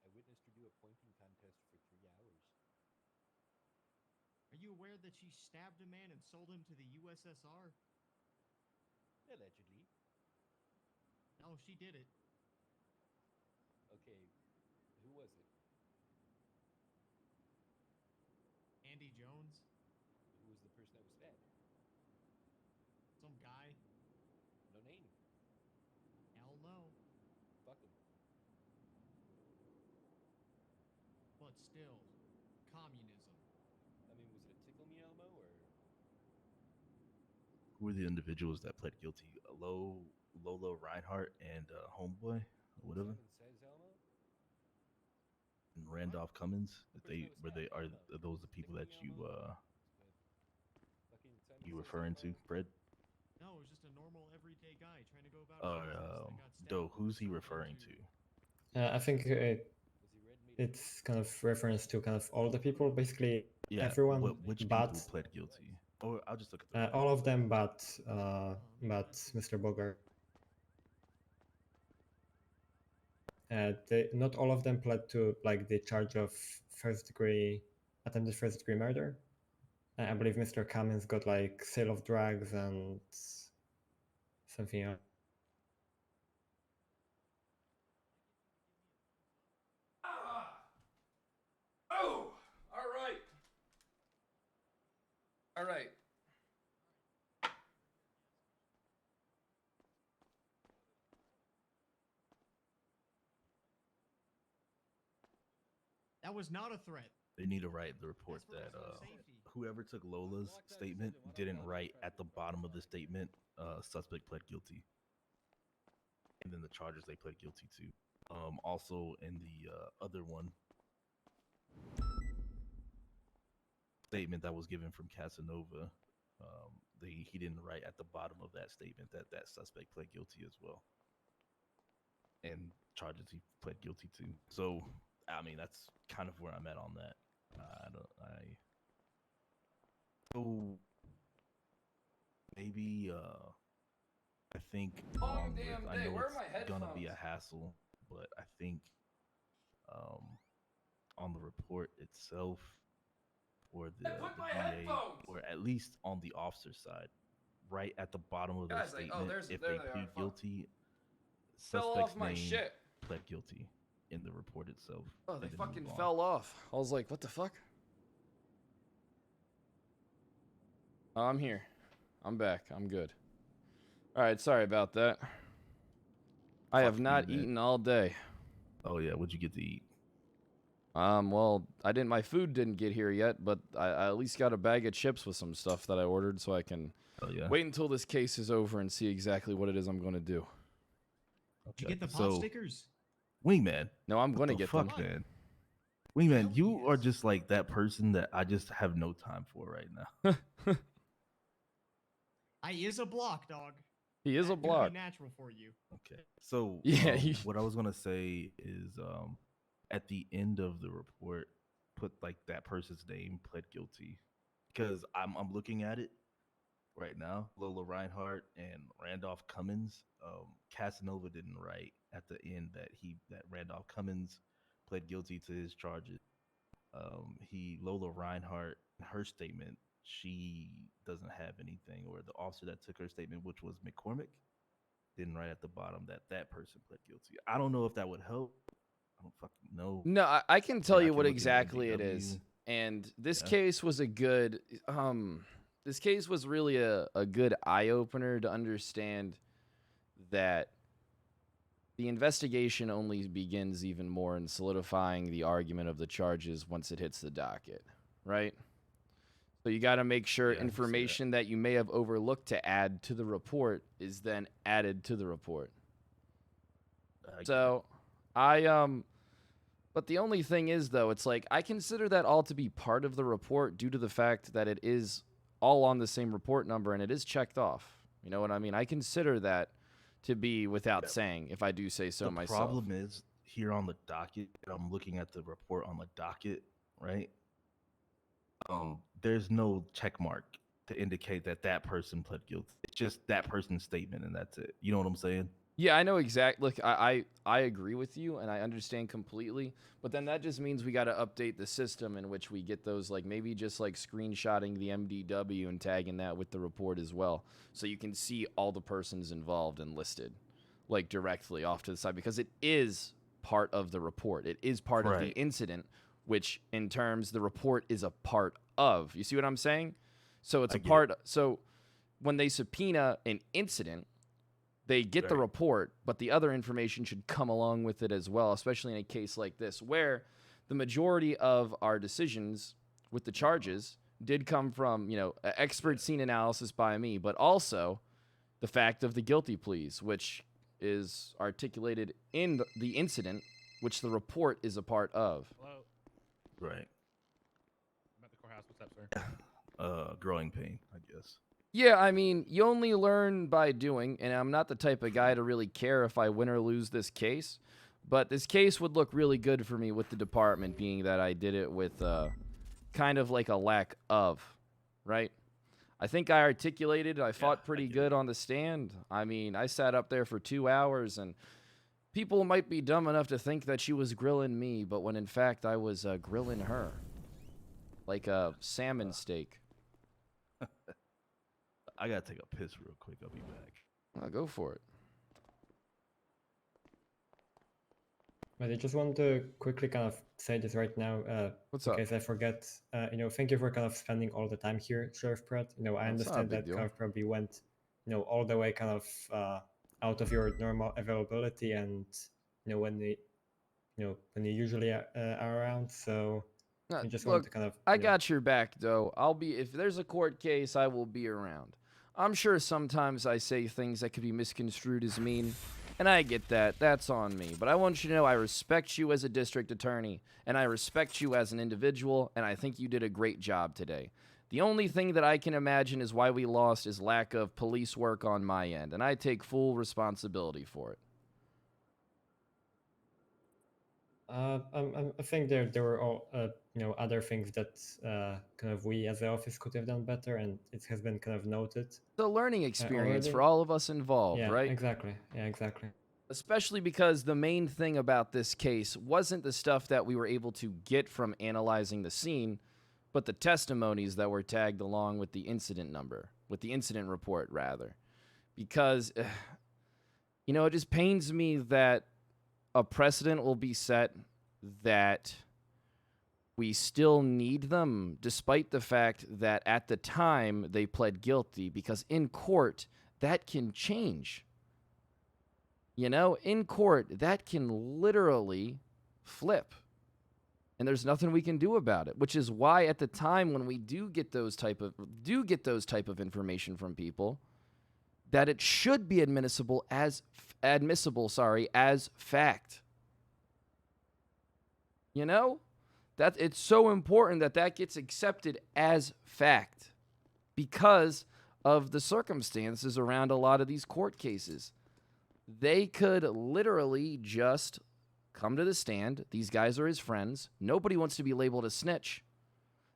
S13: I witnessed her do a pointing contest for 3 hours.
S18: Are you aware that she stabbed a man and sold him to the USSR?
S13: Allegedly.
S18: No, she did it.
S13: Okay, who was it?
S18: Andy Jones?
S13: Who was the person that was stabbed?
S18: Some guy?
S13: No name.
S18: Hell no.
S13: Fuck him.
S18: But still, communism.
S13: I mean, was it a tickle me Elmo or?
S6: Who were the individuals that pled guilty? Lolo Reinhardt and Homeboy, or whatever.
S13: Says Elmo?
S6: And Randolph Cummins. Are those the people that you referring to, Fred?
S18: No, it was just a normal everyday guy trying to go about business that got stabbed.
S6: Doe, who's he referring to?
S5: I think it's kind of reference to kind of all the people, basically
S6: Yeah,
S5: everyone,
S6: which
S5: but
S6: people pled guilty? Or I'll just look at
S5: all of them, but Mr. Bogart. Not all of them pled to like the charge of attempted first degree murder. I believe Mr. Cummins got like sale of drugs and something else.
S1: Oh, all right.
S18: That was not a threat.
S6: They need to write the report that whoever took Lola's statement didn't write at the bottom of the statement, suspect pled guilty. And then the charges they pled guilty to. Also in the other one, statement that was given from Casanova, he didn't write at the bottom of that statement that suspect pled guilty as well. And charges he pled guilty to. So, I mean, that's kind of where I'm at on that. So maybe I think I know it's gonna be a hassle, but I think on the report itself or the VA, or at least on the officer's side, right at the bottom of the statement, if they plead guilty, suspect's name pled guilty in the report itself.
S1: Oh, they fucking fell off. I was like, what the fuck? Oh, I'm here. I'm back. I'm good. All right, sorry about that. I have not eaten all day.
S6: Oh yeah, what'd you get to eat?
S1: Well, my food didn't get here yet, but I at least got a bag of chips with some stuff that I ordered, so I can wait until this case is over and see exactly what it is I'm going to do.
S18: Did you get the pot stickers?
S6: Wingman.
S1: No, I'm going to get them.
S6: Man. Wait, man, you are just like that person that I just have no time for right now.
S18: I is a block, dog.
S1: He is a
S18: That would be
S1: block.
S18: natural for you.
S6: Okay. So
S1: Yeah,
S6: what I was gonna say is at the end of the report, put like that person's name pled guilty. Because I'm looking at it right now. Lola Reinhardt and Randolph Cummins. Casanova didn't write at the end that Randolph Cummins pled guilty to his charges. Lola Reinhardt, in her statement, she doesn't have anything, or the officer that took her statement, which was McCormick, didn't write at the bottom that person pled guilty. I don't know if that would help. I don't fucking know.
S1: No, I can tell
S6: Like, I
S1: you
S6: can
S1: what
S6: look into
S1: exactly it is.
S6: MDW.
S1: And this
S6: Yeah.
S1: case was a good this case was really a good eye opener to understand that the investigation only begins even more in solidifying the argument of the charges once it hits the docket, right? So you got to make sure
S6: Yeah, I can see that.
S1: information that you may have overlooked to add to the report is then added to the report. So but the only thing is, though, it's like I consider that all to be part of the report due to the fact that it is all on the same report number and it is checked off. You know what I mean? I consider that to be without saying, if I do say so
S6: The
S1: myself.
S6: problem is here on the docket. I'm looking at the report on the docket, right? There's no check mark to indicate that person pled guilty. It's just that person's statement, and that's it. You know what I'm saying?
S1: Yeah, I know exactly. Look, I agree with you, and I understand completely. But then that just means we got to update the system in which we get those, like maybe just like screenshotting the MDW and tagging that with the report as well, so you can see all the persons involved and listed, like directly off to the side, because it is part of the report. It is part of the
S6: Right.
S1: incident, which in terms the report is a part of. You see what I'm saying? So it's
S6: I
S1: a
S6: get
S1: part. So when they subpoena an incident, they get the
S6: Right.
S1: report, but the other information should come along with it as well, especially in a case like this, where the majority of our decisions with the charges did come from, expert scene analysis by me, but also the fact of the guilty pleas, which is articulated in the incident, which the report is a part of.
S11: Hello.
S6: Right.
S11: I'm at the courthouse. What's up, sir?
S6: Growing pain, I guess.
S1: Yeah, I mean, you only learn by doing, and I'm not the type of guy to really care if I win or lose this case, but this case would look really good for me with the department, being that I did it with kind of like a lack of, right? I think I articulated, I fought pretty good on the stand. I mean, I sat up there for 2 hours, and people might be dumb enough to think that she was grilling me, but when in fact I was grilling her. Like a salmon steak.
S6: I gotta take a piss real quick. I'll be back.
S1: I'll go for it.
S5: But I just want to quickly kind of say this right now.
S1: What's up?
S5: Because I forget. Thank you for kind of spending all the time here, Sheriff Pratt. I
S1: It's not a
S5: understand
S1: big
S5: that
S1: deal.
S5: kind of probably went, all the way kind of out of your normal availability, and when you usually are around. So I just want
S1: Look,
S5: to kind of.
S1: I got your back, though. If there's a court case, I will be around. I'm sure sometimes I say things that could be misconstrued as mean, and I get that. That's on me. But I want you to know I respect you as a district attorney, and I respect you as an individual, and I think you did a great job today. The only thing that I can imagine is why we lost is lack of police work on my end, and I take full responsibility for it.
S5: I think there were all other things that kind of we as the office could have done better, and it has been kind of noted.
S1: It's a learning experience
S5: already.
S1: for all of us involved,
S5: Yeah,
S1: right?
S5: exactly. Yeah, exactly.
S1: Especially because the main thing about this case wasn't the stuff that we were able to get from analyzing the scene, but the testimonies that were tagged along with the incident number, with the incident report, rather. Because, it just pains me that a precedent will be set that we still need them, despite the fact that at the time they pled guilty, because in court, that can change. In court, that can literally flip. And there's nothing we can do about it, which is why at the time when we do get those type of information from people, that it should be admissible as fact. That it's so important that that gets accepted as fact because of the circumstances around a lot of these court cases. They could literally just come to the stand. These guys are his friends. Nobody wants to be labeled a snitch.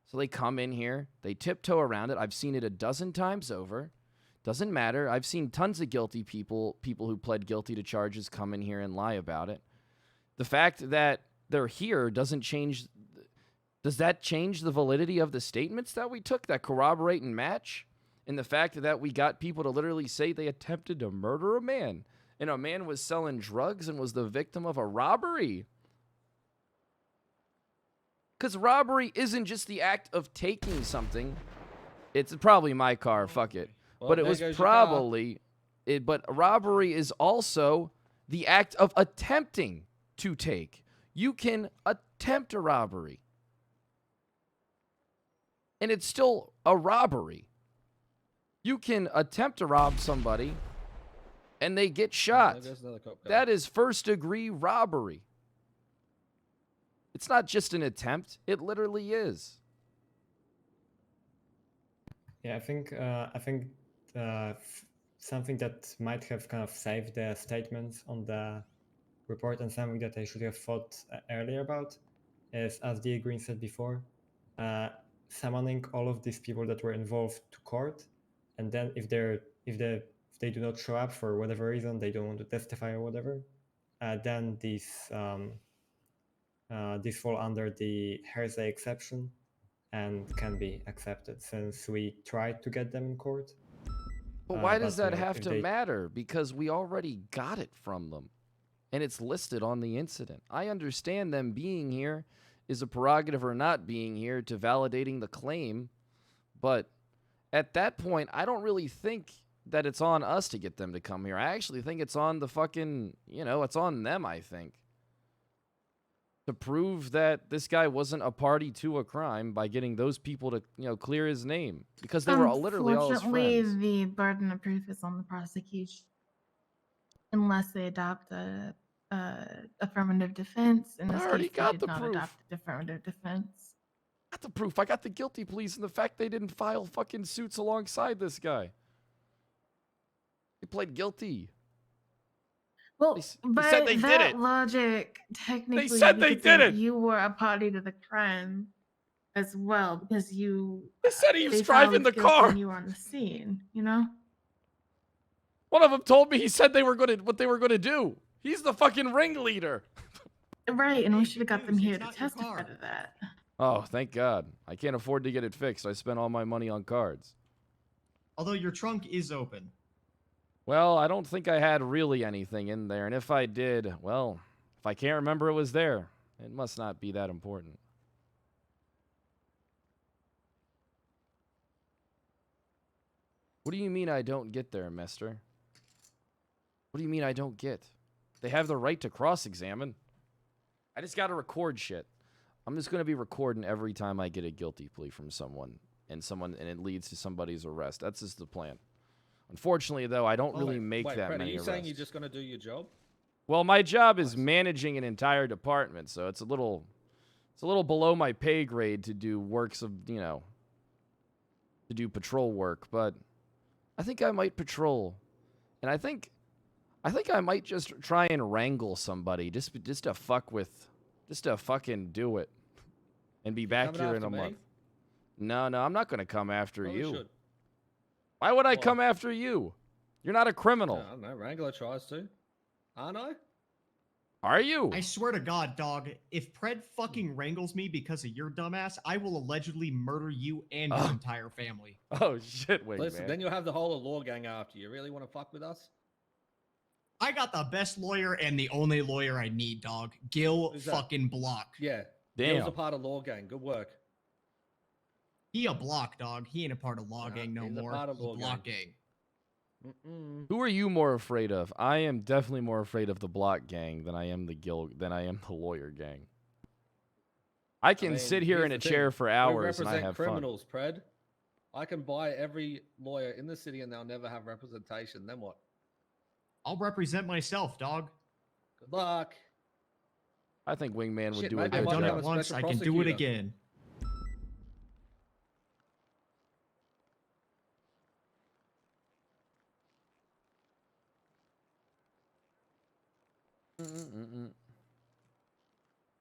S1: So they come in here. They tiptoe around it. I've seen it a dozen times over. Doesn't matter. I've seen tons of guilty people who pled guilty to charges come in here and lie about it. The fact that they're here doesn't change. Does that change the validity of the statements that we took that corroborate and match? And the fact that we got people to literally say they attempted to murder a man, and a man was selling drugs and was the victim of a robbery. Because robbery isn't just the act of taking something. It's probably my car, fuck it.
S2: Well,
S1: but it
S2: there
S1: was
S2: goes your car.
S1: probably, but robbery is also the act of attempting to take. You can attempt a robbery. And it's still a robbery. You can attempt to rob somebody and they get shot.
S2: There's another cop car.
S1: That is first-degree robbery. It's not just an attempt. It literally is.
S5: Yeah, I think something that might have kind of saved the statements on the report and something that I should have thought earlier about is, as the Green said before, summoning all of these people that were involved to court, and then if they do not show up for whatever reason, they don't want to testify or whatever, then these fall under the hearsay exception and can be accepted since we tried to get them in court.
S1: But why does that
S5: you know,
S1: have
S5: if
S1: to
S5: they-
S1: matter? Because we already got it from them. And it's listed on the incident. I understand them being here is a prerogative or not being here to validating the claim. But at that point, I don't really think that it's on us to get them to come here. I actually think it's on the fucking, it's on them, I think. To prove that this guy wasn't a party to a crime by getting those people to, clear his name. Because they were literally all his
S16: Unfortunately,
S1: friends.
S16: the burden of proof is on the prosecution, unless they adopt a affirmative defense. In
S1: But I
S16: this
S1: already
S16: case, they
S1: got
S16: did
S1: the
S16: not
S1: proof.
S16: adopt the affirmative defense.
S1: I got the proof. I got the guilty pleas and the fact they didn't file fucking suits alongside this guy. They pled guilty.
S16: Well,
S1: They
S16: by
S1: said they
S16: that
S1: did it.
S16: logic, technically,
S1: said
S16: you
S1: they
S16: could say
S1: did it.
S16: You were a party to the crime as well because
S1: They said he was
S16: they filed
S1: driving the
S16: guilty
S1: car.
S16: when you were on the scene. You know.
S1: One of them told me he said what they were gonna do. He's the fucking ringleader.
S16: Right, and we should have got them here to testify to that.
S1: Oh, thank God. I can't afford to get it fixed. I spent all my money on cards.
S18: Although your trunk is open.
S1: Well, I don't think I had really anything in there. And if I did, well, if I can't remember it was there, it must not be that important. What do you mean I don't get there, mister? What do you mean I don't get? They have the right to cross-examine. I just got to record shit. I'm just going to be recording every time I get a guilty plea from someone and it leads to somebody's arrest. That's just the plan. Unfortunately, though, I don't really make that
S2: Fred,
S1: many
S2: are you
S1: arrests.
S2: saying you're just going to do your job?
S1: Well, my job is managing an entire department, so it's a little below my pay grade to do works of, to do patrol work, but I think I might patrol. And I think I might just try and wrangle somebody just to fucking do it and be back
S2: coming
S1: here in
S2: after
S1: a
S2: me?
S1: month. No, I'm not going to come after
S2: Probably
S1: you.
S2: should.
S1: Why would I
S2: Why?
S1: come after you? You're not a criminal.
S2: I don't know. Wrangler tries to. Aren't I?
S1: Are you?
S18: I swear to God, dog, if Pred fucking wrangles me because of your dumbass, I will allegedly murder you and your entire family.
S1: Oh, shit, wait,
S2: Listen,
S1: man.
S2: then you'll have the whole law gang after you. Really want to fuck with us?
S18: I got the best lawyer and the only lawyer I need, dog. Gil
S2: Who's that?
S18: fucking Block.
S2: Yeah.
S1: Damn.
S2: Gil's a part of law gang. Good work.
S18: He a Block, dog. He ain't a part of law gang no
S2: he's a
S18: more.
S2: part of
S18: He
S2: law
S18: Block
S2: gang.
S18: gang.
S1: Who are you more afraid of? I am definitely more afraid of the Block gang than I am the lawyer gang. I can
S2: mean,
S1: sit here
S2: here's
S1: in a
S2: the thing.
S1: chair for
S2: We
S1: hours and I
S2: represent
S1: have
S2: criminals, Pred. I can buy every lawyer in the city and they'll never have representation. Then what?
S18: I'll represent myself, dog.
S2: Good luck.
S1: I think Wingman would
S2: Shit,
S1: do a
S2: maybe I
S1: good
S2: might
S18: I've done
S2: have
S1: job.
S18: it
S2: a
S18: once.
S2: special
S18: I can do it
S2: prosecutor.
S18: again.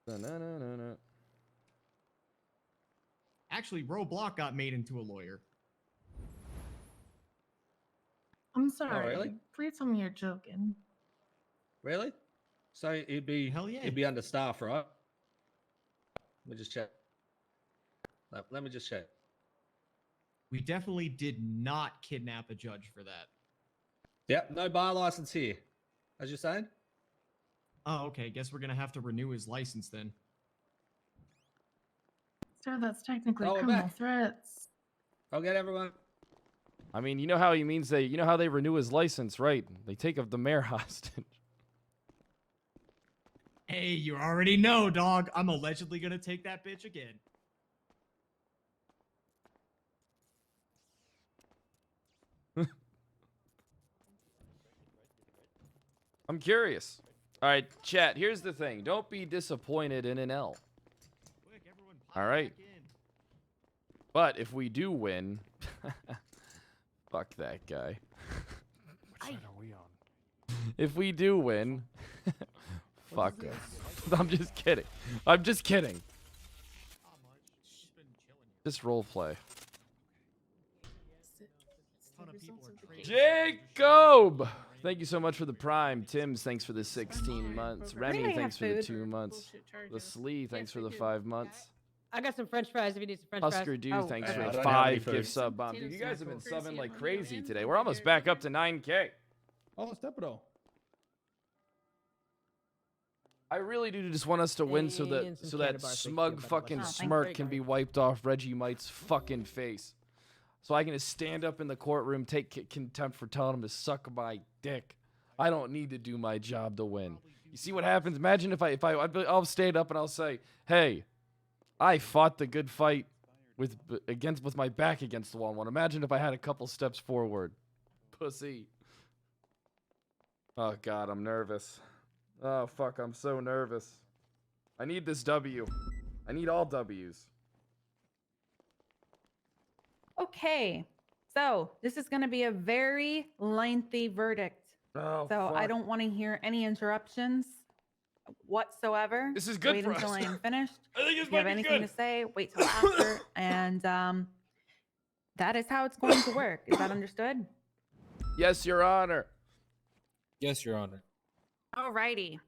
S1: Da-na-na-na-na.
S18: Actually, Roblox got made into a lawyer.
S16: I'm sorry.
S2: really?
S16: Please tell me you're joking.
S2: Really? So it'd be
S18: Hell yeah.
S2: it'd be understaffed, right? Let me just check. Let me just check.
S18: We definitely did not kidnap a judge for that.
S2: Yep, no bar license here. As you're saying?
S18: Oh, okay. Guess we're gonna have to renew his license then.
S16: Sir, that's technically
S2: Oh, we're
S16: criminal
S2: back.
S16: threats.
S2: I'll get everyone.
S1: I mean, you know how he means you know how they renew his license, right? They take the mayor hostage.
S18: Hey, you already know, dog. I'm allegedly gonna take that bitch again.
S1: I'm curious. All right, chat, here's the thing. Don't be disappointed in an L.
S18: Quick, everyone,
S1: All right. But if we do win, fuck that guy.
S13: Which side are we on?
S1: If we do win, fuck him. I'm just kidding. I'm just kidding. Just role play. Jacob! Thank you so much for the prime. Tim's, thanks for the 16 months. Remy,
S8: Anybody
S1: thanks
S8: have
S1: for the
S8: food?
S1: 2 months. The Slee, thanks for the 5 months.
S14: I got some French fries if you need some French
S1: Husker
S14: fries.
S1: Dude, thanks for
S2: I
S1: the
S2: don't have any
S1: 5
S2: food.
S1: gift sub bomb. Dude, you guys have been subbing like crazy today. We're almost back up to 9K.
S19: Oh, Stepido.
S1: I really do just want us to win so
S14: And
S1: that
S14: some
S1: so
S14: candy
S1: that
S14: bars,
S1: smug
S14: thank you.
S1: fucking
S14: Oh, thank
S1: smirk
S14: you.
S1: can be wiped off Reggie Might's fucking face. So I can just stand up in the courtroom, take contempt for telling him to suck my dick. I don't need to do my job to win. You see what happens? Imagine if I'll stand up and I'll say, "Hey, I fought the good fight with my back against the wall." One. Imagine if I had a couple steps forward. Pussy. Oh God, I'm nervous. Oh fuck, I'm so nervous. I need this W. I need all W's.
S8: Okay, so this is going to be a very lengthy verdict.
S1: Oh,
S8: so I
S1: fuck.
S8: don't want to hear any interruptions whatsoever.
S1: This is good
S8: Wait
S1: for
S8: until
S1: us.
S8: I am finished.
S1: I think this
S8: If you have
S1: might be
S8: anything
S1: good.
S8: to say, wait till after. And that is how it's going to work. Is that understood?
S1: Yes, Your Honor.
S13: Yes, Your Honor.
S8: Alrighty.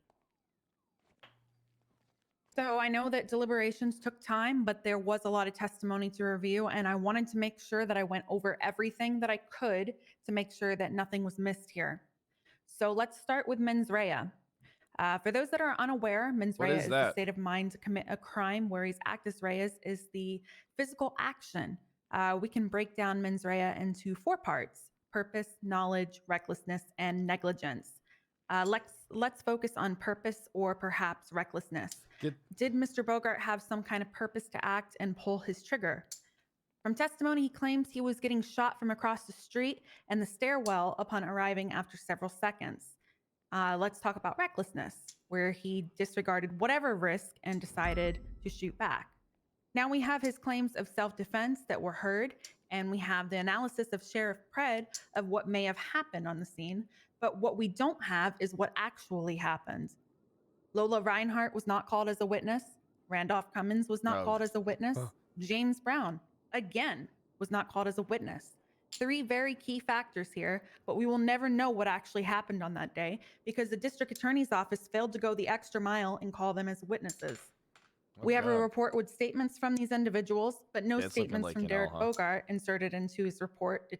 S8: So I know that deliberations took time, but there was a lot of testimony to review, and I wanted to make sure that I went over everything that I could to make sure that nothing was missed here. So let's start with mens rea. For those that are unaware, mens
S1: What
S8: rea
S1: is
S8: is
S1: that?
S8: the state of mind to commit a crime, whereas actus reus is the physical action. We can break down mens rea into 4 parts: purpose, knowledge, recklessness, and negligence. Let's focus on purpose or perhaps recklessness. Did Mr. Bogart have some kind of purpose to act and pull his trigger? From testimony, he claims he was getting shot from across the street and the stairwell upon arriving after several seconds. Let's talk about recklessness, where he disregarded whatever risk and decided to shoot back. Now we have his claims of self-defense that were heard, and we have the analysis of Sheriff Pred of what may have happened on the scene, but what we don't have is what actually happened. Lola Reinhart was not called as a witness. Randolph Cummins was not called as a witness. James Brown, again, was not called as a witness. 3 very key factors here, but we will never know what actually happened on that day because the district attorney's office failed to go the extra mile and call them as witnesses. We have a report with statements from these individuals, but no
S1: Yeah, it's looking
S8: statements
S1: like
S8: from
S1: an
S8: Derek
S1: L, huh?
S8: Bogart inserted into his report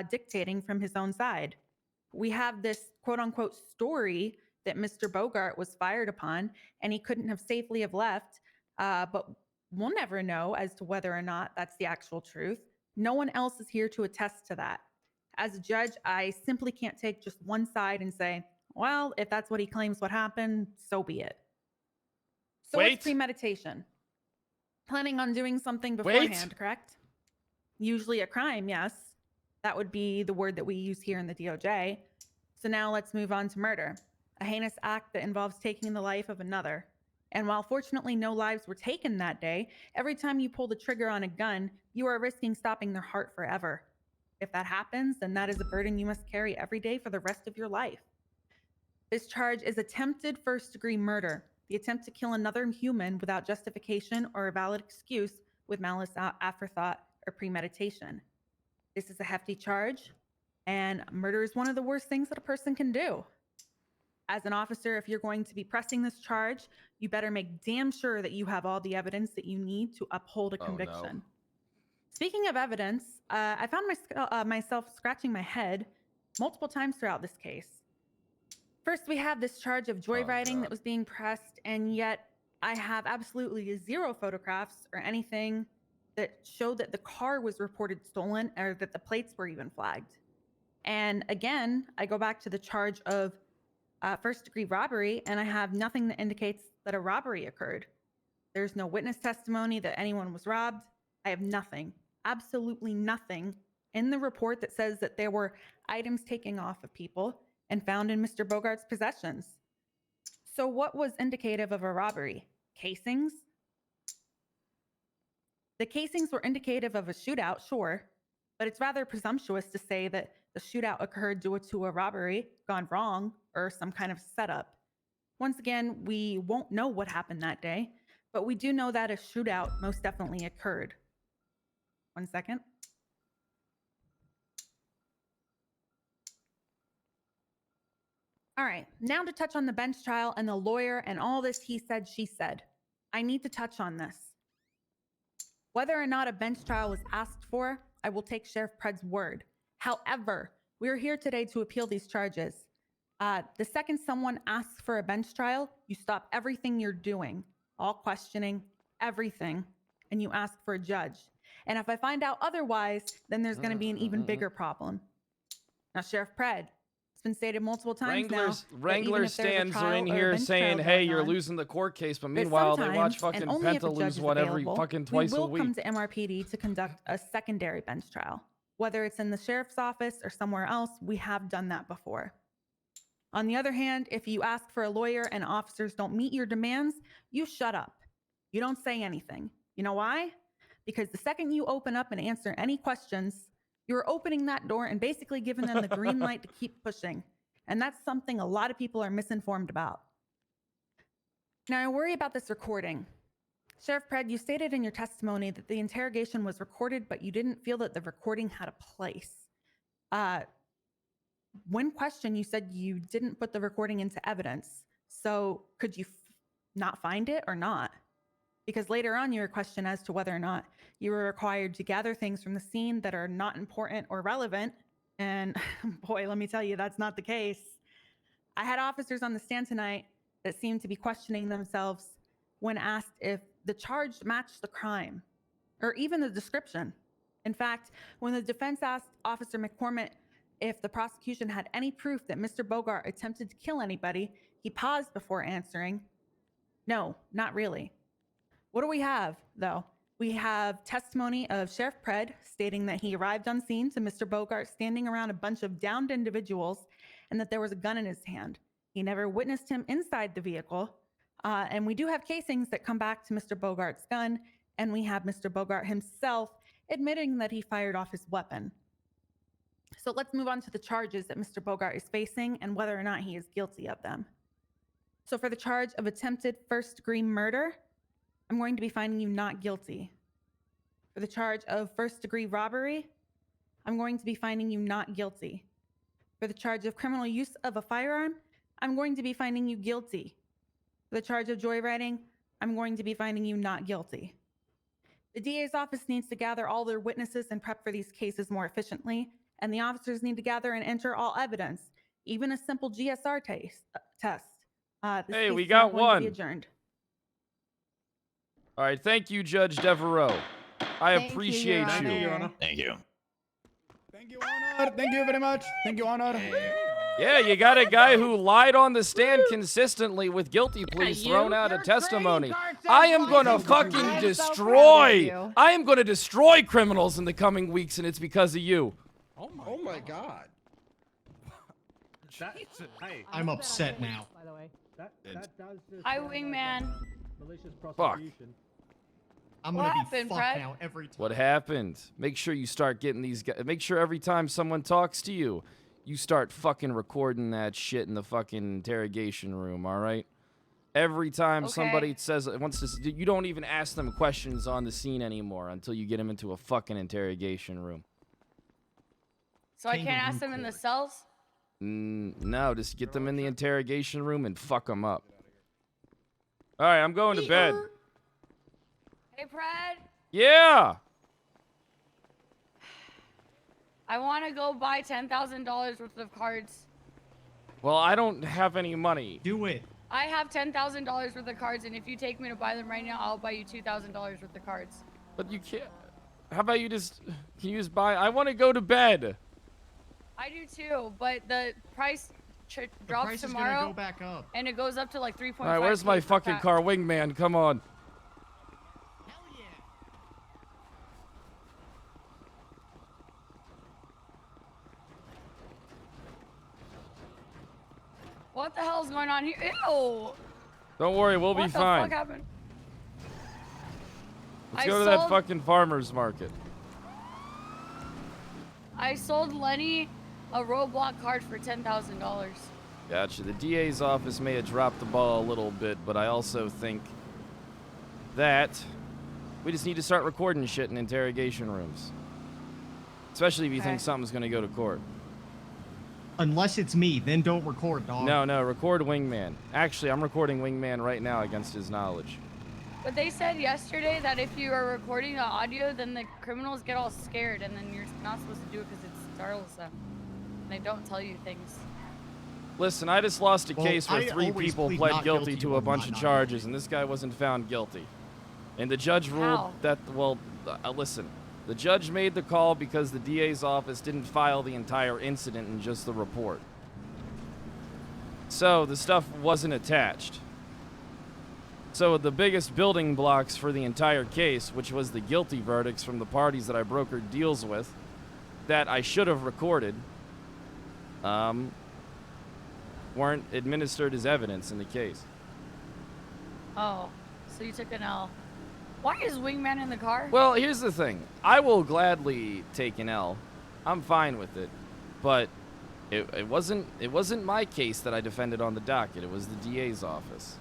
S8: dictating from his own side. We have this quote unquote story that Mr. Bogart was fired upon and he couldn't have safely have left, but we'll never know as to whether or not that's the actual truth. No one else is here to attest to that. As a judge, I simply can't take just one side and say, well, if that's what he claims what happened, so be it. So
S1: Wait.
S8: it's premeditation. Planning on doing something beforehand, correct? Usually a crime, yes. That would be the word that we use here in the DOJ. So now let's move on to murder. A heinous act that involves taking the life of another. And while fortunately no lives were taken that day, every time you pull the trigger on a gun, you are risking stopping their heart forever. If that happens, then that is a burden you must carry every day for the rest of your life. This charge is attempted first-degree murder, the attempt to kill another human without justification or a valid excuse with malice aforethought or premeditation. This is a hefty charge, and murder is one of the worst things that a person can do. As an officer, if you're going to be pressing this charge, you better make damn sure that you have all the evidence that you need to uphold a conviction. Speaking of evidence, I found myself scratching my head multiple times throughout this case. First, we have this charge of joyriding that was being pressed, and yet I have absolutely zero photographs or anything that showed that the car was reported stolen or that the plates were even flagged. And again, I go back to the charge of first-degree robbery, and I have nothing that indicates that a robbery occurred. There's no witness testimony that anyone was robbed. I have nothing, absolutely nothing in the report that says that there were items taken off of people and found in Mr. Bogart's possessions. So what was indicative of a robbery? Casings? The casings were indicative of a shootout, sure, but it's rather presumptuous to say that the shootout occurred due to a robbery gone wrong or some kind of setup. Once again, we won't know what happened that day, but we do know that a shootout most definitely occurred. 1 second. All right, now to touch on the bench trial and the lawyer and all this he said, she said. I need to touch on this. Whether or not a bench trial was asked for, I will take Sheriff Pred's word. However, we are here today to appeal these charges. The second someone asks for a bench trial, you stop everything you're doing, all questioning, everything, and you ask for a judge. And if I find out otherwise, then there's going to be an even bigger problem. Now, Sheriff Pred, it's been stated multiple times
S1: Wrangler stands are in here saying, hey, you're losing the court case, but meanwhile, they watch fucking Penta lose one every fucking twice a week.
S8: We will come to MRPD to conduct a secondary bench trial. Whether it's in the sheriff's office or somewhere else, we have done that before. On the other hand, if you ask for a lawyer and officers don't meet your demands, you shut up. You don't say anything. You know why? Because the second you open up and answer any questions, you're opening that door and basically giving them the green light to keep pushing. And that's something a lot of people are misinformed about. Now, I worry about this recording. Sheriff Pred, you stated in your testimony that the interrogation was recorded, but you didn't feel that the recording had a place. When questioned, you said you didn't put the recording into evidence. So could you not find it or not? Because later on you were questioned as to whether or not you were required to gather things from the scene that are not important or relevant. And boy, let me tell you, that's not the case. I had officers on the stand tonight that seemed to be questioning themselves when asked if the charge matched the crime or even the description. In fact, when the defense asked Officer McCormick if the prosecution had any proof that Mr. Bogart attempted to kill anybody, he paused before answering, no, not really. What do we have, though? We have testimony of Sheriff Pred stating that he arrived on scene to Mr. Bogart standing around a bunch of downed individuals and that there was a gun in his hand. He never witnessed him inside the vehicle. And we do have casings that come back to Mr. Bogart's gun, and we have Mr. Bogart himself admitting that he fired off his weapon. So let's move on to the charges that Mr. Bogart is facing and whether or not he is guilty of them. So for the charge of attempted first-degree murder, I'm going to be finding you not guilty. For the charge of first-degree robbery, I'm going to be finding you not guilty. For the charge of criminal use of a firearm, I'm going to be finding you guilty. For the charge of joyriding, I'm going to be finding you not guilty. The DA's office needs to gather all their witnesses and prep for these cases more efficiently, and the officers need to gather and enter all evidence, even a simple GSR test.
S1: Hey, we got one.
S8: Adjourned.
S1: All right, thank you, Judge Devereaux. I appreciate you.
S23: Thank you.
S19: Thank you, Honor. Thank you very much. Thank you, Honor.
S1: Yeah, you got a guy who lied on the stand consistently with guilty pleas thrown out of testimony. I am going to fucking destroy. I am going to destroy criminals in the coming weeks, and it's because of you.
S2: Oh my God.
S18: I'm upset now.
S15: Hi, wingman.
S11: Malicious
S1: Fuck.
S11: prosecution.
S18: I'm
S9: What
S18: gonna be
S9: happened,
S18: fucked
S9: Fred?
S18: now every time.
S1: What happened? Make sure you start getting these guys. Make sure every time someone talks to you, you start fucking recording that shit in the fucking interrogation room, all right? Every time somebody says wants to, you don't even ask them questions on the scene anymore until you get them into a fucking interrogation room.
S9: So I can't ask them in the cells?
S1: No, just get them in the interrogation room and fuck them up. All right, I'm going to bed.
S9: Hey, Fred.
S1: Yeah.
S9: I want to go buy $10,000 worth of cards.
S1: Well, I don't have any money.
S18: Do it.
S9: I have $10,000 worth of cards, and if you take me to buy them right now, I'll buy you $2,000 worth of cards.
S1: But you can't. How about you just? Can you just buy? I want to go to bed.
S9: I do too, but the price drops
S18: price is
S9: tomorrow.
S18: gonna go back up.
S9: And it goes up to like 3.5.
S1: All right, where's my fucking car, wingman? Come on.
S9: What the hell's going on here? Ew!
S1: Don't worry, we'll
S9: What
S1: be
S9: the
S1: fine.
S9: fuck happened?
S1: Let's go to that fucking farmer's market.
S9: I sold Lenny a Roblox card for $10,000.
S1: Gotcha. The DA's office may have dropped the ball a little bit, but I also think that we just need to start recording shit in interrogation rooms. Especially if you think something's gonna go to court.
S18: Unless it's me, then don't record, dog.
S1: No, record Wingman. Actually, I'm recording Wingman right now against his knowledge.
S9: But they said yesterday that if you are recording the audio, then the criminals get all scared, and then you're not supposed to do it because it startles them. And they don't tell you things.
S1: Listen, I just lost a
S18: Well,
S1: case where
S18: I
S1: 3
S18: always
S1: people
S18: plead
S1: pled
S18: not
S1: guilty
S18: guilty
S1: to
S18: or
S1: a bunch
S18: not
S1: of
S18: not
S1: charges, and this guy wasn't found guilty. And the judge ruled
S9: How?
S1: that, well, listen, the judge made the call because the DA's office didn't file the entire incident in just the report. So the stuff wasn't attached. So the biggest building blocks for the entire case, which was the guilty verdicts from the parties that I brokered deals with, that I should have recorded, weren't administered as evidence in the case.
S9: Oh, so you took an L. Why is Wingman in the car?
S1: Well, here's the thing. I will gladly take an L. I'm fine with it. But it wasn't my case that I defended on the docket. It was the DA's office.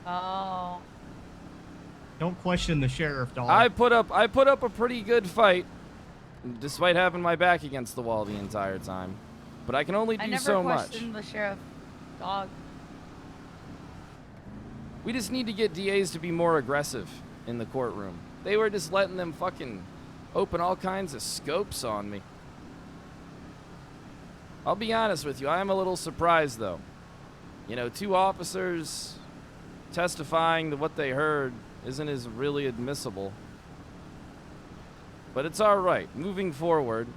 S9: Oh.
S18: Don't question the sheriff, dog.
S1: I put up a pretty good fight, despite having my back against the wall the entire time. But I can only do so
S9: I never
S1: much.
S9: questioned the sheriff, dog.
S1: We just need to get DAs to be more aggressive in the courtroom. They were just letting them fucking open all kinds of scopes on me. I'll be honest with you, I am a little surprised though. You know, 2 officers testifying to what they heard isn't as really admissible. But it's alright. Moving forward,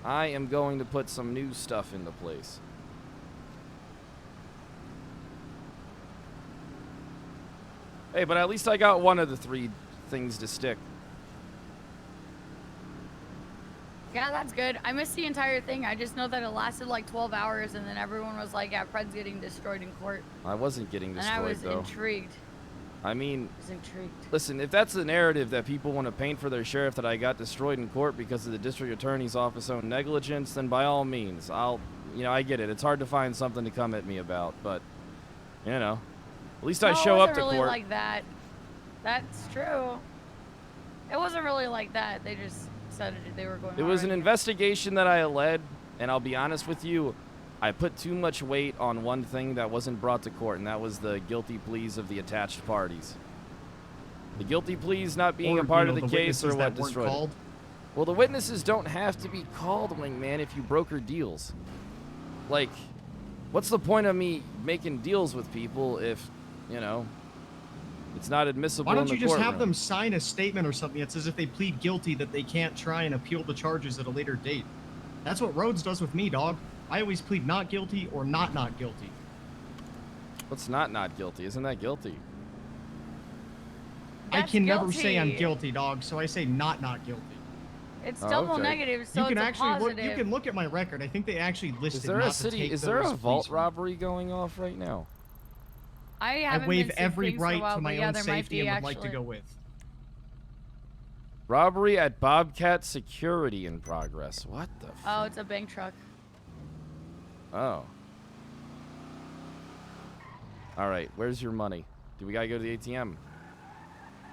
S1: I am going to put some new stuff into place. Hey, but at least I got one of the 3 things to stick.
S9: Yeah, that's good. I missed the entire thing. I just know that it lasted like 12 hours, and then everyone was like, yeah, Fred's getting destroyed in court.
S1: I wasn't getting destroyed,
S9: And I was
S1: though.
S9: intrigued.
S1: I mean,
S9: I was intrigued.
S1: listen, if that's the narrative that people want to paint for their sheriff, that I got destroyed in court because of the district attorney's office own negligence, then by all means, I get it. It's hard to find something to come at me about, but, you know, at least I show up to
S9: It wasn't really
S1: court.
S9: like that. That's true. It wasn't really like that. They just said they were going
S1: It was an
S9: hard.
S1: investigation that I led, and I'll be honest with you, I put too much weight on one thing that wasn't brought to court, and that was the guilty pleas of the attached parties. The guilty pleas not being
S18: Or,
S1: a part
S18: you
S1: of
S18: know,
S1: the
S18: the
S1: case or
S18: witnesses
S1: what
S18: that weren't
S1: destroyed it.
S18: called?
S1: Well, the witnesses don't have to be called, Wingman, if you broker deals. Like, what's the point of me making deals with people if, you know, it's not admissible
S18: Why
S1: in
S18: don't
S1: the
S18: you just have
S1: courtroom?
S18: them sign a statement or something that says if they plead guilty that they can't try and appeal the charges at a later date? That's what Rhodes does with me, dog. I always plead not guilty or not guilty.
S1: What's not guilty? Isn't that guilty?
S18: I
S9: That's
S18: can never say I'm
S9: guilty.
S18: guilty, dog, so I say not guilty.
S9: It's
S1: Oh,
S9: double
S1: okay.
S9: negative, so
S18: You can
S9: it's
S18: actually
S9: a
S18: look.
S9: positive.
S18: You can look at my record. I think they actually listed.
S1: Is there
S18: not
S1: a
S18: to
S1: city?
S18: take
S1: Is there a
S18: those
S1: vault
S18: pleas.
S1: robbery going off right now?
S4: I
S18: I
S4: haven't
S18: waive
S4: been seeing
S18: every
S4: things for a
S18: right
S4: while,
S18: to
S4: but
S18: my
S4: yeah,
S18: own
S4: there might
S18: safety
S4: be
S18: and would like to
S4: actually.
S18: go with.
S1: Robbery at Bobcat Security in progress. What the?
S4: Oh, it's a bank truck.
S1: Oh. All right. Where's your money? Do we gotta go to the ATM?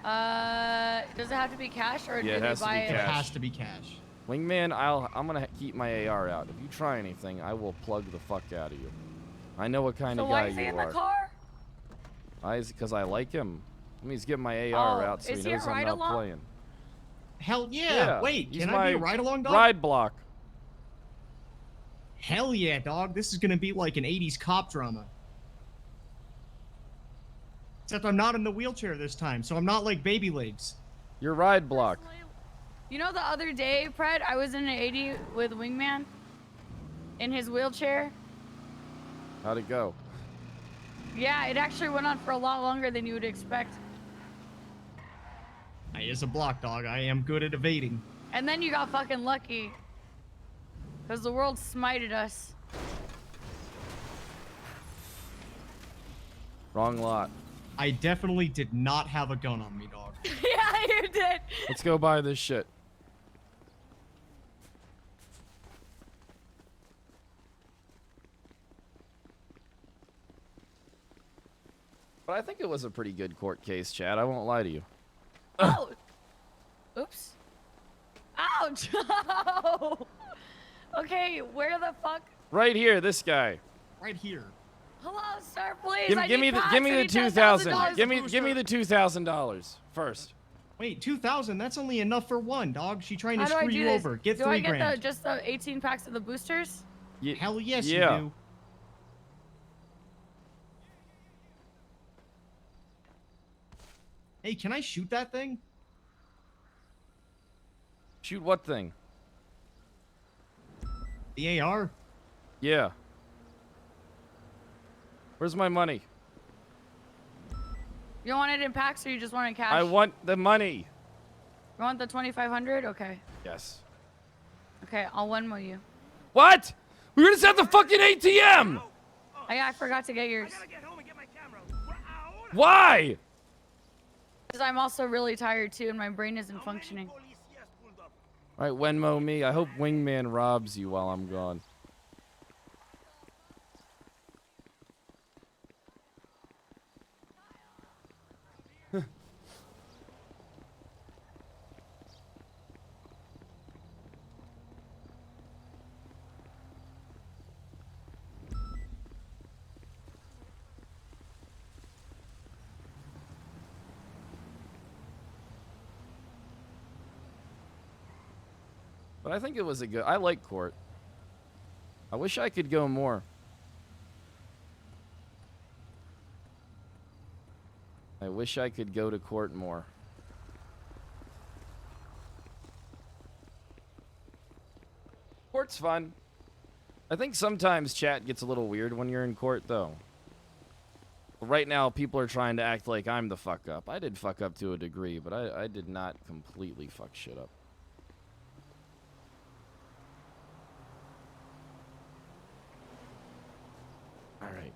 S4: Does it have to be cash or
S1: Yeah,
S4: do
S1: it
S4: they
S1: has to
S4: buy
S1: be
S4: it?
S1: cash.
S18: It has to be cash.
S1: Wingman, I'm gonna keep my AR out. If you try anything, I will plug the fuck out of you. I know what kind
S4: So
S1: of
S4: why
S1: guy
S4: is he
S1: you
S4: in
S1: are.
S4: the car?
S1: Why is it? Because I like him. Let me just get my AR
S4: Oh,
S1: out so he
S4: is he a
S1: knows I'm not
S4: ride-along?
S1: playing.
S18: Hell yeah. Wait,
S1: he's
S18: can
S1: my
S18: I be a ride-along dog?
S1: Ride block.
S18: Hell yeah, dog. This is gonna be like an 80s cop drama. Except I'm not in the wheelchair this time, so I'm not like baby legs.
S1: Your ride block.
S4: You know the other day, Pred, I was in an 80 with Wingman in his wheelchair.
S1: How'd it go?
S4: Yeah, it actually went on for a lot longer than you would expect.
S18: I is a block dog. I am good at evading.
S4: And then you got fucking lucky. Because the world smited us.
S1: Wrong lot.
S18: I definitely did not have a gun on me, dog.
S4: Yeah, you did.
S1: Let's go buy this shit. But I think it was a pretty good court case, Chad. I won't lie to you.
S4: Oh. Oops. Ouch. Okay, where the fuck?
S1: Right here, this guy.
S18: Right here.
S4: Hello, sir, please.
S1: Give me the $2,000. Give me the $2,000 first.
S18: Wait, 2,000? That's only enough for one, dog. She trying to
S4: How do I
S18: screw
S4: do
S18: you
S4: this?
S18: over. Get
S4: do
S18: 3
S4: I get
S18: grand.
S4: just the 18 packs of the boosters?
S18: Hell yes,
S1: yeah.
S18: you do. Hey, can I shoot that thing?
S1: Shoot what thing?
S18: The AR?
S1: Yeah. Where's my money?
S4: You want it in packs or you just want it in cash?
S1: I want the money.
S4: You want the 2,500? Okay.
S1: Yes.
S4: Okay, I'll Venmo you.
S1: What? We were just at the fucking ATM.
S4: Oh, yeah, I forgot to get yours.
S1: Why?
S4: Because I'm also really tired too and my brain isn't functioning.
S1: All right, Venmo me. I hope Wingman robs you while I'm gone. But I think it was a good... I like court. I wish I could go more. I wish I could go to court more. Court's fun. I think sometimes chat gets a little weird when you're in court, though. Right now, people are trying to act like I'm the fuck up. I did fuck up to a degree, but I did not completely fuck shit up. All right.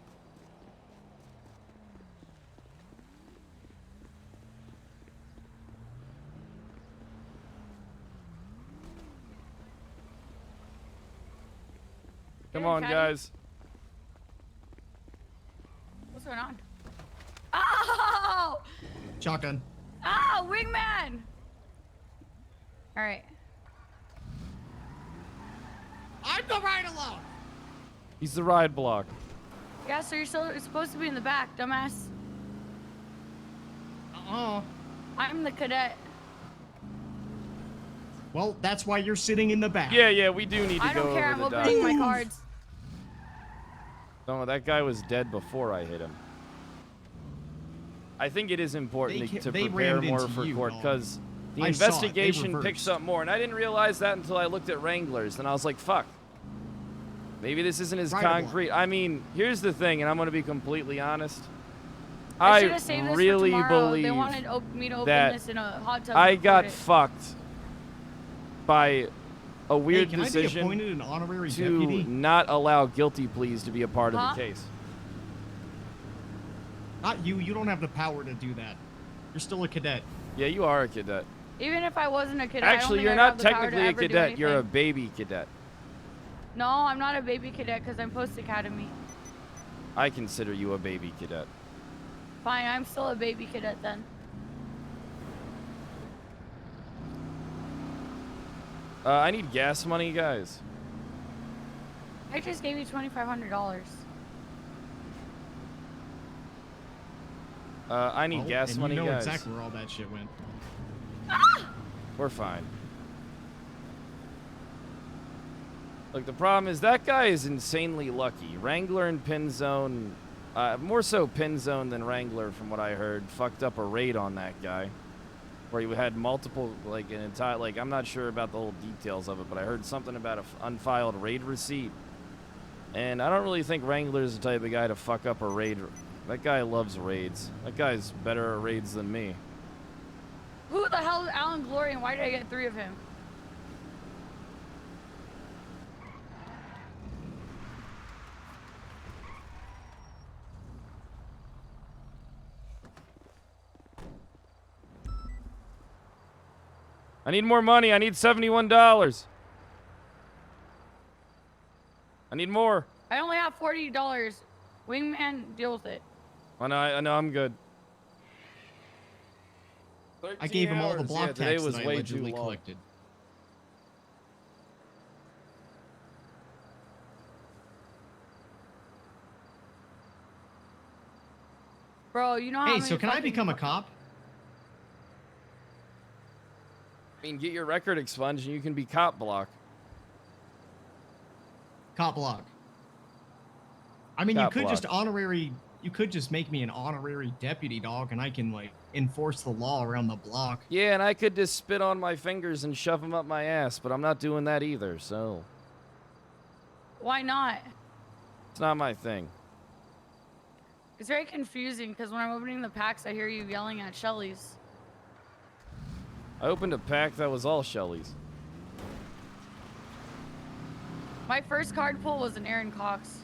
S1: Come on,
S4: Caddy.
S1: guys.
S4: What's going on? Oh!
S18: Shotgun.
S4: Oh, Wingman! All right.
S18: I'm the ride-along.
S1: He's the ride block.
S4: Yeah, so you're still supposed to be in the back, dumbass. I'm the cadet.
S18: Well, that's why you're sitting in the back.
S1: Yeah, we do need to
S4: I
S1: go
S4: don't care.
S1: over
S4: I'm
S1: the
S4: opening my
S1: documents.
S4: cards.
S1: No, that guy was dead before I hit him. I think it is important to
S18: they
S1: prepare
S18: rammed
S1: more
S18: into
S1: for
S18: you,
S1: court
S18: dog.
S1: because the
S18: I saw it. They
S1: investigation
S18: reversed.
S1: picks up more, and I didn't realize that until I looked at Wranglers, and I was like, "Fuck, maybe this isn't as
S18: Right along.
S1: concrete." I mean, here's the thing, and I'm going to be completely honest.
S4: I should have saved this
S1: really
S4: for tomorrow.
S1: believe
S4: They wanted me to open
S1: that
S4: this in a hot tub.
S1: I
S4: and
S1: got
S4: record it.
S1: fucked by a weird
S18: can I be
S1: decision
S18: appointed an honorary
S1: to
S18: deputy?
S1: not allow guilty pleas to be a part of
S4: Huh?
S1: the case.
S18: Not you. You don't have the power to do that. You're still a cadet.
S1: Yeah, you are a cadet.
S4: Even if I wasn't a cadet,
S1: Actually,
S4: I
S1: you're
S4: don't
S1: not
S4: think I'd have the power to
S1: technically a
S4: ever do
S1: cadet. You're a
S4: anything.
S1: baby cadet.
S4: No, I'm not a baby cadet because I'm post academy.
S1: I consider you a baby cadet.
S4: Fine, I'm still a baby cadet then.
S1: I need gas money, guys.
S4: I just gave you $2,500.
S1: I need gas
S18: and
S1: money,
S18: you know
S1: guys.
S18: exactly where all that shit went.
S1: We're fine. Look, the problem is that guy is insanely lucky. Wrangler and Pin Zone, more so Pin Zone than Wrangler from what I heard, fucked up a raid on that guy. Where he had multiple, like an entire, like I'm not sure about the whole details of it, but I heard something about a unfiled raid receipt. And I don't really think Wrangler's the type of guy to fuck up a raid. That guy loves raids. That guy's better at raids than me.
S4: Who the hell is Alan Glory and why did I get 3 of him?
S1: I need more money. I need $71. I need more.
S4: I only have $40. Wingman, deal with it.
S1: I know, I'm good.
S18: I gave him all the
S1: 13
S18: block
S1: hours. Yeah, today
S18: tax
S1: was
S18: that I
S1: way
S18: allegedly
S1: too long.
S18: collected.
S4: Bro, you know how
S18: Hey,
S4: many
S18: so can I
S4: fucking-
S18: become a cop?
S1: I mean, get your record expunged and you can be cop block.
S18: Cop block. I mean,
S1: Cop
S18: you could just
S1: block.
S18: honorary. You could just make me an honorary deputy dog, and I can like enforce the law around the block.
S1: Yeah, and I could just spit on my fingers and shove them up my ass, but I'm not doing that either, so
S4: Why not?
S1: it's not my thing.
S4: It's very confusing because when I'm opening the packs, I hear you yelling at Shelly's.
S1: I opened a pack that was all Shelly's.
S4: My first card pull was an Aaron Cox.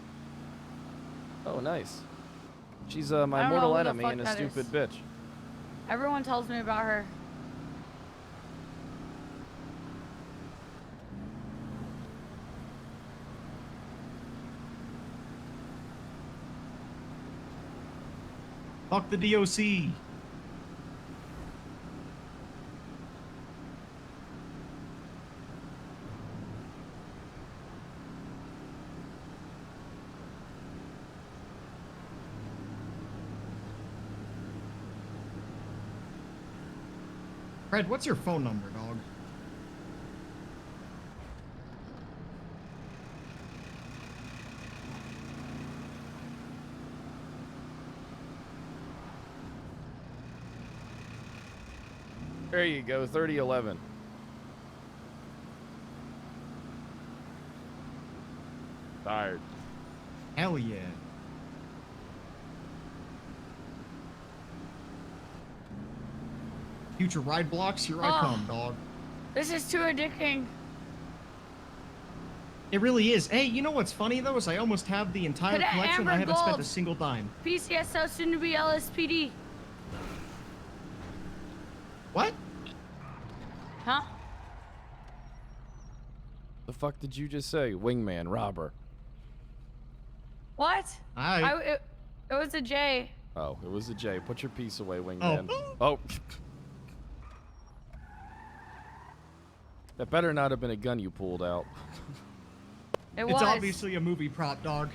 S1: Oh, nice. She's
S4: I
S1: my
S4: don't know
S1: mortal
S4: who the
S1: enemy
S4: fuck
S1: and a
S4: that is.
S1: stupid bitch.
S4: Everyone tells me about her.
S18: Fuck the DOC. Fred, what's your phone number, dog?
S1: There you go, 3011. Tired.
S18: Hell yeah. Future ride blocks, here I
S4: Oh.
S18: come, dog.
S4: This is too addicting.
S18: It really is. Hey, you know what's funny though? Is I almost have the entire
S4: Cadet
S18: collection.
S4: Amber
S18: I haven't spent a
S4: Gold.
S18: single dime.
S4: PCSO soon to be LSPD.
S18: What?
S4: Huh?
S1: The fuck did you just say? Wingman, robber.
S4: What?
S18: Hi.
S4: It was a J.
S1: Oh, it was a J. Put your piece away, Wingman. Oh. That better not have been a gun you pulled out.
S4: It
S18: It's
S4: was.
S18: obviously a movie prop, dog.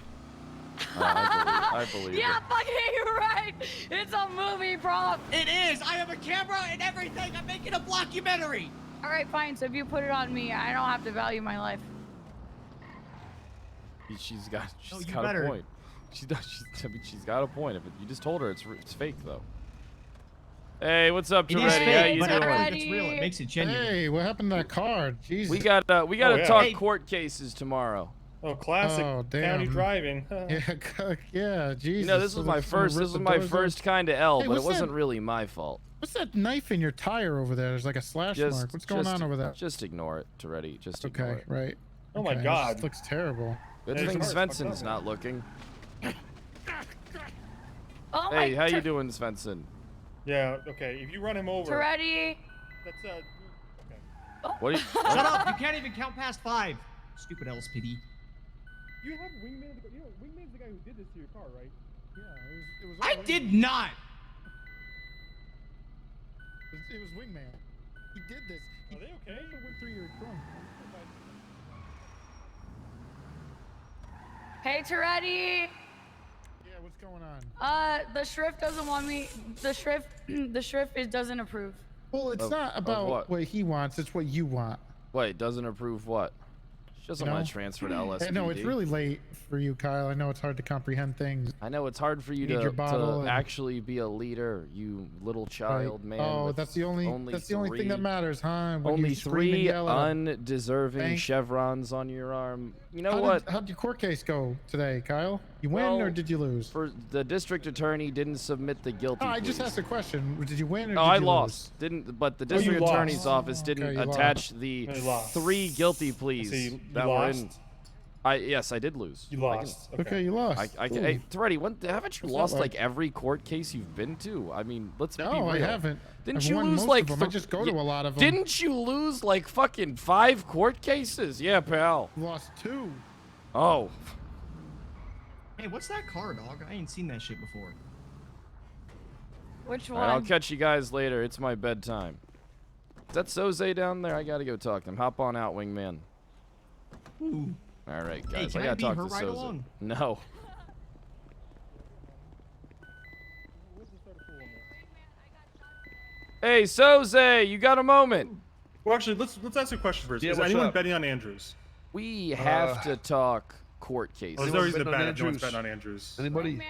S1: I believe
S4: Yeah,
S1: it.
S4: fucking you're right. It's a movie prop.
S18: It is. I have a camera and everything. I'm making a blockumentary.
S4: All right, fine. So if you put it on me, I don't have to value my life.
S1: She's got
S18: you
S1: got
S18: better.
S1: a point. She does. I mean, she's got a point. If you just told her it's fake though. Hey, what's up,
S18: It is
S1: Toretti? How
S18: fake,
S1: you
S18: but I
S1: doing?
S18: don't think it's real. It makes it genuine.
S19: Hey, what happened to that card? Jesus.
S1: We got to
S19: yeah.
S1: talk
S19: Hey.
S1: court cases tomorrow.
S17: Oh, classic
S19: Oh,
S17: county
S19: damn.
S17: driving.
S19: Yeah, Jesus.
S1: You know, this
S19: So
S1: was
S19: they're
S1: my
S19: just gonna
S1: first.
S19: rip
S1: This
S19: the
S1: was my
S19: doors
S1: first kind of L,
S19: Hey,
S1: but it
S19: what's that-
S1: wasn't really my fault.
S19: What's that knife in your tire over there? There's like a slash mark. What's going on over there?
S1: Just ignore it, Toretti. Just ignore
S19: Okay,
S1: it.
S19: right.
S17: Oh my
S19: Okay,
S17: God.
S19: This looks terrible.
S1: Good
S17: There's
S1: thing
S17: Mark, fuck
S1: Svensson's
S17: that.
S1: not looking.
S4: Oh
S1: Hey,
S4: my.
S1: how you doing, Svensson?
S17: Yeah, okay. If you run him over.
S4: Toretti.
S17: That's okay.
S1: What? Are you,
S18: Shut up! You can't even count past 5. Stupid LSPD.
S17: You have Wingman. You know, Wingman's the guy who did this to your car, right? Yeah, it was.
S18: I did not.
S19: It was Wingman. He did this. Are they okay? He went through your trunk.
S4: Hey, Toretti.
S19: Yeah, what's going on?
S4: The sheriff doesn't want me. The sheriff doesn't approve.
S19: Well, it's not about what he wants. It's what you want.
S1: Wait, doesn't approve what? She doesn't want to transfer to LSPD.
S19: No, it's really late for you, Kyle. I know it's hard to comprehend things.
S1: I know it's hard for you
S19: Need your
S1: to
S19: bottle and-
S1: actually be a leader, you little child man.
S19: Oh,
S1: with
S19: that's the only thing that matters, huh? When
S1: Only
S19: you scream and
S1: 3
S19: yell at him.
S1: undeserving
S19: Thank-
S1: chevrons on your arm. You know what?
S19: How'd your court case go today, Kyle? You win or did you lose?
S1: For the district attorney didn't submit the guilty.
S19: Oh, I just
S1: plea.
S19: asked a question. Did you win or
S1: No,
S19: did
S1: I
S19: you
S1: lost. Didn't, but the district
S19: lost.
S1: attorney's office
S19: Oh,
S1: didn't
S19: okay, you
S1: attach
S19: lost.
S1: the
S19: You lost.
S1: 3 guilty pleas
S17: you
S1: that were in.
S17: lost?
S1: Yes, I did lose.
S17: You lost.
S19: Okay, you lost.
S1: Hey, Toretti, haven't you
S19: What's
S1: lost
S19: that
S1: like
S19: like?
S1: every court case you've been to? I mean, let's be real.
S19: No, I haven't.
S1: Didn't
S19: I've
S1: you
S19: won
S1: lose
S19: most
S1: like?
S19: of them. I just go to a lot of them.
S1: Didn't you lose like fucking 5 court cases? Yeah, pal.
S19: Lost 2.
S1: Oh.
S18: Hey, what's that car, dog? I ain't seen that shit before.
S4: Which
S1: All
S4: one?
S1: right, I'll catch you guys later. It's my bedtime. Is that Soze down there? I gotta go talk to him. Hop on out, wingman.
S18: Ooh.
S1: All right,
S18: Hey,
S1: guys.
S18: can
S1: I
S18: I
S1: gotta
S18: be
S1: talk
S18: her
S1: to
S18: ride
S1: Soze.
S18: along?
S1: No. Hey, Soze, you got a moment?
S17: Well, actually, let's ask a question first.
S10: Yeah,
S17: Is
S10: what's
S17: anyone
S10: up?
S17: betting on Andrews?
S1: We have to talk court cases.
S17: Oh, is there a reason to
S10: betting on
S17: bet? No one's
S10: Andrews?
S17: betting on Andrews.
S10: Anybody?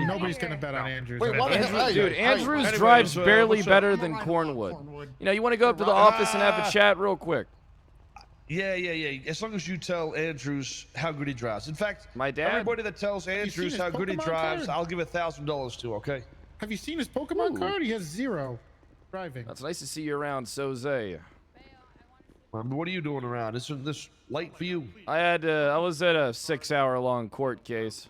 S19: Nobody's gonna bet on Andrews.
S10: Wait, what?
S1: Andrews, dude, Andrews
S10: Anyway,
S1: drives
S10: so,
S1: barely
S10: what's up?
S1: better than Cornwood. You know, you want to go up to the office and have a chat real quick?
S10: Yeah. As long as you tell Andrews how good he drives. In fact,
S1: my dad.
S10: Everybody that tells
S19: you seen
S10: Andrews
S19: his
S10: how good he
S19: Pokemon
S10: drives,
S19: card?
S10: I'll give $1,000 to. Okay.
S19: Have you seen his Pokemon card? He has 0 driving.
S1: That's nice to see you around, Soze.
S10: What are you doing around? This late for you?
S1: I was at a 6-hour-long court case.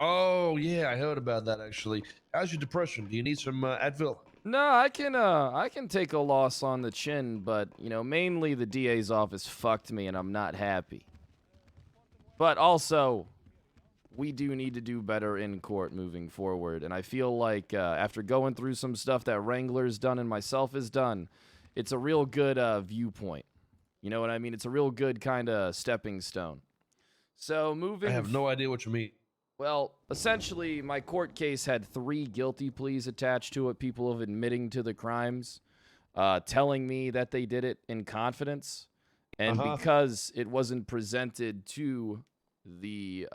S10: Oh yeah, I heard about that actually. How's your depression? Do you need some Advil?
S1: No, I can take a loss on the chin, but you know, mainly the DA's office fucked me, and I'm not happy. But also, we do need to do better in court moving forward, and I feel like after going through some stuff that Wrangler's done and myself has done, it's a real good viewpoint. You know what I mean? It's a real good kind of stepping stone. So moving.
S10: I have no idea what you mean.
S1: Well, essentially, my court case had 3 guilty pleas attached to it. People of admitting to the crimes, telling me that they did it in confidence, and because it wasn't presented to the,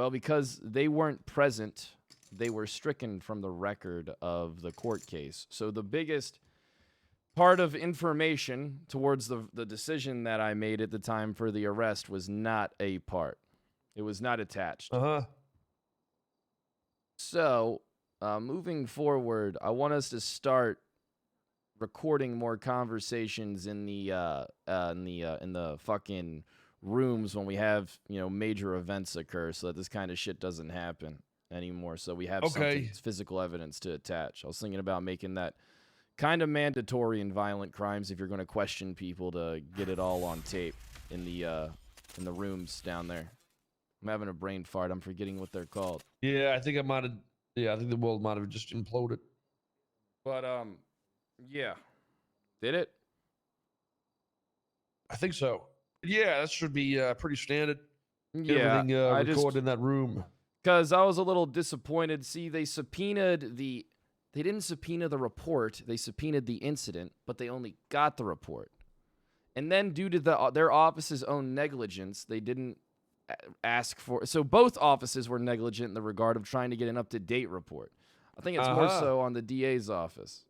S1: because they weren't present, they were stricken from the record of the court case. So the biggest part of information towards the decision that I made at the time for the arrest was not a part. It was not attached. So, moving forward, I want us to start recording more conversations in the fucking rooms when we have, you know, major events occur, so that this kind of shit doesn't happen anymore. So we have something physical evidence to attach. I was thinking about making that kind of mandatory in violent crimes if you're going to question people, to get it all on tape in the rooms down there. I'm having a brain fart. I'm forgetting what they're called.
S10: Yeah, I think I might have. Yeah, I think the world might have just imploded.
S1: But yeah, did it?
S10: I think so. Yeah, that should be pretty standard. Get
S1: Yeah,
S10: everything
S1: I
S10: recorded in that room.
S1: Because I was a little disappointed. See, they didn't subpoena the report. They subpoenaed the incident, but they only got the report. And then due to their office's own negligence, they didn't ask for. So both offices were negligent in the regard of trying to get an up-to-date report. I think it's more so on the DA's office.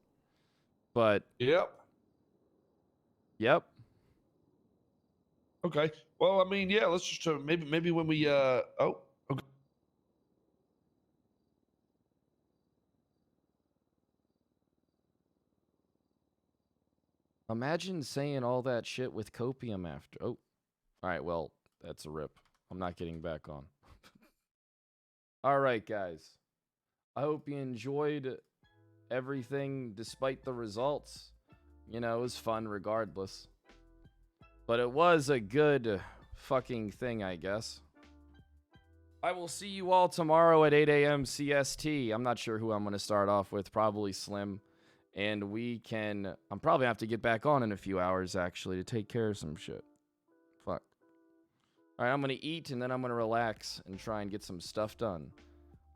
S1: But
S10: Yep. Okay. Well, I mean, yeah. Let's just maybe when we okay.
S1: imagine saying all that shit with copium after. Oh, all right. Well, that's a rip. I'm not getting back on. All right, guys. I hope you enjoyed everything despite the results. You know, it was fun regardless. But it was a good fucking thing, I guess. I will see you all tomorrow at 8 a.m. CST. I'm not sure who I'm going to start off with. Probably Slim. And I'm probably have to get back on in a few hours, actually, to take care of some shit. Fuck. All right, I'm going to eat, and then I'm going to relax and try and get some stuff done.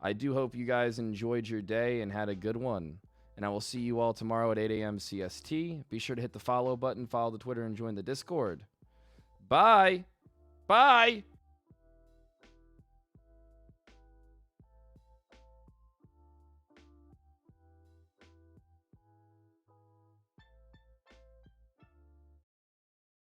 S1: I do hope you guys enjoyed your day and had a good one. And I will see you all tomorrow at 8 a.m. CST. Be sure to hit the follow button, follow the Twitter, and join the Discord. Bye. Bye.